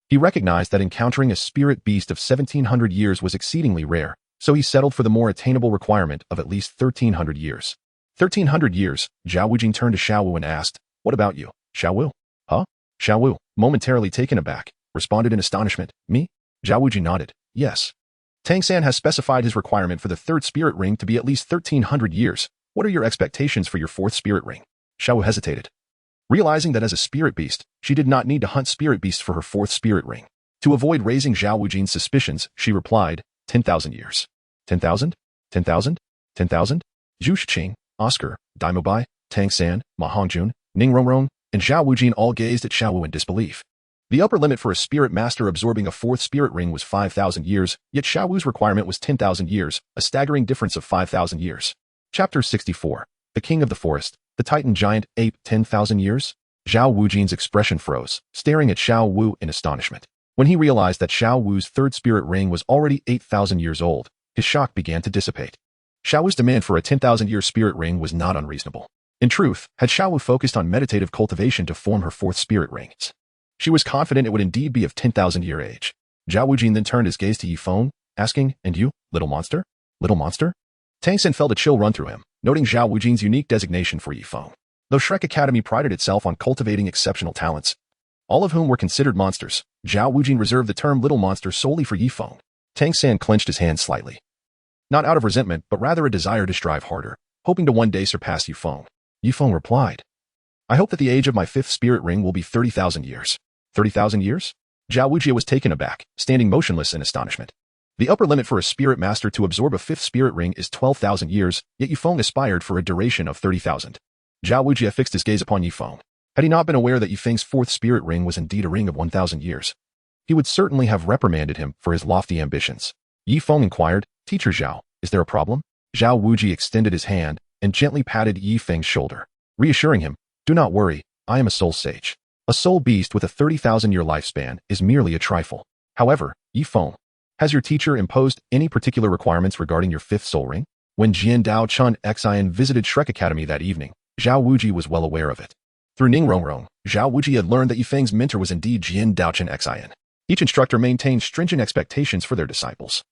he recognized that encountering a spirit beast of 1,700 years was exceedingly rare, so he settled for the more attainable requirement of at least 1,300 years. 1,300 years, Zhao Wujie turned to Zhao Wu and asked, What about you, Zhao Wu? Huh? Zhao Wu, momentarily taken aback, responded in astonishment, Me? Zhao Wujie nodded, Yes. Tang San has specified his requirement for the 3rd spirit ring to be at least 1,300 years. What are your expectations for your 4th spirit ring? Zhao Wu hesitated, realizing that as a spirit beast, she did not need to hunt spirit beasts for her 4th spirit ring. To avoid raising Zhao Wujie's suspicions, she replied, 10,000 years. 10,000? 10,000? 10,000? Zhu Qing, Oscar, Dai Mubai, Tang San, Ma Hongjun, Ning Rongrong, and Zhao Wujie all gazed at Zhao Wu in disbelief. The upper limit for a spirit master absorbing a 4th spirit ring was 5,000 years, yet Zhao Wu's requirement was 10,000 years, a staggering difference of 5,000 years. Chapter 64. The King of the Forest, the Titan Giant Ape 10,000 years? Zhao Wujie's expression froze, staring at Zhao Wu in astonishment. When he realized that Zhao Wu's 3rd spirit ring was already 8,000 years old, his shock began to dissipate. Zhao Wu's demand for a 10,000-year spirit ring was not unreasonable. In truth, had Zhao Wu focused on meditative cultivation to form her 4th spirit ring, she was confident it would indeed be of 10,000-year age. Zhao Wujie then turned his gaze to Yifeng, asking, And you, little monster? Little monster? Tang San felt a chill run through him, noting Zhao Wujie's unique designation for Yifeng. Though Shrek Academy prided itself on cultivating exceptional talents, all of whom were considered monsters, Zhao Wujie reserved the term little monster solely for Yifeng. Tang San clenched his hands slightly. Not out of resentment, but rather a desire to strive harder, hoping to one day surpass Yifeng. Yifeng replied, I hope that the age of my fifth spirit ring will be 30,000 years. 30,000 years? Zhao Wujie was taken aback, standing motionless in astonishment. The upper limit for a spirit master to absorb a fifth spirit ring is 12,000 years, yet Yifeng aspired for a duration of 30,000. Zhao Wujie fixed his gaze upon Yifeng. Had he not been aware that Yifeng's fourth spirit ring was indeed a ring of 1,000 years, he would certainly have reprimanded him for his lofty ambitions. Yifeng inquired, Teacher Zhao, is there a problem? Zhao Wujie extended his hand and gently patted Yifeng's shoulder, reassuring him, Do not worry, I am a soul sage. A soul beast with a 30,000-year lifespan is merely a trifle. However, Yifeng, has your teacher imposed any particular requirements regarding your fifth soul ring? When Jian Dao Chun Xian visited Shrek Academy that evening, Zhao Wujie was well aware of it. Through Ning Rongrong, Zhao Wujie had learned that Yifeng's mentor was indeed Jian Dao Chun Xian. Each instructor maintained stringent expectations for their disciples.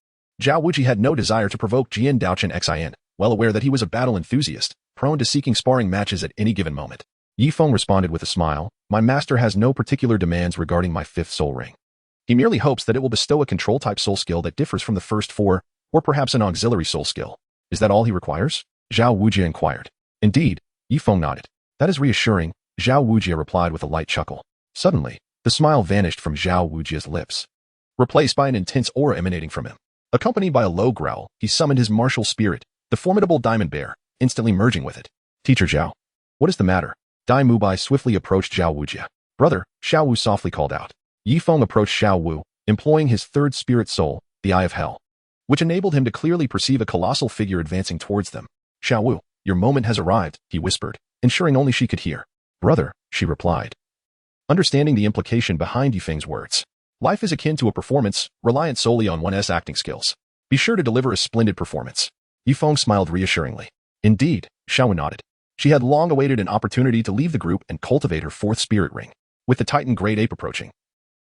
Zhao Wujie had no desire to provoke Jian Dao Chun Xian, well aware that he was a battle enthusiast, prone to seeking sparring matches at any given moment. Yifeng responded with a smile, My master has no particular demands regarding my fifth soul ring. He merely hopes that it will bestow a control-type soul skill that differs from the first four, or perhaps an auxiliary soul skill. Is that all he requires? Zhao Wujie inquired. Indeed, Yifeng nodded. That is reassuring, Zhao Wujie replied with a light chuckle. Suddenly, the smile vanished from Zhao Wujie's lips, replaced by an intense aura emanating from him. Accompanied by a low growl, he summoned his martial spirit, the formidable diamond bear, instantly merging with it. Teacher Zhao, what is the matter? Dai Mubai swiftly approached Zhao Wujie. Brother, Xiao Wu softly called out. Yifeng approached Xiao Wu, employing his third spirit soul, the Eye of Hell, which enabled him to clearly perceive a colossal figure advancing towards them. Xiao Wu, your moment has arrived, he whispered, ensuring only she could hear. Brother, she replied, understanding the implication behind Yifeng's words. Life is akin to a performance, reliant solely on one's acting skills. Be sure to deliver a splendid performance. Yifeng smiled reassuringly. Indeed, Xiao Wu nodded. She had long awaited an opportunity to leave the group and cultivate her fourth spirit ring. With the Titan Great Ape approaching,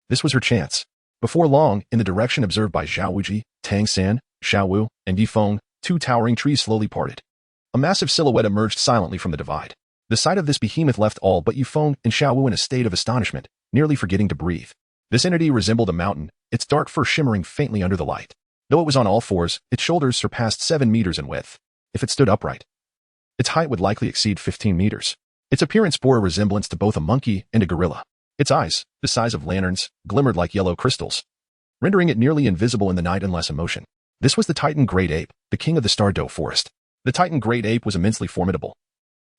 this was her chance. Before long, in the direction observed by Zhao Wujie, Tang San, Xiao Wu, and Yifeng, two towering trees slowly parted. A massive silhouette emerged silently from the divide. The sight of this behemoth left all but Yifeng and Xiao Wu in a state of astonishment, nearly forgetting to breathe. This entity resembled a mountain, its dark fur shimmering faintly under the light. Though it was on all fours, its shoulders surpassed 7 meters in width. If it stood upright, its height would likely exceed 15 meters. Its appearance bore a resemblance to both a monkey and a gorilla. Its eyes, the size of lanterns, glimmered like yellow crystals, rendering it nearly invisible in the night unless in motion. This was the Titan Great Ape, the king of the Stardow Forest. The Titan Great Ape was immensely formidable,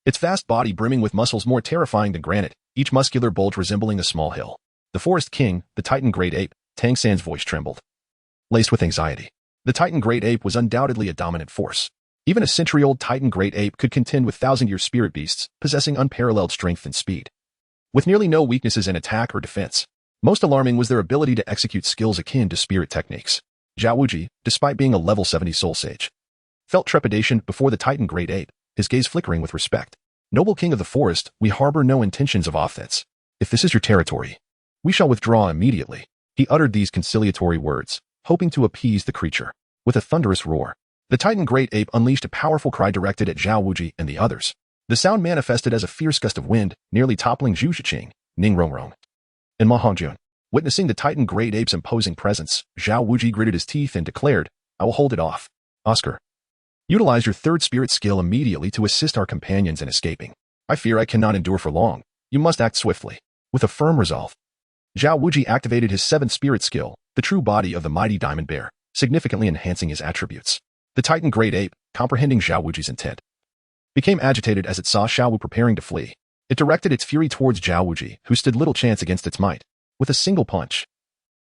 its vast body brimming with muscles more terrifying than granite, each muscular bulge resembling a small hill. The Forest King, the Titan Great Ape, Tang San's voice trembled, laced with anxiety. The Titan Great Ape was undoubtedly a dominant force. Even a century-old Titan Great Ape could contend with thousand-year spirit beasts, possessing unparalleled strength and speed, with nearly no weaknesses in attack or defense. Most alarming was their ability to execute skills akin to spirit techniques. Zhao Wujie, despite being a level 70 soul sage, felt trepidation before the Titan Great Ape, his gaze flickering with respect. Noble king of the forest, we harbor no intentions of offense. If this is your territory, we shall withdraw immediately. He uttered these conciliatory words, hoping to appease the creature. With a thunderous roar, the Titan Great Ape unleashed a powerful cry directed at Zhao Wujie and the others. The sound manifested as a fierce gust of wind, nearly toppling Zhu Shiqing, Ning Rongrong, and Ma Hongjun. Witnessing the Titan Great Ape's imposing presence, Zhao Wujie gritted his teeth and declared, I will hold it off. Oscar, utilize your third spirit skill immediately to assist our companions in escaping. I fear I cannot endure for long. You must act swiftly. With a firm resolve, Zhao Wujie activated his seventh spirit skill, the true body of the mighty diamond bear, significantly enhancing his attributes. The Titan Great Ape, comprehending Zhao Wujie's intent, became agitated as it saw Xiao Wu preparing to flee. It directed its fury towards Zhao Wujie, who stood little chance against its might. With a single punch,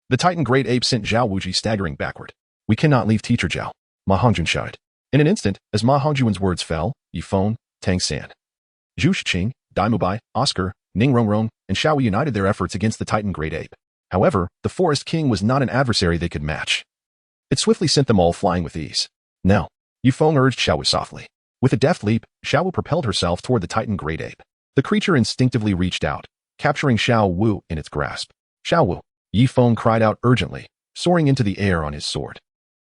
the Titan Great Ape sent Zhao Wujie staggering backward. We cannot leave Teacher Zhao, Ma Hongjun shouted. In an instant, as Ma Hongjun's words fell, Yifeng, Tang San, Zhu Shiqing, Dai Mubai, Oscar, Ning Rongrong, and Xiao Wu united their efforts against the Titan Great Ape. However, the Forest King was not an adversary they could match. It swiftly sent them all flying with ease. Now, Yifeng urged Xiao Wu softly. With a deft leap, Xiao Wu propelled herself toward the Titan Great Ape. The creature instinctively reached out, capturing Xiao Wu in its grasp. Xiao Wu, Yifeng cried out urgently, soaring into the air on his sword.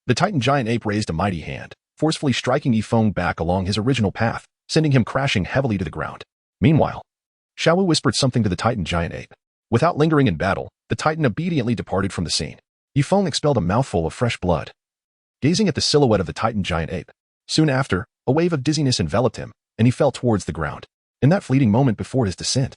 The Titan Giant Ape raised a mighty hand, forcefully striking Yifeng back along his original path, sending him crashing heavily to the ground. Meanwhile, Zhao Wu whispered something to the Titan giant ape. Without lingering in battle, the Titan obediently departed from the scene. Yifeng expelled a mouthful of fresh blood, gazing at the silhouette of the Titan giant ape. Soon after, a wave of dizziness enveloped him, and he fell towards the ground. In that fleeting moment before his descent,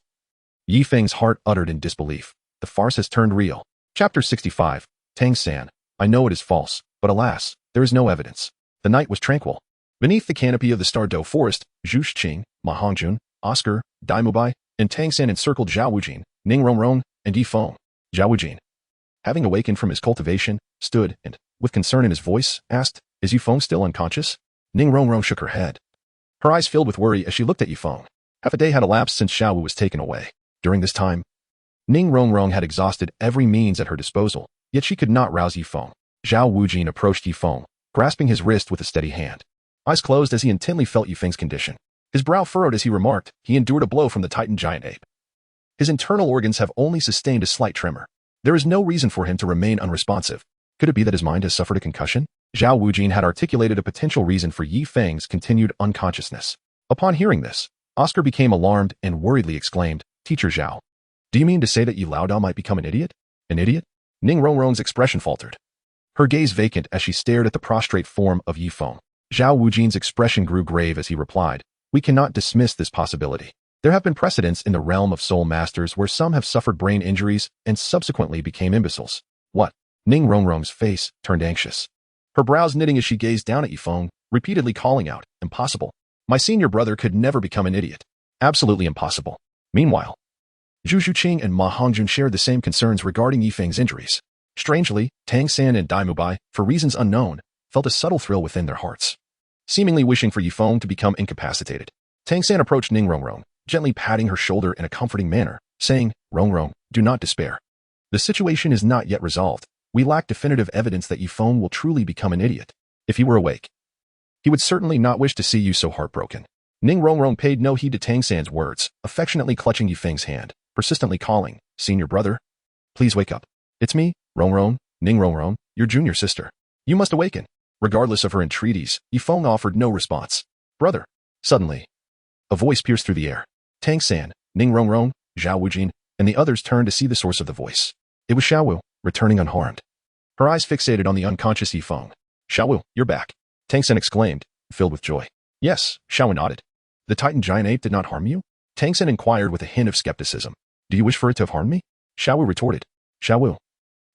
Yifeng's heart uttered in disbelief. The farce has turned real. Chapter 65. Tang San. I know it is false, but alas, there is no evidence. The night was tranquil. Beneath the canopy of the Star-Do forest, Zhu Xing, Ma Hongjun, Oscar, Dai Mubai, and Tang San encircled Zhao Wujie, Ning Rongrong, and Yifeng. Zhao Wujie, having awakened from his cultivation, stood and, with concern in his voice, asked, "Is Yifeng still unconscious?" Ning Rongrong shook her head. Her eyes filled with worry as she looked at Yifeng. Half a day had elapsed since Zhao Wu was taken away. During this time, Ning Rongrong had exhausted every means at her disposal, yet she could not rouse Yifeng. Zhao Wujie approached Yifeng, grasping his wrist with a steady hand. Eyes closed as he intently felt Yifeng's condition. His brow furrowed as he remarked, he endured a blow from the Titan giant ape. His internal organs have only sustained a slight tremor. There is no reason for him to remain unresponsive. Could it be that his mind has suffered a concussion? Zhao Wujie had articulated a potential reason for Yifeng's continued unconsciousness. Upon hearing this, Oscar became alarmed and worriedly exclaimed, "Teacher Zhao, do you mean to say that Yi Laodao might become an idiot?" An idiot? Ning Rongrong's expression faltered, her gaze vacant as she stared at the prostrate form of Yifeng. Zhao Wujie's expression grew grave as he replied, "We cannot dismiss this possibility. There have been precedents in the realm of soul masters where some have suffered brain injuries and subsequently became imbeciles." What? Ning Rongrong's face turned anxious, her brows knitting as she gazed down at Yifeng, repeatedly calling out, "Impossible. My senior brother could never become an idiot. Absolutely impossible." Meanwhile, Zhu Xuqing and Ma Hongjun shared the same concerns regarding Yifeng's injuries. Strangely, Tang San and Dai Mubai, for reasons unknown, felt a subtle thrill within their hearts, seemingly wishing for Yifeng to become incapacitated. Tang San approached Ning Rongrong, gently patting her shoulder in a comforting manner, saying, "Rongrong, do not despair. The situation is not yet resolved. We lack definitive evidence that Yifeng will truly become an idiot. If he were awake, he would certainly not wish to see you so heartbroken." Ning Rongrong paid no heed to Tang San's words, affectionately clutching Yifeng's hand, persistently calling, "Senior brother, please wake up. It's me, Rongrong, Ning Rongrong, your junior sister. You must awaken." Regardless of her entreaties, Yifeng offered no response. "Brother." Suddenly, a voice pierced through the air. Tang San, Ning Rongrong, Zhao Wujie, and the others turned to see the source of the voice. It was Zhao Wu, returning unharmed, her eyes fixated on the unconscious Yifeng. "Zhao Wu, you're back," Tang San exclaimed, filled with joy. "Yes," Zhao Wu nodded. "The Titan giant ape did not harm you?" Tang San inquired with a hint of skepticism. "Do you wish for it to have harmed me?" Zhao Wu retorted. "Zhao Wu,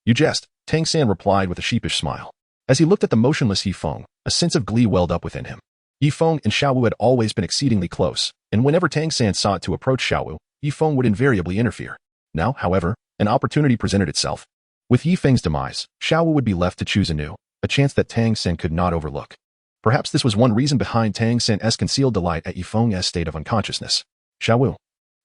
you jest," Tang San replied with a sheepish smile. As he looked at the motionless Yifeng, a sense of glee welled up within him. Yifeng and Zhao Wu had always been exceedingly close, and whenever Tang San sought to approach Zhao Wu, Yifeng would invariably interfere. Now, however, an opportunity presented itself. With Yifeng's demise, Zhao Wu would be left to choose anew, a chance that Tang San could not overlook. Perhaps this was one reason behind Tang San's concealed delight at Yifeng's state of unconsciousness. "Zhao Wu,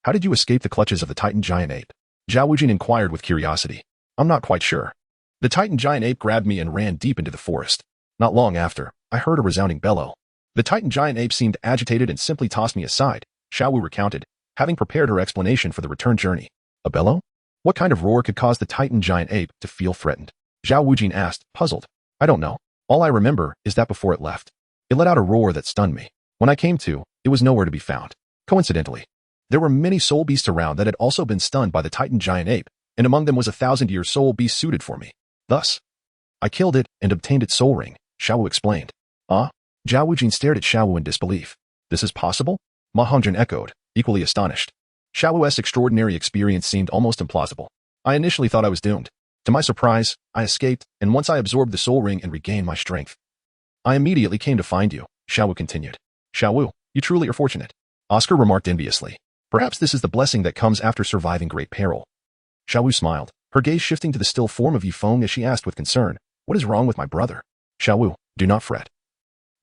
how did you escape the clutches of the Titan giant ape?" Zhao Wujie inquired with curiosity. "I'm not quite sure. The Titan giant ape grabbed me and ran deep into the forest. Not long after, I heard a resounding bellow. The Titan giant ape seemed agitated and simply tossed me aside," Zhao Wu recounted, having prepared her explanation for the return journey. "A bellow? What kind of roar could cause the Titan giant ape to feel threatened?" Zhao Wujie asked, puzzled. "I don't know. All I remember is that before it left, it let out a roar that stunned me. When I came to, it was nowhere to be found. Coincidentally, there were many soul beasts around that had also been stunned by the Titan giant ape, and among them was a 1,000-year soul beast suited for me. Thus, I killed it and obtained its soul ring," Zhao Wu explained. "Ah?" Zhao Wujie stared at Zhao Wu in disbelief. "This is possible?" Ma Hongjun echoed, equally astonished. Zhao Wu's extraordinary experience seemed almost implausible. "I initially thought I was doomed. To my surprise, I escaped, and once I absorbed the soul ring and regained my strength, I immediately came to find you," Zhao Wu continued. "Zhao Wu, you truly are fortunate," Oscar remarked enviously. "Perhaps this is the blessing that comes after surviving great peril." Zhao Wu smiled, her gaze shifting to the still form of Yifeng as she asked with concern, "What is wrong with my brother?" "Zhao Wu, do not fret."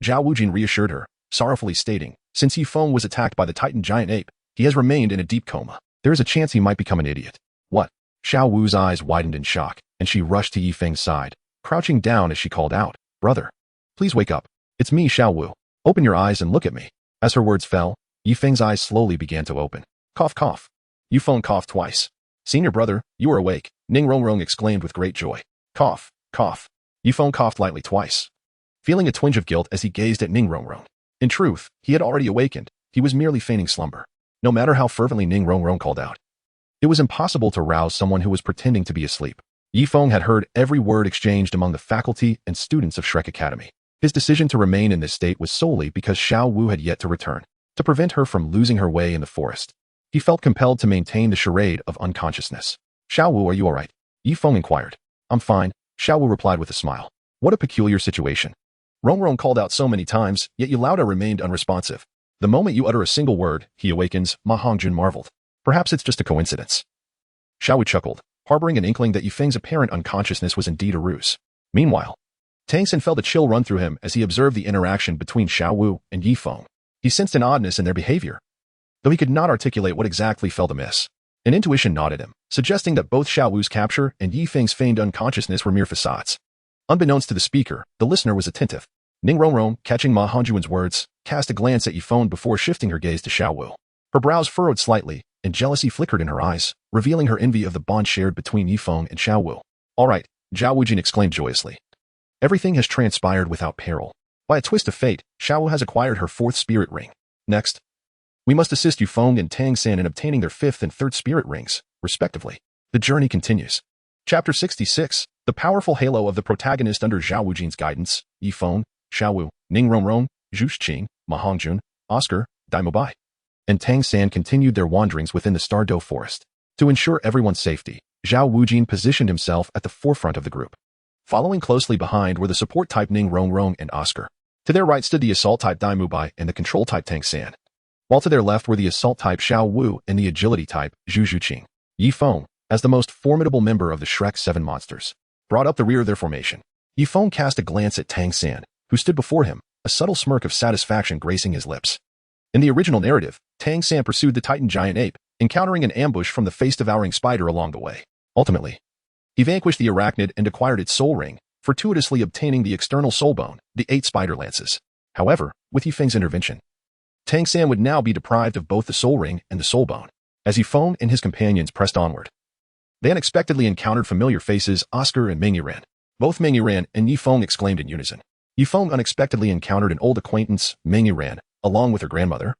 Zhao Wujie reassured her, sorrowfully stating, "Since Yifeng was attacked by the Titan giant ape, he has remained in a deep coma. There is a chance he might become an idiot." "What?" Zhao Wu's eyes widened in shock, and she rushed to Yifeng's side, crouching down as she called out, "Brother, please wake up. It's me, Zhao Wu. Open your eyes and look at me." As her words fell, Yifeng's eyes slowly began to open. Cough, cough. Yifeng coughed twice. "Senior brother, you are awake," Ning Rongrong exclaimed with great joy. Cough, cough. Yifeng coughed lightly twice. feeling a twinge of guilt as he gazed at Ning Rongrong. In truth, he had already awakened. He was merely feigning slumber. No matter how fervently Ning Rongrong called out, it was impossible to rouse someone who was pretending to be asleep. Yifeng had heard every word exchanged among the faculty and students of Shrek Academy. His decision to remain in this state was solely because Xiao Wu had yet to return, to prevent her from losing her way in the forest. He felt compelled to maintain the charade of unconsciousness. Xiao Wu, are you all right? Yifeng inquired. I'm fine, Xiao Wu replied with a smile. What a peculiar situation. Rongrong called out so many times, yet Yalauda remained unresponsive. The moment you utter a single word, he awakens, Ma Hongjun marveled. Perhaps it's just a coincidence. Xiao Wu chuckled, harboring an inkling that Yifeng's apparent unconsciousness was indeed a ruse. Meanwhile, Tang San felt a chill run through him as he observed the interaction between Xiao Wu and Yifeng. He sensed an oddness in their behavior, though he could not articulate what exactly felt amiss. An intuition nodded him, suggesting that both Xiao Wu's capture and Yifeng's feigned unconsciousness were mere facades. Unbeknownst to the speaker, the listener was attentive. Ning Rongrong, catching Ma Hongjun's words, cast a glance at Yifeng before shifting her gaze to Xiao Wu. Her brows furrowed slightly, and jealousy flickered in her eyes, revealing her envy of the bond shared between Yifeng and Xiao Wu. All right, Zhao Wujie exclaimed joyously. Everything has transpired without peril. By a twist of fate, Xiao Wu has acquired her 4th spirit ring. Next, we must assist Yifeng and Tang San in obtaining their 5th and 3rd spirit rings, respectively. The journey continues. Chapter 66, The Powerful Halo of the Protagonist under Zhao Wujie's guidance, Yifeng, Xiao Wu, Ning Rongrong, Zhu Xing, Ma Hongjun, Oscar, Dai Mobai, and Tang San continued their wanderings within the Stardow Forest. To ensure everyone's safety, Zhao Wujie positioned himself at the forefront of the group. Following closely behind were the support-type Ning Rongrong and Oscar. To their right stood the assault-type Dai Mobai and the control-type Tang San, while to their left were the assault-type Xiao Wu and the agility-type Zhu Xing. Yifeng, as the most formidable member of the Shrek 7 monsters, brought up the rear of their formation. Yifeng cast a glance at Tang San, who stood before him, a subtle smirk of satisfaction gracing his lips. In the original narrative, Tang San pursued the Titan giant ape, encountering an ambush from the face-devouring spider along the way. Ultimately, he vanquished the arachnid and acquired its soul ring, fortuitously obtaining the external soul bone, the 8 spider lances. However, with Yifeng's intervention, Tang San would now be deprived of both the soul ring and the soul bone. As Yifeng and his companions pressed onward, they unexpectedly encountered familiar faces, Oscar and Meng Yiran. Both Meng Yiran and Yifeng exclaimed in unison. Yifeng unexpectedly encountered an old acquaintance, Meng Yiran, along with her grandmother,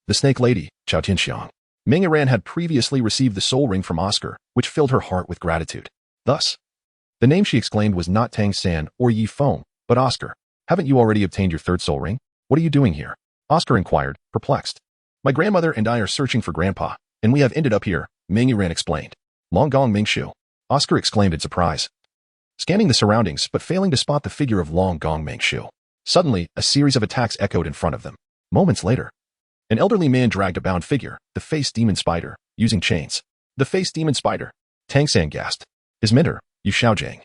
the snake lady, Chao Tianxiang. Meng Yiran had previously received the soul ring from Oscar, which filled her heart with gratitude. Thus, the name she exclaimed was not Tang San or Yifeng, but Oscar. Haven't you already obtained your 3rd soul ring? What are you doing here? Oscar inquired, perplexed. My grandmother and I are searching for Grandpa, and we have ended up here, Meng Yiran explained. Long Gong Mingshu, Oscar exclaimed in surprise, scanning the surroundings but failing to spot the figure of Long Gong Mingshu. Suddenly, a series of attacks echoed in front of them. Moments later, an elderly man dragged a bound figure, the face demon spider, using chains. The face demon spider, Tang San gasped. His mentor, Yu Xiaojiang,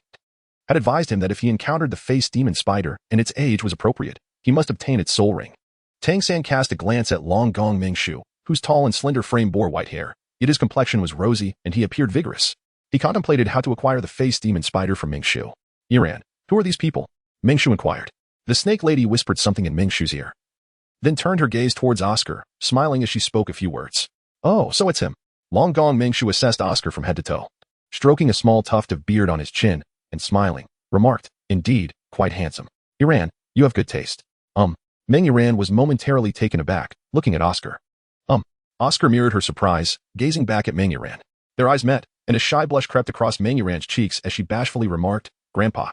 had advised him that if he encountered the face demon spider and its age was appropriate, he must obtain its soul ring. Tang San cast a glance at Long Gong Mingshu, whose tall and slender frame bore white hair, yet his complexion was rosy and he appeared vigorous. He contemplated how to acquire the face demon spider from Mingshu. Yiran, who are these people? Mingshu inquired. The snake lady whispered something in Mingshu's ear, then turned her gaze towards Oscar, smiling as she spoke a few words. Oh, so it's him. Long Gong Mingshu assessed Oscar from head to toe, stroking a small tuft of beard on his chin, and smiling, remarked, indeed, quite handsome. Yiran, you have good taste. Meng Yiran was momentarily taken aback, looking at Oscar. Oscar mirrored her surprise, gazing back at Meng Yiran. Their eyes met, and a shy blush crept across Meng Yiran's cheeks as she bashfully remarked, Grandpa.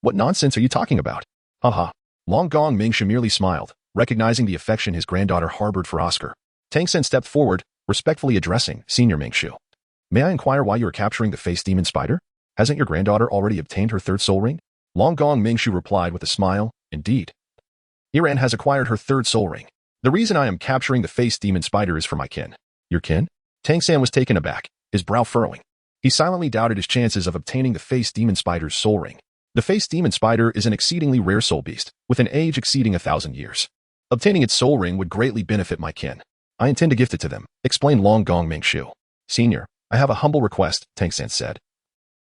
What nonsense are you talking about? Haha. Long Gong Mingshu merely smiled, recognizing the affection his granddaughter harbored for Oscar. Tang San stepped forward, respectfully addressing Senior Mingshu. May I inquire why you are capturing the face demon spider? Hasn't your granddaughter already obtained her 3rd soul ring? Long Gong Mingshu replied with a smile, indeed. Yiran has acquired her 3rd soul ring. The reason I am capturing the face demon spider is for my kin. Your kin? Tang San was taken aback, his brow furrowing. He silently doubted his chances of obtaining the face demon spider's soul ring. The face demon spider is an exceedingly rare soul beast, with an age exceeding 1,000 years. Obtaining its soul ring would greatly benefit my kin. I intend to gift it to them, explained Long Gong Mingshu. Senior, I have a humble request, Tang San said,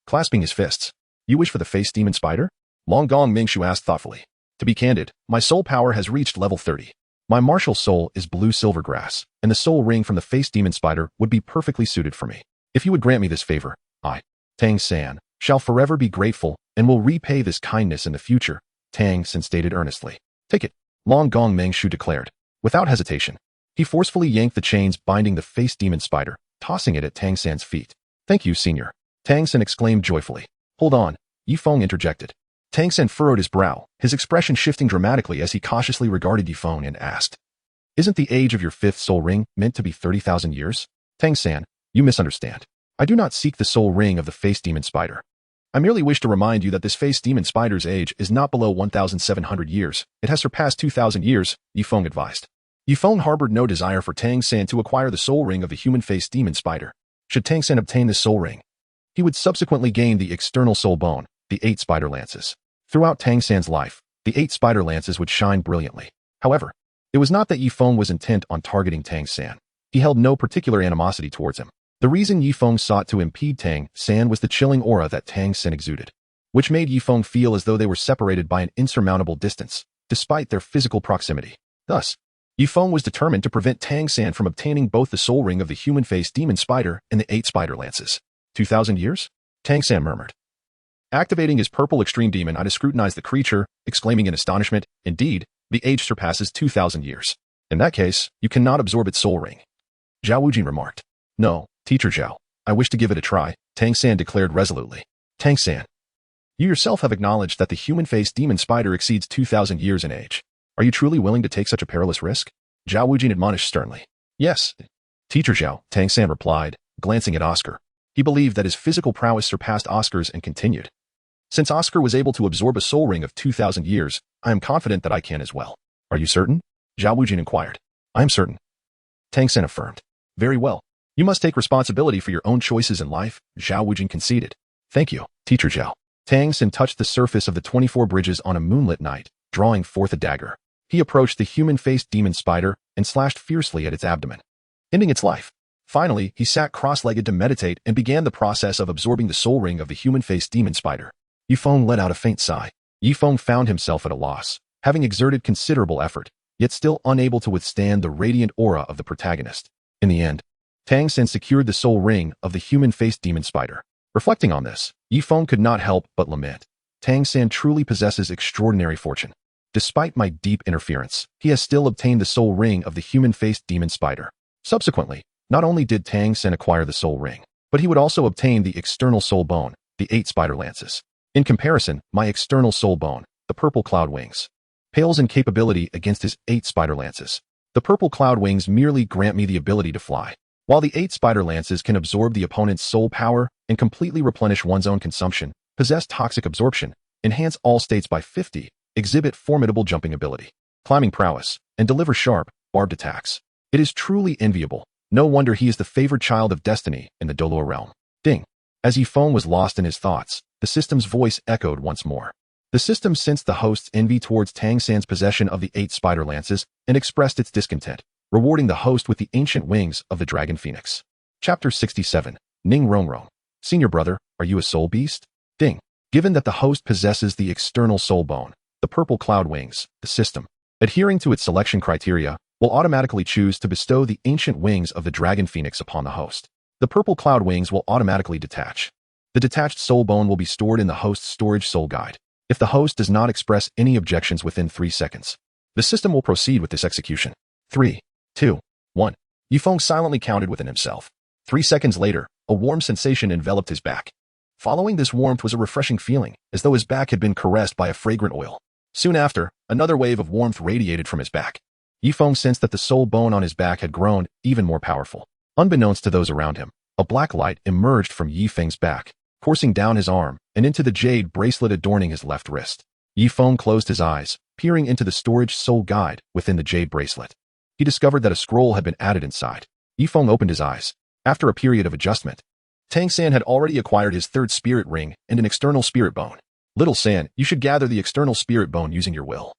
clasping his fists. You wish for the face demon spider? Long Gong Mingshu asked thoughtfully. To be candid, my soul power has reached level 30. My martial soul is blue silver grass, and the soul ring from the face demon spider would be perfectly suited for me. If you would grant me this favor, I, Tang San, shall forever be grateful and will repay this kindness in the future, Tang San stated earnestly. Take it, Long Gong Mengshu declared. Without hesitation, he forcefully yanked the chains binding the face demon spider, tossing it at Tang San's feet. Thank you, senior. Tang San exclaimed joyfully. Hold on, Yifeng interjected. Tang San furrowed his brow, his expression shifting dramatically as he cautiously regarded Yifeng and asked, Isn't the age of your fifth soul ring meant to be 30,000 years? Tang San, you misunderstand. I do not seek the soul ring of the face demon spider. I merely wish to remind you that this face demon spider's age is not below 1,700 years. It has surpassed 2,000 years, Yifeng advised. Yifeng harbored no desire for Tang San to acquire the soul ring of the human face demon spider. Should Tang San obtain this soul ring, he would subsequently gain the external soul bone, the 8 spider lances. Throughout Tang San's life, the 8 spider lances would shine brilliantly. However, it was not that Yifeng was intent on targeting Tang San. He held no particular animosity towards him. The reason Yifeng sought to impede Tang San was the chilling aura that Tang San exuded, which made Yifeng feel as though they were separated by an insurmountable distance, despite their physical proximity. Thus, Yifeng was determined to prevent Tang San from obtaining both the soul ring of the human face demon spider and the 8 spider lances. 2,000 years? Tang San murmured. Activating his purple extreme demon eye to scrutinize the creature, exclaiming in astonishment, Indeed, the age surpasses 2,000 years. In that case, you cannot absorb its soul ring. Zhao Wujie remarked. No, Teacher Zhao, I wish to give it a try, Tang San declared resolutely. Tang San, you yourself have acknowledged that the human face demon spider exceeds 2,000 years in age. Are you truly willing to take such a perilous risk? Zhao Wujie admonished sternly. Yes, Teacher Zhao, Tang San replied, glancing at Oscar. He believed that his physical prowess surpassed Oscar's and continued. Since Oscar was able to absorb a soul ring of 2,000 years, I am confident that I can as well. Are you certain? Zhao Wujie inquired. I am certain. Tang San affirmed. Very well. You must take responsibility for your own choices in life, Zhao Wujie conceded. Thank you, Teacher Zhao. Tang San touched the surface of the 24 bridges on a moonlit night, drawing forth a dagger. He approached the human-faced demon spider and slashed fiercely at its abdomen, ending its life. Finally, he sat cross-legged to meditate and began the process of absorbing the soul ring of the human-faced demon spider. Yifeng let out a faint sigh. Yifeng found himself at a loss, having exerted considerable effort, yet still unable to withstand the radiant aura of the protagonist. In the end, Tang San secured the soul ring of the human-faced demon spider. Reflecting on this, Yifeng could not help but lament. Tang San truly possesses extraordinary fortune. Despite my deep interference, he has still obtained the soul ring of the human-faced demon spider. Subsequently, not only did Tang San acquire the soul ring, but he would also obtain the external soul bone, the 8 spider lances. In comparison, my external soul bone, the purple cloud wings, pales in capability against his 8 spider lances. The purple cloud wings merely grant me the ability to fly, while the 8 spider lances can absorb the opponent's soul power and completely replenish one's own consumption, possess toxic absorption, enhance all states by 50, exhibit formidable jumping ability, climbing prowess, and deliver sharp, barbed attacks. It is truly enviable. No wonder he is the favored child of destiny in the Douluo realm. Ding. As Yifeng was lost in his thoughts, the system's voice echoed once more. The system sensed the host's envy towards Tang San's possession of the 8 spider lances and expressed its discontent, rewarding the host with the ancient wings of the dragon phoenix. Chapter 67. Ning Rongrong. Senior brother, are you a soul beast? Ding. Given that the host possesses the external soul bone, the purple cloud wings, the system, adhering to its selection criteria, will automatically choose to bestow the ancient wings of the dragon phoenix upon the host. The purple cloud wings will automatically detach. The detached soul bone will be stored in the host's storage soul guide. If the host does not express any objections within 3 seconds, the system will proceed with this execution. 3, 2, 1. Yifeng silently counted within himself. 3 seconds later, a warm sensation enveloped his back. Following this warmth was a refreshing feeling, as though his back had been caressed by a fragrant oil. Soon after, another wave of warmth radiated from his back. Yifeng sensed that the soul bone on his back had grown even more powerful. Unbeknownst to those around him, a black light emerged from Yifeng's back, coursing down his arm and into the jade bracelet adorning his left wrist. Yifeng closed his eyes, peering into the storage soul guide within the jade bracelet. He discovered that a scroll had been added inside. Yifeng opened his eyes. After a period of adjustment, Tang San had already acquired his 3rd spirit ring and an external spirit bone. Little San, you should gather the external spirit bone using your will.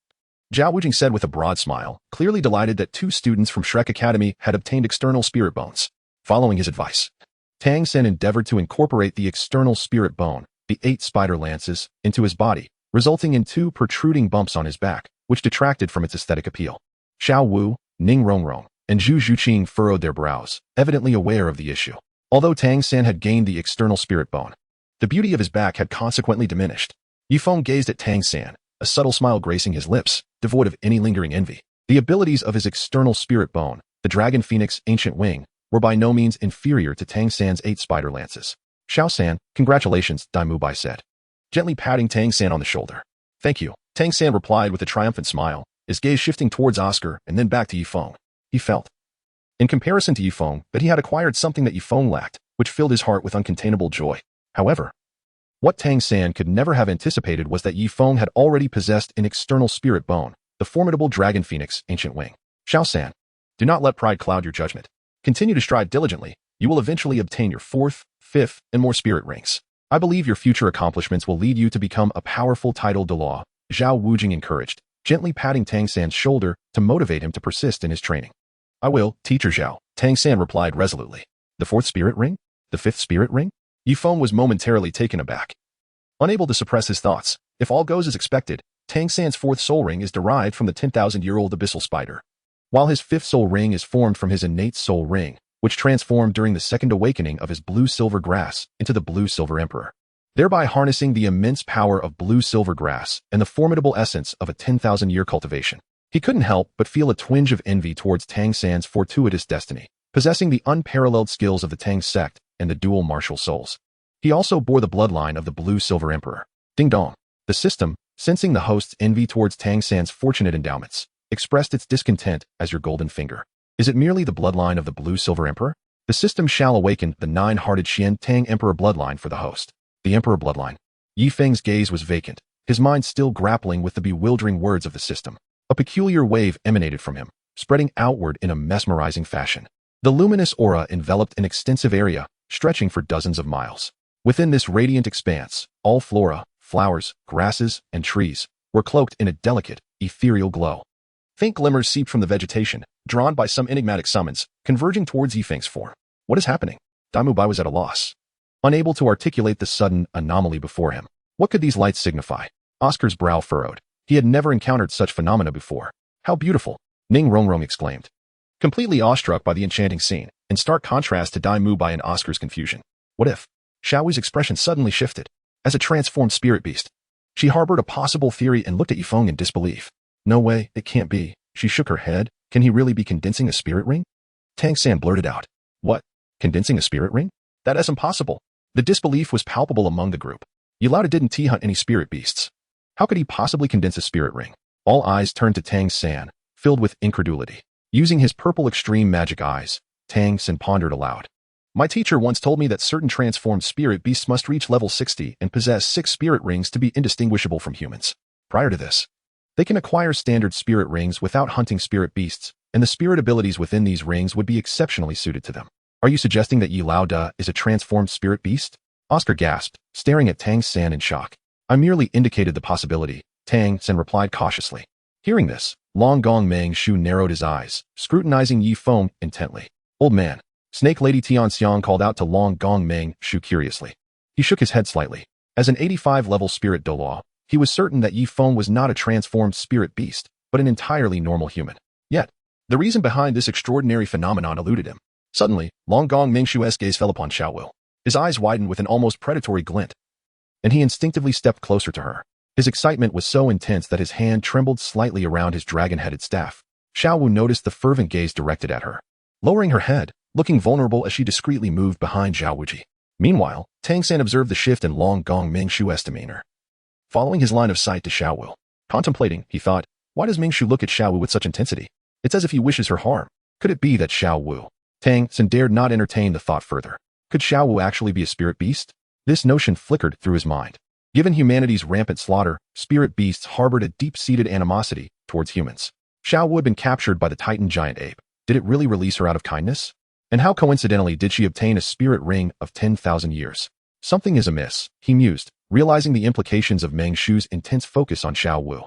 Zhao Wujie said with a broad smile, clearly delighted that 2 students from Shrek Academy had obtained external spirit bones. Following his advice, Tang San endeavored to incorporate the external spirit bone, the 8 spider lances, into his body, resulting in 2 protruding bumps on his back, which detracted from its aesthetic appeal. Xiao Wu, Ning Rongrong, and Zhu Zhuqing furrowed their brows, evidently aware of the issue. Although Tang San had gained the external spirit bone, the beauty of his back had consequently diminished. Yifeng gazed at Tang San, a subtle smile gracing his lips, devoid of any lingering envy. The abilities of his external spirit bone, the dragon phoenix ancient wing, were by no means inferior to Tang San's 8 spider lances. Zhao San, congratulations, Dai Mubai said, gently patting Tang San on the shoulder. Thank you, Tang San replied with a triumphant smile, his gaze shifting towards Oscar and then back to Yifeng. He felt, in comparison to Yifeng, that he had acquired something that Yifeng lacked, which filled his heart with uncontainable joy. However, what Tang San could never have anticipated was that Yifeng had already possessed an external spirit bone, the formidable dragon phoenix ancient wing. Zhao San, do not let pride cloud your judgment. Continue to strive diligently. You will eventually obtain your 4th, 5th, and more spirit rings. I believe your future accomplishments will lead you to become a powerful titled Douluo, Zhao Wujie encouraged, gently patting Tang San's shoulder to motivate him to persist in his training. I will, Teacher Zhao, Tang San replied resolutely. The 4th spirit ring? The 5th spirit ring? Yifeng was momentarily taken aback. Unable to suppress his thoughts, if all goes as expected, Tang San's 4th soul ring is derived from the 10,000-year-old abyssal spider, while his 5th soul ring is formed from his innate soul ring, which transformed during the second awakening of his blue-silver grass into the blue-silver emperor, thereby harnessing the immense power of blue-silver grass and the formidable essence of a 10,000-year cultivation. He couldn't help but feel a twinge of envy towards Tang San's fortuitous destiny, possessing the unparalleled skills of the Tang sect and the dual martial souls. He also bore the bloodline of the blue-silver emperor. Ding dong. The system, sensing the host's envy towards Tang San's fortunate endowments, expressed its discontent as your golden finger. Is it merely the bloodline of the blue-silver emperor? The system shall awaken the 9-hearted Xian Tang emperor bloodline for the host. The emperor bloodline. Yifeng's gaze was vacant, his mind still grappling with the bewildering words of the system. A peculiar wave emanated from him, spreading outward in a mesmerizing fashion. The luminous aura enveloped an extensive area, stretching for dozens of miles. Within this radiant expanse, all flora, flowers, grasses, and trees were cloaked in a delicate, ethereal glow. Faint glimmers seeped from the vegetation, drawn by some enigmatic summons, converging towards Yifeng's form. What is happening? Daimubai was at a loss, unable to articulate the sudden anomaly before him. What could these lights signify? Oscar's brow furrowed. He had never encountered such phenomena before. How beautiful! Ning Rongrong exclaimed, completely awestruck by the enchanting scene, in stark contrast to Daimubai and Oscar's confusion. What if? Xiaowu's expression suddenly shifted. As a transformed spirit beast, she harbored a possible theory and looked at Yifeng in disbelief. No way, it can't be. She shook her head. Can he really be condensing a spirit ring? Tang San blurted out. What? Condensing a spirit ring? That is impossible. The disbelief was palpable among the group. Yilauda didn't hunt any spirit beasts. How could he possibly condense a spirit ring? All eyes turned to Tang San, filled with incredulity. Using his purple extreme magic eyes, Tang San pondered aloud. My teacher once told me that certain transformed spirit beasts must reach level 60 and possess 6 spirit rings to be indistinguishable from humans. Prior to this, they can acquire standard spirit rings without hunting spirit beasts, and the spirit abilities within these rings would be exceptionally suited to them. Are you suggesting that Yilauda is a transformed spirit beast? Oscar gasped, staring at Tang San in shock. I merely indicated the possibility, Tang San replied cautiously. Hearing this, Long Gong Meng Shu narrowed his eyes, scrutinizing Yifeng intently. Old man. Snake Lady Tianxiang called out to Long Gong Meng Shu curiously. He shook his head slightly. As an 85-level spirit Douluo, he was certain that Yifeng was not a transformed spirit beast, but an entirely normal human. Yet, the reason behind this extraordinary phenomenon eluded him. Suddenly, Long Gong Meng Shu's gaze fell upon Xiao Wu. His eyes widened with an almost predatory glint, and he instinctively stepped closer to her. His excitement was so intense that his hand trembled slightly around his dragon-headed staff. Xiao Wu noticed the fervent gaze directed at her. Lowering her head, looking vulnerable as she discreetly moved behind Zhao Wujie. Meanwhile, Tang San observed the shift in Long Gong Meng Shu's demeanor. Following his line of sight to Xiao Wu, contemplating, he thought, why does Meng Shu look at Xiao Wu with such intensity? It's as if he wishes her harm. Could it be that Xiao Wu? Tang San dared not entertain the thought further. Could Xiao Wu actually be a spirit beast? This notion flickered through his mind. Given humanity's rampant slaughter, spirit beasts harbored a deep-seated animosity towards humans. Xiao Wu had been captured by the Titan giant ape. Did it really release her out of kindness? And how coincidentally did she obtain a spirit ring of 10,000 years? Something is amiss, he mused, realizing the implications of Meng Shu's intense focus on Xiao Wu.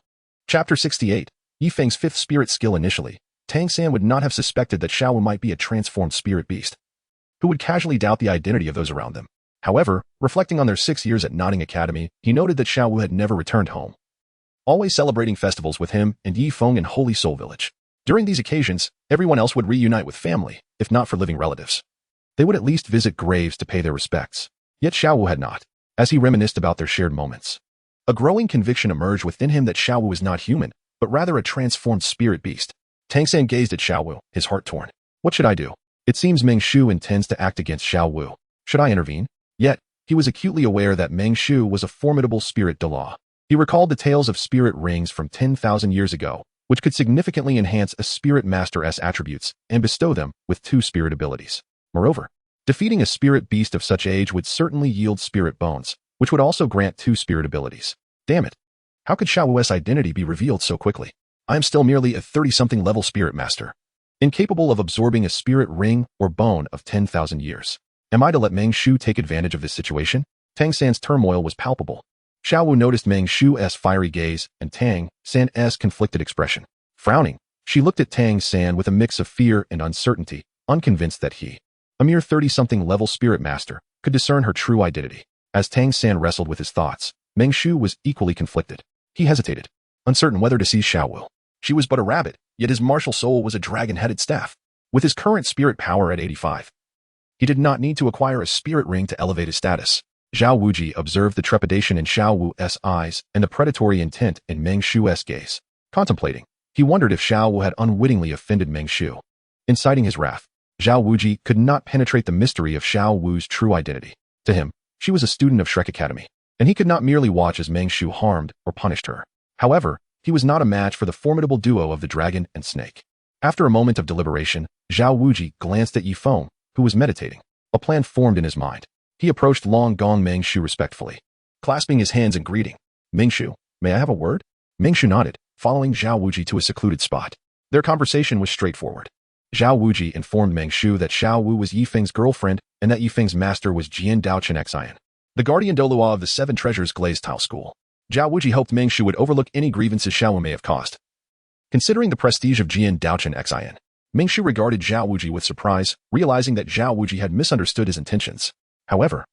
Chapter 68. Yifeng's 5th spirit skill. Initially, Tang San would not have suspected that Xiao Wu might be a transformed spirit beast, who would casually doubt the identity of those around them. However, reflecting on their 6 years at Notting Academy, he noted that Xiao Wu had never returned home, always celebrating festivals with him and Yifeng in Holy Soul Village. During these occasions, everyone else would reunite with family, if not for living relatives. They would at least visit graves to pay their respects. Yet Xiao Wu had not, as he reminisced about their shared moments. A growing conviction emerged within him that Zhao Wu was not human, but rather a transformed spirit beast. Tang San gazed at Zhao Wu, his heart torn. What should I do? It seems Meng Shu intends to act against Zhao Wu. Should I intervene? Yet, he was acutely aware that Meng Shu was a formidable spirit Douluo. He recalled the tales of spirit rings from 10,000 years ago, which could significantly enhance a spirit master's attributes and bestow them with 2 spirit abilities. Moreover, defeating a spirit beast of such age would certainly yield spirit bones, which would also grant 2 spirit abilities. Damn it. How could Zhao Wu's identity be revealed so quickly? I am still merely a 30-something level spirit master, incapable of absorbing a spirit ring or bone of 10,000 years. Am I to let Meng Shu take advantage of this situation? Tang San's turmoil was palpable. Zhao Wu noticed Meng Shu's fiery gaze and Tang San's conflicted expression. Frowning, she looked at Tang San with a mix of fear and uncertainty, unconvinced that he, a mere 30-something level spirit master, could discern her true identity. As Tang San wrestled with his thoughts, Meng Shu was equally conflicted. He hesitated, uncertain whether to seize Zhao Wu. She was but a rabbit, yet his martial soul was a dragon-headed staff. With his current spirit power at 85, he did not need to acquire a spirit ring to elevate his status. Zhao Wujie observed the trepidation in Zhao Wu's eyes and the predatory intent in Meng Shu's gaze. Contemplating, he wondered if Zhao Wu had unwittingly offended Meng Shu. Inciting his wrath, Zhao Wujie could not penetrate the mystery of Zhao Wu's true identity. To him, she was a student of Shrek Academy, and he could not merely watch as Meng Shu harmed or punished her. However, he was not a match for the formidable duo of the dragon and snake. After a moment of deliberation, Zhao Wujie glanced at Yifeng, who was meditating. A plan formed in his mind. He approached Long Gong Meng Shu respectfully, clasping his hands in greeting. Meng Shu, may I have a word? Meng Shu nodded, following Zhao Wujie to a secluded spot. Their conversation was straightforward. Zhao Wujie informed Meng Shu that Zhao Wu was Yifeng's girlfriend and that Yifeng's master was Jian Daochen Xian, the guardian Douluo of the 7 Treasures Glazed Tile School. Zhao Wujie hoped Meng Shu would overlook any grievances Zhao Wu may have caused. Considering the prestige of Jian Daochen Xian, Meng Shu regarded Zhao Wujie with surprise, realizing that Zhao Wujie had misunderstood his intentions. However,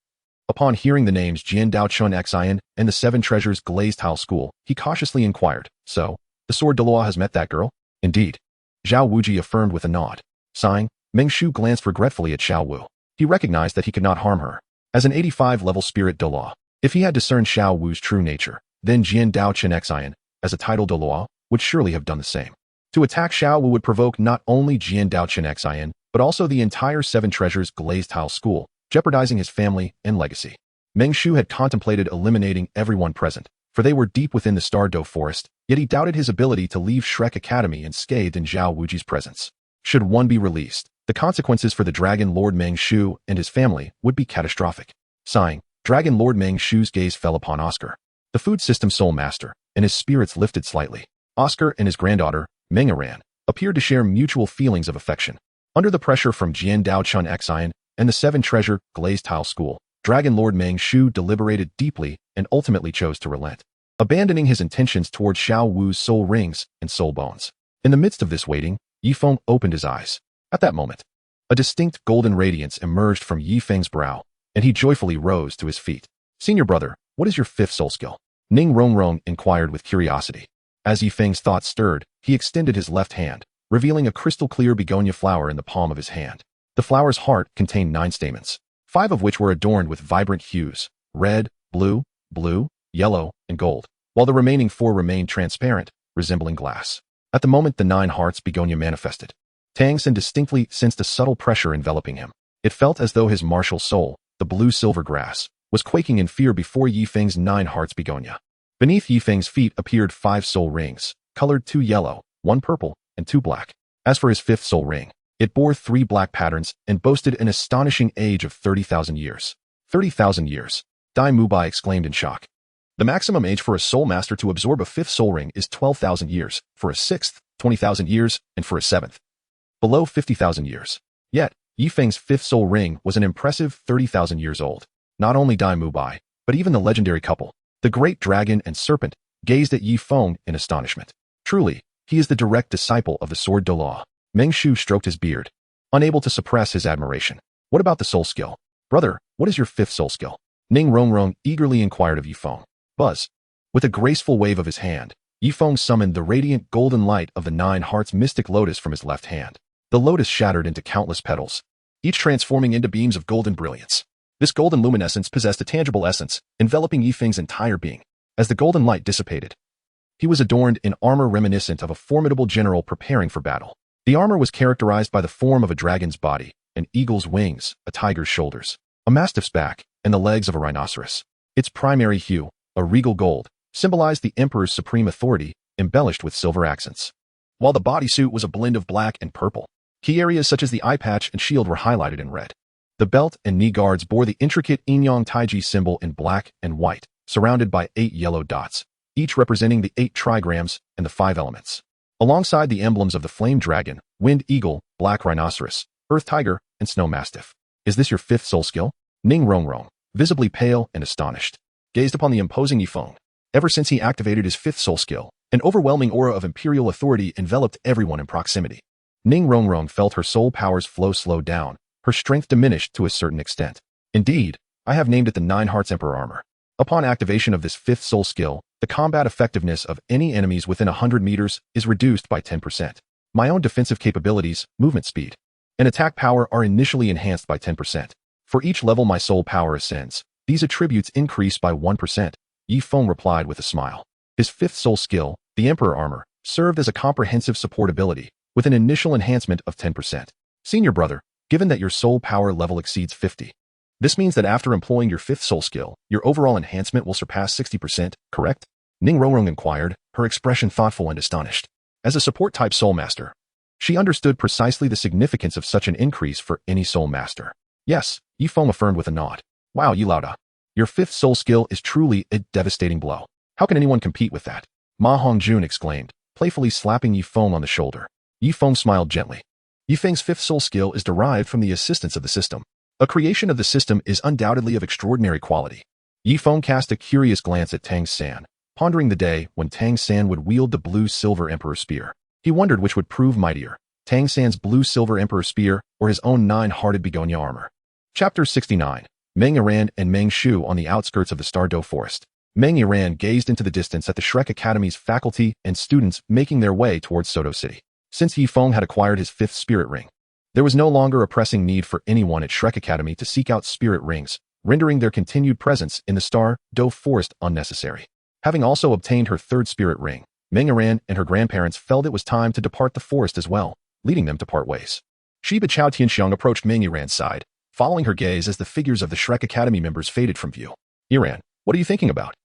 upon hearing the names Jian Daochen Xian and the 7 Treasures Glazed Tile School, he cautiously inquired, so, the sword Douluo has met that girl? Indeed. Zhao Wujie affirmed with a nod. Sighing, Meng Shu glanced regretfully at Zhao Wu. He recognized that he could not harm her. As an 85-level spirit Douluo, if he had discerned Zhao Wu's true nature, then Jian Daochen Xian, as a title Douluo, would surely have done the same. To attack Zhao Wu would provoke not only Jian Daochen Xian, but also the entire 7 Treasures Glazed Tile School, jeopardizing his family and legacy. Meng Shu had contemplated eliminating everyone present, for they were deep within the Star Doe forest, yet he doubted his ability to leave Shrek Academy unscathed in Zhao Wujie's presence. Should one be released, the consequences for the Dragon Lord Meng Shu and his family would be catastrophic. Sighing, Dragon Lord Meng Shu's gaze fell upon Oscar, the food system soul master, and his spirits lifted slightly. Oscar and his granddaughter, Meng Aran, appeared to share mutual feelings of affection. Under the pressure from Jian Daochen Xian and the 7 Treasure Glazed Tile School, Dragon Lord Meng Shu deliberated deeply and ultimately chose to relent, abandoning his intentions towards Zhao Wu's soul rings and soul bones. In the midst of this waiting, Yifeng opened his eyes. At that moment, a distinct golden radiance emerged from Yifeng's brow, and he joyfully rose to his feet. Senior brother, what is your 5th soul skill? Ning Rongrong inquired with curiosity. As Yifeng's thoughts stirred, he extended his left hand, revealing a crystal-clear begonia flower in the palm of his hand. The flower's heart contained 9 stamens, 5 of which were adorned with vibrant hues, red, blue, yellow, and gold, while the remaining 4 remained transparent, resembling glass. At the moment the 9 hearts begonia manifested, Tang San distinctly sensed a subtle pressure enveloping him. It felt as though his martial soul, the blue-silver grass, was quaking in fear before Yifeng's 9 hearts begonia. Beneath Yifeng's feet appeared 5 soul rings, colored 2 yellow, 1 purple, and 2 black. As for his 5th soul ring, it bore 3 black patterns and boasted an astonishing age of 30,000 years. 30,000 years, Dai Mubai exclaimed in shock. The maximum age for a soul master to absorb a 5th soul ring is 12,000 years, for a 6th, 20,000 years, and for a 7th, below 50,000 years. Yet, Yifeng's 5th soul ring was an impressive 30,000 years old. Not only Dai Mubai, but even the legendary couple, the great dragon and serpent, gazed at Yifeng in astonishment. Truly, he is the direct disciple of the sword Douluo. Meng Shu stroked his beard, unable to suppress his admiration. What about the soul skill? Brother, what is your 5th soul skill? Ning Rongrong eagerly inquired of Yifeng. Buzz. With a graceful wave of his hand, Yifeng summoned the radiant golden light of the 9 hearts mystic lotus from his left hand. The lotus shattered into countless petals, each transforming into beams of golden brilliance. This golden luminescence possessed a tangible essence, enveloping Yifeng's entire being. as the golden light dissipated. He was adorned in armor reminiscent of a formidable general preparing for battle. The armor was characterized by the form of a dragon's body, an eagle's wings, a tiger's shoulders, a mastiff's back, and the legs of a rhinoceros. Its primary hue, a regal gold, symbolized the emperor's supreme authority, embellished with silver accents. While the bodysuit was a blend of black and purple, key areas such as the eye patch and shield were highlighted in red. The belt and knee guards bore the intricate Ingyang Taiji symbol in black and white, surrounded by 8 yellow dots, each representing the 8 trigrams and the 5 elements. Alongside the emblems of the flame dragon, wind eagle, black rhinoceros, earth tiger, and snow mastiff. Is this your 5th soul skill? Ning Rongrong, visibly pale and astonished, gazed upon the imposing Yifeng. Ever since he activated his 5th soul skill, an overwhelming aura of imperial authority enveloped everyone in proximity. Ning Rongrong felt her soul powers flow slow down, her strength diminished to a certain extent. Indeed, I have named it the 9 Hearts Emperor Armor. Upon activation of this 5th soul skill, the combat effectiveness of any enemies within 100 meters is reduced by 10%. My own defensive capabilities, movement speed, and attack power are initially enhanced by 10%. For each level my soul power ascends, these attributes increase by 1%. Yifeng replied with a smile. His 5th soul skill, the Emperor Armor, served as a comprehensive support ability, with an initial enhancement of 10%. Senior brother, given that your soul power level exceeds 50, this means that after employing your 5th soul skill, your overall enhancement will surpass 60%, correct? Ning Rongrong inquired, her expression thoughtful and astonished. As a support-type soul master, she understood precisely the significance of such an increase for any soul master. Yes, Yifeng affirmed with a nod. Wow, Yilauda. Your 5th soul skill is truly a devastating blow. How can anyone compete with that? Ma Hongjun exclaimed, playfully slapping Yifeng on the shoulder. Yifeng smiled gently. Yifeng's 5th soul skill is derived from the assistance of the system. A creation of the system is undoubtedly of extraordinary quality. Yifeng cast a curious glance at Tang San, pondering the day when Tang San would wield the blue-silver Emperor Spear. He wondered which would prove mightier, Tang San's blue-silver Emperor Spear or his own 9-hearted begonia armor. Chapter 69. Meng Yiran and Meng Shu on the outskirts of the Stardow Forest. Meng Yiran gazed into the distance at the Shrek Academy's faculty and students making their way towards Soto City. Since Yifeng had acquired his 5th spirit ring, there was no longer a pressing need for anyone at Shrek Academy to seek out spirit rings, rendering their continued presence in the Stardow Forest unnecessary. Having also obtained her 3rd spirit ring, Meng Yiran and her grandparents felt it was time to depart the forest as well, leading them to part ways. Shiba Chao Tianxiang approached Meng Yiran's side, following her gaze as the figures of the Shrek Academy members faded from view. Yiran, what are you thinking about?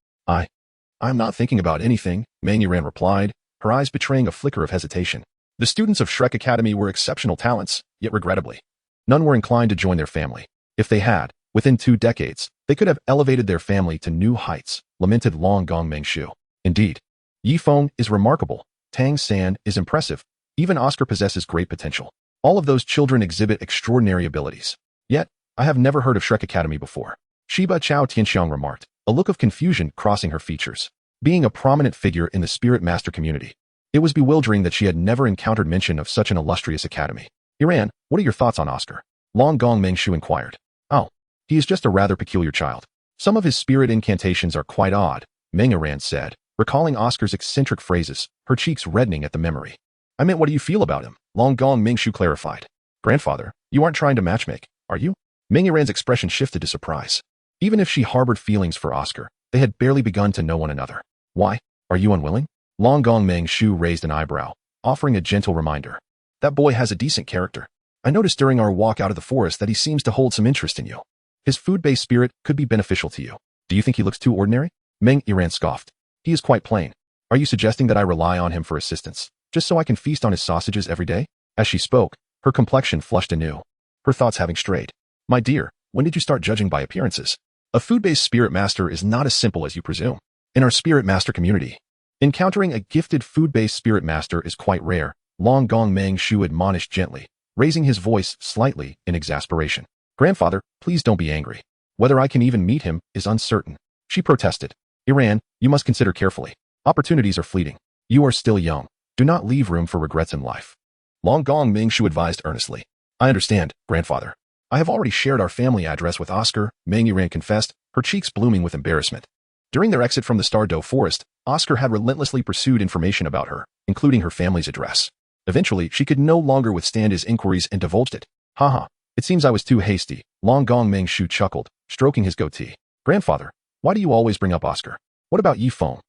I'm not thinking about anything, Meng Yiran replied, her eyes betraying a flicker of hesitation. The students of Shrek Academy were exceptional talents, yet regrettably, none were inclined to join their family. If they had, within 2 decades, they could have elevated their family to new heights, lamented Long Gong Mengshu. Indeed, Yifeng is remarkable, Tang San is impressive, even Oscar possesses great potential. All of those children exhibit extraordinary abilities. Yet, I have never heard of Shrek Academy before. Shiba Chao Tianxiang remarked, a look of confusion crossing her features. Being a prominent figure in the Spirit Master community, it was bewildering that she had never encountered mention of such an illustrious academy. Yiran, what are your thoughts on Oscar? Long Gong Mengshu inquired. Oh, he is just a rather peculiar child. Some of his spirit incantations are quite odd, Meng Yiran said, recalling Oscar's eccentric phrases, her cheeks reddening at the memory. I meant, what do you feel about him? Long Gong Mengshu clarified. Grandfather, you aren't trying to matchmake, are you? Meng Yiran's expression shifted to surprise. Even if she harbored feelings for Oscar, they had barely begun to know one another. Why? Are you unwilling? Long Gong Mengshu raised an eyebrow, offering a gentle reminder. That boy has a decent character. I noticed during our walk out of the forest that he seems to hold some interest in you. His food-based spirit could be beneficial to you. Do you think he looks too ordinary? Meng Yiran scoffed. He is quite plain. Are you suggesting that I rely on him for assistance, just so I can feast on his sausages every day? As she spoke, her complexion flushed anew, her thoughts having strayed. My dear, when did you start judging by appearances? A food-based spirit master is not as simple as you presume. In our spirit master community, encountering a gifted food-based spirit master is quite rare, Long Gong Mengshu admonished gently, raising his voice slightly in exasperation. Grandfather, please don't be angry. Whether I can even meet him is uncertain. She protested. Yiran, you must consider carefully. Opportunities are fleeting. You are still young. Do not leave room for regrets in life. Long Gong Mengshu advised earnestly. I understand, grandfather. I have already shared our family address with Oscar, Meng Yiran confessed, her cheeks blooming with embarrassment. During their exit from the Stardow Forest, Oscar had relentlessly pursued information about her, including her family's address. Eventually, she could no longer withstand his inquiries and divulged it. Haha, it seems I was too hasty, Long Gong Mengshu chuckled, stroking his goatee. Grandfather, why do you always bring up Oscar? What about Yi Feng?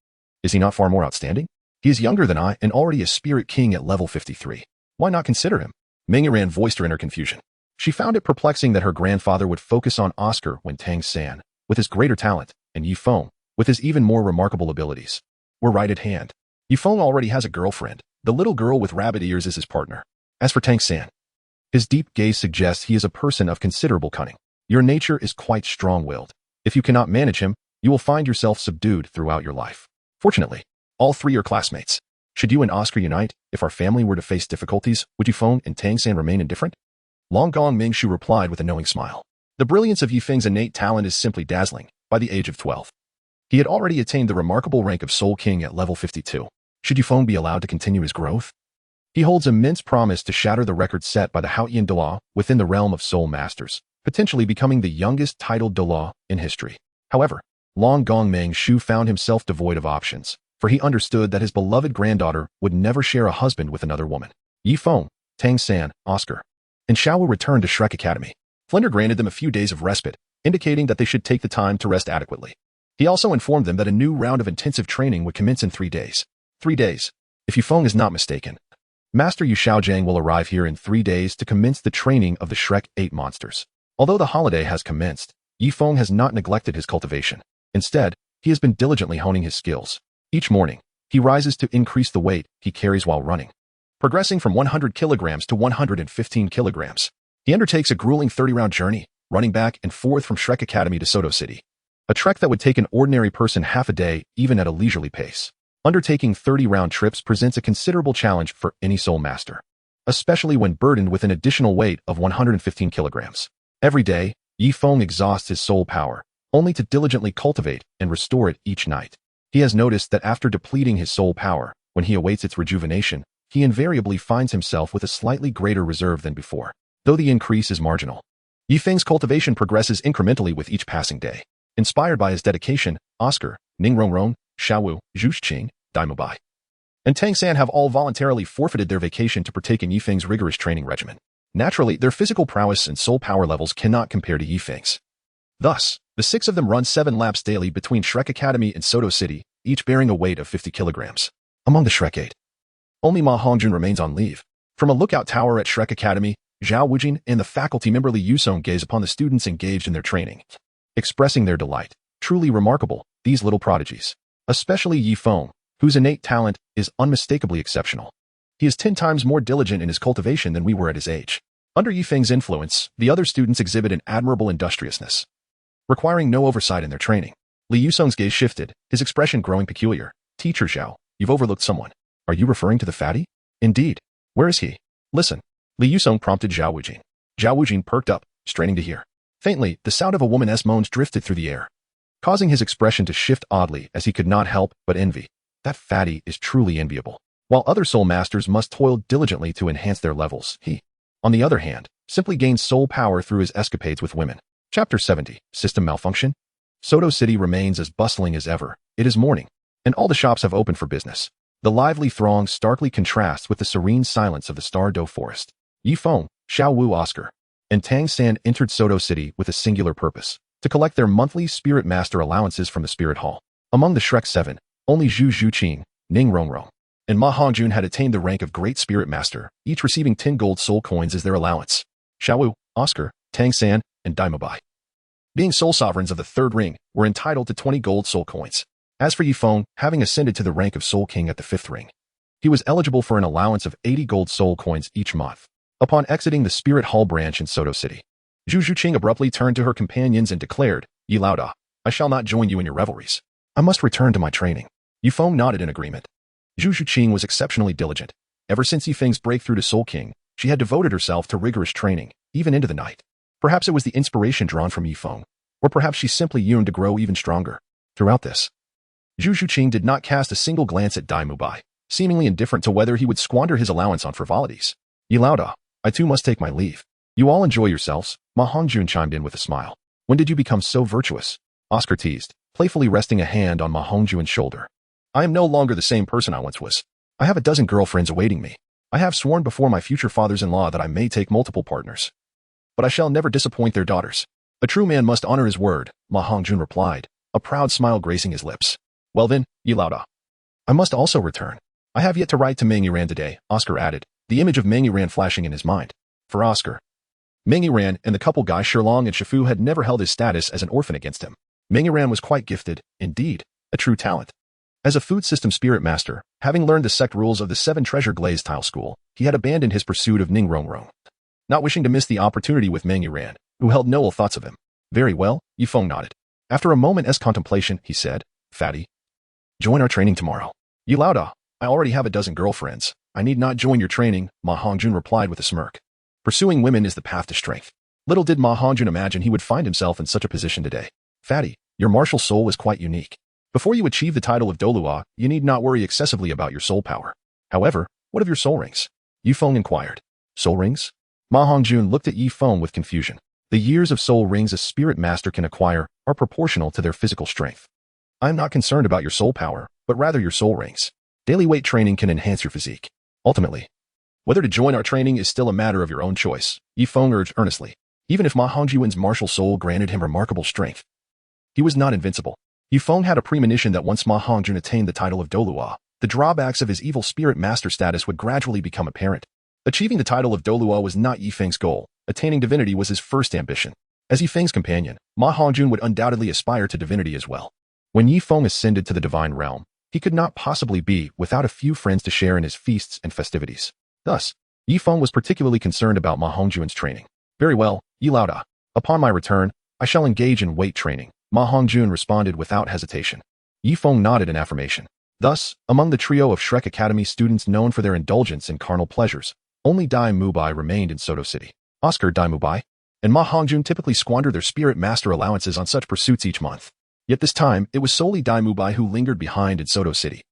Is he not far more outstanding? He is younger than I and already a spirit king at level 53. Why not consider him? Ming Yiran voiced her inner confusion. She found it perplexing that her grandfather would focus on Oscar when Tang San, with his greater talent, and Yi Feng, with his even more remarkable abilities, were right at hand. Yi Feng already has a girlfriend. The little girl with rabbit ears is his partner. As for Tang San, his deep gaze suggests he is a person of considerable cunning. Your nature is quite strong-willed. If you cannot manage him, you will find yourself subdued throughout your life. Fortunately, all three are classmates. Should you and Oscar unite, if our family were to face difficulties, would Yi Feng and Tang San remain indifferent? Long Gong Mingshu replied with a knowing smile. The brilliance of Yi Feng's innate talent is simply dazzling. By the age of 12, he had already attained the remarkable rank of Soul King at level 52. Should Yi Feng be allowed to continue his growth? He holds immense promise to shatter the record set by the Haotian Douluo within the realm of Soul Masters, potentially becoming the youngest titled Douluo in history. However, Long Gong Mingshu found himself devoid of options, for he understood that his beloved granddaughter would never share a husband with another woman. Yi Feng, Tang San, Oscar, and Zhao Wujie returned to Shrek Academy. Flinder granted them a few days of respite, indicating that they should take the time to rest adequately. He also informed them that a new round of intensive training would commence in 3 days. 3 days. If Yi Feng is not mistaken, Master Yu Xiaojiang will arrive here in 3 days to commence the training of the Shrek 8 monsters. Although the holiday has commenced, Yi Feng has not neglected his cultivation. Instead, he has been diligently honing his skills. Each morning, he rises to increase the weight he carries while running, progressing from 100 kilograms to 115 kilograms. He undertakes a grueling 30-round journey, running back and forth from Shrek Academy to Soto City. A trek that would take an ordinary person half a day, even at a leisurely pace. Undertaking 30-round trips presents a considerable challenge for any soul master, especially when burdened with an additional weight of 115 kilograms. Every day, Yi Feng exhausts his soul power, only to diligently cultivate and restore it each night. He has noticed that after depleting his soul power, when he awaits its rejuvenation, he invariably finds himself with a slightly greater reserve than before, though the increase is marginal. Yi Feng's cultivation progresses incrementally with each passing day. Inspired by his dedication, Oscar, Ning Rongrong, Xiaowu, Zhuxing, Daimubai, and Tang San have all voluntarily forfeited their vacation to partake in Yi Feng's rigorous training regimen. Naturally, their physical prowess and soul power levels cannot compare to Yi Feng's. Thus, the 6 of them run 7 laps daily between Shrek Academy and Soto City, each bearing a weight of 50 kilograms. Among the Shrek 8, only Ma Hongjun remains on leave. From a lookout tower at Shrek Academy, Zhao Wujie and the faculty member Li Yusong gaze upon the students engaged in their training, expressing their delight. Truly remarkable, these little prodigies. Especially Yi Feng, whose innate talent is unmistakably exceptional. He is 10 times more diligent in his cultivation than we were at his age. Under Yi Feng's influence, the other students exhibit an admirable industriousness, requiring no oversight in their training. Li Yusong's gaze shifted, his expression growing peculiar. Teacher Zhao, you've overlooked someone. Are you referring to the fatty? Indeed. Where is he? Listen. Li Yusong prompted Zhao Wujie. Zhao Wujie perked up, straining to hear. Faintly, the sound of a woman's moans drifted through the air, causing his expression to shift oddly as he could not help but envy. That fatty is truly enviable. While other soul masters must toil diligently to enhance their levels, he, on the other hand, simply gains soul power through his escapades with women. Chapter 70, System Malfunction. Soto City remains as bustling as ever. It is morning, and all the shops have opened for business. The lively throng starkly contrasts with the serene silence of the Star Do Forest. Yi Feng, Xiao Wu Oscar, and Tang San entered Soto City with a singular purpose, to collect their monthly Spirit Master allowances from the Spirit Hall. Among the Shrek 7, only Zhu Zhuqing, Ning Rongrong, and Ma Hongjun had attained the rank of Great Spirit Master, each receiving 10 gold soul coins as their allowance. Zhao Wu, Oscar, Tang San, and Daimubai, being soul sovereigns of the 3rd ring, were entitled to 20 gold soul coins. As for Yi Feng, having ascended to the rank of Soul King at the 5th ring, he was eligible for an allowance of 80 gold soul coins each month. Upon exiting the Spirit Hall branch in Soto City, Zhu Zhuqing abruptly turned to her companions and declared, Yi Laoda, I shall not join you in your revelries. I must return to my training. Yi Feng nodded in agreement. Zhu Zhuqing was exceptionally diligent. Ever since Yi Feng's breakthrough to Soul King, she had devoted herself to rigorous training, even into the night. Perhaps it was the inspiration drawn from Yi Feng, or perhaps she simply yearned to grow even stronger. Throughout this, Zhu Zhuqing did not cast a single glance at Daimubai, seemingly indifferent to whether he would squander his allowance on frivolities. Yi Laoda, I too must take my leave. You all enjoy yourselves, Ma Hongjun chimed in with a smile. When did you become so virtuous? Oscar teased, playfully resting a hand on Ma Hongjun's shoulder. I am no longer the same person I once was. I have a dozen girlfriends awaiting me. I have sworn before my future fathers-in-law that I may take multiple partners, but I shall never disappoint their daughters. A true man must honor his word, Ma Hongjun replied, a proud smile gracing his lips. Well then, Yilao. I must also return. I have yet to write to Meng Yiran today, Oscar added, the image of Meng Yiran flashing in his mind. For Oscar, Meng Yiran and the couple Guy Shilong and Shifu had never held his status as an orphan against him. Meng Yiran was quite gifted, indeed, a true talent. As a food system spirit master, having learned the sect rules of the 7 Treasure Glaze Tile School, he had abandoned his pursuit of Ning Rongrong, not wishing to miss the opportunity with Meng Yiran, who held no ill thoughts of him. Very well, Yifeng nodded. After a moment's contemplation, he said, Fatty, join our training tomorrow. Yilao, I already have a dozen girlfriends. I need not join your training, Ma Hongjun replied with a smirk. Pursuing women is the path to strength. Little did Ma Hongjun imagine he would find himself in such a position today. Fatty, your martial soul is quite unique. Before you achieve the title of Douluo, you need not worry excessively about your soul power. However, what of your soul rings? Yifeng inquired. Soul rings? Ma Hongjun looked at Yifeng with confusion. The years of soul rings a spirit master can acquire are proportional to their physical strength. I am not concerned about your soul power, but rather your soul rings. Daily weight training can enhance your physique. Ultimately, whether to join our training is still a matter of your own choice, Yifeng urged earnestly. Even if Ma Hongjun's martial soul granted him remarkable strength, he was not invincible. Yifeng had a premonition that once Ma Hongjun attained the title of Douluo, the drawbacks of his evil spirit master status would gradually become apparent. Achieving the title of Douluo was not Yifeng's goal. Attaining divinity was his first ambition. As Yifeng's companion, Ma Hongjun would undoubtedly aspire to divinity as well. When Yifeng ascended to the divine realm, he could not possibly be without a few friends to share in his feasts and festivities. Thus, Yifeng was particularly concerned about Ma Hongjun's training. Very well, Yilao. Upon my return, I shall engage in weight training, Ma Hongjun responded without hesitation. Yifeng nodded in affirmation. Thus, among the trio of Shrek Academy students known for their indulgence in carnal pleasures, only Dai Mubai remained in Soto City. Oscar Dai Mubai and Ma Hongjun typically squandered their spirit master allowances on such pursuits each month. Yet this time, it was solely Dai Mubai who lingered behind in Soto City.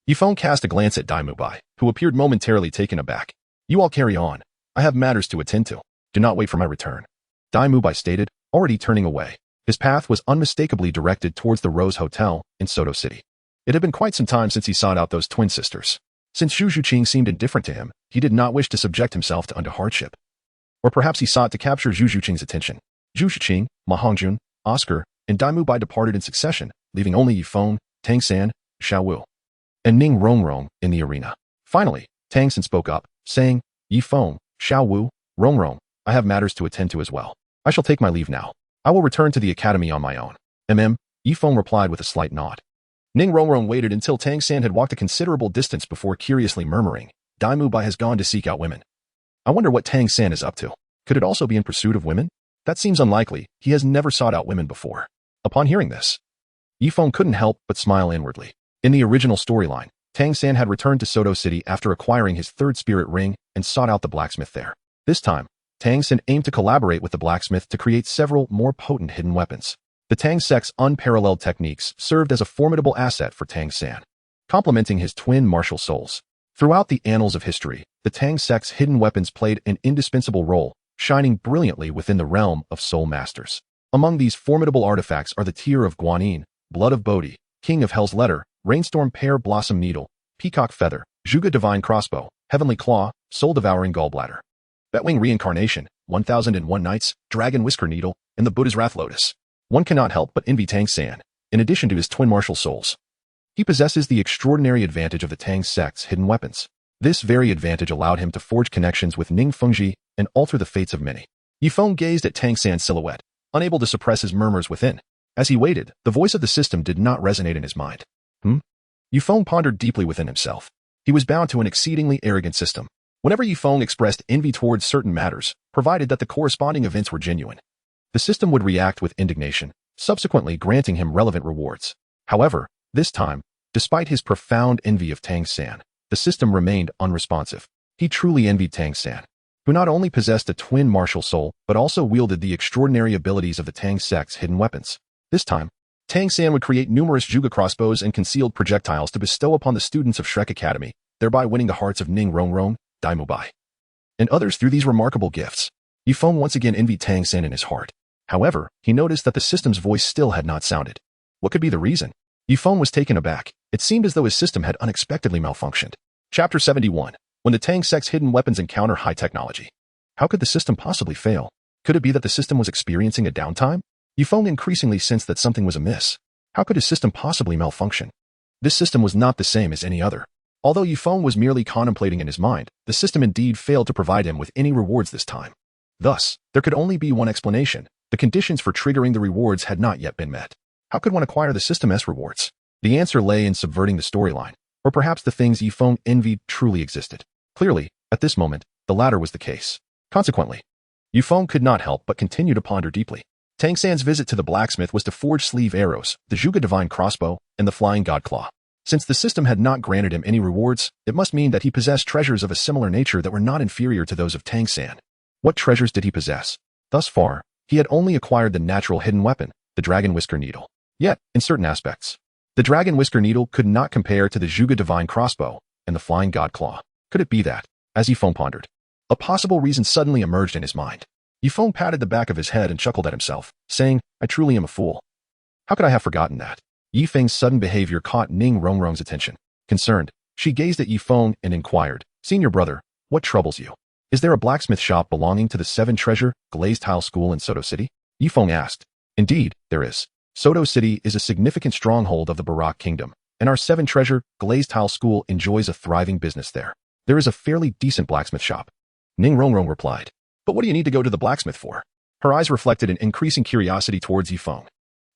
Yifeng cast a glance at Dai Mubai, who appeared momentarily taken aback. You all carry on. I have matters to attend to. Do not wait for my return. Dai Mubai stated, already turning away. His path was unmistakably directed towards the Rose Hotel in Soto City. It had been quite some time since he sought out those twin sisters. Since Zhu Zhuqing seemed indifferent to him, he did not wish to subject himself to undue hardship. Or perhaps he sought to capture Zhu Zhuqing's attention. Zhu Zhuqing, Ma Hongjun, Oscar, and Dai Mubai departed in succession, leaving only Yifeng, Tang San, Xiao Wu, and Ning Rongrong in the arena. Finally, Tang San spoke up, saying, Yifeng, Xiao Wu, Rongrong, I have matters to attend to as well. I shall take my leave now. I will return to the academy on my own. Yifeng replied with a slight nod. Ning Rongrong waited until Tang San had walked a considerable distance before curiously murmuring, Dai Mubai has gone to seek out women. I wonder what Tang San is up to. Could it also be in pursuit of women? That seems unlikely. He has never sought out women before. Upon hearing this, Yifeng couldn't help but smile inwardly. In the original storyline, Tang San had returned to Soto City after acquiring his 3rd spirit ring and sought out the blacksmith there. This time, Tang San aimed to collaborate with the blacksmith to create several more potent hidden weapons. The Tang sect's unparalleled techniques served as a formidable asset for Tang San, complementing his twin martial souls. Throughout the annals of history, the Tang sect's hidden weapons played an indispensable role, shining brilliantly within the realm of soul masters. Among these formidable artifacts are the Tear of Guanyin, Blood of Bodhi, King of Hell's Letter, Rainstorm Pear Blossom Needle, Peacock Feather, Zhuge Divine Crossbow, Heavenly Claw, Soul Devouring Gallbladder, Batwing Reincarnation, 1001 Nights, Dragon Whisker Needle, and the Buddha's Wrath Lotus. One cannot help but envy Tang San, in addition to his twin martial souls. He possesses the extraordinary advantage of the Tang sect's hidden weapons. This very advantage allowed him to forge connections with Ning Fengji and alter the fates of many. Yifeng gazed at Tang San's silhouette, unable to suppress his murmurs within. As he waited, the voice of the system did not resonate in his mind. Yifeng pondered deeply within himself. He was bound to an exceedingly arrogant system. Whenever Yifeng expressed envy towards certain matters, provided that the corresponding events were genuine, the system would react with indignation, subsequently granting him relevant rewards. However, this time, despite his profound envy of Tang San, the system remained unresponsive. He truly envied Tang San, who not only possessed a twin martial soul, but also wielded the extraordinary abilities of the Tang sect's hidden weapons. This time, Tang San would create numerous Juga crossbows and concealed projectiles to bestow upon the students of Shrek Academy, thereby winning the hearts of Ning Rongrong, Dai Mubai, and others through these remarkable gifts. Yifeng once again envied Tang San in his heart. However, he noticed that the system's voice still had not sounded. What could be the reason? Yifeng was taken aback. It seemed as though his system had unexpectedly malfunctioned. Chapter 71. When the Tang sect's hidden weapons encounter high technology. How could the system possibly fail? Could it be that the system was experiencing a downtime? Yifeng increasingly sensed that something was amiss. How could his system possibly malfunction? This system was not the same as any other. Although Yifeng was merely contemplating in his mind, the system indeed failed to provide him with any rewards this time. Thus, there could only be one explanation. The conditions for triggering the rewards had not yet been met. How could one acquire the system's rewards? The answer lay in subverting the storyline, or perhaps the things Yifeng envied truly existed. Clearly, at this moment, the latter was the case. Consequently, Yifeng could not help but continue to ponder deeply. Tang San's visit to the blacksmith was to forge sleeve arrows, the Zhuge divine crossbow, and the flying god claw. Since the system had not granted him any rewards, it must mean that he possessed treasures of a similar nature that were not inferior to those of Tang San. What treasures did he possess? Thus far, he had only acquired the natural hidden weapon, the dragon whisker needle. Yet, in certain aspects, the dragon whisker needle could not compare to the Zhuge divine crossbow and the flying god claw. Could it be that, as Yifeng pondered, a possible reason suddenly emerged in his mind? Yifeng patted the back of his head and chuckled at himself, saying, I truly am a fool. How could I have forgotten that? Yifeng's sudden behavior caught Ning Rongrong's attention. Concerned, she gazed at Yifeng and inquired, Senior brother, what troubles you? Is there a blacksmith shop belonging to the Seven Treasure Glazed Tile School in Soto City? Yifeng asked. Indeed, there is. Soto City is a significant stronghold of the Barak Kingdom, and our Seven Treasure Glazed Tile School enjoys a thriving business there. There is a fairly decent blacksmith shop. Ning Rongrong replied. But what do you need to go to the blacksmith for? Her eyes reflected an increasing curiosity towards Yifeng.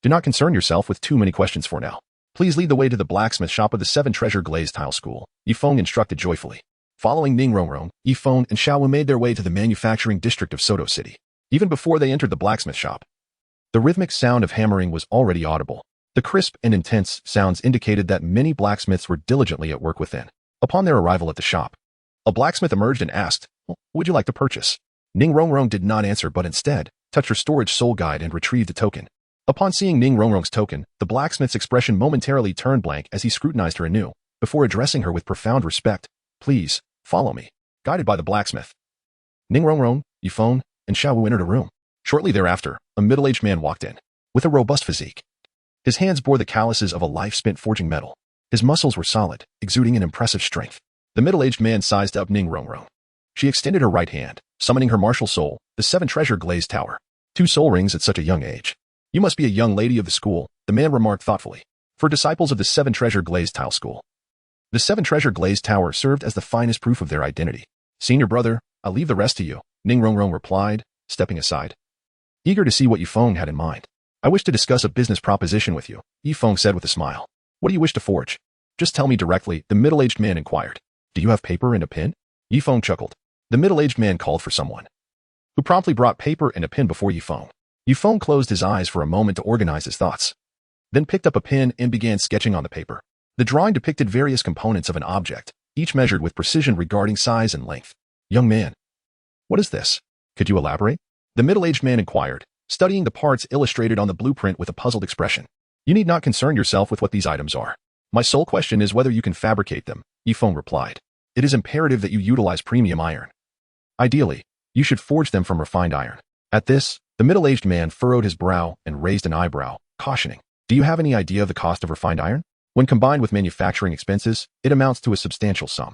Do not concern yourself with too many questions for now. Please lead the way to the blacksmith shop of the Seven Treasure Glazed Tile School, Yifeng instructed joyfully. Following Ning Rongrong, Yifeng and Zhao Wujie made their way to the manufacturing district of Soto City. Even before they entered the blacksmith shop, the rhythmic sound of hammering was already audible. The crisp and intense sounds indicated that many blacksmiths were diligently at work within. Upon their arrival at the shop, a blacksmith emerged and asked, Would you like to purchase? Ning Rongrong did not answer but instead touched her storage soul guide and retrieved a token. Upon seeing Ning Rongrong's token, the blacksmith's expression momentarily turned blank as he scrutinized her anew, before addressing her with profound respect. Please, follow me. Guided by the blacksmith, Ning Rongrong, Yifeng, and Zhao Wujie entered a room. Shortly thereafter, a middle-aged man walked in, with a robust physique. His hands bore the calluses of a life spent forging metal. His muscles were solid, exuding an impressive strength. The middle-aged man sized up Ning Rongrong. She extended her right hand, summoning her martial soul, the Seven Treasure Glazed Tower. 2 soul rings at such a young age. You must be a young lady of the school, the man remarked thoughtfully. For disciples of the Seven Treasure Glazed Tile School, the Seven Treasure Glazed Tower served as the finest proof of their identity. Senior brother, I'll leave the rest to you, Ning Rongrong replied, stepping aside. Eager to see what Yifeng had in mind. I wish to discuss a business proposition with you, Yifeng said with a smile. What do you wish to forge? Just tell me directly, the middle-aged man inquired. Do you have paper and a pen? Yifeng chuckled. The middle-aged man called for someone, who promptly brought paper and a pen before Yifeng. Yifeng closed his eyes for a moment to organize his thoughts, then picked up a pen and began sketching on the paper. The drawing depicted various components of an object, each measured with precision regarding size and length. Young man, what is this? Could you elaborate? The middle-aged man inquired, studying the parts illustrated on the blueprint with a puzzled expression. You need not concern yourself with what these items are. My sole question is whether you can fabricate them, Yifeng replied. It is imperative that you utilize premium iron. Ideally, you should forge them from refined iron. At this, the middle-aged man furrowed his brow and raised an eyebrow, cautioning. Do you have any idea of the cost of refined iron? When combined with manufacturing expenses, it amounts to a substantial sum.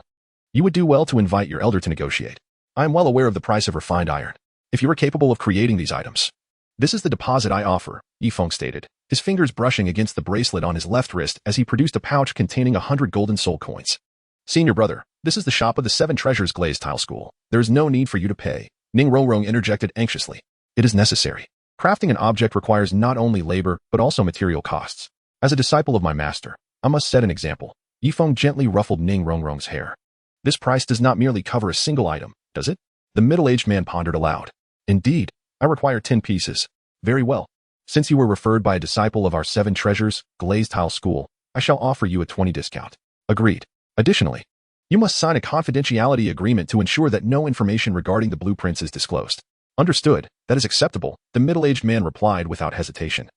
You would do well to invite your elder to negotiate. I am well aware of the price of refined iron. If you are capable of creating these items, this is the deposit I offer, Yifeng stated, his fingers brushing against the bracelet on his left wrist as he produced a pouch containing 100 golden soul coins. Senior brother, this is the shop of the Seven Treasures Glazed Tile School. There is no need for you to pay, Ning Rongrong interjected anxiously. It is necessary. Crafting an object requires not only labor, but also material costs. As a disciple of my master, I must set an example. Yifeng gently ruffled Ning Rongrong's hair. This price does not merely cover a single item, does it? The middle-aged man pondered aloud. Indeed, I require 10 pieces. Very well. Since you were referred by a disciple of our Seven Treasures Glazed Tile School, I shall offer you a 20% discount. Agreed. Additionally, you must sign a confidentiality agreement to ensure that no information regarding the blueprints is disclosed. Understood. That is acceptable, the middle-aged man replied without hesitation.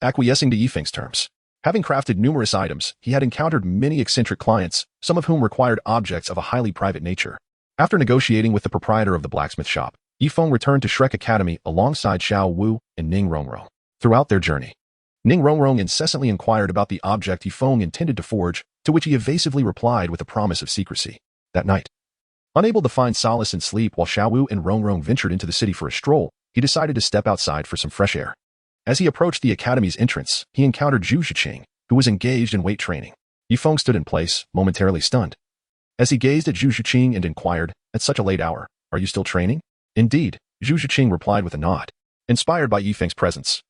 Acquiescing to Yifeng's terms. Having crafted numerous items, he had encountered many eccentric clients, some of whom required objects of a highly private nature. After negotiating with the proprietor of the blacksmith shop, Yifeng returned to Shrek Academy alongside Zhao Wujie and Ning Rongrong. Throughout their journey, Ning Rongrong incessantly inquired about the object Yifeng intended to forge, to which he evasively replied with a promise of secrecy. That night, unable to find solace in sleep while Zhao Wujie and Rongrong ventured into the city for a stroll, he decided to step outside for some fresh air. As he approached the academy's entrance, he encountered Zhu Zhiqing, who was engaged in weight training. Yifeng stood in place, momentarily stunned. As he gazed at Zhu Zhiqing and inquired, at such a late hour, are you still training? Indeed, Zhu Zhiqing replied with a nod. Inspired by Yifeng's presence,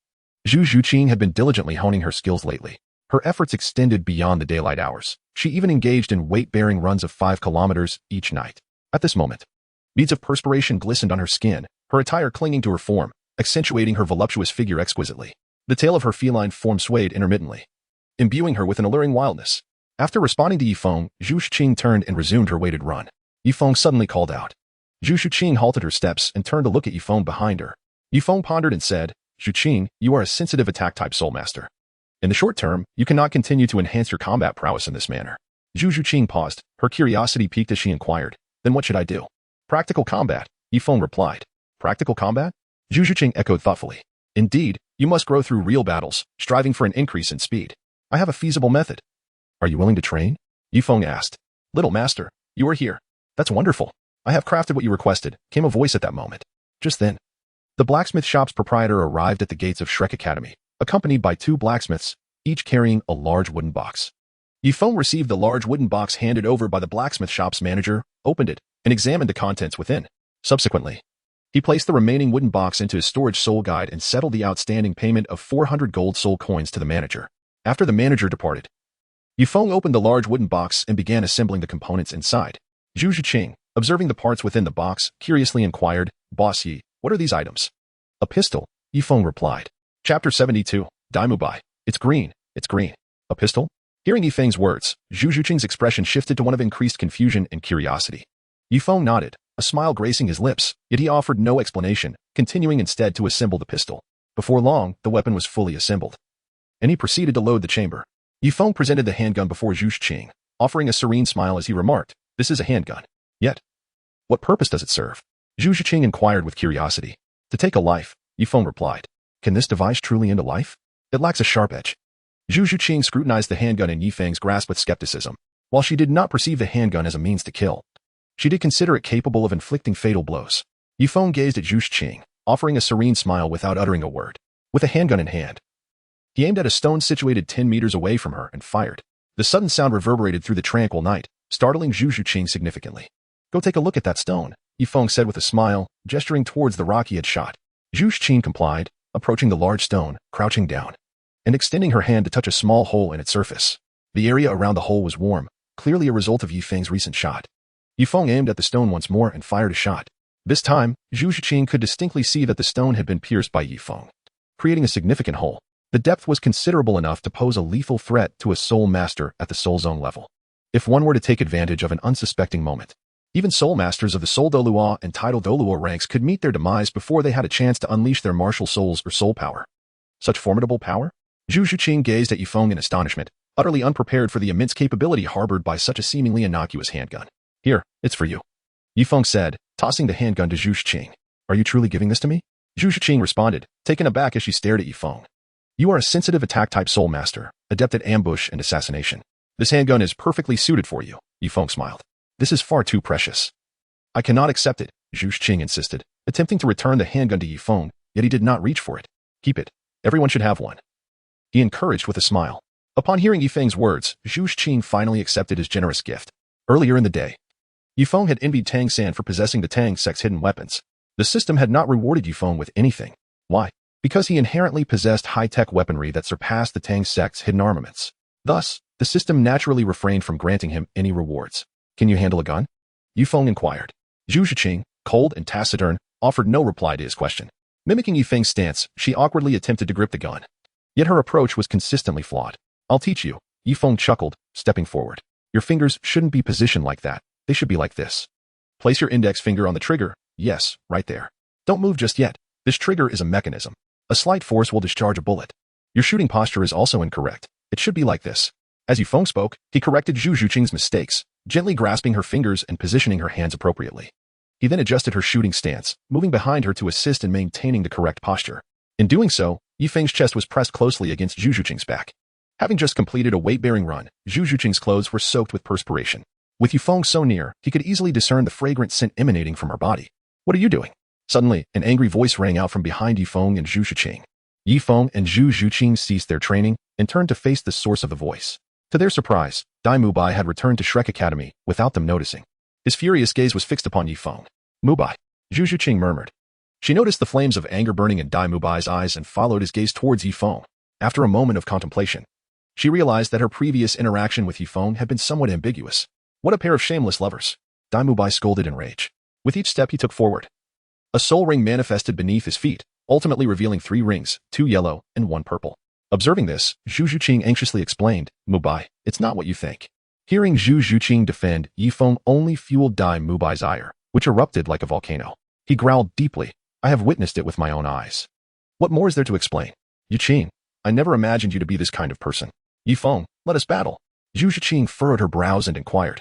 Zhu Zhiqing had been diligently honing her skills lately. Her efforts extended beyond the daylight hours. She even engaged in weight-bearing runs of 5 kilometers each night. At this moment, beads of perspiration glistened on her skin, her attire clinging to her form, accentuating her voluptuous figure exquisitely. The tail of her feline form swayed intermittently, imbuing her with an alluring wildness. After responding to Yifeng, Zhu Zhiqing turned and resumed her weighted run. Yifeng suddenly called out. Zhu Zhiqing halted her steps and turned to look at Yifeng behind her. Yifeng pondered and said, Zhiqing, you are a sensitive attack-type soul master. In the short term, you cannot continue to enhance your combat prowess in this manner. Zhu Zhiqing paused, her curiosity piqued as she inquired, then what should I do? Practical combat, Yifeng replied. Practical combat? Zhu Zhiqing echoed thoughtfully. Indeed, you must grow through real battles, striving for an increase in speed. I have a feasible method. Are you willing to train? Yifeng asked. Little master, you are here. That's wonderful. I have crafted what you requested, came a voice at that moment. Just then, the blacksmith shop's proprietor arrived at the gates of Shrek Academy, accompanied by 2 blacksmiths, each carrying a large wooden box. Yifeng received the large wooden box handed over by the blacksmith shop's manager, opened it, and examined the contents within. Subsequently, he placed the remaining wooden box into his storage soul guide and settled the outstanding payment of 400 gold soul coins to the manager. After the manager departed, Yifeng opened the large wooden box and began assembling the components inside. Zhu Zhiqing, observing the parts within the box, curiously inquired, Boss Yi, what are these items? A pistol, Yifeng replied. Chapter 72, Daimubai. It's green, it's green. A pistol? Hearing Yifeng's words, Zhu Zhiqing's expression shifted to one of increased confusion and curiosity. Yifeng nodded, a smile gracing his lips, yet he offered no explanation, continuing instead to assemble the pistol. Before long, the weapon was fully assembled, and he proceeded to load the chamber. Yifeng presented the handgun before Zhu Zhiqing, offering a serene smile as he remarked, this is a handgun. Yet, what purpose does it serve? Zhu Zhiqing inquired with curiosity. To take a life, Yifeng replied. Can this device truly end a life? It lacks a sharp edge. Zhu Zhiqing scrutinized the handgun in Yifeng's grasp with skepticism. While she did not perceive the handgun as a means to kill, she did consider it capable of inflicting fatal blows. Yifeng gazed at Zhu Zhiqing, offering a serene smile without uttering a word. With a handgun in hand, he aimed at a stone situated 10 meters away from her and fired. The sudden sound reverberated through the tranquil night, startling Zhu Zhiqing significantly. Go take a look at that stone, Yifeng said with a smile, gesturing towards the rock he had shot. Zhu Zhiqing complied, approaching the large stone, crouching down, and extending her hand to touch a small hole in its surface. The area around the hole was warm, clearly a result of Yifeng's recent shot. Yifeng aimed at the stone once more and fired a shot. This time, Zhu Zhiqing could distinctly see that the stone had been pierced by Yifeng, creating a significant hole. The depth was considerable enough to pose a lethal threat to a soul master at the soul zone level. If one were to take advantage of an unsuspecting moment, even soul masters of the soul Douluo and tidal Douluo ranks could meet their demise before they had a chance to unleash their martial souls or soul power. Such formidable power? Zhu Zhiqing gazed at Yifeng in astonishment, utterly unprepared for the immense capability harbored by such a seemingly innocuous handgun. Here, it's for you, Yifeng said, tossing the handgun to Zhu Zhiqing. Are you truly giving this to me? Zhu Zhiqing responded, taken aback as she stared at Yifeng. You are a sensitive attack-type soul master, adept at ambush and assassination. This handgun is perfectly suited for you, Yifeng smiled. This is far too precious. I cannot accept it, Zhu Zhiqing insisted, attempting to return the handgun to Yifeng, yet he did not reach for it. Keep it. Everyone should have one, he encouraged with a smile. Upon hearing Yifeng's words, Zhu Zhiqing finally accepted his generous gift. Earlier in the day, Yifeng had envied Tang San for possessing the Tang sect's hidden weapons. The system had not rewarded Yifeng with anything. Why? Because he inherently possessed high-tech weaponry that surpassed the Tang sect's hidden armaments. Thus, the system naturally refrained from granting him any rewards. Can you handle a gun? Yifeng inquired. Zhu Zhiqing, cold and taciturn, offered no reply to his question. Mimicking Yifeng's stance, she awkwardly attempted to grip the gun. Yet her approach was consistently flawed. I'll teach you, Yifeng chuckled, stepping forward. Your fingers shouldn't be positioned like that. They should be like this. Place your index finger on the trigger. Yes, right there. Don't move just yet. This trigger is a mechanism. A slight force will discharge a bullet. Your shooting posture is also incorrect. It should be like this. As Yifeng spoke, he corrected Zhu Zhiqing's mistakes, gently grasping her fingers and positioning her hands appropriately. He then adjusted her shooting stance, moving behind her to assist in maintaining the correct posture. In doing so, Yifeng's chest was pressed closely against Zhu Zhiqing's back. Having just completed a weight-bearing run, Zhu Zhiqing's clothes were soaked with perspiration. With Yifeng so near, he could easily discern the fragrant scent emanating from her body. What are you doing? Suddenly, an angry voice rang out from behind Yifeng and Zhu Zhiqing. Yifeng and Zhu Zhiqing ceased their training and turned to face the source of the voice. To their surprise, Dai Mubai had returned to Shrek Academy without them noticing. His furious gaze was fixed upon Yifeng. Mubai, Zhu Zhuqing murmured. She noticed the flames of anger burning in Dai Mubai's eyes and followed his gaze towards Yifeng. After a moment of contemplation, she realized that her previous interaction with Yifeng had been somewhat ambiguous. What a pair of shameless lovers! Dai Mubai scolded in rage. With each step he took forward, a soul ring manifested beneath his feet, ultimately revealing 3 rings, 2 yellow and 1 purple. Observing this, Zhu Zhuqing anxiously explained, Mubai, it's not what you think. Hearing Zhu Zhuqing defend, Yifeng only fueled Dai Mubai's ire, which erupted like a volcano. He growled deeply, I have witnessed it with my own eyes. What more is there to explain? Yuqing, I never imagined you to be this kind of person. Yifeng, let us battle. Zhu Zhuqing furrowed her brows and inquired.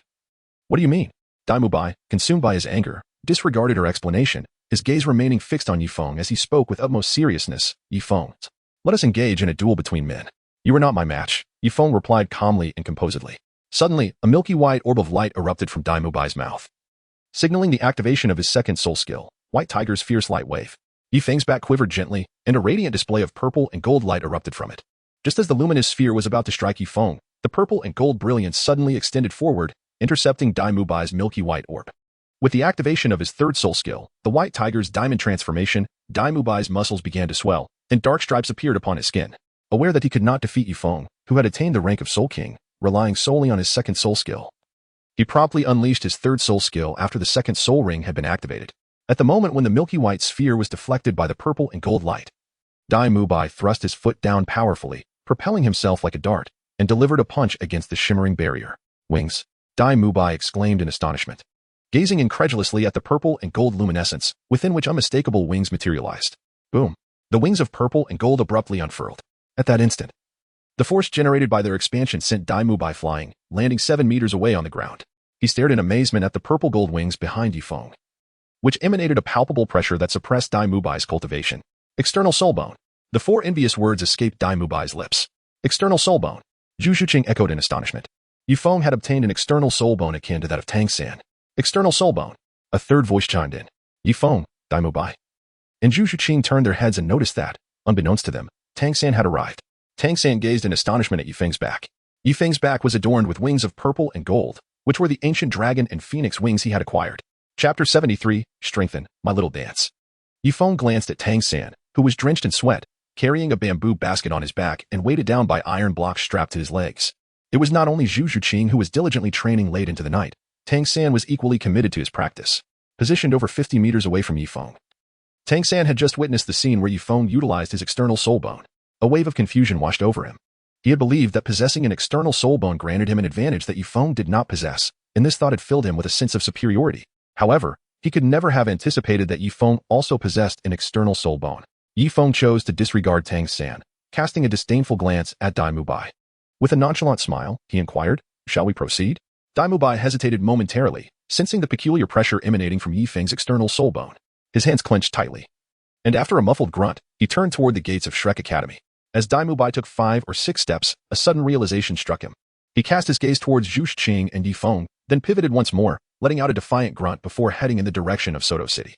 What do you mean? Dai Mubai, consumed by his anger, disregarded her explanation, his gaze remaining fixed on Yifeng as he spoke with utmost seriousness. Yifeng, let us engage in a duel between men. You are not my match, Yifeng replied calmly and composedly. Suddenly, a milky white orb of light erupted from Dai Mubai's mouth, signaling the activation of his second soul skill, White Tiger's fierce light wave. Yifeng's back quivered gently, and a radiant display of purple and gold light erupted from it. Just as the luminous sphere was about to strike Yifeng, the purple and gold brilliance suddenly extended forward, intercepting Dai Mubai's milky white orb. With the activation of his third soul skill, the White Tiger's diamond transformation, Dai Mubai's muscles began to swell, and dark stripes appeared upon his skin. Aware that he could not defeat Yifeng, who had attained the rank of Soul King, relying solely on his second soul skill, he promptly unleashed his third soul skill after the second soul ring had been activated. At the moment when the milky white sphere was deflected by the purple and gold light, Dai Mubai thrust his foot down powerfully, propelling himself like a dart, and delivered a punch against the shimmering barrier. Wings! Dai Mubai exclaimed in astonishment, gazing incredulously at the purple and gold luminescence, within which unmistakable wings materialized. Boom! The wings of purple and gold abruptly unfurled. At that instant, the force generated by their expansion sent Dai Mubai flying, landing 7 meters away on the ground. He stared in amazement at the purple gold wings behind Yifeng, which emanated a palpable pressure that suppressed Dai Mubai's cultivation. External soul bone. The 4 envious words escaped Dai Mubai's lips. External soul bone. Zhu Zhuqing echoed in astonishment. Yifeng had obtained an external soul bone akin to that of Tang San. External soul bone. A third voice chimed in. Yifeng, Dai Mubai. And Zhu Zhuqing turned their heads and noticed that, unbeknownst to them, Tang San had arrived. Tang San gazed in astonishment at Yifeng's back. Yifeng's back was adorned with wings of purple and gold, which were the ancient dragon and phoenix wings he had acquired. Chapter 73, Strengthen, My Little Dance. Yifeng glanced at Tang San, who was drenched in sweat, carrying a bamboo basket on his back and weighted down by iron blocks strapped to his legs. It was not only Zhu Zhuqing who was diligently training late into the night. Tang San was equally committed to his practice. Positioned over 50 meters away from Yifeng, Tang San had just witnessed the scene where Yifeng utilized his external soul bone. A wave of confusion washed over him. He had believed that possessing an external soul bone granted him an advantage that Yifeng did not possess, and this thought had filled him with a sense of superiority. However, he could never have anticipated that Yifeng also possessed an external soul bone. Yifeng chose to disregard Tang San, casting a disdainful glance at Dai Mubai. With a nonchalant smile, he inquired, Shall we proceed? Dai Mubai hesitated momentarily, sensing the peculiar pressure emanating from Yifeng's external soul bone. His hands clenched tightly, and after a muffled grunt, he turned toward the gates of Shrek Academy. As Dai Mubai took 5 or 6 steps, a sudden realization struck him. He cast his gaze towards Zhu Zhuqing and Yifeng, then pivoted once more, letting out a defiant grunt before heading in the direction of Soto City.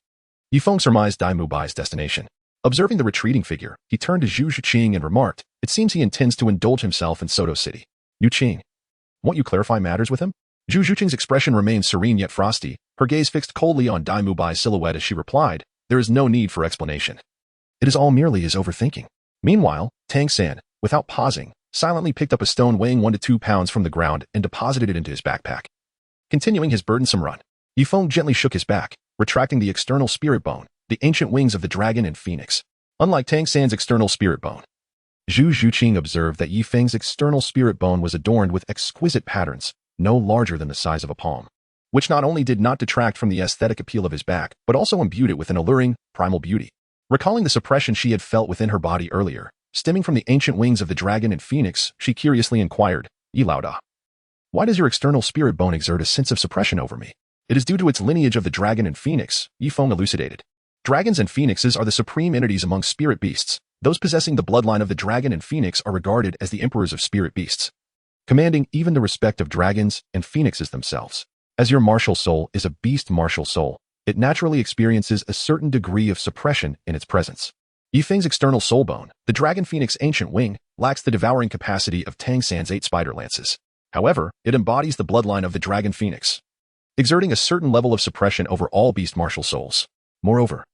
Yifeng surmised Dai Mubai's destination. Observing the retreating figure, he turned to Zhu Zhuqing and remarked, It seems he intends to indulge himself in Soto City. Yuqing, won't you clarify matters with him? Zhu Zhuqing's expression remained serene yet frosty, her gaze fixed coldly on Dai Mubai's silhouette as she replied, There is no need for explanation. It is all merely his overthinking. Meanwhile, Tang San, without pausing, silently picked up a stone weighing 1 to 2 pounds from the ground and deposited it into his backpack. Continuing his burdensome run, Yifeng gently shook his back, retracting the external spirit bone, the ancient wings of the dragon and phoenix. Unlike Tang San's external spirit bone, Zhu Zhuqing observed that Yifeng's external spirit bone was adorned with exquisite patterns, no larger than the size of a palm, which not only did not detract from the aesthetic appeal of his back, but also imbued it with an alluring, primal beauty. Recalling the suppression she had felt within her body earlier, stemming from the ancient wings of the dragon and phoenix, she curiously inquired, Yilauda, why does your external spirit bone exert a sense of suppression over me? It is due to its lineage of the dragon and phoenix, Yifeng elucidated. Dragons and phoenixes are the supreme entities among spirit beasts. Those possessing the bloodline of the dragon and phoenix are regarded as the emperors of spirit beasts, commanding even the respect of dragons and phoenixes themselves. As your martial soul is a beast martial soul, it naturally experiences a certain degree of suppression in its presence. Yifeng's external soul bone, the dragon phoenix ancient wing, lacks the devouring capacity of Tang San's 8 spider lances. However, it embodies the bloodline of the dragon phoenix, exerting a certain level of suppression over all beast martial souls. Moreover,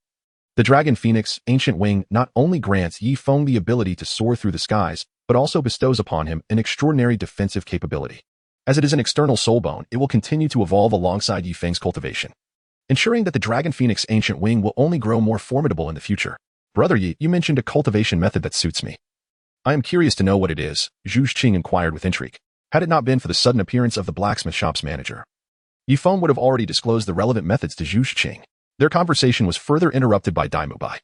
the dragon phoenix, ancient wing, not only grants Yi Feng the ability to soar through the skies, but also bestows upon him an extraordinary defensive capability. As it is an external soul bone, it will continue to evolve alongside Yi Feng's cultivation, ensuring that the dragon phoenix ancient wing will only grow more formidable in the future. Brother Yi, you mentioned a cultivation method that suits me. I am curious to know what it is, Zhu Qing inquired with intrigue. Had it not been for the sudden appearance of the blacksmith shop's manager, Yi Feng would have already disclosed the relevant methods to Zhu Qing. Their conversation was further interrupted by Dai Mubai,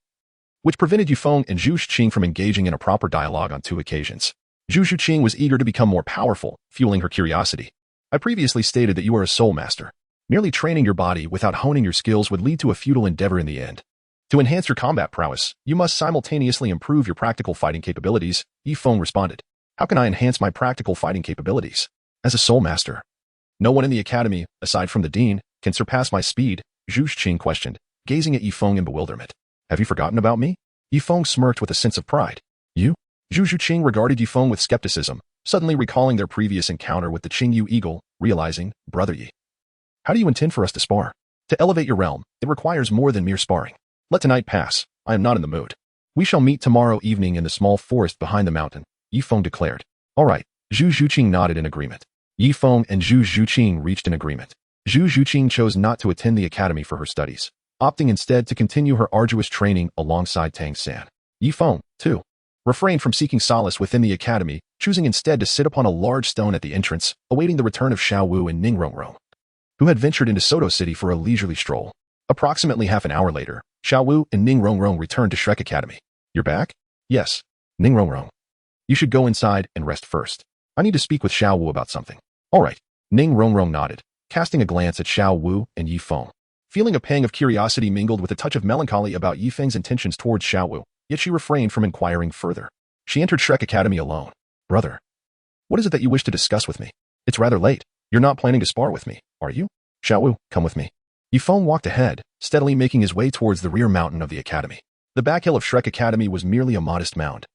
which prevented Yi Feng and Zhu Qing from engaging in a proper dialogue on 2 occasions. Zhu Qing was eager to become more powerful, fueling her curiosity. I previously stated that you are a soul master. Merely training your body without honing your skills would lead to a futile endeavor in the end. To enhance your combat prowess, you must simultaneously improve your practical fighting capabilities, Yi Feng responded. How can I enhance my practical fighting capabilities? As a soul master, no one in the academy, aside from the dean, can surpass my speed, Zhu Qing questioned, gazing at Yi Feng in bewilderment. Have you forgotten about me? Yi Feng smirked with a sense of pride. You? Zhu Qing regarded Yi Feng with skepticism, suddenly recalling their previous encounter with the Qingyu eagle, realizing, Brother Yi, how do you intend for us to spar? To elevate your realm, it requires more than mere sparring. Let tonight pass. I am not in the mood. We shall meet tomorrow evening in the small forest behind the mountain, Yi Feng declared. All right. Zhu Qing nodded in agreement. Yi Feng and Zhu Qing reached an agreement. Zhu Qing chose not to attend the academy for her studies, opting instead to continue her arduous training alongside Tang San. Yi Feng, too, refrained from seeking solace within the academy, choosing instead to sit upon a large stone at the entrance, awaiting the return of Xiao Wu and Ning Rongrong, who had ventured into Soto City for a leisurely stroll. Approximately half an hour later, Xiao Wu and Ning Rongrong returned to Shrek Academy. You're back? Yes. Ning Rongrong. You should go inside and rest first. I need to speak with Xiao Wu about something. All right. Ning Rongrong nodded, casting a glance at Xiao Wu and Yi Feng. Feeling a pang of curiosity mingled with a touch of melancholy about Yi Feng's intentions towards Xiao Wu, yet she refrained from inquiring further. She entered Shrek Academy alone. Brother, what is it that you wish to discuss with me? It's rather late. You're not planning to spar with me, are you? Xiao Wu, come with me. Yi Feng walked ahead, steadily making his way towards the rear mountain of the academy. The back hill of Shrek Academy was merely a modest mound,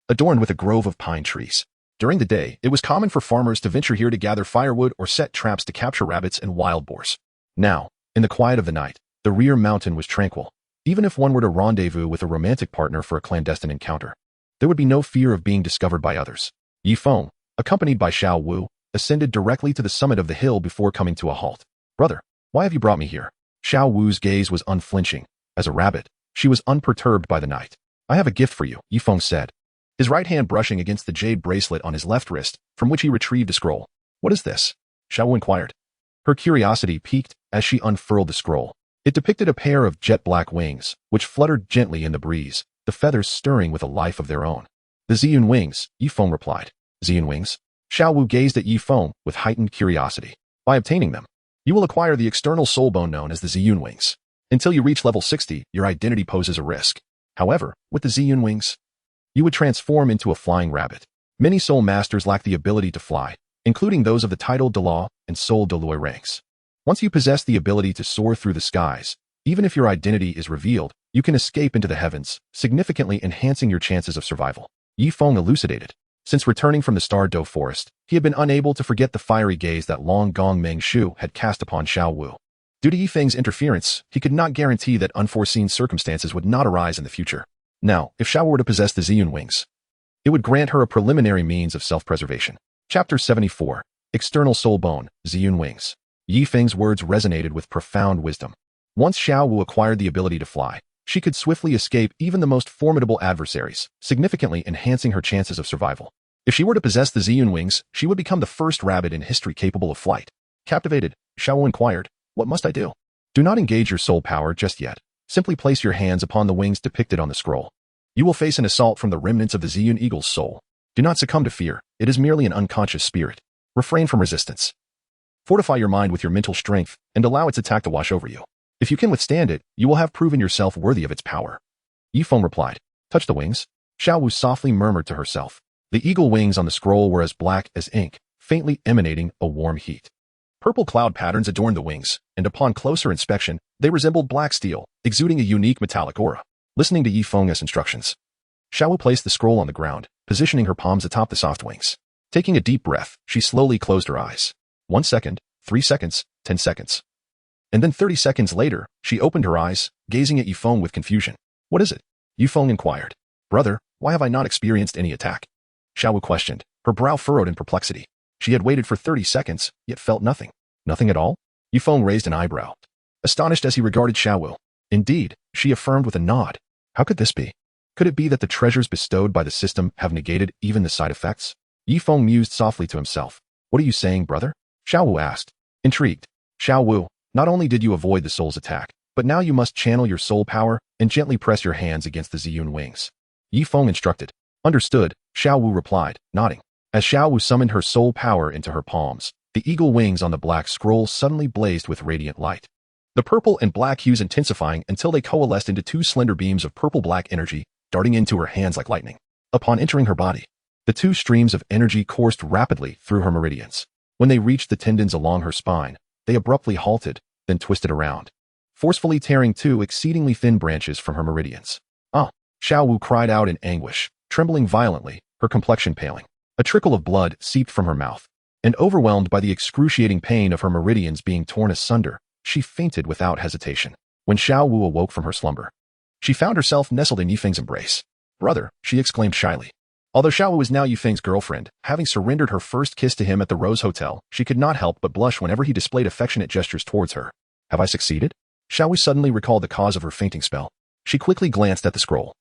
adorned with a grove of pine trees. During the day, it was common for farmers to venture here to gather firewood or set traps to capture rabbits and wild boars. Now, in the quiet of the night, the rear mountain was tranquil. Even if one were to rendezvous with a romantic partner for a clandestine encounter, there would be no fear of being discovered by others. Yi Feng, accompanied by Xiao Wu, ascended directly to the summit of the hill before coming to a halt. Brother, why have you brought me here? Xiao Wu's gaze was unflinching. As a rabbit, she was unperturbed by the night. I have a gift for you, Yi Feng said, his right hand brushing against the jade bracelet on his left wrist, from which he retrieved a scroll. What is this? Xiao Wu inquired. Her curiosity piqued as she unfurled the scroll. It depicted a pair of jet-black wings, which fluttered gently in the breeze, the feathers stirring with a life of their own. The Ziyun wings, Yi Feng replied. Ziyun wings? Xiao Wu gazed at Yi Feng with heightened curiosity. By obtaining them, you will acquire the external soul bone known as the Ziyun wings. Until you reach level 60, your identity poses a risk. However, with the Ziyun wings, you would transform into a flying rabbit. Many soul masters lack the ability to fly, including those of the title Douluo and soul Douluo ranks. Once you possess the ability to soar through the skies, even if your identity is revealed, you can escape into the heavens, significantly enhancing your chances of survival. Yi Feng elucidated. Since returning from the Star Do Forest, he had been unable to forget the fiery gaze that Long Gong Meng Shu had cast upon Xiao Wu. Due to Yi Feng's interference, he could not guarantee that unforeseen circumstances would not arise in the future. Now, if Xiao Wu were to possess the Ziyun wings, it would grant her a preliminary means of self-preservation. Chapter 74. External Soul Bone, Ziyun Wings. Yi Feng's words resonated with profound wisdom. Once Xiao Wu acquired the ability to fly, she could swiftly escape even the most formidable adversaries, significantly enhancing her chances of survival. If she were to possess the Ziyun wings, she would become the first rabbit in history capable of flight. Captivated, Xiao Wu inquired, what must I do? Do not engage your soul power just yet. Simply place your hands upon the wings depicted on the scroll. You will face an assault from the remnants of the Ziyun Eagle's soul. Do not succumb to fear. It is merely an unconscious spirit. Refrain from resistance. Fortify your mind with your mental strength and allow its attack to wash over you. If you can withstand it, you will have proven yourself worthy of its power. Yi Feng replied. Touch the wings. Xiao Wu softly murmured to herself. The eagle wings on the scroll were as black as ink, faintly emanating a warm heat. Purple cloud patterns adorned the wings, and upon closer inspection, they resembled black steel, exuding a unique metallic aura. Listening to Yi Feng's instructions, Xiao Wu placed the scroll on the ground, positioning her palms atop the soft wings. Taking a deep breath, she slowly closed her eyes. 1 second, 3 seconds, 10 seconds. And then 30 seconds later, she opened her eyes, gazing at Yifeng with confusion. What is it? Yifeng inquired. Brother, why have I not experienced any attack? Zhao Wu questioned, her brow furrowed in perplexity. She had waited for 30 seconds, yet felt nothing. Nothing at all? Yifeng raised an eyebrow, astonished as he regarded Zhao Wu. Indeed, she affirmed with a nod. How could this be? Could it be that the treasures bestowed by the system have negated even the side effects? Yifeng mused softly to himself. What are you saying, brother? Zhao Wu asked. Intrigued. Zhao Wu, not only did you avoid the soul's attack, but now you must channel your soul power and gently press your hands against the Ziyun wings. Yifeng instructed. Understood, Zhao Wu replied, nodding. As Zhao Wu summoned her soul power into her palms, the eagle wings on the black scroll suddenly blazed with radiant light. The purple and black hues intensifying until they coalesced into two slender beams of purple-black energy, darting into her hands like lightning. Upon entering her body, the two streams of energy coursed rapidly through her meridians. When they reached the tendons along her spine, they abruptly halted, then twisted around, forcefully tearing two exceedingly thin branches from her meridians. Ah! Zhao Wu cried out in anguish, trembling violently, her complexion paling. A trickle of blood seeped from her mouth, and overwhelmed by the excruciating pain of her meridians being torn asunder, she fainted without hesitation. When Zhao Wu awoke from her slumber, she found herself nestled in Yifeng's embrace. Brother, she exclaimed shyly. Although Zhao Wu was now Yifeng's girlfriend, having surrendered her first kiss to him at the Rose Hotel, she could not help but blush whenever he displayed affectionate gestures towards her. Have I succeeded? Zhao Wu suddenly recalled the cause of her fainting spell. She quickly glanced at the scroll,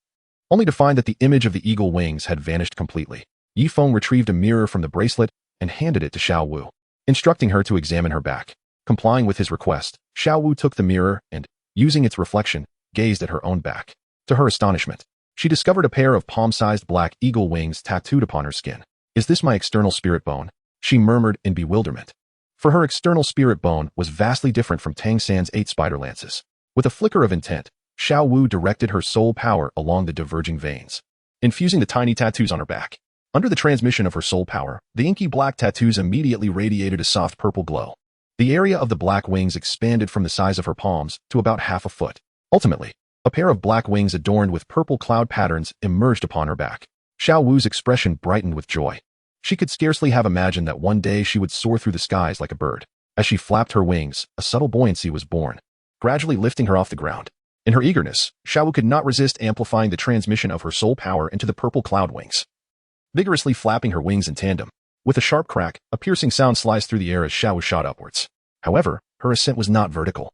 only to find that the image of the eagle wings had vanished completely. Yifeng retrieved a mirror from the bracelet and handed it to Zhao Wu, instructing her to examine her back. Complying with his request, Zhao Wu took the mirror and, using its reflection, gazed at her own back. To her astonishment, she discovered a pair of palm-sized black eagle wings tattooed upon her skin. Is this my external spirit bone? She murmured in bewilderment. For her external spirit bone was vastly different from Tang San's 8 spider lances. With a flicker of intent, Zhao Wu directed her soul power along the diverging veins, infusing the tiny tattoos on her back. Under the transmission of her soul power, the inky black tattoos immediately radiated a soft purple glow. The area of the black wings expanded from the size of her palms to about half a foot. Ultimately, a pair of black wings adorned with purple cloud patterns emerged upon her back. Zhao Wu's expression brightened with joy. She could scarcely have imagined that one day she would soar through the skies like a bird. As she flapped her wings, a subtle buoyancy was born, gradually lifting her off the ground. In her eagerness, Zhao Wu could not resist amplifying the transmission of her soul power into the purple cloud wings, vigorously flapping her wings in tandem. With a sharp crack, a piercing sound sliced through the air as Zhao Wu shot upwards. However, her ascent was not vertical.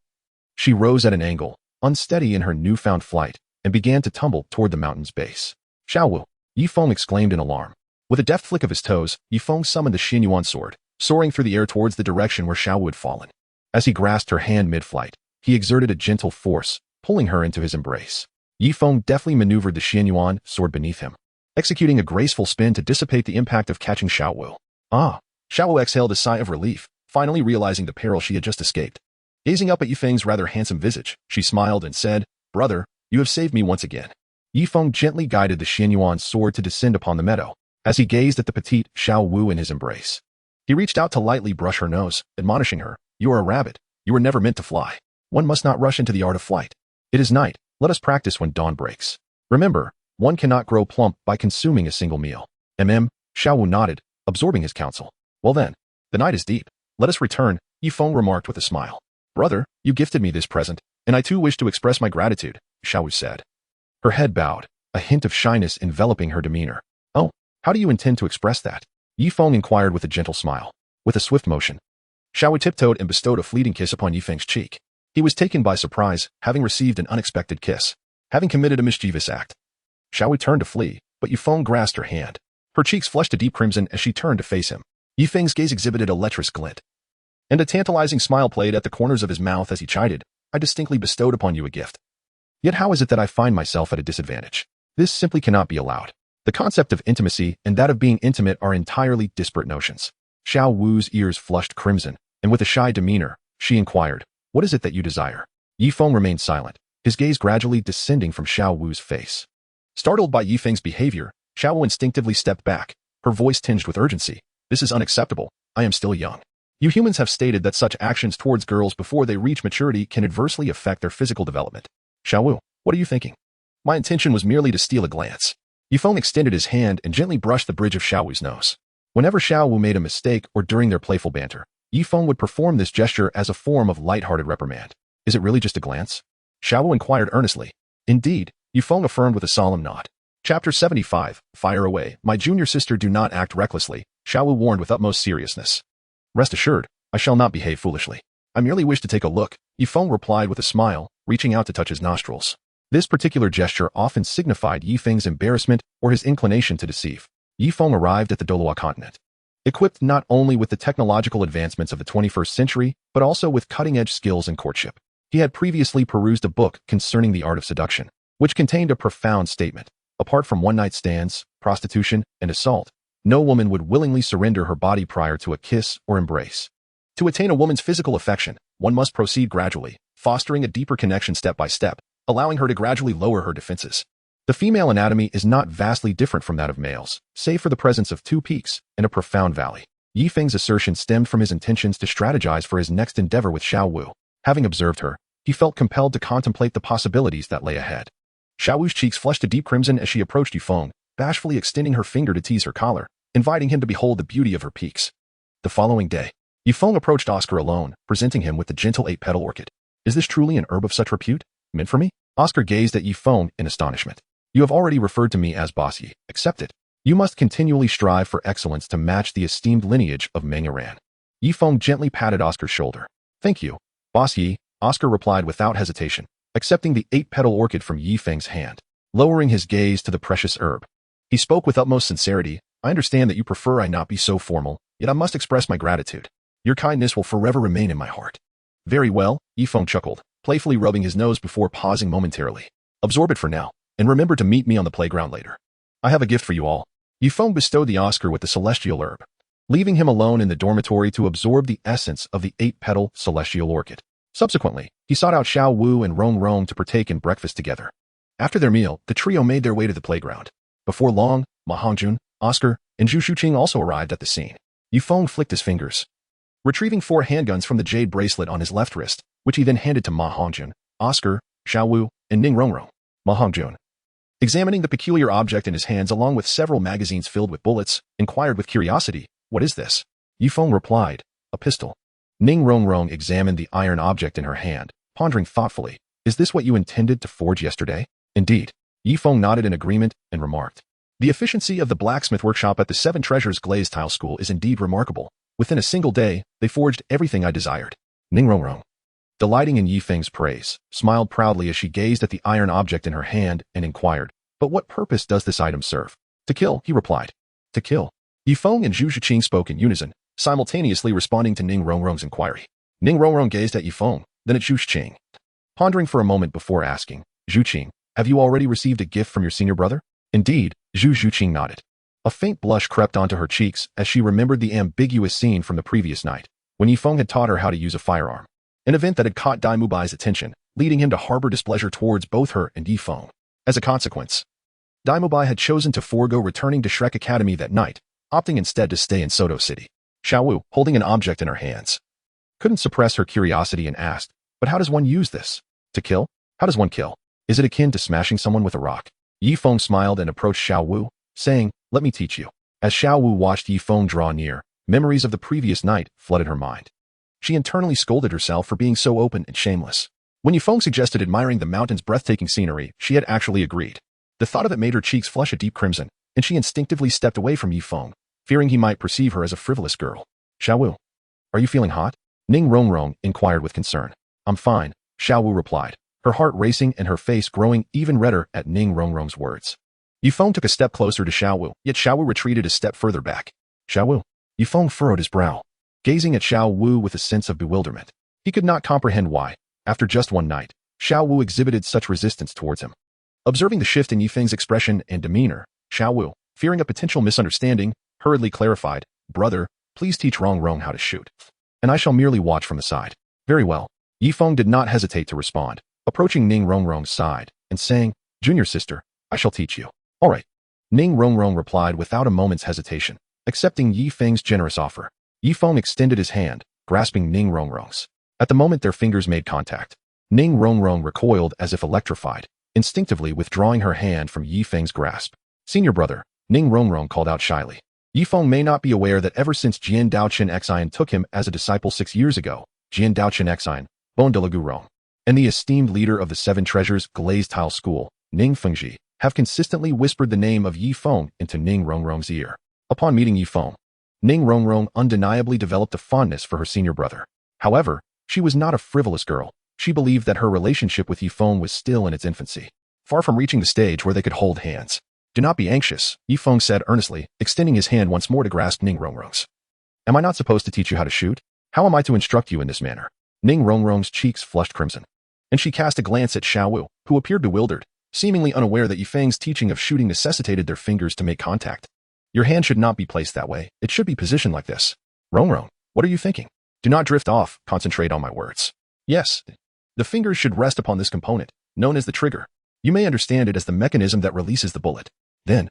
She rose at an angle, unsteady in her newfound flight, and began to tumble toward the mountain's base. Zhao Wu! Yifeng exclaimed in alarm. With a deft flick of his toes, Yifeng summoned the Xinyuan sword, soaring through the air towards the direction where Zhao Wu had fallen. As he grasped her hand mid-flight, he exerted a gentle force, pulling her into his embrace. Yifeng deftly maneuvered the Xinyuan sword beneath him, executing a graceful spin to dissipate the impact of catching Zhao Wu. Ah! Zhao Wu exhaled a sigh of relief, finally realizing the peril she had just escaped. Gazing up at Yifeng's rather handsome visage, she smiled and said, Brother, you have saved me once again. Yifeng gently guided the Xinyuan sword to descend upon the meadow, as he gazed at the petite Zhao Wu in his embrace. He reached out to lightly brush her nose, admonishing her, You are a rabbit. You were never meant to fly. One must not rush into the art of flight. It is night. Let us practice when dawn breaks. Remember, one cannot grow plump by consuming a single meal. Zhao Wu nodded, absorbing his counsel. Well then, the night is deep. Let us return, Yifeng remarked with a smile. Brother, you gifted me this present, and I too wish to express my gratitude, Zhao Wu said. Her head bowed, a hint of shyness enveloping her demeanor. Oh, how do you intend to express that? Yifeng inquired with a gentle smile. With a swift motion, Zhao Wu tiptoed and bestowed a fleeting kiss upon Yifeng's cheek. He was taken by surprise, having received an unexpected kiss, having committed a mischievous act. Zhao Wu turned to flee, but Yifeng grasped her hand. Her cheeks flushed a deep crimson as she turned to face him. Yifeng's gaze exhibited a lecherous glint, and a tantalizing smile played at the corners of his mouth as he chided, I distinctly bestowed upon you a gift. Yet how is it that I find myself at a disadvantage? This simply cannot be allowed. The concept of intimacy and that of being intimate are entirely disparate notions. Zhao Wu's ears flushed crimson, and with a shy demeanor, she inquired, What is it that you desire? Yifeng remained silent, his gaze gradually descending from Zhao Wu's face. Startled by Yifeng's behavior, Zhao Wu instinctively stepped back, her voice tinged with urgency. This is unacceptable. I am still young. You humans have stated that such actions towards girls before they reach maturity can adversely affect their physical development. Zhao Wu, what are you thinking? My intention was merely to steal a glance. Yifeng extended his hand and gently brushed the bridge of Zhao Wu's nose. Whenever Zhao Wu made a mistake or during their playful banter, Yifeng would perform this gesture as a form of light-hearted reprimand. Is it really just a glance? Zhao Wu inquired earnestly. Indeed, Yifeng affirmed with a solemn nod. Chapter 75, Fire Away. My junior sister, do not act recklessly, Zhao Wu warned with utmost seriousness. Rest assured, I shall not behave foolishly. I merely wish to take a look, Yifeng replied with a smile, reaching out to touch his nostrils. This particular gesture often signified Yifeng's embarrassment or his inclination to deceive. Yifeng arrived at the Douluo continent, equipped not only with the technological advancements of the 21st century, but also with cutting-edge skills in courtship. He had previously perused a book concerning the art of seduction, which contained a profound statement. Apart from one-night stands, prostitution, and assault, no woman would willingly surrender her body prior to a kiss or embrace. To attain a woman's physical affection, one must proceed gradually, fostering a deeper connection step by step, allowing her to gradually lower her defenses. The female anatomy is not vastly different from that of males, save for the presence of two peaks and a profound valley. Yifeng's assertion stemmed from his intentions to strategize for his next endeavor with Zhao Wu. Having observed her, he felt compelled to contemplate the possibilities that lay ahead. Zhao Wu's cheeks flushed a deep crimson as she approached Yifeng, bashfully extending her finger to tease her collar, inviting him to behold the beauty of her peaks. The following day, Yifeng approached Oscar alone, presenting him with the gentle 8-petal orchid. Is this truly an herb of such repute? Meant for me? Oscar gazed at Yifeng in astonishment. You have already referred to me as Boss Yi. Accept it. You must continually strive for excellence to match the esteemed lineage of Meng Iran. Yifeng gently patted Oscar's shoulder. Thank you, Boss Yi, Oscar replied without hesitation, accepting the 8-petal orchid from Yifeng's hand, lowering his gaze to the precious herb. He spoke with utmost sincerity. I understand that you prefer I not be so formal, yet I must express my gratitude. Your kindness will forever remain in my heart. Very well, Yifeng chuckled, playfully rubbing his nose before pausing momentarily. Absorb it for now, and remember to meet me on the playground later. I have a gift for you all. Yifeng bestowed the Oscar with the celestial herb, leaving him alone in the dormitory to absorb the essence of the 8-petal celestial orchid. Subsequently, he sought out Zhao Wu and Rong Rong to partake in breakfast together. After their meal, the trio made their way to the playground. Before long, Ma Hongjun, Oscar, and Zhu Shuqing also arrived at the scene. Yifeng flicked his fingers, retrieving 4 handguns from the jade bracelet on his left wrist, which he then handed to Ma Hongjun, Oscar, Zhao Wu, and Ning Rongrong. Ma Hongjun, examining the peculiar object in his hands along with several magazines filled with bullets, inquired with curiosity, what is this? Yifeng replied, a pistol. Ning Rongrong examined the iron object in her hand, pondering thoughtfully, is this what you intended to forge yesterday? Indeed. Yifeng nodded in agreement and remarked, the efficiency of the blacksmith workshop at the 7 Treasures Glazed Tile School is indeed remarkable. Within a single day, they forged everything I desired. Ning Rongrong, delighting in Yifeng's praise, smiled proudly as she gazed at the iron object in her hand and inquired, but what purpose does this item serve? To kill, he replied. To kill. Yifeng and Zhu Shuqing spoke in unison, simultaneously responding to Ning Rongrong's inquiry. Ning Rongrong gazed at Yifeng, then at Zhu Shuqing, pondering for a moment before asking, Zhu Qing, have you already received a gift from your senior brother? Indeed, Zhu Shuqing nodded. A faint blush crept onto her cheeks as she remembered the ambiguous scene from the previous night, when Yifeng had taught her how to use a firearm, an event that had caught Dai Mubai's attention, leading him to harbor displeasure towards both her and Yifeng. As a consequence, Dai Mubai had chosen to forego returning to Shrek Academy that night, opting instead to stay in Soto City. Zhao Wu, holding an object in her hands, couldn't suppress her curiosity and asked, but how does one use this? To kill? How does one kill? Is it akin to smashing someone with a rock? Yifeng smiled and approached Zhao Wu, saying, let me teach you. As Zhao Wu watched Yifeng draw near, memories of the previous night flooded her mind. She internally scolded herself for being so open and shameless. When Yifeng suggested admiring the mountain's breathtaking scenery, she had actually agreed. The thought of it made her cheeks flush a deep crimson, and she instinctively stepped away from Yifeng, fearing he might perceive her as a frivolous girl. Zhao Wu, are you feeling hot? Ning Rongrong inquired with concern. I'm fine, Zhao Wu replied, her heart racing and her face growing even redder at Ning Rongrong's words. Yifeng took a step closer to Zhao Wu, yet Zhao Wu retreated a step further back. Zhao Wu. Yifeng furrowed his brow, gazing at Zhao Wu with a sense of bewilderment. He could not comprehend why, after just one night, Zhao Wu exhibited such resistance towards him. Observing the shift in Yifeng's expression and demeanor, Zhao Wu, fearing a potential misunderstanding, hurriedly clarified, brother, please teach Rong Rong how to shoot, and I shall merely watch from the side. Very well. Yifeng did not hesitate to respond, approaching Ning Rongrong's side and saying, junior sister, I shall teach you. All right. Ning Rongrong replied without a moment's hesitation, accepting Yifeng's generous offer. Yifeng extended his hand, grasping Ning Rongrong's. At the moment their fingers made contact, Ning Rongrong recoiled as if electrified, instinctively withdrawing her hand from Yifeng's grasp. Senior brother, Ning Rongrong called out shyly. Yifeng may not be aware that ever since Jian Daoqian Xian took him as a disciple 6 years ago, Jian Daoqian Xian, Bon de la Gurong, and the esteemed leader of the Seven Treasures Glazed Tile School, Ning Fengji, have consistently whispered the name of Yifeng into Ning Rongrong's ear. Upon meeting Yifeng, Ning Rongrong undeniably developed a fondness for her senior brother. However, she was not a frivolous girl. She believed that her relationship with Yifeng was still in its infancy, far from reaching the stage where they could hold hands. Do not be anxious, Yifeng said earnestly, extending his hand once more to grasp Ning Rongrong's. Am I not supposed to teach you how to shoot? How am I to instruct you in this manner? Ning Rongrong's cheeks flushed crimson, and she cast a glance at Zhao Wujie, who appeared bewildered, seemingly unaware that Yifeng's teaching of shooting necessitated their fingers to make contact. Your hand should not be placed that way. It should be positioned like this. Rongrong, what are you thinking? Do not drift off. Concentrate on my words. Yes. The fingers should rest upon this component, known as the trigger. You may understand it as the mechanism that releases the bullet. Then,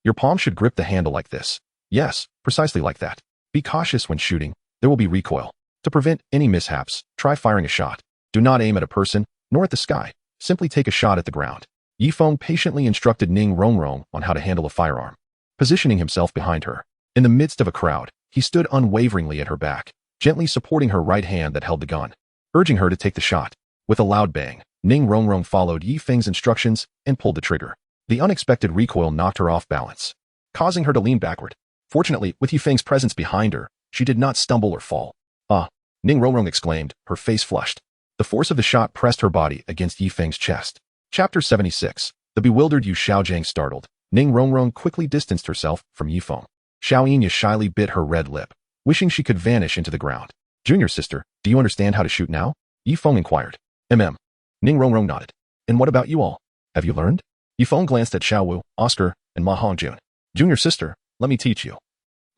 your palm should grip the handle like this. Yes, precisely like that. Be cautious when shooting. There will be recoil. To prevent any mishaps, try firing a shot. Do not aim at a person, nor at the sky. Simply take a shot at the ground. Yifeng patiently instructed Ning Rongrong on how to handle a firearm. Positioning himself behind her, in the midst of a crowd, he stood unwaveringly at her back, gently supporting her right hand that held the gun, urging her to take the shot. With a loud bang, Ning Rongrong followed Yifeng's instructions and pulled the trigger. The unexpected recoil knocked her off balance, causing her to lean backward. Fortunately, with Yifeng's presence behind her, she did not stumble or fall. Ah! Ning Rongrong exclaimed, her face flushed. The force of the shot pressed her body against Yifeng's chest. Chapter 76. The bewildered Yu Xiaojiang startled. Ning Rongrong quickly distanced herself from Yifeng. Xiao Yinya shyly bit her red lip, wishing she could vanish into the ground. Junior sister, do you understand how to shoot now? Yifeng inquired. Ning Rongrong nodded. And what about you all? Have you learned? Yifeng glanced at Xiao Wu, Oscar, and Ma Hongjun. Junior sister, let me teach you.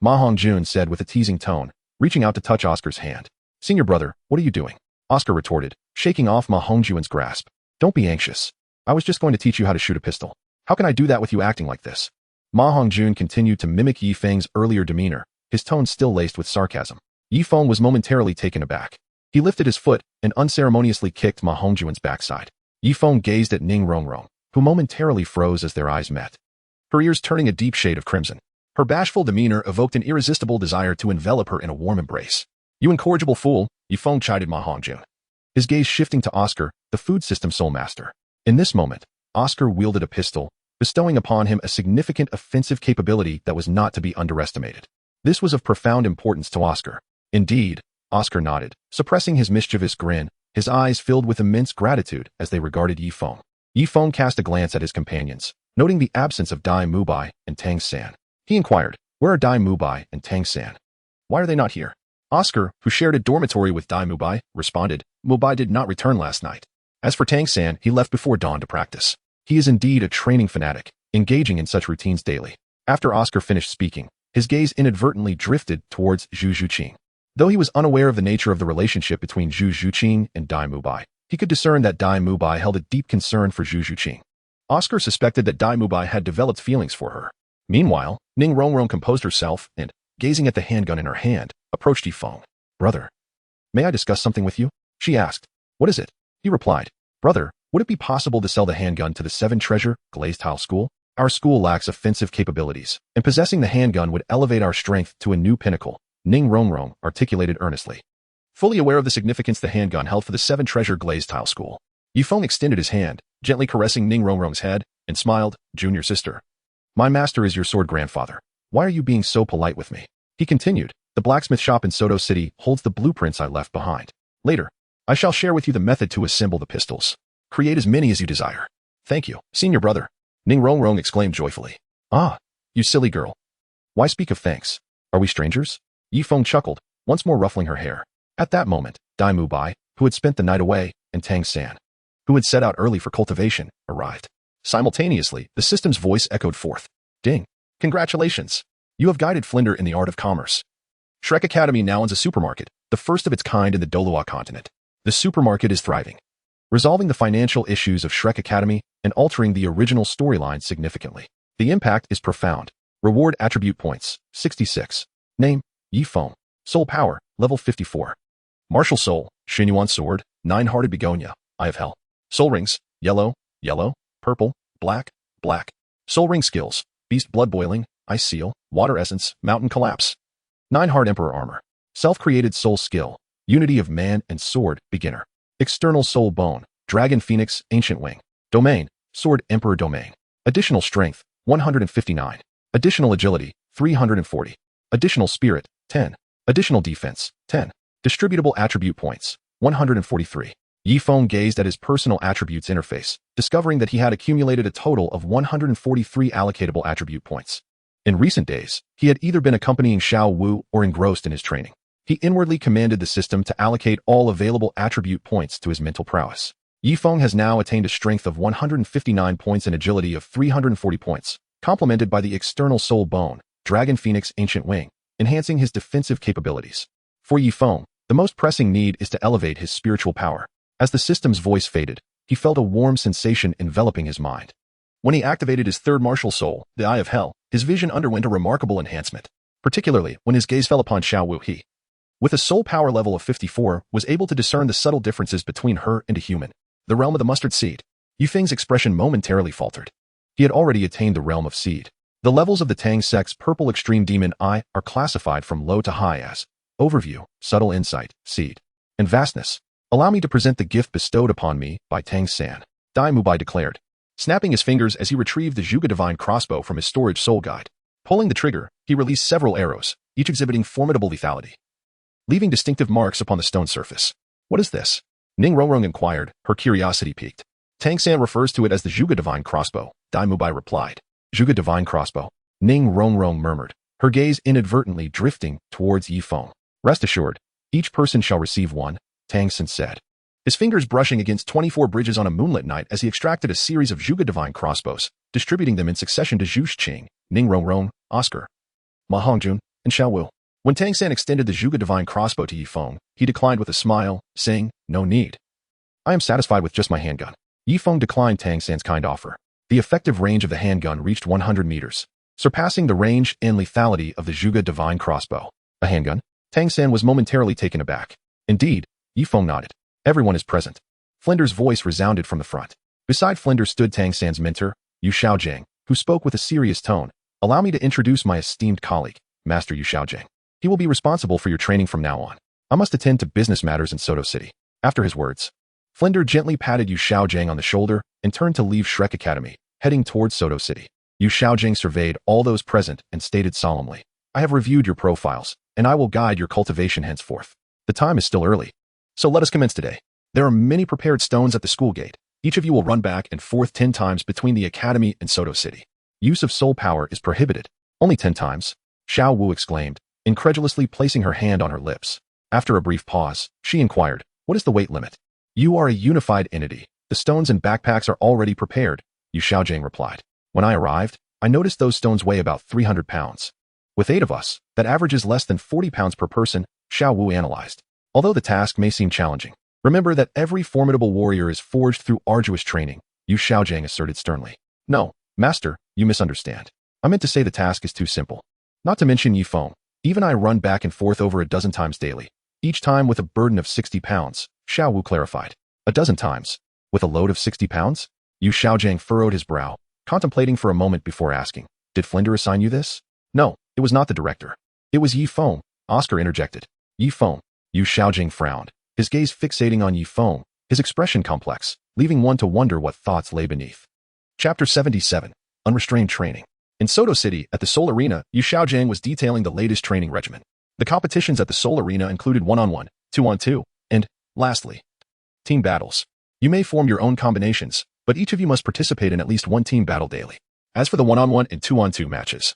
Ma Hongjun said with a teasing tone, reaching out to touch Oscar's hand. Senior brother, what are you doing? Oscar retorted, shaking off Ma Hongjun's grasp. Don't be anxious. I was just going to teach you how to shoot a pistol. How can I do that with you acting like this? Ma Hongjun continued to mimic Yifeng's earlier demeanor, his tone still laced with sarcasm. Yifeng was momentarily taken aback. He lifted his foot and unceremoniously kicked Ma Hongjun's backside. Yifeng gazed at Ning Rongrong, who momentarily froze as their eyes met, her ears turning a deep shade of crimson. Her bashful demeanor evoked an irresistible desire to envelop her in a warm embrace. You incorrigible fool, Yifeng chided Ma Hongjun, his gaze shifting to Oscar, the food system soul master. In this moment, Oscar wielded a pistol, bestowing upon him a significant offensive capability that was not to be underestimated. This was of profound importance to Oscar. Indeed, Oscar nodded, suppressing his mischievous grin, his eyes filled with immense gratitude as they regarded Yifeng. Yifeng cast a glance at his companions, noting the absence of Dai Mubai and Tang San. He inquired, where are Dai Mubai and Tang San? Why are they not here? Oscar, who shared a dormitory with Dai Mubai, responded, Mubai did not return last night. As for Tang San, he left before dawn to practice. He is indeed a training fanatic, engaging in such routines daily. After Oscar finished speaking, his gaze inadvertently drifted towards Zhu Zhuqing. Though he was unaware of the nature of the relationship between Zhu Zhuqing and Dai Mubai, he could discern that Dai Mubai held a deep concern for Zhu Zhuqing. Oscar suspected that Dai Mubai had developed feelings for her. Meanwhile, Ning Rongrong composed herself and, gazing at the handgun in her hand, approached Yifeng. Brother, may I discuss something with you? She asked. What is it? He replied. Brother, would it be possible to sell the handgun to the Seven Treasure Glazed Tile School? Our school lacks offensive capabilities, and possessing the handgun would elevate our strength to a new pinnacle, Ning Rongrong articulated earnestly. Fully aware of the significance the handgun held for the Seven Treasure Glazed Tile School, Yifeng extended his hand, gently caressing Ning Rongrong's head, and smiled, Junior sister. My master is your sword grandfather. Why are you being so polite with me? He continued, the blacksmith shop in Soto City holds the blueprints I left behind. Later, I shall share with you the method to assemble the pistols. Create as many as you desire. Thank you, senior brother. Ning Rongrong exclaimed joyfully. Ah, you silly girl. Why speak of thanks? Are we strangers? Yifeng chuckled, once more ruffling her hair. At that moment, Dai Mubai, who had spent the night away, and Tang San, who had set out early for cultivation, arrived. Simultaneously, the system's voice echoed forth. Ding. Congratulations. You have guided Flinder in the art of commerce. Shrek Academy now owns a supermarket, the first of its kind in the Douluo continent. The supermarket is thriving, resolving the financial issues of Shrek Academy and altering the original storyline significantly. The impact is profound. Reward attribute points, 66. Name, Yifeng. Soul power, level 54. Martial soul, Xinyuan sword, nine-hearted begonia, eye of hell. Soul rings, yellow, yellow, purple, black, black. Soul ring skills, beast blood boiling, ice seal, water essence, mountain collapse. 9 hard emperor armor. Self-created soul skill, unity of man and sword, beginner. External soul bone, dragon phoenix, ancient wing. Domain, sword emperor domain. Additional strength, 159. Additional agility, 340. Additional spirit, 10. Additional defense, 10. Distributable attribute points, 143. Yifeng gazed at his personal attributes interface, discovering that he had accumulated a total of 143 allocatable attribute points. In recent days, he had either been accompanying Zhao Wu or engrossed in his training. He inwardly commanded the system to allocate all available attribute points to his mental prowess. Yifeng has now attained a strength of 159 points and agility of 340 points, complemented by the external soul bone, dragon phoenix ancient wing, enhancing his defensive capabilities. For Yifeng, the most pressing need is to elevate his spiritual power. As the system's voice faded, he felt a warm sensation enveloping his mind. When he activated his third martial soul, the Eye of Hell, his vision underwent a remarkable enhancement, particularly when his gaze fell upon Zhao Wu. He, with a soul power level of 54, was able to discern the subtle differences between her and a human. The realm of the mustard seed. Yifeng's expression momentarily faltered. He had already attained the realm of seed. The levels of the Tang sect's purple extreme demon eye are classified from low to high as overview, subtle insight, seed, and vastness. Allow me to present the gift bestowed upon me by Tang San, Dai Mubai declared, snapping his fingers as he retrieved the Zhuge Divine crossbow from his storage soul guide. Pulling the trigger, he released several arrows, each exhibiting formidable lethality, leaving distinctive marks upon the stone surface. What is this? Ning Rongrong inquired, her curiosity piqued. Tang San refers to it as the Zhuge Divine crossbow, Dai Mubai replied. Zhuge Divine crossbow. Ning Rongrong murmured, her gaze inadvertently drifting towards Yifeng. Rest assured, each person shall receive one, Tang San said, his fingers brushing against 24 bridges on a moonlit night as he extracted a series of Zhuge Divine crossbows, distributing them in succession to Zhu Qing, Ning Rongrong, Oscar, Ma Hongjun, and Xiao Wu. When Tang San extended the Zhuge Divine crossbow to Yifeng, he declined with a smile, saying, no need. I am satisfied with just my handgun. Yifeng declined Tang San's kind offer. The effective range of the handgun reached 100 meters, surpassing the range and lethality of the Zhuge Divine crossbow. A handgun? Tang San was momentarily taken aback. Indeed, Yifeng nodded. Everyone is present. Flinder's voice resounded from the front. Beside Flinder stood Tang San's mentor, Yu Xiaojiang, who spoke with a serious tone. Allow me to introduce my esteemed colleague, Master Yu Xiaojiang. He will be responsible for your training from now on. I must attend to business matters in Soto City. After his words, Flinder gently patted Yu Xiaojiang on the shoulder and turned to leave Shrek Academy, heading towards Soto City. Yu Xiaojiang surveyed all those present and stated solemnly, I have reviewed your profiles, and I will guide your cultivation henceforth. The time is still early, so let us commence today. There are many prepared stones at the school gate. Each of you will run back and forth 10 times between the academy and Soto City. Use of soul power is prohibited. Only 10 times, Xiao Wu exclaimed, incredulously placing her hand on her lips. After a brief pause, she inquired, what is the weight limit? You are a unified entity. The stones and backpacks are already prepared, Yu Xiaojiang replied. When I arrived, I noticed those stones weigh about 300 pounds. With 8 of us, that averages less than 40 pounds per person, Xiao Wu analyzed. Although the task may seem challenging, remember that every formidable warrior is forged through arduous training, Yu Xiaojiang asserted sternly. No, master, you misunderstand. I meant to say the task is too simple. Not to mention Yifeng. Even I run back and forth over a dozen times daily, each time with a burden of 60 pounds, Xiao Wu clarified. A dozen times? With a load of 60 pounds? Yu Xiaojiang furrowed his brow, contemplating for a moment before asking, did Flinder assign you this? No, it was not the director. It was Yifeng, Oscar interjected. Yifeng. Yu Xiaojiang frowned, his gaze fixating on Yifeng, his expression complex, leaving one to wonder what thoughts lay beneath. Chapter 77. Unrestrained Training. In Soto City, at the Soul Arena, Yu Xiaojiang was detailing the latest training regimen. The competitions at the Soul Arena included 1-on-1, 2-on-2, and, lastly, team battles. You may form your own combinations, but each of you must participate in at least one team battle daily. As for the 1-on-1 and 2-on-2 matches,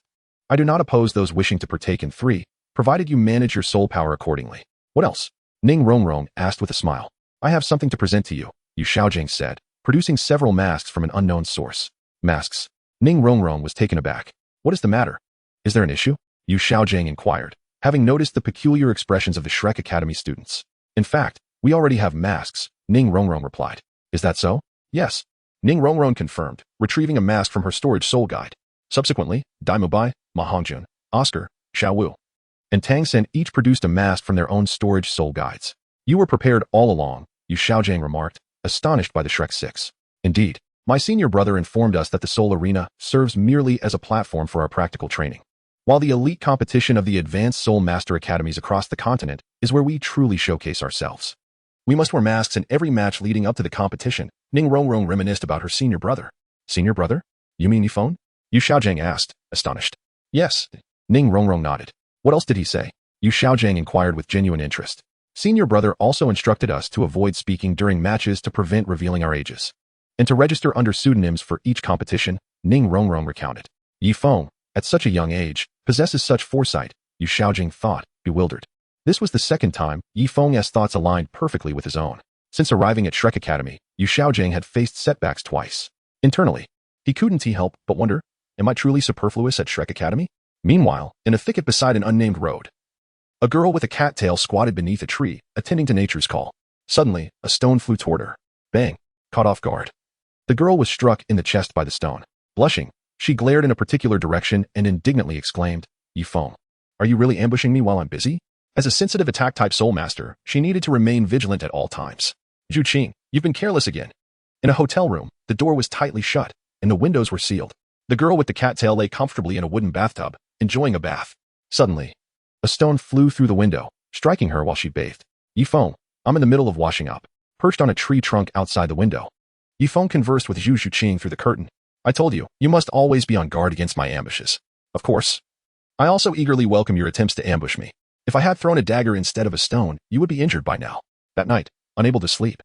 I do not oppose those wishing to partake in 3, provided you manage your soul power accordingly. What else? Ning Rongrong asked with a smile. I have something to present to you, Yu Xiaojiang said, producing several masks from an unknown source. Masks. Ning Rongrong was taken aback. What is the matter? Is there an issue? Yu Xiaojiang inquired, having noticed the peculiar expressions of the Shrek Academy students. In fact, we already have masks, Ning Rongrong replied. Is that so? Yes. Ning Rongrong confirmed, retrieving a mask from her storage soul guide. Subsequently, Dai Mubai, Ma Hongjun, Oscar, Xiao Wu, and Tang San each produced a mask from their own storage soul guides. You were prepared all along, Yu Xiaojiang remarked, astonished by the Shrek 6. Indeed, My senior brother informed us that the Soul Arena serves merely as a platform for our practical training, while the elite competition of the advanced Soul Master Academies across the continent is where we truly showcase ourselves. We must wear masks in every match leading up to the competition. Ning Rongrong reminisced about her senior brother. Senior brother? You mean Yifeng? Yu Xiaojiang asked, astonished. Yes. Ning Rongrong nodded. What else did he say? Yu Xiaojiang inquired with genuine interest. Senior brother also instructed us to avoid speaking during matches to prevent revealing our ages, and to register under pseudonyms for each competition. Ning Rongrong recounted. Yifeng, at such a young age, possesses such foresight, Yu Xiaojiang thought, bewildered. This was the second time Yifeng's thoughts aligned perfectly with his own. Since arriving at Shrek Academy, Yu Xiaojiang had faced setbacks twice. Internally, he couldn't help but wonder, am I truly superfluous at Shrek Academy? Meanwhile, in a thicket beside an unnamed road, a girl with a cattail squatted beneath a tree, attending to nature's call. Suddenly, a stone flew toward her. Bang! Caught off guard. The girl was struck in the chest by the stone. Blushing, she glared in a particular direction and indignantly exclaimed, Yifeng, are you really ambushing me while I'm busy? As a sensitive attack-type soul master, she needed to remain vigilant at all times. Zhu Qing, you've been careless again. In a hotel room, the door was tightly shut, and the windows were sealed. The girl with the cattail lay comfortably in a wooden bathtub, enjoying a bath. Suddenly, a stone flew through the window, striking her while she bathed. Yifeng, I'm in the middle of washing up. Perched on a tree trunk outside the window, Yifeng conversed with Zhu Qing through the curtain. I told you, you must always be on guard against my ambushes. Of course. I also eagerly welcome your attempts to ambush me. If I had thrown a dagger instead of a stone, you would be injured by now. That night, unable to sleep,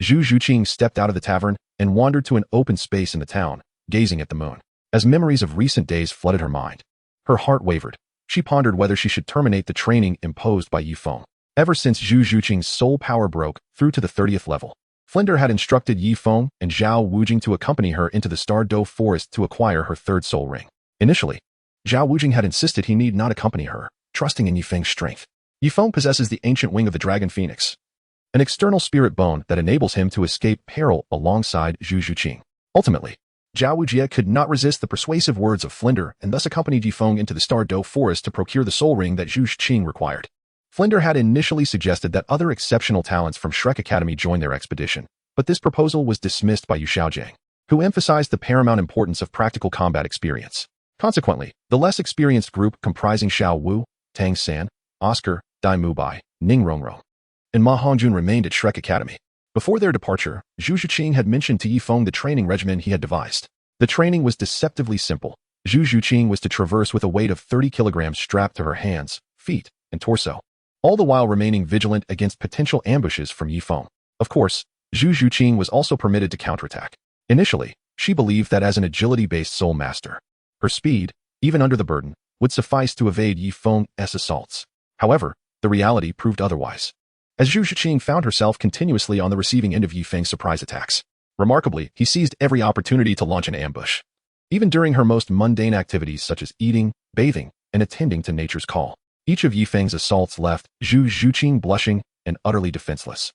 Zhu Qing stepped out of the tavern and wandered to an open space in the town, gazing at the moon. As memories of recent days flooded her mind, her heart wavered. She pondered whether she should terminate the training imposed by Yifeng. Ever since Zhu Qing's soul power broke through to the 30th level, Flinder had instructed Yifeng and Zhao Wujie to accompany her into the Douluo forest to acquire her third soul ring. Initially, Zhao Wujie had insisted he need not accompany her, trusting in Yifeng's strength. Yifeng possesses the ancient wing of the dragon phoenix, an external spirit bone that enables him to escape peril alongside Zhu Qing. Ultimately, Zhao Wujie could not resist the persuasive words of Flinder and thus accompanied Yifeng into the Douluo forest to procure the soul ring that Zhu Qing required. Flinder had initially suggested that other exceptional talents from Shrek Academy join their expedition, but this proposal was dismissed by Yu Xiaojiang, who emphasized the paramount importance of practical combat experience. Consequently, the less experienced group comprising Xiao Wu, Tang San, Oscar, Dai Mubai, Ning Rongrong, and Ma Hongjun remained at Shrek Academy. Before their departure, Zhu Qing had mentioned to Yifeng the training regimen he had devised. The training was deceptively simple. Zhu Qing was to traverse with a weight of 30 kilograms strapped to her hands, feet, and torso, all the while remaining vigilant against potential ambushes from Yifeng. Of course, Zhu Qing was also permitted to counterattack. Initially, she believed that as an agility-based soul master, her speed, even under the burden, would suffice to evade Yifeng's assaults. However, the reality proved otherwise, as Zhu Qing found herself continuously on the receiving end of Yifeng's surprise attacks. Remarkably, he seized every opportunity to launch an ambush, even during her most mundane activities such as eating, bathing, and attending to nature's call. Each of Yifeng's assaults left Zhu Qing blushing and utterly defenseless.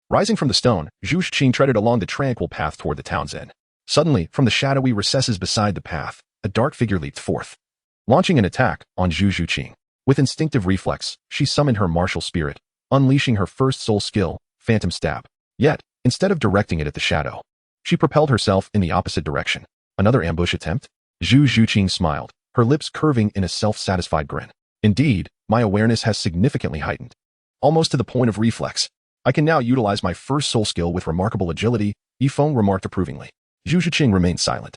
Rising from the stone, Zhu Qing treaded along the tranquil path toward the town's end. Suddenly, from the shadowy recesses beside the path, a dark figure leaped forth, launching an attack on Zhu Qing. With instinctive reflex, she summoned her martial spirit, unleashing her first soul skill, Phantom Stab. Yet, instead of directing it at the shadow, she propelled herself in the opposite direction. Another ambush attempt? Zhu Qing smiled, her lips curving in a self-satisfied grin. Indeed, my awareness has significantly heightened, almost to the point of reflex. I can now utilize my first soul skill with remarkable agility, Yifeng remarked approvingly. Zhu Qing remained silent,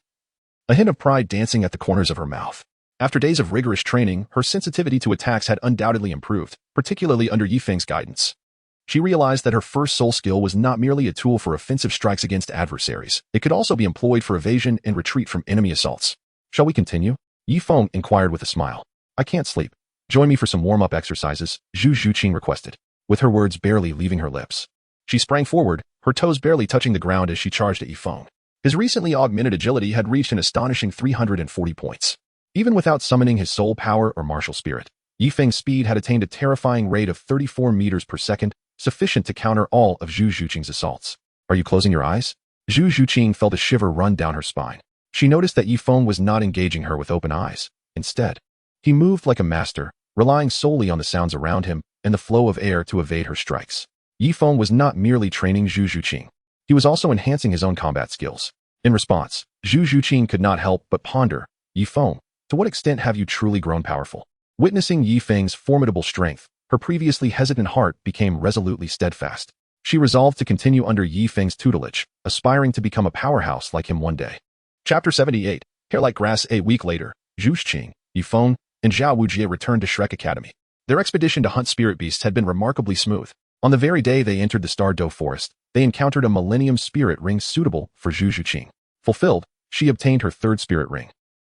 a hint of pride dancing at the corners of her mouth. After days of rigorous training, her sensitivity to attacks had undoubtedly improved, particularly under Yifeng's guidance. She realized that her first soul skill was not merely a tool for offensive strikes against adversaries. It could also be employed for evasion and retreat from enemy assaults. Shall we continue? Yifeng inquired with a smile. I can't sleep. Join me for some warm-up exercises, Zhu Qing requested, with her words barely leaving her lips. She sprang forward, her toes barely touching the ground as she charged at Yifeng. His recently augmented agility had reached an astonishing 340 points. Even without summoning his soul power or martial spirit, Yifeng's speed had attained a terrifying rate of 34 meters per second, sufficient to counter all of Zhu Qing's assaults. Are you closing your eyes? Zhu Qing felt a shiver run down her spine. She noticed that Yifeng was not engaging her with open eyes. Instead, he moved like a master, relying solely on the sounds around him and the flow of air to evade her strikes. Yifeng was not merely training Zhu Qing. He was also enhancing his own combat skills. In response, Zhu Zhuqing could not help but ponder, Yifeng, to what extent have you truly grown powerful? Witnessing Yifeng's formidable strength, her previously hesitant heart became resolutely steadfast. She resolved to continue under Yifeng's tutelage, aspiring to become a powerhouse like him one day. Chapter 78. Hair like grass. A week later, Zhu Zhuqing, Yifeng, and Zhao Wujie returned to Shrek Academy. Their expedition to hunt spirit beasts had been remarkably smooth. On the very day they entered the Star Doe forest, they encountered a Millennium Spirit Ring suitable for Zhu Zhuqing. Fulfilled, she obtained her third spirit ring,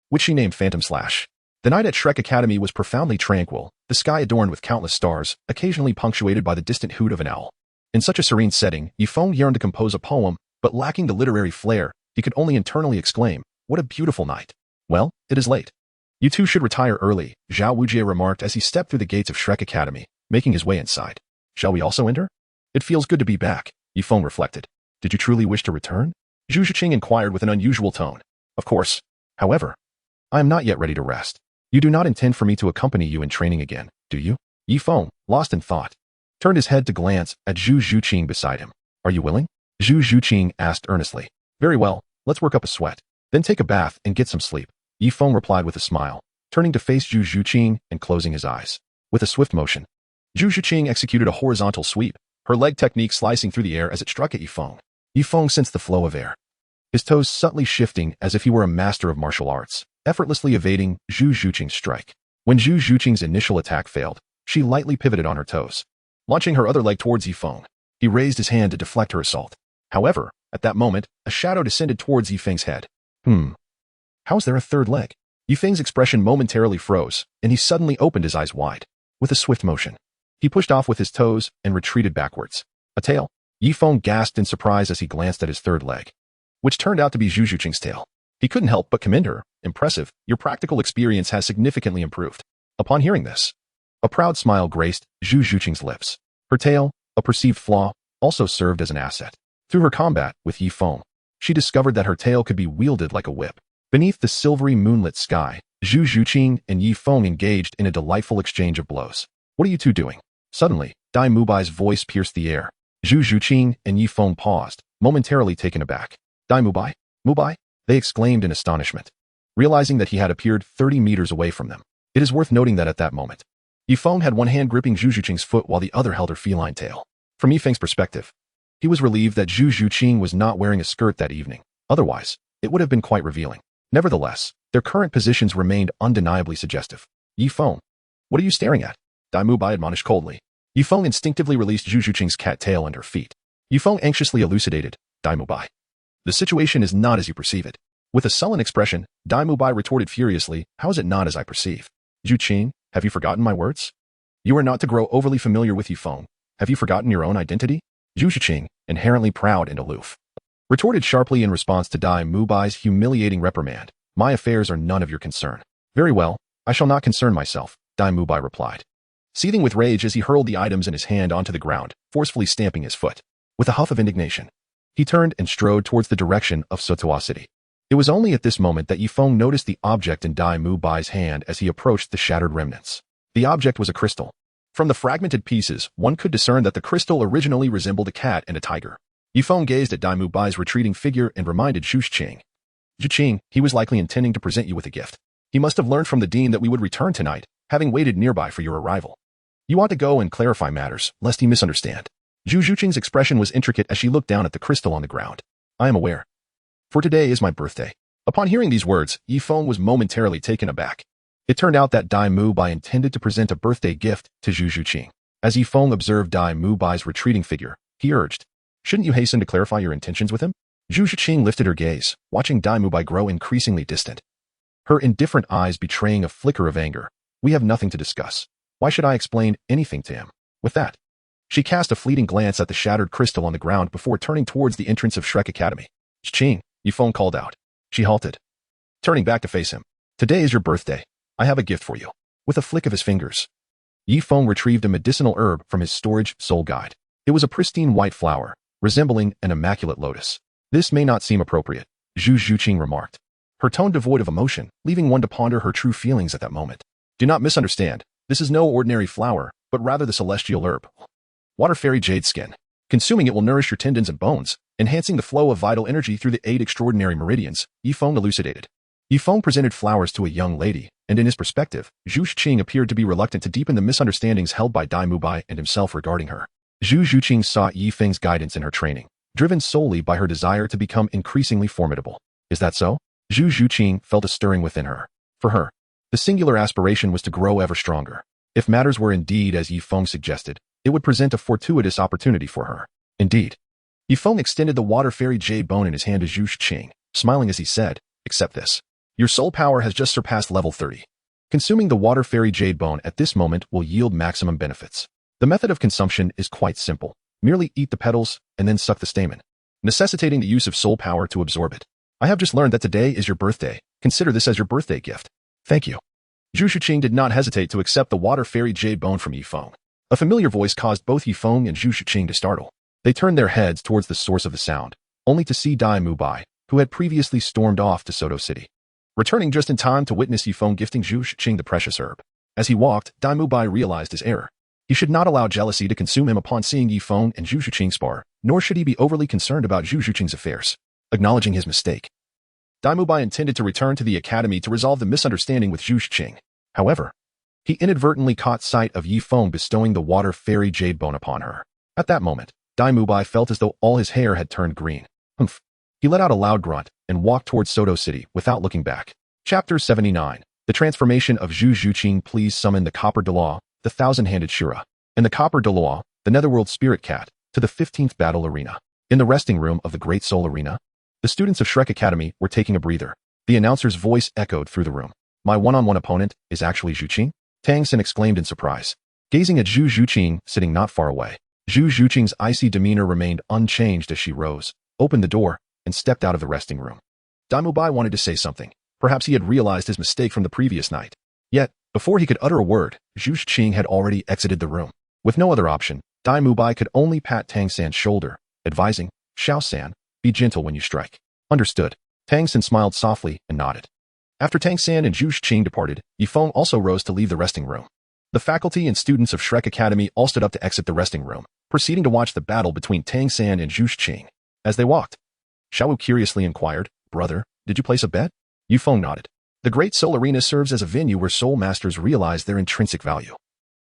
which she named Phantom Slash. The night at Shrek Academy was profoundly tranquil, the sky adorned with countless stars, occasionally punctuated by the distant hoot of an owl. In such a serene setting, Yifeng yearned to compose a poem, but lacking the literary flair, he could only internally exclaim, "What a beautiful night." "Well, it is late. You two should retire early," Zhao Wujie remarked as he stepped through the gates of Shrek Academy, making his way inside. "Shall we also enter?" "It feels good to be back," Yifeng reflected. "Did you truly wish to return?" Zhu Zhuqing inquired with an unusual tone. "Of course. However, I am not yet ready to rest. You do not intend for me to accompany you in training again, do you?" Yifeng, lost in thought, turned his head to glance at Zhu Zhuqing beside him. "Are you willing?" Zhu Zhuqing asked earnestly. "Very well, let's work up a sweat. Then take a bath and get some sleep," Yifeng replied with a smile, turning to face Zhu Zhuqing and closing his eyes. With a swift motion, Zhu Zhuqing executed a horizontal sweep, her leg technique slicing through the air as it struck at Yifeng. Yifeng sensed the flow of air, his toes subtly shifting as if he were a master of martial arts, effortlessly evading Zhu Zhuqing's strike. When Zhu Zhuqing's initial attack failed, she lightly pivoted on her toes, launching her other leg towards Yifeng. He raised his hand to deflect her assault. However, at that moment, a shadow descended towards Yifeng's head. How is there a third leg? Yifeng's expression momentarily froze, and he suddenly opened his eyes wide. With a swift motion, he pushed off with his toes and retreated backwards. A tail? Yifeng gasped in surprise as he glanced at his third leg, which turned out to be Zhu Zhuqing's tail. He couldn't help but commend her. "Impressive, your practical experience has significantly improved." Upon hearing this, a proud smile graced Zhu Zhuqing's lips. Her tail, a perceived flaw, also served as an asset. Through her combat with Yifeng, she discovered that her tail could be wielded like a whip. Beneath the silvery moonlit sky, Zhu Zhuqing and Yifeng engaged in a delightful exchange of blows. "What are you two doing?" Suddenly, Dai Mubai's voice pierced the air. Zhu Zhuqing and Yifeng paused, momentarily taken aback. "Dai Mubai? Mubai?" they exclaimed in astonishment, realizing that he had appeared 30 meters away from them. It is worth noting that at that moment, Yifeng had one hand gripping Zhu Zhuqing's foot while the other held her feline tail. From Yifeng's perspective, he was relieved that Zhu Zhuqing was not wearing a skirt that evening. Otherwise, it would have been quite revealing. Nevertheless, their current positions remained undeniably suggestive. "Yifeng, what are you staring at?" Dai Mubai admonished coldly. Yifeng instinctively released Zhu Zhuqing's cat tail and her feet. Yifeng anxiously elucidated, "Dai Mubai, the situation is not as you perceive it." With a sullen expression, Dai Mubai retorted furiously, "How is it not as I perceive? Zhu Qing, have you forgotten my words? You are not to grow overly familiar with Yifeng. Have you forgotten your own identity?" Zhu Zhuqing, inherently proud and aloof, retorted sharply in response to Dai Mubai's humiliating reprimand, "My affairs are none of your concern." "Very well, I shall not concern myself," Dai Mubai replied, seething with rage as he hurled the items in his hand onto the ground, forcefully stamping his foot. With a huff of indignation, he turned and strode towards the direction of Sotoa City. It was only at this moment that Yifeng noticed the object in Dai Mubai's hand as he approached the shattered remnants. The object was a crystal. From the fragmented pieces, one could discern that the crystal originally resembled a cat and a tiger. Yifeng gazed at Dai Mubai's retreating figure and reminded Zhu Zhuqing. "Zhuqing, he was likely intending to present you with a gift. He must have learned from the dean that we would return tonight, having waited nearby for your arrival. You ought to go and clarify matters, lest he misunderstand." Zhu Zhuqing's expression was intricate as she looked down at the crystal on the ground. "I am aware. For today is my birthday." Upon hearing these words, Yifeng was momentarily taken aback. It turned out that Dai Mubai intended to present a birthday gift to Zhu Zhuqing. As Yifeng observed Dai Mubai's retreating figure, he urged, "Shouldn't you hasten to clarify your intentions with him?" Zhu Zhuqing lifted her gaze, watching Dai Mubai grow increasingly distant, her indifferent eyes betraying a flicker of anger. "We have nothing to discuss. Why should I explain anything to him?" With that, she cast a fleeting glance at the shattered crystal on the ground before turning towards the entrance of Shrek Academy. "Zhuqing," Yifeng called out. She halted, turning back to face him. "Today is your birthday. I have a gift for you." With a flick of his fingers, Yifeng retrieved a medicinal herb from his storage soul guide. It was a pristine white flower, resembling an immaculate lotus. "This may not seem appropriate," Zhu Zhuqing remarked, her tone devoid of emotion, leaving one to ponder her true feelings at that moment. "Do not misunderstand. This is no ordinary flower, but rather the celestial herb. Water fairy jade skin. Consuming it will nourish your tendons and bones, enhancing the flow of vital energy through the 8 extraordinary meridians, Yifeng elucidated. Yifeng presented flowers to a young lady, and in his perspective, Zhu Zhiqing appeared to be reluctant to deepen the misunderstandings held by Dai Mubai and himself regarding her. Zhu Zhiqing sought Yifeng's guidance in her training, driven solely by her desire to become increasingly formidable. Is that so? Zhu Zhiqing felt a stirring within her. For her, the singular aspiration was to grow ever stronger. If matters were indeed as Yifeng suggested, it would present a fortuitous opportunity for her. Indeed. Yifeng extended the water fairy jade bone in his hand to Zhu Zhiqing, smiling as he said, "Accept this. Your soul power has just surpassed level 30. Consuming the water fairy jade bone at this moment will yield maximum benefits. The method of consumption is quite simple. Merely eat the petals and then suck the stamen, necessitating the use of soul power to absorb it. I have just learned that today is your birthday. Consider this as your birthday gift." "Thank you." Zhu Zhiqing did not hesitate to accept the water fairy jade bone from Yifeng. A familiar voice caused both Yifeng and Zhu Zhiqing to startle. They turned their heads towards the source of the sound, only to see Dai Mubai, who had previously stormed off to Soto City, returning just in time to witness Yifeng gifting Zhu Zhiqing the precious herb. As he walked, Dai Mubai realized his error. He should not allow jealousy to consume him upon seeing Yifeng and Zhu Zhiqing spar, nor should he be overly concerned about Zhu Zhiqing's affairs. Acknowledging his mistake, Dai Mubai intended to return to the academy to resolve the misunderstanding with Zhu Zhiqing. However, he inadvertently caught sight of Yifeng bestowing the water fairy jade bone upon her. At that moment, Dai Mubai felt as though all his hair had turned green. Humph. He let out a loud grunt and walked towards Soto City without looking back. Chapter 79. The transformation of Zhu Zhiqing. Please summon the Copper Douluo, the thousand-handed Shura, and the Copper Douluo, the Netherworld Spirit Cat, to the 15th battle arena. In the resting room of the Great Soul Arena, the students of Shrek Academy were taking a breather. The announcer's voice echoed through the room. "My one-on-one opponent is actually Zhiqing?" Tang San exclaimed in surprise, gazing at Zhu Zhiqing sitting not far away. Zhu Zhiqing's icy demeanor remained unchanged as she rose, opened the door, and stepped out of the resting room. Dai Mubai wanted to say something. Perhaps he had realized his mistake from the previous night. Yet, before he could utter a word, Zhu Zhiqing had already exited the room. With no other option, Dai Mubai could only pat Tang San's shoulder, advising, "Xiao San, be gentle when you strike." Understood. Tang San smiled softly and nodded. After Tang San and Zhu Zhiqing departed, Yifeng also rose to leave the resting room. The faculty and students of Shrek Academy all stood up to exit the resting room, proceeding to watch the battle between Tang San and Zhu Zhiqing. As they walked, Zhao Wujie curiously inquired, "Brother, did you place a bet?" Yifeng nodded. The Great Soul Arena serves as a venue where soul masters realize their intrinsic value.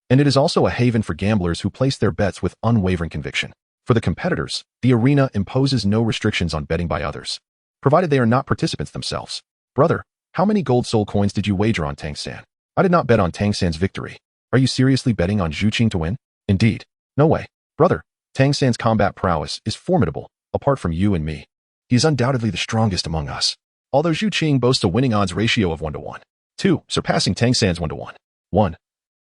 And it is also a haven for gamblers who place their bets with unwavering conviction. For the competitors, the arena imposes no restrictions on betting by others, provided they are not participants themselves. "Brother, how many gold soul coins did you wager on Tang San?" "I did not bet on Tang San's victory." "Are you seriously betting on Zhu Zhiqing to win?" "Indeed." "No way. Brother, Tang San's combat prowess is formidable, apart from you and me. He is undoubtedly the strongest among us. Although Zhu Zhiqing boasts a winning odds ratio of 1-1. 2, surpassing Tang San's 1-1. 1.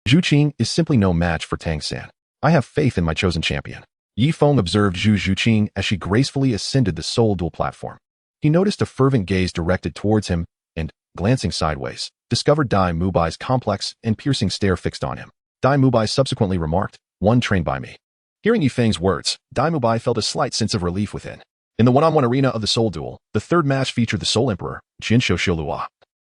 Zhu Zhiqing is simply no match for Tang San. I have faith in my chosen champion." Yifeng observed Zhu Zhiqing as she gracefully ascended the soul duel platform. He noticed a fervent gaze directed towards him and, glancing sideways, discovered Dai Mubai's complex and piercing stare fixed on him. Dai Mubai subsequently remarked, "One trained by me." Hearing Yifeng's words, Dai Mubai felt a slight sense of relief within. In the one-on-one arena of the Soul Duel, the third match featured the Soul Emperor, Qianshou Shilua,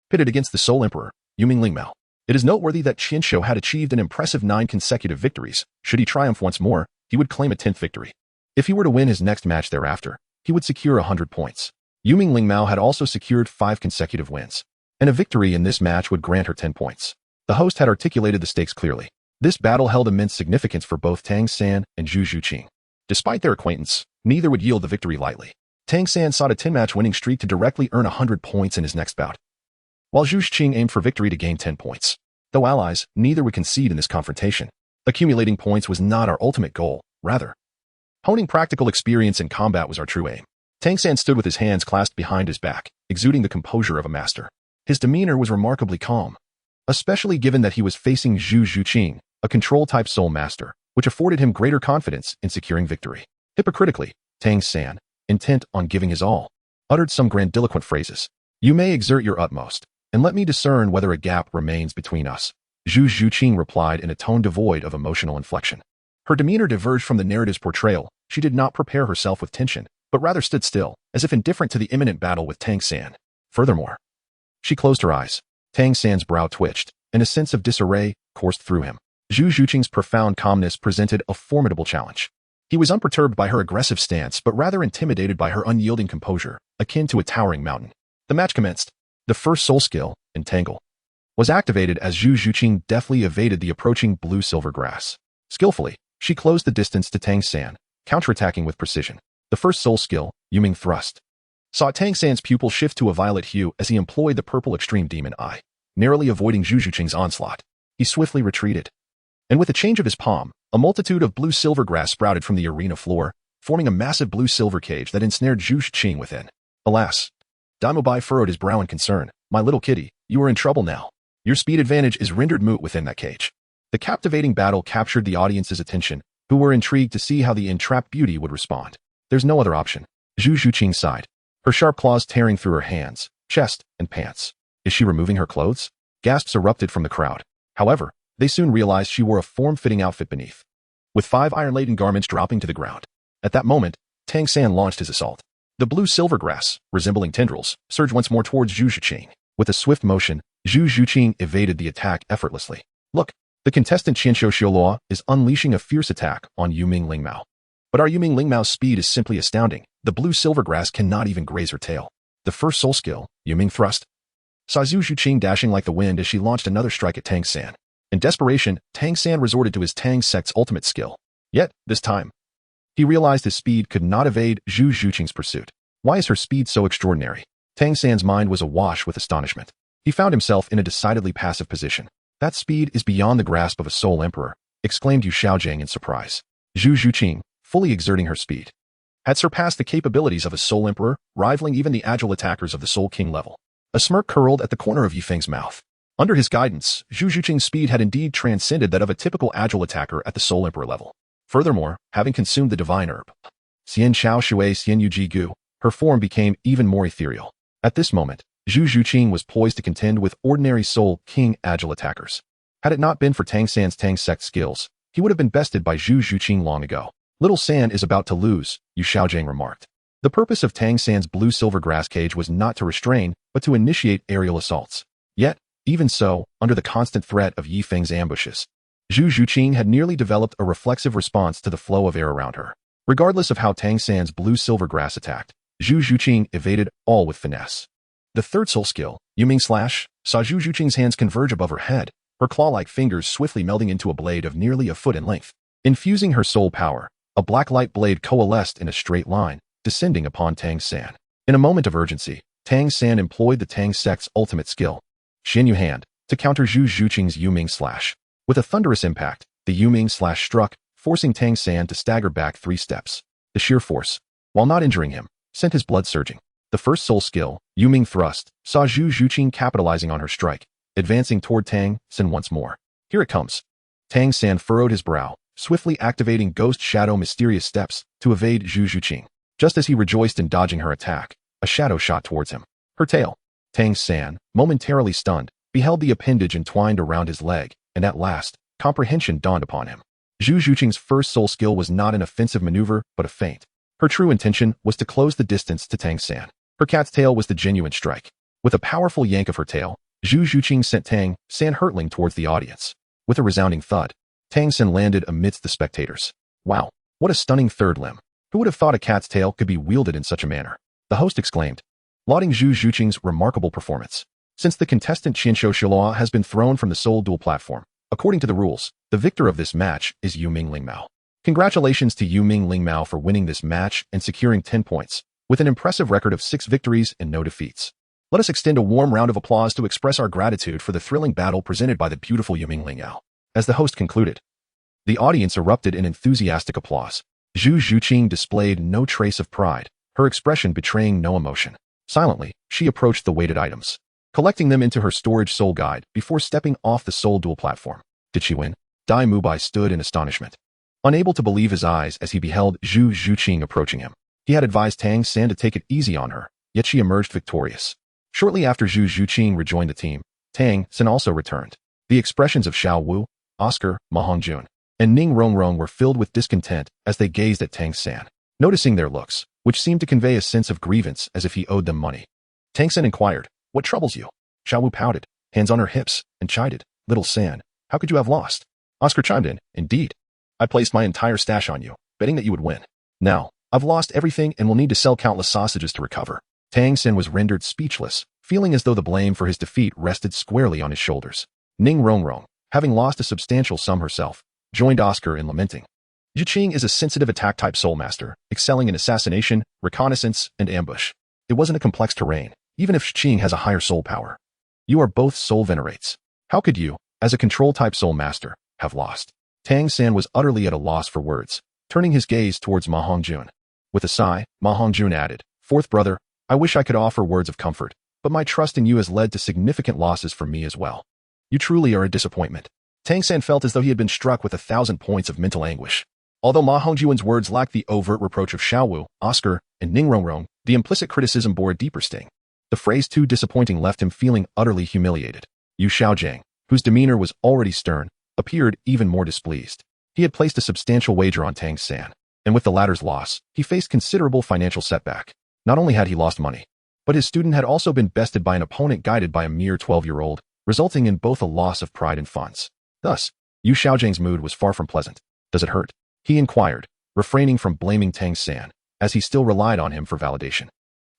pitted against the Soul Emperor, Yuming Lingmao. It is noteworthy that Qianshou had achieved an impressive 9 consecutive victories. Should he triumph once more, he would claim a 10th victory. If he were to win his next match thereafter, he would secure 100 points. Yuming Lingmao had also secured 5 consecutive wins, and a victory in this match would grant her 10 points. The host had articulated the stakes clearly. This battle held immense significance for both Tang San and Zhu Zhiqing. Despite their acquaintance, neither would yield the victory lightly. Tang San sought a 10-match winning streak to directly earn 100 points in his next bout, while Zhu Zhiqing aimed for victory to gain 10 points. Though allies, neither would concede in this confrontation. Accumulating points was not our ultimate goal, rather, honing practical experience in combat was our true aim. Tang San stood with his hands clasped behind his back, exuding the composure of a master. His demeanor was remarkably calm, especially given that he was facing Zhu Zhiqing, a control-type soul master, which afforded him greater confidence in securing victory. Hypocritically, Tang San, intent on giving his all, uttered some grandiloquent phrases. "You may exert your utmost, and let me discern whether a gap remains between us," Zhu Zhiqing replied in a tone devoid of emotional inflection. Her demeanor diverged from the narrative's portrayal. She did not prepare herself with tension, but rather stood still, as if indifferent to the imminent battle with Tang San. Furthermore, she closed her eyes. Tang San's brow twitched, and a sense of disarray coursed through him. Zhu Zhiqing's profound calmness presented a formidable challenge. He was unperturbed by her aggressive stance, but rather intimidated by her unyielding composure, akin to a towering mountain. The match commenced. The first soul skill, Entangle, was activated as Zhao Wujie deftly evaded the approaching blue-silver grass. Skillfully, she closed the distance to Tang San, counterattacking with precision. The first soul skill, Yuming Thrust, saw Tang San's pupil shift to a violet hue as he employed the purple extreme demon eye, narrowly avoiding Zhao Wuji's onslaught. He swiftly retreated, and with a change of his palm, a multitude of blue-silver grass sprouted from the arena floor, forming a massive blue-silver cage that ensnared Zhao Wuji within. Alas, Daimubai furrowed his brow in concern. My little kitty, you are in trouble now. Your speed advantage is rendered moot within that cage. The captivating battle captured the audience's attention, who were intrigued to see how the entrapped beauty would respond. There's no other option. Zhao Wuji sighed, her sharp claws tearing through her hands, chest, and pants. Is she removing her clothes? Gasps erupted from the crowd. However, they soon realized she wore a form-fitting outfit beneath, with 5 iron-laden garments dropping to the ground. At that moment, Tang San launched his assault. The blue-silver grass, resembling tendrils, surged once more towards Zhao Wuji. With a swift motion, Zhao Wuji evaded the attack effortlessly. Look, the contestant Qianshou Xiaoluo is unleashing a fierce attack on Yuming Lingmao. But our Yuming Lingmao's speed is simply astounding. The blue-silver grass cannot even graze her tail. The first soul skill, Yuming Thrust, saw Zhao Wuji dashing like the wind as she launched another strike at Tang San. In desperation, Tang San resorted to his Tang sect's ultimate skill. Yet, this time, he realized his speed could not evade Zhao Wuji's pursuit. Why is her speed so extraordinary? Tang San's mind was awash with astonishment. He found himself in a decidedly passive position. That speed is beyond the grasp of a soul emperor, exclaimed Yu Xiaojing in surprise. Zhao Wuji, fully exerting her speed, had surpassed the capabilities of a soul emperor, rivaling even the agile attackers of the Soul King level. A smirk curled at the corner of Yifeng's mouth. Under his guidance, Zhao Wuji's speed had indeed transcended that of a typical agile attacker at the Soul Emperor level. Furthermore, having consumed the divine herb, Xian Xiao Shui Xian Yu Ji Gu, her form became even more ethereal. At this moment, Zhao Wuji was poised to contend with ordinary Soul King agile attackers. Had it not been for Tang San's Tang sect skills, he would have been bested by Zhao Wuji long ago. Little San is about to lose, Yu Xiaojing remarked. The purpose of Tang San's blue-silver grass cage was not to restrain, but to initiate aerial assaults. Yet, even so, under the constant threat of Yifeng's ambushes, Zhao Wuji had nearly developed a reflexive response to the flow of air around her. Regardless of how Tang San's blue-silver grass attacked, Zhao Wuji evaded all with finesse. The third soul skill, Yuming Slash, saw Zhao Wuji's hands converge above her head, her claw-like fingers swiftly melding into a blade of nearly a foot in length. Infusing her soul power, a black light blade coalesced in a straight line, descending upon Tang San. In a moment of urgency, Tang San employed the Tang sect's ultimate skill, Xinyu Hand, to counter Zhao Wuji's Yuming Slash. With a thunderous impact, the Yuming Slash struck, forcing Tang San to stagger back 3 steps. The sheer force, while not injuring him, sent his blood surging. The first soul skill, Yuming Thrust, saw Zhao Wuji capitalizing on her strike, advancing toward Tang San once more. Here it comes. Tang San furrowed his brow, swiftly activating Ghost Shadow Mysterious Steps to evade Zhao Wuji. Just as he rejoiced in dodging her attack, a shadow shot towards him. Her tail. Tang San, momentarily stunned, beheld the appendage entwined around his leg, and at last, comprehension dawned upon him. Zhao Wuji's first soul skill was not an offensive maneuver, but a feint. Her true intention was to close the distance to Tang San. Her cat's tail was the genuine strike. With a powerful yank of her tail, Zhao Wuji sent Tang San hurtling towards the audience. With a resounding thud, Tang San landed amidst the spectators. Wow, what a stunning third limb. Who would have thought a cat's tail could be wielded in such a manner? The host exclaimed, lauding Zhao Wuji's remarkable performance. Since the contestant Qianshou Xiaoluo has been thrown from the Soul Duel platform, according to the rules, the victor of this match is Yuming Lingmao. Congratulations to Yuming Lingmao for winning this match and securing 10 points, with an impressive record of 6 victories and no defeats. Let us extend a warm round of applause to express our gratitude for the thrilling battle presented by the beautiful Yuming Lingmao. As the host concluded, the audience erupted in enthusiastic applause. Zhao Wuji displayed no trace of pride, her expression betraying no emotion. Silently, she approached the weighted items, collecting them into her storage soul guide before stepping off the Soul Duel platform. Did she win? Dai Mubai stood in astonishment, unable to believe his eyes as he beheld Zhao Wuji approaching him. He had advised Tang San to take it easy on her, yet she emerged victorious. Shortly after Zhao Wuji rejoined the team, Tang San also returned. The expressions of Xiao Wu, Oscar, Ma Hongjun, and Ning Rongrong were filled with discontent as they gazed at Tang San. Noticing their looks, which seemed to convey a sense of grievance as if he owed them money, Tang San inquired, "What troubles you?" Xiao Wu pouted, hands on her hips, and chided, "Little San, how could you have lost?" Oscar chimed in, "Indeed. I placed my entire stash on you, betting that you would win. Now, I've lost everything and will need to sell countless sausages to recover. Tang San was rendered speechless, feeling as though the blame for his defeat rested squarely on his shoulders. Ning Rongrong, having lost a substantial sum herself, joined Oscar in lamenting. Zhiqing is a sensitive attack-type soul master, excelling in assassination, reconnaissance, and ambush. It wasn't a complex terrain, even if Zhiqing has a higher soul power. You are both soul venerates. How could you, as a control-type soul master, have lost? Tang San was utterly at a loss for words, turning his gaze towards Ma Hongjun. With a sigh, Ma Hongjun added, "Fourth brother, I wish I could offer words of comfort, but my trust in you has led to significant losses for me as well. You truly are a disappointment." Tang San felt as though he had been struck with 1,000 points of mental anguish. Although Ma Hongjun's words lacked the overt reproach of Zhao Wu, Oscar, and Ning Rongrong, the implicit criticism bore a deeper sting. The phrase "too disappointing" left him feeling utterly humiliated. Yu Xiaojing, whose demeanor was already stern, appeared even more displeased. He had placed a substantial wager on Tang San, and with the latter's loss, he faced considerable financial setback. Not only had he lost money, but his student had also been bested by an opponent guided by a mere 12-year-old, resulting in both a loss of pride and funds. Thus, Yu Xiaojing's mood was far from pleasant. "Does it hurt?" he inquired, refraining from blaming Tang San, as he still relied on him for validation.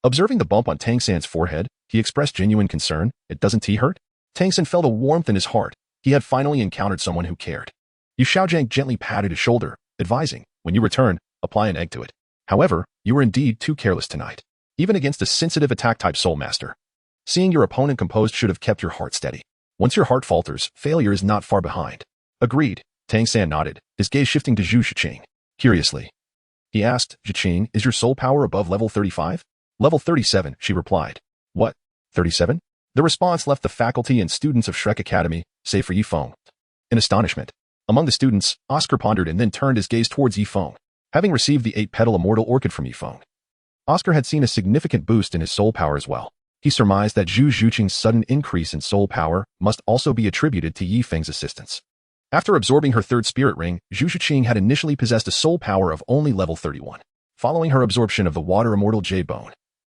Observing the bump on Tang San's forehead, he expressed genuine concern. "It doesn't hurt?" Tang San felt a warmth in his heart. He had finally encountered someone who cared. Yu Xiaojing gently patted his shoulder, advising, "When you return, apply an egg to it. However, you were indeed too careless tonight, even against a sensitive attack-type soul master. Seeing your opponent composed should have kept your heart steady. Once your heart falters, failure is not far behind." "Agreed." Tang San nodded, his gaze shifting to Zhu Zhiqing. Curiously, he asked, "Zhiqing, is your soul power above level 35? "Level 37, she replied. "What? 37? The response left the faculty and students of Shrek Academy, save for Yifeng, in astonishment. Among the students, Oscar pondered and then turned his gaze towards Yifeng. Having received the 8-petal immortal orchid from Yifeng, Oscar had seen a significant boost in his soul power as well. He surmised that Zhu Zhiqing's sudden increase in soul power must also be attributed to Yifeng's assistance. After absorbing her third spirit ring, Zhu Zhiqing had initially possessed a soul power of only level 31. Following her absorption of the water immortal jade bone,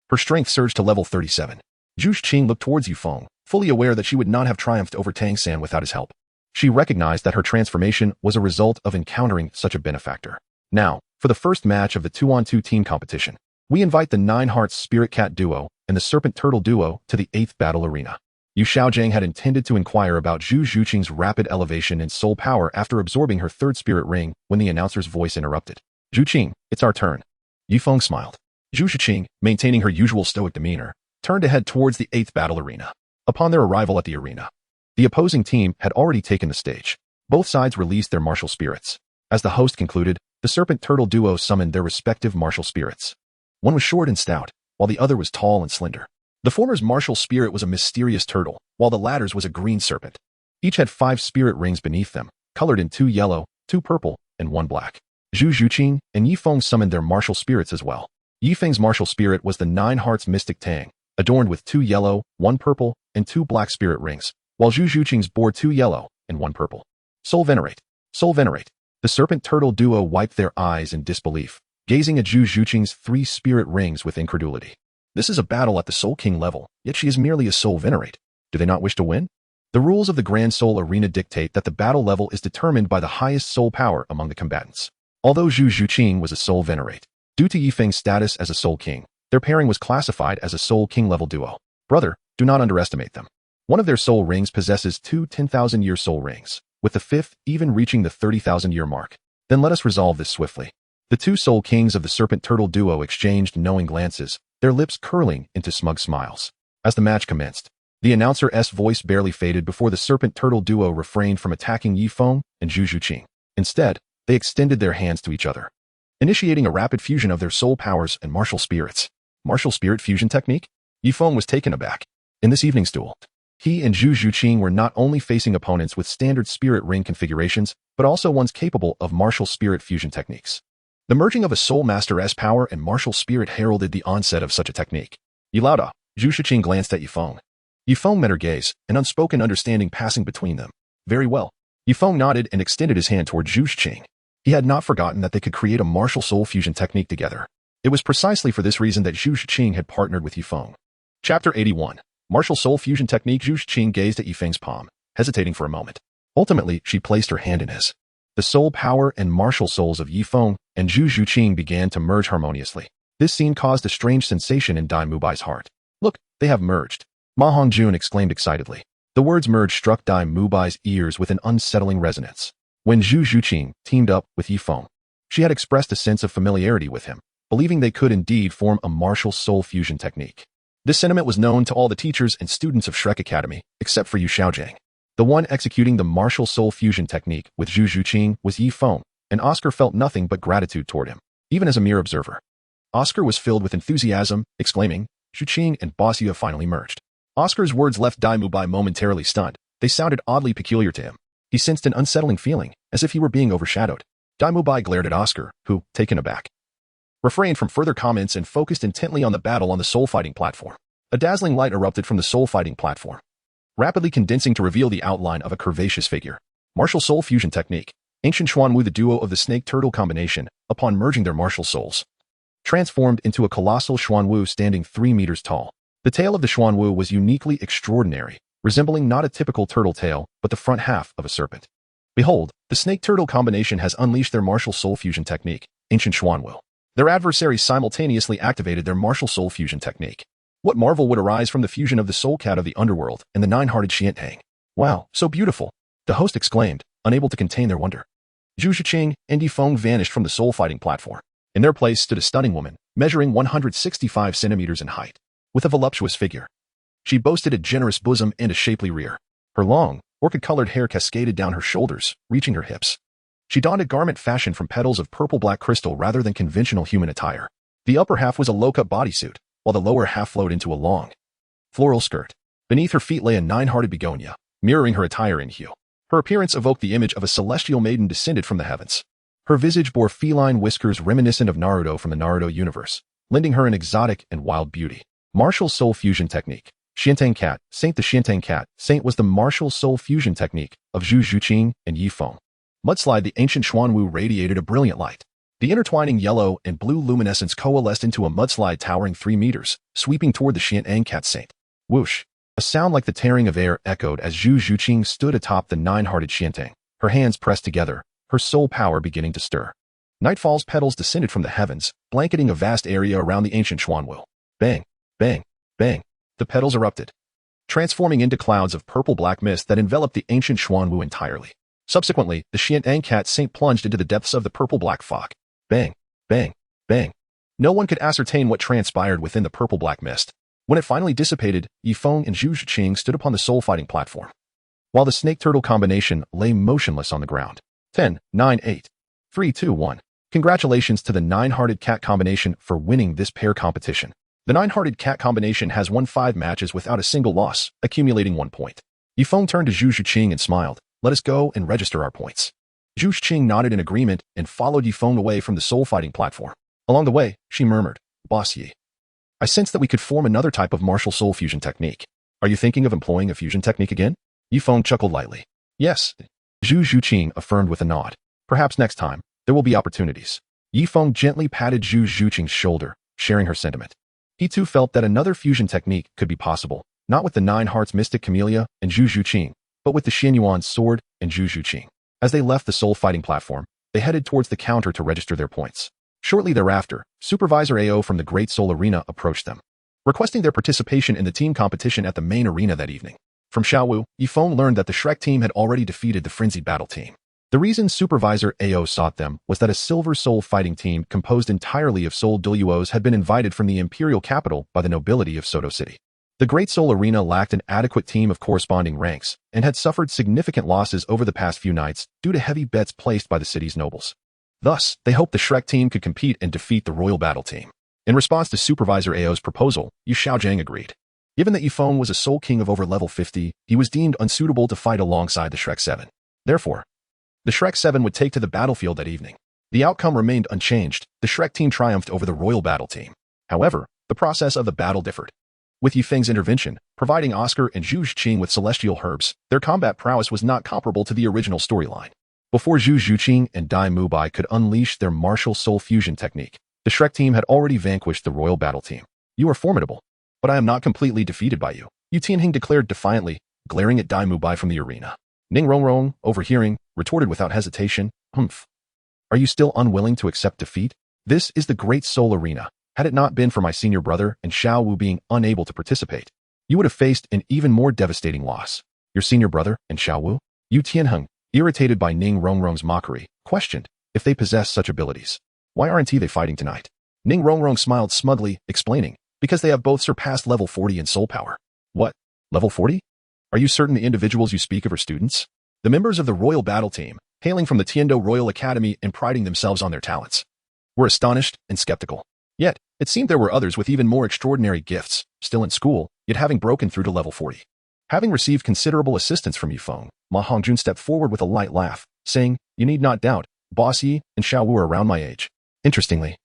her strength surged to level 37. Zhu Zhiqing looked towards Yifeng, fully aware that she would not have triumphed over Tang San without his help. She recognized that her transformation was a result of encountering such a benefactor. Now, for the first match of the 2-on-2 team competition, we invite the 9 Hearts Spirit Cat Duo and the Serpent Turtle Duo to the 8th battle arena. Yu Xiaojing had intended to inquire about Zhu Zhiqing's rapid elevation in soul power after absorbing her third spirit ring when the announcer's voice interrupted. "Zhiqing, it's our turn." Yifeng smiled. Zhu Zhiqing, maintaining her usual stoic demeanor, turned to head towards the 8th battle arena. Upon their arrival at the arena, the opposing team had already taken the stage. Both sides released their martial spirits. As the host concluded, the Serpent Turtle Duo summoned their respective martial spirits. One was short and stout, while the other was tall and slender. The former's martial spirit was a mysterious turtle, while the latter's was a green serpent. Each had 5 spirit rings beneath them, colored in 2 yellow, 2 purple, and 1 black. Zhu Zhiqing and Yifeng summoned their martial spirits as well. Yifeng's martial spirit was the 9 Hearts Mystic Tang, adorned with 2 yellow, 1 purple, and 2 black spirit rings, while Zhu Zhiqing's bore 2 yellow and 1 purple. "Soul Venerate! Soul Venerate!" The Serpent Turtle Duo wiped their eyes in disbelief, gazing at Zhu Zhiqing's 3 spirit rings with incredulity. This is a battle at the Soul King level, yet she is merely a Soul Venerate. Do they not wish to win? The rules of the Grand Soul Arena dictate that the battle level is determined by the highest soul power among the combatants. Although Zhu Zhiqing was a Soul Venerate, due to Yifeng's status as a Soul King, their pairing was classified as a Soul King level duo. Brother, do not underestimate them. One of their soul rings possesses 2 10,000-year soul rings, with the 5th even reaching the 30,000-year mark. Then let us resolve this swiftly. The 2 Soul Kings of the Serpent Turtle Duo exchanged knowing glances, their lips curling into smug smiles. As the match commenced, the announcer's voice barely faded before the Serpent Turtle Duo refrained from attacking Yifeng and Zhu Zhiqing. Instead, they extended their hands to each other, initiating a rapid fusion of their soul powers and martial spirits. Martial spirit fusion technique? Yifeng was taken aback. In this evening's duel, he and Zhu Zhiqing were not only facing opponents with standard spirit ring configurations, but also ones capable of martial spirit fusion techniques. The merging of a soul master's power and martial spirit heralded the onset of such a technique. "Yilauda," Zhu Zhiqing glanced at Yifeng. Yifeng met her gaze, an unspoken understanding passing between them. "Very well." Yifeng nodded and extended his hand toward Zhu Zhiqing. He had not forgotten that they could create a martial soul fusion technique together. It was precisely for this reason that Zhu Zhiqing had partnered with Yifeng. Chapter 81. Martial Soul Fusion Technique. Zhu Zhiqing gazed at Yifeng's palm, hesitating for a moment. Ultimately, she placed her hand in his. The soul power and martial souls of Yifeng and Zhu Zhuqing began to merge harmoniously. This scene caused a strange sensation in Dai Mubai's heart. Look, they have merged. Ma Hongjun exclaimed excitedly. The words merge struck Dai Mubai's ears with an unsettling resonance. When Zhu Zhuqing teamed up with Yifeng, she had expressed a sense of familiarity with him, believing they could indeed form a martial soul fusion technique. This sentiment was known to all the teachers and students of Shrek Academy, except for Yu Xiaojiang. The one executing the martial soul fusion technique with Zhu Zhuqing was Yifeng, and Oscar felt nothing but gratitude toward him, even as a mere observer. Oscar was filled with enthusiasm, exclaiming, Zhuqing and Boss Yu have finally merged. Oscar's words left Dai Mubai momentarily stunned. They sounded oddly peculiar to him. He sensed an unsettling feeling, as if he were being overshadowed. Dai Mubai glared at Oscar, who, taken aback, refrained from further comments and focused intently on the battle on the soul-fighting platform. A dazzling light erupted from the soul-fighting platform, rapidly condensing to reveal the outline of a curvaceous figure. Martial soul fusion technique. Ancient Xuanwu, the duo of the snake-turtle combination, upon merging their martial souls, transformed into a colossal Xuanwu standing 3 meters tall. The tail of the Xuanwu was uniquely extraordinary, resembling not a typical turtle tail, but the front half of a serpent. Behold, the snake-turtle combination has unleashed their martial soul fusion technique, Ancient Xuanwu. Their adversaries simultaneously activated their martial soul fusion technique. What marvel would arise from the fusion of the soul cat of the underworld and the nine-hearted Xiantang? Wow, so beautiful! The host exclaimed, unable to contain their wonder. Zhu Zhuqing and Yifeng vanished from the soul-fighting platform. In their place stood a stunning woman, measuring 165 centimeters in height, with a voluptuous figure. She boasted a generous bosom and a shapely rear. Her long, orchid-colored hair cascaded down her shoulders, reaching her hips. She donned a garment fashioned from petals of purple-black crystal rather than conventional human attire. The upper half was a low-cut bodysuit, while the lower half flowed into a long, floral skirt. Beneath her feet lay a nine-hearted begonia, mirroring her attire in hue. Her appearance evoked the image of a celestial maiden descended from the heavens. Her visage bore feline whiskers reminiscent of Naruto from the Naruto universe, lending her an exotic and wild beauty. Martial soul fusion technique. Xiantang Cat, Saint. The Xiantang Cat, Saint was the martial soul fusion technique of Zhu Zhuqing and Yifeng. Mudslide. The ancient Xuanwu radiated a brilliant light. The intertwining yellow and blue luminescence coalesced into a mudslide towering 3 meters, sweeping toward the Xiantang Cat Saint. Whoosh! A sound like the tearing of air echoed as Zhu Zhuqing stood atop the nine-hearted Xiantang, her hands pressed together, her soul power beginning to stir. Nightfall's petals descended from the heavens, blanketing a vast area around the ancient Xuanwu. Bang! Bang! Bang! The petals erupted, transforming into clouds of purple-black mist that enveloped the ancient Xuanwu entirely. Subsequently, the Xiantang Cat Saint plunged into the depths of the purple-black fog. Bang! Bang! Bang! No one could ascertain what transpired within the purple-black mist. When it finally dissipated, Yifeng and Zhu Zhuqing stood upon the soul-fighting platform, while the snake-turtle combination lay motionless on the ground. 10, 9, 8, 3, 2, 1. Congratulations to the nine-hearted cat combination for winning this pair competition. The nine-hearted cat combination has won 5 matches without a single loss, accumulating 1 point. Yifeng turned to Zhu Zhuqing and smiled. Let us go and register our points. Zhu Zhuqing nodded in agreement and followed Yifeng away from the soul-fighting platform. Along the way, she murmured, Boss Yi, I sense that we could form another type of martial soul fusion technique. Are you thinking of employing a fusion technique again? Yifeng chuckled lightly. Yes. Zhu Zhuqing affirmed with a nod. Perhaps next time, there will be opportunities. Yifeng gently patted Zhu Zhuqing's shoulder, sharing her sentiment. He too felt that another fusion technique could be possible, not with the Nine Hearts Mystic Camellia and Zhu Zhuqing, but with the Xianyuan's sword and Zhu Zhuqing. As they left the soul-fighting platform, they headed towards the counter to register their points. Shortly thereafter, Supervisor AO from the Great Soul Arena approached them, requesting their participation in the team competition at the main arena that evening. From Xiaowu, Yifeng learned that the Shrek team had already defeated the Frenzied Battle team. The reason Supervisor AO sought them was that a Silver Soul fighting team composed entirely of Soul Douluos had been invited from the imperial capital by the nobility of Soto City. The Great Soul Arena lacked an adequate team of corresponding ranks and had suffered significant losses over the past few nights due to heavy bets placed by the city's nobles. Thus, they hoped the Shrek team could compete and defeat the Royal Battle team. In response to Supervisor AO's proposal, Yu Xiaojiang agreed. Given that Yifeng was a Soul King of over level 50, he was deemed unsuitable to fight alongside the Shrek 7. Therefore, the Shrek 7 would take to the battlefield that evening. The outcome remained unchanged. The Shrek team triumphed over the Royal Battle team. However, the process of the battle differed. With Yifeng's intervention, providing Oscar and Zhu Zhuqing with celestial herbs, their combat prowess was not comparable to the original storyline. Before Zhu Zhuqing and Dai Mubai could unleash their martial soul fusion technique, the Shrek team had already vanquished the Royal Battle team. You are formidable, but I am not completely defeated by you, Yu Tianhing declared defiantly, glaring at Dai Mubai from the arena. Ning Rongrong, overhearing, retorted without hesitation, Humph. Are you still unwilling to accept defeat? This is the Great Soul Arena. Had it not been for my senior brother and Zhao Wu being unable to participate, you would have faced an even more devastating loss. Your senior brother and Zhao Wu? Yu Tianheng, irritated by Ning Rongrong's mockery, questioned if they possess such abilities. Why aren't they fighting tonight? Ning Rongrong smiled smugly, explaining, because they have both surpassed level 40 in soul power. What? Level 40? Are you certain the individuals you speak of are students? The members of the Royal Battle Team, hailing from the Tiando Royal Academy and priding themselves on their talents, were astonished and skeptical. Yet, it seemed there were others with even more extraordinary gifts, still in school, yet having broken through to level 40. Having received considerable assistance from Yifeng, Ma Hongjun stepped forward with a light laugh, saying, "You need not doubt, Boss Yi and Zhao Wu are around my age. Interestingly,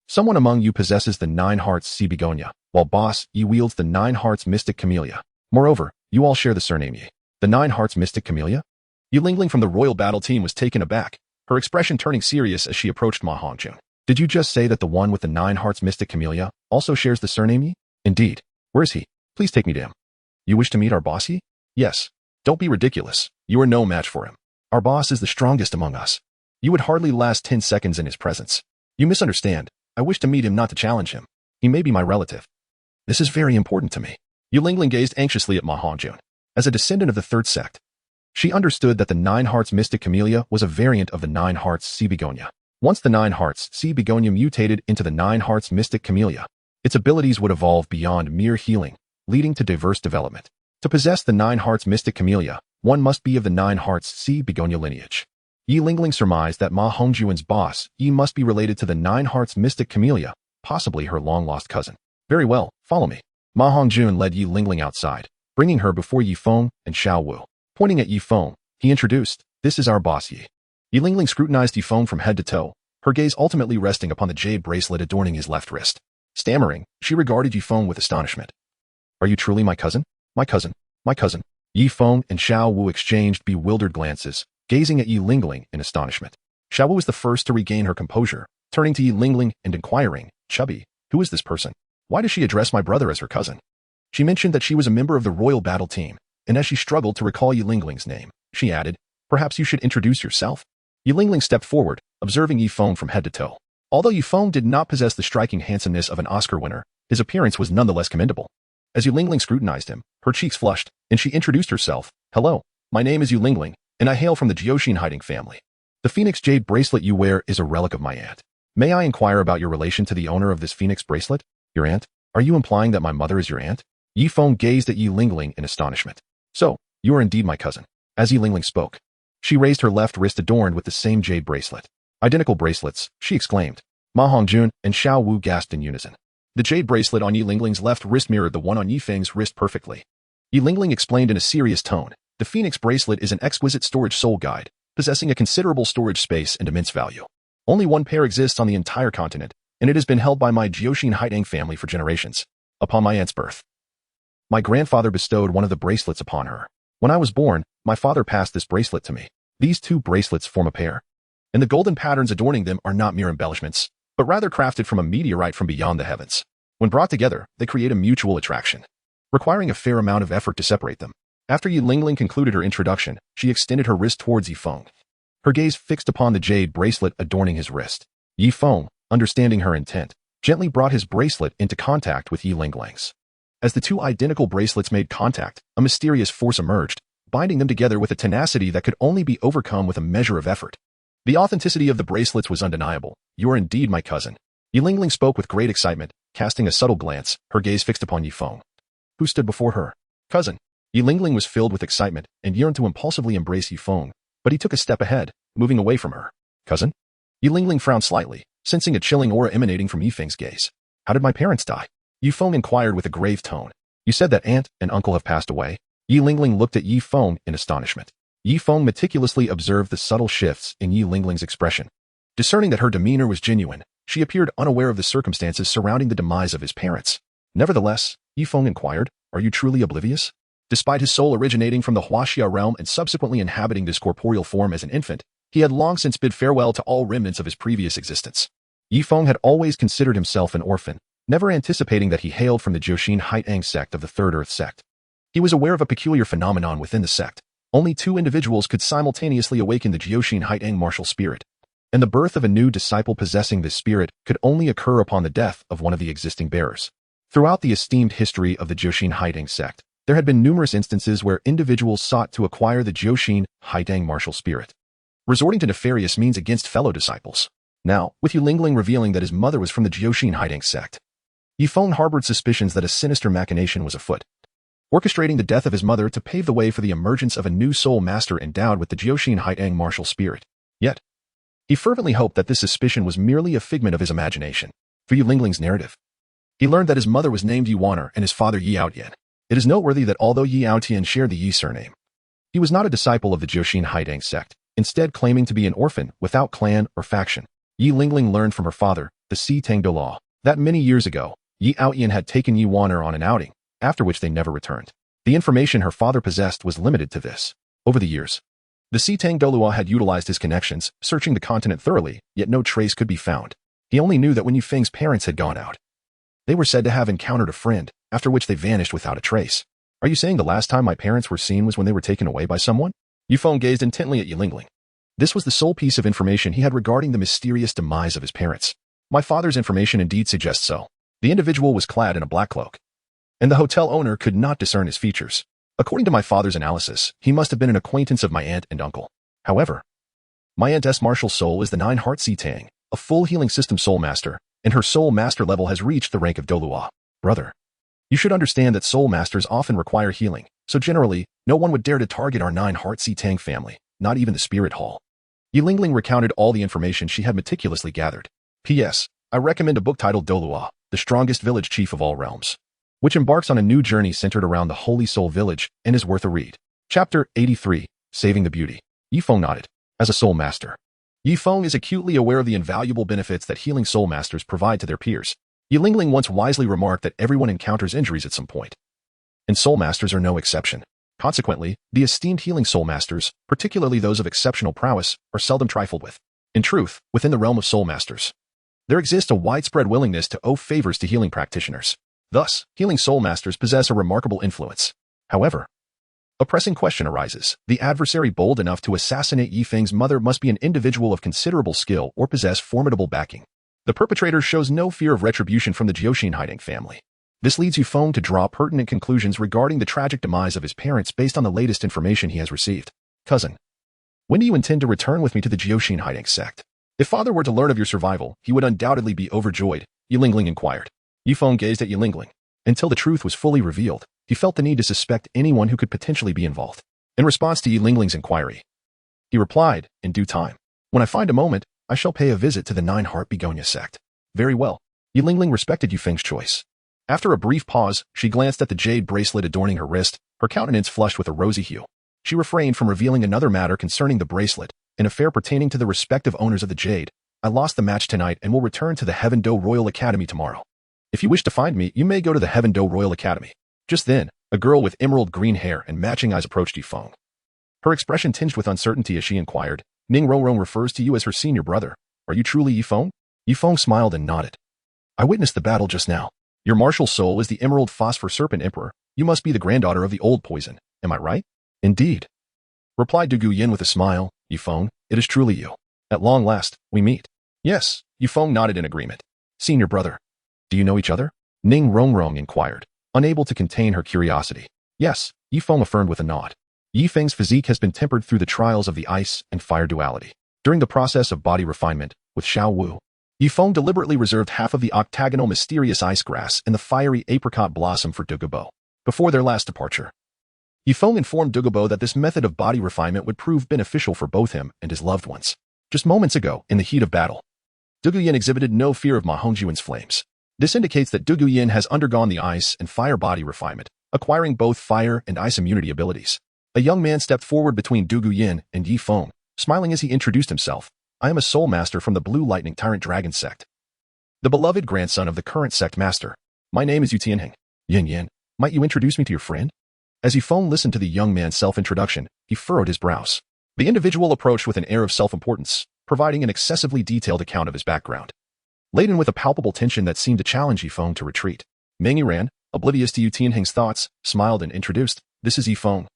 someone among you possesses the 9 Hearts Sea Begonia, while Boss Yi wields the 9 Hearts Mystic Camellia. Moreover, you all share the surname Yi. The 9 Hearts Mystic Camellia?" Yi Lingling from the Royal Battle Team was taken aback, her expression turning serious as she approached Ma Hongjun. "Did you just say that the one with the 9 Hearts Mystic Camellia also shares the surname Yi?" "Indeed. Where is he? Please take me to him." "You wish to meet our boss Yi?" "Yes. Don't be ridiculous. You are no match for him. Our boss is the strongest among us. You would hardly last 10 seconds in his presence. You misunderstand. I wish to meet him, not to challenge him. He may be my relative." "This is very important to me." Yu Lingling gazed anxiously at Ma Hongjun. As a descendant of the third sect, she understood that the 9 Hearts Mystic Camellia was a variant of the 9 Hearts Sea Begonia. Once the 9 Hearts Sea Begonia mutated into the 9 Hearts Mystic Camellia, its abilities would evolve beyond mere healing, leading to diverse development. To possess the 9 Hearts Mystic Camellia, one must be of the 9 Hearts Sea Begonia lineage. Yi Lingling surmised that Ma Hongjun's boss, Yi, must be related to the 9 Hearts Mystic Camellia, possibly her long-lost cousin. "Very well, follow me." Ma Hongjun led Yi Lingling outside, bringing her before Yifeng and Zhao Wu. Pointing at Yifeng, he introduced, "This is our boss Yi." Yi Lingling scrutinized Yifeng from head to toe, her gaze ultimately resting upon the jade bracelet adorning his left wrist. Stammering, she regarded Yifeng with astonishment. "Are you truly my cousin? My cousin, my cousin." Yifeng and Zhao Wu exchanged bewildered glances, gazing at Yi Lingling in astonishment. Zhao Wu was the first to regain her composure, turning to Yi Lingling and inquiring, "Chubby, who is this person? Why does she address my brother as her cousin?" She mentioned that she was a member of the Royal Battle Team, and as she struggled to recall Yi Lingling's name, she added, "Perhaps you should introduce yourself." Yi Lingling stepped forward, observing Yifeng from head to toe. Although Yifeng did not possess the striking handsomeness of an Oscar winner, his appearance was nonetheless commendable. As Yi Lingling scrutinized him, her cheeks flushed, and she introduced herself. "Hello, my name is Yi Lingling, and I hail from the Jioshin hiding family. The Phoenix Jade bracelet you wear is a relic of my aunt. May I inquire about your relation to the owner of this Phoenix bracelet? Your aunt? Are you implying that my mother is your aunt?" Yifeng gazed at Yi Lingling in astonishment. "So, you are indeed my cousin." As Yi Lingling spoke, she raised her left wrist adorned with the same jade bracelet. "Identical bracelets," she exclaimed. Ma Hongjun and Zhao Wu gasped in unison. The jade bracelet on Yi Lingling's left wrist mirrored the one on Yifeng's wrist perfectly. Yi Lingling explained in a serious tone, "The Phoenix bracelet is an exquisite storage soul guide, possessing a considerable storage space and immense value. Only one pair exists on the entire continent, and it has been held by my Jioshin Haitang family for generations. Upon my aunt's birth, my grandfather bestowed one of the bracelets upon her. When I was born, my father passed this bracelet to me. These two bracelets form a pair, and the golden patterns adorning them are not mere embellishments, but rather crafted from a meteorite from beyond the heavens. When brought together, they create a mutual attraction, requiring a fair amount of effort to separate them." After Yi Lingling concluded her introduction, she extended her wrist towards Yifeng, her gaze fixed upon the jade bracelet adorning his wrist. Yifeng, understanding her intent, gently brought his bracelet into contact with Yi Lingling's. As the two identical bracelets made contact, a mysterious force emerged, binding them together with a tenacity that could only be overcome with a measure of effort. The authenticity of the bracelets was undeniable. "You are indeed my cousin." Yi Lingling spoke with great excitement, casting a subtle glance, her gaze fixed upon Yifeng, who stood before her. "Cousin." Yi Lingling was filled with excitement and yearned to impulsively embrace Yifeng, but he took a step ahead, moving away from her. "Cousin?" Yi Lingling frowned slightly, sensing a chilling aura emanating from Yifeng's gaze. "How did my parents die?" Yifeng inquired with a grave tone. "You said that aunt and uncle have passed away?" Yi Lingling looked at Yifeng in astonishment. Yifeng meticulously observed the subtle shifts in Yi Lingling's expression. Discerning that her demeanor was genuine, she appeared unaware of the circumstances surrounding the demise of his parents. Nevertheless, Yifeng inquired, "Are you truly oblivious?" Despite his soul originating from the Huaxia realm and subsequently inhabiting this corporeal form as an infant, he had long since bid farewell to all remnants of his previous existence. Yifeng had always considered himself an orphan, never anticipating that he hailed from the Jioshin Haitang sect of the Third Earth sect. He was aware of a peculiar phenomenon within the sect. Only two individuals could simultaneously awaken the Jioshin Haitang martial spirit. and the birth of a new disciple possessing this spirit could only occur upon the death of one of the existing bearers. Throughout the esteemed history of the Jiuxin Haidang sect, there had been numerous instances where individuals sought to acquire the Jiuxin Haidang martial spirit, resorting to nefarious means against fellow disciples. Now, with Yu Lingling revealing that his mother was from the Jiuxin Haidang sect, Yifeng harbored suspicions that a sinister machination was afoot, orchestrating the death of his mother to pave the way for the emergence of a new soul master endowed with the Jiuxin Haidang martial spirit. Yet, he fervently hoped that this suspicion was merely a figment of his imagination. For Yu Lingling's narrative, he learned that his mother was named Yi Waner and his father Yi Aotian. It is noteworthy that although Yi Aotian shared the Yi surname, he was not a disciple of the Jiuxin Haidang sect, instead claiming to be an orphan without clan or faction. Yi Lingling learned from her father, the Si Tang Douluo, that many years ago, Yi Aotian had taken Yi Waner on an outing, after which they never returned. The information her father possessed was limited to this. Over the years, the Si Tang Douluo had utilized his connections, searching the continent thoroughly, yet no trace could be found. He only knew that when Yifeng's parents had gone out, they were said to have encountered a friend, after which they vanished without a trace. Are you saying the last time my parents were seen was when they were taken away by someone? Yifeng gazed intently at Yu Lingling. This was the sole piece of information he had regarding the mysterious demise of his parents. My father's information indeed suggests so. The individual was clad in a black cloak, and the hotel owner could not discern his features. According to my father's analysis, he must have been an acquaintance of my aunt and uncle. However, my aunt's martial soul is the 9-heart Si Tang, a full healing system soul master, and her soul master level has reached the rank of Douluo. Brother, you should understand that soul masters often require healing, so generally, no one would dare to target our 9-heart Si Tang family, not even the spirit hall. Yu Lingling recounted all the information she had meticulously gathered. P.S. I recommend a book titled Douluo, the strongest village chief of all realms, which embarks on a new journey centered around the Holy Soul Village and is worth a read. Chapter 83, Saving the Beauty. Yifeng nodded. As a soul master, Yifeng is acutely aware of the invaluable benefits that healing soul masters provide to their peers. Yu Lingling once wisely remarked that everyone encounters injuries at some point, and soul masters are no exception. Consequently, the esteemed healing soul masters, particularly those of exceptional prowess, are seldom trifled with. In truth, within the realm of soul masters, there exists a widespread willingness to owe favors to healing practitioners. Thus, healing soul masters possess a remarkable influence. However, a pressing question arises. The adversary bold enough to assassinate Yifeng's mother must be an individual of considerable skill or possess formidable backing. The perpetrator shows no fear of retribution from the Jiuxin Haidang family. This leads Yifeng to draw pertinent conclusions regarding the tragic demise of his parents based on the latest information he has received. Cousin, when do you intend to return with me to the Jiuxin Haidang sect? If father were to learn of your survival, he would undoubtedly be overjoyed, Yu Lingling inquired. Yifeng gazed at Yu Lingling. Until the truth was fully revealed, he felt the need to suspect anyone who could potentially be involved. In response to Yu Lingling's inquiry, he replied, in due time. When I find a moment, I shall pay a visit to the 9-heart Begonia sect. Very well. Yu Lingling respected Yifeng's choice. After a brief pause, she glanced at the jade bracelet adorning her wrist, her countenance flushed with a rosy hue. She refrained from revealing another matter concerning the bracelet, an affair pertaining to the respective owners of the jade. I lost the match tonight and will return to the Heaven Do Royal Academy tomorrow. If you wish to find me, you may go to the Heaven Do Royal Academy. Just then, a girl with emerald green hair and matching eyes approached Yifeng. Her expression tinged with uncertainty as she inquired, Ning Rongrong refers to you as her senior brother. Are you truly Yifeng? Yifeng smiled and nodded. I witnessed the battle just now. Your martial soul is the Emerald Phosphor Serpent Emperor. You must be the granddaughter of the old poison. Am I right? Indeed, replied Du Guyan with a smile. Yifeng, it is truly you. At long last, we meet. Yes, Yifeng nodded in agreement. Senior brother. Do you know each other? Ning Rongrong inquired, unable to contain her curiosity. Yes, Yifeng affirmed with a nod. Yifeng's physique has been tempered through the trials of the ice and fire duality. During the process of body refinement, with Zhao Wu, Yifeng deliberately reserved half of the octagonal mysterious ice grass and the fiery apricot blossom for Douluo. Before their last departure, Yifeng informed Douluo that this method of body refinement would prove beneficial for both him and his loved ones. Just moments ago, in the heat of battle, Du Guyan exhibited no fear of Ma Hongjuan's flames. This indicates that Du Guyan has undergone the ice and fire body refinement, acquiring both fire and ice immunity abilities. A young man stepped forward between Du Guyan and Yifeng, smiling as he introduced himself. I am a soul master from the Blue Lightning Tyrant Dragon sect, the beloved grandson of the current sect master. My name is Yu Tianheng. Yin Yin, might you introduce me to your friend? As Yifeng listened to the young man's self-introduction, he furrowed his brows. The individual approached with an air of self-importance, providing an excessively detailed account of his background, laden with a palpable tension that seemed to challenge Yifeng to retreat. Meng Yiran, oblivious to Yu Tianheng's thoughts, smiled and introduced, this is Yifeng,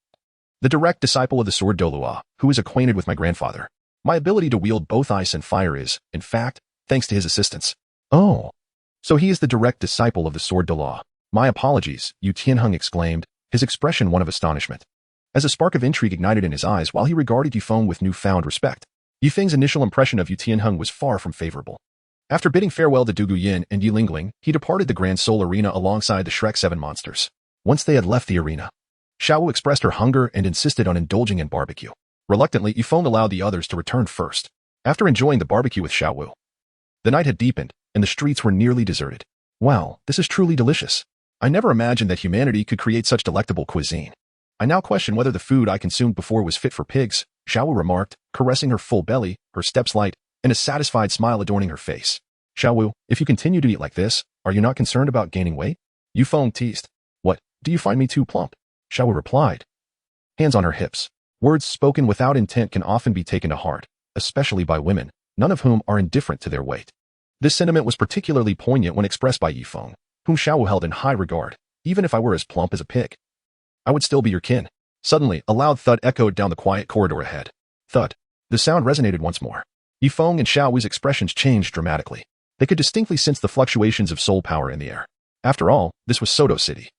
the direct disciple of the sword Douluo, who is acquainted with my grandfather. My ability to wield both ice and fire is, in fact, thanks to his assistance. Oh. So he is the direct disciple of the sword Douluo. My apologies, Yu Tianheng exclaimed, his expression one of astonishment. As a spark of intrigue ignited in his eyes while he regarded Yifeng with newfound respect, Yifeng's initial impression of Yu Tianheng was far from favorable. After bidding farewell to Du Guyan and Yi Lingling, he departed the Grand Soul Arena alongside the Shrek 7 monsters. Once they had left the arena, Zhao Wujie expressed her hunger and insisted on indulging in barbecue. Reluctantly, Yifeng allowed the others to return first. After enjoying the barbecue with Zhao Wujie, the night had deepened, and the streets were nearly deserted. Wow, this is truly delicious. I never imagined that humanity could create such delectable cuisine. I now question whether the food I consumed before was fit for pigs, Zhao Wujie remarked, caressing her full belly, her steps light, and a satisfied smile adorning her face. Zhao Wujie, if you continue to eat like this, are you not concerned about gaining weight? Yifeng teased. What, do you find me too plump? Zhao Wujie replied. Hands on her hips. Words spoken without intent can often be taken to heart, especially by women, none of whom are indifferent to their weight. This sentiment was particularly poignant when expressed by Yifeng, whom Zhao Wujie held in high regard. Even if I were as plump as a pig, I would still be your kin. Suddenly, a loud thud echoed down the quiet corridor ahead. Thud. The sound resonated once more. Yifeng and Zhao Wujie's expressions changed dramatically. They could distinctly sense the fluctuations of soul power in the air. After all, this was Soto City.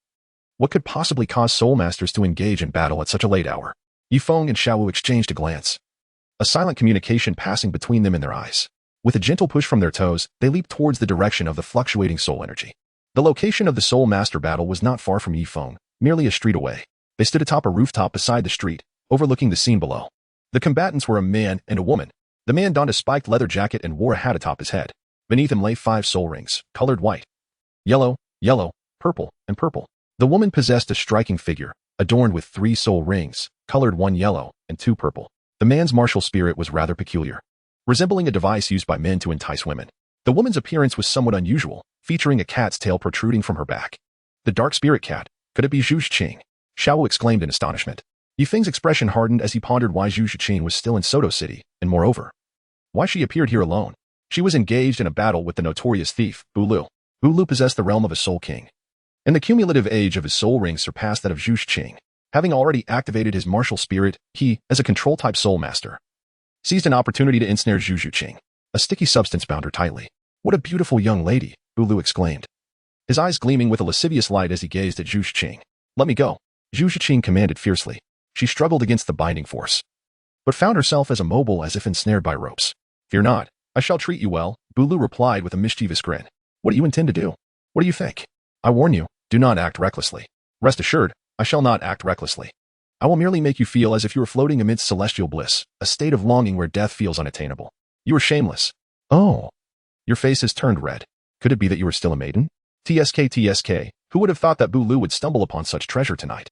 What could possibly cause soul masters to engage in battle at such a late hour? Yifeng and Zhao Wujie exchanged a glance. A silent communication passing between them in their eyes. With a gentle push from their toes, they leaped towards the direction of the fluctuating soul energy. The location of the soul master battle was not far from Yifeng, merely a street away. They stood atop a rooftop beside the street, overlooking the scene below. The combatants were a man and a woman. The man donned a spiked leather jacket and wore a hat atop his head. Beneath him lay 5 soul rings, colored white, yellow, purple, and purple. The woman possessed a striking figure, adorned with 3 soul rings, colored 1 yellow and 2 purple. The man's martial spirit was rather peculiar, resembling a device used by men to entice women. The woman's appearance was somewhat unusual, featuring a cat's tail protruding from her back. The dark spirit cat, could it be Zhu Qing? Zhao Wujie exclaimed in astonishment. Yifeng's expression hardened as he pondered why Zhu Qing was still in Soto City, and moreover, why she appeared here alone. She was engaged in a battle with the notorious thief, Douluo. Douluo possessed the realm of a soul king, and the cumulative age of his soul rings surpassed that of Zhu Qing. Having already activated his martial spirit, he, as a control-type soul master, seized an opportunity to ensnare Zhu Qing. A sticky substance bound her tightly. What a beautiful young lady, Douluo exclaimed, his eyes gleaming with a lascivious light as he gazed at Zhu Qing. Let me go, Zhu Qing commanded fiercely. She struggled against the binding force, but found herself as immobile as if ensnared by ropes. Fear not, I shall treat you well, Douluo replied with a mischievous grin. What do you intend to do? What do you think? I warn you, do not act recklessly. Rest assured, I shall not act recklessly. I will merely make you feel as if you were floating amidst celestial bliss, a state of longing where death feels unattainable. You are shameless. Oh. Your face has turned red. Could it be that you are still a maiden? TSK, who would have thought that Douluo would stumble upon such treasure tonight?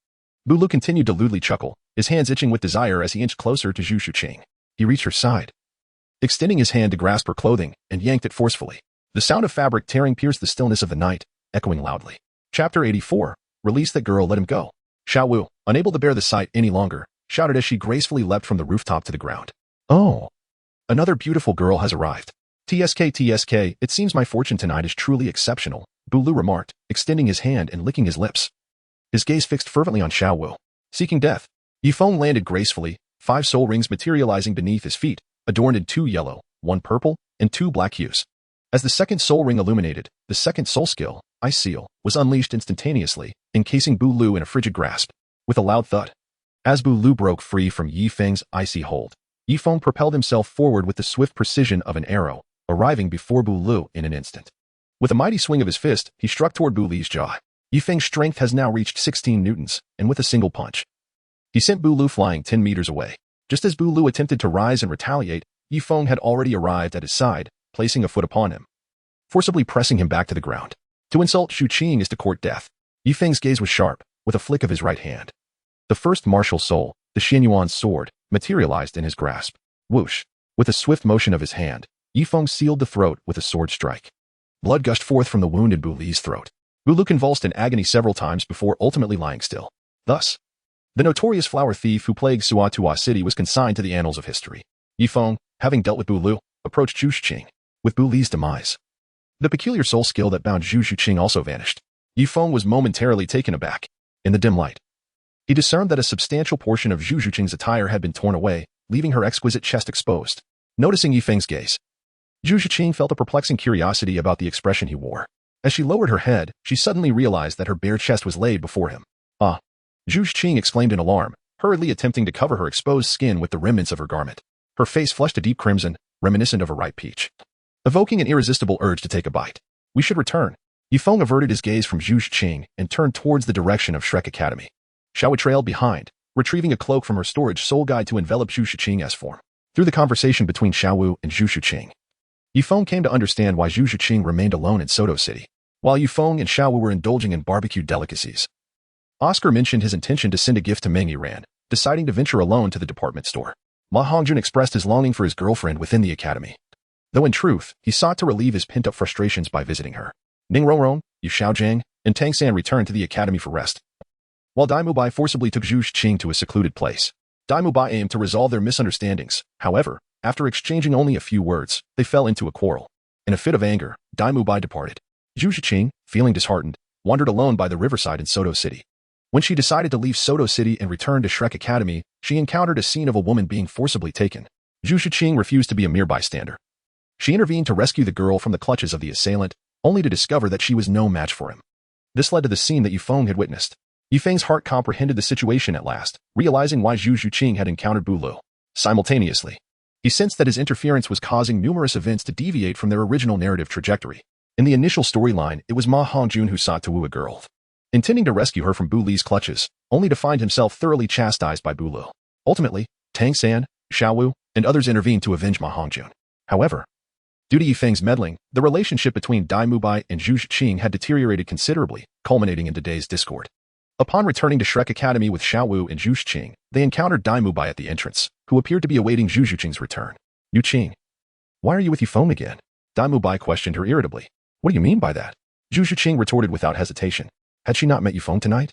Douluo continued to lewdly chuckle, his hands itching with desire as he inched closer to Zhu Qing. He reached her side, extending his hand to grasp her clothing, and yanked it forcefully. The sound of fabric tearing pierced the stillness of the night, echoing loudly. Chapter 84. Release that girl, let him go. Zhao Wujie, unable to bear the sight any longer, shouted as she gracefully leapt from the rooftop to the ground. Oh. Another beautiful girl has arrived. TSK, it seems my fortune tonight is truly exceptional, Douluo remarked, extending his hand and licking his lips. His gaze fixed fervently on Zhao Wujie. Seeking death, Yifeng landed gracefully, 5 soul rings materializing beneath his feet, adorned in 2 yellow, 1 purple, and 2 black hues. As the second soul ring illuminated, the second soul skill, Ice Seal, was unleashed instantaneously, encasing Douluo in a frigid grasp. With a loud thud, as Douluo broke free from Yifeng's icy hold, Yifeng propelled himself forward with the swift precision of an arrow, arriving before Douluo in an instant. With a mighty swing of his fist, he struck toward Douluo's jaw. Yifeng's strength has now reached 16 newtons, and with a single punch, he sent Douluo flying 10 meters away. Just as Douluo attempted to rise and retaliate, Yifeng had already arrived at his side, placing a foot upon him, forcibly pressing him back to the ground. To insult Zhu Qing is to court death. Yifeng's gaze was sharp, with a flick of his right hand. The first martial soul, the Xianyuan sword, materialized in his grasp. Whoosh! With a swift motion of his hand, Yifeng sealed the throat with a sword strike. Blood gushed forth from the wound in Douluo's throat. Douluo convulsed in agony several times before ultimately lying still. Thus, the notorious flower thief who plagued Suatua City was consigned to the annals of history. Yifeng, having dealt with Douluo, approached Zhu Qing. With Douluo's demise, the peculiar soul skill that bound Zhu Qing also vanished. Yifeng was momentarily taken aback. In the dim light, he discerned that a substantial portion of Zhu Qing's attire had been torn away, leaving her exquisite chest exposed. Noticing Yifeng's gaze, Zhu Shiqing felt a perplexing curiosity about the expression he wore. As she lowered her head, she suddenly realized that her bare chest was laid before him. Ah! Zhu Shiqing exclaimed in alarm, hurriedly attempting to cover her exposed skin with the remnants of her garment. Her face flushed a deep crimson, reminiscent of a ripe peach, evoking an irresistible urge to take a bite. We should return. Yifeng averted his gaze from Zhu Shiqing and turned towards the direction of Shrek Academy. Xiao Wu trailed behind, retrieving a cloak from her storage soul guide to envelop Zhu Shiqing's form. Through the conversation between Xiao Wu and Zhu Shiqing, Yifeng came to understand why Zhu Shiqing remained alone in Soto City, while Yifeng and Xiao Wu were indulging in barbecue delicacies. Oscar mentioned his intention to send a gift to Meng Yiran, deciding to venture alone to the department store. Ma Hongjun expressed his longing for his girlfriend within the academy, though in truth, he sought to relieve his pent-up frustrations by visiting her. Ning Rongrong, Yu Xiaojiang, and Tang San returned to the academy for rest, while Dai Mubai forcibly took Zhu Shiqing to a secluded place. Dai Mubai aimed to resolve their misunderstandings. However, after exchanging only a few words, they fell into a quarrel. In a fit of anger, Dai Mubai departed. Zhu Shiqing, feeling disheartened, wandered alone by the riverside in Soto City. When she decided to leave Soto City and return to Shrek Academy, she encountered a scene of a woman being forcibly taken. Zhu Shiqing refused to be a mere bystander. She intervened to rescue the girl from the clutches of the assailant, only to discover that she was no match for him. This led to the scene that Yifeng had witnessed. Yifeng's heart comprehended the situation at last, realizing why Zhu Shiqing had encountered Douluo. Simultaneously, he sensed that his interference was causing numerous events to deviate from their original narrative trajectory. In the initial storyline, it was Ma Hongjun who sought to woo a girl, intending to rescue her from Bu Li's clutches, only to find himself thoroughly chastised by Douluo. Ultimately, Tang San, Xiao Wu, and others intervened to avenge Ma Hongjun. However, due to Yifeng's meddling, the relationship between Dai Mubai and Zhu Shiqing had deteriorated considerably, culminating in today's discord. Upon returning to Shrek Academy with Xiao Wu and Zhu Shiqing, they encountered Dai Mubai at the entrance, who appeared to be awaiting Zhu Shiqing's return. Yu Qing, why are you with Yifeng again? Dai Mubai questioned her irritably. What do you mean by that? Zhu Shiqing retorted without hesitation. Had she not met Yifeng tonight,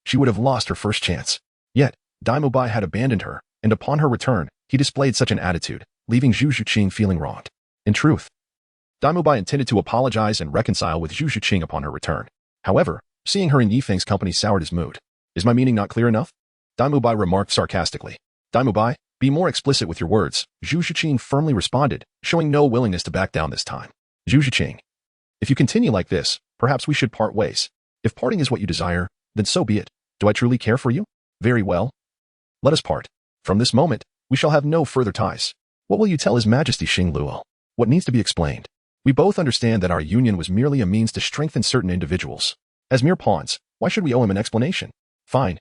she would have lost her first chance. Yet, Dai Mubai had abandoned her, and upon her return, he displayed such an attitude, leaving Zhu Shiqing feeling wronged. In truth, Dai Mubai intended to apologize and reconcile with Zhu Shiqing upon her return. However, seeing her in Yifeng's company soured his mood. Is my meaning not clear enough? Dai Mubai remarked sarcastically. Dai Mubai, be more explicit with your words, Zhu Shiqing firmly responded, showing no willingness to back down this time. Zhu Shiqing, if you continue like this, perhaps we should part ways. If parting is what you desire, then so be it. Do I truly care for you? Very well. Let us part. From this moment, we shall have no further ties. What will you tell His Majesty Xing Luo? What needs to be explained? We both understand that our union was merely a means to strengthen certain individuals. As mere pawns, why should we owe him an explanation? Fine.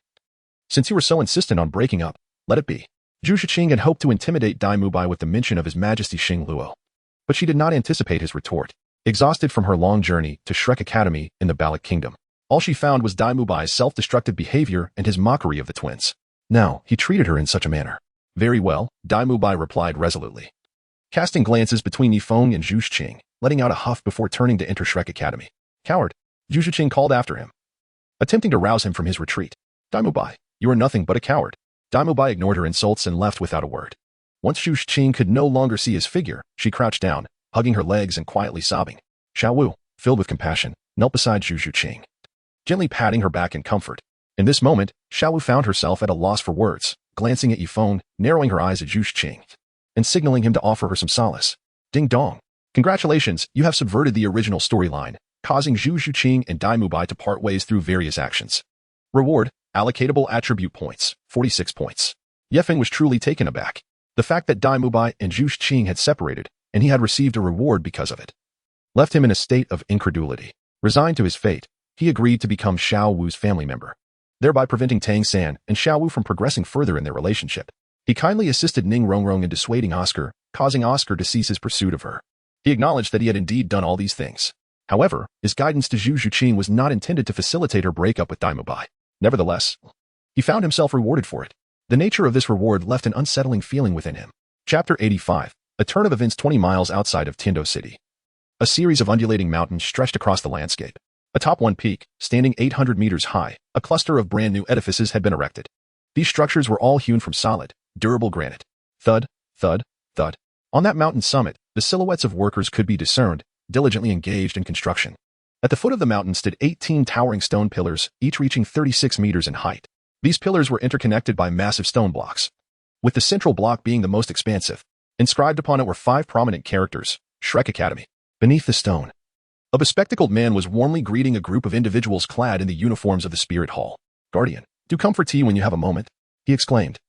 Since you were so insistent on breaking up, let it be. Zhu Shiqing had hoped to intimidate Dai Mubai with the mention of His Majesty Xing Luo, but she did not anticipate his retort. Exhausted from her long journey to Shrek Academy in the Balak Kingdom, all she found was Dai Mubai's self-destructive behavior and his mockery of the twins. Now, he treated her in such a manner. Very well, Dai Mubai replied resolutely, casting glances between Yifeng and Zhu Shiqing, letting out a huff before turning to enter Shrek Academy. Coward, Zhu Shiqing called after him, attempting to rouse him from his retreat. Dai Mubai, you are nothing but a coward. Dai Mubai ignored her insults and left without a word. Once Zhu Shiqing could no longer see his figure, she crouched down, hugging her legs and quietly sobbing. Xiao Wu, filled with compassion, knelt beside Zhu Shiqing, gently patting her back in comfort. In this moment, Xiao Wu found herself at a loss for words, glancing at Yifeng, narrowing her eyes at Zhu Shiqing, and signaling him to offer her some solace. Ding dong. Congratulations, you have subverted the original storyline, causing Zhu Shiqing and Dai Mubai to part ways through various actions. Reward, allocatable attribute points, 46 points. Yifeng was truly taken aback. The fact that Dai Mubai and Zhu Shiqing had separated, and he had received a reward because of it, left him in a state of incredulity. Resigned to his fate, he agreed to become Xiao Wu's family member, thereby preventing Tang San and Xiao Wu from progressing further in their relationship. He kindly assisted Ning Rongrong in dissuading Oscar, causing Oscar to cease his pursuit of her. He acknowledged that he had indeed done all these things. However, his guidance to Zhu Shiqing was not intended to facilitate her breakup with Dai Mubai. Nevertheless, he found himself rewarded for it. The nature of this reward left an unsettling feeling within him. Chapter 85. A turn of events 20 miles outside of Tindo City. A series of undulating mountains stretched across the landscape. Atop one peak, standing 800 meters high, a cluster of brand new edifices had been erected. These structures were all hewn from solid, durable granite. Thud, thud, thud. On that mountain summit, the silhouettes of workers could be discerned, diligently engaged in construction. At the foot of the mountain stood 18 towering stone pillars, each reaching 36 meters in height. These pillars were interconnected by massive stone blocks, with the central block being the most expansive. Inscribed upon it were 5 prominent characters: Shrek Academy. Beneath the stone, a bespectacled man was warmly greeting a group of individuals clad in the uniforms of the Spirit Hall. "Guardian, do come for tea when you have a moment," he exclaimed,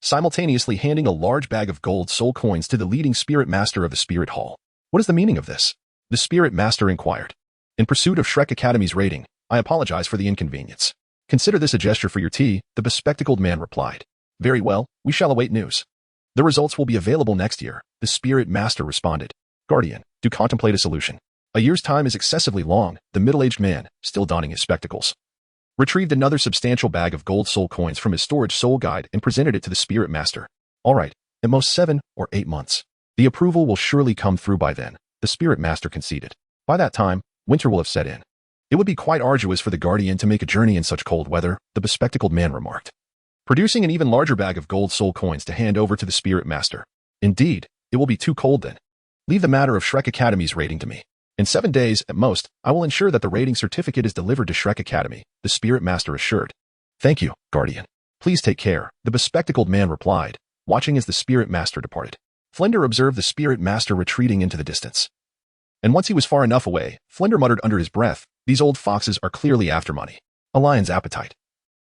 simultaneously handing a large bag of gold soul coins to the leading Spirit Master of the Spirit Hall. "What is the meaning of this?" the Spirit Master inquired. "In pursuit of Shrek Academy's rating, I apologize for the inconvenience. Consider this a gesture for your tea," the bespectacled man replied. "Very well, we shall await news. The results will be available next year," the Spirit Master responded. "Guardian, do contemplate a solution. A year's time is excessively long," the middle-aged man, still donning his spectacles, retrieved another substantial bag of gold soul coins from his storage soul guide and presented it to the Spirit Master. "All right, at most 7 or 8 months. The approval will surely come through by then," the Spirit Master conceded. "By that time, winter will have set in. It would be quite arduous for the Guardian to make a journey in such cold weather," the bespectacled man remarked, producing an even larger bag of gold soul coins to hand over to the Spirit Master. "Indeed, it will be too cold then. Leave the matter of Shrek Academy's rating to me. In 7 days, at most, I will ensure that the rating certificate is delivered to Shrek Academy," the Spirit Master assured. "Thank you, Guardian. Please take care," the bespectacled man replied, watching as the Spirit Master departed. Flender observed the Spirit Master retreating into the distance. And once he was far enough away, Flender muttered under his breath, "These old foxes are clearly after money. A lion's appetite.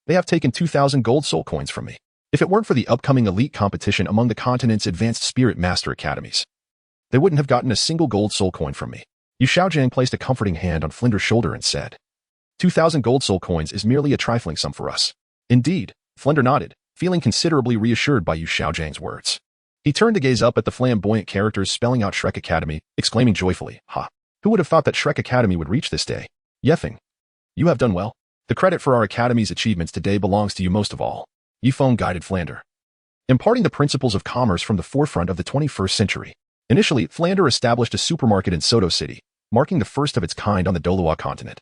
They have taken 2,000 gold soul coins from me. If it weren't for the upcoming elite competition among the continent's advanced Spirit Master Academies, they wouldn't have gotten a single gold soul coin from me." Yu Xiaojiang placed a comforting hand on Flender's shoulder and said, 2,000 gold soul coins is merely a trifling sum for us." "Indeed," Flender nodded, feeling considerably reassured by Yu Xiaojiang's words. He turned to gaze up at the flamboyant characters spelling out Shrek Academy, exclaiming joyfully, "Ha! Who would have thought that Shrek Academy would reach this day? Yefeng, you have done well. The credit for our Academy's achievements today belongs to you most of all." Yifeng guided Flander, imparting the principles of commerce from the forefront of the 21st century. Initially, Flander established a supermarket in Soto City, marking the first of its kind on the Douluo continent,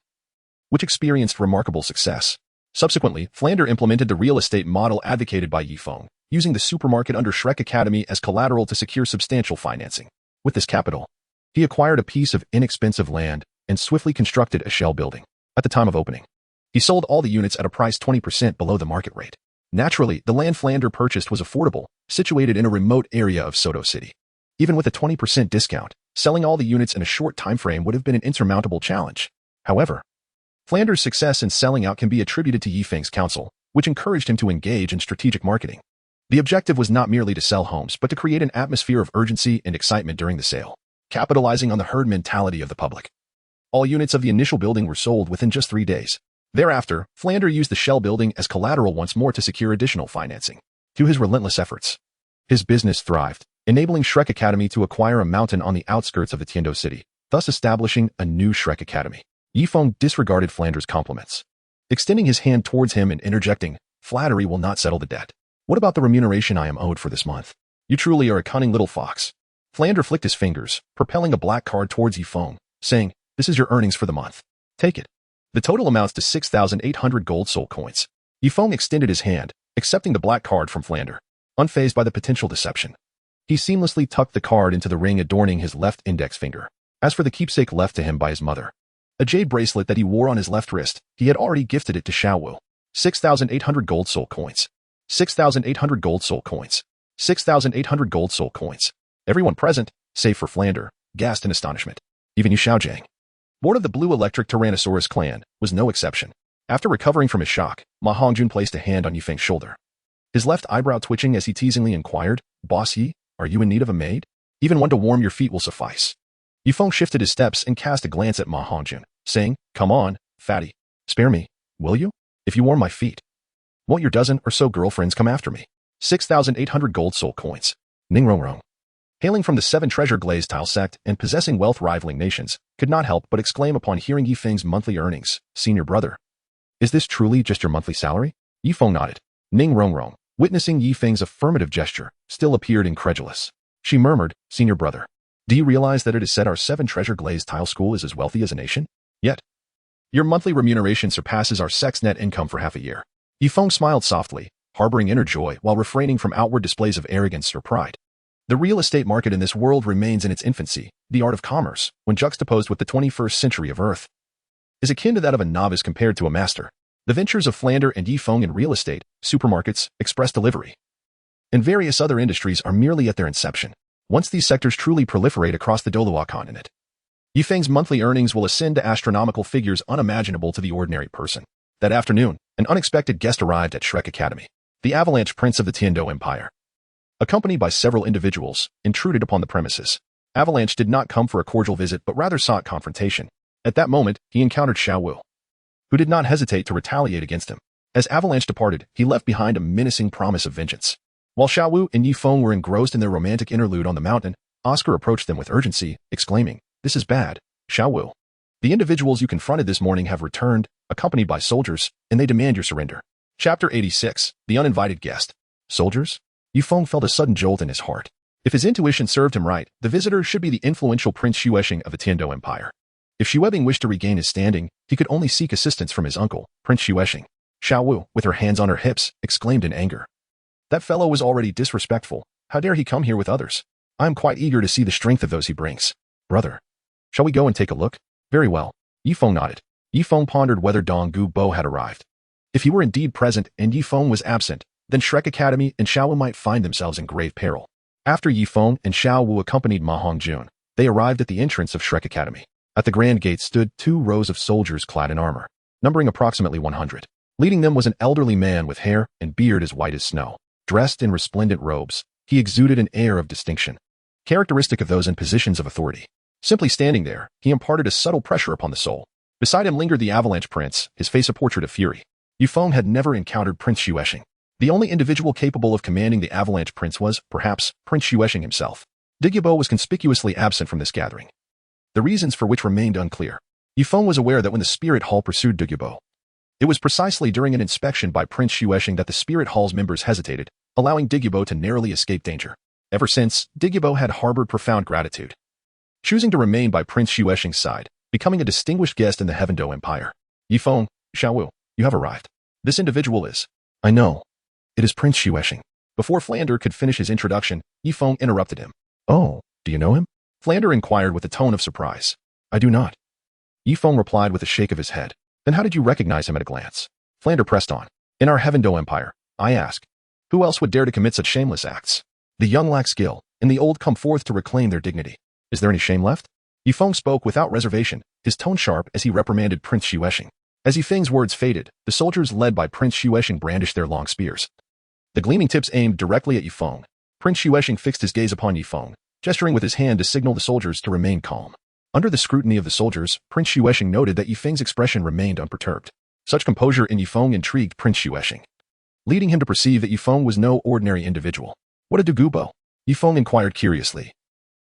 which experienced remarkable success. Subsequently, Flander implemented the real estate model advocated by Yifeng, using the supermarket under Shrek Academy as collateral to secure substantial financing. With this capital, he acquired a piece of inexpensive land and swiftly constructed a shell building. At the time of opening, he sold all the units at a price 20% below the market rate. Naturally, the land Flander purchased was affordable, situated in a remote area of Soto City. Even with a 20% discount, selling all the units in a short time frame would have been an insurmountable challenge. However, Flander's success in selling out can be attributed to Yifeng's counsel, which encouraged him to engage in strategic marketing. The objective was not merely to sell homes, but to create an atmosphere of urgency and excitement during the sale, capitalizing on the herd mentality of the public. All units of the initial building were sold within just 3 days. Thereafter, Flander used the shell building as collateral once more to secure additional financing. Through his relentless efforts, his business thrived, enabling Shrek Academy to acquire a mountain on the outskirts of the Tiendo city, thus establishing a new Shrek Academy. Yifeng disregarded Flander's compliments, extending his hand towards him and interjecting, "Flattery will not settle the debt. What about the remuneration I am owed for this month? You truly are a cunning little fox." Flander flicked his fingers, propelling a black card towards Yifeng, saying, "This is your earnings for the month. Take it." The total amounts to 6,800 gold soul coins. Yifeng extended his hand, accepting the black card from Flander, unfazed by the potential deception. He seamlessly tucked the card into the ring adorning his left index finger. As for the keepsake left to him by his mother, a jade bracelet that he wore on his left wrist, he had already gifted it to Zhao Wujie. 6,800 gold soul coins. 6,800 gold soul coins. 6,800 gold soul coins. Everyone present, save for Flander, gasped in astonishment. Even Yu Xiaojiang, born of the blue electric Tyrannosaurus clan, was no exception. After recovering from his shock, Ma Hongjun placed a hand on Yifeng's shoulder, his left eyebrow twitching as he teasingly inquired, "Boss Yi, are you in need of a maid? Even one to warm your feet will suffice." Yifeng shifted his steps and cast a glance at Ma Hongjun, saying, "Come on, fatty. Spare me, will you? If you warm my feet, won't your dozen or so girlfriends come after me?" 6,800 gold soul coins. Ning Rongrong, hailing from the 7 treasure glazed tile sect and possessing wealth rivaling nations, could not help but exclaim upon hearing Yifeng's monthly earnings, "Senior brother, is this truly just your monthly salary?" Yifeng nodded. Ning Rongrong, witnessing Yifeng's affirmative gesture, still appeared incredulous. She murmured, "Senior brother, do you realize that it is said our 7 treasure glazed tile school is as wealthy as a nation? Yet, your monthly remuneration surpasses our sect's net income for half a year." Yifeng smiled softly, harboring inner joy while refraining from outward displays of arrogance or pride. The real estate market in this world remains in its infancy. The art of commerce, when juxtaposed with the 21st century of Earth, is akin to that of a novice compared to a master. The ventures of Flander and Yifeng in real estate, supermarkets, express delivery, and various other industries are merely at their inception. Once these sectors truly proliferate across the Douluo continent, Yifeng's monthly earnings will ascend to astronomical figures unimaginable to the ordinary person. That afternoon, an unexpected guest arrived at Shrek Academy. The Avalanche Prince of the Tiando Empire, accompanied by several individuals, intruded upon the premises. Avalanche did not come for a cordial visit but rather sought confrontation. At that moment, he encountered Zhao Wujie, who did not hesitate to retaliate against him. As Avalanche departed, he left behind a menacing promise of vengeance. While Zhao Wujie and Yifeng were engrossed in their romantic interlude on the mountain, Oscar approached them with urgency, exclaiming, "This is bad, Zhao Wujie. The individuals you confronted this morning have returned, accompanied by soldiers, and they demand your surrender." Chapter 86, The Uninvited Guest. Soldiers? Yifeng felt a sudden jolt in his heart. If his intuition served him right, the visitor should be the influential Prince Xuexing of the Tiando Empire. If Xuexing wished to regain his standing, he could only seek assistance from his uncle, Prince Xuexing. Zhao Wujie, with her hands on her hips, exclaimed in anger. That fellow was already disrespectful. How dare he come here with others? I am quite eager to see the strength of those he brings. Brother, shall we go and take a look? Very well. Yifeng nodded. Yifeng pondered whether Dong Gu Bo had arrived. If he were indeed present and Yifeng was absent, then Shrek Academy and Zhao Wujie might find themselves in grave peril. After Yifeng and Zhao Wujie accompanied Ma Hongjun, they arrived at the entrance of Shrek Academy. At the grand gate stood 2 rows of soldiers clad in armor, numbering approximately 100. Leading them was an elderly man with hair and beard as white as snow. Dressed in resplendent robes, he exuded an air of distinction, characteristic of those in positions of authority. Simply standing there, he imparted a subtle pressure upon the soul. Beside him lingered the Avalanche Prince, his face a portrait of fury. Yifeng had never encountered Prince Xuexing. The only individual capable of commanding the Avalanche Prince was, perhaps, Prince Xuexing himself. Douluo was conspicuously absent from this gathering, the reasons for which remained unclear. Yifeng was aware that when the Spirit Hall pursued Douluo, it was precisely during an inspection by Prince Xuexing that the Spirit Hall's members hesitated, allowing Douluo to narrowly escape danger. Ever since, Douluo had harbored profound gratitude, choosing to remain by Prince Xuexing's side, becoming a distinguished guest in the Heavendo Empire. Yifeng, Zhao Wujie, you have arrived. This individual is... I know. It is Prince Xuexing. Before Flander could finish his introduction, Yifeng interrupted him. Oh, do you know him? Flander inquired with a tone of surprise. I do not. Yifeng replied with a shake of his head. Then how did you recognize him at a glance? Flander pressed on. In our Heavendo Empire, I ask, who else would dare to commit such shameless acts? The young lack skill, and the old come forth to reclaim their dignity. Is there any shame left? Yifeng spoke without reservation, his tone sharp as he reprimanded Prince Xuexing. As Yifeng's words faded, the soldiers led by Prince Xuexing brandished their long spears, the gleaming tips aimed directly at Yifeng. Prince Xuexing fixed his gaze upon Yifeng, gesturing with his hand to signal the soldiers to remain calm. Under the scrutiny of the soldiers, Prince Xuexing noted that Yifeng's expression remained unperturbed. Such composure in Yifeng intrigued Prince Xuexing, leading him to perceive that Yifeng was no ordinary individual. What a Douluo? Yifeng inquired curiously.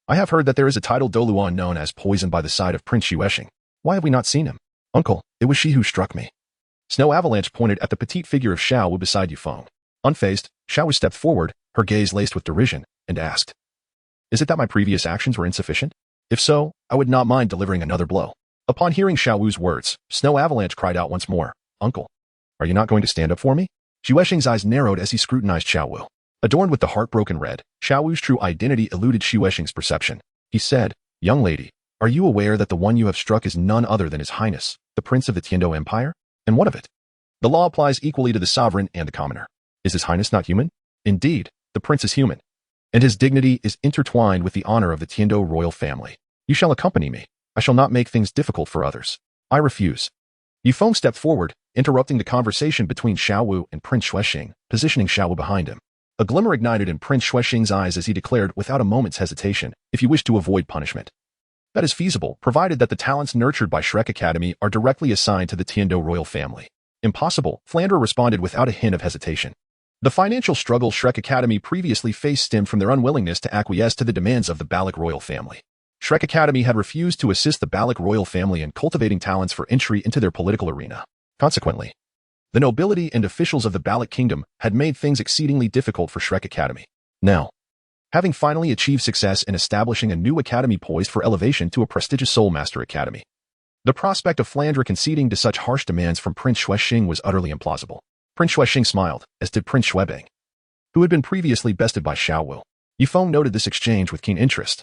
I have heard that there is a titled Douluo known as poisoned by the side of Prince Xuexing. Why have we not seen him? Uncle, it was she who struck me. Snow Avalanche pointed at the petite figure of Zhao Wujie beside Yifeng. Unfazed, Zhao Wujie stepped forward, her gaze laced with derision, and asked, is it that my previous actions were insufficient? If so, I would not mind delivering another blow. Upon hearing Zhao Wujie's words, Snow Avalanche cried out once more, Uncle, are you not going to stand up for me? Xuexing's eyes narrowed as he scrutinized Zhao Wujie. Adorned with the heartbroken red, Zhao Wujie's true identity eluded Xuexing's perception. He said, young lady, are you aware that the one you have struck is none other than His Highness, the Prince of the Tiando Empire? And what of it? The law applies equally to the sovereign and the commoner. Is His Highness not human? Indeed, the prince is human, and his dignity is intertwined with the honor of the Tiando royal family. You shall accompany me. I shall not make things difficult for others. I refuse. Yifeng stepped forward, interrupting the conversation between Zhao Wujie and Prince Xuexing, positioning Zhao Wujie behind him. A glimmer ignited in Prince Xuexing's eyes as he declared without a moment's hesitation, if you wish to avoid punishment, that is feasible, provided that the talents nurtured by Shrek Academy are directly assigned to the Tiando royal family. Impossible, Flander responded without a hint of hesitation. The financial struggle Shrek Academy previously faced stemmed from their unwillingness to acquiesce to the demands of the Balak royal family. Shrek Academy had refused to assist the Balak royal family in cultivating talents for entry into their political arena. Consequently, the nobility and officials of the Balak kingdom had made things exceedingly difficult for Shrek Academy. Now, having finally achieved success in establishing a new academy poised for elevation to a prestigious Soul Master Academy, the prospect of Flandre conceding to such harsh demands from Prince Xuexing was utterly implausible. Prince Xuexing smiled, as did Prince Xuebing, who had been previously bested by Zhao Wujie. Yifeng noted this exchange with keen interest,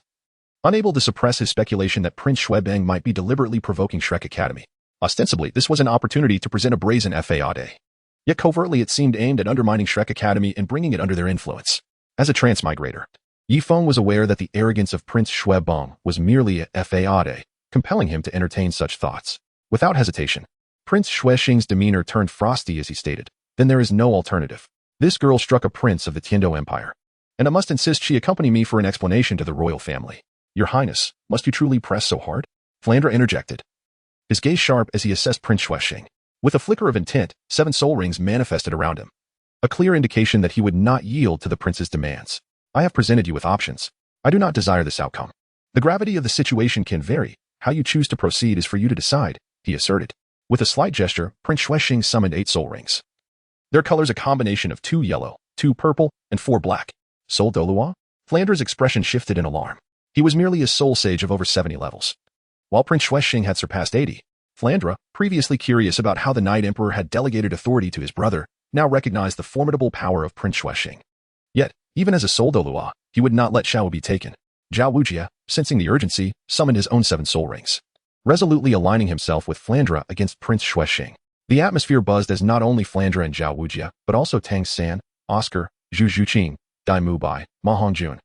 unable to suppress his speculation that Prince Xuebing might be deliberately provoking Shrek Academy. Ostensibly, this was an opportunity to present a brazen faade. Yet covertly it seemed aimed at undermining Shrek Academy and bringing it under their influence. As a transmigrator, Yifeng was aware that the arrogance of Prince Shuebong was merely a fade, compelling him to entertain such thoughts. Without hesitation, Prince Shuexing's demeanor turned frosty as he stated, "Then there is no alternative. This girl struck a prince of the Tiando Empire, and I must insist she accompany me for an explanation to the royal family." "Your Highness, must you truly press so hard?" Flandre interjected, his gaze sharp as he assessed Prince Shuexing. With a flicker of intent, 7 soul rings manifested around him, a clear indication that he would not yield to the prince's demands. "I have presented you with options. I do not desire this outcome. The gravity of the situation can vary. How you choose to proceed is for you to decide," he asserted. With a slight gesture, Prince Shuexing summoned 8 soul rings. Their colors a combination of 2 yellow, 2 purple, and 4 black. "Soul Douluo?" Flandre's expression shifted in alarm. He was merely a soul sage of over 70 levels, while Prince Shuexing had surpassed 80. Flandre, previously curious about how the Night Emperor had delegated authority to his brother, now recognized the formidable power of Prince Shuexing. Yet, even as a soul Douluo, he would not let Shao be taken. Zhao Wujie, sensing the urgency, summoned his own 7 soul rings, resolutely aligning himself with Flandre against Prince Shuexing. The atmosphere buzzed as not only Flandre and Zhao Wujie, but also Tang San, Oscar, Zhu Zhuqing, Dai Mubai, Ma Hongjun,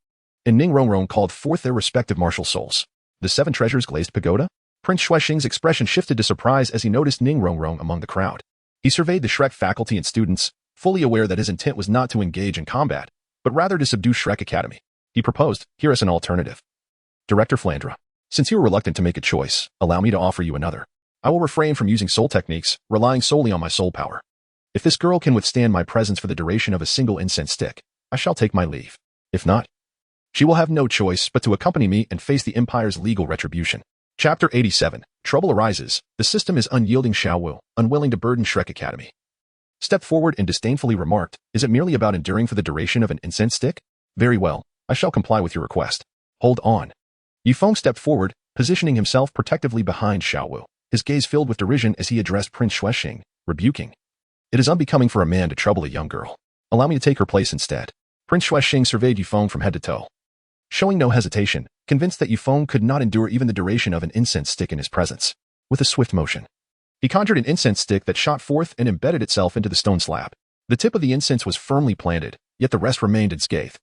and Ning Rongrong called forth their respective martial souls. The 7 treasures glazed pagoda? Prince Shuexing's expression shifted to surprise as he noticed Ning Rongrong among the crowd. He surveyed the Shrek faculty and students, fully aware that his intent was not to engage in combat, but rather to subdue Shrek Academy. He proposed, "Here is an alternative. Director Flandre, since you are reluctant to make a choice, allow me to offer you another. I will refrain from using soul techniques, relying solely on my soul power. If this girl can withstand my presence for the duration of a single incense stick, I shall take my leave. If not, she will have no choice but to accompany me and face the Empire's legal retribution." Chapter 87. Trouble arises. The system is unyielding. Shao Wu, unwilling to burden Shrek Academy, stepped forward and disdainfully remarked, "Is it merely about enduring for the duration of an incense stick? Very well, I shall comply with your request. Hold on." Yifeng stepped forward, positioning himself protectively behind Shao Wu, his gaze filled with derision as he addressed Prince Shuexing, rebuking, "It is unbecoming for a man to trouble a young girl. Allow me to take her place instead." Prince Shuexing surveyed Yifeng from head to toe, showing no hesitation, convinced that Yifeng could not endure even the duration of an incense stick in his presence. With a swift motion, he conjured an incense stick that shot forth and embedded itself into the stone slab. The tip of the incense was firmly planted, yet the rest remained unscathed,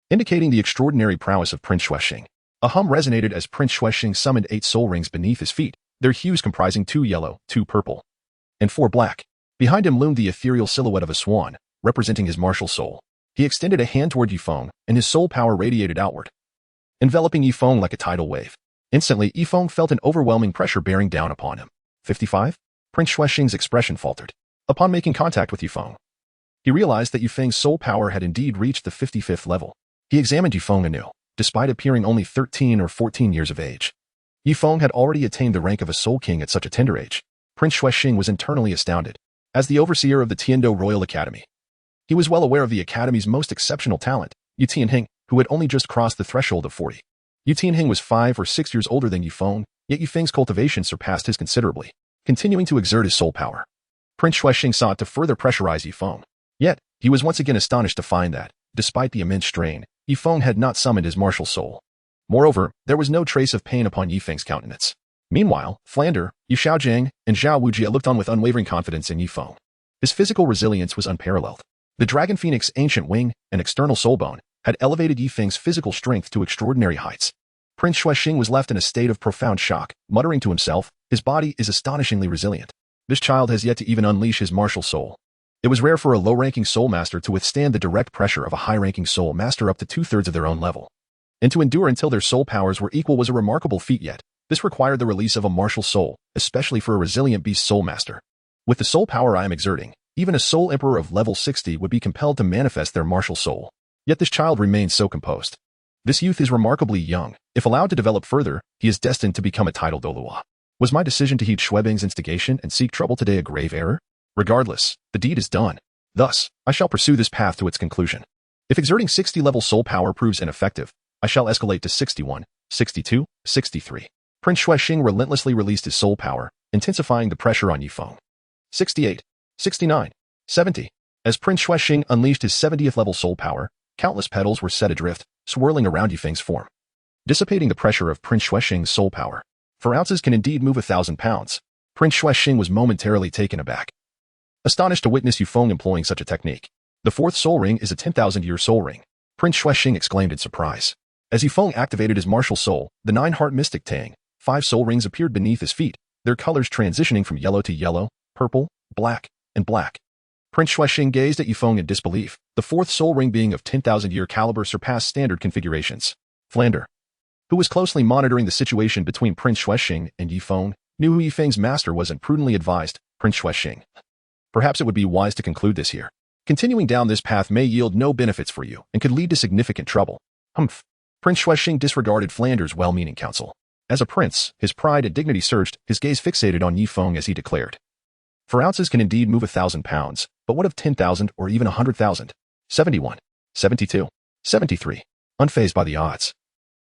indicating the extraordinary prowess of Prince Shuexing. A hum resonated as Prince Shuexing summoned 8 soul rings beneath his feet, their hues comprising 2 yellow, 2 purple, and 4 black. Behind him loomed the ethereal silhouette of a swan, representing his martial soul. He extended a hand toward Yifeng, and his soul power radiated outward, enveloping Yifeng like a tidal wave. Instantly, Yifeng felt an overwhelming pressure bearing down upon him. 55? Prince Shuexing's expression faltered. Upon making contact with Yifeng, he realized that Yifeng's soul power had indeed reached the 55th level. He examined Yifeng anew. Despite appearing only 13 or 14 years of age, Yifeng had already attained the rank of a soul king at such a tender age. Prince Shuexing was internally astounded. As the overseer of the Tiando Royal Academy, he was well aware of the Academy's most exceptional talent, Yu Tianhing, who had only just crossed the threshold of 40. Yu Tianhing was 5 or 6 years older than Yifeng, yet Yifeng's cultivation surpassed his considerably, continuing to exert his soul power. Prince Shuexing sought to further pressurize Yifeng. Yet, he was once again astonished to find that, despite the immense strain, Yifeng had not summoned his martial soul. Moreover, there was no trace of pain upon Yifeng's countenance. Meanwhile, Flandre, Yu Shaojiang, and Zhao Wujie looked on with unwavering confidence in Yifeng. His physical resilience was unparalleled. The Dragon Phoenix Ancient Wing and External Soul Bone had elevated Yifeng's physical strength to extraordinary heights. Prince Shuexing was left in a state of profound shock, muttering to himself, "His body is astonishingly resilient. This child has yet to even unleash his martial soul." It was rare for a low-ranking soul master to withstand the direct pressure of a high-ranking soul master up to 2/3 of their own level. And to endure until their soul powers were equal was a remarkable feat, yet this required the release of a martial soul, especially for a resilient beast soul master. With the soul power I am exerting, even a soul emperor of level 60 would be compelled to manifest their martial soul. Yet this child remains so composed. This youth is remarkably young. If allowed to develop further, he is destined to become a titled Douluo. Was my decision to heed Shuebing's instigation and seek trouble today a grave error? Regardless, the deed is done. Thus, I shall pursue this path to its conclusion. If exerting 60-level soul power proves ineffective, I shall escalate to 61, 62, 63. Prince Shuexing relentlessly released his soul power, intensifying the pressure on Yifeng. 68, 69, 70. As Prince Shuexing unleashed his 70th level soul power, countless petals were set adrift, swirling around Yifeng's form, dissipating the pressure of Prince Shuexing's soul power. For ounces can indeed move 1,000 pounds. Prince Shuexing was momentarily taken aback, astonished to witness Yifeng employing such a technique. The 4th soul ring is a 10,000-year soul ring. Prince Shuexing exclaimed in surprise. As Yifeng activated his martial soul, the 9-heart mystic Tang, 5 soul rings appeared beneath his feet, their colors transitioning from yellow to yellow, purple, black, and black. Prince Shuexing gazed at Yifeng in disbelief. The 4th soul ring being of 10,000-year caliber surpassed standard configurations. Flander, who was closely monitoring the situation between Prince Shuexing and Yifeng, knew who Yifeng's master was and prudently advised Prince Shuexing. Perhaps it would be wise to conclude this here. Continuing down this path may yield no benefits for you and could lead to significant trouble. Humph. Prince Shuexing disregarded Flander's well-meaning counsel. As a prince, his pride and dignity surged, his gaze fixated on Yifeng as he declared. 4 ounces can indeed move 1,000 pounds, but what of 10,000 or even 100,000? 71, 72, 73. Unfazed by the odds.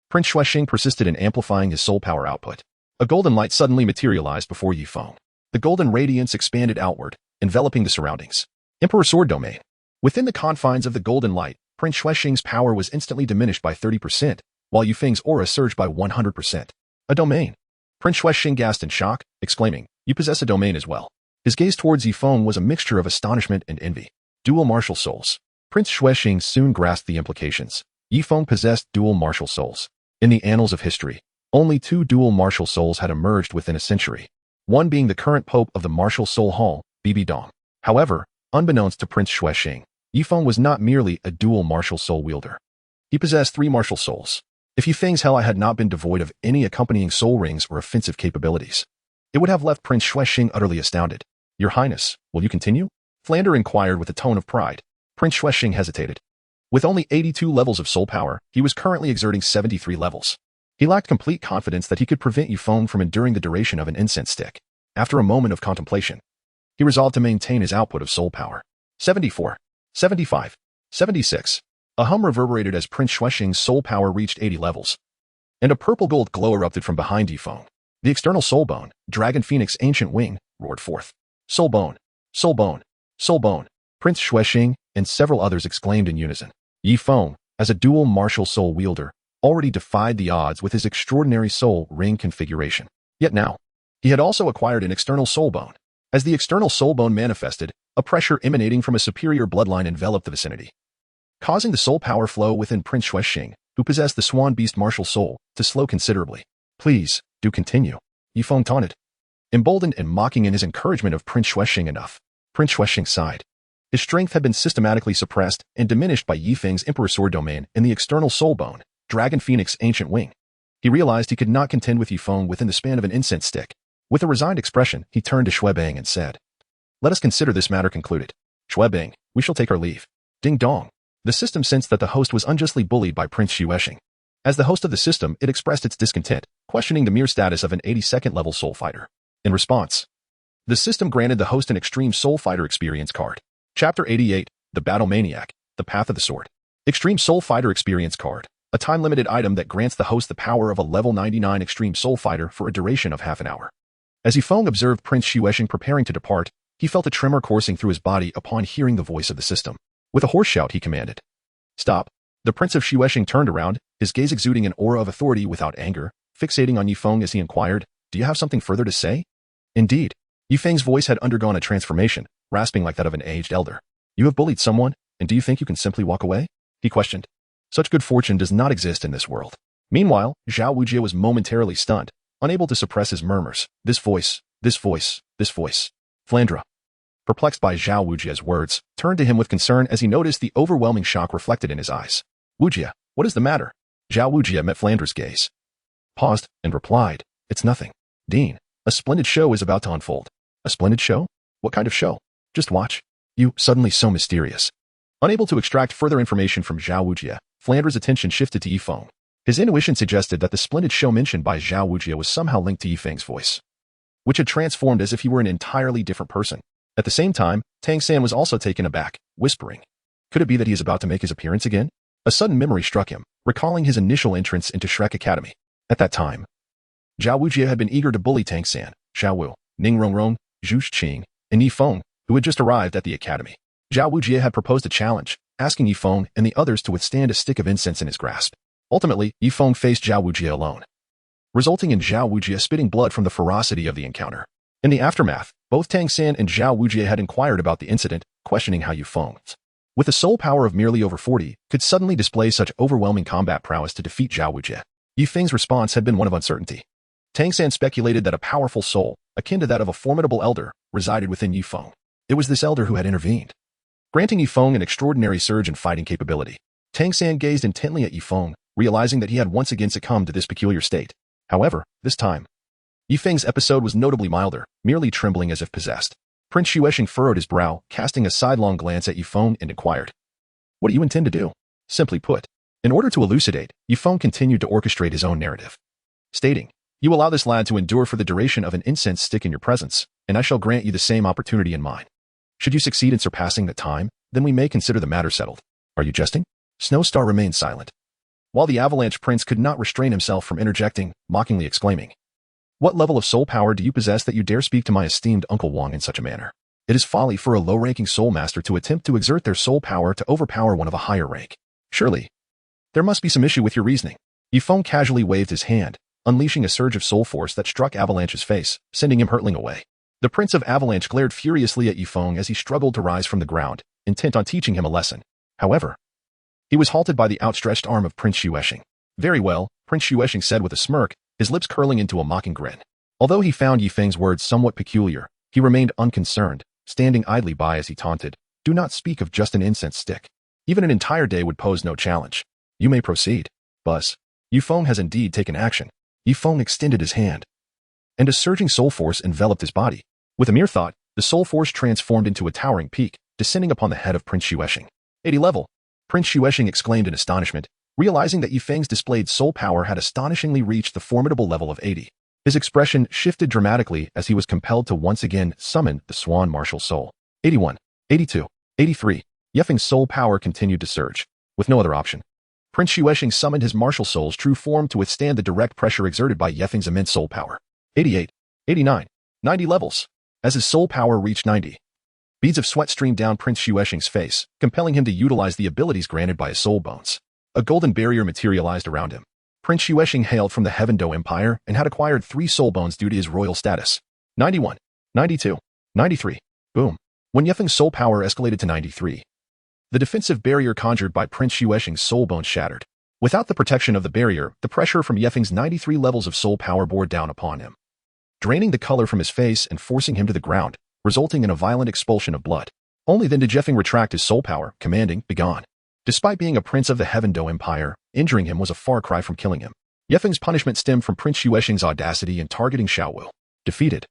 Prince Shuexing persisted in amplifying his soul power output. A golden light suddenly materialized before Yifeng. The golden radiance expanded outward, enveloping the surroundings. Emperor Sword Domain. Within the confines of the golden light, Prince Shuexing's power was instantly diminished by 30%, while Yifeng's aura surged by 100%. A domain. Prince Shuexing gasped in shock, exclaiming, "You possess a domain as well." His gaze towards Yifeng was a mixture of astonishment and envy. Dual martial souls. Prince Shuexing soon grasped the implications. Yifeng possessed dual martial souls. In the annals of history, only 2 dual martial souls had emerged within a century, one being the current pope of the Martial Soul Hall, Bibi Dong. However, unbeknownst to Prince Shuexing, Yifeng was not merely a dual martial soul wielder. He possessed 3 martial souls. If Yifeng's Hell had not been devoid of any accompanying soul rings or offensive capabilities, it would have left Prince Shuexing utterly astounded. "Your Highness, will you continue?" Flander inquired with a tone of pride. Prince Shuexing hesitated. With only 82 levels of soul power, he was currently exerting 73 levels. He lacked complete confidence that he could prevent Yifeng from enduring the duration of an incense stick. After a moment of contemplation, he resolved to maintain his output of soul power. 74, 75, 76. A hum reverberated as Prince Shuexing's soul power reached 80 levels, and a purple-gold glow erupted from behind Yifeng. The external soul bone, Dragon Phoenix Ancient Wing, roared forth. "Soul bone! Soul bone! Soul bone!" Prince Shuexing and several others exclaimed in unison. Yifeng, as a dual martial soul wielder, already defied the odds with his extraordinary soul ring configuration. Yet now, he had also acquired an external soul bone. As the external soul bone manifested, a pressure emanating from a superior bloodline enveloped the vicinity, causing the soul power flow within Prince Shuexing, who possessed the Swan Beast martial soul, to slow considerably. "Please, do continue," Yifeng taunted. Emboldened and mocking in his encouragement of Prince Shuexing enough, Prince Shuexing sighed. His strength had been systematically suppressed and diminished by Yifeng's Emperor Sword Domain and the external soul bone, Dragon Phoenix Ancient Wing. He realized he could not contend with Yifeng within the span of an incense stick. With a resigned expression, he turned to Shuebang and said, "Let us consider this matter concluded. Shuebang, we shall take our leave." Ding dong. The system sensed that the host was unjustly bullied by Prince Shuexing. As the host of the system, it expressed its discontent, questioning the mere status of an 82nd level soul fighter. In response, the system granted the host an Extreme Soul Fighter Experience card. Chapter 88, The Battle Maniac, The Path of the Sword. Extreme Soul Fighter Experience card, a time-limited item that grants the host the power of a level 99 Extreme Soul Fighter for a duration of half an hour. As Yifeng observed Prince Shuexing preparing to depart, he felt a tremor coursing through his body upon hearing the voice of the system. With a hoarse shout, he commanded, "Stop." The Prince of Shuexing turned around, his gaze exuding an aura of authority without anger, fixating on Yifeng as he inquired, "Do you have something further to say?" Indeed, Yifeng's voice had undergone a transformation, rasping like that of an aged elder. "You have bullied someone, and do you think you can simply walk away?" he questioned. "Such good fortune does not exist in this world." Meanwhile, Zhao Wujie was momentarily stunned, unable to suppress his murmurs. This voice, this voice, this voice. Flandra, perplexed by Zhao Wujie's words, turned to him with concern as he noticed the overwhelming shock reflected in his eyes. "Wujie, what is the matter?" Zhao Wujie met Flandra's gaze, paused, and replied, "It's nothing. Dean, a splendid show is about to unfold." "A splendid show? What kind of show?" "Just watch." "You, suddenly so mysterious." Unable to extract further information from Zhao Wujie, Flandra's attention shifted to Yifeng. His intuition suggested that the splendid show mentioned by Zhao Wujie was somehow linked to Yifeng's voice, which had transformed as if he were an entirely different person. At the same time, Tang San was also taken aback, whispering, "Could it be that he is about to make his appearance again?" A sudden memory struck him, recalling his initial entrance into Shrek Academy. At that time, Zhao Wujie had been eager to bully Tang San, Xiao Wu, Ning Rongrong, Zhu Qing, and Yifeng, who had just arrived at the academy. Zhao Wujie had proposed a challenge, asking Yifeng and the others to withstand a stick of incense in his grasp. Ultimately, Yifeng faced Zhao Wujie alone, resulting in Zhao Wujie spitting blood from the ferocity of the encounter. In the aftermath, both Tang San and Zhao Wujie had inquired about the incident, questioning how Yifeng with a soul power of merely over 40, could suddenly display such overwhelming combat prowess to defeat Zhao Wujie. Yifeng's response had been one of uncertainty. Tang San speculated that a powerful soul, akin to that of a formidable elder, resided within Yifeng. It was this elder who had intervened, granting Yifeng an extraordinary surge in fighting capability. Tang San gazed intently at Yifeng, realizing that he had once again succumbed to this peculiar state. However, this time, Yifeng's episode was notably milder, merely trembling as if possessed. Prince Xuesheng furrowed his brow, casting a sidelong glance at Yifeng and inquired, "What do you intend to do?" Simply put, in order to elucidate, Yifeng continued to orchestrate his own narrative, stating, "You allow this lad to endure for the duration of an incense stick in your presence, and I shall grant you the same opportunity in mine. Should you succeed in surpassing the time, then we may consider the matter settled." "Are you jesting?" Snowstar remained silent, while the Avalanche Prince could not restrain himself from interjecting, mockingly exclaiming, "What level of soul power do you possess that you dare speak to my esteemed Uncle Wang in such a manner? It is folly for a low-ranking soul master to attempt to exert their soul power to overpower one of a higher rank. Surely, there must be some issue with your reasoning." Yifeng casually waved his hand, unleashing a surge of soul force that struck Avalanche's face, sending him hurtling away. The Prince of Avalanche glared furiously at Yifeng as he struggled to rise from the ground, intent on teaching him a lesson. However, he was halted by the outstretched arm of Prince Xuesheng. "Very well," Prince Xuesheng said with a smirk, his lips curling into a mocking grin. Although he found Yifeng's words somewhat peculiar, he remained unconcerned, standing idly by as he taunted, "Do not speak of just an incense stick. Even an entire day would pose no challenge. You may proceed." Buzz. Yifeng has indeed taken action. Yifeng extended his hand, and a surging soul force enveloped his body. With a mere thought, the soul force transformed into a towering peak, descending upon the head of Prince Xuesheng. 80 level. Prince Xuesheng exclaimed in astonishment, realizing that Yifeng's displayed soul power had astonishingly reached the formidable level of 80. His expression shifted dramatically as he was compelled to once again summon the Triune Martial Soul. 81, 82, 83. Yifeng's soul power continued to surge. With no other option, Prince Xuesheng summoned his martial soul's true form to withstand the direct pressure exerted by Yifeng's immense soul power. 88, 89, 90 levels. As his soul power reached 90, beads of sweat streamed down Prince Xuesheng's face, compelling him to utilize the abilities granted by his soul bones. A golden barrier materialized around him. Prince Xuesheng hailed from the Heavendo Empire and had acquired 3 soul bones due to his royal status. 91, 92, 93. Boom. When Yifeng's soul power escalated to 93, the defensive barrier conjured by Prince Xuesheng's soul bones shattered. Without the protection of the barrier, the pressure from Yifeng's 93 levels of soul power bore down upon him, draining the color from his face and forcing him to the ground, resulting in a violent expulsion of blood. Only then did Yifeng retract his soul power, commanding, "Begone." Despite being a prince of the Heavendo Empire, injuring him was a far cry from killing him. Yifeng's punishment stemmed from Prince Xuesheng's audacity in targeting Zhao Wujie. Defeated,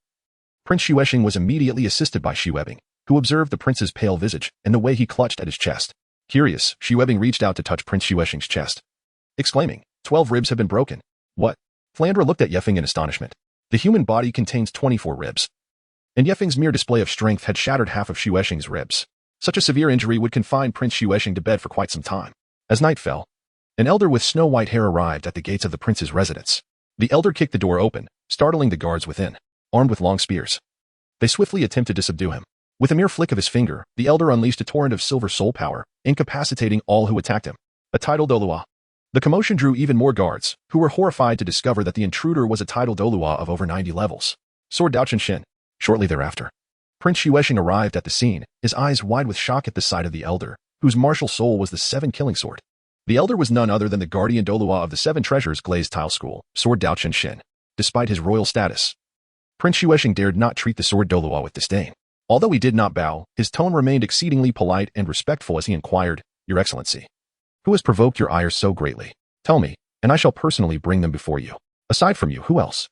Prince Xuesheng was immediately assisted by Xuebing, who observed the prince's pale visage and the way he clutched at his chest. Curious, Xuebing reached out to touch Prince Xuesheng's chest, exclaiming, 12 ribs have been broken." "What?" Flandra looked at Yifeng in astonishment. The human body contains 24 ribs, and Yifeng's mere display of strength had shattered half of Xuesheng's ribs. Such a severe injury would confine Prince Xuesheng to bed for quite some time. As night fell, an elder with snow-white hair arrived at the gates of the prince's residence. The elder kicked the door open, startling the guards within, armed with long spears. They swiftly attempted to subdue him. With a mere flick of his finger, the elder unleashed a torrent of silver soul power, incapacitating all who attacked him. A title Douluo. The commotion drew even more guards, who were horrified to discover that the intruder was a title Douluo of over 90 levels. Sword Daochen Shin. Shortly thereafter, Prince Xuesheng arrived at the scene, his eyes wide with shock at the sight of the elder, whose martial soul was the 7 killing sword. The elder was none other than the guardian Douluo of the 7 treasures glazed tile school, Sword Daochen Shin. Despite his royal status, Prince Xuesheng dared not treat the sword Douluo with disdain. Although he did not bow, his tone remained exceedingly polite and respectful as he inquired, "Your Excellency, who has provoked your ire so greatly? Tell me, and I shall personally bring them before you. Aside from you, who else?"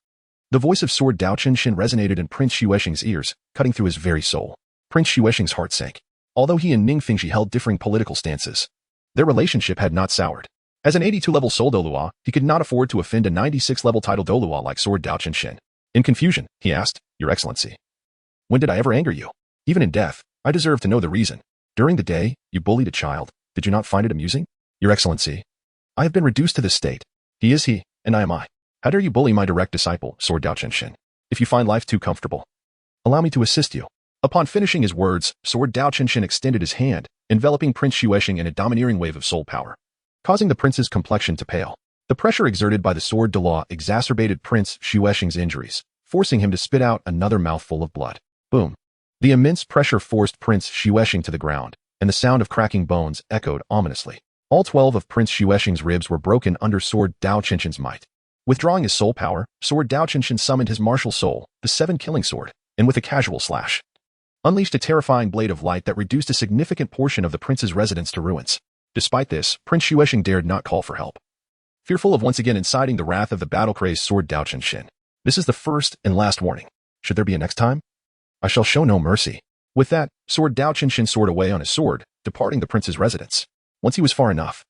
The voice of Sword Daochen Shin resonated in Prince Xuesheng's ears, cutting through his very soul. Prince Xuesheng's heart sank. Although he and Ning Fingxi held differing political stances, their relationship had not soured. As an 82-level soul Douluo, he could not afford to offend a 96-level title Douluo like Sword Daochen Shin. In confusion, he asked, "Your Excellency, when did I ever anger you? Even in death, I deserve to know the reason. During the day, you bullied a child. Did you not find it amusing? Your Excellency, I have been reduced to this state. He is he, and I am I. How dare you bully my direct disciple, Sword Daochen Shin? If you find life too comfortable, allow me to assist you." Upon finishing his words, Sword Daochen Shin extended his hand, enveloping Prince Xuesheng in a domineering wave of soul power, causing the prince's complexion to pale. The pressure exerted by the sword Douluo exacerbated Prince Xuesheng's injuries, forcing him to spit out another mouthful of blood. Boom. The immense pressure forced Prince Xuesheng to the ground, and the sound of cracking bones echoed ominously. All 12 of Prince Xuexing's ribs were broken under Sword Dao Qinshin's might. Withdrawing his soul power, Sword Dao Qinshin summoned his martial soul, the 7-killing sword, and with a casual slash, unleashed a terrifying blade of light that reduced a significant portion of the prince's residence to ruins. Despite this, Prince Xuexing dared not call for help, fearful of once again inciting the wrath of the battle-crazed Sword Dao Qinshin. This is the first and last warning. Should there be a next time, I shall show no mercy. With that, Sword Dao Qinshin soared away on his sword, departing the prince's residence. Once he was far enough,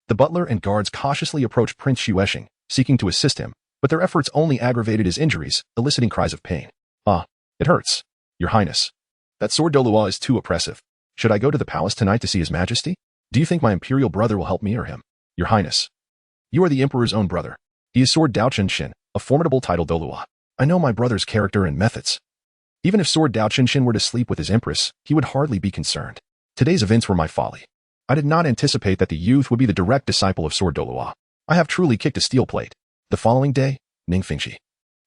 the butler and guards cautiously approached Prince Xuexing, seeking to assist him, but their efforts only aggravated his injuries, eliciting cries of pain. Ah, it hurts, Your Highness. That sword Douluo is too oppressive. Should I go to the palace tonight to see His Majesty? Do you think my imperial brother will help me or him? Your Highness, you are the emperor's own brother. He is Sword Dao Qinshin, a formidable title Douluo. I know my brother's character and methods. Even if Sword Dao Qinshin were to sleep with his empress, he would hardly be concerned. Today's events were my folly. I did not anticipate that the youth would be the direct disciple of Sword Douluo. I have truly kicked a steel plate. The following day, Ning Fengji,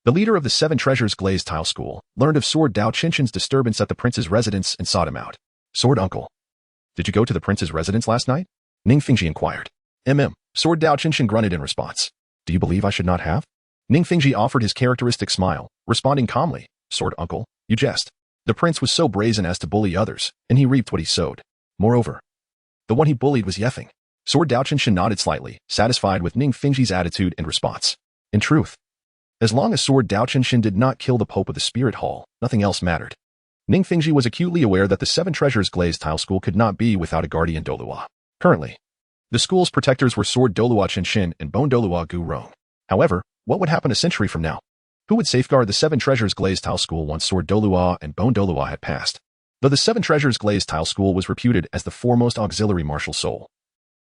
the leader of the 7 Treasures Glazed Tile School, learned of Sword Dao Qinshin's disturbance at the prince's residence and sought him out. Sword Uncle, did you go to the prince's residence last night? Ning Fengji inquired. Sword Dao Qinshin grunted in response. Do you believe I should not have? Ning Fengji offered his characteristic smile, responding calmly. Sword Uncle, you jest. The prince was so brazen as to bully others, and he reaped what he sowed. Moreover, the one he bullied was Yefeng. Sword Dao Qinshin nodded slightly, satisfied with Ning Fengji's attitude and response. In truth, as long as Sword Dao Qinshin did not kill the Pope of the Spirit Hall, nothing else mattered. Ning Fengji was acutely aware that the 7 Treasures Glazed Tile School could not be without a guardian Douluo. Currently, the school's protectors were Sword Douluo Qinshin and Bone Douluo Gu Rong. However, what would happen a century from now? Who would safeguard the 7 Treasures Glazed Tile School once Sword Douluo and Bone Douluo had passed? Though the 7 Treasures Glazed Tile School was reputed as the foremost auxiliary martial soul,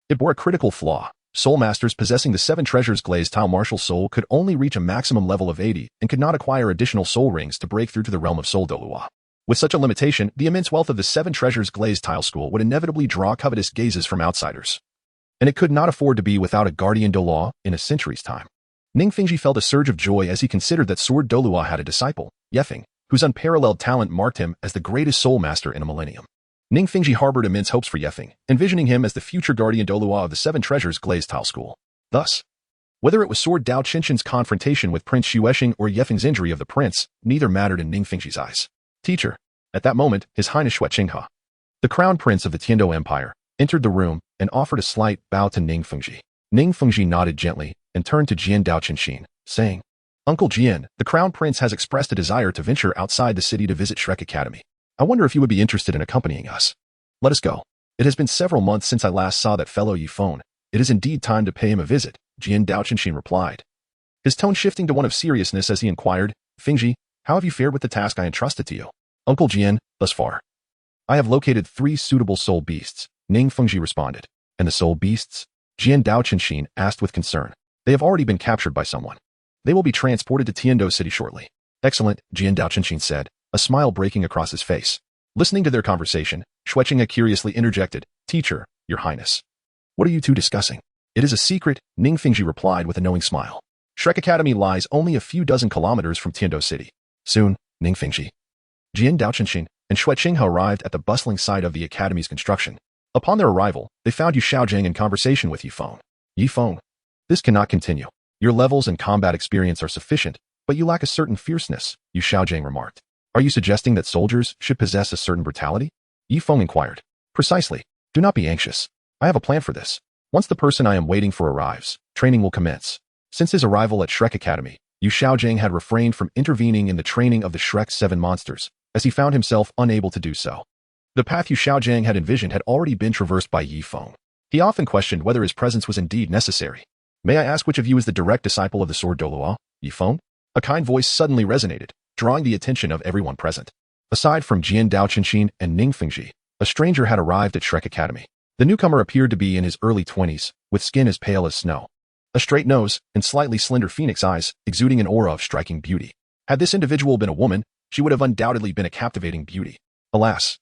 it bore a critical flaw. Soul masters possessing the 7 Treasures Glazed Tile Martial Soul could only reach a maximum level of 80 and could not acquire additional soul rings to break through to the realm of Soul Douluo. With such a limitation, the immense wealth of the 7 Treasures Glazed Tile School would inevitably draw covetous gazes from outsiders, and it could not afford to be without a guardian Douluo in a century's time. Ning Fengji felt a surge of joy as he considered that Sword Douluo had a disciple, Yefeng, whose unparalleled talent marked him as the greatest soul master in a millennium. Ning Fengji harbored immense hopes for Yefeng, envisioning him as the future guardian Douluo of the 7 Treasures Glazed Tile School. Thus, whether it was Sword Dao Qinshin's confrontation with Prince Xuexing or Yefeng's injury of the prince, neither mattered in Ning Fengji's eyes. Teacher. At that moment, His Highness Xuexinghe, the crown prince of the Tiando Empire, entered the room and offered a slight bow to Ning Fengji. Ning Fengji nodded gently and turned to Jian Dao Qinshin, saying, Uncle Jian, the crown prince has expressed a desire to venture outside the city to visit Shrek Academy. I wonder if you would be interested in accompanying us. Let us go. It has been several months since I last saw that fellow Yifeng. It is indeed time to pay him a visit, Jian Dao Qinshin replied, his tone shifting to one of seriousness as he inquired, Fengji, how have you fared with the task I entrusted to you? Uncle Jian, thus far, I have located 3 suitable soul beasts, Ning Fengji responded. And the soul beasts? Jian Dao Qinshin asked with concern. They have already been captured by someone. They will be transported to Tiando City shortly. Excellent, Jian Dao Qinshin said, a smile breaking across his face. Listening to their conversation, Xuexinghe curiously interjected, Teacher, Your Highness, what are you two discussing? It is a secret, Ning Fengji replied with a knowing smile. Shrek Academy lies only a few dozen kilometers from Tiando City. Soon, Ning Fengji, Jian Dao Qinshin, and Xuexinghe arrived at the bustling site of the academy's construction. Upon their arrival, they found Yu Xiaojing in conversation with Yifeng. Yifeng, this cannot continue. Your levels and combat experience are sufficient, but you lack a certain fierceness, Yu Xiaojing remarked. Are you suggesting that soldiers should possess a certain brutality? Yifeng inquired. Precisely. Do not be anxious. I have a plan for this. Once the person I am waiting for arrives, training will commence. Since his arrival at Shrek Academy, Yu Xiaojing had refrained from intervening in the training of the Shrek's 7 monsters, as he found himself unable to do so. The path Yu Xiaojing had envisioned had already been traversed by Yifeng. He often questioned whether his presence was indeed necessary. May I ask which of you is the direct disciple of the Sword Douluo, Yifeng? A kind voice suddenly resonated, drawing the attention of everyone present. Aside from Jian Dao Qinshin and Ning Fengji, a stranger had arrived at Shrek Academy. The newcomer appeared to be in his early 20s, with skin as pale as snow, a straight nose, and slightly slender phoenix eyes, exuding an aura of striking beauty. Had this individual been a woman, she would have undoubtedly been a captivating beauty. Alas,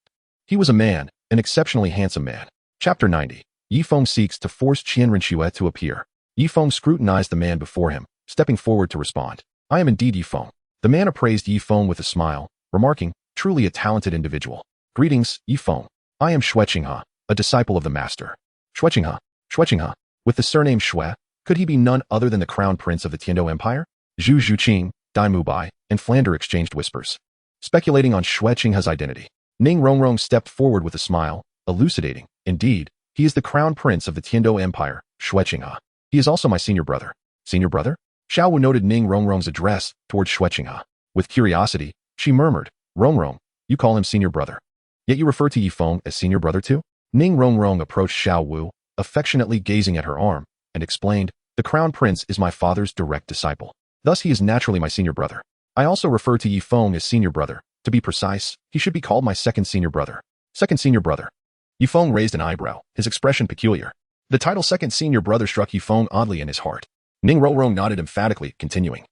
he was a man, an exceptionally handsome man. Chapter 90. Yifeng seeks to force Qian Renxue to appear. Yifeng scrutinized the man before him, stepping forward to respond. I am indeed Yifeng. The man appraised Yifeng with a smile, remarking, truly a talented individual. Greetings, Yifeng. I am Xue Qinghe, a disciple of the master. Xue Qinghe. With the surname Xue, could he be none other than the crown prince of the Tiando Empire? Zhu Zhuqing, Dai Mubai, and Flander exchanged whispers, speculating on Xue Qinghe's identity. Ning Rongrong stepped forward with a smile, elucidating. Indeed, he is the crown prince of the Tiando Empire, Xue Qinghe. He is also my senior brother. Senior brother? Xiao Wu noted Ning Rongrong's address towards Xue Qinghe. With curiosity, she murmured, Rongrong, you call him senior brother. Yet you refer to Yifeng as senior brother too? Ning Rongrong approached Xiao Wu, affectionately gazing at her arm, and explained, the crown prince is my father's direct disciple. Thus he is naturally my senior brother. I also refer to Yifeng as senior brother. To be precise, he should be called my second senior brother. Second senior brother. Yifeng raised an eyebrow, his expression peculiar. The title second senior brother struck Yifeng oddly in his heart. Ning Rongrong nodded emphatically, continuing.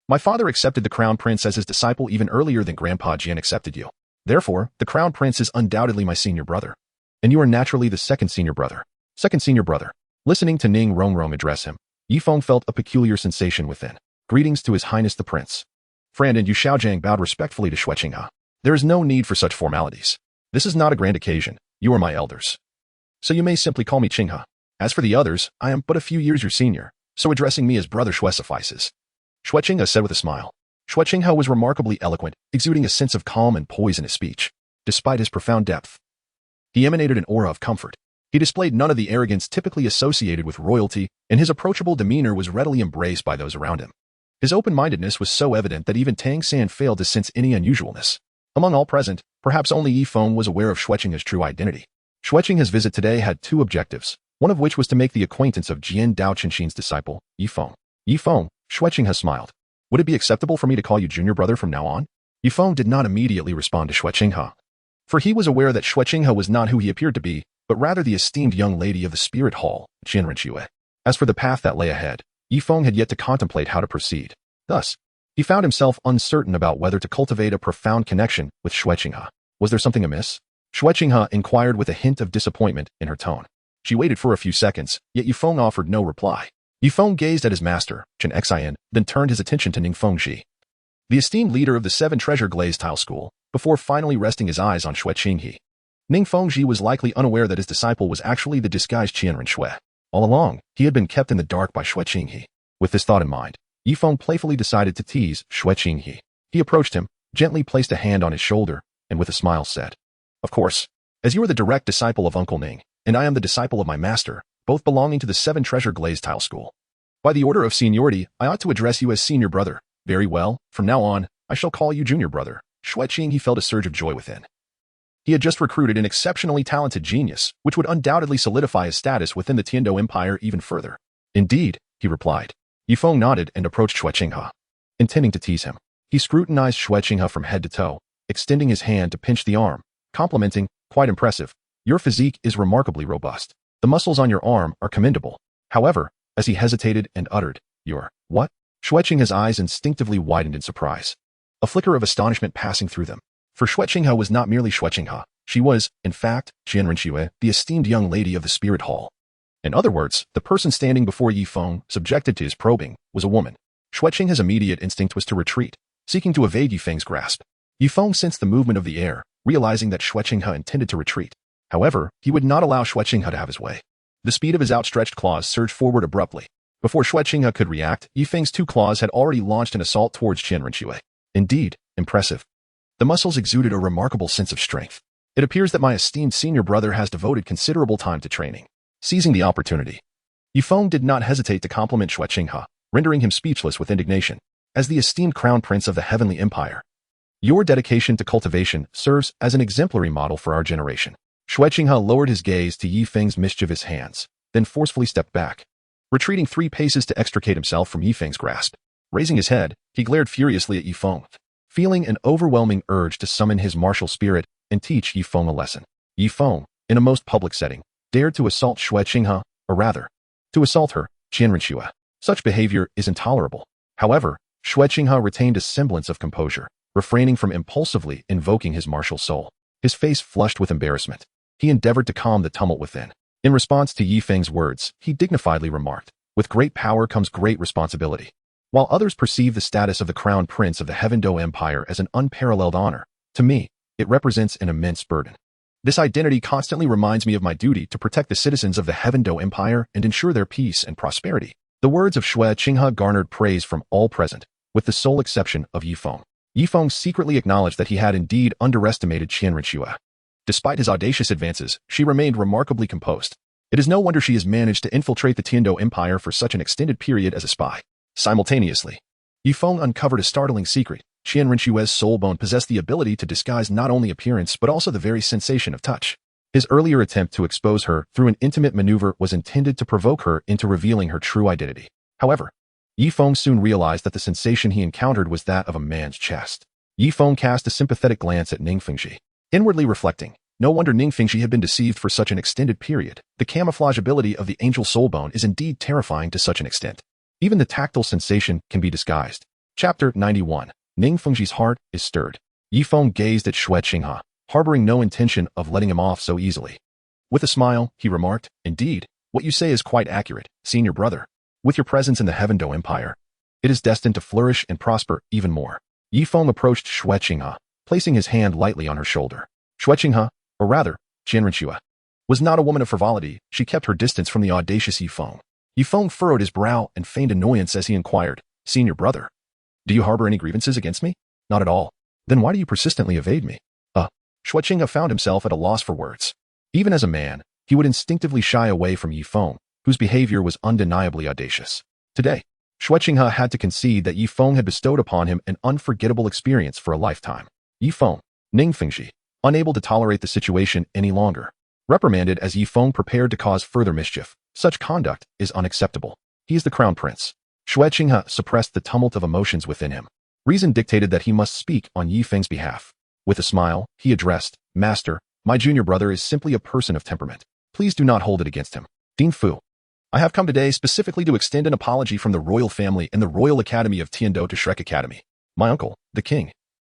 My father accepted the crown prince as his disciple even earlier than Grandpa Jian accepted you. Therefore, the crown prince is undoubtedly my senior brother. And you are naturally the second senior brother. Second senior brother. Listening to Ning Rongrong address him, Yifeng felt a peculiar sensation within. Greetings to His Highness the Prince. Fran and Yu Xiaojiang bowed respectfully to Xue Qinghe. There is no need for such formalities. This is not a grand occasion. You are my elders. So you may simply call me Qinghe. As for the others, I am but a few years your senior, so addressing me as Brother Xue suffices. Xue Qinghe said with a smile. Xue Qinghe was remarkably eloquent, exuding a sense of calm and poise in his speech. Despite his profound depth, he emanated an aura of comfort. He displayed none of the arrogance typically associated with royalty, and his approachable demeanor was readily embraced by those around him. His open-mindedness was so evident that even Tang San failed to sense any unusualness. Among all present, perhaps only Yifeng was aware of Xue Qinghe's true identity. Xue Qinghe's visit today had two objectives, one of which was to make the acquaintance of Jian Dao Qinxin's disciple, Yifeng. Yifeng, Xue Qinghe smiled. Would it be acceptable for me to call you junior brother from now on? Yifeng did not immediately respond to Xue Qinghe, for he was aware that Xue Qinghe was not who he appeared to be, but rather the esteemed young lady of the spirit hall, Qianrenxue. As for the path that lay ahead, Yifeng had yet to contemplate how to proceed. Thus, he found himself uncertain about whether to cultivate a profound connection with Xue Qinghe. Was there something amiss? Xue Qinghe inquired with a hint of disappointment in her tone. She waited for a few seconds, yet Yifeng offered no reply. Yifeng gazed at his master, Chen Xian, then turned his attention to Ning Fengji, the esteemed leader of the Seven Treasure Glazed Tile School, before finally resting his eyes on Xue Qinghe. Ning Fengji was likely unaware that his disciple was actually the disguised Qianrenxue. All along, he had been kept in the dark by Xue Qinghe. With this thought in mind, Yifeng playfully decided to tease Xue Qinghe. He approached him, gently placed a hand on his shoulder, and with a smile said, Of course, as you are the direct disciple of Uncle Ning, and I am the disciple of my master, both belonging to the Seven Treasure Glazed Tile School. By the order of seniority, I ought to address you as senior brother. Very well, from now on, I shall call you junior brother. Xue Qinghe felt a surge of joy within. He had just recruited an exceptionally talented genius, which would undoubtedly solidify his status within the Tiando Empire even further. Indeed, he replied. Yifeng nodded and approached Xue Qinghe, intending to tease him. He scrutinized Xue Qinghe from head to toe, extending his hand to pinch the arm, complimenting, quite impressive. Your physique is remarkably robust. The muscles on your arm are commendable. However, as he hesitated and uttered, Your, what? Xue Qinghe's eyes instinctively widened in surprise, a flicker of astonishment passing through them. For Xue Qinghe was not merely Xue Qinghe, she was, in fact, Qianrenxue, the esteemed young lady of the spirit hall. In other words, the person standing before Yifeng, subjected to his probing, was a woman. Xue Qinghe's immediate instinct was to retreat, seeking to evade Yifeng's grasp. Yifeng sensed the movement of the air, realizing that Xue Qinghe intended to retreat. However, he would not allow Xue Qinghe to have his way. The speed of his outstretched claws surged forward abruptly. Before Xue Qinghe could react, Yifeng's two claws had already launched an assault towards Qianrenxue. Indeed, impressive. The muscles exuded a remarkable sense of strength. It appears that my esteemed senior brother has devoted considerable time to training. Seizing the opportunity, Yifeng did not hesitate to compliment Xue Qinghe, rendering him speechless with indignation. As the esteemed crown prince of the heavenly empire, your dedication to cultivation serves as an exemplary model for our generation. Xue Qinghe lowered his gaze to Yifeng's mischievous hands, then forcefully stepped back, retreating 3 paces to extricate himself from Yifeng's grasp. Raising his head, he glared furiously at Yifeng, feeling an overwhelming urge to summon his martial spirit and teach Yifeng a lesson. Yifeng, in a most public setting, dared to assault Xue Qinghe, or rather, to assault her, Qianrenxue. Such behavior is intolerable. However, Xue Qinghe retained a semblance of composure, refraining from impulsively invoking his martial soul. His face flushed with embarrassment. He endeavored to calm the tumult within. In response to Yifeng's words, he dignifiedly remarked, With great power comes great responsibility. While others perceive the status of the crown prince of the Heaven Do Empire as an unparalleled honor, to me, it represents an immense burden. This identity constantly reminds me of my duty to protect the citizens of the Heaven Do Empire and ensure their peace and prosperity. The words of Xue Qinghe garnered praise from all present, with the sole exception of Yifeng. Yifeng secretly acknowledged that he had indeed underestimated Qian Rinxue. Despite his audacious advances, she remained remarkably composed. It is no wonder she has managed to infiltrate the Tiando Empire for such an extended period as a spy. Simultaneously, Yifeng uncovered a startling secret. Qian Rinxue's soul bone possessed the ability to disguise not only appearance but also the very sensation of touch. His earlier attempt to expose her through an intimate maneuver was intended to provoke her into revealing her true identity. However, Yifeng soon realized that the sensation he encountered was that of a man's chest. Yifeng cast a sympathetic glance at Ning Fengji. Inwardly reflecting, no wonder Ning Fengji had been deceived for such an extended period. The camouflage ability of the angel soul bone is indeed terrifying to such an extent. Even the tactile sensation can be disguised. Chapter 91. Ning Fengji's heart is stirred. Yifeng gazed at Xue Qinghe, harboring no intention of letting him off so easily. With a smile, he remarked, "Indeed, what you say is quite accurate, senior brother. With your presence in the Heaven Do Empire, it is destined to flourish and prosper even more." Yifeng approached Xue Qinghe, placing his hand lightly on her shoulder. Xue Qinghe, or rather, Qian Rinxue, was not a woman of frivolity. She kept her distance from the audacious Yifeng. Yifeng furrowed his brow and feigned annoyance as he inquired, "Senior brother, do you harbor any grievances against me?" "Not at all." "Then why do you persistently evade me?" Xue Qinghe found himself at a loss for words. Even as a man, he would instinctively shy away from Yifeng, whose behavior was undeniably audacious. Today, Xue Qinghe had to concede that Yifeng had bestowed upon him an unforgettable experience for a lifetime. Yifeng, Ning Fengji, unable to tolerate the situation any longer, reprimanded as Yifeng prepared to cause further mischief. Such conduct is unacceptable. He is the crown prince. Xue Qinghe suppressed the tumult of emotions within him. Reason dictated that he must speak on Yifeng's behalf. With a smile, he addressed, "Master, my junior brother is simply a person of temperament. Please do not hold it against him." "Dean Fu, I have come today specifically to extend an apology from the royal family and the Royal Academy of Tiando to Shrek Academy. My uncle, the king,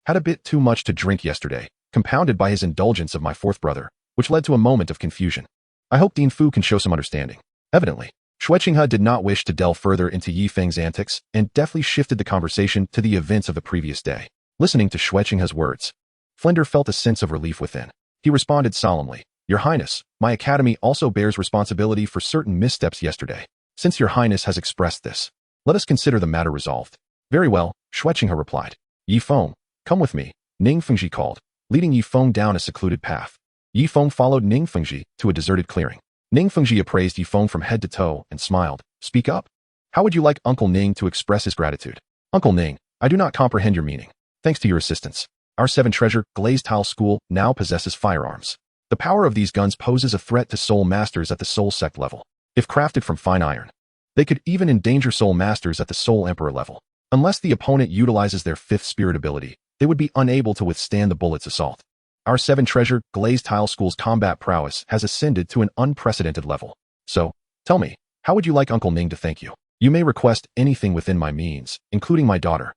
had a bit too much to drink yesterday, compounded by his indulgence of my fourth brother, which led to a moment of confusion. I hope Dean Fu can show some understanding." Evidently, Xue Qinghe did not wish to delve further into Yifeng's antics and deftly shifted the conversation to the events of the previous day. Listening to Xue Qinghe's words, Flinder felt a sense of relief within. He responded solemnly, "Your Highness, my academy also bears responsibility for certain missteps yesterday. Since your Highness has expressed this, let us consider the matter resolved." "Very well," Xue Qinghe replied. "Yifeng, come with me," Ning Fengji called, leading Yifeng down a secluded path. Yifeng followed Ning Fengji to a deserted clearing. Ning Fengji appraised Yifeng from head to toe and smiled. "Speak up. How would you like Uncle Ning to express his gratitude?" "Uncle Ning, I do not comprehend your meaning. Thanks to your assistance, our 7-treasure glazed tile school now possesses firearms. The power of these guns poses a threat to soul masters at the soul sect level. If crafted from fine iron, they could even endanger soul masters at the soul emperor level. Unless the opponent utilizes their 5th spirit ability, they would be unable to withstand the bullet's assault. Our 7-treasure glazed tile school's combat prowess has ascended to an unprecedented level. So, tell me, how would you like Uncle Ning to thank you? You may request anything within my means, including my daughter."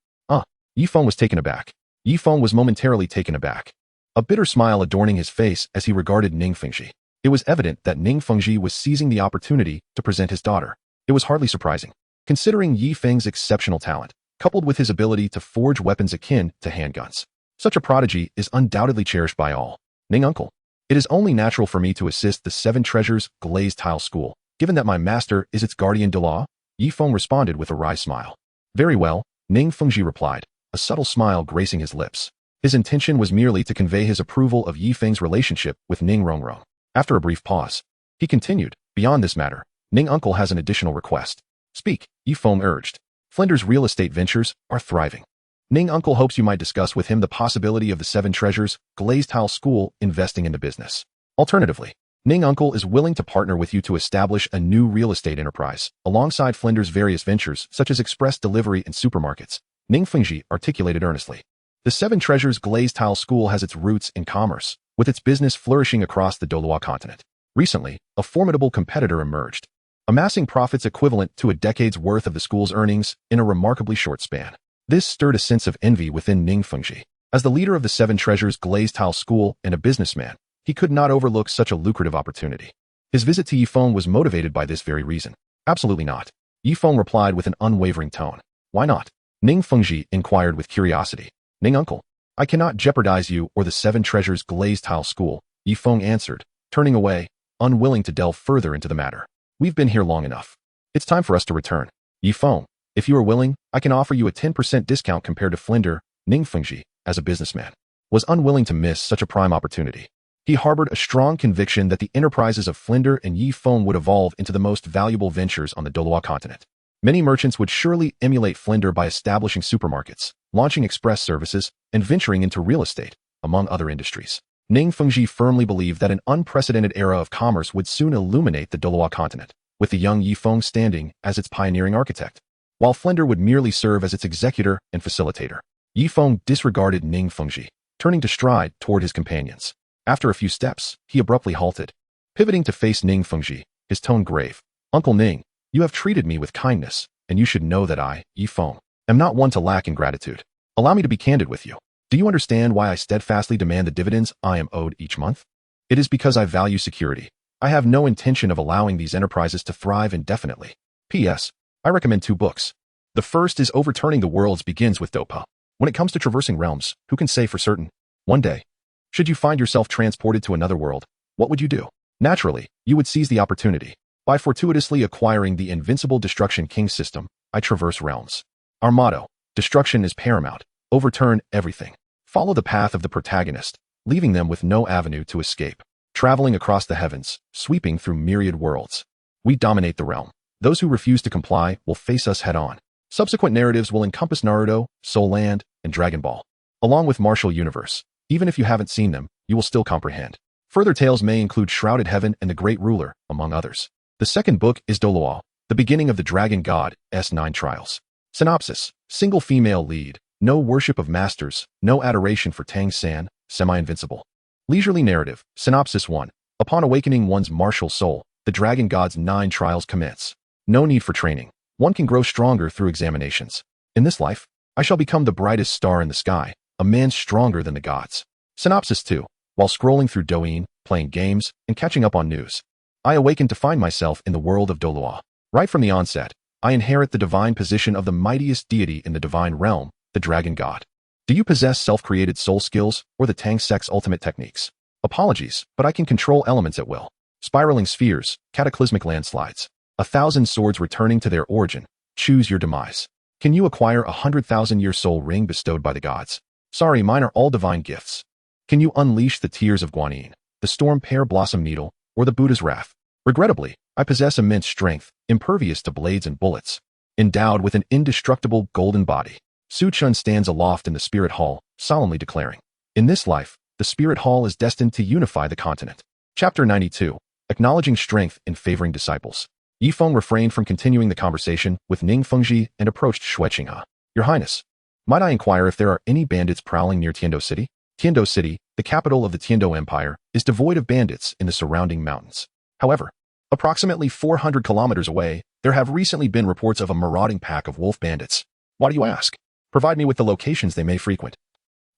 Yifeng was taken aback. Yifeng was momentarily taken aback, a bitter smile adorning his face as he regarded Ning Fengji. It was evident that Ning Fengji was seizing the opportunity to present his daughter. It was hardly surprising, considering Yifeng's exceptional talent, coupled with his ability to forge weapons akin to handguns. Such a prodigy is undoubtedly cherished by all. "Ning uncle, it is only natural for me to assist the 7-treasures glazed tile school, given that my master is its guardian de law," Yifeng responded with a wry smile. "Very well," Ning Fengji replied, a subtle smile gracing his lips. His intention was merely to convey his approval of Yifeng's relationship with Ning Rongrong. After a brief pause, he continued, "Beyond this matter, Ning uncle has an additional request." "Speak," Yifeng urged. "Flinder's real estate ventures are thriving. Ning uncle hopes you might discuss with him the possibility of the 7-treasures glazed tile school investing in the business. Alternatively, Ning uncle is willing to partner with you to establish a new real estate enterprise, alongside Flinder's various ventures such as express delivery and supermarkets," Ning Fengji articulated earnestly. The 7-treasures glazed tile school has its roots in commerce, with its business flourishing across the Douluo continent. Recently, a formidable competitor emerged, amassing profits equivalent to a decade's worth of the school's earnings in a remarkably short span. This stirred a sense of envy within Ning Fengji. As the leader of the 7-treasures glazed tile school and a businessman, he could not overlook such a lucrative opportunity. His visit to Yifeng was motivated by this very reason. "Absolutely not," Yifeng replied with an unwavering tone. "Why not?" Ning Fengji inquired with curiosity. "Ning uncle, I cannot jeopardize you or the 7-treasures glazed tile school," Yi Feng answered, turning away, unwilling to delve further into the matter. We've been here long enough. It's time for us to return. Yi Feng, if you are willing, I can offer you a 10% discount compared to Flinder. Ning Fengji, as a businessman, was unwilling to miss such a prime opportunity. He harbored a strong conviction that the enterprises of Flinder and Yi Feng would evolve into the most valuable ventures on the Douluo continent. Many merchants would surely emulate Flinder by establishing supermarkets, launching express services, and venturing into real estate, among other industries. Ning Fengji firmly believed that an unprecedented era of commerce would soon illuminate the Douluo continent, with the young Yi Feng standing as its pioneering architect, while Flinder would merely serve as its executor and facilitator. Yi Feng disregarded Ning Fengji, turning to stride toward his companions. After a few steps, he abruptly halted, pivoting to face Ning Fengji, his tone grave. Uncle Ning, you have treated me with kindness, and you should know that I, Yi Feng, am not one to lack in gratitude. Allow me to be candid with you. Do you understand why I steadfastly demand the dividends I am owed each month? It is because I value security. I have no intention of allowing these enterprises to thrive indefinitely. P.S. I recommend 2 books. The first is Overturning the Worlds Begins with Dopa. When it comes to traversing realms, who can say for certain? One day, should you find yourself transported to another world, what would you do? Naturally, you would seize the opportunity. By fortuitously acquiring the invincible Destruction King system, I traverse realms. Our motto, destruction is paramount. Overturn everything. Follow the path of the protagonist, leaving them with no avenue to escape. Traveling across the heavens, sweeping through myriad worlds. We dominate the realm. Those who refuse to comply will face us head-on. Subsequent narratives will encompass Naruto, Soul Land, and Dragon Ball, along with Martial Universe. Even if you haven't seen them, you will still comprehend. Further tales may include Shrouded Heaven and the Great Ruler, among others. The second book is Douluo, the beginning of the Dragon God's 9 trials. Synopsis: single female lead, no worship of masters, no adoration for Tang San, semi-invincible. Leisurely narrative. Synopsis 1. Upon awakening one's martial soul, the Dragon God's 9 trials commence. No need for training. One can grow stronger through examinations. In this life, I shall become the brightest star in the sky, a man stronger than the gods. Synopsis 2. While scrolling through Douyin, playing games, and catching up on news, I awakened to find myself in the world of Douluo. Right from the onset, I inherit the divine position of the mightiest deity in the divine realm, the Dragon God. Do you possess self-created soul skills or the Tang Sect's ultimate techniques? Apologies, but I can control elements at will. Spiraling spheres, cataclysmic landslides. 1,000 swords returning to their origin. Choose your demise. Can you acquire a 100,000-year soul ring bestowed by the gods? Sorry, mine are all divine gifts. Can you unleash the tears of Guanyin, the storm pear blossom needle, or the Buddha's wrath? Regrettably, I possess immense strength, impervious to blades and bullets. Endowed with an indestructible golden body, Su Chun stands aloft in the Spirit Hall, solemnly declaring, in this life, the Spirit Hall is destined to unify the continent. Chapter 92. Acknowledging Strength in Favoring Disciples. Yi Feng refrained from continuing the conversation with Ning Fengji and approached Xue Qinghe. Your Highness, might I inquire if there are any bandits prowling near Tiando City? Tiando City, the capital of the Tiando Empire, is devoid of bandits in the surrounding mountains. However, approximately 400 kilometers away, there have recently been reports of a marauding pack of wolf bandits. Why do you ask? Provide me with the locations they may frequent,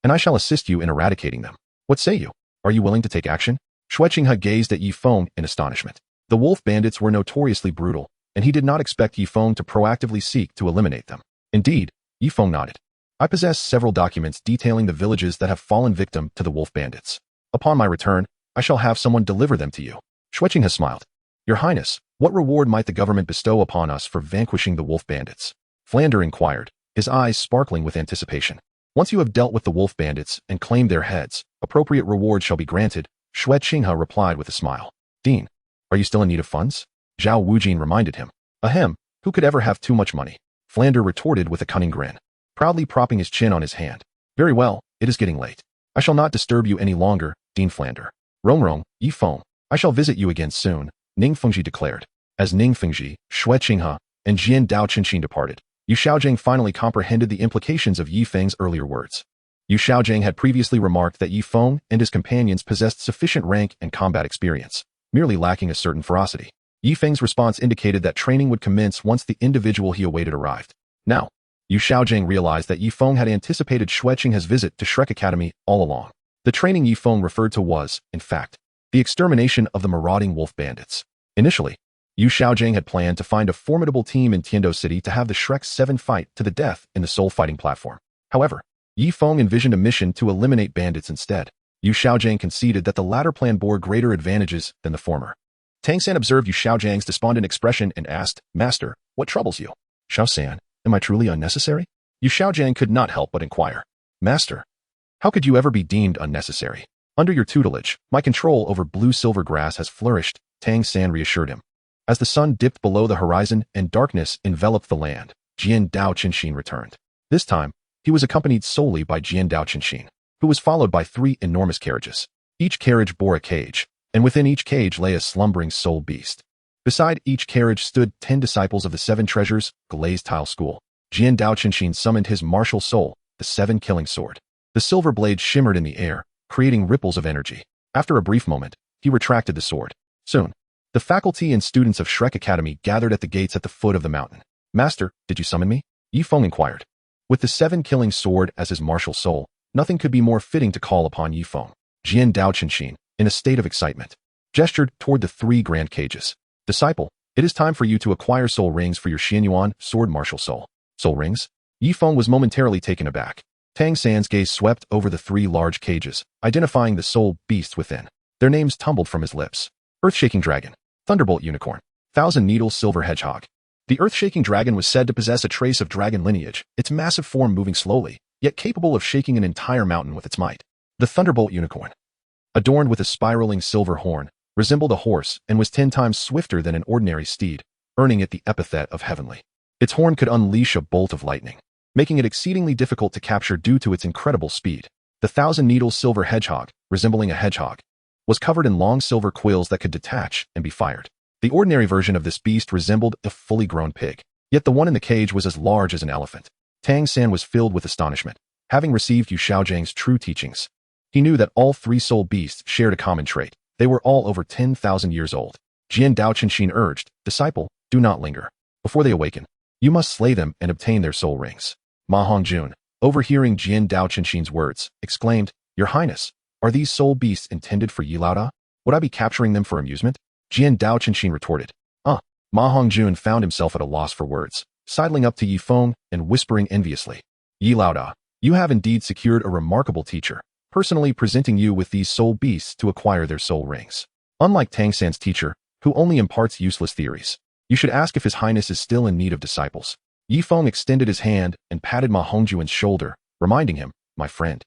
and I shall assist you in eradicating them. What say you? Are you willing to take action? Xue Qinghe gazed at Yi Feng in astonishment. The wolf bandits were notoriously brutal, and he did not expect Yi Feng to proactively seek to eliminate them. Indeed, Yi Feng nodded. I possess several documents detailing the villages that have fallen victim to the wolf bandits. Upon my return, I shall have someone deliver them to you. Xue Qinghe smiled. Your Highness, what reward might the government bestow upon us for vanquishing the wolf bandits? Flander inquired, his eyes sparkling with anticipation. Once you have dealt with the wolf bandits and claimed their heads, appropriate reward shall be granted, Xue Qinghe replied with a smile. Dean, are you still in need of funds? Zhao Wujie reminded him. Ahem, who could ever have too much money? Flander retorted with a cunning grin, proudly propping his chin on his hand. Very well, it is getting late. I shall not disturb you any longer, Dean Flander. Rong, Yi Feng, I shall visit you again soon, Ning Fengji declared. As Ning Fengji, Xue Qinghe, and Jian Dao Qinxin departed, Yu Xiaojing finally comprehended the implications of Yi Feng's earlier words. Yu Xiaojing had previously remarked that Yi Feng and his companions possessed sufficient rank and combat experience, merely lacking a certain ferocity. Yi Feng's response indicated that training would commence once the individual he awaited arrived. Now, Yu Xiaojing realized that Yi Feng had anticipated Xue Qinghe's visit to Shrek Academy all along. The training Yi Feng referred to was, in fact, the extermination of the marauding wolf bandits. Initially, Yu Xiaojing had planned to find a formidable team in Tiando City to have the Shrek 7 fight to the death in the soul fighting platform. However, Yi Feng envisioned a mission to eliminate bandits instead. Yu Xiaojiang conceded that the latter plan bore greater advantages than the former. Tang San observed Yu Xiaojiang's despondent expression and asked, "Master, what troubles you?" "Xiao San, am I truly unnecessary?" Yu Xiaojiang could not help but inquire. "Master, how could you ever be deemed unnecessary? Under your tutelage, my control over blue-silver grass has flourished," Tang San reassured him. As the sun dipped below the horizon and darkness enveloped the land, Jian Dao Qinshin returned. This time, he was accompanied solely by Jian Dao Qinshin, who was followed by 3 enormous carriages. Each carriage bore a cage, and within each cage lay a slumbering soul beast. Beside each carriage stood 10 disciples of the 7 treasures, glazed tile school. Jian Dao Qinshin summoned his martial soul, the 7-killing sword. The silver blade shimmered in the air, creating ripples of energy. After a brief moment, he retracted the sword. Soon, the faculty and students of Shrek Academy gathered at the gates at the foot of the mountain. "Master, did you summon me?" Yi Feng inquired. With the 7-killing sword as his martial soul, nothing could be more fitting to call upon Yi Feng. Jian Dao Qinshin, in a state of excitement, gestured toward the 3 grand cages. "Disciple, it is time for you to acquire soul rings for your Xianyuan sword martial soul." "Soul rings?" Yi Feng was momentarily taken aback. Tang San's gaze swept over the 3 large cages, identifying the soul beasts within. Their names tumbled from his lips. Earth-shaking dragon, thunderbolt unicorn, thousand-needle silver hedgehog. The earth-shaking dragon was said to possess a trace of dragon lineage, its massive form moving slowly, yet capable of shaking an entire mountain with its might. The thunderbolt unicorn, adorned with a spiraling silver horn, resembled a horse and was 10 times swifter than an ordinary steed, earning it the epithet of heavenly. Its horn could unleash a bolt of lightning, making it exceedingly difficult to capture due to its incredible speed. The thousand-needle silver hedgehog, resembling a hedgehog, was covered in long silver quills that could detach and be fired. The ordinary version of this beast resembled a fully grown pig, yet the one in the cage was as large as an elephant. Tang San was filled with astonishment, having received Yu Xiaojiang's true teachings. He knew that all 3 soul beasts shared a common trait. They were all over 10,000 years old. Jian Dao Qinshin urged, "Disciple, do not linger. Before they awaken, you must slay them and obtain their soul rings." Ma Hongjun, overhearing Jian Dao Qinshin's words, exclaimed, "Your Highness, are these soul beasts intended for Yi Laoda? Would I be capturing them for amusement?" Jian Dao Qinshin retorted. Ma Hongjun found himself at a loss for words, sidling up to Yi Feng and whispering enviously, "Yi Laoda, you have indeed secured a remarkable teacher, personally presenting you with these soul beasts to acquire their soul rings. Unlike Tang San's teacher, who only imparts useless theories, you should ask if His Highness is still in need of disciples." Yi Feng extended his hand and patted Ma Hongjuan's shoulder, reminding him, "My friend,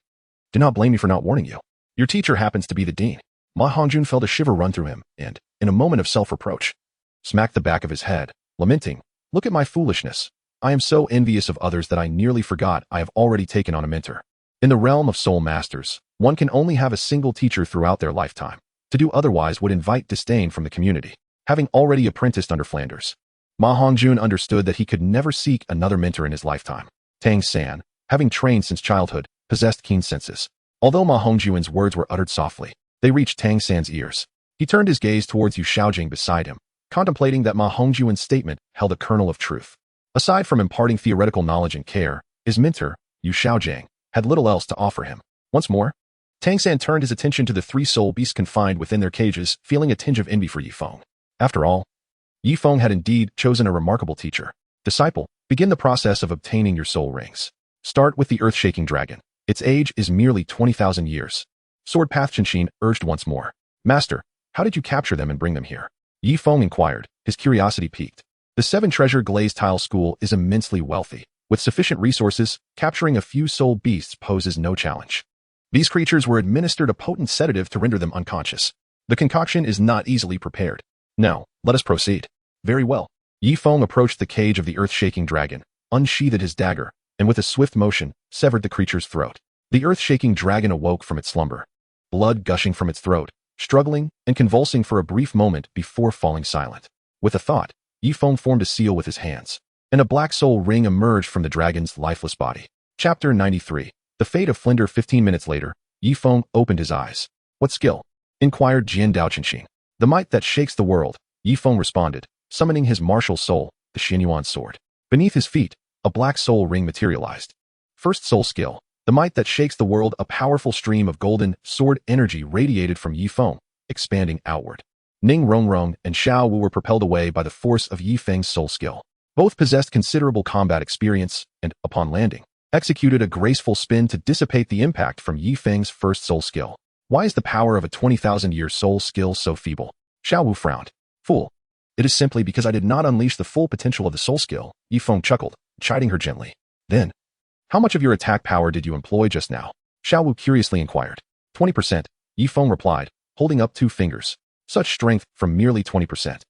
do not blame me for not warning you. Your teacher happens to be the dean." Ma Hongjun felt a shiver run through him and, in a moment of self-reproach, smacked the back of his head, lamenting, "Look at my foolishness. I am so envious of others that I nearly forgot I have already taken on a mentor. In the realm of soul masters, one can only have a single teacher throughout their lifetime. To do otherwise would invite disdain from the community." Having already apprenticed under Flanders, Ma Hongjun understood that he could never seek another mentor in his lifetime. Tang San, having trained since childhood, possessed keen senses. Although Ma Hongjuan's words were uttered softly, they reached Tang San's ears. He turned his gaze towards Yu Xiaojing beside him, contemplating that Ma Hongjuan's statement held a kernel of truth. Aside from imparting theoretical knowledge and care, his mentor, Yu Xiaojing, had little else to offer him. Once more, Tang San turned his attention to the 3 soul beasts confined within their cages, feeling a tinge of envy for Yi Feng. After all, Yi Feng had indeed chosen a remarkable teacher. "Disciple, begin the process of obtaining your soul rings. Start with the earth-shaking dragon. Its age is merely 20,000 years. Sword Path Qinshin urged once more. "Master, how did you capture them and bring them here?" Yi Feng inquired, his curiosity piqued. The 7-treasure glazed tile school is immensely wealthy. With sufficient resources, capturing a few soul beasts poses no challenge. These creatures were administered a potent sedative to render them unconscious. The concoction is not easily prepared. Now, let us proceed. "Very well." Yi Feng approached the cage of the earth-shaking dragon, unsheathed his dagger, and with a swift motion, severed the creature's throat. The earth-shaking dragon awoke from its slumber, blood gushing from its throat, struggling and convulsing for a brief moment before falling silent. With a thought, Yi Feng formed a seal with his hands, and a black soul ring emerged from the dragon's lifeless body. Chapter 93. The Fate of Flinder. 15 minutes later, Yi Feng opened his eyes. "What skill?" inquired Jian Dao Qinshin. "The might that shakes the world," Yi Feng responded, summoning his martial soul, the Xianyuan sword. Beneath his feet, a black soul ring materialized. First soul skill, the might that shakes the world. A powerful stream of golden sword energy radiated from Yi Feng, expanding outward. Ning Rongrong and Xiao Wu were propelled away by the force of Yi Feng's soul skill. Both possessed considerable combat experience and, upon landing, executed a graceful spin to dissipate the impact from Yi Feng's first soul skill. Why is the power of a 20,000-year soul skill so feeble? Zhao Wu frowned. Fool. It is simply because I did not unleash the full potential of the soul skill, Yifeng chuckled, chiding her gently. Then, how much of your attack power did you employ just now? Zhao Wu curiously inquired. 20%, Yifeng replied, holding up 2 fingers. Such strength from merely 20%.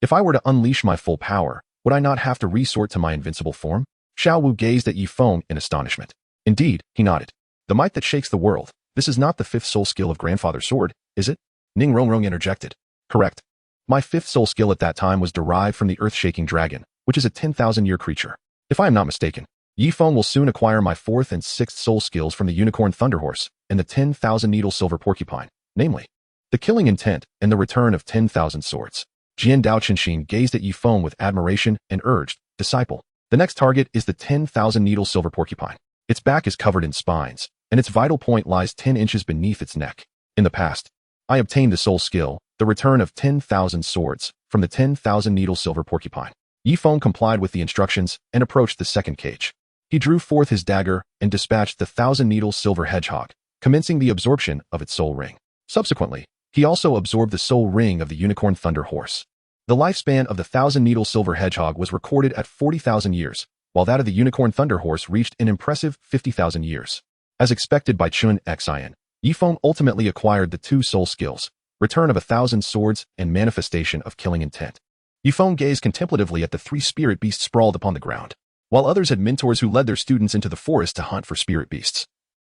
If I were to unleash my full power, would I not have to resort to my invincible form? Zhao Wu gazed at Yifeng in astonishment. Indeed, he nodded. The might that shakes the world. This is not the 5th soul skill of Grandfather's sword, is it? Ning Rongrong interjected. Correct. My 5th soul skill at that time was derived from the earth-shaking dragon, which is a 10,000-year creature. If I am not mistaken, Yifeng will soon acquire my 4th and 6th soul skills from the unicorn thunderhorse and the 10,000-needle silver porcupine, namely, the killing intent and the return of 10,000 swords. Jian Dao Qinshin gazed at Yifeng with admiration and urged, Disciple, the next target is the 10,000-needle silver porcupine. Its back is covered in spines, and its vital point lies 10 inches beneath its neck. In the past, I obtained the soul skill, the return of 10,000 swords, from the 10,000-needle silver porcupine. Yifeng complied with the instructions and approached the second cage. He drew forth his dagger and dispatched the 1,000-needle silver hedgehog, commencing the absorption of its soul ring. Subsequently, he also absorbed the soul ring of the unicorn thunder horse. The lifespan of the 1,000-needle silver hedgehog was recorded at 40,000 years, while that of the unicorn thunder horse reached an impressive 50,000 years. As expected by Chun Xian, Yifeng ultimately acquired the 2 soul skills, return of 1,000 swords and manifestation of killing intent. Yifeng gazed contemplatively at the 3 spirit beasts sprawled upon the ground. While others had mentors who led their students into the forest to hunt for spirit beasts,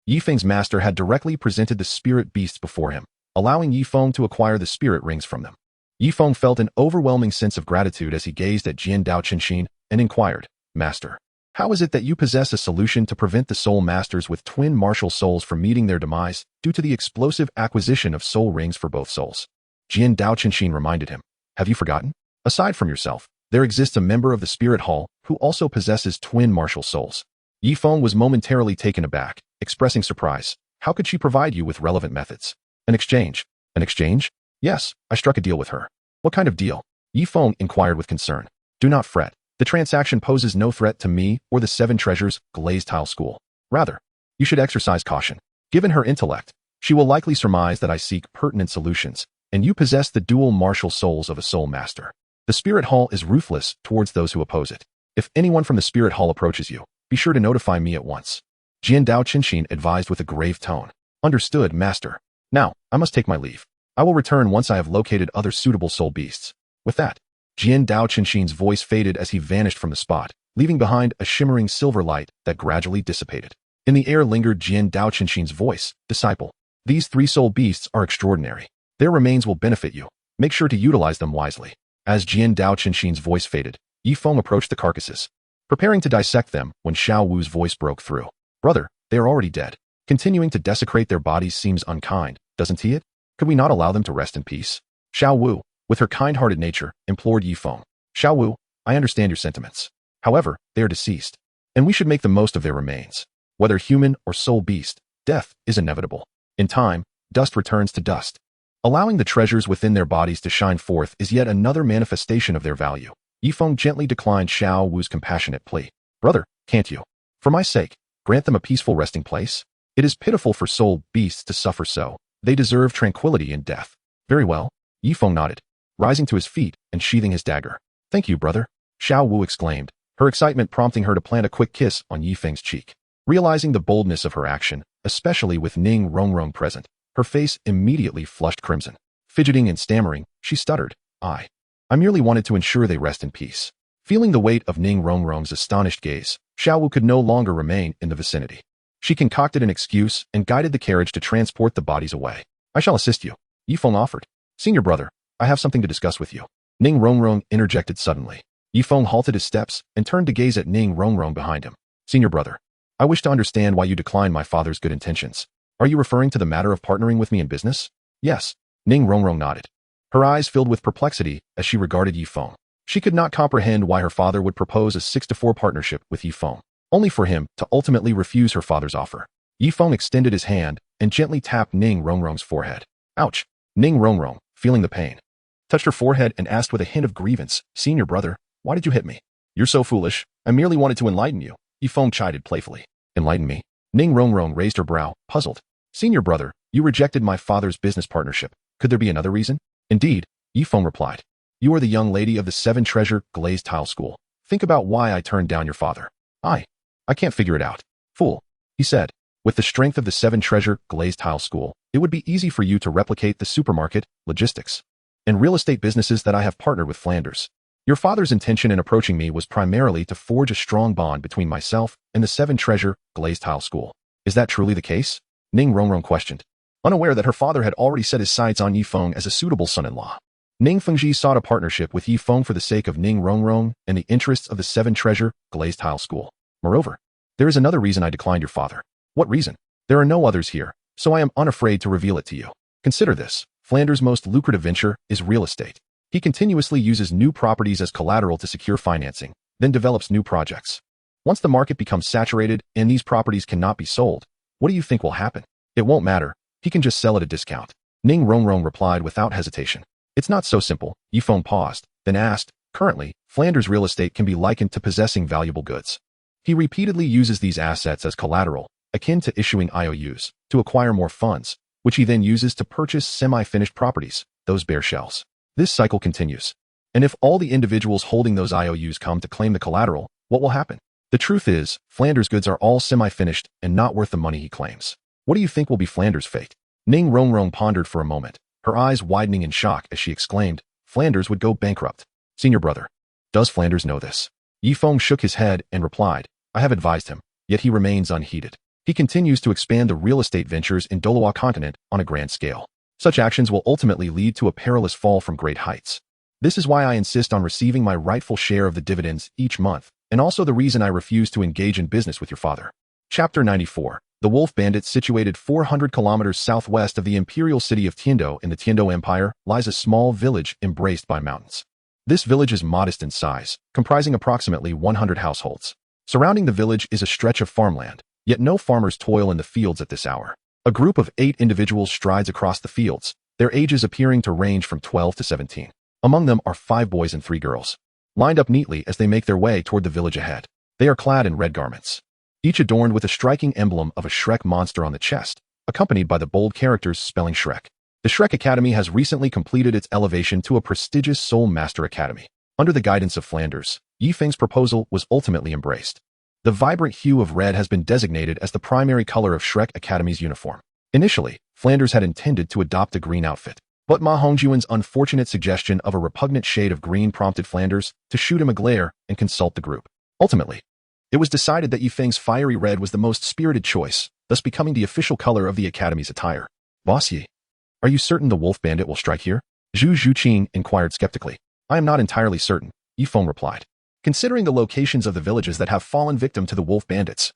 Yifeng's master had directly presented the spirit beasts before him, allowing Yifeng to acquire the spirit rings from them. Yifeng felt an overwhelming sense of gratitude as he gazed at Jian Dao Qinshin and inquired, Master, how is it that you possess a solution to prevent the soul masters with twin martial souls from meeting their demise due to the explosive acquisition of soul rings for both souls? Jian Dao Qinshin reminded him, Have you forgotten? Aside from yourself, there exists a member of the Spirit Hall who also possesses twin martial souls. Yifeng was momentarily taken aback, expressing surprise. How could she provide you with relevant methods? An exchange. An exchange? Yes, I struck a deal with her. What kind of deal? Yifeng inquired with concern. Do not fret. The transaction poses no threat to me or the 7 treasures glazed tile school. Rather, you should exercise caution. Given her intellect, she will likely surmise that I seek pertinent solutions, and you possess the dual martial souls of a soul master. The Spirit Hall is ruthless towards those who oppose it. If anyone from the Spirit Hall approaches you, be sure to notify me at once. Jian Dao Qinshin advised with a grave tone. Understood, Master. Now, I must take my leave. I will return once I have located other suitable soul beasts. With that, Jian Dao Qinshin's voice faded as he vanished from the spot, leaving behind a shimmering silver light that gradually dissipated. In the air lingered Jian Dao Qinshin's voice, Disciple. These 3 soul beasts are extraordinary. Their remains will benefit you. Make sure to utilize them wisely. As Jian Dao Qinshin's voice faded, Yifeng approached the carcasses, preparing to dissect them when Zhao Wu's voice broke through. Brother, they are already dead. Continuing to desecrate their bodies seems unkind, doesn't it? Could we not allow them to rest in peace? Zhao Wu, with her kind-hearted nature, implored Yifeng. Zhao Wu, I understand your sentiments. However, they are deceased, and we should make the most of their remains. Whether human or soul beast, death is inevitable. In time, dust returns to dust. Allowing the treasures within their bodies to shine forth is yet another manifestation of their value. Yifeng gently declined Zhao Wu's compassionate plea. Brother, can't you, for my sake, grant them a peaceful resting place? It is pitiful for soul beasts to suffer so. They deserve tranquility in death. Very well. Yifeng nodded, rising to his feet and sheathing his dagger. Thank you, brother. Zhao Wu exclaimed, her excitement prompting her to plant a quick kiss on Yifeng's cheek. Realizing the boldness of her action, especially with Ning Rongrong present, her face immediately flushed crimson. Fidgeting and stammering, she stuttered, I merely wanted to ensure they rest in peace. Feeling the weight of Ning Rongrong's astonished gaze, Zhao Wu could no longer remain in the vicinity. She concocted an excuse and guided the carriage to transport the bodies away. I shall assist you, Yifeng offered. Senior brother, I have something to discuss with you. Ning Rongrong interjected suddenly. Yifeng halted his steps and turned to gaze at Ning Rongrong behind him. Senior brother, I wish to understand why you declined my father's good intentions. Are you referring to the matter of partnering with me in business? Yes. Ning Rongrong nodded. Her eyes filled with perplexity as she regarded Yifeng. She could not comprehend why her father would propose a 6-4 partnership with Yifeng, only for him to ultimately refuse her father's offer. Yifeng extended his hand and gently tapped Ning Rongrong's forehead. Ouch! Ning Rongrong, feeling the pain, touched her forehead and asked with a hint of grievance, Senior brother, why did you hit me? You're so foolish. I merely wanted to enlighten you. Yifeng chided playfully. Enlighten me? Ning Rongrong raised her brow, puzzled. Senior brother, You rejected my father's business partnership. Could there be another reason? Indeed, Yifeng replied. You are the young lady of the Seven Treasure Glazed Tile School. Think about why I turned down your father. I can't figure it out. Fool, he said. With the strength of the Seven Treasure Glazed Tile School, it would be easy for you to replicate the supermarket, logistics, and real estate businesses that I have partnered with Flanders. Your father's intention in approaching me was primarily to forge a strong bond between myself and the Seven Treasure Glazed Tile School. Is that truly the case? Ning Rongrong questioned, unaware that her father had already set his sights on Yifeng as a suitable son-in-law. Ning Fengji sought a partnership with Yifeng for the sake of Ning Rongrong and the interests of the Seven Treasure Glazed Tile School. Moreover, there is another reason I declined your father. What reason? There are no others here, so I am unafraid to reveal it to you. Consider this. Flanders' most lucrative venture is real estate. He continuously uses new properties as collateral to secure financing, then develops new projects. Once the market becomes saturated and these properties cannot be sold, what do you think will happen? It won't matter. He can just sell at a discount. Ning Rongrong replied without hesitation. It's not so simple. Yifeng paused, then asked, currently, Flanders' real estate can be likened to possessing valuable goods. He repeatedly uses these assets as collateral, akin to issuing IOUs, to acquire more funds, which he then uses to purchase semi-finished properties, those bare shells. This cycle continues. And if all the individuals holding those IOUs come to claim the collateral, what will happen? The truth is, Flanders' goods are all semi-finished and not worth the money he claims. What do you think will be Flanders' fate? Ning Rongrong pondered for a moment, her eyes widening in shock as she exclaimed, Flanders would go bankrupt. Senior brother. Does Flanders know this? Yifeng shook his head and replied, I have advised him, yet he remains unheeded. He continues to expand the real estate ventures in Douluo continent on a grand scale. Such actions will ultimately lead to a perilous fall from great heights. This is why I insist on receiving my rightful share of the dividends each month, and also the reason I refuse to engage in business with your father. Chapter 94. The Wolf Bandits, situated 400 kilometers southwest of the imperial city of Tiando in the Tiando Empire, lies a small village embraced by mountains. This village is modest in size, comprising approximately 100 households. Surrounding the village is a stretch of farmland, yet no farmers toil in the fields at this hour. A group of 8 individuals strides across the fields, their ages appearing to range from 12 to 17. Among them are 5 boys and 3 girls, lined up neatly as they make their way toward the village ahead. They are clad in red garments, each adorned with a striking emblem of a Shrek monster on the chest, accompanied by the bold characters spelling Shrek. The Shrek Academy has recently completed its elevation to a prestigious Soul Master Academy. Under the guidance of Flanders, Yifeng's proposal was ultimately embraced. The vibrant hue of red has been designated as the primary color of Shrek Academy's uniform. Initially, Flanders had intended to adopt a green outfit, but Ma Hongjuan's unfortunate suggestion of a repugnant shade of green prompted Flanders to shoot him a glare and consult the group. Ultimately, it was decided that Yifeng's fiery red was the most spirited choice, thus becoming the official color of the Academy's attire. Boss Yi, are you certain the Wolf Bandit will strike here? Zhu Zhuqing inquired skeptically. I am not entirely certain, Yifeng replied. Considering the locations of the villages that have fallen victim to the Wolf Bandits,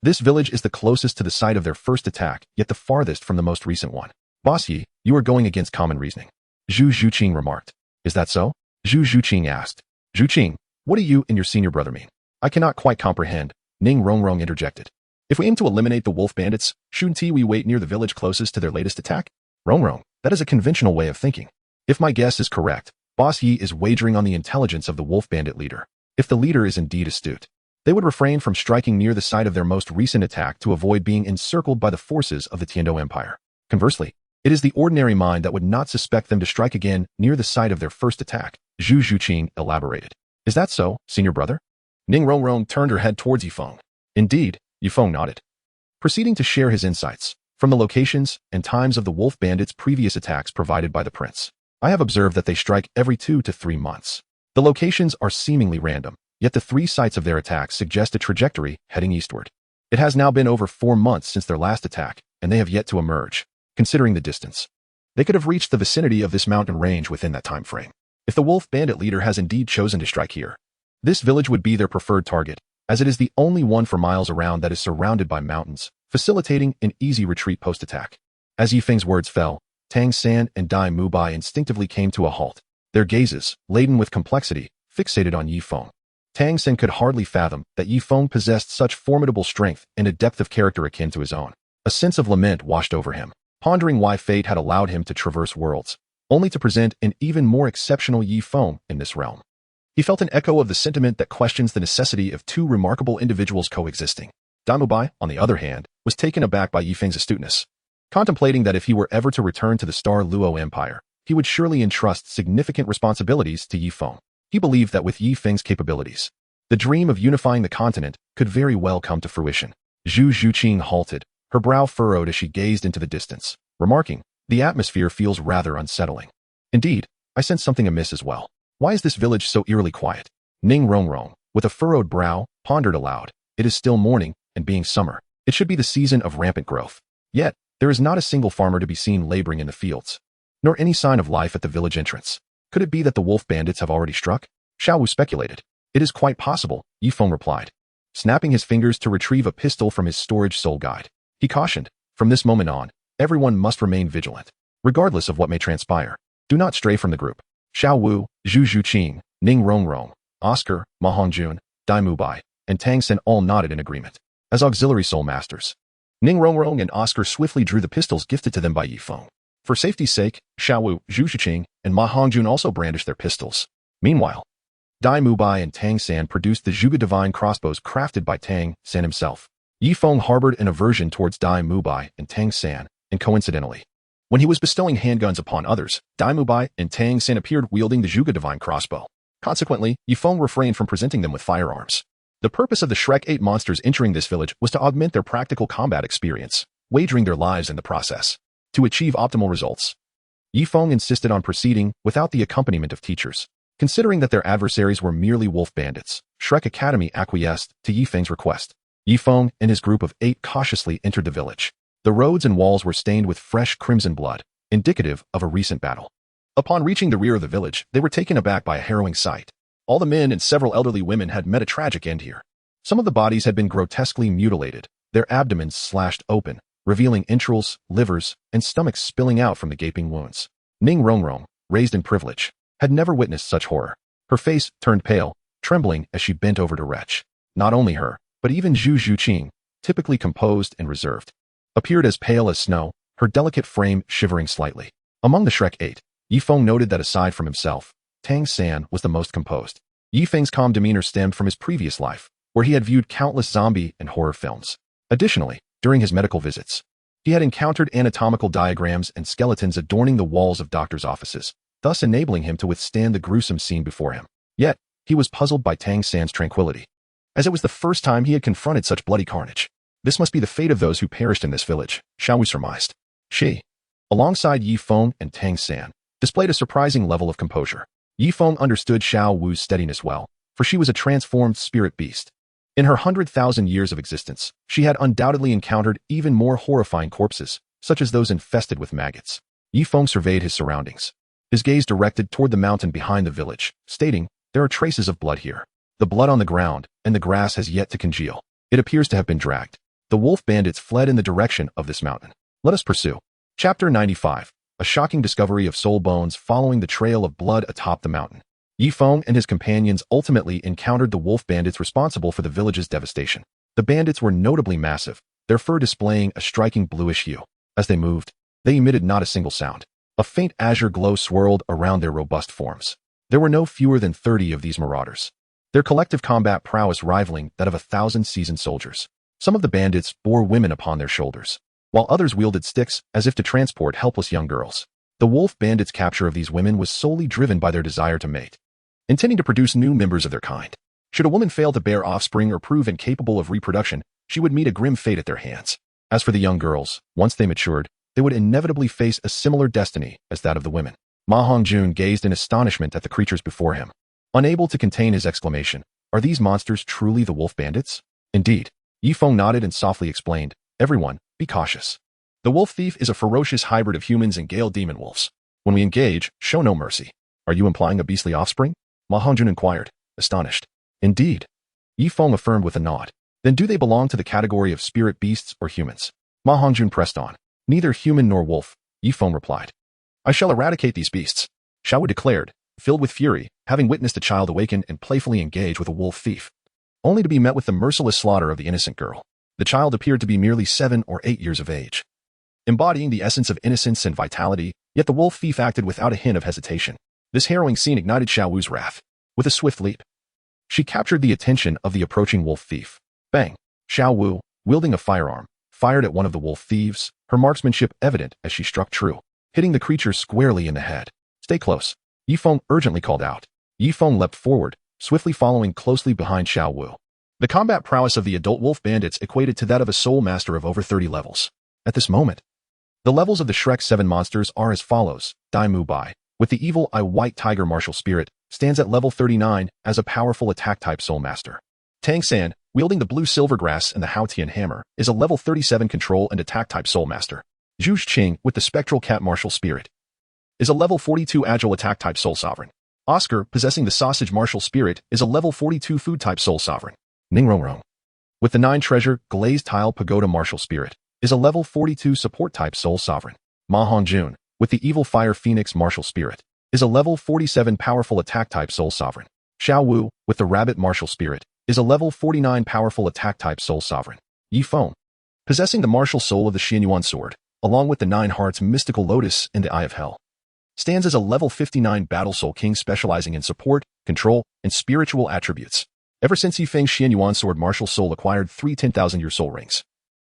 this village is the closest to the site of their first attack, yet the farthest from the most recent one. Boss Yi, you are going against common reasoning, Zhu Zhuqing remarked. Is that so? Zhu Zhuqing asked. Zhuqing, what do you and your senior brother mean? I cannot quite comprehend, Ning Rongrong interjected. If we aim to eliminate the Wolf Bandits, shouldn't we wait near the village closest to their latest attack? Rongrong, that is a conventional way of thinking. If my guess is correct, Boss Yi is wagering on the intelligence of the Wolf Bandit leader. If the leader is indeed astute, they would refrain from striking near the site of their most recent attack to avoid being encircled by the forces of the Tiando Empire. Conversely, it is the ordinary mind that would not suspect them to strike again near the site of their first attack, Zhu Zhuqing elaborated. Is that so, senior brother? Ning Rongrong turned her head towards Yifeng. Indeed, Yifeng nodded, proceeding to share his insights from the locations and times of the Wolf Bandits' previous attacks provided by the prince. I have observed that they strike every 2 to 3 months. The locations are seemingly random, yet the 3 sites of their attacks suggest a trajectory heading eastward. It has now been over 4 months since their last attack, and they have yet to emerge. Considering the distance, they could have reached the vicinity of this mountain range within that time frame. If the Wolf Bandit leader has indeed chosen to strike here, this village would be their preferred target, as it is the only one for miles around that is surrounded by mountains, facilitating an easy retreat post-attack. As Yifeng's words fell, Tang San and Dai Mubai instinctively came to a halt, their gazes, laden with complexity, fixated on Yifeng. Tang San could hardly fathom that Yifeng possessed such formidable strength and a depth of character akin to his own. A sense of lament washed over him, pondering why fate had allowed him to traverse worlds, only to present an even more exceptional Yifeng in this realm. He felt an echo of the sentiment that questions the necessity of 2 remarkable individuals coexisting. Dai Mubai, on the other hand, was taken aback by Yifeng's astuteness. contemplating that if he were ever to return to the Star Luo Empire, he would surely entrust significant responsibilities to Yi Feng. He believed that with Yi Feng's capabilities, the dream of unifying the continent could very well come to fruition. Zhu Zhuqing halted, her brow furrowed as she gazed into the distance, remarking, "The atmosphere feels rather unsettling. Indeed, I sense something amiss as well. Why is this village so eerily quiet?" Ning Rongrong, with a furrowed brow, pondered aloud. It is still morning, and being summer, it should be the season of rampant growth. Yet, there is not a single farmer to be seen laboring in the fields, nor any sign of life at the village entrance. Could it be that the wolf bandits have already struck? Zhao Wu speculated. It is quite possible, Yi Feng replied, snapping his fingers to retrieve a pistol from his storage soul guide. He cautioned, from this moment on, everyone must remain vigilant, regardless of what may transpire. Do not stray from the group. Xiao Wu, Zhu Zhuqing, Ning Rongrong, Oscar, Ma Hongjun, Dai Mubai, and Tang San all nodded in agreement. As auxiliary soul masters, Ning Rongrong and Oscar swiftly drew the pistols gifted to them by Yi Feng. For safety's sake, Xiao Wu, Zhu Zhuqing, and Ma Hongjun also brandished their pistols. Meanwhile, Dai Mubai and Tang San produced the Zhuge Divine crossbows crafted by Tang San himself. Yi Feng harbored an aversion towards Dai Mubai and Tang San, and coincidentally, when he was bestowing handguns upon others, Dai Mubai and Tang San appeared wielding the Zhuge Divine crossbow. Consequently, Yi Feng refrained from presenting them with firearms. The purpose of the Shrek 8 monsters entering this village was to augment their practical combat experience, wagering their lives in the process. To achieve optimal results, Yi Feng insisted on proceeding without the accompaniment of teachers. Considering that their adversaries were merely wolf bandits, Shrek Academy acquiesced to Yi Feng's request. Yi Feng and his group of 8 cautiously entered the village. The roads and walls were stained with fresh crimson blood, indicative of a recent battle. Upon reaching the rear of the village, they were taken aback by a harrowing sight. All the men and several elderly women had met a tragic end here. Some of the bodies had been grotesquely mutilated, their abdomens slashed open, revealing entrails, livers, and stomachs spilling out from the gaping wounds. Ning Rongrong, raised in privilege, had never witnessed such horror. Her face turned pale, trembling as she bent over to retch. Not only her, but even Zhu Zhuqing, typically composed and reserved, appeared as pale as snow, her delicate frame shivering slightly. Among the Shrek 8, Yi Feng noted that aside from himself, Tang San was the most composed. Yi Feng's calm demeanor stemmed from his previous life, where he had viewed countless zombie and horror films. Additionally, during his medical visits, he had encountered anatomical diagrams and skeletons adorning the walls of doctors' offices, thus enabling him to withstand the gruesome scene before him. Yet, he was puzzled by Tang San's tranquility, as it was the first time he had confronted such bloody carnage. This must be the fate of those who perished in this village, Xiao Wu surmised. She, alongside Yi Feng and Tang San, displayed a surprising level of composure. Yi Feng understood Xiao Wu's steadiness well, for she was a transformed spirit beast. In her 100,000 years of existence, she had undoubtedly encountered even more horrifying corpses, such as those infested with maggots. Yi Feng surveyed his surroundings, his gaze directed toward the mountain behind the village, stating, "There are traces of blood here. The blood on the ground, and the grass has yet to congeal. It appears to have been dragged. The wolf bandits fled in the direction of this mountain. Let us pursue." Chapter 95. A shocking discovery of soul bones following the trail of blood atop the mountain. Yi Feng and his companions ultimately encountered the wolf bandits responsible for the village's devastation. The bandits were notably massive, their fur displaying a striking bluish hue. As they moved, they emitted not a single sound. A faint azure glow swirled around their robust forms. There were no fewer than 30 of these marauders, their collective combat prowess rivaling that of 1,000 seasoned soldiers. Some of the bandits bore women upon their shoulders, while others wielded sticks as if to transport helpless young girls. The wolf bandits' capture of these women was solely driven by their desire to mate, intending to produce new members of their kind. Should a woman fail to bear offspring or prove incapable of reproduction, she would meet a grim fate at their hands. As for the young girls, once they matured, they would inevitably face a similar destiny as that of the women. Ma Hongjun gazed in astonishment at the creatures before him, unable to contain his exclamation. Are these monsters truly the wolf bandits? Indeed. Yi Feng nodded and softly explained, "Everyone, be cautious. The wolf thief is a ferocious hybrid of humans and Gale demon wolves. When we engage, show no mercy." "Are you implying a beastly offspring?" Ma Hongjun inquired, astonished. "Indeed." Yi Feng affirmed with a nod. "Then do they belong to the category of spirit beasts or humans?" Ma Hongjun pressed on. "Neither human nor wolf," Yi Feng replied. "I shall eradicate these beasts," Xiao Wu declared, filled with fury, having witnessed a child awaken and playfully engage with a wolf thief, only to be met with the merciless slaughter of the innocent girl. The child appeared to be merely 7 or 8 years of age, embodying the essence of innocence and vitality, yet the wolf thief acted without a hint of hesitation. This harrowing scene ignited Xiao Wu's wrath. With a swift leap, she captured the attention of the approaching wolf thief. Bang! Xiao Wu, wielding a firearm, fired at one of the wolf thieves, her marksmanship evident as she struck true, hitting the creature squarely in the head. "Stay close," Yifeng urgently called out. Yifeng leapt forward, swiftly following closely behind Zhao Wu. The combat prowess of the adult wolf bandits equated to that of a soul master of over 30 levels. At this moment, the levels of the Shrek 7 monsters are as follows. Dai Mu Bai, with the evil eye white tiger martial spirit, stands at level 39 as a powerful attack-type soul master. Tang San, wielding the blue silver grass and the Haotian hammer, is a level 37 control and attack-type soul master. Zhu Qing, with the spectral cat martial spirit, is a level 42 agile attack-type soul sovereign. Oscar, possessing the sausage martial spirit, is a level 42 food-type soul sovereign. Ning Rongrong, with the 9 treasure glazed tile pagoda martial spirit, is a level 42 support-type soul sovereign. Ma Hongjun, with the evil fire phoenix martial spirit, is a level 47 powerful attack-type soul sovereign. Xiao Wu, with the rabbit martial spirit, is a level 49 powerful attack-type soul sovereign. Yi Feng, possessing the martial soul of the Xianyuan sword, along with the 9 hearts mystical lotus and the eye of hell, stands as a level 59 battle soul king specializing in support, control, and spiritual attributes. Ever since Yifeng's Xianyuan sword martial soul acquired 3 10,000-year soul rings,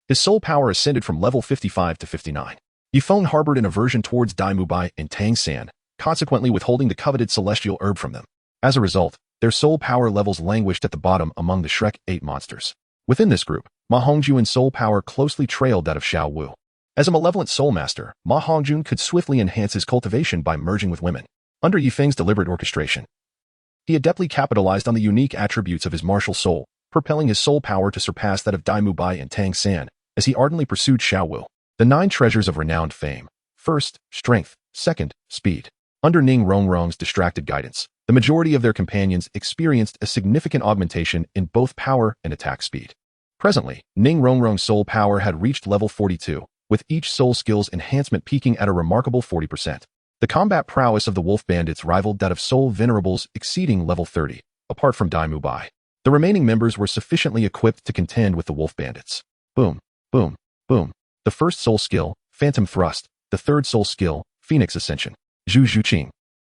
his soul power ascended from level 55 to 59. Yifeng harbored an aversion towards Dai Mu Bai and Tang San, consequently withholding the coveted celestial herb from them. As a result, their soul power levels languished at the bottom among the Shrek 8 monsters. Within this group, Ma Hongjuan's soul power closely trailed that of Xiao Wu. As a malevolent soul master, Ma Hongjun could swiftly enhance his cultivation by merging with women. Under Yifeng's deliberate orchestration, he adeptly capitalized on the unique attributes of his martial soul, propelling his soul power to surpass that of Dai Mu Bai and Tang San, as he ardently pursued Xiao Wu. The 9 treasures of renowned fame. First, strength. Second, speed. Under Ning Rongrong's distracted guidance, the majority of their companions experienced a significant augmentation in both power and attack speed. Presently, Ning Rongrong's soul power had reached level 42, with each soul skill's enhancement peaking at a remarkable 40%. The combat prowess of the wolf bandits rivaled that of soul venerables exceeding level 30, apart from Dai Mu Bai. The remaining members were sufficiently equipped to contend with the wolf bandits. Boom, boom, boom. The first soul skill, Phantom Thrust, the third soul skill, Phoenix Ascension. Zhu Qing,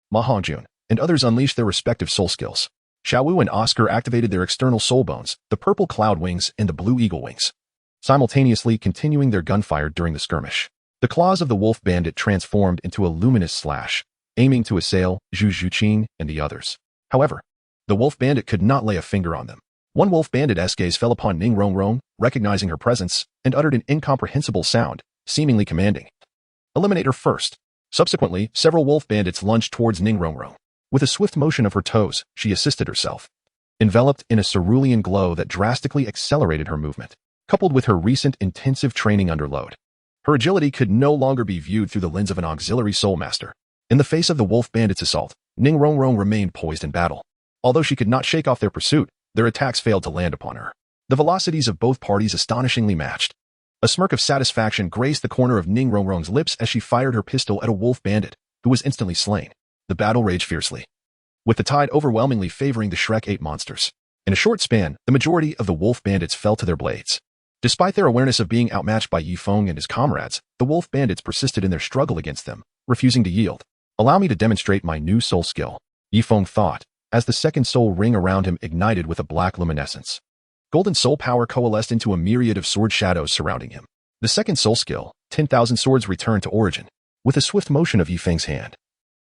Ma Hongjun, and others unleashed their respective soul skills. Xiao Wu and Oscar activated their external soul bones, the purple cloud wings and the blue eagle wings, simultaneously continuing their gunfire during the skirmish. The claws of the wolf bandit transformed into a luminous slash, aiming to assail Zhu Qing and the others. However, the wolf bandit could not lay a finger on them. One wolf bandit's gaze fell upon Ning Rongrong, recognizing her presence, and uttered an incomprehensible sound, seemingly commanding, "Eliminate her first." Subsequently, several wolf bandits lunged towards Ning Rongrong. With a swift motion of her toes, she assisted herself. Enveloped in a cerulean glow that drastically accelerated her movement, coupled with her recent intensive training under load, her agility could no longer be viewed through the lens of an auxiliary soul master. In the face of the wolf bandits' assault, Ning Rongrong remained poised in battle. Although she could not shake off their pursuit, their attacks failed to land upon her. The velocities of both parties astonishingly matched. A smirk of satisfaction graced the corner of Ning Rongrong's lips as she fired her pistol at a wolf bandit, who was instantly slain. The battle raged fiercely, with the tide overwhelmingly favoring the Shrek 8 monsters. In a short span, the majority of the wolf bandits fell to their blades. Despite their awareness of being outmatched by Yifeng and his comrades, the wolf bandits persisted in their struggle against them, refusing to yield. "Allow me to demonstrate my new soul skill," Yifeng thought, as the second soul ring around him ignited with a black luminescence. Golden soul power coalesced into a myriad of sword shadows surrounding him. The second soul skill, 10,000 swords, returned to origin. With a swift motion of Yifeng's hand,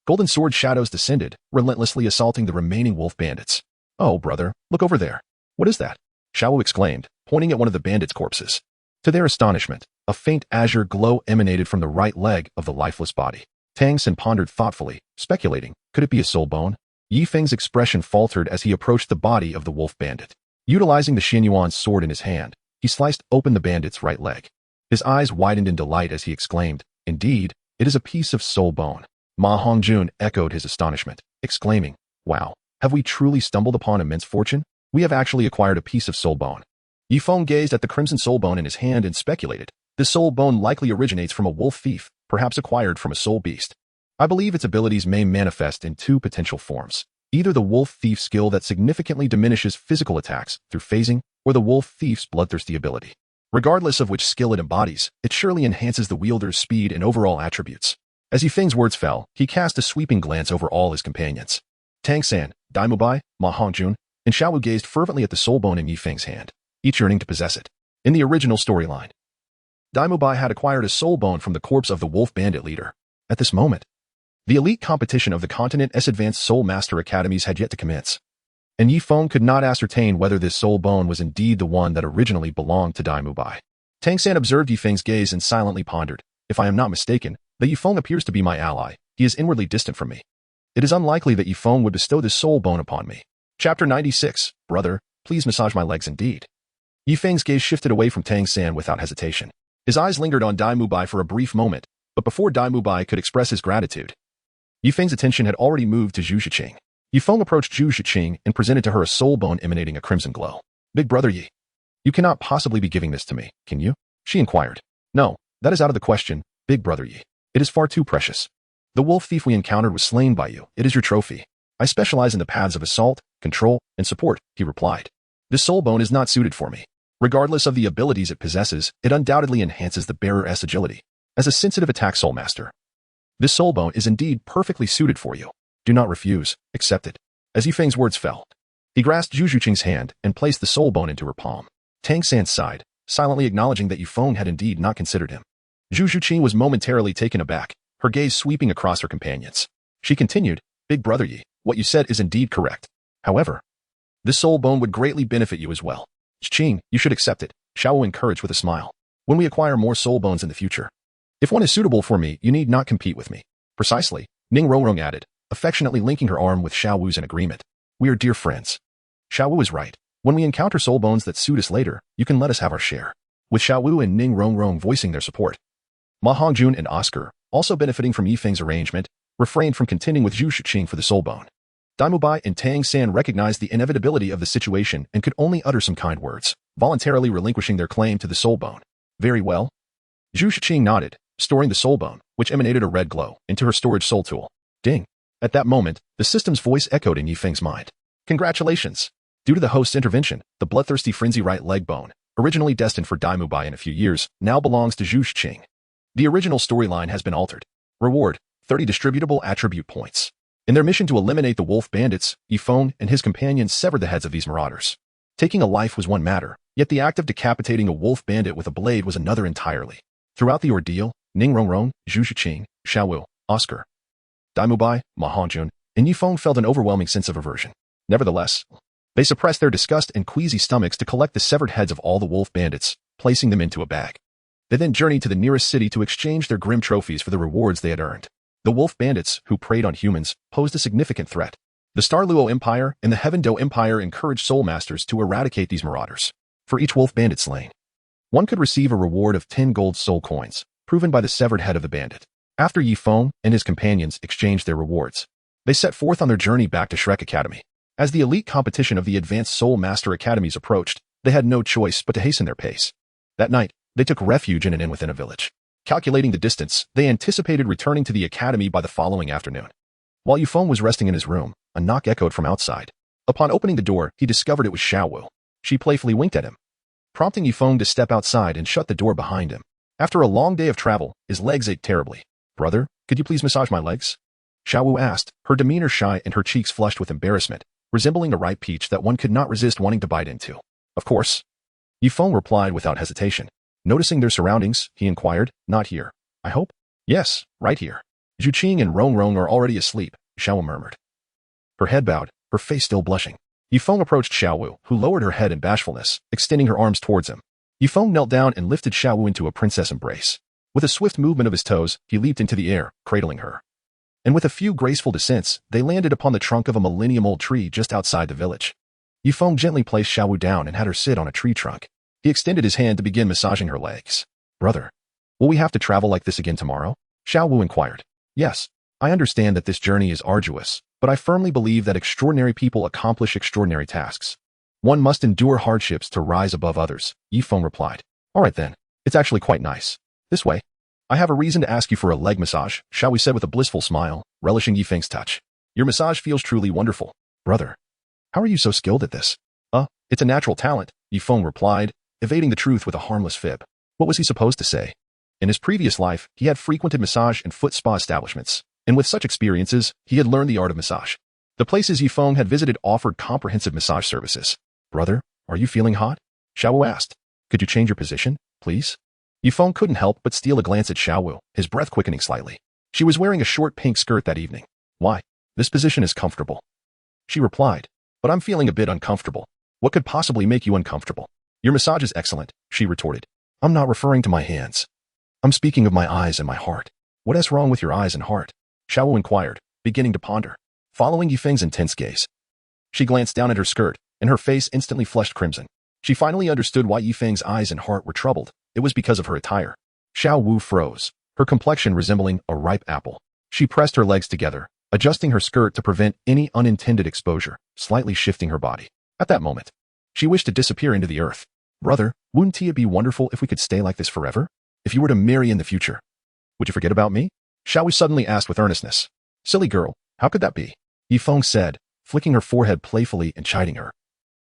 golden sword shadows descended, relentlessly assaulting the remaining wolf bandits. "Oh, brother, look over there. What is that?" Xiao Wu exclaimed, pointing at one of the bandits' corpses. To their astonishment, a faint azure glow emanated from the right leg of the lifeless body. Tang San pondered thoughtfully, speculating, could it be a soul bone? Yifeng's expression faltered as he approached the body of the wolf bandit. Utilizing the Xianyuan sword in his hand, he sliced open the bandit's right leg. His eyes widened in delight as he exclaimed, "Indeed, it is a piece of soul bone." Ma Hongjun echoed his astonishment, exclaiming, "Wow, have we truly stumbled upon immense fortune? We have actually acquired a piece of soul bone." Yifeng gazed at the crimson soul bone in his hand and speculated, this soul bone likely originates from a wolf thief, perhaps acquired from a soul beast. I believe its abilities may manifest in 2 potential forms. Either the wolf thief skill that significantly diminishes physical attacks through phasing, or the wolf thief's bloodthirsty ability. Regardless of which skill it embodies, it surely enhances the wielder's speed and overall attributes. As Yifeng's words fell, he cast a sweeping glance over all his companions. Tang San, Dai Mu Bai, Ma Hongjun, and Xiao Wu gazed fervently at the soul bone in Yifeng's hand, each yearning to possess it. In the original storyline, Daimubai had acquired a soul bone from the corpse of the wolf bandit leader. At this moment, the elite competition of the continent's advanced soul master academies had yet to commence, and Yifeng could not ascertain whether this soul bone was indeed the one that originally belonged to Daimubai. Tang San observed Yifeng's gaze and silently pondered. If I am not mistaken, the Yifeng appears to be my ally. He is inwardly distant from me. It is unlikely that Yifeng would bestow this soul bone upon me. Chapter 96. Brother, please massage my legs indeed. Yifeng's gaze shifted away from Tang San without hesitation. His eyes lingered on Daimubai for a brief moment, but before Daimubai could express his gratitude, Yifeng's attention had already moved to Zhu Shiqing. Yifeng approached Zhu Shiqing and presented to her a soul bone emanating a crimson glow. Big brother Yi, you cannot possibly be giving this to me, can you? She inquired. No, that is out of the question, big brother Yi. It is far too precious. The wolf thief we encountered was slain by you. It is your trophy. I specialize in the paths of assault, control, and support, he replied. This soul bone is not suited for me. Regardless of the abilities it possesses, it undoubtedly enhances the bearer's agility. As a sensitive attack soul master, this soul bone is indeed perfectly suited for you. Do not refuse, accept it. As Yifeng's words fell, he grasped Zhu Shiqing's hand and placed the soul bone into her palm. Tang San sighed, silently acknowledging that Yifeng had indeed not considered him. Zhu Shiqing was momentarily taken aback, her gaze sweeping across her companions. She continued, Big brother Yi, what you said is indeed correct. However, this soul bone would greatly benefit you as well. Shiqing, you should accept it, Zhao Wu encouraged with a smile. When we acquire more soul bones in the future, if one is suitable for me, you need not compete with me. Precisely, Ning Rongrong added, affectionately linking her arm with Zhao Wu's in agreement. We are dear friends. Zhao Wu is right. When we encounter soul bones that suit us later, you can let us have our share. With Zhao Wu and Ning Rongrong voicing their support, Ma Hongjun and Oscar, also benefiting from Yifeng's arrangement, refrained from contending with Zhu Shiqing for the soul bone. Daimubai and Tang San recognized the inevitability of the situation and could only utter some kind words, voluntarily relinquishing their claim to the soul bone. Very well. Zhu Shiqing nodded, storing the soul bone, which emanated a red glow, into her storage soul tool. Ding. At that moment, the system's voice echoed in Yifeng's mind. Congratulations. Due to the host's intervention, the bloodthirsty frenzy right leg bone, originally destined for Daimubai in a few years, now belongs to Zhu Shiqing. The original storyline has been altered. Reward, 30 distributable attribute points. In their mission to eliminate the wolf bandits, Yifeng and his companions severed the heads of these marauders. Taking a life was one matter, yet the act of decapitating a wolf bandit with a blade was another entirely. Throughout the ordeal, Ning Rongrong, Zhu Shiqing, Zhao Wu, Oscar, Daimubai, Ma Hongjun, and Yifeng felt an overwhelming sense of aversion. Nevertheless, they suppressed their disgust and queasy stomachs to collect the severed heads of all the wolf bandits, placing them into a bag. They then journeyed to the nearest city to exchange their grim trophies for the rewards they had earned. The wolf bandits, who preyed on humans, posed a significant threat. The Douluo Empire and the Heaven Do Empire encouraged soul masters to eradicate these marauders. For each wolf bandit slain, one could receive a reward of 10 gold soul coins, proven by the severed head of the bandit. After Yifeng and his companions exchanged their rewards, they set forth on their journey back to Shrek Academy. As the elite competition of the advanced soul master academies approached, they had no choice but to hasten their pace. That night, they took refuge in an inn within a village. Calculating the distance, they anticipated returning to the academy by the following afternoon. While Yifeng was resting in his room, a knock echoed from outside. Upon opening the door, he discovered it was Zhao Wu. She playfully winked at him, prompting Yifeng to step outside and shut the door behind him. After a long day of travel, his legs ached terribly. Brother, could you please massage my legs? Zhao Wu asked, her demeanor shy and her cheeks flushed with embarrassment, resembling a ripe peach that one could not resist wanting to bite into. Of course. Yifeng replied without hesitation. Noticing their surroundings, he inquired, not here, I hope? Yes, right here. Zhu Qing and Rongrong are already asleep, Zhao Wu murmured. Her head bowed, her face still blushing. Yifeng approached Zhao Wu, who lowered her head in bashfulness, extending her arms towards him. Yifeng knelt down and lifted Zhao Wu into a princess embrace. With a swift movement of his toes, he leaped into the air, cradling her. And with a few graceful descents, they landed upon the trunk of a millennium-old tree just outside the village. Yifeng gently placed Zhao Wu down and had her sit on a tree trunk. He extended his hand to begin massaging her legs. Brother, will we have to travel like this again tomorrow? Zhao Wu inquired. Yes, I understand that this journey is arduous, but I firmly believe that extraordinary people accomplish extraordinary tasks. One must endure hardships to rise above others, Yifeng replied. All right then, it's actually quite nice. This way. I have a reason to ask you for a leg massage, Zhao Wu said with a blissful smile, relishing Yifeng's touch. Your massage feels truly wonderful. Brother, how are you so skilled at this? It's a natural talent, Yifeng replied, evading the truth with a harmless fib. What was he supposed to say? In his previous life, he had frequented massage and foot spa establishments, and with such experiences, he had learned the art of massage. The places Yifeng had visited offered comprehensive massage services. Brother, are you feeling hot? Zhao Wu asked. Could you change your position, please? Yifeng couldn't help but steal a glance at Zhao Wu, his breath quickening slightly. She was wearing a short pink skirt that evening. Why? This position is comfortable. She replied, but I'm feeling a bit uncomfortable. What could possibly make you uncomfortable? Your massage is excellent, she retorted. I'm not referring to my hands. I'm speaking of my eyes and my heart. What is wrong with your eyes and heart? Zhao Wu inquired, beginning to ponder. Following Yifeng's intense gaze, she glanced down at her skirt, and her face instantly flushed crimson. She finally understood why Yifeng's eyes and heart were troubled. It was because of her attire. Zhao Wu froze, her complexion resembling a ripe apple. She pressed her legs together, adjusting her skirt to prevent any unintended exposure, slightly shifting her body. At that moment, she wished to disappear into the earth. Brother, wouldn't it be wonderful if we could stay like this forever? If you were to marry in the future, would you forget about me? Zhao Wu suddenly asked with earnestness. Silly girl, how could that be? Yifeng said, flicking her forehead playfully and chiding her.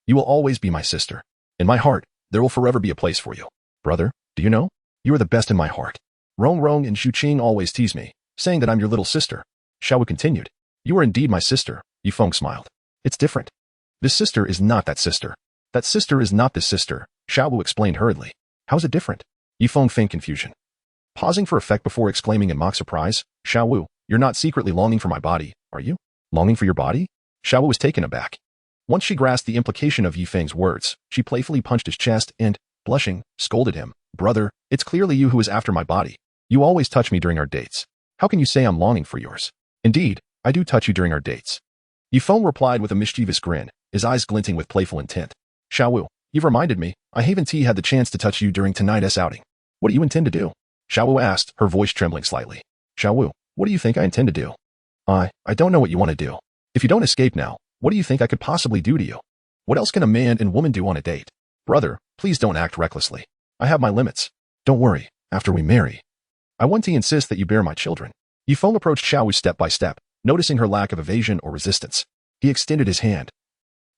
You will always be my sister. In my heart, there will forever be a place for you. Brother, do you know? You are the best in my heart. Rong Rong and Zhuqing always tease me, saying that I'm your little sister. Zhao Wu continued. You are indeed my sister, Yifeng smiled. It's different. This sister is not that sister. That sister is not this sister, Zhao Wu explained hurriedly. How's it different? Yifeng feigned confusion. Pausing for effect before exclaiming in mock surprise, Zhao Wu, you're not secretly longing for my body, are you? Longing for your body? Zhao Wu was taken aback. Once she grasped the implication of Yifeng's words, she playfully punched his chest and, blushing, scolded him. Brother, it's clearly you who is after my body. You always touch me during our dates. How can you say I'm longing for yours? Indeed, I do touch you during our dates. Yifeng replied with a mischievous grin, his eyes glinting with playful intent. Zhao Wu, you've reminded me, I haven't had the chance to touch you during tonight's outing. What do you intend to do? Zhao Wu asked, her voice trembling slightly. Zhao Wu, what do you think I intend to do? I don't know what you want to do. If you don't escape now, what do you think I could possibly do to you? What else can a man and woman do on a date? Brother, please don't act recklessly. I have my limits. Don't worry, after we marry, I want to insist that you bear my children. Yifeng approached Zhao Wu step by step, noticing her lack of evasion or resistance. He extended his hand,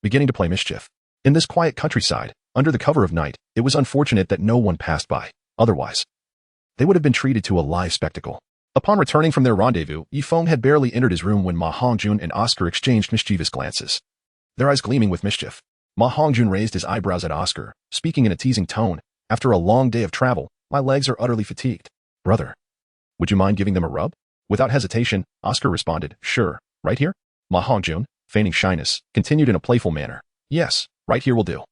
beginning to play mischief. In this quiet countryside, under the cover of night, it was unfortunate that no one passed by. Otherwise, they would have been treated to a live spectacle. Upon returning from their rendezvous, Yifeng had barely entered his room when Ma Hongjun and Oscar exchanged mischievous glances, their eyes gleaming with mischief. Ma Hongjun raised his eyebrows at Oscar, speaking in a teasing tone. After a long day of travel, my legs are utterly fatigued. Brother, would you mind giving them a rub? Without hesitation, Oscar responded, sure, right here? Ma Hongjun, feigning shyness, continued in a playful manner. Yes, right here will do.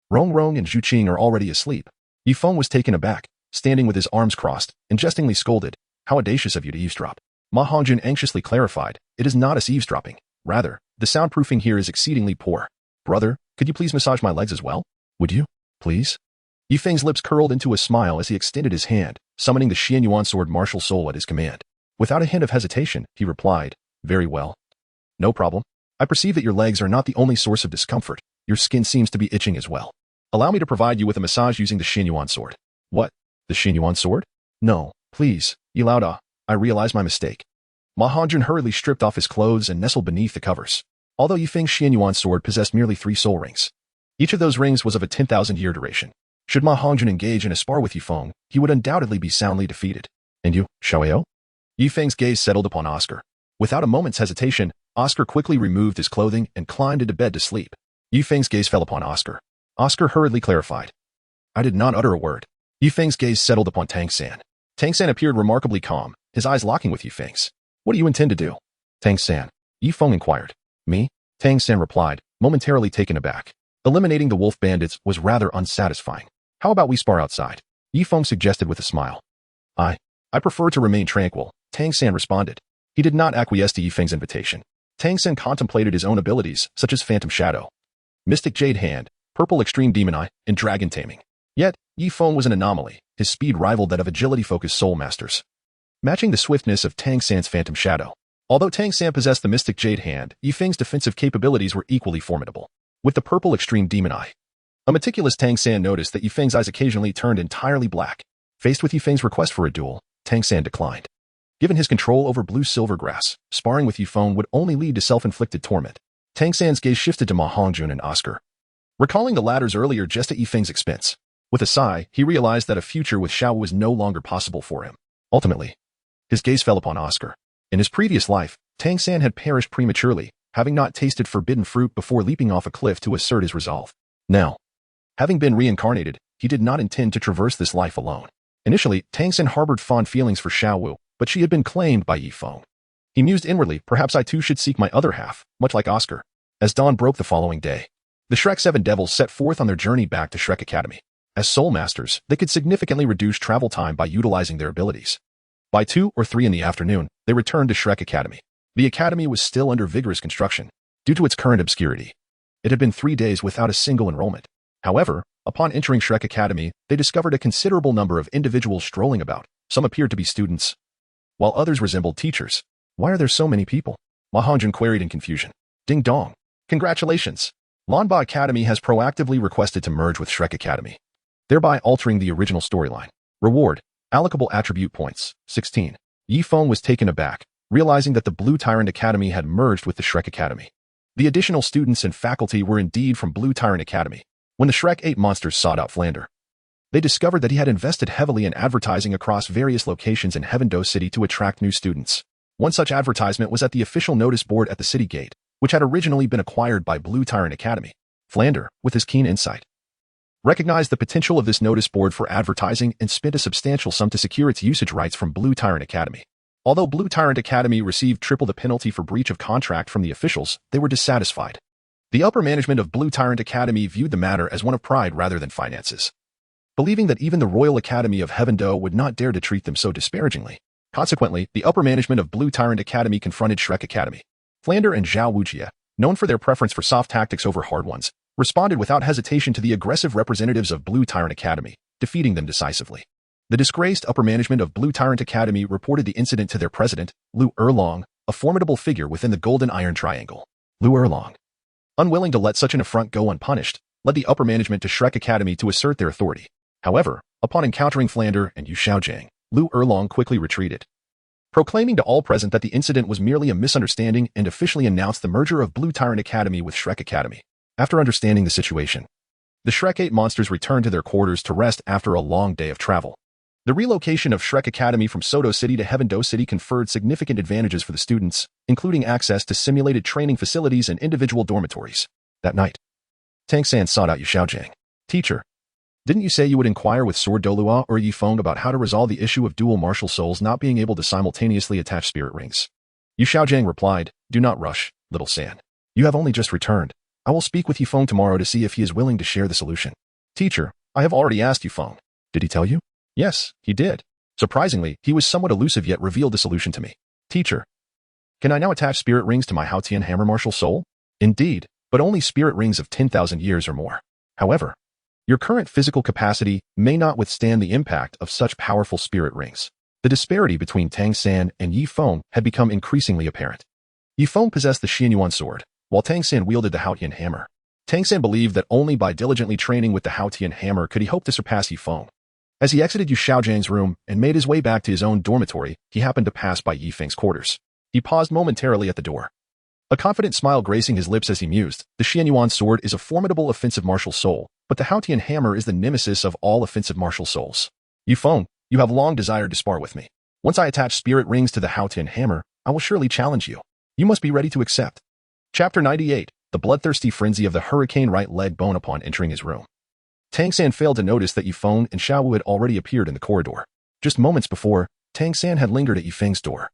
Rong Rong and Zhuqing are already asleep. Yifeng was taken aback, standing with his arms crossed, and jestingly scolded. How audacious of you to eavesdrop. Ma Hongjun anxiously clarified, it is not us eavesdropping. Rather, the soundproofing here is exceedingly poor. Brother, could you please massage my legs as well? Would you? Please? Yifeng's lips curled into a smile as he extended his hand, summoning the Triune Martial Soul at his command. Without a hint of hesitation, he replied, very well. No problem. I perceive that your legs are not the only source of discomfort. Your skin seems to be itching as well. Allow me to provide you with a massage using the Triune sword. What? The Triune sword? No, please. Yilao, I realize my mistake. Ma Hongjun hurriedly stripped off his clothes and nestled beneath the covers. Although Yifeng's Triune sword possessed merely 3 soul rings, each of those rings was of a 10,000-year duration. Should Ma Hongjun engage in a spar with Yifeng, he would undoubtedly be soundly defeated. And you, Xiaoyao? Yifeng's gaze settled upon Oscar. Without a moment's hesitation, Oscar quickly removed his clothing and climbed into bed to sleep. Yifeng's gaze fell upon Oscar. Oscar hurriedly clarified. I did not utter a word. Yifeng's gaze settled upon Tang San. Tang San appeared remarkably calm, his eyes locking with Yifeng's. What do you intend to do? Tang San. Yifeng inquired. Me? Tang San replied, momentarily taken aback. Eliminating the wolf bandits was rather unsatisfying. How about we spar outside? Yifeng suggested with a smile. I prefer to remain tranquil, Tang San responded. He did not acquiesce to Yifeng's invitation. Tang San contemplated his own abilities, such as Phantom Shadow, Mystic Jade Hand, Purple Extreme Demon Eye, and Dragon Taming. Yet, Yifeng was an anomaly. His speed rivaled that of agility-focused soul masters, matching the swiftness of Tang San's Phantom Shadow. Although Tang San possessed the Mystic Jade Hand, Yifeng's defensive capabilities were equally formidable. With the Purple Extreme Demon Eye, a meticulous Tang San noticed that Yifeng's eyes occasionally turned entirely black. Faced with Yifeng's request for a duel, Tang San declined. Given his control over blue silvergrass, sparring with Yifeng would only lead to self-inflicted torment. Tang San's gaze shifted to Ma Hongjun and Oscar, recalling the latter's earlier jest at Yifeng's expense. With a sigh, he realized that a future with Xiao was no longer possible for him. Ultimately, his gaze fell upon Oscar. In his previous life, Tang San had perished prematurely, having not tasted forbidden fruit before leaping off a cliff to assert his resolve. Now, having been reincarnated, he did not intend to traverse this life alone. Initially, Tang San harbored fond feelings for Zhao Wu, but she had been claimed by Yifeng. He mused inwardly, perhaps I too should seek my other half, much like Oscar. As dawn broke the following day, the Shrek 7 Devils set forth on their journey back to Shrek Academy. As Soul Masters, they could significantly reduce travel time by utilizing their abilities. By 2 or 3 in the afternoon, they returned to Shrek Academy. The academy was still under vigorous construction, due to its current obscurity. It had been 3 days without a single enrollment. However, upon entering Shrek Academy, they discovered a considerable number of individuals strolling about. Some appeared to be students, while others resembled teachers. Why are there so many people? Ma Hongjin queried in confusion. Ding dong. Congratulations. Lanba Academy has proactively requested to merge with Shrek Academy, thereby altering the original storyline. Reward. Allocable attribute points. 16. Yifeng was taken aback, realizing that the Blue Tyrant Academy had merged with the Shrek Academy. The additional students and faculty were indeed from Blue Tyrant Academy. When the Shrek 8 monsters sought out Flander, they discovered that he had invested heavily in advertising across various locations in Heaven-Do City to attract new students. One such advertisement was at the official notice board at the city gate, which had originally been acquired by Blue Tyrant Academy. Flander, with his keen insight, recognized the potential of this notice board for advertising and spent a substantial sum to secure its usage rights from Blue Tyrant Academy. Although Blue Tyrant Academy received triple the penalty for breach of contract from the officials, they were dissatisfied. The upper management of Blue Tyrant Academy viewed the matter as one of pride rather than finances, believing that even the Royal Academy of Heaven-Do would not dare to treat them so disparagingly. Consequently, the upper management of Blue Tyrant Academy confronted Shrek Academy. Flander and Zhao Wujie, known for their preference for soft tactics over hard ones, responded without hesitation to the aggressive representatives of Blue Tyrant Academy, defeating them decisively. The disgraced upper management of Blue Tyrant Academy reported the incident to their president, Lu Erlong, a formidable figure within the Golden Iron Triangle. Lu Erlong, unwilling to let such an affront go unpunished, led the upper management to Shrek Academy to assert their authority. However, upon encountering Flander and Yu Xiaojiang, Lu Erlong quickly retreated, proclaiming to all present that the incident was merely a misunderstanding and officially announced the merger of Blue Tyrant Academy with Shrek Academy. After understanding the situation, the Shrek 8 monsters returned to their quarters to rest after a long day of travel. The relocation of Shrek Academy from Soto City to Heaven-Do City conferred significant advantages for the students, including access to simulated training facilities and individual dormitories. That night, Tang San sought out Yu Xiaojiang. Teacher, didn't you say you would inquire with Sword Douluo or Yifeng about how to resolve the issue of dual martial souls not being able to simultaneously attach spirit rings? Yu Xiaojiang replied, do not rush, little San. You have only just returned. I will speak with Yifeng tomorrow to see if he is willing to share the solution. Teacher, I have already asked Yifeng. Did he tell you? Yes, he did. Surprisingly, he was somewhat elusive yet revealed the solution to me. Teacher, can I now attach spirit rings to my Haotian Hammer Martial Soul? Indeed, but only spirit rings of 10,000 years or more. However, your current physical capacity may not withstand the impact of such powerful spirit rings. The disparity between Tang San and Yifeng had become increasingly apparent. Yifeng possessed the Xianyuan sword, while Tang San wielded the Haotian hammer. Tang San believed that only by diligently training with the Haotian hammer could he hope to surpass Yifeng. As he exited Yu Xiaojiang's room and made his way back to his own dormitory, he happened to pass by Yifeng's quarters. He paused momentarily at the door, a confident smile gracing his lips as he mused. The Xianyuan sword is a formidable offensive martial soul, but the Haotian hammer is the nemesis of all offensive martial souls. Yifeng, you have long desired to spar with me. Once I attach spirit rings to the Haotian hammer, I will surely challenge you. You must be ready to accept. Chapter 98, The Bloodthirsty Frenzy of the Hurricane Right Leg Bone. Upon entering his room, Tang San failed to notice that Yifeng and Zhao Wu had already appeared in the corridor. Just moments before, Tang San had lingered at Yifeng's door,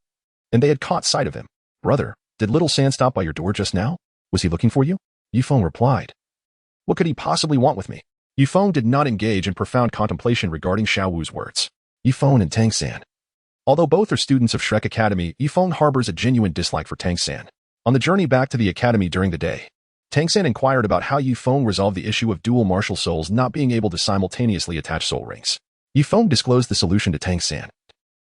and they had caught sight of him. Brother, did little San stop by your door just now? Was he looking for you? Yifeng replied. What could he possibly want with me? Yifeng did not engage in profound contemplation regarding Zhao Wu's words. Yifeng and Tang San. Although both are students of Shrek Academy, Yifeng harbors a genuine dislike for Tang San. On the journey back to the academy during the day, Tang San inquired about how Yifeng resolved the issue of dual martial souls not being able to simultaneously attach soul rings. Yifeng disclosed the solution to Tang San,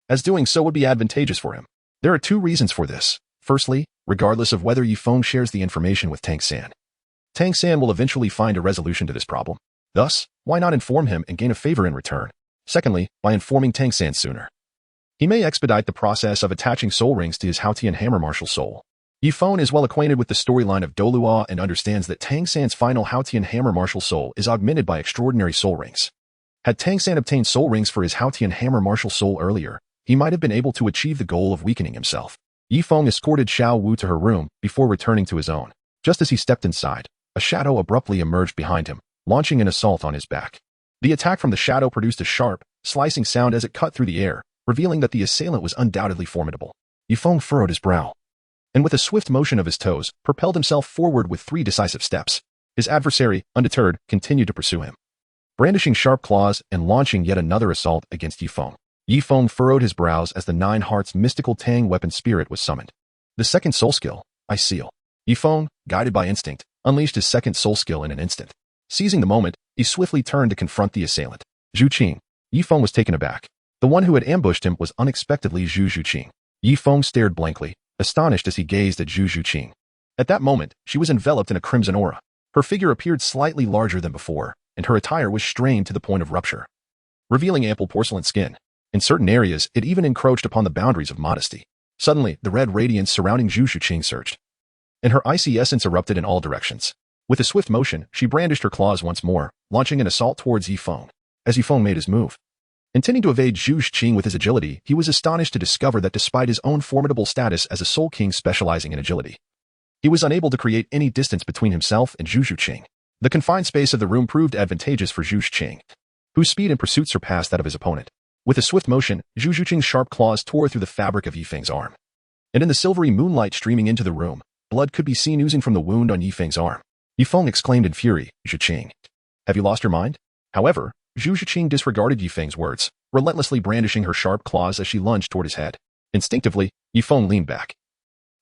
as doing so would be advantageous for him. There are 2 reasons for this. Firstly, regardless of whether Yifeng shares the information with Tang San will eventually find a resolution to this problem. Thus, why not inform him and gain a favor in return? Secondly, by informing Tang San sooner, he may expedite the process of attaching soul rings to his Haotian Hammer Martial Soul. Yifeng is well acquainted with the storyline of Douluo and understands that Tang San's final Haotian Hammer Martial Soul is augmented by extraordinary soul rings. Had Tang San obtained soul rings for his Haotian Hammer Martial Soul earlier, he might have been able to achieve the goal of weakening himself. Yifeng escorted Zhao Wu to her room before returning to his own. Just as he stepped inside, a shadow abruptly emerged behind him, launching an assault on his back. The attack from the shadow produced a sharp, slicing sound as it cut through the air, revealing that the assailant was undoubtedly formidable. Yifeng furrowed his brow, and with a swift motion of his toes, propelled himself forward with 3 decisive steps. His adversary, undeterred, continued to pursue him, brandishing sharp claws and launching yet another assault against Yifeng. Yifeng furrowed his brows as the 9 Hearts mystical Tang weapon spirit was summoned. The second soul skill, I seal. Yifeng, guided by instinct, unleashed his second soul skill in an instant. Seizing the moment, he swiftly turned to confront the assailant. Zhu Qing. Yifeng was taken aback. The one who had ambushed him was unexpectedly Zhu Qing. Yifeng stared blankly, astonished as he gazed at Zhu Qing. At that moment, she was enveloped in a crimson aura. Her figure appeared slightly larger than before, and her attire was strained to the point of rupture, revealing ample porcelain skin. In certain areas, it even encroached upon the boundaries of modesty. Suddenly, the red radiance surrounding Zhu Qing surged, and her icy essence erupted in all directions. With a swift motion, she brandished her claws once more, launching an assault towards Yifeng. As Yifeng made his move, intending to evade Zhu Qing with his agility, he was astonished to discover that despite his own formidable status as a Soul King specializing in agility, he was unable to create any distance between himself and Zhu Qing. The confined space of the room proved advantageous for Zhu Qing, whose speed and pursuit surpassed that of his opponent. With a swift motion, Zhu Qing's sharp claws tore through the fabric of Yifeng's arm, and in the silvery moonlight streaming into the room, blood could be seen oozing from the wound on Yifeng's arm. Yifeng exclaimed in fury, Zhu Qing, have you lost your mind? However, Zhu Qing disregarded Yifeng's words, relentlessly brandishing her sharp claws as she lunged toward his head. Instinctively, Yifeng leaned back,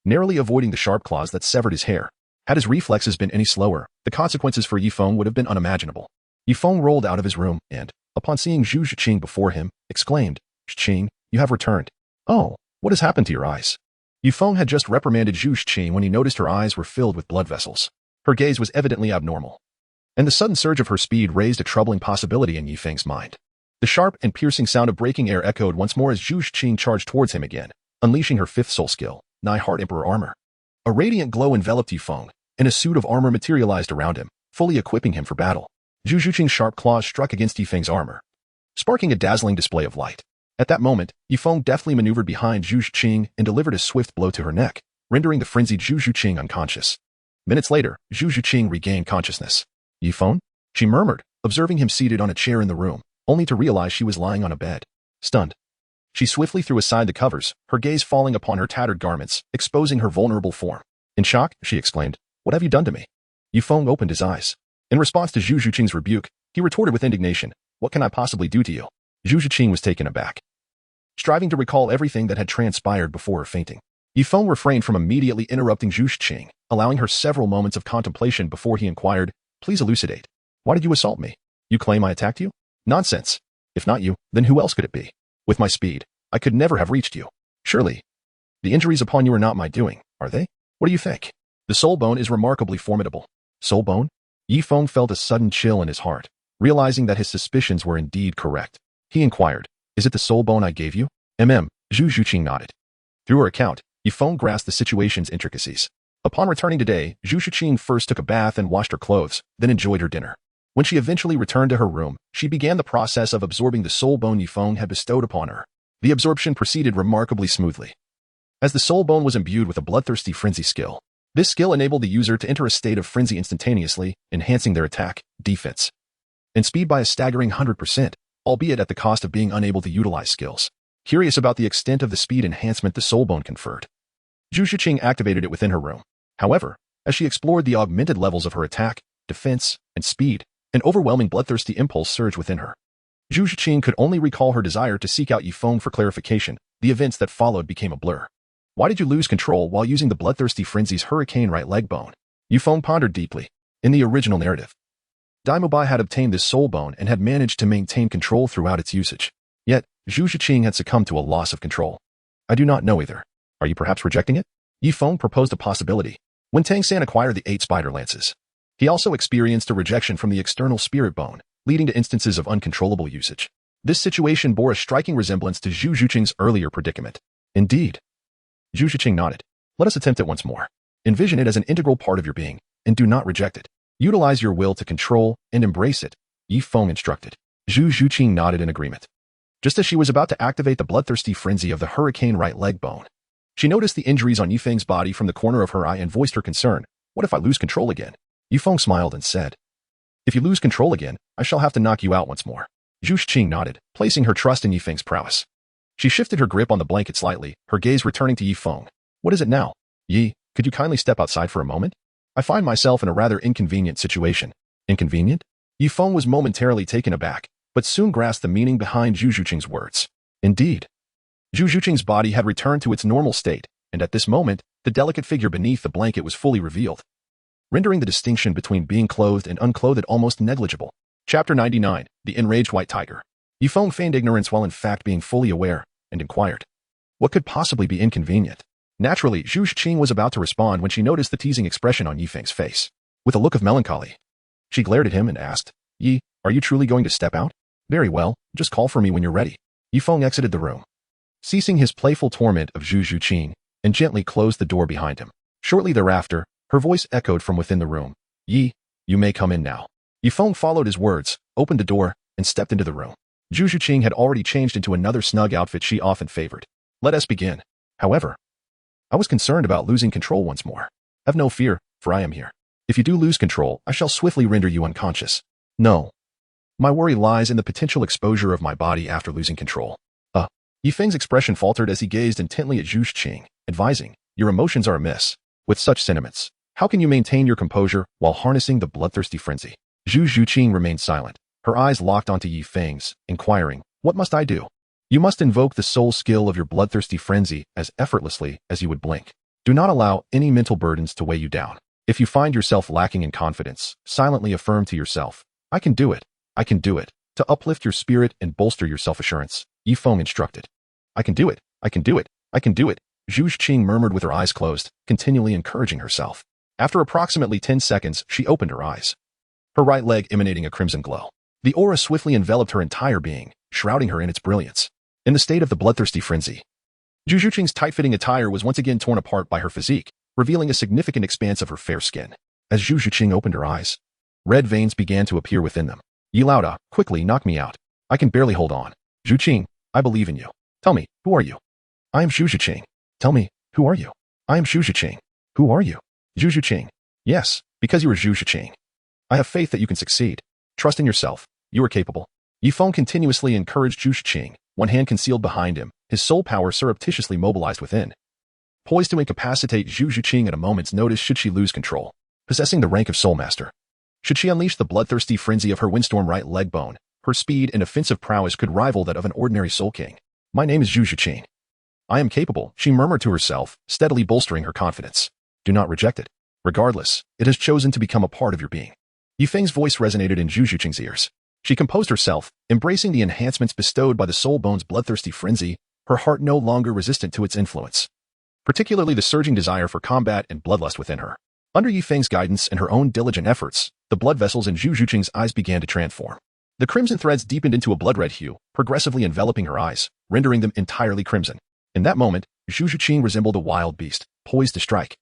narrowly avoiding the sharp claws that severed his hair. Had his reflexes been any slower, the consequences for Yifeng would have been unimaginable. Yifeng rolled out of his room and, upon seeing Zhu Qing before him, exclaimed, Qing, you have returned. Oh, what has happened to your eyes? Yifeng had just reprimanded Zhu Qing when he noticed her eyes were filled with blood vessels. Her gaze was evidently abnormal, and the sudden surge of her speed raised a troubling possibility in Yifeng's mind. The sharp and piercing sound of breaking air echoed once more as Zhu Qing charged towards him again, unleashing her 5th soul skill, Nigh Heart Emperor Armor. A radiant glow enveloped Yifeng, and a suit of armor materialized around him, fully equipping him for battle. Zhu Qing's sharp claws struck against Yifeng's armor, sparking a dazzling display of light. At that moment, Yifeng deftly maneuvered behind Zhu Qing and delivered a swift blow to her neck, rendering the frenzied Zhu Qing unconscious. Minutes later, Zhu Qing regained consciousness. Yifeng? She murmured, observing him seated on a chair in the room, only to realize she was lying on a bed. Stunned, she swiftly threw aside the covers, her gaze falling upon her tattered garments, exposing her vulnerable form. In shock, she exclaimed, what have you done to me? Yifeng opened his eyes. In response to Zhu Qing's rebuke, he retorted with indignation, what can I possibly do to you? Zhu Qing was taken aback, striving to recall everything that had transpired before her fainting. Yifeng refrained from immediately interrupting Zhu Qing, allowing her several moments of contemplation before he inquired, please elucidate. Why did you assault me? You claim I attacked you? Nonsense. If not you, then who else could it be? With my speed, I could never have reached you. Surely, the injuries upon you are not my doing, are they? What do you think? The soul bone is remarkably formidable. Soul bone? Yifeng felt a sudden chill in his heart, realizing that his suspicions were indeed correct. He inquired, is it the soul bone I gave you? Zhu Qing nodded. Through her account, Yifeng grasped the situation's intricacies. Upon returning today, Zhu Qing first took a bath and washed her clothes, then enjoyed her dinner. When she eventually returned to her room, she began the process of absorbing the soul bone Yifeng had bestowed upon her. The absorption proceeded remarkably smoothly, as the soul bone was imbued with a bloodthirsty frenzy skill. This skill enabled the user to enter a state of frenzy instantaneously, enhancing their attack, defense, and speed by a staggering 100%, albeit at the cost of being unable to utilize skills. Curious about the extent of the speed enhancement the soul bone conferred, Zhu Qing activated it within her room. However, as she explored the augmented levels of her attack, defense, and speed, an overwhelming bloodthirsty impulse surged within her. Zhu Qing could only recall her desire to seek out Yifeng for clarification. The events that followed became a blur. Why did you lose control while using the bloodthirsty frenzy's hurricane right leg bone? Yifeng pondered deeply. In the original narrative, Daimubai had obtained this soul bone and had managed to maintain control throughout its usage. Yet, Zhu Qing had succumbed to a loss of control. I do not know either. Are you perhaps rejecting it? Yifeng proposed a possibility. When Tang San acquired the 8 spider lances, he also experienced a rejection from the external spirit bone, leading to instances of uncontrollable usage. This situation bore a striking resemblance to Zhu Qing's earlier predicament. Indeed. Zhu Qing nodded. Let us attempt it once more. Envision it as an integral part of your being, and do not reject it. Utilize your will to control and embrace it, Yifeng instructed. Zhu Qing nodded in agreement. Just as she was about to activate the bloodthirsty frenzy of the hurricane right leg bone, she noticed the injuries on Yifeng's body from the corner of her eye and voiced her concern. What if I lose control again? Yifeng smiled and said, if you lose control again, I shall have to knock you out once more. Zhu Qing nodded, placing her trust in Yifeng's prowess. She shifted her grip on the blanket slightly, her gaze returning to Yifeng. What is it now? Yi, could you kindly step outside for a moment? I find myself in a rather inconvenient situation. Inconvenient? Yifeng was momentarily taken aback, but soon grasped the meaning behind Zhu Qing's words. Indeed. Zhu Qing's body had returned to its normal state, and at this moment, the delicate figure beneath the blanket was fully revealed, rendering the distinction between being clothed and unclothed almost negligible. Chapter 99, The Enraged White Tiger. Yifeng feigned ignorance while in fact being fully aware, and inquired, what could possibly be inconvenient? Naturally, Zhu Qing was about to respond when she noticed the teasing expression on Yifeng's face. With a look of melancholy, she glared at him and asked, Yi, are you truly going to step out? Very well, just call for me when you're ready. Yifeng exited the room, ceasing his playful torment of Zhu Qing, and gently closed the door behind him. Shortly thereafter, her voice echoed from within the room. Yi, you may come in now. Yifeng followed his words, opened the door, and stepped into the room. Zhu Qing had already changed into another snug outfit she often favored. Let us begin. However, I was concerned about losing control once more. Have no fear, for I am here. If you do lose control, I shall swiftly render you unconscious. No. My worry lies in the potential exposure of my body after losing control. Yifeng's expression faltered as he gazed intently at Zhu Qing, advising, your emotions are amiss. With such sentiments, how can you maintain your composure while harnessing the bloodthirsty frenzy? Zhu Qing remained silent, her eyes locked onto Yifeng's, inquiring, what must I do? You must invoke the soul skill of your bloodthirsty frenzy as effortlessly as you would blink. Do not allow any mental burdens to weigh you down. If you find yourself lacking in confidence, silently affirm to yourself, I can do it. I can do it. To uplift your spirit and bolster your self-assurance, Yifeng instructed. I can do it. I can do it. I can do it. Zhu Qing murmured with her eyes closed, continually encouraging herself. After approximately 10 seconds, she opened her eyes, her right leg emanating a crimson glow. The aura swiftly enveloped her entire being, shrouding her in its brilliance. In the state of the bloodthirsty frenzy, Zhu Qing's tight-fitting attire was once again torn apart by her physique, revealing a significant expanse of her fair skin. As Zhu Qing opened her eyes, red veins began to appear within them. Yi Laoda, quickly knock me out. I can barely hold on. Zhu Qing, I believe in you. Tell me, who are you? I am Zhu Qing. Tell me, who are you? I am Zhu Qing. Who are you? Zhu Qing. Yes, because you are Zhu Qing. I have faith that you can succeed. Trust in yourself. You are capable. Yifeng continuously encouraged Zhu Qing, one hand concealed behind him, his soul power surreptitiously mobilized within, poised to incapacitate Zhu Qing at a moment's notice should she lose control. Possessing the rank of Soul Master, should she unleash the bloodthirsty frenzy of her windstorm right leg bone, her speed and offensive prowess could rival that of an ordinary Soul King. My name is Zhu Qing. I am capable, she murmured to herself, steadily bolstering her confidence. Do not reject it. Regardless, it has chosen to become a part of your being. Yifeng's voice resonated in Zhu Qing's ears. She composed herself, embracing the enhancements bestowed by the soul bone's bloodthirsty frenzy, her heart no longer resistant to its influence, particularly the surging desire for combat and bloodlust within her. Under Yifeng's guidance and her own diligent efforts, the blood vessels in Zhu Qing's eyes began to transform. The crimson threads deepened into a blood-red hue, progressively enveloping her eyes, rendering them entirely crimson. In that moment, Zhu Qing resembled a wild beast, poised to strike.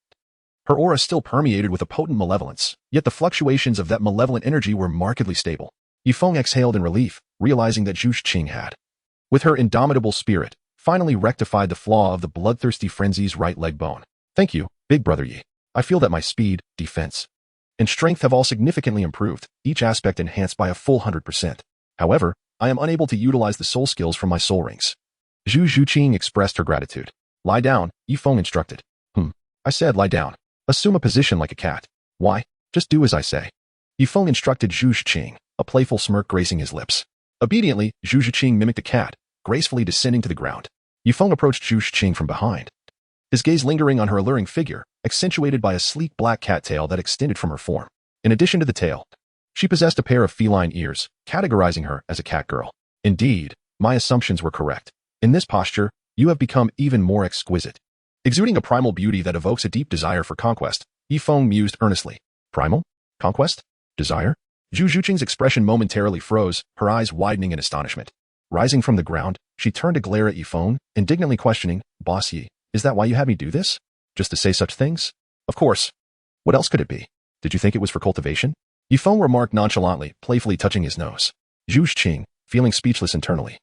Her aura still permeated with a potent malevolence, yet the fluctuations of that malevolent energy were markedly stable. Yifeng exhaled in relief, realizing that Zhu Qing had, with her indomitable spirit, finally rectified the flaw of the bloodthirsty frenzy's right leg bone. Thank you, big brother Yi. I feel that my speed, defense, and strength have all significantly improved, each aspect enhanced by a full 100%. However, I am unable to utilize the soul skills from my soul rings. Zhu Qing expressed her gratitude. Lie down, Yifeng instructed. I said lie down. Assume a position like a cat. Why? Just do as I say. Yifeng instructed Zhu Qing, a playful smirk gracing his lips. Obediently, Zhu Qing mimicked a cat, gracefully descending to the ground. Yifeng approached Zhu Qing from behind, his gaze lingering on her alluring figure, accentuated by a sleek black cat tail that extended from her form. In addition to the tail, she possessed a pair of feline ears, categorizing her as a cat girl. Indeed, my assumptions were correct. In this posture, you have become even more exquisite. Exuding a primal beauty that evokes a deep desire for conquest, Yifeng mused earnestly. Primal? Conquest? Desire? Zhu Qing's expression momentarily froze, her eyes widening in astonishment. Rising from the ground, she turned to glare at Yifeng, indignantly questioning, Boss Yi, is that why you had me do this? Just to say such things? Of course. What else could it be? Did you think it was for cultivation? Yifeng remarked nonchalantly, playfully touching his nose. Zhu Qing, feeling speechless internally,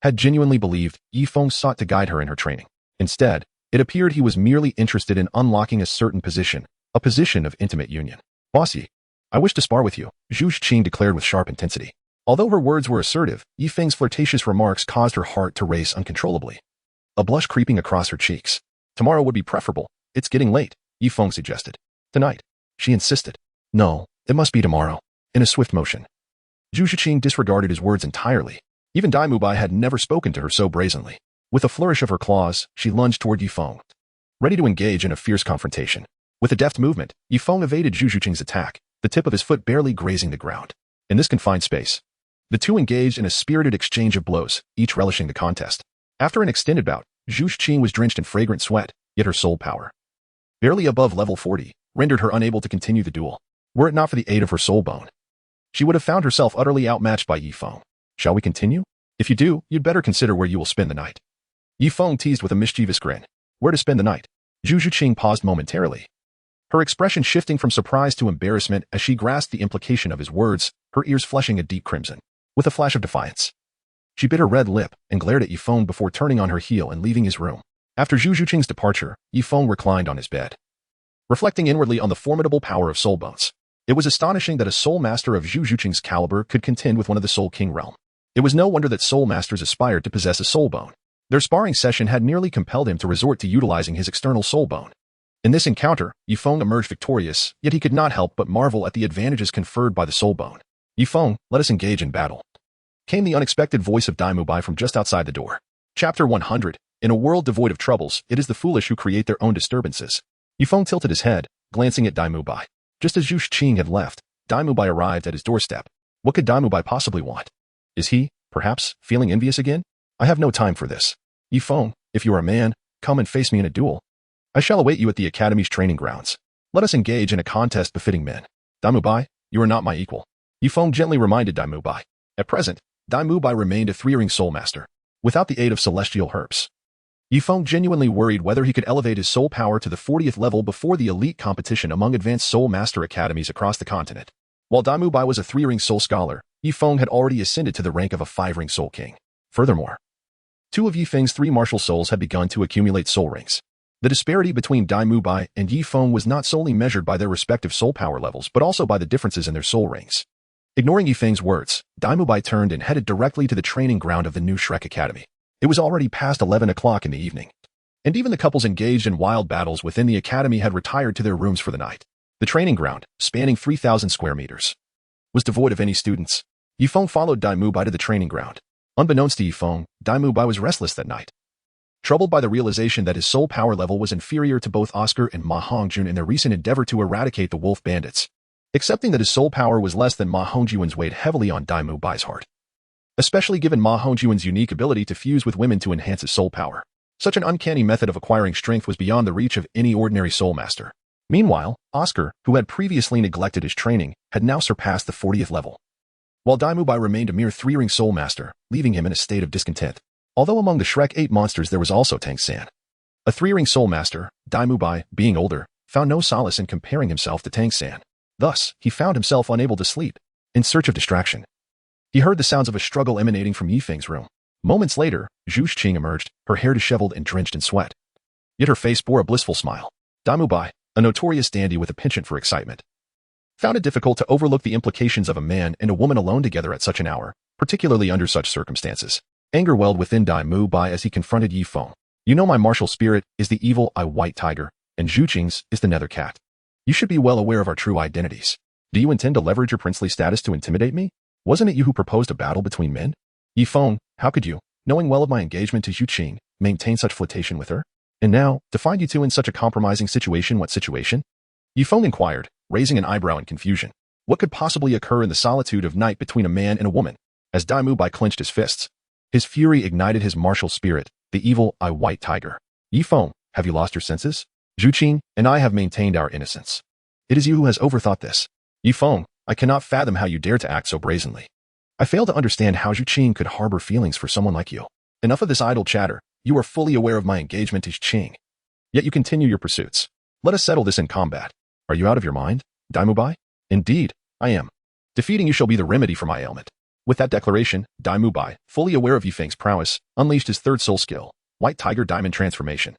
had genuinely believed Yifeng sought to guide her in her training. Instead, it appeared he was merely interested in unlocking a certain position, a position of intimate union. Boss Yi, I wish to spar with you, Zhu Qing declared with sharp intensity. Although her words were assertive, Yifeng's flirtatious remarks caused her heart to race uncontrollably, a blush creeping across her cheeks. Tomorrow would be preferable. It's getting late, Yifeng suggested. Tonight, she insisted. No, it must be tomorrow. In a swift motion, Zhu Zhiqing disregarded his words entirely. Even Dai Mubai had never spoken to her so brazenly. With a flourish of her claws, she lunged toward Yifeng, ready to engage in a fierce confrontation. With a deft movement, Yifeng evaded Zhu Zhiqing's attack, the tip of his foot barely grazing the ground. In this confined space, the two engaged in a spirited exchange of blows, each relishing the contest. After an extended bout, Zhu Zhiqing was drenched in fragrant sweat, yet her soul power, barely above level 40, rendered her unable to continue the duel. Were it not for the aid of her soul bone, she would have found herself utterly outmatched by Yifeng. Shall we continue? If you do, you'd better consider where you will spend the night. Yifeng teased with a mischievous grin. Where to spend the night? Zhu Zhiqing paused momentarily, her expression shifting from surprise to embarrassment as she grasped the implication of his words, her ears flushing a deep crimson. With a flash of defiance, she bit her red lip and glared at Yifeng before turning on her heel and leaving his room. After Zhu Zhiqing's departure, Yifeng reclined on his bed, reflecting inwardly on the formidable power of soul bones. It was astonishing that a soul master of Zhu Zhiqing's caliber could contend with one of the Soul King realm. It was no wonder that soul masters aspired to possess a soul bone. Their sparring session had nearly compelled him to resort to utilizing his external soul bone. In this encounter, Yifeng emerged victorious, yet he could not help but marvel at the advantages conferred by the soul bone. Yifeng, let us engage in battle, came the unexpected voice of Dai Mubai from just outside the door. Chapter 100. In a world devoid of troubles, it is the foolish who create their own disturbances. Yifeng tilted his head, glancing at Dai Mubai. Just as Zhu Zhiqing had left, Dai Mubai arrived at his doorstep. What could Dai Mubai possibly want? Is he, perhaps, feeling envious again? I have no time for this. Yifeng, if you are a man, come and face me in a duel. I shall await you at the academy's training grounds. Let us engage in a contest befitting men. Dai Mubai, you are not my equal. Yifeng gently reminded Dai Mubai. At present, Dai Mubai remained a three-ring soul master, without the aid of celestial herbs. Yifeng genuinely worried whether he could elevate his soul power to the 40th level before the elite competition among advanced soul master academies across the continent. While Dai Mubai was a three-ring soul scholar, Yifeng had already ascended to the rank of a five-ring soul king. Furthermore, two of Yifeng's three martial souls had begun to accumulate soul rings. The disparity between Dai Mubai and Yifeng was not solely measured by their respective soul power levels but also by the differences in their soul rings. Ignoring Yifeng's words, Dai Mubai turned and headed directly to the training ground of the new Shrek Academy. It was already past 11 o'clock in the evening, and even the couples engaged in wild battles within the academy had retired to their rooms for the night. The training ground, spanning 3,000 square meters, was devoid of any students. Yifeng followed Dai Mubai to the training ground. Unbeknownst to Yifeng, Dai Mubai was restless that night, troubled by the realization that his soul power level was inferior to both Oscar and Ma Hongjun in their recent endeavor to eradicate the wolf bandits. Accepting that his soul power was less than Ma Hongjun's weighed heavily on Dai Mubai's heart, especially given Ma Hongjun's unique ability to fuse with women to enhance his soul power. Such an uncanny method of acquiring strength was beyond the reach of any ordinary soul master. Meanwhile, Oscar, who had previously neglected his training, had now surpassed the 40th level, while Dai Mubai remained a mere three-ring soul master, leaving him in a state of discontent. Although among the Shrek 8 monsters there was also Tang San, a three-ring soul master, Dai Mubai, being older, found no solace in comparing himself to Tang San. Thus, he found himself unable to sleep. In search of distraction, he heard the sounds of a struggle emanating from Yifeng's room. Moments later, Zhu Zhiqing emerged, her hair disheveled and drenched in sweat. Yet her face bore a blissful smile. Dai Mubai, a notorious dandy with a penchant for excitement, found it difficult to overlook the implications of a man and a woman alone together at such an hour, particularly under such circumstances. Anger welled within Dai Mubai as he confronted Yifeng. You know my martial spirit is the evil eye white tiger, and Zhu Qing's is the nether cat. You should be well aware of our true identities. Do you intend to leverage your princely status to intimidate me? Wasn't it you who proposed a battle between men? Yifeng, how could you, knowing well of my engagement to Zhu Qing, maintain such flirtation with her? And now, to find you two in such a compromising situation, what situation? Yifeng inquired, raising an eyebrow in confusion. What could possibly occur in the solitude of night between a man and a woman? As Dai Mubai clenched his fists, his fury ignited his martial spirit, the evil eye white tiger. Yifeng, have you lost your senses? Zhu Qing and I have maintained our innocence. It is you who has overthought this. Yifeng, I cannot fathom how you dare to act so brazenly. I fail to understand how Zhu Qing could harbor feelings for someone like you. Enough of this idle chatter. You are fully aware of my engagement to Zhu Qing. Yet you continue your pursuits. Let us settle this in combat. Are you out of your mind, Dai Mubai? Indeed, I am. Defeating you shall be the remedy for my ailment. With that declaration, Dai Mubai, fully aware of Yifeng's prowess, unleashed his third soul skill, White Tiger Diamond Transformation.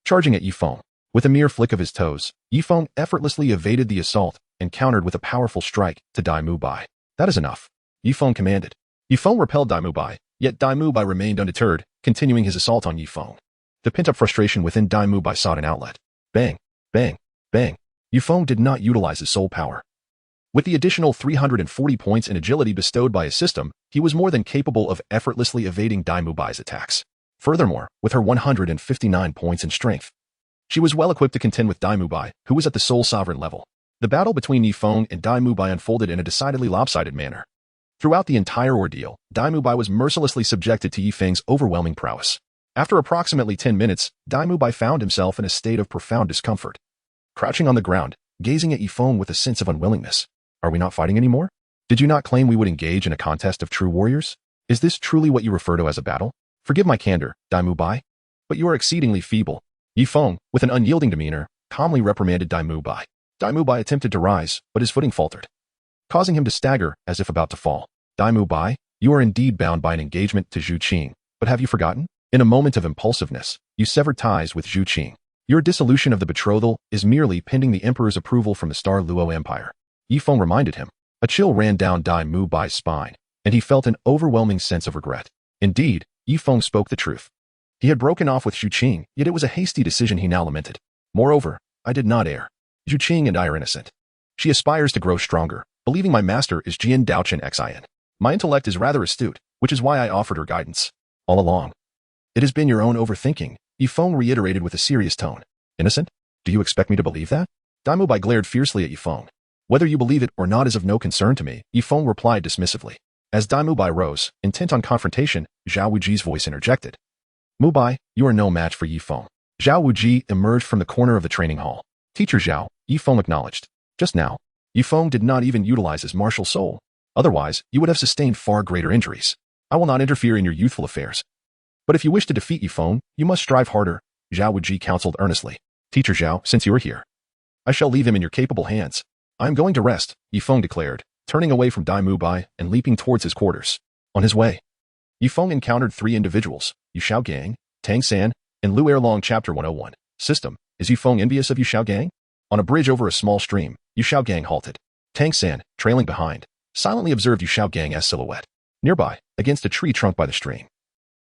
Charging at Yifeng. With a mere flick of his toes, Yifeng effortlessly evaded the assault and countered with a powerful strike to Dai Mubai. That is enough. Yifeng commanded. Yifeng repelled Dai Bai, yet Dai Bai remained undeterred, continuing his assault on Yifeng. The pent-up frustration within Dai Bai sought an outlet. Bang, bang, bang. Yifeng did not utilize his soul power. With the additional 340 points in agility bestowed by his system, he was more than capable of effortlessly evading Dai Bai's attacks. Furthermore, with her 159 points in strength, she was well equipped to contend with Dai Bai, who was at the Soul Sovereign level. The battle between Yifeng and Dai Bai unfolded in a decidedly lopsided manner. Throughout the entire ordeal, Dai Bai was mercilessly subjected to Yifeng's overwhelming prowess. After approximately 10 minutes, Dai Bai found himself in a state of profound discomfort. Crouching on the ground, gazing at Yifeng with a sense of unwillingness. Are we not fighting anymore? Did you not claim we would engage in a contest of true warriors? Is this truly what you refer to as a battle? Forgive my candor, Dai Bai, but you are exceedingly feeble. Yifeng, with an unyielding demeanor, calmly reprimanded Dai Bai. Dai Bai attempted to rise, but his footing faltered, causing him to stagger as if about to fall. Dai Bai, you are indeed bound by an engagement to Zhu Qing, but have you forgotten? In a moment of impulsiveness, you severed ties with Zhu Qing. Your dissolution of the betrothal is merely pending the emperor's approval from the Star Luo Empire. Yifeng reminded him. A chill ran down Dai Bai's spine, and he felt an overwhelming sense of regret. Indeed, Yifeng spoke the truth. He had broken off with Zhu Qing, yet it was a hasty decision he now lamented. Moreover, I did not err. Zhu Qing and I are innocent. She aspires to grow stronger, believing my master is Jian Daochen Xin. My intellect is rather astute, which is why I offered her guidance. All along. It has been your own overthinking, Yifeng reiterated with a serious tone. Innocent? Do you expect me to believe that? Dai Bai glared fiercely at Yifeng. Whether you believe it or not is of no concern to me, Yifeng replied dismissively. As Dai Bai rose, intent on confrontation, Zhao Wujie's voice interjected. Bai, you are no match for Yifeng. Zhao Wujie emerged from the corner of the training hall. Teacher Zhao, Yifeng acknowledged. Just now, Yifeng did not even utilize his martial soul. Otherwise, you would have sustained far greater injuries. I will not interfere in your youthful affairs. But if you wish to defeat Yifeng, you must strive harder, Zhao Wujie counseled earnestly. Teacher Zhao, since you are here, I shall leave him in your capable hands. I am going to rest, Yifeng declared, turning away from Dai Bai and leaping towards his quarters. On his way, Yifeng encountered 3 individuals, Yu Xiaogang, Tang San, and Lu Erlong. Chapter 101. System. Is Yifeng envious of Yu Xiaogang? On a bridge over a small stream, Yu Xiaogang halted. Tang San, trailing behind, silently observed Yu Xiaogang's silhouette. Nearby, against a tree trunk by the stream,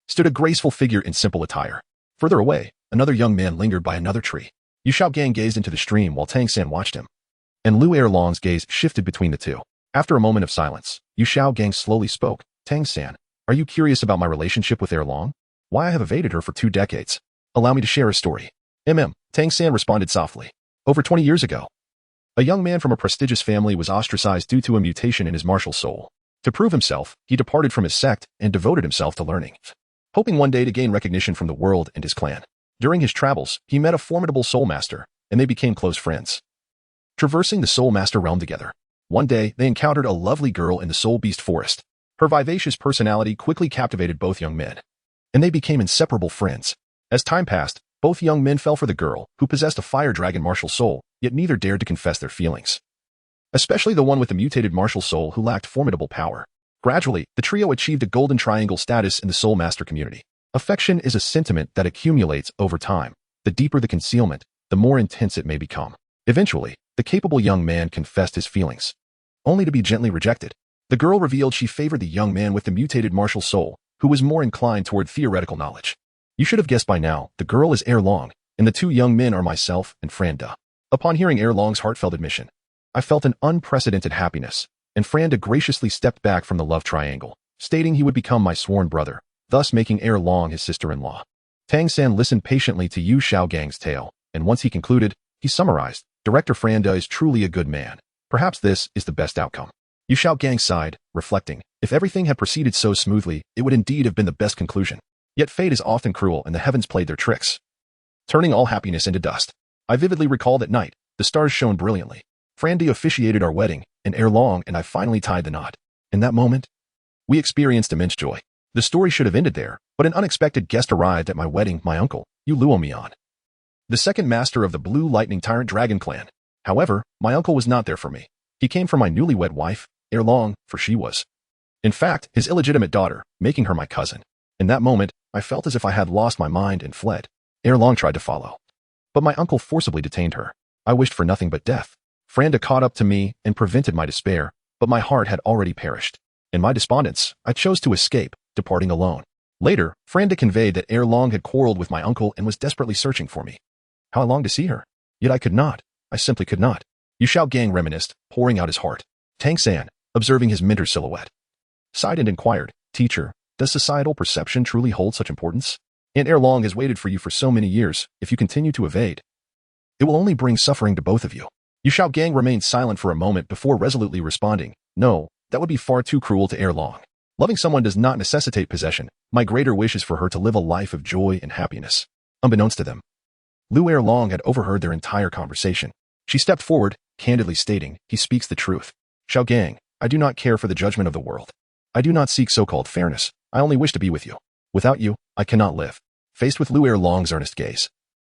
stood a graceful figure in simple attire. Further away, another young man lingered by another tree. Yu Xiaogang gazed into the stream while Tang San watched him, and Lu Erlong's gaze shifted between the two. After a moment of silence, Yu Xiaogang slowly spoke. Tang San, are you curious about my relationship with Erlong? Why I have evaded her for 2 decades? Allow me to share a story. Tang San responded softly. Over 20 years ago, a young man from a prestigious family was ostracized due to a mutation in his martial soul. To prove himself, he departed from his sect and devoted himself to learning, hoping one day to gain recognition from the world and his clan. During his travels, he met a formidable soul master, and they became close friends. Traversing the soul master realm together, one day they encountered a lovely girl in the soul beast forest. Her vivacious personality quickly captivated both young men, and they became inseparable friends. As time passed, both young men fell for the girl, who possessed a fire dragon martial soul, yet neither dared to confess their feelings. Especially the one with the mutated martial soul who lacked formidable power. Gradually, the trio achieved a golden triangle status in the soul master community. Affection is a sentiment that accumulates over time. The deeper the concealment, the more intense it may become. Eventually, the capable young man confessed his feelings, only to be gently rejected. The girl revealed she favored the young man with the mutated martial soul, who was more inclined toward theoretical knowledge. You should have guessed by now, the girl is Erlong, and the 2 young men are myself and Franda. Upon hearing Erlong's heartfelt admission, I felt an unprecedented happiness, and Franda graciously stepped back from the love triangle, stating he would become my sworn brother, thus making Erlong his sister-in-law. Tang San listened patiently to Yu Xiaogang's tale, and once he concluded, he summarized, Director Franda is truly a good man. Perhaps this is the best outcome. Yu Xiaogang sighed, reflecting, if everything had proceeded so smoothly, it would indeed have been the best conclusion. Yet fate is often cruel and the heavens played their tricks, turning all happiness into dust. I vividly recall that night, the stars shone brilliantly. Franda officiated our wedding, and Erlong and I finally tied the knot. In that moment, we experienced immense joy. The story should have ended there, but an unexpected guest arrived at my wedding, my uncle, Yu Luomian, the second master of the Blue Lightning Tyrant Dragon clan. However, my uncle was not there for me. He came for my newlywed wife, Erlong, for she was, in fact, his illegitimate daughter, making her my cousin. In that moment, I felt as if I had lost my mind and fled. Erlong tried to follow, but my uncle forcibly detained her. I wished for nothing but death. Franda caught up to me and prevented my despair, but my heart had already perished. In my despondence, I chose to escape, departing alone. Later, Franda conveyed that ere long had quarreled with my uncle and was desperately searching for me. How I longed to see her. Yet I could not. I simply could not. Yu Xiaogang reminisced, pouring out his heart. Tang San, observing his mentor's silhouette, sighed and inquired, Teacher, does societal perception truly hold such importance? And ere long has waited for you for so many years, if you continue to evade, it will only bring suffering to both of you. Yu Xiaogang remained silent for a moment before resolutely responding, No, that would be far too cruel to ere long. Loving someone does not necessitate possession. My greater wish is for her to live a life of joy and happiness. Unbeknownst to them, Lu ere long had overheard their entire conversation. She stepped forward, candidly stating, He speaks the truth. Xiaogang, I do not care for the judgment of the world. I do not seek so-called fairness. I only wish to be with you. Without you, I cannot live. Faced with Lu ere long's earnest gaze,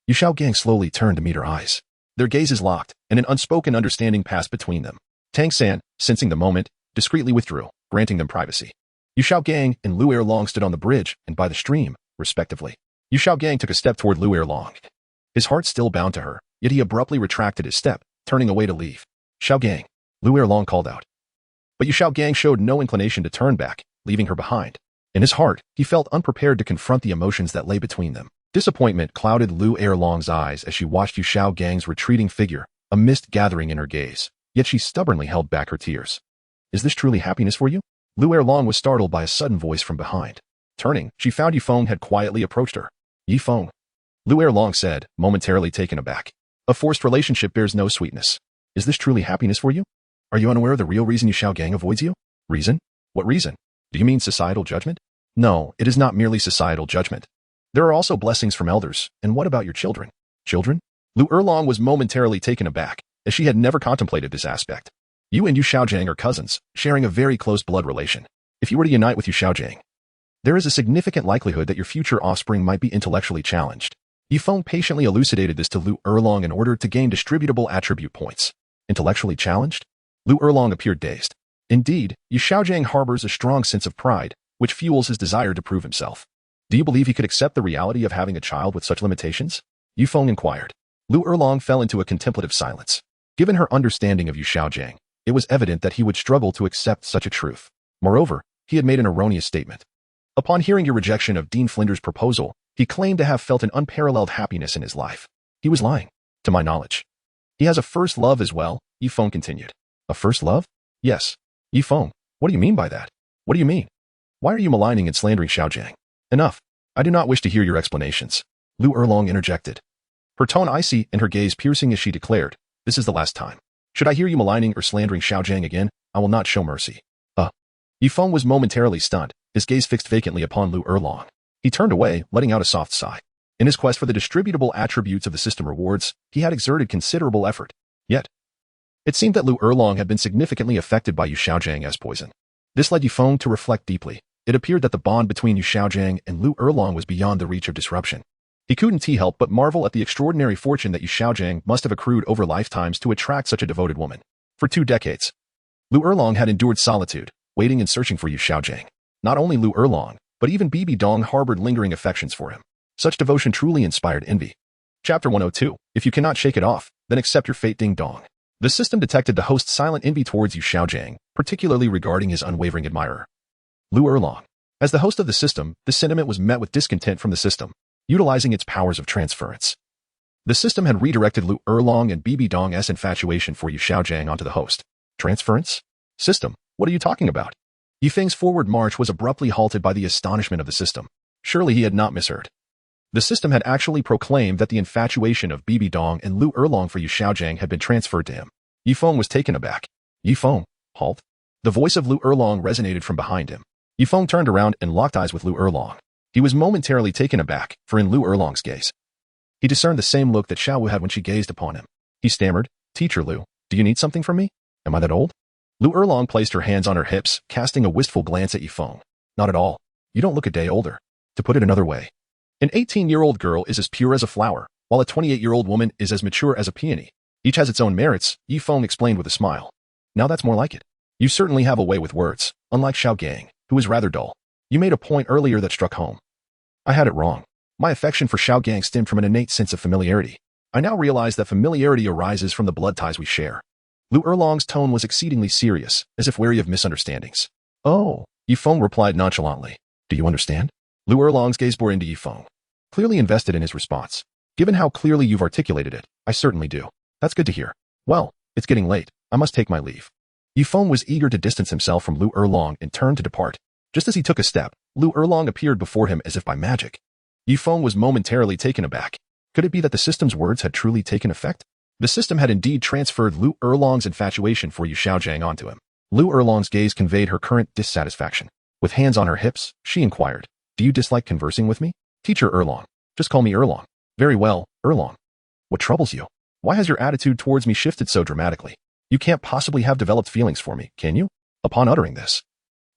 Yu Xiaogang slowly turned to meet her eyes. Their gazes locked, and an unspoken understanding passed between them. Tang San, sensing the moment, discreetly withdrew, granting them privacy. Yu Xiaogang and Lu ere long stood on the bridge and by the stream, respectively. Yu Xiaogang took a step toward Lu ere long. His heart still bound to her, yet he abruptly retracted his step, turning away to leave. Xiaogang, Lu ere long called out. But Yu Xiaogang showed no inclination to turn back, leaving her behind. In his heart, he felt unprepared to confront the emotions that lay between them. Disappointment clouded Lu ere long's eyes as she watched Yu Xiaogang's retreating figure, a mist gathering in her gaze, yet she stubbornly held back her tears. Is this truly happiness for you? Lu ere long was startled by a sudden voice from behind. Turning, she found Yi Feng had quietly approached her. Yi Feng, Lu ere long said, momentarily taken aback. A forced relationship bears no sweetness. Is this truly happiness for you? Are you unaware of the real reason Yu Xiaogang avoids you? Reason? What reason? Do you mean societal judgment? No, it is not merely societal judgment. There are also blessings from elders, and what about your children? Children? Lu Erlong was momentarily taken aback, as she had never contemplated this aspect. You and Yu Xiaogang are cousins, sharing a very close blood relation. If you were to unite with Yu Xiaogang, there is a significant likelihood that your future offspring might be intellectually challenged. Yi Feng patiently elucidated this to Lu Erlong in order to gain distributable attribute points. Intellectually challenged? Lu Erlong appeared dazed. Indeed, Yu Xiaogang harbors a strong sense of pride, which fuels his desire to prove himself. Do you believe he could accept the reality of having a child with such limitations? Yu Feng inquired. Lu Erlong fell into a contemplative silence. Given her understanding of Yu Xiaogang, it was evident that he would struggle to accept such a truth. Moreover, he had made an erroneous statement. Upon hearing your rejection of Dean Flinder's proposal, he claimed to have felt an unparalleled happiness in his life. He was lying, to my knowledge. He has a first love as well, Yi Feng continued. A first love? Yes. Yi Feng, what do you mean by that? What do you mean? Why are you maligning and slandering Xiaogang? Enough. I do not wish to hear your explanations. Lu Erlong interjected. Her tone icy and her gaze piercing as she declared, This is the last time. Should I hear you maligning or slandering Xiaogang again, I will not show mercy. Yi Feng was momentarily stunned, his gaze fixed vacantly upon Lu Erlong. He turned away, letting out a soft sigh. In his quest for the distributable attributes of the system rewards, he had exerted considerable effort. Yet, it seemed that Lu Erlong had been significantly affected by Yu Xiaogang as poison. This led Yi Feng to reflect deeply. It appeared that the bond between Yu Xiaogang and Lu Erlong was beyond the reach of disruption. He couldn't help but marvel at the extraordinary fortune that Yu Xiaogang must have accrued over lifetimes to attract such a devoted woman. For 2 decades, Lu Erlong had endured solitude, waiting and searching for Yu Xiaogang. Not only Lu Erlong, but even Bibi Dong harbored lingering affections for him. Such devotion truly inspired envy. Chapter 102. If you cannot shake it off, then accept your fate, Ding Dong. The system detected the host's silent envy towards Yu Xiaogang, particularly regarding his unwavering admirer, Lu Erlong. As the host of the system, this sentiment was met with discontent from the system, utilizing its powers of transference. The system had redirected Lu Erlong and Bibi Dong's infatuation for Yu Xiaogang onto the host. Transference? System, what are you talking about? Yi Feng's forward march was abruptly halted by the astonishment of the system. Surely he had not misheard. The system had actually proclaimed that the infatuation of Bibi Dong and Lu Erlong for Yu Xiaogang had been transferred to him. Yi Feng was taken aback. Yi Feng, halt. The voice of Lu Erlong resonated from behind him. Yi Feng turned around and locked eyes with Lu Erlong. He was momentarily taken aback, for in Lu Erlong's gaze, he discerned the same look that Xiao Wu had when she gazed upon him. He stammered, Teacher Lu, do you need something from me? Am I that old? Lu Erlong placed her hands on her hips, casting a wistful glance at Yi Feng. Not at all. You don't look a day older. To put it another way, an 18-year-old girl is as pure as a flower, while a 28-year-old woman is as mature as a peony. Each has its own merits, Yi Feng explained with a smile. Now that's more like it. You certainly have a way with words, unlike Xiaogang, who is rather dull. You made a point earlier that struck home. I had it wrong. My affection for Xiaogang stemmed from an innate sense of familiarity. I now realize that familiarity arises from the blood ties we share. Lu Erlong's tone was exceedingly serious, as if wary of misunderstandings. Oh, Yifeng replied nonchalantly. Do you understand? Lu Erlong's gaze bore into Yifeng, clearly invested in his response. Given how clearly you've articulated it, I certainly do. That's good to hear. Well, it's getting late. I must take my leave. Yifeng was eager to distance himself from Lu Erlong and turned to depart. Just as he took a step, Lu Erlong appeared before him as if by magic. Yifeng was momentarily taken aback. Could it be that the system's words had truly taken effect? The system had indeed transferred Lu Erlong's infatuation for Yu Xiaojiang onto him. Lu Erlong's gaze conveyed her current dissatisfaction. With hands on her hips, she inquired, Do you dislike conversing with me? Teacher Erlong. Just call me Erlong. Very well, Erlong. What troubles you? Why has your attitude towards me shifted so dramatically? You can't possibly have developed feelings for me, can you? Upon uttering this,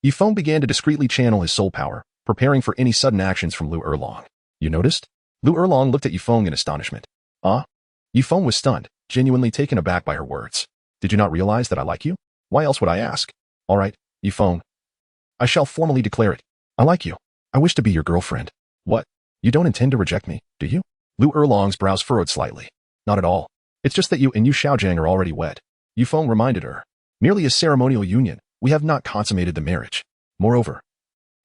Yifeng began to discreetly channel his soul power, preparing for any sudden actions from Lu Erlong. You noticed? Lu Erlong looked at Yifeng in astonishment. Ah? Yifeng was stunned, genuinely taken aback by her words. Did you not realize that I like you? Why else would I ask? All right, Yifeng. I shall formally declare it. I like you. I wish to be your girlfriend. What? You don't intend to reject me, do you? Lu Erlong's brows furrowed slightly. Not at all. It's just that you and Yu Xiaojiang are already wed. Yifeng reminded her. Merely a ceremonial union. We have not consummated the marriage. Moreover,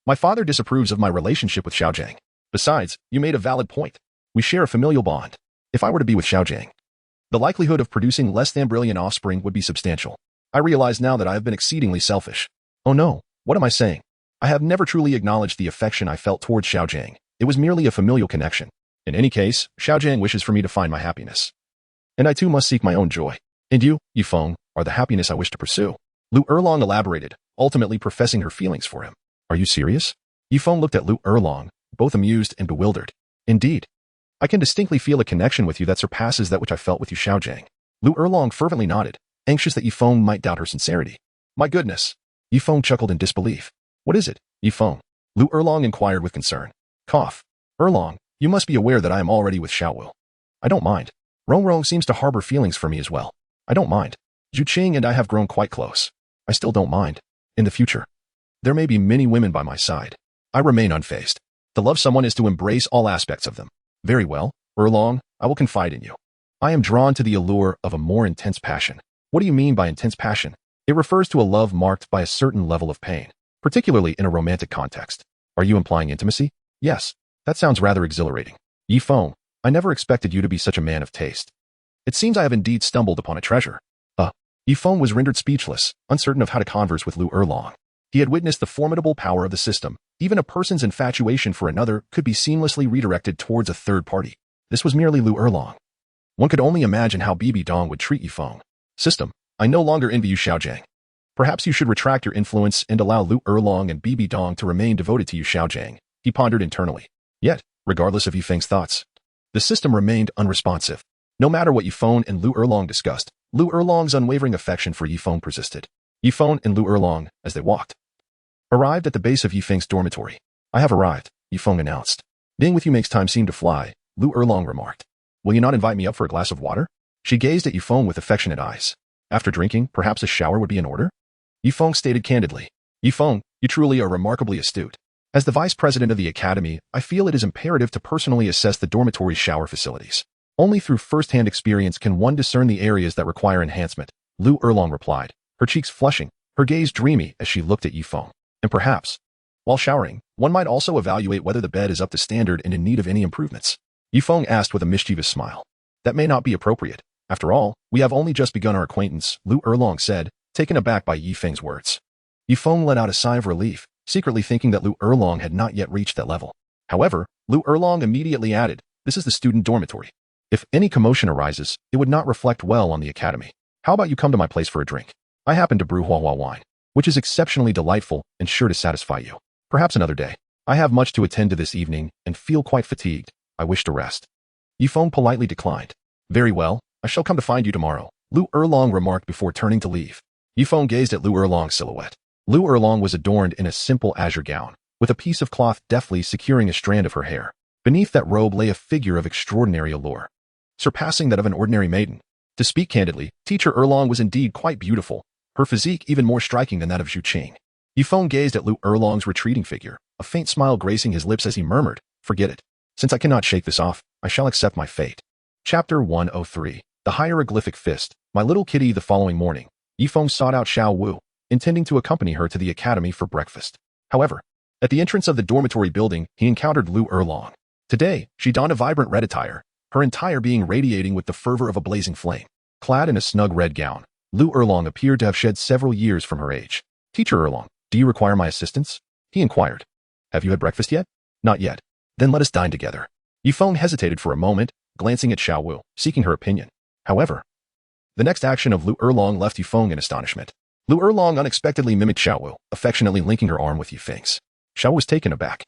my father disapproves of my relationship with Xiaojiang. Besides, you made a valid point. We share a familial bond. If I were to be with Xiaojiang, the likelihood of producing less than brilliant offspring would be substantial. I realize now that I have been exceedingly selfish. Oh no, what am I saying? I have never truly acknowledged the affection I felt towards Xiaojiang. It was merely a familial connection. In any case, Xiaojiang wishes for me to find my happiness. And I too must seek my own joy. And you, Yifeng, are the happiness I wish to pursue. Lu Erlong elaborated, ultimately professing her feelings for him. Are you serious? Yifeng looked at Lu Erlong, both amused and bewildered. Indeed. I can distinctly feel a connection with you that surpasses that which I felt with Yu Xiaojiang. Lu Erlong fervently nodded, anxious that Yifeng might doubt her sincerity. My goodness. Yifeng chuckled in disbelief. What is it, Yifeng? Lu Erlong inquired with concern. Cough. Erlong, you must be aware that I am already with Xiaowu. I don't mind. Rong seems to harbor feelings for me as well. I don't mind. Zhu Qing and I have grown quite close. I still don't mind. In the future, there may be many women by my side. I remain unfazed. To love someone is to embrace all aspects of them. Very well, Erlong, I will confide in you. I am drawn to the allure of a more intense passion. What do you mean by intense passion? It refers to a love marked by a certain level of pain, particularly in a romantic context. Are you implying intimacy? Yes, that sounds rather exhilarating. Yifeng, I never expected you to be such a man of taste. It seems I have indeed stumbled upon a treasure. Yifeng was rendered speechless, uncertain of how to converse with Lu Erlong. He had witnessed the formidable power of the system. Even a person's infatuation for another could be seamlessly redirected towards a third party. This was merely Lu Erlong. One could only imagine how Bibi Dong would treat Yifeng. System, I no longer envy Yu Xiaojiang. Perhaps you should retract your influence and allow Lu Erlong and Bibi Dong to remain devoted to Yu Xiaojiang, he pondered internally. Yet, regardless of Yifeng's thoughts, the system remained unresponsive. No matter what Yifeng and Lu Erlong discussed, Lu Erlong's unwavering affection for Yifeng persisted. Yifeng and Lu Erlong, as they walked, arrived at the base of Yifeng's dormitory. I have arrived, Yifeng announced. Being with you makes time seem to fly, Lu Erlong remarked. Will you not invite me up for a glass of water? She gazed at Yifeng with affectionate eyes. After drinking, perhaps a shower would be in order? Yifeng stated candidly. Yifeng, you truly are remarkably astute. As the vice president of the academy, I feel it is imperative to personally assess the dormitory's shower facilities. Only through first-hand experience can one discern the areas that require enhancement, Lu Erlong replied, her cheeks flushing, her gaze dreamy as she looked at Yifeng. And perhaps, while showering, one might also evaluate whether the bed is up to standard and in need of any improvements. Yifeng asked with a mischievous smile. That may not be appropriate. After all, we have only just begun our acquaintance, Lu Erlong said, taken aback by Yifeng's words. Yifeng let out a sigh of relief, secretly thinking that Lu Erlong had not yet reached that level. However, Lu Erlong immediately added, this is the student dormitory. If any commotion arises, it would not reflect well on the academy. How about you come to my place for a drink? I happen to brew Huahua wine, which is exceptionally delightful and sure to satisfy you. Perhaps another day. I have much to attend to this evening and feel quite fatigued. I wish to rest. Yifeng politely declined. Very well, I shall come to find you tomorrow, Lu Erlong remarked before turning to leave. Yifeng gazed at Lu Erlong's silhouette. Lu Erlong was adorned in a simple azure gown, with a piece of cloth deftly securing a strand of her hair. Beneath that robe lay a figure of extraordinary allure, surpassing that of an ordinary maiden. To speak candidly, Teacher Erlong was indeed quite beautiful, her physique even more striking than that of Zhu Qing. Yifeng gazed at Lu Erlong's retreating figure, a faint smile gracing his lips as he murmured, forget it. Since I cannot shake this off, I shall accept my fate. Chapter 103. The Hieroglyphic Fist. My little kitty. The following morning, Yifeng sought out Xiao Wu, intending to accompany her to the academy for breakfast. However, at the entrance of the dormitory building, he encountered Lu Erlong. Today, she donned a vibrant red attire, her entire being radiating with the fervor of a blazing flame. Clad in a snug red gown, Lu Erlong appeared to have shed several years from her age. "Teacher Erlong, do you require my assistance?" he inquired. "Have you had breakfast yet?" "Not yet." "Then let us dine together." Yifeng hesitated for a moment, glancing at Zhao Wu, seeking her opinion. However, the next action of Lu Erlong left Yifeng in astonishment. Lu Erlong unexpectedly mimicked Zhao Wu, affectionately linking her arm with Yifeng's. Zhao Wu was taken aback,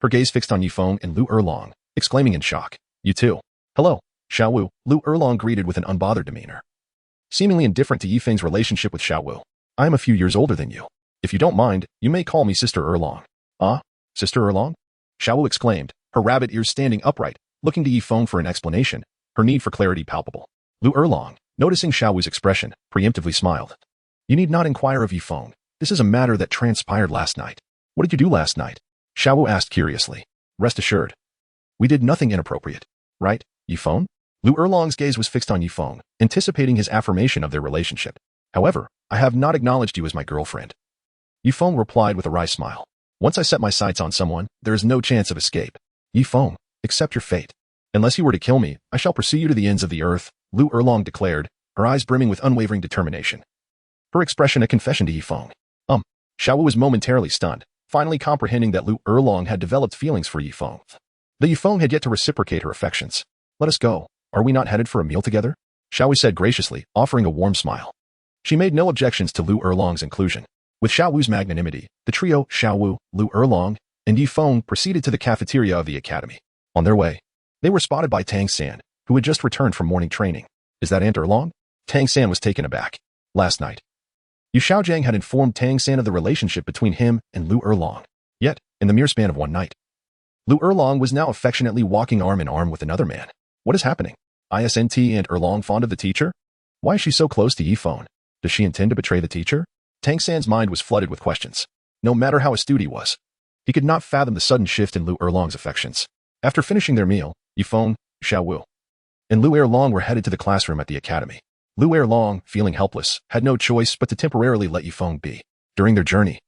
her gaze fixed on Yifeng and Lu Erlong, exclaiming in shock, "You too." "Hello, Zhao Wu," Lu Erlong greeted with an unbothered demeanor, seemingly indifferent to Yifeng's relationship with Zhao Wu. "I am a few years older than you. If you don't mind, you may call me Sister Erlong." "Ah, Sister Erlong?" Zhao Wu exclaimed, her rabbit ears standing upright, looking to Yifeng for an explanation, her need for clarity palpable. Lu Erlong, noticing Zhao Wu's expression, preemptively smiled. "You need not inquire of Yifeng. This is a matter that transpired last night." "What did you do last night?" Zhao Wu asked curiously. "Rest assured, we did nothing inappropriate. Right, Yifeng?" Lu Erlong's gaze was fixed on Yifeng, anticipating his affirmation of their relationship. "However, I have not acknowledged you as my girlfriend." Yifeng replied with a wry smile. "Once I set my sights on someone, there is no chance of escape. Yifeng, accept your fate. Unless you were to kill me, I shall pursue you to the ends of the earth," Lu Erlong declared, her eyes brimming with unwavering determination. Her expression a confession to Yifeng. Zhao Wu was momentarily stunned, finally comprehending that Lu Erlong had developed feelings for Yifeng. The Yifeng had yet to reciprocate her affections. "Let us go. Are we not headed for a meal together?" Zhao Wu said graciously, offering a warm smile. She made no objections to Lu Erlong's inclusion. With Zhao Wu's magnanimity, the trio, Zhao Wu, Lu Erlong, and Yifeng, proceeded to the cafeteria of the academy. On their way, they were spotted by Tang San, who had just returned from morning training. "Is that Aunt Erlong?" Tang San was taken aback. Last night, Yu Xiaojiang had informed Tang San of the relationship between him and Lu Erlong. Yet, in the mere span of one night, Lu Erlong was now affectionately walking arm in arm with another man. What is happening? Isn't Aunt Erlong fond of the teacher? Why is she so close to Yifeng? Does she intend to betray the teacher? Tang San's mind was flooded with questions. No matter how astute he was, he could not fathom the sudden shift in Lu Erlong's affections. After finishing their meal, Yifeng, Zhao Wu, and Lu Erlong were headed to the classroom at the academy. Lu Erlong, feeling helpless, had no choice but to temporarily let Yifeng be. During their journey,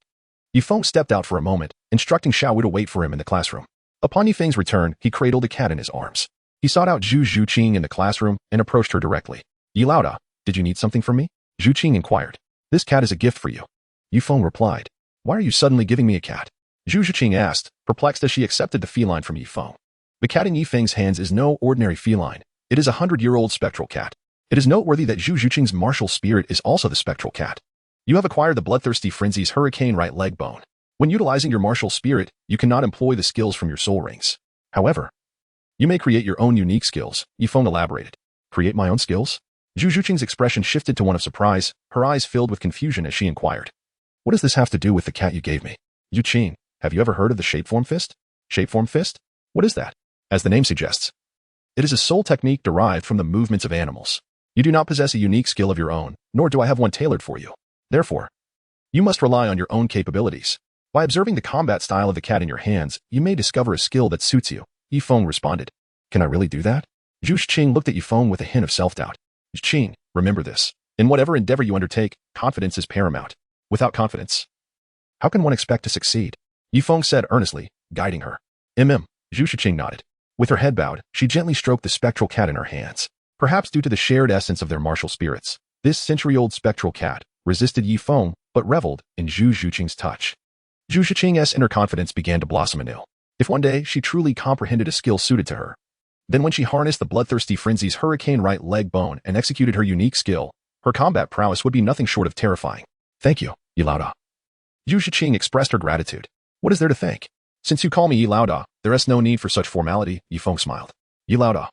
Yifeng stepped out for a moment, instructing Zhao Wu to wait for him in the classroom. Upon Yifeng's return, he cradled a cat in his arms. He sought out Zhu Zhuqing in the classroom and approached her directly. "Yilao, did you need something from me?" Zhuqing inquired. "This cat is a gift for you." Yifeng replied. "Why are you suddenly giving me a cat?" Zhu Zhuqing asked, perplexed as she accepted the feline from Yifeng. The cat in Yifeng's hands is no ordinary feline. It is a 100-year-old spectral cat. It is noteworthy that Zhu Zhuqing's martial spirit is also the spectral cat. You have acquired the bloodthirsty frenzy's hurricane right leg bone. When utilizing your martial spirit, you cannot employ the skills from your soul rings. However, you may create your own unique skills, Yifeng elaborated. "Create my own skills?" Zhu Zhuqing's expression shifted to one of surprise, her eyes filled with confusion as she inquired. "What does this have to do with the cat you gave me?" "Zhuqing, have you ever heard of the Shapeform Fist?" "Shapeform Fist? What is that?" "As the name suggests, it is a soul technique derived from the movements of animals. You do not possess a unique skill of your own, nor do I have one tailored for you. Therefore, you must rely on your own capabilities. By observing the combat style of the cat in your hands, you may discover a skill that suits you," Yifeng responded. "Can I really do that?" Zhu Zhuqing looked at Yifeng with a hint of self-doubt. "Zhuqing, remember this. In whatever endeavor you undertake, confidence is paramount. Without confidence, how can one expect to succeed?" Yifeng said earnestly, guiding her. Zhu Zhuqing nodded. With her head bowed, she gently stroked the spectral cat in her hands. Perhaps due to the shared essence of their martial spirits, this century-old spectral cat resisted Yifeng but reveled in Zhu Zhuqing's touch. Zhu Zhuqing's inner confidence began to blossom anew. If one day she truly comprehended a skill suited to her, then when she harnessed the bloodthirsty frenzy's hurricane right leg bone and executed her unique skill, her combat prowess would be nothing short of terrifying. "Thank you, Yilao." Zhu Zhuqing expressed her gratitude. "What is there to thank? Since you call me Yilao, there is no need for such formality," Yifeng smiled. "Yilao,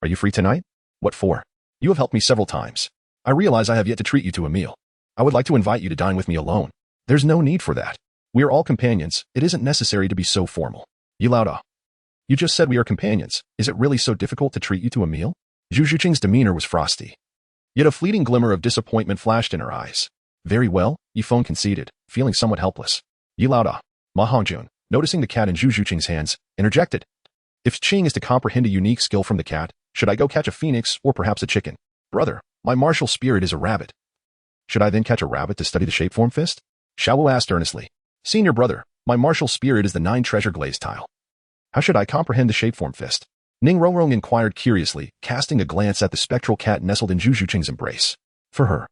are you free tonight?" "What for?" "You have helped me several times. I realize I have yet to treat you to a meal. I would like to invite you to dine with me alone." "There's no need for that. We are all companions. It isn't necessary to be so formal." "Yilao, you just said we are companions. Is it really so difficult to treat you to a meal?" Zhu Zhuqing's demeanor was frosty. Yet a fleeting glimmer of disappointment flashed in her eyes. "Very well," Yifeng conceded, feeling somewhat helpless. Yilao, Ma Hongjun, noticing the cat in Zhu Zhuqing's hands, interjected. "If Qing is to comprehend a unique skill from the cat, should I go catch a phoenix or perhaps a chicken?" "Brother, my martial spirit is a rabbit." Should I then catch a rabbit to study the shapeform fist? Zhao Wu asked earnestly. Senior brother, my martial spirit is the 9 treasure glazed tile. How should I comprehend the shapeform fist? Ning Rongrong inquired curiously, casting a glance at the spectral cat nestled in Zhu Zhuqing's embrace. For her,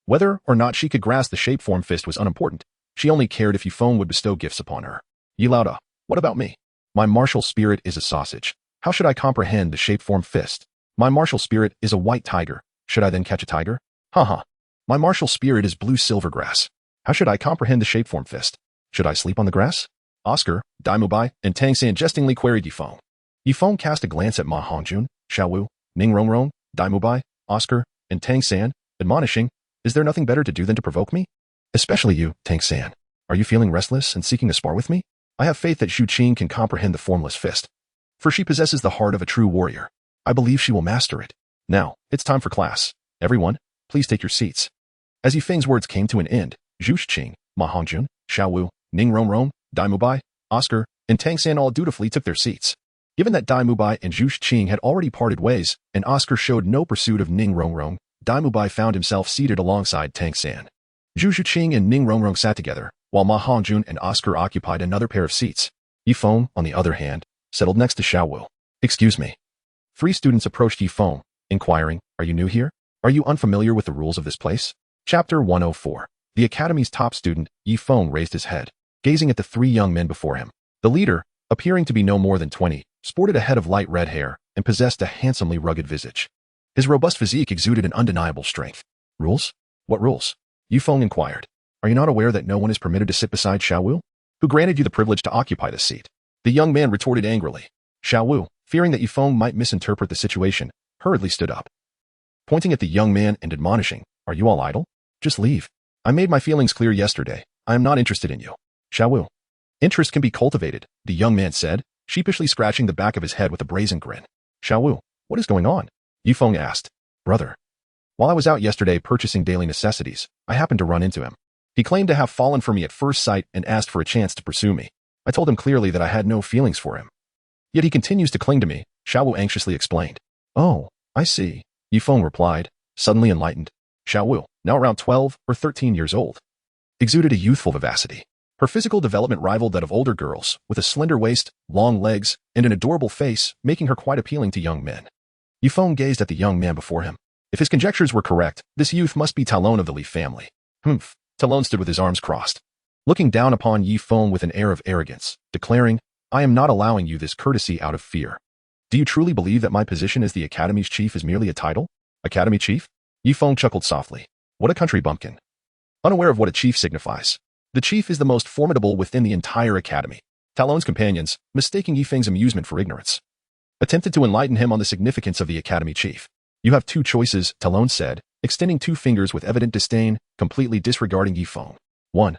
whether or not she could grasp the shapeform fist was unimportant. She only cared if Yifeng would bestow gifts upon her. Yi Laoda, what about me? My martial spirit is a sausage. How should I comprehend the shapeform fist? My martial spirit is a white tiger. Should I then catch a tiger? Haha. My martial spirit is blue silvergrass. How should I comprehend the shapeform fist? Should I sleep on the grass? Oscar, Daimubai, and Tang San jestingly queried Yifeng. Yifeng cast a glance at Ma Hongjun, Zhao Wu, Ning Rongrong, Daimubai, Oscar, and Tang San, admonishing, is there nothing better to do than to provoke me? Especially you, Tang San. Are you feeling restless and seeking a spar with me? I have faith that Zhu Qing can comprehend the formless fist. For she possesses the heart of a true warrior. I believe she will master it. Now, it's time for class. Everyone, please take your seats. As Yifeng's words came to an end, Zhu Qing, Ma Hongjun, Zhao Wu, Ning Rongrong, Daimubai, Oscar, and Tang San all dutifully took their seats. Given that Daimubai and Zhu Qing had already parted ways, and Oscar showed no pursuit of Ning Rongrong, Daimubai found himself seated alongside Tang San. Zhu Qing and Ning Rongrong sat together, while Ma Hongjun and Oscar occupied another pair of seats. Yifeng, on the other hand, settled next to Zhao Wu. Excuse me. 3 students approached Yifeng, inquiring, are you new here? Are you unfamiliar with the rules of this place? Chapter 104. The Academy's top student, Yifeng, raised his head, gazing at the 3 young men before him. The leader, appearing to be no more than 20, sported a head of light red hair and possessed a handsomely rugged visage. His robust physique exuded an undeniable strength. Rules? What rules? Yifeng inquired. Are you not aware that no one is permitted to sit beside Zhao Wu? Who granted you the privilege to occupy this seat? The young man retorted angrily. Zhao Wu, fearing that Yifeng might misinterpret the situation, hurriedly stood up. Pointing at the young man and admonishing, are you all idle? Just leave. I made my feelings clear yesterday. I am not interested in you. Zhao Wu. Interest can be cultivated, the young man said, sheepishly scratching the back of his head with a brazen grin. Zhao Wu, what is going on? Yifeng asked. Brother. While I was out yesterday purchasing daily necessities, I happened to run into him. He claimed to have fallen for me at first sight and asked for a chance to pursue me. I told him clearly that I had no feelings for him. Yet he continues to cling to me, Zhao Wu anxiously explained. Oh, I see, Yifeng replied, suddenly enlightened. Zhao Wu, now around 12 or 13 years old, exuded a youthful vivacity. Her physical development rivaled that of older girls, with a slender waist, long legs, and an adorable face, making her quite appealing to young men. Yifeng gazed at the young man before him. If his conjectures were correct, this youth must be Talon of the Li family. Humph. Talon stood with his arms crossed, looking down upon Yifeng with an air of arrogance, declaring, I am not allowing you this courtesy out of fear. Do you truly believe that my position as the Academy's chief is merely a title? Academy chief? Yifeng chuckled softly. What a country bumpkin. Unaware of what a chief signifies. The chief is the most formidable within the entire Academy. Talon's companions, mistaking Yifeng's amusement for ignorance, attempted to enlighten him on the significance of the Academy chief. You have 2 choices, Talon said, extending 2 fingers with evident disdain, completely disregarding Yifeng. 1.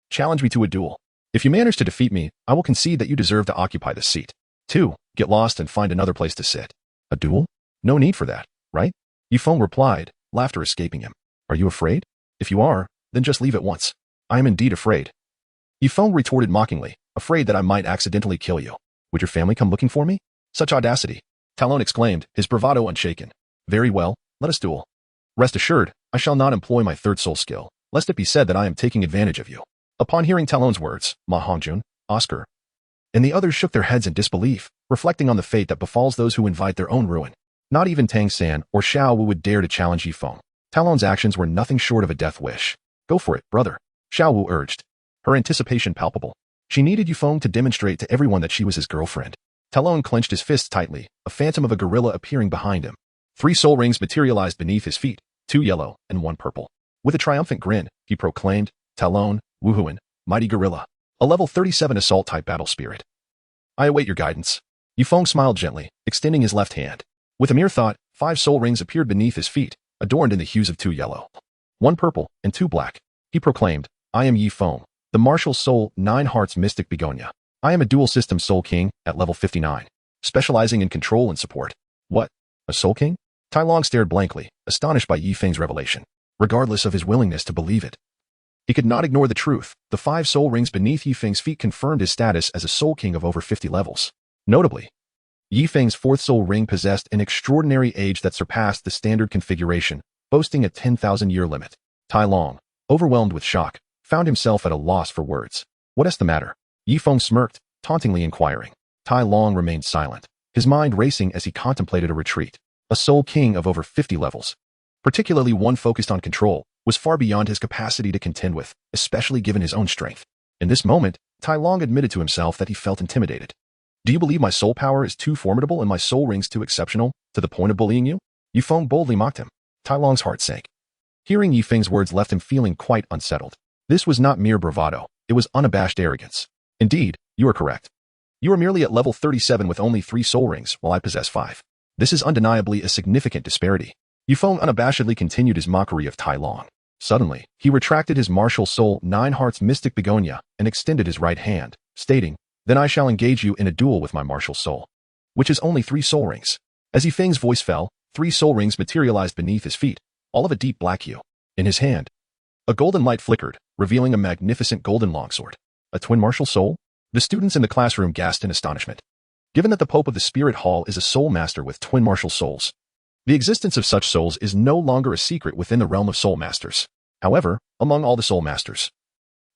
Challenge me to a duel. If you manage to defeat me, I will concede that you deserve to occupy this seat. 2. Get lost and find another place to sit. A duel? No need for that, right? Yifeng replied, laughter escaping him. Are you afraid? If you are, then just leave at once. I am indeed afraid. Yifeng retorted mockingly, afraid that I might accidentally kill you. Would your family come looking for me? Such audacity. Talon exclaimed, his bravado unshaken. Very well, let us duel. Rest assured, I shall not employ my 3rd soul skill, lest it be said that I am taking advantage of you. Upon hearing Talon's words, Ma Hongjun, Oscar, and the others shook their heads in disbelief, reflecting on the fate that befalls those who invite their own ruin. Not even Tang San or Zhao Wu would dare to challenge Yifeng. Talon's actions were nothing short of a death wish. Go for it, brother, Zhao Wu urged, her anticipation palpable. She needed Yifeng to demonstrate to everyone that she was his girlfriend. Talon clenched his fists tightly, a phantom of a gorilla appearing behind him. 3 soul rings materialized beneath his feet, 2 yellow and 1 purple. With a triumphant grin, he proclaimed, Talon, Wuhuan, mighty gorilla, a level 37 assault-type battle spirit. I await your guidance. Yifeng smiled gently, extending his left hand. With a mere thought, 5 soul rings appeared beneath his feet, adorned in the hues of 2 yellow, 1 purple, and 2 black. He proclaimed, I am Yifeng, the martial soul 9 hearts mystic begonia. I am a dual system soul king at level 59, specializing in control and support. What? A soul king? Tai Long stared blankly, astonished by Yifeng's revelation, regardless of his willingness to believe it. He could not ignore the truth. The 5 soul rings beneath Yifeng's feet confirmed his status as a soul king of over 50 levels. Notably, Yifeng's 4th soul ring possessed an extraordinary age that surpassed the standard configuration, boasting a 10,000-year limit. Tai Long, overwhelmed with shock, found himself at a loss for words. What is the matter? Yifeng smirked, tauntingly inquiring. Tai Long remained silent, his mind racing as he contemplated a retreat. A Soul King of over 50 levels, particularly one focused on control, was far beyond his capacity to contend with, especially given his own strength. In this moment, Tai Long admitted to himself that he felt intimidated. Do you believe my soul power is too formidable and my soul rings too exceptional, to the point of bullying you? Yifeng boldly mocked him. Tai Long's heart sank. Hearing Yifeng's words left him feeling quite unsettled. This was not mere bravado, it was unabashed arrogance. Indeed, you are correct. You are merely at level 37 with only 3 soul rings, while I possess 5. This is undeniably a significant disparity. Yifeng unabashedly continued his mockery of Tai Long. Suddenly, he retracted his martial soul 9 hearts mystic begonia and extended his right hand, stating, Then I shall engage you in a duel with my martial soul, which is only 3 soul rings. As Yifeng's voice fell, 3 soul rings materialized beneath his feet, all of a deep black hue. In his hand, a golden light flickered, revealing a magnificent golden longsword. A twin martial soul? The students in the classroom gasped in astonishment. Given that the Pope of the Spirit Hall is a soul master with twin martial souls, the existence of such souls is no longer a secret within the realm of soul masters. However, among all the soul masters,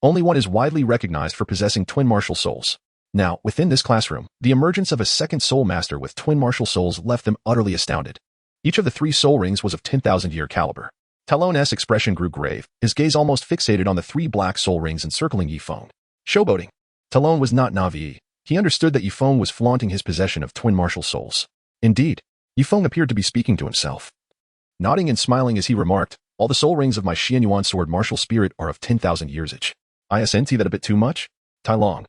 only one is widely recognized for possessing twin martial souls. Now, within this classroom, the emergence of a second soul master with twin martial souls left them utterly astounded. Each of the 3 soul rings was of 10,000-year caliber. Tai Long's expression grew grave, his gaze almost fixated on the 3 black soul rings encircling Yifeng. Showboating. Tai Long was not naive. He understood that Yifeng was flaunting his possession of twin martial souls. Indeed, Yifeng appeared to be speaking to himself. Nodding and smiling as he remarked, All the soul rings of my Xianyuan sword martial spirit are of 10,000 years age. Isn't that a bit too much? Tai Long,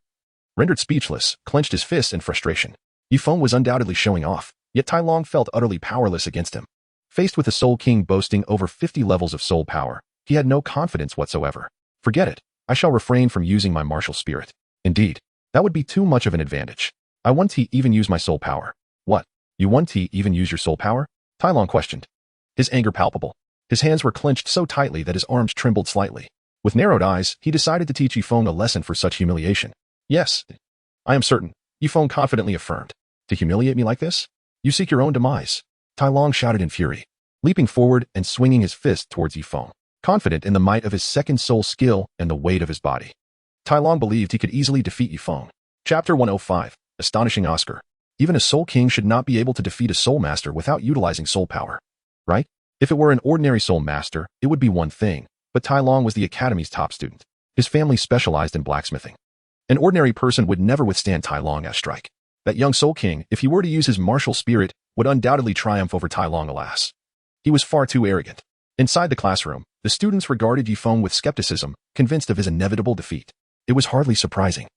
rendered speechless, clenched his fists in frustration. Yifeng was undoubtedly showing off, yet Tai Long felt utterly powerless against him. Faced with a Soul King boasting over 50 levels of soul power, he had no confidence whatsoever. Forget it. I shall refrain from using my martial spirit. Indeed, that would be too much of an advantage. I won't even use my soul power. What? You won't even use your soul power? Tai Long questioned. His anger palpable. His hands were clenched so tightly that his arms trembled slightly. With narrowed eyes, he decided to teach Yifeng a lesson for such humiliation. Yes, I am certain, Yifeng confidently affirmed. To humiliate me like this? You seek your own demise. Tai Long shouted in fury, leaping forward and swinging his fist towards Yifeng, confident in the might of his second soul skill and the weight of his body. Tai Long believed he could easily defeat Yifeng. Chapter 105, Astonishing Oscar. Even a Soul King should not be able to defeat a Soul Master without utilizing soul power. Right? If it were an ordinary Soul Master, it would be one thing, but Tai Long was the Academy's top student. His family specialized in blacksmithing. An ordinary person would never withstand Tai Long's strike. That young Soul King, if he were to use his martial spirit, would undoubtedly triumph over Tai Long, alas. He was far too arrogant. Inside the classroom, the students regarded Yifeng with skepticism, convinced of his inevitable defeat. It was hardly surprising.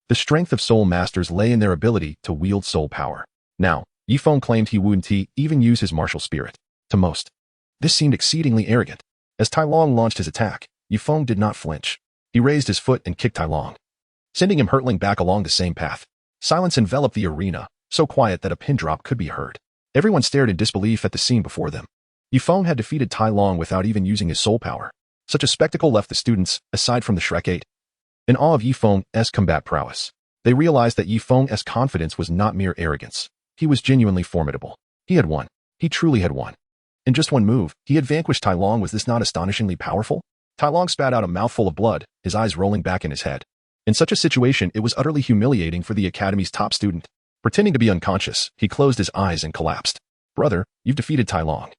The strength of soul masters lay in their ability to wield soul power. Now, Yifeng claimed he wouldn't even use his martial spirit. To most, this seemed exceedingly arrogant. As Tai Long launched his attack, Yifeng did not flinch. He raised his foot and kicked Tai Long, sending him hurtling back along the same path. Silence enveloped the arena, so quiet that a pin drop could be heard. Everyone stared in disbelief at the scene before them. Yifeng had defeated Tai Long without even using his soul power. Such a spectacle left the students, aside from the Shrek 8, in awe of Yifeng's combat prowess. They realized that Yifeng's confidence was not mere arrogance. He was genuinely formidable. He had won. He truly had won. In just one move, he had vanquished Tai Long. Was this not astonishingly powerful? Tai Long spat out a mouthful of blood, his eyes rolling back in his head. In such a situation, it was utterly humiliating for the Academy's top student. Pretending to be unconscious, he closed his eyes and collapsed. Brother, you've defeated Tai Long.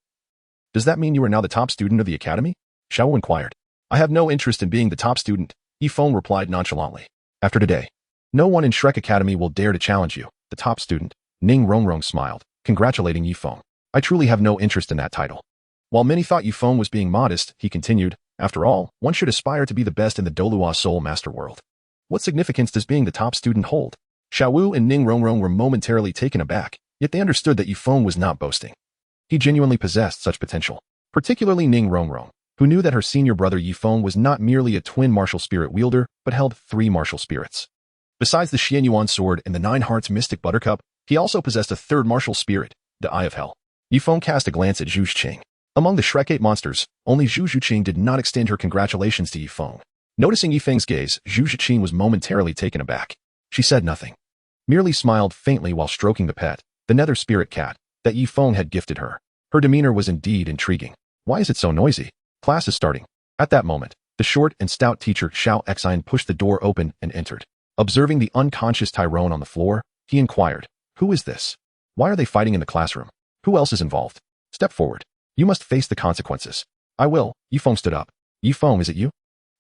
Does that mean you are now the top student of the Academy? Zhao inquired. I have no interest in being the top student, Yifeng replied nonchalantly. After today, no one in Shrek Academy will dare to challenge you. The top student, Ning Rongrong smiled, congratulating Yifeng. I truly have no interest in that title. While many thought Yifeng was being modest, he continued, after all, one should aspire to be the best in the Douluo Soul Master world. What significance does being the top student hold? Zhao Wu and Ning Rongrong were momentarily taken aback, yet they understood that Yifeng was not boasting. He genuinely possessed such potential, particularly Ning Rongrong, who knew that her senior brother Yifeng was not merely a twin martial spirit wielder, but held 3 martial spirits. Besides the Xianyuan sword and the 9 hearts mystic buttercup, he also possessed a 3rd martial spirit, the Eye of Hell. Yifeng cast a glance at Zhu Zhiqing. Among the Shrek 8 monsters, only Zhu Zhiqing did not extend her congratulations to Yifeng. Noticing Yifeng's gaze, Zhu Zhiqing was momentarily taken aback. She said nothing, merely smiled faintly while stroking the pet, the nether spirit cat, that Yifeng had gifted her. Her demeanor was indeed intriguing. Why is it so noisy? Class is starting. At that moment, the short and stout teacher Zhao Wujie pushed the door open and entered. Observing the unconscious Tyrone on the floor, he inquired, "Who is this? Why are they fighting in the classroom? Who else is involved? Step forward. You must face the consequences." "I will." Yifeng stood up. "Yifeng, is it you?"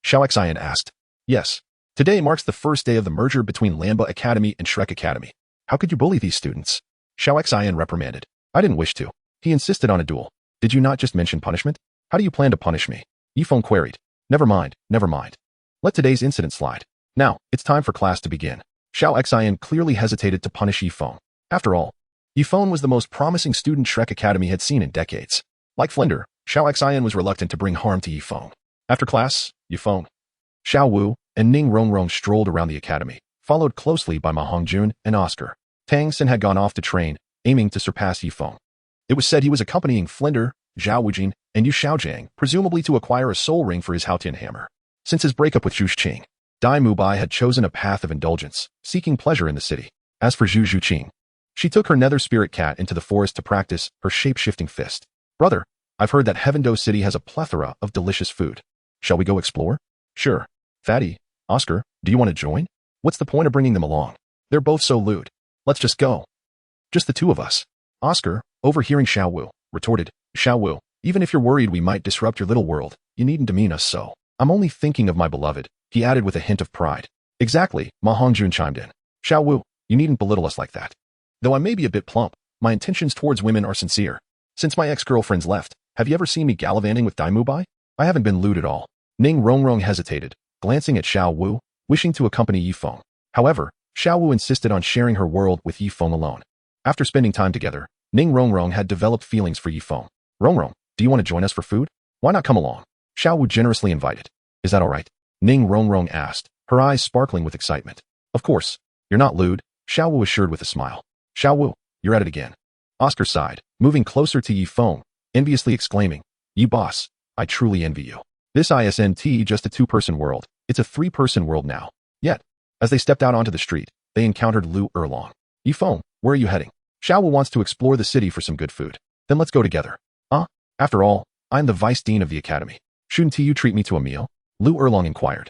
Zhao Wujie asked. "Yes. Today marks the first day of the merger between Lamba Academy and Shrek Academy. How could you bully these students?" Zhao Wujie reprimanded. "I didn't wish to." He insisted on a duel. "Did you not just mention punishment? How do you plan to punish me?" Yifeng queried. Never mind. Let today's incident slide. Now, it's time for class to begin." Zhao Wujie clearly hesitated to punish Yifeng. After all, Yifeng was the most promising student Shrek Academy had seen in decades. Like Flender, Zhao Wujie was reluctant to bring harm to Yifeng. After class, Yifeng, Xiao Wu, and Ning Rongrong strolled around the academy, followed closely by Ma Hongjun and Oscar. Tang San had gone off to train, aiming to surpass Yifeng. It was said he was accompanying Flender, Zhao Wujie, and Yu Xiaojiang, presumably to acquire a soul ring for his Haotian hammer. Since his breakup with Zhu Qing, Dai Mubai had chosen a path of indulgence, seeking pleasure in the city. As for Zhu Qing, she took her nether spirit cat into the forest to practice her shape-shifting fist. "Brother, I've heard that Heavendo City has a plethora of delicious food. Shall we go explore?" "Sure. Fatty, Oscar, do you want to join? What's the point of bringing them along? They're both so lewd. Let's just go." "Just the two of us." Oscar, overhearing Xiao Wu, retorted, "Xiao Wu, even if you're worried we might disrupt your little world, you needn't demean us so. I'm only thinking of my beloved," he added with a hint of pride. "Exactly," Ma Hongjun chimed in. "Xiao Wu, you needn't belittle us like that. Though I may be a bit plump, my intentions towards women are sincere. Since my ex-girlfriends left, have you ever seen me gallivanting with Dai Mubai? I haven't been lewd at all." Ning Rongrong hesitated, glancing at Xiao Wu, wishing to accompany Yifeng. However, Xiao Wu insisted on sharing her world with Yifeng alone. After spending time together, Ning Rongrong had developed feelings for Yifeng. "Rongrong, do you want to join us for food? Why not come along?" Xiao Wu generously invited. "Is that all right?" Ning Rongrong asked, her eyes sparkling with excitement. "Of course. You're not lewd," Xiao Wu assured with a smile. "Xiao Wu, you're at it again." Oscar sighed, moving closer to Yifeng, enviously exclaiming, "You boss, I truly envy you. This isn't just a two-person world, it's a three-person world now." Yet, as they stepped out onto the street, they encountered Lu Erlong. "Yifeng, where are you heading?" "Xiao Wu wants to explore the city for some good food." "Then let's go together." After all, I'm the vice dean of the academy. Shouldn't you treat me to a meal?" Lu Erlong inquired.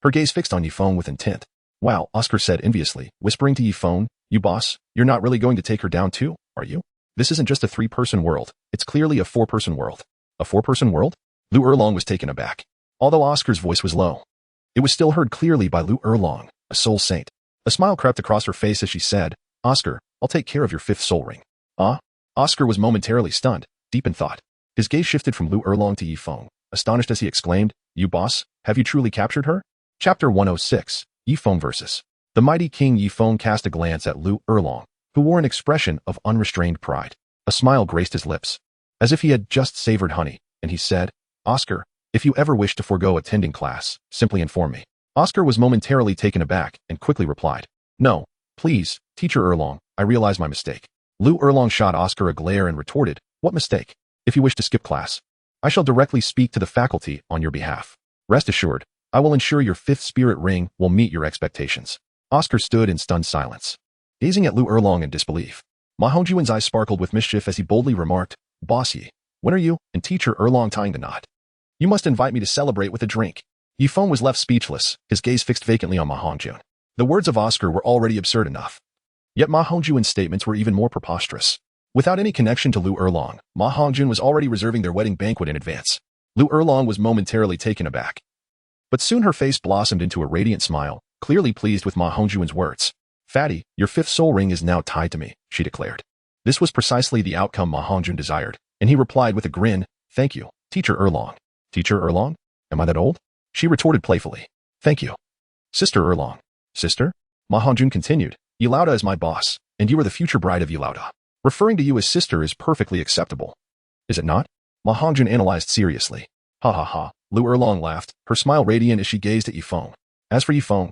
Her gaze fixed on Yifeng with intent. "Wow," Oscar said enviously, whispering to Yifeng, "You boss, you're not really going to take her down too, are you? This isn't just a three-person world, it's clearly a four-person world." "A four-person world?" Lu Erlong was taken aback. Although Oscar's voice was low, it was still heard clearly by Lu Erlong, a soul saint. A smile crept across her face as she said, "Oscar, I'll take care of your fifth soul ring." Oscar was momentarily stunned, deep in thought. His gaze shifted from Lu Erlong to Yifeng, astonished as he exclaimed, "You boss, have you truly captured her?" Chapter 106, Yifeng versus. The mighty King Yifeng cast a glance at Lu Erlong, who wore an expression of unrestrained pride. A smile graced his lips, as if he had just savored honey, and he said, "Oscar, if you ever wish to forego attending class, simply inform me." Oscar was momentarily taken aback and quickly replied, "No, please, Teacher Erlong, I realize my mistake." Lu Erlong shot Oscar a glare and retorted, "What mistake? If you wish to skip class, I shall directly speak to the faculty on your behalf. Rest assured, I will ensure your fifth spirit ring will meet your expectations." Oscar stood in stunned silence, gazing at Lu Erlong in disbelief. Ma Hongjuan's eyes sparkled with mischief as he boldly remarked, "Bossy, when are you and Teacher Erlong tying the knot? You must invite me to celebrate with a drink." Yifeng was left speechless, his gaze fixed vacantly on Ma Hongjuan. The words of Oscar were already absurd enough. Yet Ma Hongjuan's statements were even more preposterous. Without any connection to Lu Erlong, Ma Hongjun was already reserving their wedding banquet in advance. Lu Erlong was momentarily taken aback. But soon her face blossomed into a radiant smile, clearly pleased with Ma Hongjuan's words. "Fatty, your fifth soul ring is now tied to me," she declared. This was precisely the outcome Ma Hongjun desired, and he replied with a grin, "Thank you, Teacher Erlong." "Teacher Erlong? Am I that old?" She retorted playfully. "Thank you, Sister Erlong." "Sister?" Ma Hongjun continued, "Yilauda is my boss, and you are the future bride of Yilauda. Referring to you as sister is perfectly acceptable. Is it not?" Ma Hongjun analyzed seriously. "Ha ha ha," Lu Erlong laughed, her smile radiant as she gazed at Yifeng. As for Yifeng,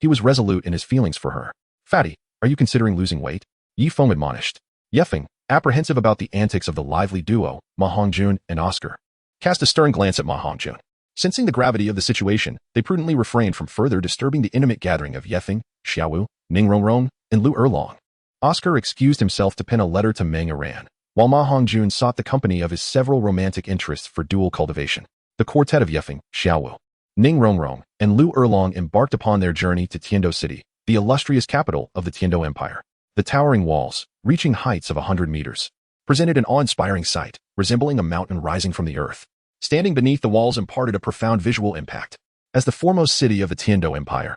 he was resolute in his feelings for her. "Fatty, are you considering losing weight?" Yifeng admonished. Yifeng, apprehensive about the antics of the lively duo, Ma Hongjun and Oscar, cast a stern glance at Ma Hongjun. Sensing the gravity of the situation, they prudently refrained from further disturbing the intimate gathering of Yifeng, Xiao Wu, Ning Rongrong, and Lu Erlong. Oscar excused himself to pen a letter to Meng Aran, while Ma Hongjun sought the company of his several romantic interests for dual cultivation. The quartet of Yefeng, Xiaowu, Ning Rongrong, and Lu Erlong embarked upon their journey to Tiando City, the illustrious capital of the Tiando Empire. The towering walls, reaching heights of 100 meters, presented an awe-inspiring sight, resembling a mountain rising from the earth. Standing beneath the walls imparted a profound visual impact. As the foremost city of the Tiando Empire,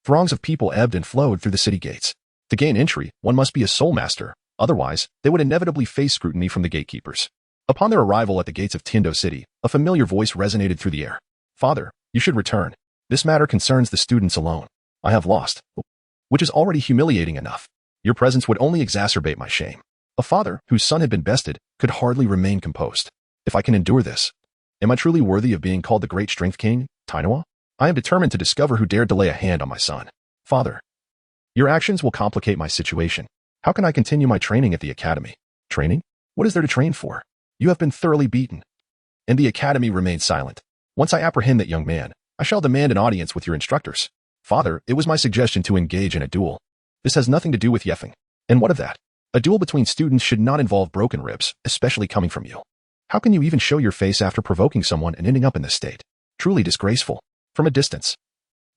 throngs of people ebbed and flowed through the city gates. To gain entry, one must be a soul master, otherwise, they would inevitably face scrutiny from the gatekeepers. Upon their arrival at the gates of Tiando City, a familiar voice resonated through the air. Father, you should return. This matter concerns the students alone. I have lost, which is already humiliating enough. Your presence would only exacerbate my shame. A father whose son had been bested could hardly remain composed. If I can endure this, am I truly worthy of being called the Great Strength King, Tainua? I am determined to discover who dared to lay a hand on my son. Father, your actions will complicate my situation. How can I continue my training at the academy? Training? What is there to train for? You have been thoroughly beaten. And the academy remained silent. Once I apprehend that young man, I shall demand an audience with your instructors. Father, it was my suggestion to engage in a duel. This has nothing to do with Yefeng. And what of that? A duel between students should not involve broken ribs, especially coming from you. How can you even show your face after provoking someone and ending up in this state? Truly disgraceful. From a distance,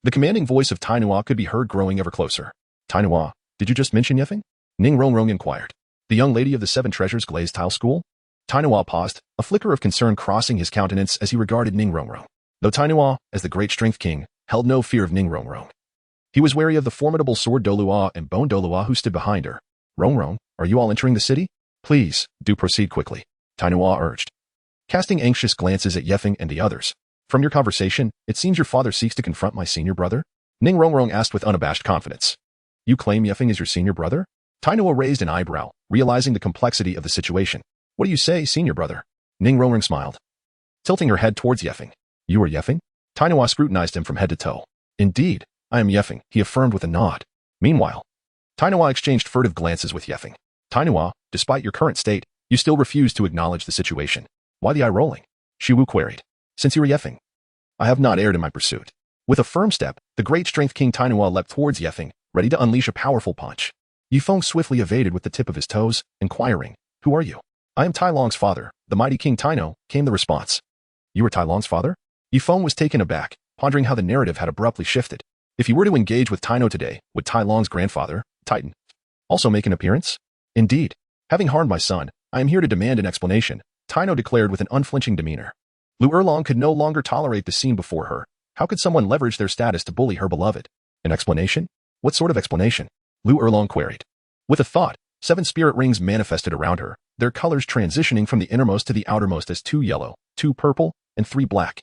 the commanding voice of Tainua could be heard growing ever closer. Tainua, did you just mention Yefeng? Ning Rongrong inquired. The young lady of the Seven Treasures Glazed Tile School? Tainua paused, a flicker of concern crossing his countenance as he regarded Ning Rongrong. Though Tainua, as the Great Strength King, held no fear of Ning Rongrong, he was wary of the formidable sword Douluo and bone Douluo who stood behind her. Rongrong, are you all entering the city? Please, do proceed quickly, Tainua urged, casting anxious glances at Yefeng and the others. From your conversation, it seems your father seeks to confront my senior brother? Ning Rongrong asked with unabashed confidence. You claim Yefeng is your senior brother? Tainua raised an eyebrow, realizing the complexity of the situation. What do you say, senior brother? Ning Rongrong smiled, tilting her head towards Yefeng. You are Yefeng? Tainua scrutinized him from head to toe. Indeed, I am Yefeng, he affirmed with a nod. Meanwhile, Tainua exchanged furtive glances with Yefeng. Tainua, despite your current state, you still refuse to acknowledge the situation. Why the eye rolling? Shiwu queried. Since you are Yefeng, I have not erred in my pursuit. With a firm step, the Great Strength King Tainua leapt towards Yefeng, ready to unleash a powerful punch. Yifeng swiftly evaded with the tip of his toes, inquiring, Who are you? I am Tai Long's father, the mighty King Taino, came the response. You are Tai Long's father? Yifeng was taken aback, pondering how the narrative had abruptly shifted. If he were to engage with Taino today, would Tai Long's grandfather, Titan, also make an appearance? Indeed. Having harmed my son, I am here to demand an explanation, Taino declared with an unflinching demeanor. Lu Erlong could no longer tolerate the scene before her. How could someone leverage their status to bully her beloved? An explanation? What sort of explanation? Lu Erlong queried. With a thought, 7 spirit rings manifested around her, their colors transitioning from the innermost to the outermost as 2 yellow, 2 purple, and 3 black.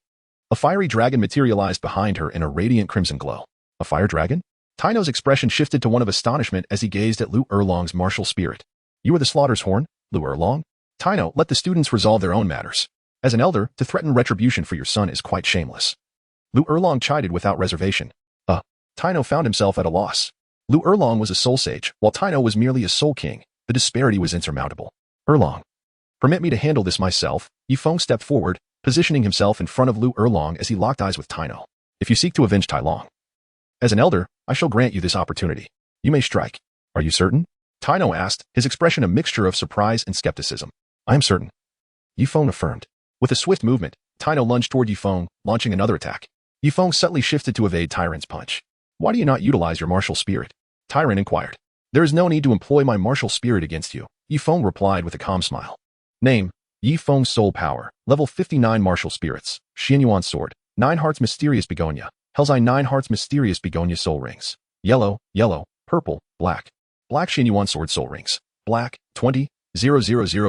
A fiery dragon materialized behind her in a radiant crimson glow. A fire dragon? Taino's expression shifted to one of astonishment as he gazed at Lu Erlong's martial spirit. You are the Slaughter's Horn, Lu Erlong? Taino, let the students resolve their own matters. As an elder, to threaten retribution for your son is quite shameless. Lu Erlong chided without reservation. Taino found himself at a loss. Lu Erlong was a soul sage, while Taino was merely a soul king. The disparity was insurmountable. Erlong, permit me to handle this myself. Yifeng stepped forward, positioning himself in front of Lu Erlong as he locked eyes with Taino. If you seek to avenge Tai Long, as an elder, I shall grant you this opportunity. You may strike. Are you certain? Taino asked, his expression a mixture of surprise and skepticism. I am certain. Yifeng affirmed. With a swift movement, Taino lunged toward Yifeng, launching another attack. Yifeng subtly shifted to evade Tyrant's punch. Why do you not utilize your martial spirit? Tyrant inquired. There is no need to employ my martial spirit against you, Yifeng replied with a calm smile. Name, Yifeng Soul Power, level 59 martial spirits, Xianyuan Sword, 9 Hearts Mysterious Begonia, Hell's Eye 9 Hearts Mysterious Begonia Soul Rings. Yellow, yellow, purple, black. Black Xianyuan Sword Soul Rings. Black, 20, 000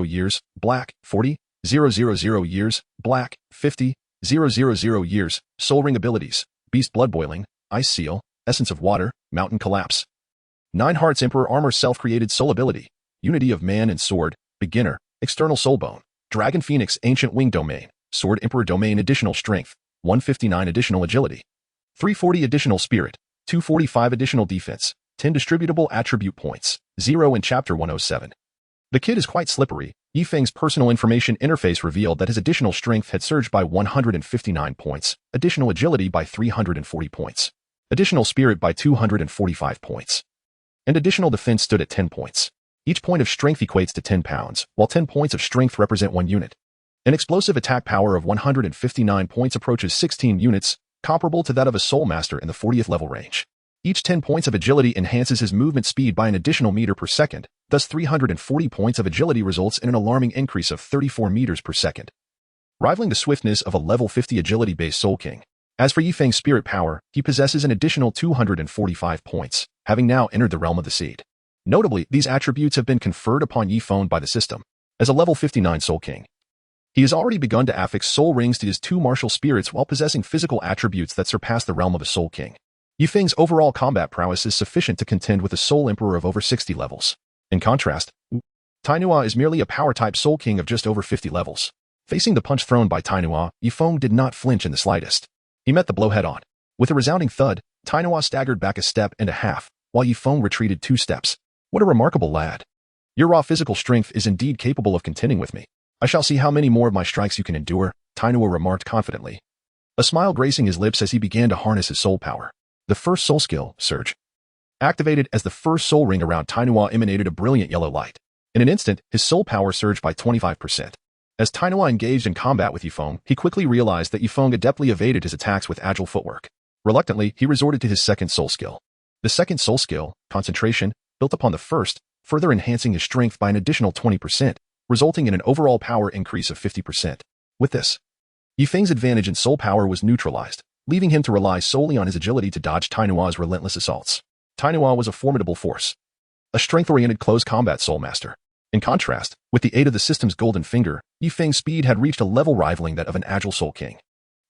years, black, 40, 000 years, black, 50, 000 years, Soul Ring abilities, Beast Blood Boiling, Ice Seal, Essence of Water, Mountain Collapse. 9 Hearts Emperor Armor Self-Created Soul Ability, Unity of Man and Sword, Beginner, External Soul Bone, Dragon Phoenix Ancient Wing Domain, Sword Emperor Domain Additional Strength, 159 Additional Agility, 340 Additional Spirit, 245 Additional Defense, 10 Distributable Attribute Points, 0 in Chapter 107. The kid is quite slippery. Yifeng's personal information interface revealed that his additional strength had surged by 159 points, additional agility by 340 points, additional spirit by 245 points, and additional defense stood at 10 points. Each point of strength equates to 10 pounds, while 10 points of strength represent 1 unit. An explosive attack power of 159 points approaches 16 units, comparable to that of a Soul Master in the 40th level range. Each 10 points of agility enhances his movement speed by an additional meter per second, thus 340 points of agility results in an alarming increase of 34 meters per second, rivaling the swiftness of a level 50 agility-based Soul King. As for Yifeng's spirit power, he possesses an additional 245 points, having now entered the realm of the seed. Notably, these attributes have been conferred upon Yifeng by the system. As a level 59 Soul King, he has already begun to affix soul rings to his two martial spirits while possessing physical attributes that surpass the realm of a Soul King. Yifeng's overall combat prowess is sufficient to contend with a Soul Emperor of over 60 levels. In contrast, Tainua is merely a power-type Soul King of just over 50 levels. Facing the punch thrown by Tainua, Yifeng did not flinch in the slightest. He met the blow head-on. With a resounding thud, Tainua staggered back a step and a half, while Yifeng retreated 2 steps. What a remarkable lad. Your raw physical strength is indeed capable of contending with me. I shall see how many more of my strikes you can endure, Tainua remarked confidently, a smile gracing his lips as he began to harness his soul power. The first soul skill, Surge, activated as the first soul ring around Tainua emanated a brilliant yellow light. In an instant, his soul power surged by 25%. As Tainua engaged in combat with Yifeng, he quickly realized that Yifeng adeptly evaded his attacks with agile footwork. Reluctantly, he resorted to his second soul skill. The second soul skill, Concentration, built upon the first, further enhancing his strength by an additional 20%, resulting in an overall power increase of 50%. With this, Yifeng's advantage in soul power was neutralized, leaving him to rely solely on his agility to dodge Tainua's relentless assaults. Tainua was a formidable force, a strength-oriented close combat soul master. In contrast, with the aid of the system's golden finger, Yifeng's speed had reached a level rivaling that of an agile Soul King.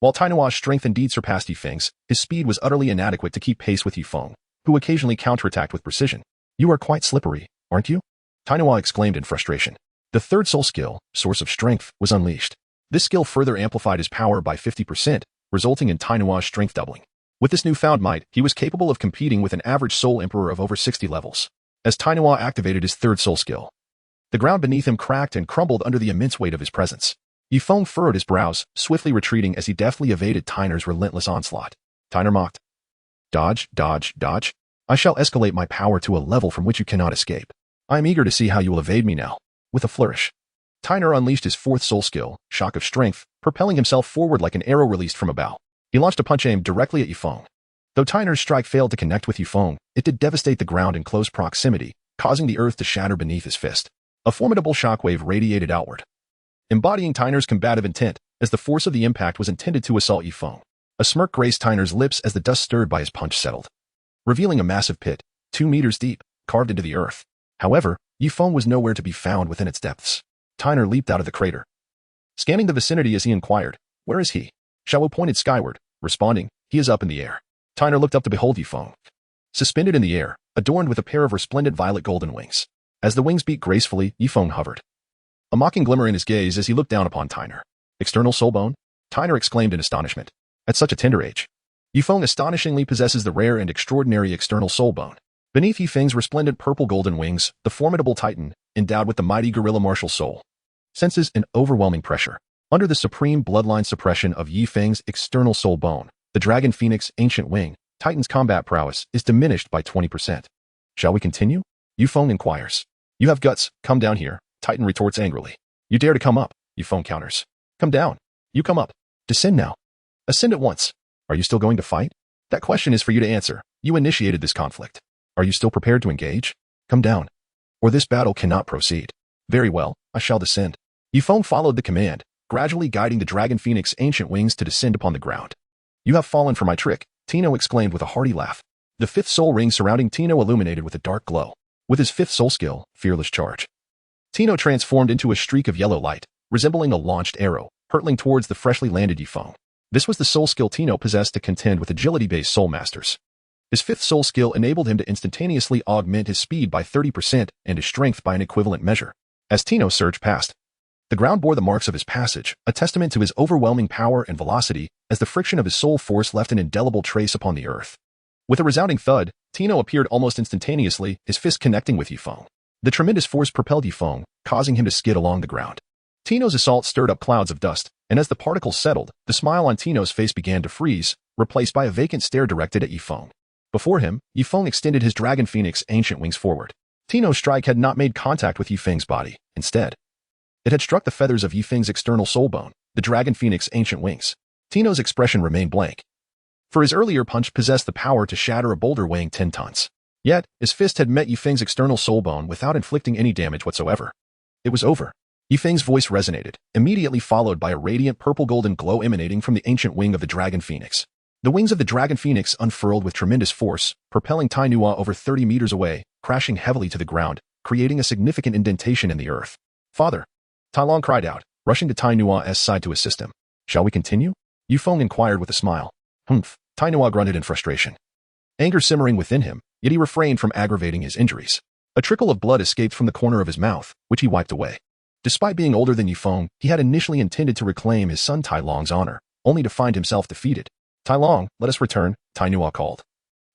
While Tainua's strength indeed surpassed Yifeng's, his speed was utterly inadequate to keep pace with Yifeng, who occasionally counterattacked with precision. You are quite slippery, aren't you? Tainua exclaimed in frustration. The third soul skill, Source of Strength, was unleashed. This skill further amplified his power by 50%, resulting in Tainua's strength doubling. With this newfound might, he was capable of competing with an average Soul Emperor of over 60 levels. As Tainua activated his third soul skill, the ground beneath him cracked and crumbled under the immense weight of his presence. Yifeng furrowed his brows, swiftly retreating as he deftly evaded Tainer's relentless onslaught. Tainer mocked. Dodge, dodge, dodge. I shall escalate my power to a level from which you cannot escape. I am eager to see how you will evade me now. With a flourish, Tainer unleashed his fourth soul skill, Shock of Strength, propelling himself forward like an arrow released from a bow. He launched a punch aimed directly at Yifeng. Though Tainer's strike failed to connect with Yifeng, it did devastate the ground in close proximity, causing the earth to shatter beneath his fist. A formidable shockwave radiated outward, embodying Tainer's combative intent, as the force of the impact was intended to assault Yifeng. A smirk graced Tainer's lips as the dust stirred by his punch settled, revealing a massive pit, 2 meters deep, carved into the earth. However, Yifeng was nowhere to be found within its depths. Tainer leaped out of the crater, scanning the vicinity as he inquired, "Where is he?" Zhao pointed skyward, responding, "He is up in the air." Tainer looked up to behold Yifeng, suspended in the air, adorned with a pair of resplendent violet golden wings. As the wings beat gracefully, Yifeng hovered, a mocking glimmer in his gaze as he looked down upon Tainer. "External soul bone?" Tainer exclaimed in astonishment. At such a tender age, Yifeng astonishingly possesses the rare and extraordinary external soul bone. Beneath Yifeng's resplendent purple golden wings, the formidable titan, endowed with the mighty gorilla martial soul, senses an overwhelming pressure. Under the supreme bloodline suppression of Yifeng's external soul bone, the dragon phoenix ancient wing, Titan's combat prowess, is diminished by 20%. Shall we continue? Yifeng inquires. You have guts, come down here, Titan retorts angrily. You dare to come up, Yifeng counters. Come down. You come up. Descend now. Ascend at once. Are you still going to fight? That question is for you to answer. You initiated this conflict. Are you still prepared to engage? Come down, or this battle cannot proceed. Very well, I shall descend. Yifeng followed the command, gradually guiding the dragon phoenix ancient wings to descend upon the ground. You have fallen for my trick, Tino exclaimed with a hearty laugh. The fifth soul ring surrounding Tino illuminated with a dark glow. With his fifth soul skill, Fearless Charge, Tino transformed into a streak of yellow light, resembling a launched arrow, hurtling towards the freshly landed Yifeng. This was the soul skill Tino possessed to contend with agility-based soul masters. His fifth soul skill enabled him to instantaneously augment his speed by 30% and his strength by an equivalent measure. As Tino surged past, the ground bore the marks of his passage, a testament to his overwhelming power and velocity, as the friction of his soul force left an indelible trace upon the earth. With a resounding thud, Tino appeared almost instantaneously, his fist connecting with Yifeng. The tremendous force propelled Yifeng, causing him to skid along the ground. Tino's assault stirred up clouds of dust, and as the particles settled, the smile on Tino's face began to freeze, replaced by a vacant stare directed at Yifeng. Before him, Yifeng extended his dragon phoenix ancient wings forward. Tino's strike had not made contact with Yifeng's body. Instead, It had struck the feathers of Yifeng's external soul bone, the dragon phoenix ancient wings. Tino's expression remained blank. For his earlier punch possessed the power to shatter a boulder weighing 10 tons. Yet, his fist had met Yifeng's external soul bone without inflicting any damage whatsoever. It was over. Yifeng's voice resonated, immediately followed by a radiant purple-golden glow emanating from the ancient wing of the dragon phoenix. The wings of the dragon phoenix unfurled with tremendous force, propelling Tai Nua over 30 meters away, crashing heavily to the ground, creating a significant indentation in the earth. Father! Tai Long cried out, rushing to Tai Nua's side to assist him. Shall we continue? Yifeng inquired with a smile. Humph, Tai Nua grunted in frustration. Anger simmering within him, yet he refrained from aggravating his injuries. A trickle of blood escaped from the corner of his mouth, which he wiped away. Despite being older than Yifeng, he had initially intended to reclaim his son Tai Long's honor, only to find himself defeated. Tai Long, let us return, Tai Nua called.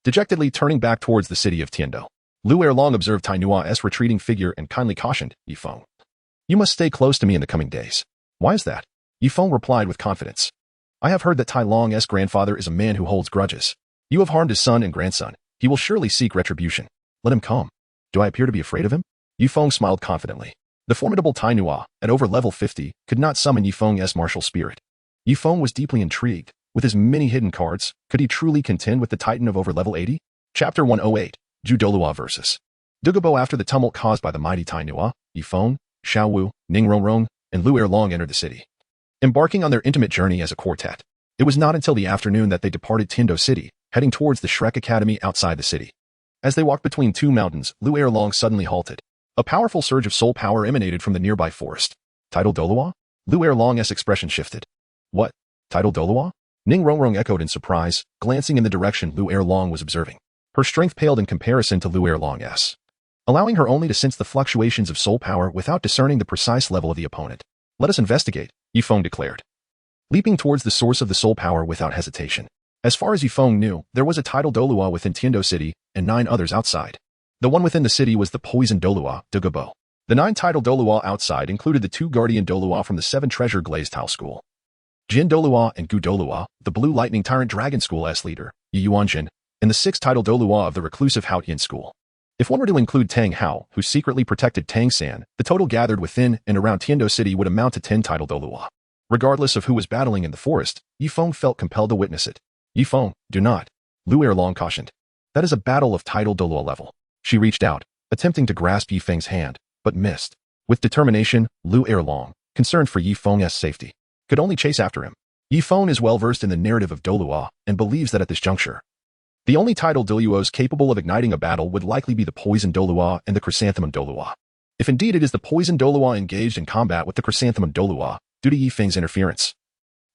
Dejectedly turning back towards the city of Tiando, Lu Erlong observed Tai Nua's retreating figure and kindly cautioned, Yifeng. You must stay close to me in the coming days. Why is that? Yifeng replied with confidence. I have heard that Tai Long's grandfather is a man who holds grudges. You have harmed his son and grandson. He will surely seek retribution. Let him come. Do I appear to be afraid of him? Yifeng smiled confidently. The formidable Tai Nua, at over level 50, could not summon Yifeng's martial spirit. Yifeng was deeply intrigued. With his many hidden cards, could he truly contend with the titan of over level 80? Chapter 108, Douluo versus Douluo. After the tumult caused by the mighty Tai Nua, Yifeng, Xiao Wu, Ning Rongrong, and Lu Erlong entered the city. Embarking on their intimate journey as a quartet, it was not until the afternoon that they departed Tiando City, heading towards the Shrek Academy outside the city. As they walked between two mountains, Lu Erlong suddenly halted. A powerful surge of soul power emanated from the nearby forest. Title Douluo? Lu Erlong's expression shifted. What? Title Douluo? Ning Rongrong echoed in surprise, glancing in the direction Lu Erlong was observing. Her strength paled in comparison to Lu Erlong's, allowing her only to sense the fluctuations of soul power without discerning the precise level of the opponent. Let us investigate, Yifeng declared, leaping towards the source of the soul power without hesitation. As far as Yifeng knew, there was a title Douluo within Tiando City and 9 others outside. The one within the city was the poison Douluo, Douluo. The 9 title Douluo outside included the 2 guardian Douluo from the 7 treasure glazed tile school. Jin Douluo and Gu Douluo, the blue lightning tyrant dragon school's leader, Yi Yuanjin, and the 6 title Douluo of the reclusive Haotian school. If one were to include Tang Hao, who secretly protected Tang San, the total gathered within and around Tiando City would amount to 10 title Douluo. Regardless of who was battling in the forest, Yifeng felt compelled to witness it. Yifeng, do not. Lu Erlong cautioned. That is a battle of title Douluo level. She reached out, attempting to grasp Yifeng's hand, but missed. With determination, Lu Erlong, concerned for Yifeng's safety, could only chase after him. Yifeng is well versed in the narrative of Douluo and believes that at this juncture, the only title Douluos capable of igniting a battle would likely be the poison Douluo and the chrysanthemum Douluo. If indeed it is the poison Douluo engaged in combat with the chrysanthemum Douluo, due to Yifeng's interference,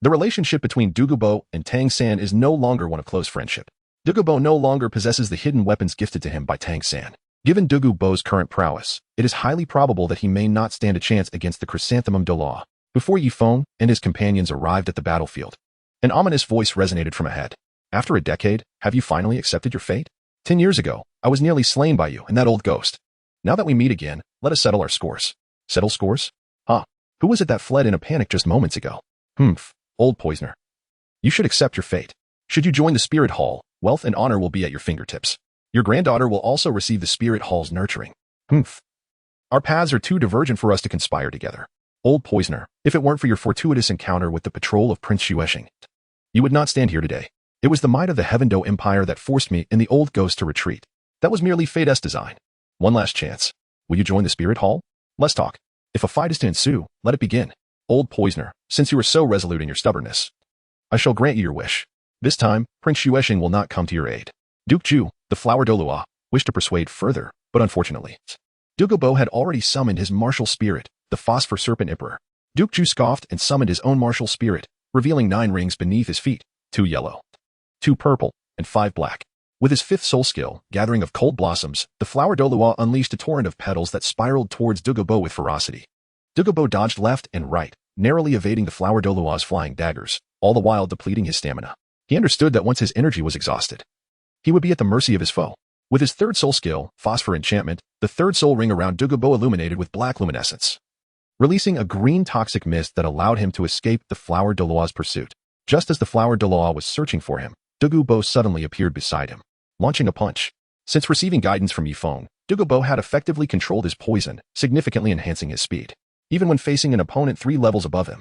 the relationship between Douluo and Tang San is no longer one of close friendship. Douluo no longer possesses the hidden weapons gifted to him by Tang San. Given Douluo's current prowess, it is highly probable that he may not stand a chance against the chrysanthemum Douluo. Before Yifeng and his companions arrived at the battlefield, an ominous voice resonated from ahead. After a decade, have you finally accepted your fate? 10 years ago, I was nearly slain by you and that old ghost. Now that we meet again, let us settle our scores. Settle scores? Huh. Who was it that fled in a panic just moments ago? Humph, old poisoner. You should accept your fate. Should you join the Spirit Hall, wealth and honor will be at your fingertips. Your granddaughter will also receive the Spirit Hall's nurturing. Humph. Our paths are too divergent for us to conspire together. Old poisoner, if it weren't for your fortuitous encounter with the patrol of Prince Xuexing, you would not stand here today. It was the might of the Heavendo Empire that forced me and the old ghost to retreat. That was merely fate's design. One last chance. Will you join the Spirit Hall? Let's talk. If a fight is to ensue, let it begin. Old poisoner, since you are so resolute in your stubbornness, I shall grant you your wish. This time, Prince Xuexing will not come to your aid. Duke Zhu, the flower Douluo, wished to persuade further, but unfortunately, Douluo had already summoned his martial spirit, the Phosphor Serpent Emperor. Duke Zhu scoffed and summoned his own martial spirit, revealing 9 rings beneath his feet, 2 yellow, 2 purple, and 5 black. With his 5th soul skill, Gathering of Cold Blossoms, the flower Douluo unleashed a torrent of petals that spiraled towards Douluo with ferocity. Douluo dodged left and right, narrowly evading the flower Douluo's flying daggers, all the while depleting his stamina. He understood that once his energy was exhausted, he would be at the mercy of his foe. With his 3rd soul skill, Phosphor Enchantment, the 3rd soul ring around Douluo illuminated with black luminescence, releasing a green toxic mist that allowed him to escape the flower Douluo's pursuit. Just as the flower Douluo was searching for him, Douluo suddenly appeared beside him, launching a punch. Since receiving guidance from Yifeng, Douluo had effectively controlled his poison, significantly enhancing his speed. even when facing an opponent 3 levels above him.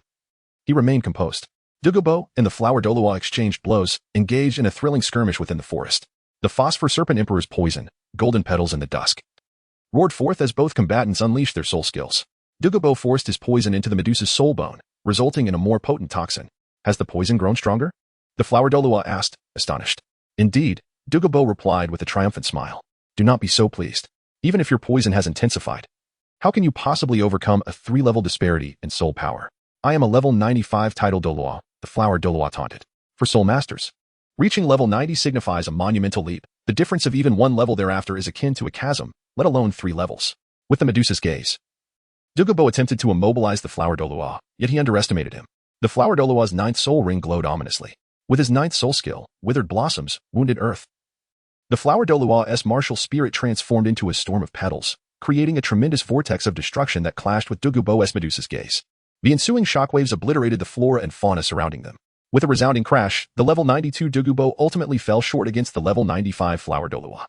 He remained composed. Douluo and the flower Douluo exchanged blows, engaged in a thrilling skirmish within the forest. The Phosphor Serpent Emperor's poison, golden petals in the dusk, roared forth as both combatants unleashed their soul skills. Douluo forced his poison into the Medusa's soul bone, resulting in a more potent toxin. Has the poison grown stronger? The flower Douluo asked, astonished. Indeed, Douluo replied with a triumphant smile. Do not be so pleased. Even if your poison has intensified, how can you possibly overcome a 3-level disparity in soul power? I am a level 95 title Douluo, the flower Douluo taunted. For soul masters, reaching level 90 signifies a monumental leap. The difference of even 1 level thereafter is akin to a chasm, let alone 3 levels. With the Medusa's gaze, Douluo attempted to immobilize the flower Douluo, yet he underestimated him. The flower Douluo's 9th soul ring glowed ominously. With his 9th soul skill, withered blossoms, wounded earth. The flower Douluo's martial spirit transformed into a storm of petals, creating a tremendous vortex of destruction that clashed with Douluo's Medusa's gaze. The ensuing shockwaves obliterated the flora and fauna surrounding them. With a resounding crash, the level 92 Douluo ultimately fell short against the level 95 flower Douluo.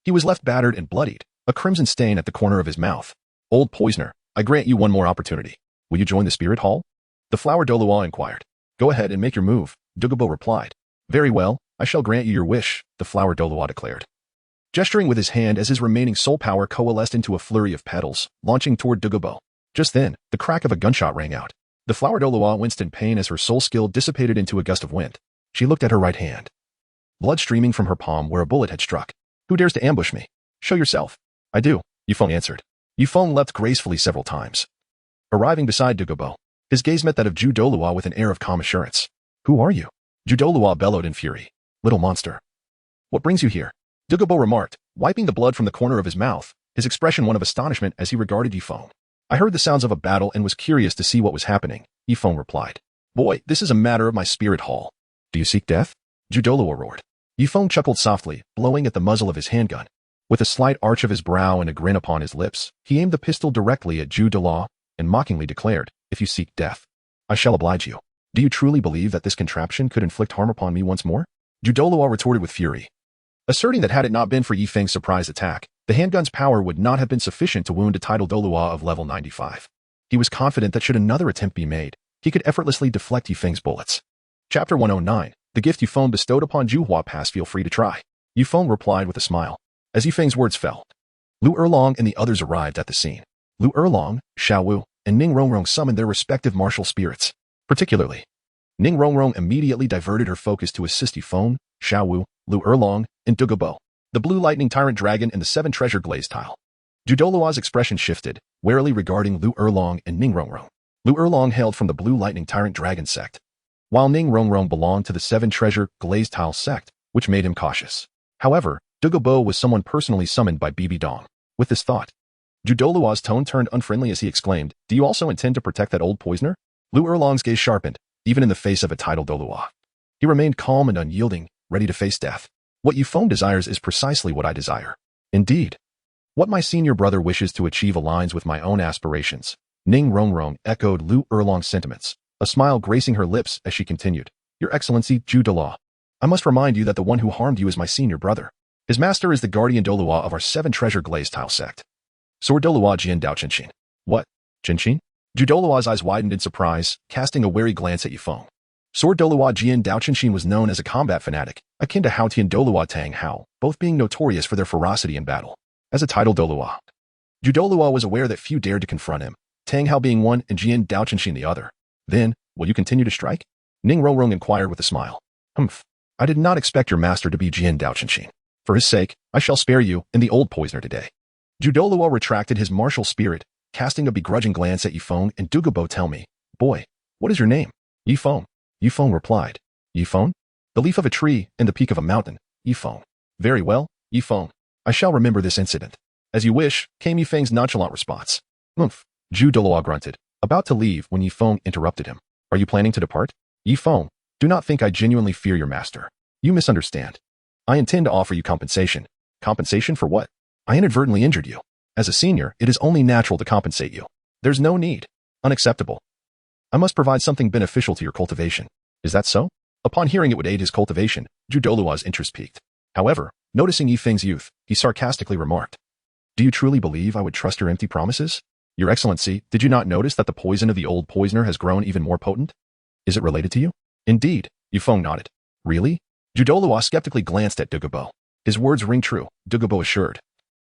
He was left battered and bloodied, a crimson stain at the corner of his mouth. Old poisoner, I grant you one more opportunity. Will you join the spirit hall? The flower Douluo inquired. Go ahead and make your move, Douluo replied. Very well, I shall grant you your wish, the flower Douluo declared. Gesturing with his hand as his remaining soul power coalesced into a flurry of petals, launching toward Douluo. Just then, the crack of a gunshot rang out. The flower Douluo winced in pain as her soul skill dissipated into a gust of wind. She looked at her right hand, blood streaming from her palm where a bullet had struck. Who dares to ambush me? Show yourself. I do, Yifeng answered. Yifeng leapt gracefully several times, arriving beside Douluo. His gaze met that of Zhu Douluo with an air of calm assurance. Who are you? Zhu Douluo bellowed in fury. Little monster. What brings you here? Douluo remarked, wiping the blood from the corner of his mouth, his expression one of astonishment as he regarded Yifeng. I heard the sounds of a battle and was curious to see what was happening, Yifeng replied. Boy, this is a matter of my spirit hall. Do you seek death? Zhu Douluo roared. Yifeng chuckled softly, blowing at the muzzle of his handgun. With a slight arch of his brow and a grin upon his lips, he aimed the pistol directly at Zhu Douluo and mockingly declared, if you seek death, I shall oblige you. Do you truly believe that this contraption could inflict harm upon me once more? Zhu Douluo retorted with fury, asserting that had it not been for Yifeng's surprise attack, the handgun's power would not have been sufficient to wound a title Douluo of level 95. He was confident that should another attempt be made, he could effortlessly deflect Yifeng's bullets. Chapter 109, the gift Yifeng bestowed upon Zhuhua Pass, feel free to try. Yifeng replied with a smile. As Yifeng's words fell, Lu Erlong and the others arrived at the scene. Lu Erlong, Xiao Wu, and Ning Rongrong summoned their respective martial spirits. Particularly, Ning Rongrong immediately diverted her focus to assist Yifeng, Xiao Wu, Lu Erlong, and Douluo, the blue lightning tyrant dragon and the 7 treasure glazed tile. Zhu Douluo's expression shifted, warily regarding Lu Erlong and Ning Rongrong. Lu Erlong hailed from the blue lightning tyrant dragon sect, while Ning Rongrong belonged to the 7 treasure glazed tile sect, which made him cautious. However, Douluo was someone personally summoned by Bibi Dong. With this thought, Zhu Douluo's tone turned unfriendly as he exclaimed, Do you also intend to protect that old poisoner? Lu Erlong's gaze sharpened, even in the face of a title Douluo. He remained calm and unyielding, ready to face death. What Yifeng desires is precisely what I desire. Indeed, what my senior brother wishes to achieve aligns with my own aspirations. Ning Rongrong echoed Lu Erlong's sentiments, a smile gracing her lips as she continued. Your Excellency, Zhu Douluo, I must remind you that the one who harmed you is my senior brother. His master is the guardian Douluo of our 7 treasure glazed tile sect. Sword Douluo Jian Dao Qinshin. What? Qinshin? Zhu Douluo's eyes widened in surprise, casting a wary glance at Yifeng. Sword Douluo Jian Dao Qinshin was known as a combat fanatic, akin to Haotian Douluo Tang Hao, both being notorious for their ferocity in battle. As a title Douluo, Zhu Douluo was aware that few dared to confront him, Tang Hao being one and Jian Dao Qinshin the other. Then, will you continue to strike? Ning Rongrong inquired with a smile. Humph. I did not expect your master to be Jian Dao Qinshin. For his sake, I shall spare you and the old poisoner today. Zhu Douluo retracted his martial spirit, casting a begrudging glance at Yifeng and Douluo. Tell me, boy, what is your name? Yifeng. Yifeng replied. Yifeng? The leaf of a tree and the peak of a mountain. Yifeng. Very well, Yifeng. I shall remember this incident. As you wish, came Yifeng's nonchalant response. Humph. Zhu Douluo grunted, about to leave when Yifeng interrupted him. Are you planning to depart? Yifeng, do not think I genuinely fear your master. You misunderstand. I intend to offer you compensation. Compensation for what? I inadvertently injured you. As a senior, it is only natural to compensate you. There's no need. Unacceptable. I must provide something beneficial to your cultivation. Is that so? Upon hearing it would aid his cultivation, Zhu Douluo's interest piqued. However, noticing Yifeng's youth, he sarcastically remarked, Do you truly believe I would trust your empty promises? Your Excellency, did you not notice that the poison of the old poisoner has grown even more potent? Is it related to you? Indeed, Yifeng nodded. Really? Zhu Douluo skeptically glanced at Douluo. His words ring true, Douluo assured,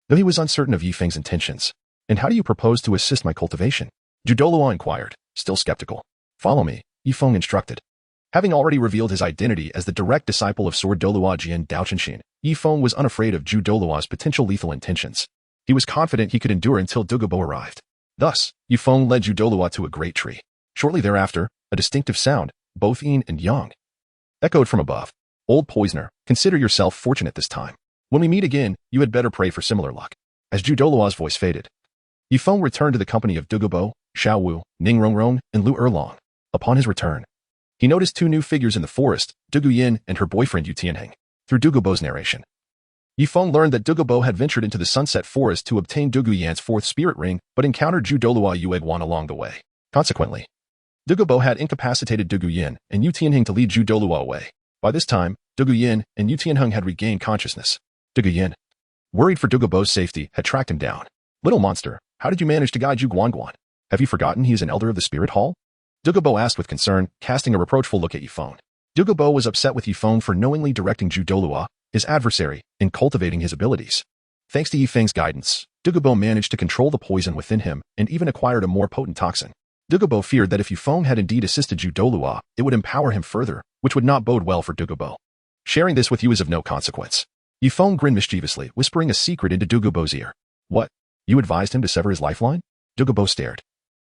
though he was uncertain of Yifeng's intentions. And how do you propose to assist my cultivation? Zhu Douluo inquired, still skeptical. Follow me, Yifeng instructed. Having already revealed his identity as the direct disciple of Sword Douluo Jian Daochenshin, Yifeng was unafraid of Zhu Douluo's potential lethal intentions. He was confident he could endure until Douluo arrived. Thus, Yifeng led Zhu Douluo to a great tree. Shortly thereafter, a distinctive sound, both yin and yang, echoed from above. Old poisoner, consider yourself fortunate this time. When we meet again, you had better pray for similar luck. As Zhu Douluo's voice faded, Yifeng returned to the company of Douluo, Xiao Wu, Ning Rongrong, and Lu Erlong. Upon his return, he noticed two new figures in the forest, Dugu Yin and her boyfriend Yu Tianheng. Through Dugubo's narration, Yifeng learned that Dugubo had ventured into the Sunset Forest to obtain Dugu Yan's fourth spirit ring, but encountered Zhu Douluo Yueguan along the way. Consequently, Dugubo had incapacitated Dugu Yin and Yu Tianheng to lead Zhu Douluo away. By this time, Dugu Yin and Yu Tianheng had regained consciousness. Dugu Yin, worried for Dugubo's safety, had tracked him down. Little monster, how did you manage to guide Zhu Guanguan? Have you forgotten he is an elder of the Spirit Hall? Dugubo asked with concern, casting a reproachful look at Yifeng. Dugubo was upset with Yifeng for knowingly directing Zhu Douluo, his adversary, in cultivating his abilities. Thanks to Yifeng's guidance, Dugubo managed to control the poison within him and even acquired a more potent toxin. Dugubo feared that if Yifeng had indeed assisted Zhu Douluo, it would empower him further, which would not bode well for Dugubo. Sharing this with you is of no consequence. Yifeng grinned mischievously, whispering a secret into Dugubo's ear. What? You advised him to sever his lifeline? Dugubo stared,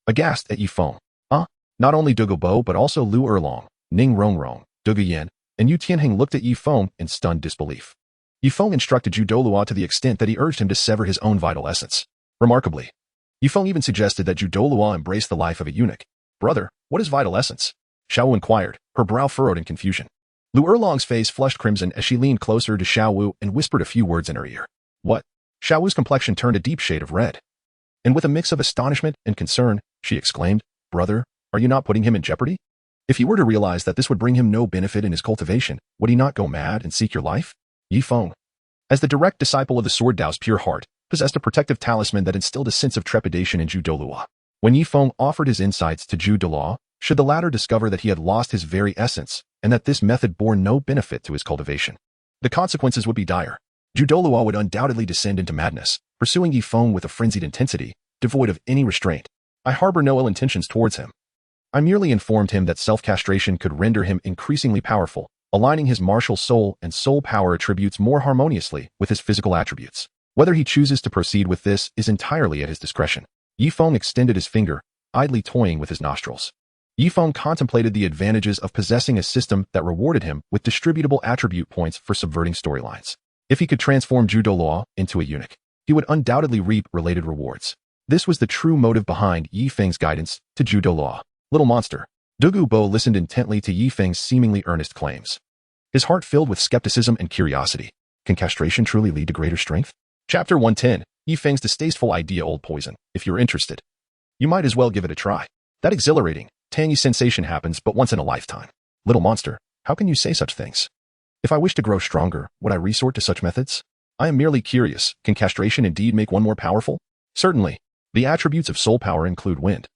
aghast at Yifeng. Not only Dugubo but also Lu Erlong, Ning Rongrong, Dugu Yin, and Yu Tianheng looked at Yifeng in stunned disbelief. Yifeng instructed Zhu Douluo to the extent that he urged him to sever his own vital essence. Remarkably, Yifeng even suggested that Zhu Douluo embrace the life of a eunuch. Brother, what is vital essence? Xiao Wu inquired, her brow furrowed in confusion. Lu Erlong's face flushed crimson as she leaned closer to Xiao Wu and whispered a few words in her ear. What? Xiao Wu's complexion turned a deep shade of red. And with a mix of astonishment and concern, she exclaimed, Brother, are you not putting him in jeopardy? If he were to realize that this would bring him no benefit in his cultivation, would he not go mad and seek your life? Yifeng, as the direct disciple of the Sword Dao's pure heart, possessed a protective talisman that instilled a sense of trepidation in Zhu Douluo. When Yifeng offered his insights to Zhu Douluo, should the latter discover that he had lost his very essence, and that this method bore no benefit to his cultivation, the consequences would be dire. Zhu Douluo would undoubtedly descend into madness, pursuing Yifeng with a frenzied intensity, devoid of any restraint. I harbor no ill intentions towards him. I merely informed him that self-castration could render him increasingly powerful, aligning his martial soul and soul power attributes more harmoniously with his physical attributes. Whether he chooses to proceed with this is entirely at his discretion. Yifeng extended his finger, idly toying with his nostrils. Yifeng contemplated the advantages of possessing a system that rewarded him with distributable attribute points for subverting storylines. If he could transform Zhu Douluo into a eunuch, he would undoubtedly reap related rewards. This was the true motive behind Yifeng's guidance to Zhu Douluo. Little monster. Dugubo listened intently to Yifeng's seemingly earnest claims, his heart filled with skepticism and curiosity. Can castration truly lead to greater strength? Chapter 110, Yifeng's distasteful idea. Old poison. If you're interested, you might as well give it a try. That exhilarating, tangy sensation happens but once in a lifetime. Little monster, how can you say such things? If I wish to grow stronger, would I resort to such methods? I am merely curious. Can castration indeed make one more powerful? Certainly. The attributes of soul power include wind,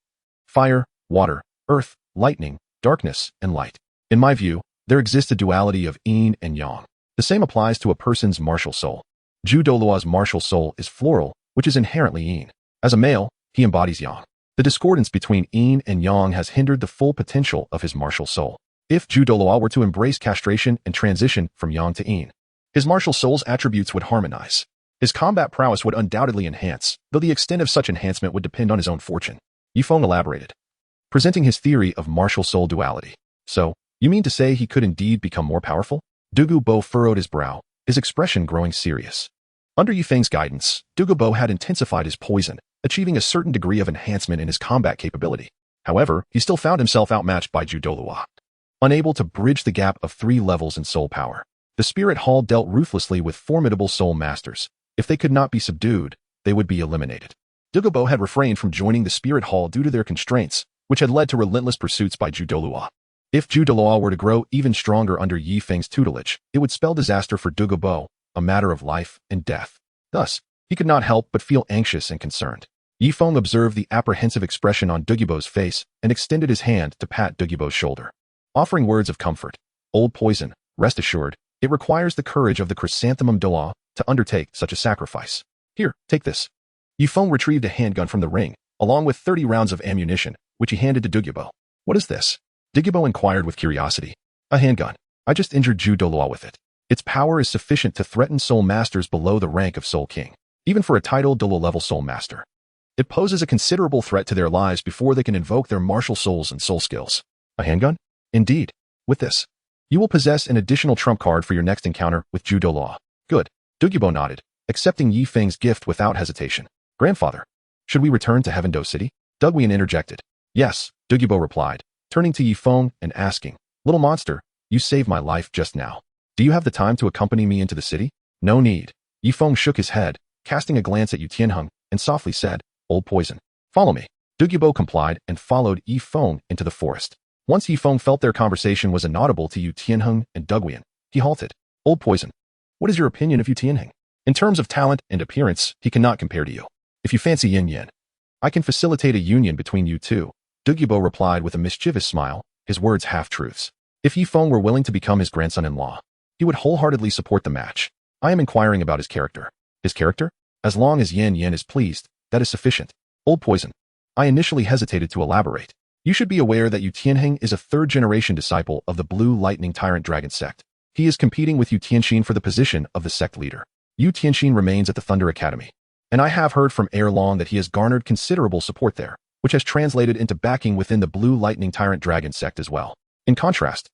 fire, water, earth, lightning, darkness, and light. In my view, there exists a duality of yin and yang. The same applies to a person's martial soul. Zhu Douluo's martial soul is floral, which is inherently yin. As a male, he embodies yang. The discordance between yin and yang has hindered the full potential of his martial soul. If Zhu Douluo were to embrace castration and transition from yang to yin, his martial soul's attributes would harmonize. His combat prowess would undoubtedly enhance, though the extent of such enhancement would depend on his own fortune. Yifeng elaborated, presenting his theory of martial soul duality. So, you mean to say he could indeed become more powerful? Dugubo furrowed his brow, his expression growing serious. Under Yifeng's guidance, Dugubo had intensified his poison, achieving a certain degree of enhancement in his combat capability. However, he still found himself outmatched by Zhu Douluo. Unable to bridge the gap of 3 levels in soul power, the Spirit Hall dealt ruthlessly with formidable soul masters. If they could not be subdued, they would be eliminated. Dugubo had refrained from joining the Spirit Hall due to their constraints, which had led to relentless pursuits by Zhu Douluo. If Zhu Douluo were to grow even stronger under Yifeng's tutelage, it would spell disaster for Dugubo, a matter of life and death. Thus, he could not help but feel anxious and concerned. Yifeng observed the apprehensive expression on Douluo's face and extended his hand to pat Douluo's shoulder, offering words of comfort. Old poison, rest assured, it requires the courage of the chrysanthemum Douluo to undertake such a sacrifice. Here, take this. Yifeng retrieved a handgun from the ring, along with 30 rounds of ammunition, which he handed to Douluo. What is this? Douluo inquired with curiosity. A handgun. I just injured Zhu Douluo with it. Its power is sufficient to threaten soul masters below the rank of Soul King, even for a titled Douluo-level soul master. It poses a considerable threat to their lives before they can invoke their martial souls and soul skills. A handgun? Indeed. With this, you will possess an additional trump card for your next encounter with Zhu Douluo. Good. Douluo nodded, accepting Yifeng's gift without hesitation. Grandfather, should we return to Heaven Do City? Douluo interjected. Yes, Douluo replied, turning to Yifeng and asking, Little monster, you saved my life just now. Do you have the time to accompany me into the city? No need. Yifeng shook his head, casting a glance at Yu Tianheng, and softly said, Old poison. Follow me. Douluo complied and followed Yifeng into the forest. Once Yifeng felt their conversation was inaudible to Yu Tianheng and Douluo, he halted. Old poison. What is your opinion of Yu Tianheng? In terms of talent and appearance, he cannot compare to you. If you fancy yin-yin, I can facilitate a union between you two. Douluo replied with a mischievous smile, his words half-truths. If Yifeng were willing to become his grandson-in-law, he would wholeheartedly support the match. I am inquiring about his character. His character? As long as Yin is pleased, that is sufficient. Old poison. I initially hesitated to elaborate. You should be aware that Yu Tianheng is a third-generation disciple of the Blue Lightning Tyrant Dragon sect. He is competing with Yu Tianxin for the position of the sect leader. Yu Tianxin remains at the Thunder Academy, and I have heard from Ere Long that he has garnered considerable support there, which has translated into backing within the Blue Lightning Tyrant Dragon sect as well. In contrast,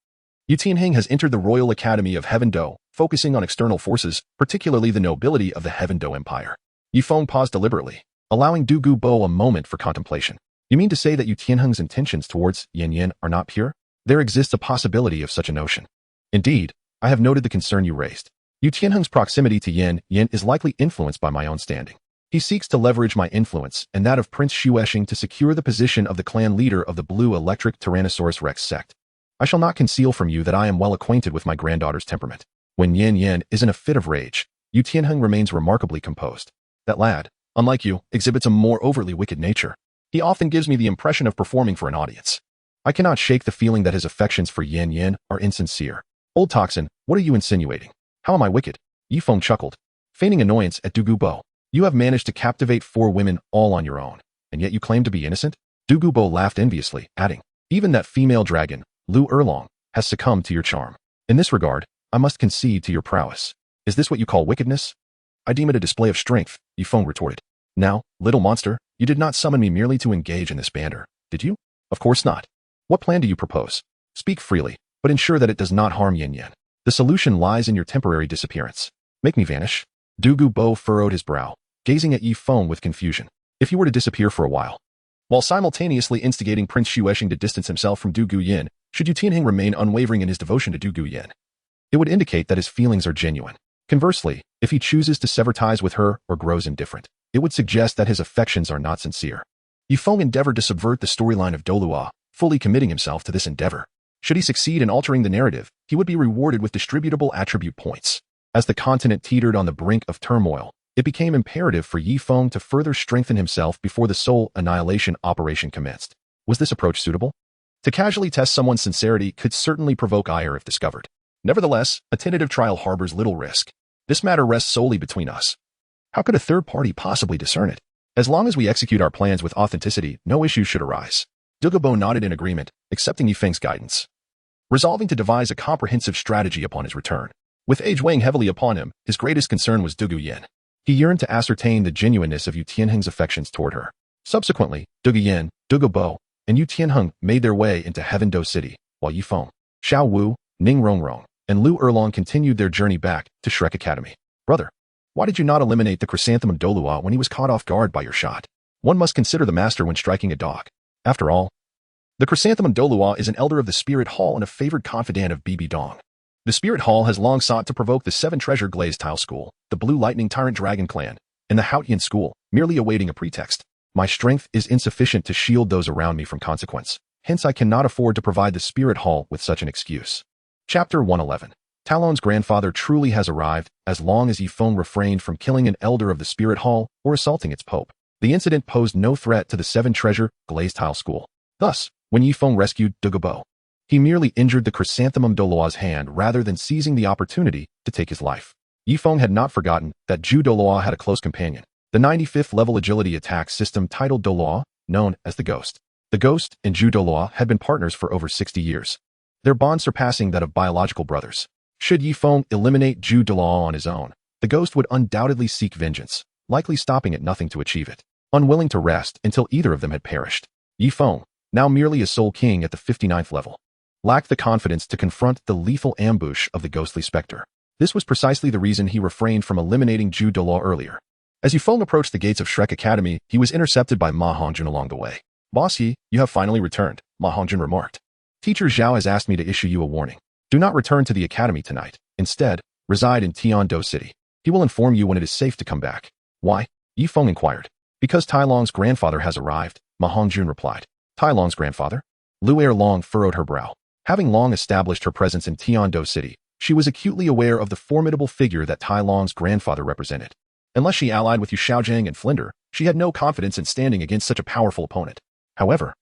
Yu Tianheng has entered the Royal Academy of Heaven Do, focusing on external forces, particularly the nobility of the Heaven Do Empire. Yifeng paused deliberately, allowing Douluo a moment for contemplation. You mean to say that Yu Tianheng's intentions towards Yin are not pure? There exists a possibility of such a notion. Indeed, I have noted the concern you raised. Yu Tianheng's proximity to Yin is likely influenced by my own standing. He seeks to leverage my influence and that of Prince Shueshing to secure the position of the clan leader of the Blue Electric Tyrannosaurus Rex sect. I shall not conceal from you that I am well acquainted with my granddaughter's temperament. When Yin is in a fit of rage, Yu Tianheng remains remarkably composed. That lad, unlike you, exhibits a more overtly wicked nature. He often gives me the impression of performing for an audience. I cannot shake the feeling that his affections for Yin are insincere. Old Toxin, what are you insinuating? How am I wicked? Yifeng chuckled, feigning annoyance at Douluo. You have managed to captivate 4 women all on your own, and yet you claim to be innocent? Douluo laughed enviously, adding, even that female dragon, Lu Erlong, has succumbed to your charm. In this regard, I must concede to your prowess. Is this what you call wickedness? I deem it a display of strength, Yifeng retorted. Now, little monster, you did not summon me merely to engage in this banter, did you? Of course not. What plan do you propose? Speak freely, but ensure that it does not harm Yin. The solution lies in your temporary disappearance. Make me vanish. Douluo furrowed his brow, gazing at Yifeng with confusion. If you were to disappear for a while simultaneously instigating Prince Shueshing to distance himself from Douluo, should Yu Tianheng remain unwavering in his devotion to Douluo, it would indicate that his feelings are genuine. Conversely, if he chooses to sever ties with her or grows indifferent, it would suggest that his affections are not sincere. Yifeng endeavored to subvert the storyline of Douluo, fully committing himself to this endeavor. Should he succeed in altering the narrative, he would be rewarded with distributable attribute points. As the continent teetered on the brink of turmoil, it became imperative for Yifeng to further strengthen himself before the soul annihilation operation commenced. Was this approach suitable? To casually test someone's sincerity could certainly provoke ire if discovered. Nevertheless, a tentative trial harbors little risk. This matter rests solely between us. How could a third party possibly discern it? As long as we execute our plans with authenticity, no issues should arise. Douluo nodded in agreement, accepting Yifeng's guidance, resolving to devise a comprehensive strategy upon his return. With age weighing heavily upon him, his greatest concern was Douluo. He yearned to ascertain the genuineness of Yu Tianheng's affections toward her. Subsequently, Douluo, and Yu Tianheng made their way into Heaven Do City, while Yifeng, Xiao Wu, Ning Rongrong, and Lu Erlong continued their journey back to Shrek Academy. Brother, why did you not eliminate the chrysanthemum Douluo when he was caught off guard by your shot? One must consider the master when striking a dog. After all, the chrysanthemum Douluo is an elder of the Spirit Hall and a favored confidant of Bibi Dong. The Spirit Hall has long sought to provoke the 7 Treasure Glazed Tile School, the Blue Lightning Tyrant Dragon Clan, and the Haotian School, merely awaiting a pretext. My strength is insufficient to shield those around me from consequence. Hence I cannot afford to provide the Spirit Hall with such an excuse. Chapter 111. Talon's grandfather truly has arrived, as long as Yifeng refrained from killing an elder of the Spirit Hall or assaulting its pope. The incident posed no threat to the seven-treasure glazed tile school. Thus, when Yifeng rescued Douluo, he merely injured the chrysanthemum Douluo's hand rather than seizing the opportunity to take his life. Yifeng had not forgotten that Zhu Douluo had a close companion, the 95th level agility attack system titled Douluo, known as the Ghost. The Ghost and Zhu Douluo had been partners for over 60 years, their bond surpassing that of biological brothers. Should Yifeng eliminate Zhu Douluo on his own, the Ghost would undoubtedly seek vengeance, likely stopping at nothing to achieve it. Unwilling to rest until either of them had perished, Yifeng, now merely a Soul King at the 59th level, lacked the confidence to confront the lethal ambush of the ghostly specter. This was precisely the reason he refrained from eliminating Zhu Douluo earlier. As Yifeng approached the gates of Shrek Academy, he was intercepted by Ma Hongjun along the way. "Boss Yi, you have finally returned," Ma Hongjun remarked. "Teacher Zhao has asked me to issue you a warning. Do not return to the academy tonight. Instead, reside in Tiando City. He will inform you when it is safe to come back." "Why?" Yifeng inquired. "Because Tai Long's grandfather has arrived," Ma Hongjun replied. "Tai Long's grandfather?" Lu Erlong furrowed her brow. Having long established her presence in Tiando City, she was acutely aware of the formidable figure that Tai Long's grandfather represented. Unless she allied with Yu Xiaojiang and Flinder, she had no confidence in standing against such a powerful opponent. However,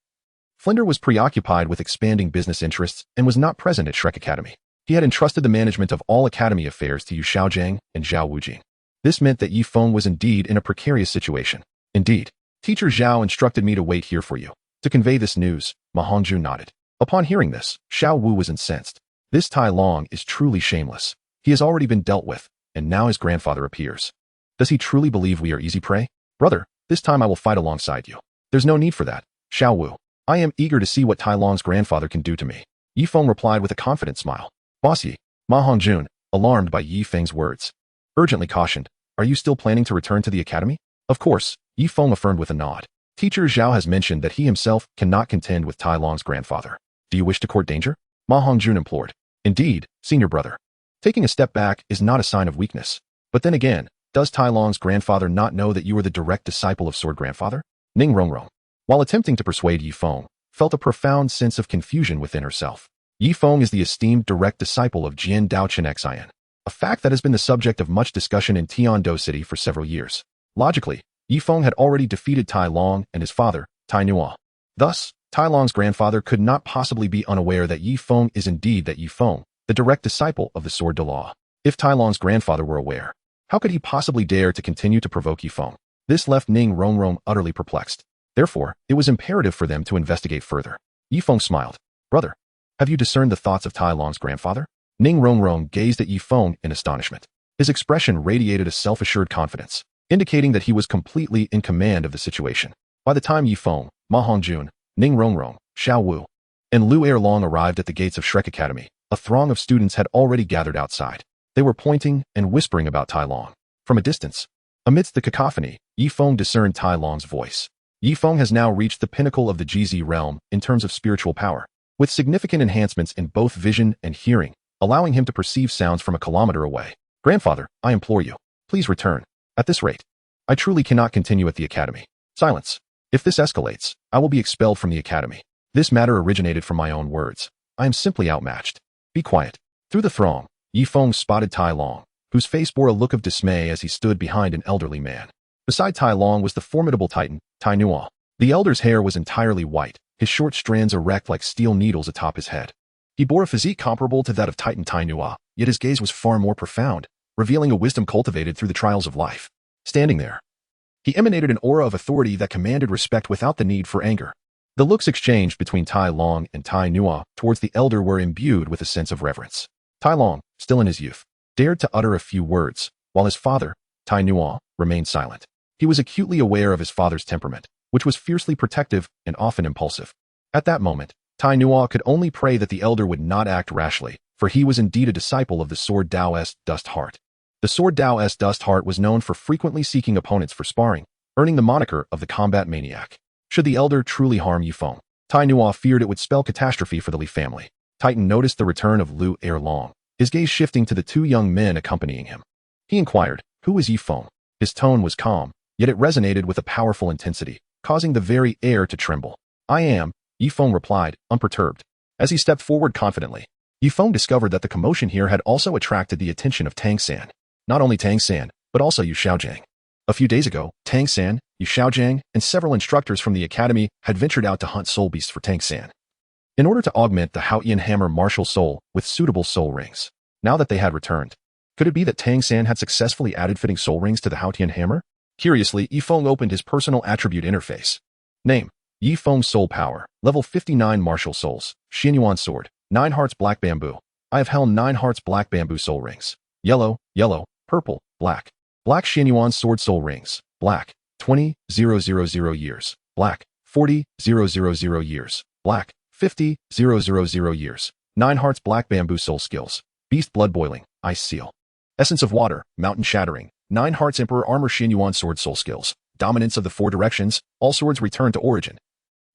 Flinder was preoccupied with expanding business interests and was not present at Shrek Academy. He had entrusted the management of all academy affairs to Yu Xiaojiang and Zhao Wujie. This meant that Yifeng was indeed in a precarious situation. "Indeed, Teacher Zhao instructed me to wait here for you. To convey this news," Ma Hongjun nodded. Upon hearing this, Xiao Wu was incensed. This Tai Long is truly shameless. He has already been dealt with, and now his grandfather appears. Does he truly believe we are easy prey? "Brother, this time I will fight alongside you." "There's no need for that, Xiao Wu. I am eager to see what Tai Long's grandfather can do to me," Yifeng replied with a confident smile. "Boss Yi," Ma Hongjun, alarmed by Yifeng's words, urgently cautioned, "Are you still planning to return to the academy?" "Of course," Yifeng affirmed with a nod. "Teacher Zhao has mentioned that he himself cannot contend with Tai Long's grandfather. Do you wish to court danger?" Ma Hongjun implored. "Indeed, senior brother. Taking a step back is not a sign of weakness. But then again, does Tai Long's grandfather not know that you are the direct disciple of Sword Grandfather?" Ning Rongrong, while attempting to persuade Yifeng, felt a profound sense of confusion within herself. Yifeng is the esteemed direct disciple of Jian Daochen Xian, a fact that has been the subject of much discussion in Tiando City for several years. Logically, Yifeng had already defeated Tai Long and his father, Tai Nuo. Thus, Tai Long's grandfather could not possibly be unaware that Yifeng is indeed that Yifeng, the direct disciple of the Sword Douluo. If Tai Long's grandfather were aware, how could he possibly dare to continue to provoke Yifeng? This left Ning Rongrong utterly perplexed. Therefore, it was imperative for them to investigate further. Yifeng smiled. "Brother, have you discerned the thoughts of Tai Long's grandfather?" Ning Rongrong gazed at Yifeng in astonishment. His expression radiated a self-assured confidence, indicating that he was completely in command of the situation. By the time Yifeng, Ma Hongjun, Ning Rongrong, Xiao Wu, and Lu Erlong arrived at the gates of Shrek Academy, a throng of students had already gathered outside. They were pointing and whispering about Tai Long. From a distance, amidst the cacophony, Yifeng discerned Tai Long's voice. Yifeng has now reached the pinnacle of the GZ realm in terms of spiritual power, with significant enhancements in both vision and hearing, allowing him to perceive sounds from a kilometer away. "Grandfather, I implore you, please return. At this rate, I truly cannot continue at the academy." "Silence. If this escalates, I will be expelled from the academy. This matter originated from my own words. I am simply outmatched. Be quiet." Through the throng, Yifeng spotted Tai Long, whose face bore a look of dismay as he stood behind an elderly man. Beside Tai Long was the formidable titan, Tai Nuo. The elder's hair was entirely white, his short strands erect like steel needles atop his head. He bore a physique comparable to that of Titan Tai Nuo, yet his gaze was far more profound, revealing a wisdom cultivated through the trials of life. Standing there, he emanated an aura of authority that commanded respect without the need for anger. The looks exchanged between Tai Long and Tai Nuo towards the elder were imbued with a sense of reverence. Tai Long, still in his youth, dared to utter a few words, while his father, Tai Nuo, remained silent. He was acutely aware of his father's temperament, which was fiercely protective and often impulsive. At that moment, Tai Nuo could only pray that the elder would not act rashly, for he was indeed a disciple of the Sword Dao's Dust Heart. The Sword Dao's Dust Heart was known for frequently seeking opponents for sparring, earning the moniker of the Combat Maniac. Should the elder truly harm Yifeng, Tai Nuo feared it would spell catastrophe for the Li family. Titan noticed the return of Lu Erlong, his gaze shifting to the two young men accompanying him. He inquired, "Who is Yifeng?" His tone was calm, yet it resonated with a powerful intensity, causing the very air to tremble. "I am," Yifeng replied, unperturbed. As he stepped forward confidently, Yifeng discovered that the commotion here had also attracted the attention of Tang San. Not only Tang San, but also Yu Xiaojiang. A few days ago, Tang San, Yu Xiaojiang, and several instructors from the academy had ventured out to hunt soul beasts for Tang San, in order to augment the Haotian Hammer Martial Soul with suitable soul rings. Now that they had returned, could it be that Tang San had successfully added fitting soul rings to the Haotian Hammer? Curiously, Yifeng opened his personal attribute interface. Name: Yifeng Soul Power, Level 59 Martial Souls, Xinyuan Sword, 9 Hearts Black Bamboo. I have held 9 Hearts Black Bamboo Soul Rings. Yellow, yellow, purple, black. Black Xinyuan Sword Soul Rings. Black, 20,000 years. Black, 40,000 years. Black, 50,000 years. 9 Hearts Black Bamboo Soul Skills. Beast Blood Boiling, Ice Seal. Essence of Water, Mountain Shattering. 9 Hearts Emperor Armor Xinyuan Sword Soul Skills. Dominance of the 4 Directions, all swords return to origin.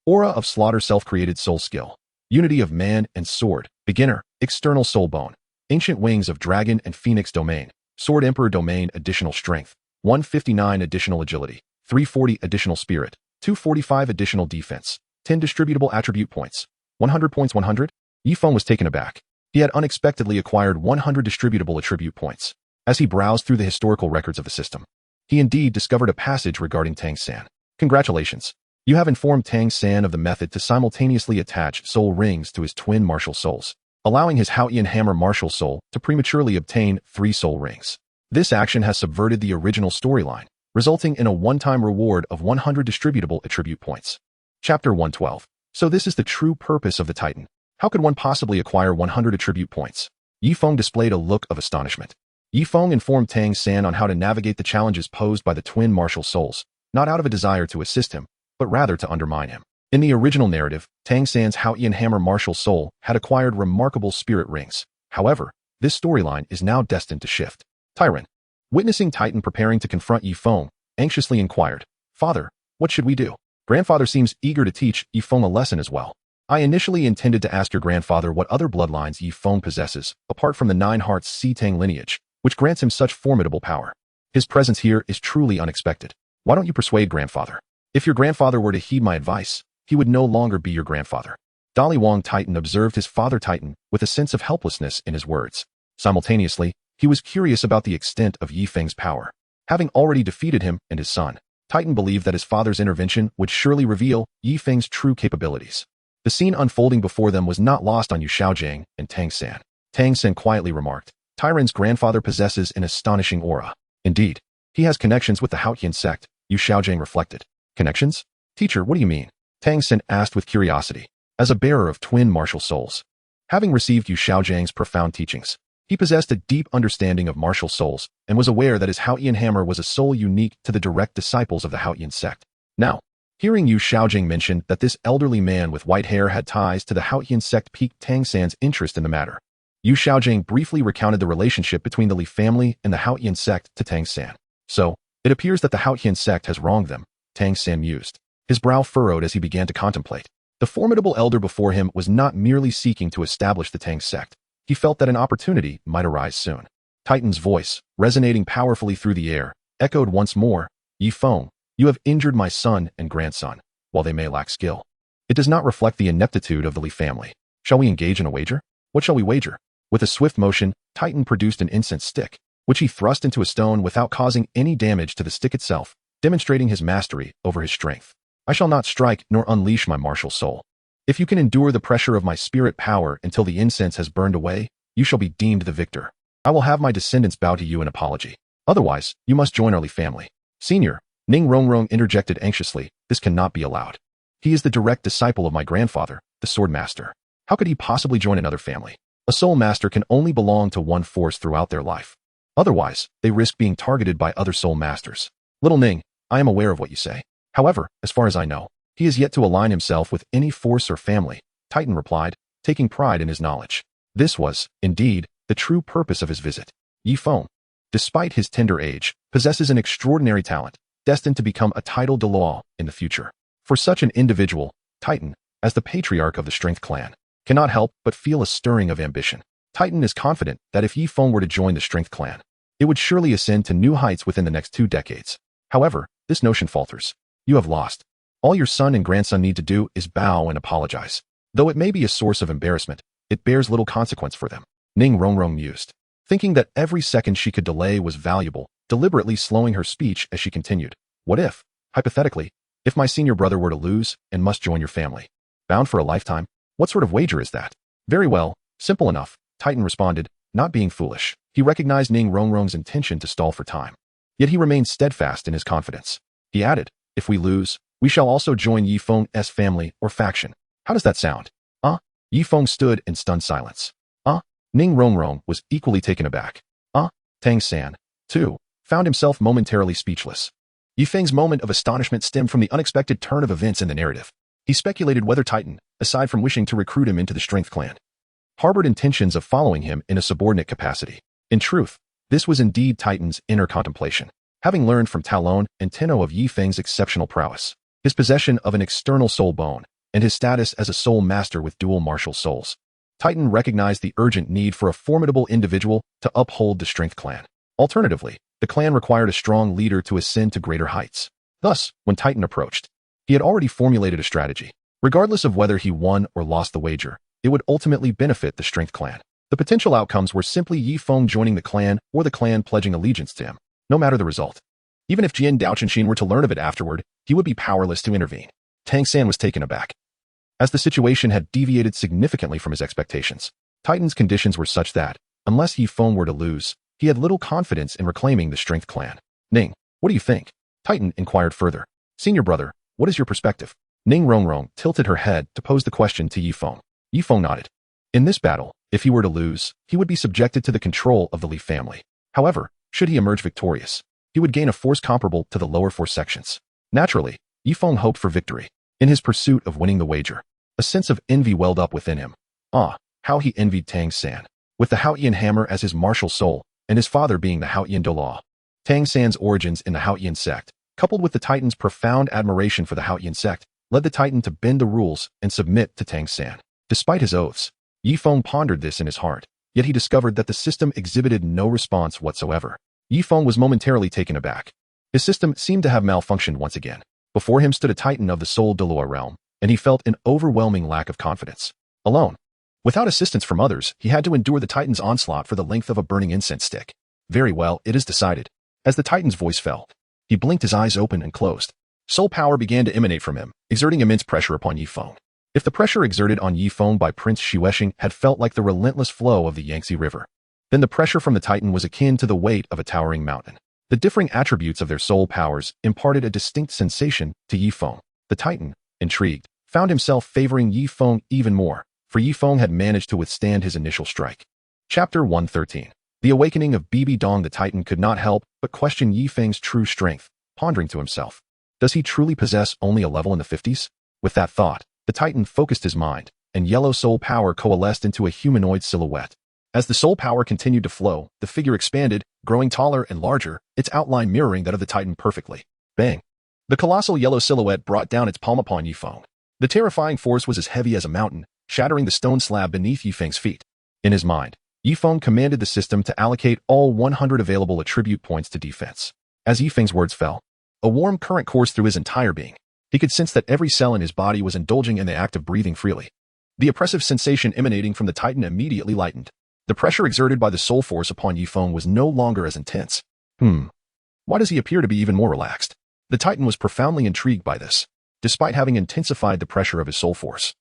Aura of Slaughter Self-Created Soul Skill. Unity of Man and Sword. Beginner, External Soul Bone. Ancient Wings of Dragon and Phoenix Domain. Sword Emperor Domain Additional Strength. 159 Additional Agility. 340 Additional Spirit. 245 Additional Defense. 10 Distributable Attribute Points. 100 points 100? Yifeng was taken aback. He had unexpectedly acquired 100 distributable attribute points. As he browsed through the historical records of the system, he indeed discovered a passage regarding Tang San. Congratulations. You have informed Tang San of the method to simultaneously attach soul rings to his twin martial souls, allowing his Haotian Hammer Martial Soul to prematurely obtain 3 soul rings. This action has subverted the original storyline, resulting in a one-time reward of 100 distributable attribute points. Chapter 112. So this is the true purpose of the Titan. How could one possibly acquire 100 attribute points? Yifeng displayed a look of astonishment. Yifeng informed Tang San on how to navigate the challenges posed by the twin martial souls, not out of a desire to assist him, but rather to undermine him. In the original narrative, Tang San's Haotian Hammer Martial Soul had acquired remarkable spirit rings. However, this storyline is now destined to shift. Tyron, witnessing Titan preparing to confront Yifeng, anxiously inquired, "Father, what should we do?" Grandfather seems eager to teach Yifeng a lesson as well. I initially intended to ask your grandfather what other bloodlines Yifeng possesses, apart from the 9 Hearts Si Tang lineage, which grants him such formidable power. His presence here is truly unexpected. Why don't you persuade grandfather? If your grandfather were to heed my advice, he would no longer be your grandfather. Dali Wang Titan observed his father Titan with a sense of helplessness in his words. Simultaneously, he was curious about the extent of Yifeng's power. Having already defeated him and his son, Titan believed that his father's intervention would surely reveal Yifeng's true capabilities. The scene unfolding before them was not lost on Yu Xiaojiang and Tang San. Tang San quietly remarked, Tyron's grandfather possesses an astonishing aura. Indeed, he has connections with the Haotian sect, Yu Xiaojiang reflected. Connections? Teacher, what do you mean? Tang San asked with curiosity. As a bearer of twin martial souls, having received Yu Xiaojiang's profound teachings, he possessed a deep understanding of martial souls and was aware that his Haotian hammer was a soul unique to the direct disciples of the Haotian sect. Now, hearing Yu Xiaojiang mention that this elderly man with white hair had ties to the Haotian sect piqued Tang San's interest in the matter. Yu Xiaojiang briefly recounted the relationship between the Li family and the Haotian sect to Tang San. So, it appears that the Haotian sect has wronged them, Tang San mused. His brow furrowed as he began to contemplate. The formidable elder before him was not merely seeking to establish the Tang sect. He felt that an opportunity might arise soon. Titan's voice, resonating powerfully through the air, echoed once more, Yifeng, you have injured my son and grandson, while they may lack skill. It does not reflect the ineptitude of the Li family. Shall we engage in a wager? What shall we wager? With a swift motion, Titan produced an incense stick, which he thrust into a stone without causing any damage to the stick itself, demonstrating his mastery over his strength. I shall not strike nor unleash my martial soul. If you can endure the pressure of my spirit power until the incense has burned away, you shall be deemed the victor. I will have my descendants bow to you in apology. Otherwise, you must join our Li family. Senior, Ning Rongrong interjected anxiously, this cannot be allowed. He is the direct disciple of my grandfather, the sword master. How could he possibly join another family? A soul master can only belong to one force throughout their life. Otherwise, they risk being targeted by other soul masters. Little Ning, I am aware of what you say. However, as far as I know, he is yet to align himself with any force or family, Titan replied, taking pride in his knowledge. This was, indeed, the true purpose of his visit. Yifeng, despite his tender age, possesses an extraordinary talent, destined to become a title Douluo in the future. For such an individual, Titan, as the patriarch of the Strength clan, cannot help but feel a stirring of ambition. Titan is confident that if Yifeng were to join the Strength clan, it would surely ascend to new heights within the next 2 decades. However, this notion falters. You have lost. All your son and grandson need to do is bow and apologize. Though it may be a source of embarrassment, it bears little consequence for them. Ning Rongrong mused, thinking that every second she could delay was valuable, deliberately slowing her speech as she continued. What if, Hypothetically, if my senior brother were to lose and must join your family, bound for a lifetime, what sort of wager is that? Very well, simple enough, Titan responded, not being foolish. He recognized Ning Rongrong's intention to stall for time. Yet he remained steadfast in his confidence. He added, if we lose, we shall also join Yi Feng's family or faction. How does that sound? Yi Feng stood in stunned silence. Ning Rongrong was equally taken aback. Tang San, too, found himself momentarily speechless. Yi Feng's moment of astonishment stemmed from the unexpected turn of events in the narrative. He speculated whether Titan, aside from wishing to recruit him into the Strength Clan, harbored intentions of following him in a subordinate capacity. In truth, this was indeed Titan's inner contemplation. Having learned from Talon and Tenno of Yi Feng's exceptional prowess, his possession of an external soul bone, and his status as a soul master with dual martial souls, Titan recognized the urgent need for a formidable individual to uphold the Strength Clan. Alternatively, the clan required a strong leader to ascend to greater heights. Thus, when Titan approached, he had already formulated a strategy. Regardless of whether he won or lost the wager, it would ultimately benefit the Strength Clan. The potential outcomes were simply Yi Feng joining the clan or the clan pledging allegiance to him, no matter the result. Even if Jian Daochenshin were to learn of it afterward, he would be powerless to intervene. Tang San was taken aback. As the situation had deviated significantly from his expectations, Titan's conditions were such that, unless Yi Feng were to lose, he had little confidence in reclaiming the Strength Clan. Ning, what do you think? Titan inquired further. Senior brother, what is your perspective? Ning Rongrong tilted her head to pose the question to Yi Feng. Yi Feng nodded. In this battle, if he were to lose, he would be subjected to the control of the Li family. However, should he emerge victorious, he would gain a force comparable to the lower four sections. Naturally, Yi Feng hoped for victory. In his pursuit of winning the wager, a sense of envy welled up within him. How he envied Tang San. With the Haotian hammer as his martial soul, and his father being the Haotian Douluo. Tang San's origins in the Haotian sect, coupled with the Titan's profound admiration for the Haotian sect, led the Titan to bend the rules and submit to Tang San. Despite his oaths, Yi Feng pondered this in his heart, yet he discovered that the system exhibited no response whatsoever. Yi Feng was momentarily taken aback. His system seemed to have malfunctioned once again. Before him stood a Titan of the Soul Douluo realm, and he felt an overwhelming lack of confidence. Alone, without assistance from others, he had to endure the Titan's onslaught for the length of a burning incense stick. Very well, it is decided. As the Titan's voice fell, he blinked his eyes open and closed. Soul power began to emanate from him, exerting immense pressure upon Yi Feng. If the pressure exerted on Yi Feng by Prince Xuexing had felt like the relentless flow of the Yangtze River, then the pressure from the Titan was akin to the weight of a towering mountain. The differing attributes of their soul powers imparted a distinct sensation to Yi Feng. The Titan, intrigued, found himself favoring Yi Feng even more, for Yi Feng had managed to withstand his initial strike. Chapter 113. The awakening of Bibi Dong. The Titan could not help but question Yi Feng's true strength, pondering to himself. Does he truly possess only a level in the 50s? With that thought, the Titan focused his mind, and yellow soul power coalesced into a humanoid silhouette. As the soul power continued to flow, the figure expanded, growing taller and larger, its outline mirroring that of the Titan perfectly. Bang! The colossal yellow silhouette brought down its palm upon Yi Feng. The terrifying force was as heavy as a mountain, shattering the stone slab beneath Yi Feng's feet. In his mind, Yi Feng commanded the system to allocate all 100 available attribute points to defense. As Yi Feng's words fell, a warm current coursed through his entire being. He could sense that every cell in his body was indulging in the act of breathing freely. The oppressive sensation emanating from the Titan immediately lightened. The pressure exerted by the soul force upon Yi Feng was no longer as intense. Why does he appear to be even more relaxed? The Titan was profoundly intrigued by this, despite having intensified the pressure of his soul force.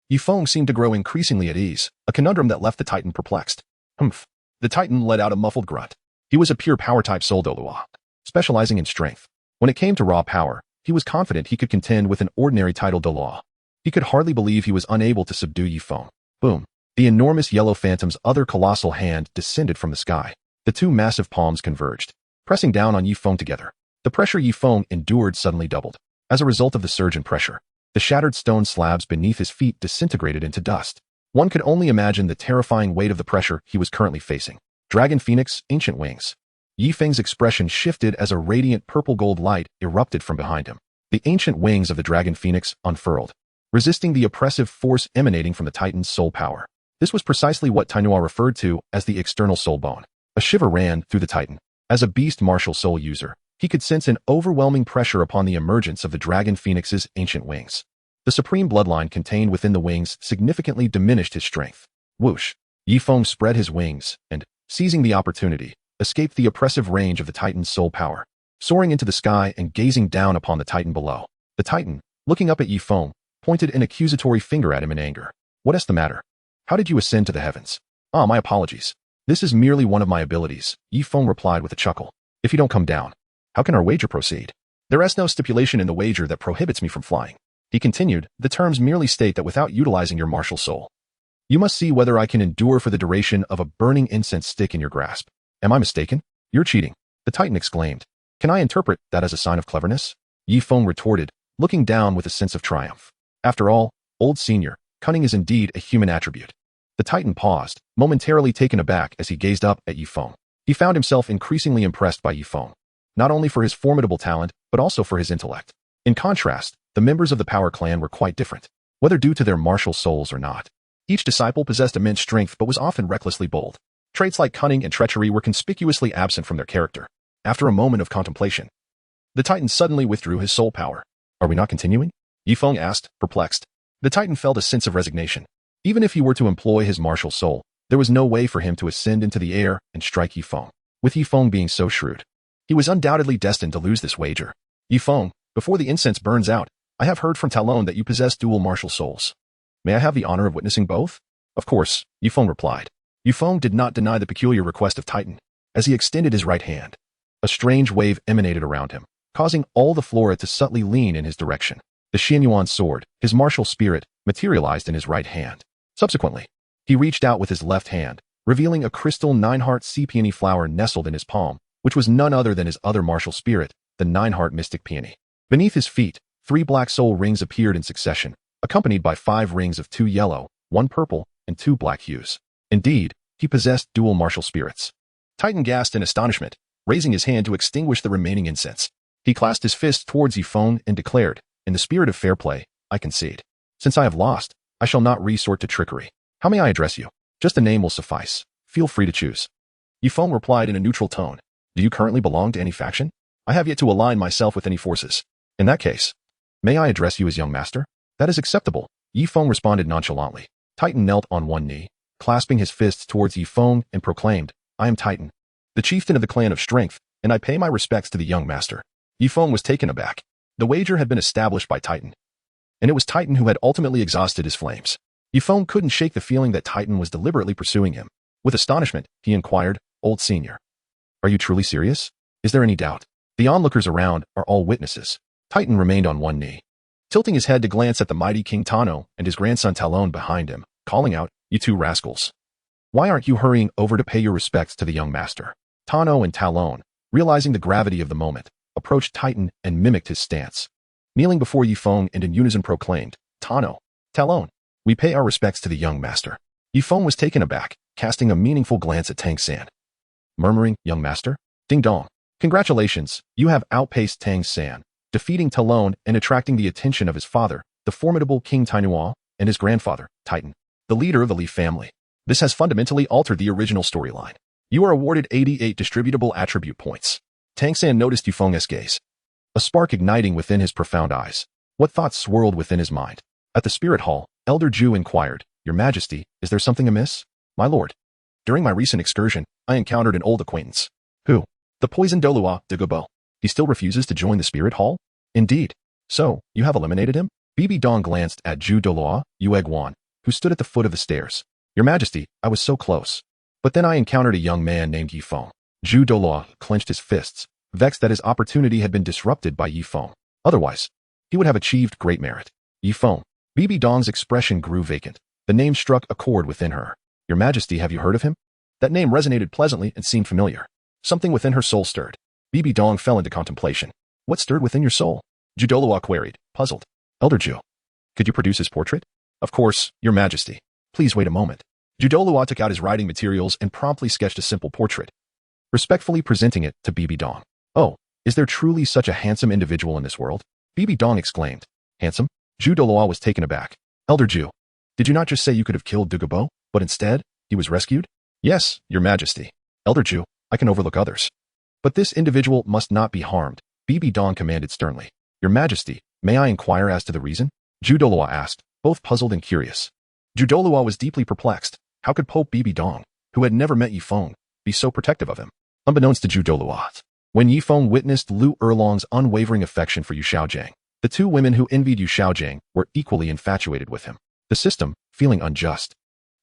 Yi Feng seemed to grow increasingly at ease, a conundrum that left the Titan perplexed. The Titan let out a muffled grunt. He was a pure power-type soul Douluo, specializing in strength. When it came to raw power, he was confident he could contend with an ordinary title Douluo. He could hardly believe he was unable to subdue Yi Feng. Boom! The enormous yellow phantom's other colossal hand descended from the sky. The two massive palms converged, pressing down on Yi Feng together. The pressure Yi Feng endured suddenly doubled. As a result of the surge in pressure, the shattered stone slabs beneath his feet disintegrated into dust. One could only imagine the terrifying weight of the pressure he was currently facing. Dragon Phoenix, ancient wings. Yi Feng's expression shifted as a radiant purple-gold light erupted from behind him. The ancient wings of the Dragon Phoenix unfurled, resisting the oppressive force emanating from the Titan's soul power. This was precisely what Tainua referred to as the external soul bone. A shiver ran through the Titan. As a beast martial soul user, he could sense an overwhelming pressure upon the emergence of the Dragon Phoenix's ancient wings. The supreme bloodline contained within the wings significantly diminished his strength. Whoosh! Yi Feng spread his wings and, seizing the opportunity, escaped the oppressive range of the Titan's soul power. soaring into the sky and gazing down upon the Titan below. The Titan, looking up at Yi Feng, pointed an accusatory finger at him in anger. What is the matter? How did you ascend to the heavens? Ah, my apologies. This is merely one of my abilities, Yi Feng replied with a chuckle. If you don't come down, how can our wager proceed? There is no stipulation in the wager that prohibits me from flying. He continued, the terms merely state that without utilizing your martial soul, you must see whether I can endure for the duration of a burning incense stick in your grasp. Am I mistaken? You're cheating, the Titan exclaimed. Can I interpret that as a sign of cleverness? Yi Feng retorted, looking down with a sense of triumph. After all, old senior, cunning is indeed a human attribute. The Titan paused, momentarily taken aback as he gazed up at Yi Feng. He found himself increasingly impressed by Yi Feng, not only for his formidable talent, but also for his intellect. In contrast, the members of the Power Clan were quite different, whether due to their martial souls or not. Each disciple possessed immense strength but was often recklessly bold. Traits like cunning and treachery were conspicuously absent from their character. After a moment of contemplation, the Titan suddenly withdrew his soul power. Are we not continuing? Yi Feng asked, perplexed. The Titan felt a sense of resignation. Even if he were to employ his martial soul, there was no way for him to ascend into the air and strike Yi Feng. With Yi Feng being so shrewd, he was undoubtedly destined to lose this wager. Yi Feng, before the incense burns out, I have heard from Talon that you possess dual martial souls. May I have the honor of witnessing both? Of course, Yi Feng replied. Yi Feng did not deny the peculiar request of Titan. As he extended his right hand, a strange wave emanated around him, causing all the flora to subtly lean in his direction. The Xianyuan sword, his martial spirit, materialized in his right hand. Subsequently, he reached out with his left hand, revealing a crystal nine-heart sea peony flower nestled in his palm, which was none other than his other martial spirit, the nine-heart mystic peony. Beneath his feet, 3 black soul rings appeared in succession, accompanied by 5 rings of 2 yellow, 1 purple, and 2 black hues. Indeed, he possessed dual martial spirits. Titan gasped in astonishment, raising his hand to extinguish the remaining incense. He clasped his fist towards Yi Feng and declared, in the spirit of fair play, I concede. Since I have lost, I shall not resort to trickery. How may I address you? Just a name will suffice. Feel free to choose. Yi Feng replied in a neutral tone. Do you currently belong to any faction? I have yet to align myself with any forces. In that case, may I address you as young master? That is acceptable, Yi Feng responded nonchalantly. Titan knelt on one knee, clasping his fists towards Yi Feng and proclaimed, I am Titan, the chieftain of the clan of strength, and I pay my respects to the young master. Yi Feng was taken aback. The wager had been established by Titan, and it was Titan who had ultimately exhausted his flames. Yi Feng couldn't shake the feeling that Titan was deliberately pursuing him. With astonishment, he inquired, Old senior, are you truly serious? Is there any doubt? The onlookers around are all witnesses. Titan remained on one knee, tilting his head to glance at the mighty King Tano and his grandson Talon behind him, calling out, You two rascals. Why aren't you hurrying over to pay your respects to the young master? Tano and Talon, realizing the gravity of the moment, approached Titan and mimicked his stance. Kneeling before Yi Feng and in unison proclaimed, Tano, Talon, we pay our respects to the young master. Yi Feng was taken aback, casting a meaningful glance at Tang San. Murmuring, young master? Ding dong. Congratulations, you have outpaced Tang San, defeating Talon and attracting the attention of his father, the formidable King Tainua, and his grandfather, Titan, the leader of the Li family. This has fundamentally altered the original storyline. You are awarded 88 distributable attribute points. Tang San noticed Yi Feng's gaze, a spark igniting within his profound eyes. What thoughts swirled within his mind? At the spirit hall, Elder Zhu inquired, Your Majesty, is there something amiss? My lord, during my recent excursion, I encountered an old acquaintance. Who? The poisoned Douluo, Douluo. He still refuses to join the spirit hall? Indeed. So, you have eliminated him? Bibi Dong glanced at Zhu Douluo, Yue Guan, who stood at the foot of the stairs. Your Majesty, I was so close. But then I encountered a young man named Yi Feng. Zhu Douluo clenched his fists, vexed that his opportunity had been disrupted by Yi Feng. Otherwise, he would have achieved great merit. Yi Feng. Bibi Dong's expression grew vacant. The name struck a chord within her. Your Majesty, have you heard of him? That name resonated pleasantly and seemed familiar. Something within her soul stirred. Bibi Dong fell into contemplation. What stirred within your soul? Zhu Douluo queried, puzzled. Elder Zhu, could you produce his portrait? Of course, Your Majesty. Please wait a moment. Zhu Douluo took out his writing materials and promptly sketched a simple portrait, respectfully presenting it to Bibi Dong. Oh, is there truly such a handsome individual in this world? Bibi Dong exclaimed. Handsome? Zhu Douluo was taken aback. Elder Zhu, did you not just say you could have killed Douluo, but instead, he was rescued? Yes, Your Majesty. Elder Zhu, I can overlook others. But this individual must not be harmed, Bibi Dong commanded sternly. Your Majesty, may I inquire as to the reason? Zhu Douluo asked, both puzzled and curious. Zhu Douluo was deeply perplexed. How could Pope Bibi Dong, who had never met Yi Feng, be so protective of him? Unbeknownst to Zhu Douluo, When Yifeng witnessed Lu Erlong's unwavering affection for Yu Xiaojiang, the two women who envied Yu Xiaojiang were equally infatuated with him. The system, feeling unjust,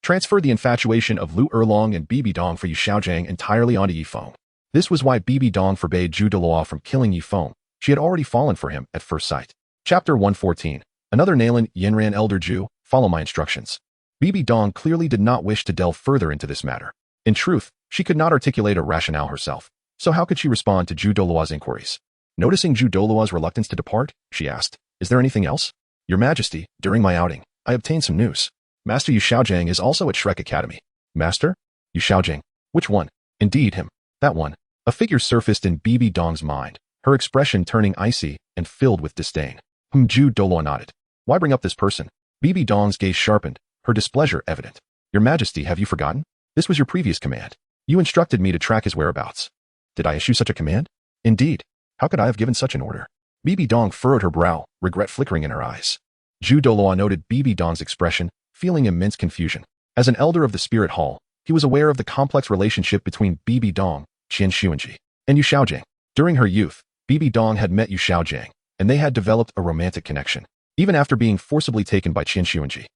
transferred the infatuation of Lu Erlong and Bibi Dong for Yu Xiaojiang entirely onto Yifeng. This was why Bibi Dong forbade Zhu Douluo from killing Yifeng. She had already fallen for him at first sight. Chapter 114. Another Nalan Yanran Elder Zhu, follow my instructions. Bibi Dong clearly did not wish to delve further into this matter. In truth, she could not articulate a rationale herself, so how could she respond to Zhu Douluo's inquiries? Noticing Zhu Douluo's reluctance to depart, she asked, "Is there anything else? Your Majesty, during my outing, I obtained some news. Master Yu Xiaojiang is also at Shrek Academy." Master? Yu Xiaojiang? Which one? Indeed him. That one. A figure surfaced in Bibi Dong's mind, her expression turning icy and filled with disdain. Zhu Douluo nodded. Why bring up this person? Bibi Dong's gaze sharpened, her displeasure evident. Your Majesty, have you forgotten? This was your previous command. You instructed me to track his whereabouts. Did I issue such a command? Indeed. How could I have given such an order? Bibi Dong furrowed her brow, regret flickering in her eyes. Zhu Douluo noted Bibi Dong's expression, feeling immense confusion. As an elder of the Spirit Hall, he was aware of the complex relationship between Bibi Dong, Qian Xuanji, and Yu Xiaojiang. During her youth, Bibi Dong had met Yu Xiaojiang, and they had developed a romantic connection, even after being forcibly taken by Qian Xuanji.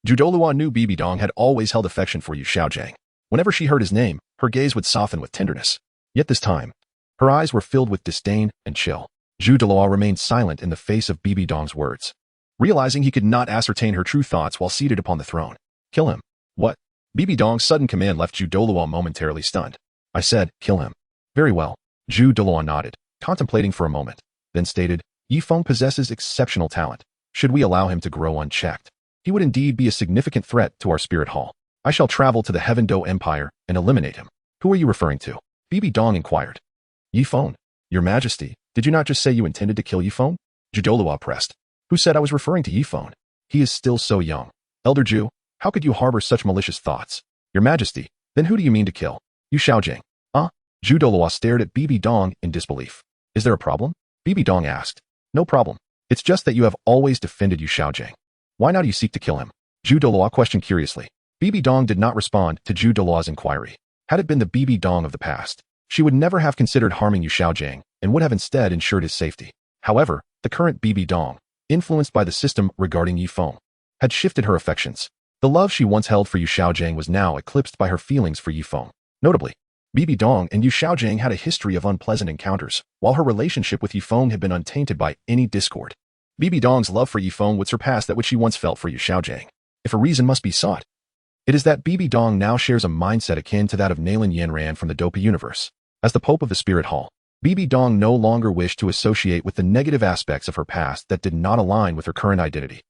Zhu Douluo knew Bibi Dong had always held affection for Yu Xiaojiang. Whenever she heard his name, her gaze would soften with tenderness. Yet this time, her eyes were filled with disdain and chill. Zhu Douluo remained silent in the face of Bibi Dong's words, realizing he could not ascertain her true thoughts while seated upon the throne. Kill him. What? Bibi Dong's sudden command left Zhu Douluo momentarily stunned. I said, kill him. Very well. Zhu Douluo nodded, contemplating for a moment, then stated, Yifeng possesses exceptional talent. Should we allow him to grow unchecked, he would indeed be a significant threat to our Spirit Hall. I shall travel to the Heaven Do Empire and eliminate him. Who are you referring to? Bibi Dong inquired. Yifeng. Your Majesty, did you not just say you intended to kill Yifeng? Zhu Douluo pressed. Who said I was referring to Yifeng? He is still so young. Elder Zhu, how could you harbor such malicious thoughts? Your Majesty, then who do you mean to kill? Yu Xiaojiang. Zhu Douluo stared at Bibi Dong in disbelief. Is there a problem? Bibi Dong asked. No problem. It's just that you have always defended Yu Xiaojiang. Why now do you seek to kill him? Zhu Douluo questioned curiously. Bibi Dong did not respond to Zhu Douluo's inquiry. Had it been the Bibi Dong of the past, she would never have considered harming Yu Xiaojiang and would have instead ensured his safety. However, the current Bibi Dong, influenced by the system regarding Yifeng, had shifted her affections. The love she once held for Yu Xiaojiang was now eclipsed by her feelings for Yifeng. Notably, Bibi Dong and Yu Xiaojiang had a history of unpleasant encounters, while her relationship with Yifeng had been untainted by any discord. Bibi Dong's love for Yifeng would surpass that which she once felt for Yu Xiaojiang. If a reason must be sought, it is that Bibi Dong now shares a mindset akin to that of Nalan Yanran from the Dopa universe. As the Pope of the Spirit Hall, Bibi Dong no longer wished to associate with the negative aspects of her past that did not align with her current identity,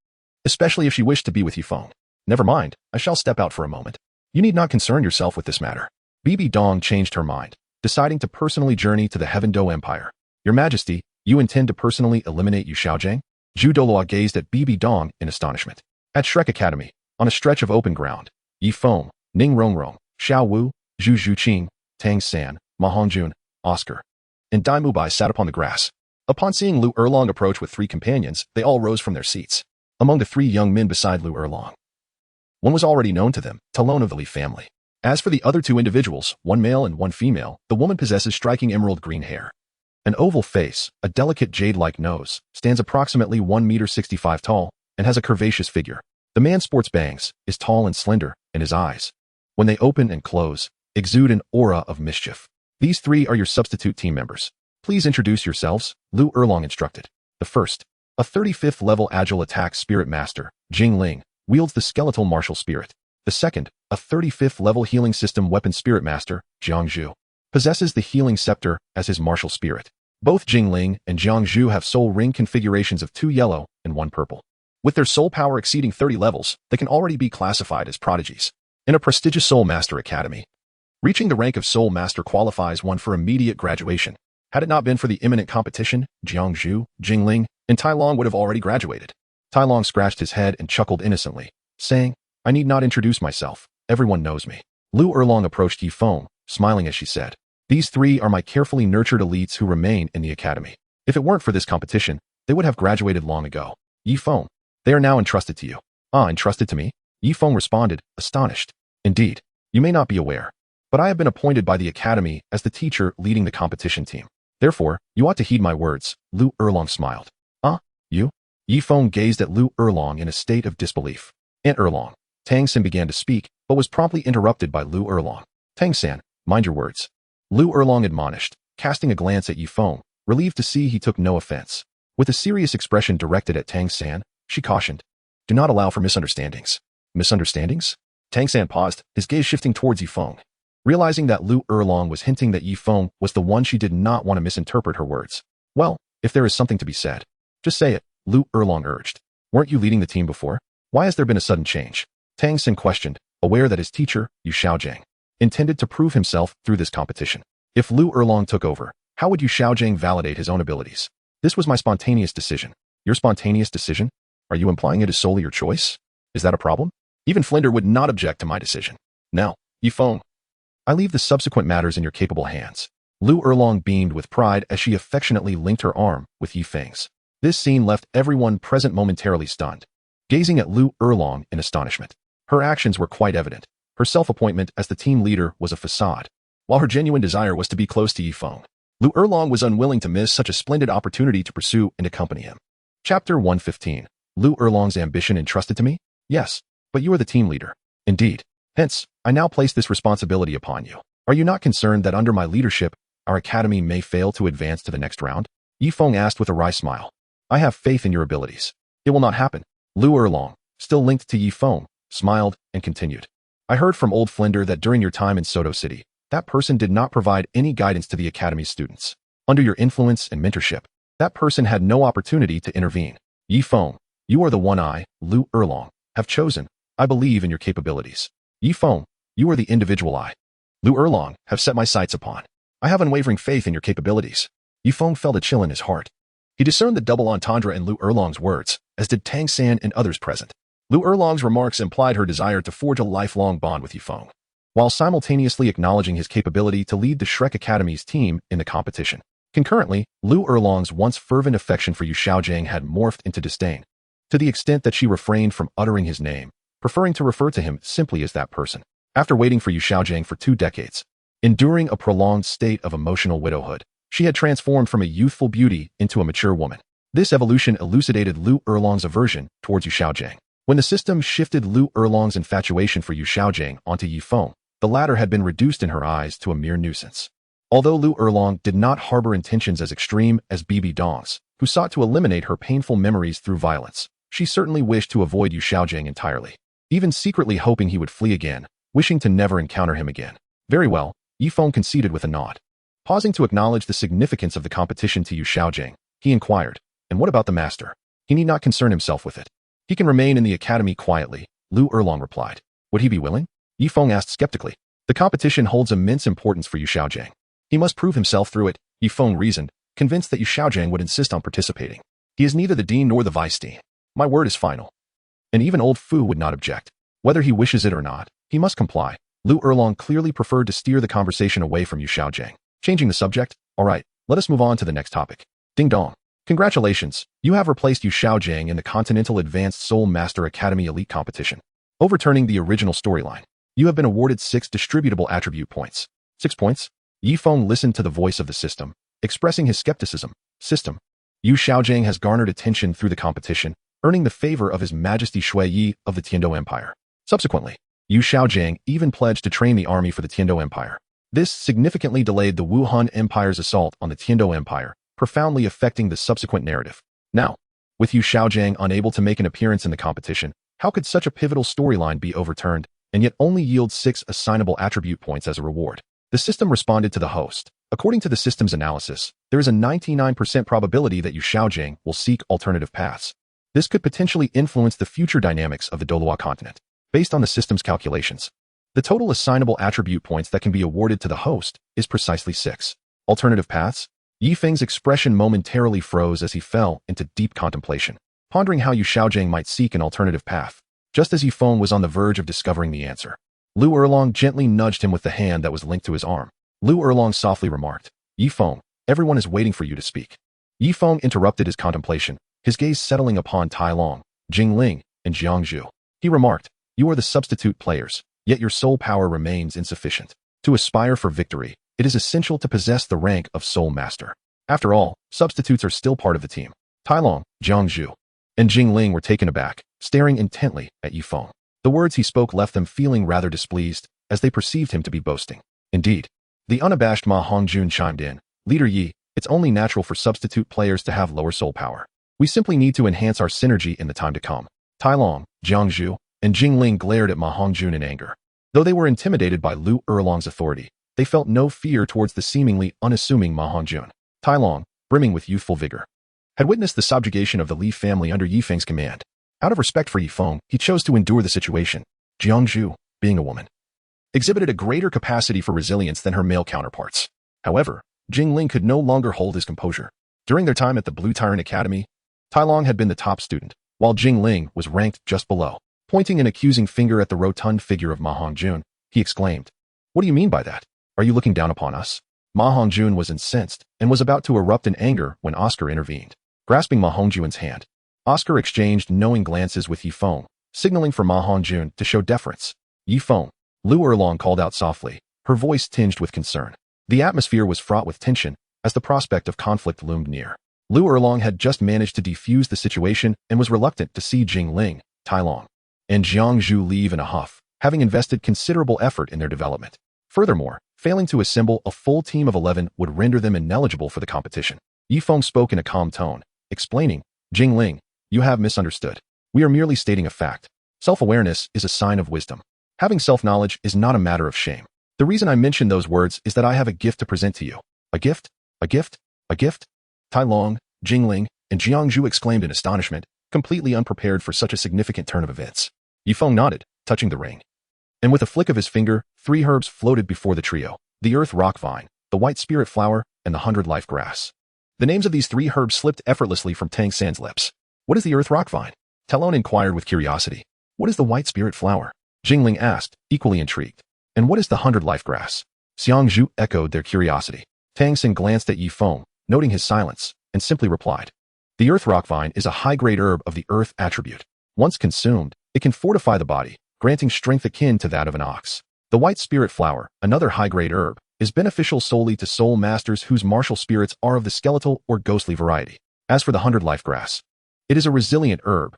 especially if she wished to be with Yifeng. Never mind, I shall step out for a moment. You need not concern yourself with this matter. Bibi Dong changed her mind, deciding to personally journey to the Heaven Do Empire. Your Majesty, you intend to personally eliminate Yu Xiaojiang? Zhu Douluo gazed at Bibi Dong in astonishment. At Shrek Academy, on a stretch of open ground, Yifeng, Ning Rongrong, Xiao Wu, Zhu Zhuqing, Tang San, Ma Hongjun, Oscar, and Dai Mubai sat upon the grass. Upon seeing Lu Erlong approach with 3 companions, they all rose from their seats. Among the 3 young men beside Lu Erlong, one was already known to them, Talon of the Li family. As for the other 2 individuals, one male and one female, the woman possesses striking emerald green hair, an oval face, a delicate jade-like nose, stands approximately 1.65 meters tall, and has a curvaceous figure. The man sports bangs, is tall and slender, and his eyes, when they open and close, exude an aura of mischief. These 3 are your substitute team members. Please introduce yourselves, Lu Erlong instructed. The first, a 35th level agile attack spirit master, Jing Ling, wields the skeletal martial spirit. The second, a 35th level healing system weapon spirit master, Jiang Zhu, possesses the healing scepter as his martial spirit. Both Jing Ling and Jiang Zhu have soul ring configurations of 2 yellow and 1 purple. With their soul power exceeding 30 levels, they can already be classified as prodigies in a prestigious Soul Master Academy. Reaching the rank of Soul Master qualifies one for immediate graduation. Had it not been for the imminent competition, Jiang Zhu, Jing Ling, and Tai Long would have already graduated. Tai Long scratched his head and chuckled innocently, saying, I need not introduce myself. Everyone knows me. Lu Erlong approached Yifeng, smiling as she said, These 3 are my carefully nurtured elites who remain in the academy. If it weren't for this competition, they would have graduated long ago. Yifeng, they are now entrusted to you. Entrusted to me? Yifeng responded, astonished. Indeed, you may not be aware, but I have been appointed by the academy as the teacher leading the competition team. Therefore, you ought to heed my words." Lu Erlong smiled. You? Yi Feng gazed at Lu Erlong in a state of disbelief. "Aunt Erlong." Tang San began to speak, but was promptly interrupted by Lu Erlong. "Tang San, mind your words." Lu Erlong admonished, casting a glance at Yi Feng, relieved to see he took no offense. With a serious expression directed at Tang San, she cautioned, "Do not allow for misunderstandings." "Misunderstandings?" Tang San paused, his gaze shifting towards Yi Feng. Realizing that Lu Erlong was hinting that Yi Feng was the one she did not want to misinterpret her words. "Well, if there is something to be said, just say it," Lu Erlong urged. "Weren't you leading the team before? Why has there been a sudden change?" Tang San questioned, aware that his teacher, Yu Xiaojiang, intended to prove himself through this competition. If Lu Erlong took over, how would Yu Xiaojiang validate his own abilities? "This was my spontaneous decision." "Your spontaneous decision? Are you implying it is solely your choice? Is that a problem?" "Even Flinder would not object to my decision." "Now, Yi Feng, I leave the subsequent matters in your capable hands." Lu Erlong beamed with pride as she affectionately linked her arm with Yi Feng's. This scene left everyone present momentarily stunned, gazing at Lu Erlong in astonishment. Her actions were quite evident. Her self-appointment as the team leader was a facade, while her genuine desire was to be close to Yi Feng. Lu Erlong was unwilling to miss such a splendid opportunity to pursue and accompany him. Chapter 115. Lu Erlong's ambition entrusted to me? Yes, but you are the team leader. Indeed. Hence, I now place this responsibility upon you. Are you not concerned that under my leadership, our academy may fail to advance to the next round? Yi Feng asked with a wry smile. "I have faith in your abilities." "It will not happen." Lu Erlong, still linked to Yi Feng, smiled and continued. "I heard from old Flinder that during your time in Soto City, that person did not provide any guidance to the academy's students. Under your influence and mentorship, that person had no opportunity to intervene. Yi Feng, you are the one I, Lu Erlong, have chosen. I believe in your capabilities. Yi Feng, you are the individual I, Lu Erlong, have set my sights upon. I have unwavering faith in your capabilities." Yi Feng felt a chill in his heart. He discerned the double entendre in Lu Erlong's words, as did Tang San and others present. Lu Erlong's remarks implied her desire to forge a lifelong bond with Yi Feng, while simultaneously acknowledging his capability to lead the Shrek Academy's team in the competition. Concurrently, Lu Erlong's once fervent affection for Yu Xiaojiang had morphed into disdain, to the extent that she refrained from uttering his name, preferring to refer to him simply as that person. After waiting for Yu Xiaojiang for 2 decades, enduring a prolonged state of emotional widowhood, she had transformed from a youthful beauty into a mature woman. This evolution elucidated Lu Erlong's aversion towards Yu Xiaojiang. When the system shifted Lu Erlong's infatuation for Yu Xiaojiang onto Yi Feng, the latter had been reduced in her eyes to a mere nuisance. Although Lu Erlong did not harbor intentions as extreme as Bibi Dong's, who sought to eliminate her painful memories through violence, she certainly wished to avoid Yu Xiaojiang entirely, even secretly hoping he would flee again, wishing to never encounter him again. "Very well," Yi Feng conceded with a nod. Pausing to acknowledge the significance of the competition to Yu Xiaojiang, he inquired, "And what about the master? He need not concern himself with it. He can remain in the academy quietly," Lu Erlong replied. "Would he be willing?" Yi Feng asked skeptically. "The competition holds immense importance for Yu Xiaojiang. He must prove himself through it," Yi Feng reasoned, convinced that Yu Xiaojiang would insist on participating. "He is neither the dean nor the vice dean. My word is final." And even old Fu would not object. Whether he wishes it or not, he must comply. Lu Erlong clearly preferred to steer the conversation away from Yu Xiaojiang. Changing the subject, "All right, let us move on to the next topic. Ding dong. Congratulations, you have replaced Yu Xiaojiang in the Continental Advanced Soul Master Academy Elite Competition. Overturning the original storyline, you have been awarded 6 distributable attribute points." 6 points? Yi Feng listened to the voice of the system, expressing his skepticism. "System. Yu Xiaojiang has garnered attention through the competition, earning the favor of His Majesty Shui Yi of the Tiando Empire. Subsequently, Yu Xiaojiang even pledged to train the army for the Tiando Empire. This significantly delayed the Wuhan Empire's assault on the Tiando Empire, profoundly affecting the subsequent narrative. Now, with Yu Xiaojiang unable to make an appearance in the competition, how could such a pivotal storyline be overturned and yet only yield 6 assignable attribute points as a reward?" The system responded to the host. According to the system's analysis, there is a 99% probability that Yu Xiaojiang will seek alternative paths. This could potentially influence the future dynamics of the Douluo continent. Based on the system's calculations, the total assignable attribute points that can be awarded to the host is precisely 6. Alternative paths? Yi Feng's expression momentarily froze as he fell into deep contemplation, pondering how Yu Xiaojiang might seek an alternative path. Just as Yi Feng was on the verge of discovering the answer, Lu Erlong gently nudged him with the hand that was linked to his arm. Lu Erlong softly remarked, "Yi Feng, everyone is waiting for you to speak." Yi Feng interrupted his contemplation, his gaze settling upon Tai Long, Jing Ling, and Jiang Zhu. He remarked, "You are the substitute players, yet your soul power remains insufficient. To aspire for victory, it is essential to possess the rank of Soul Master. After all, substitutes are still part of the team. Tai Long, Jiang Zhu, and Jing Ling were taken aback, staring intently at Yifeng. The words he spoke left them feeling rather displeased, as they perceived him to be boasting. Indeed, the unabashed Ma Hongjun chimed in, "Leader Yi, it's only natural for substitute players to have lower soul power. We simply need to enhance our synergy in the time to come." Tai Long, Jiang Zhu, and Jing Ling glared at Ma Hongjun in anger. Though they were intimidated by Lu Erlong's authority, they felt no fear towards the seemingly unassuming Ma Hongjun. Tai Long, brimming with youthful vigor, had witnessed the subjugation of the Li family under Yifeng's command. Out of respect for Yifeng, he chose to endure the situation. Jiang Zhu, being a woman, exhibited a greater capacity for resilience than her male counterparts. However, Jing Ling could no longer hold his composure. During their time at the Blue Tyrant Academy, Tai Long had been the top student, while Jing Ling was ranked just below. Pointing an accusing finger at the rotund figure of Ma Hongjun, he exclaimed, "What do you mean by that? Are you looking down upon us?" Ma Hongjun was incensed and was about to erupt in anger when Oscar intervened. Grasping Ma Hongjun's hand, Oscar exchanged knowing glances with Yifeng, signaling for Ma Hongjun to show deference. "Yifeng," Lu Erlong called out softly, her voice tinged with concern. The atmosphere was fraught with tension as the prospect of conflict loomed near. Lu Erlong had just managed to defuse the situation and was reluctant to see Jing Ling, Tai Long, and Jiang Zhu leave in a huff, having invested considerable effort in their development. Furthermore, failing to assemble a full team of 11 would render them ineligible for the competition. Yifeng spoke in a calm tone, explaining, "Jing Ling, you have misunderstood. We are merely stating a fact. Self-awareness is a sign of wisdom. Having self-knowledge is not a matter of shame. The reason I mention those words is that I have a gift to present to you." "A gift? A gift? A gift?" Tai Long, Jing Ling, and Jiang Zhu exclaimed in astonishment, completely unprepared for such a significant turn of events. Yifeng nodded, touching the ring. And with a flick of his finger, 3 herbs floated before the trio: the earth rock vine, the white spirit flower, and the 100-life grass. The names of these 3 herbs slipped effortlessly from Tang San's lips. "What is the earth rock vine?" Talon inquired with curiosity. "What is the white spirit flower?" Jingling asked, equally intrigued. "And what is the 100-life grass?" Xiang Zhu echoed their curiosity. Tang San glanced at Yifeng, noting his silence, and simply replied, "The earth rock vine is a high-grade herb of the earth attribute. Once consumed, it can fortify the body, granting strength akin to that of an ox. The white spirit flower, another high-grade herb, is beneficial solely to soul masters whose martial spirits are of the skeletal or ghostly variety. As for the 100-life grass, it is a resilient herb,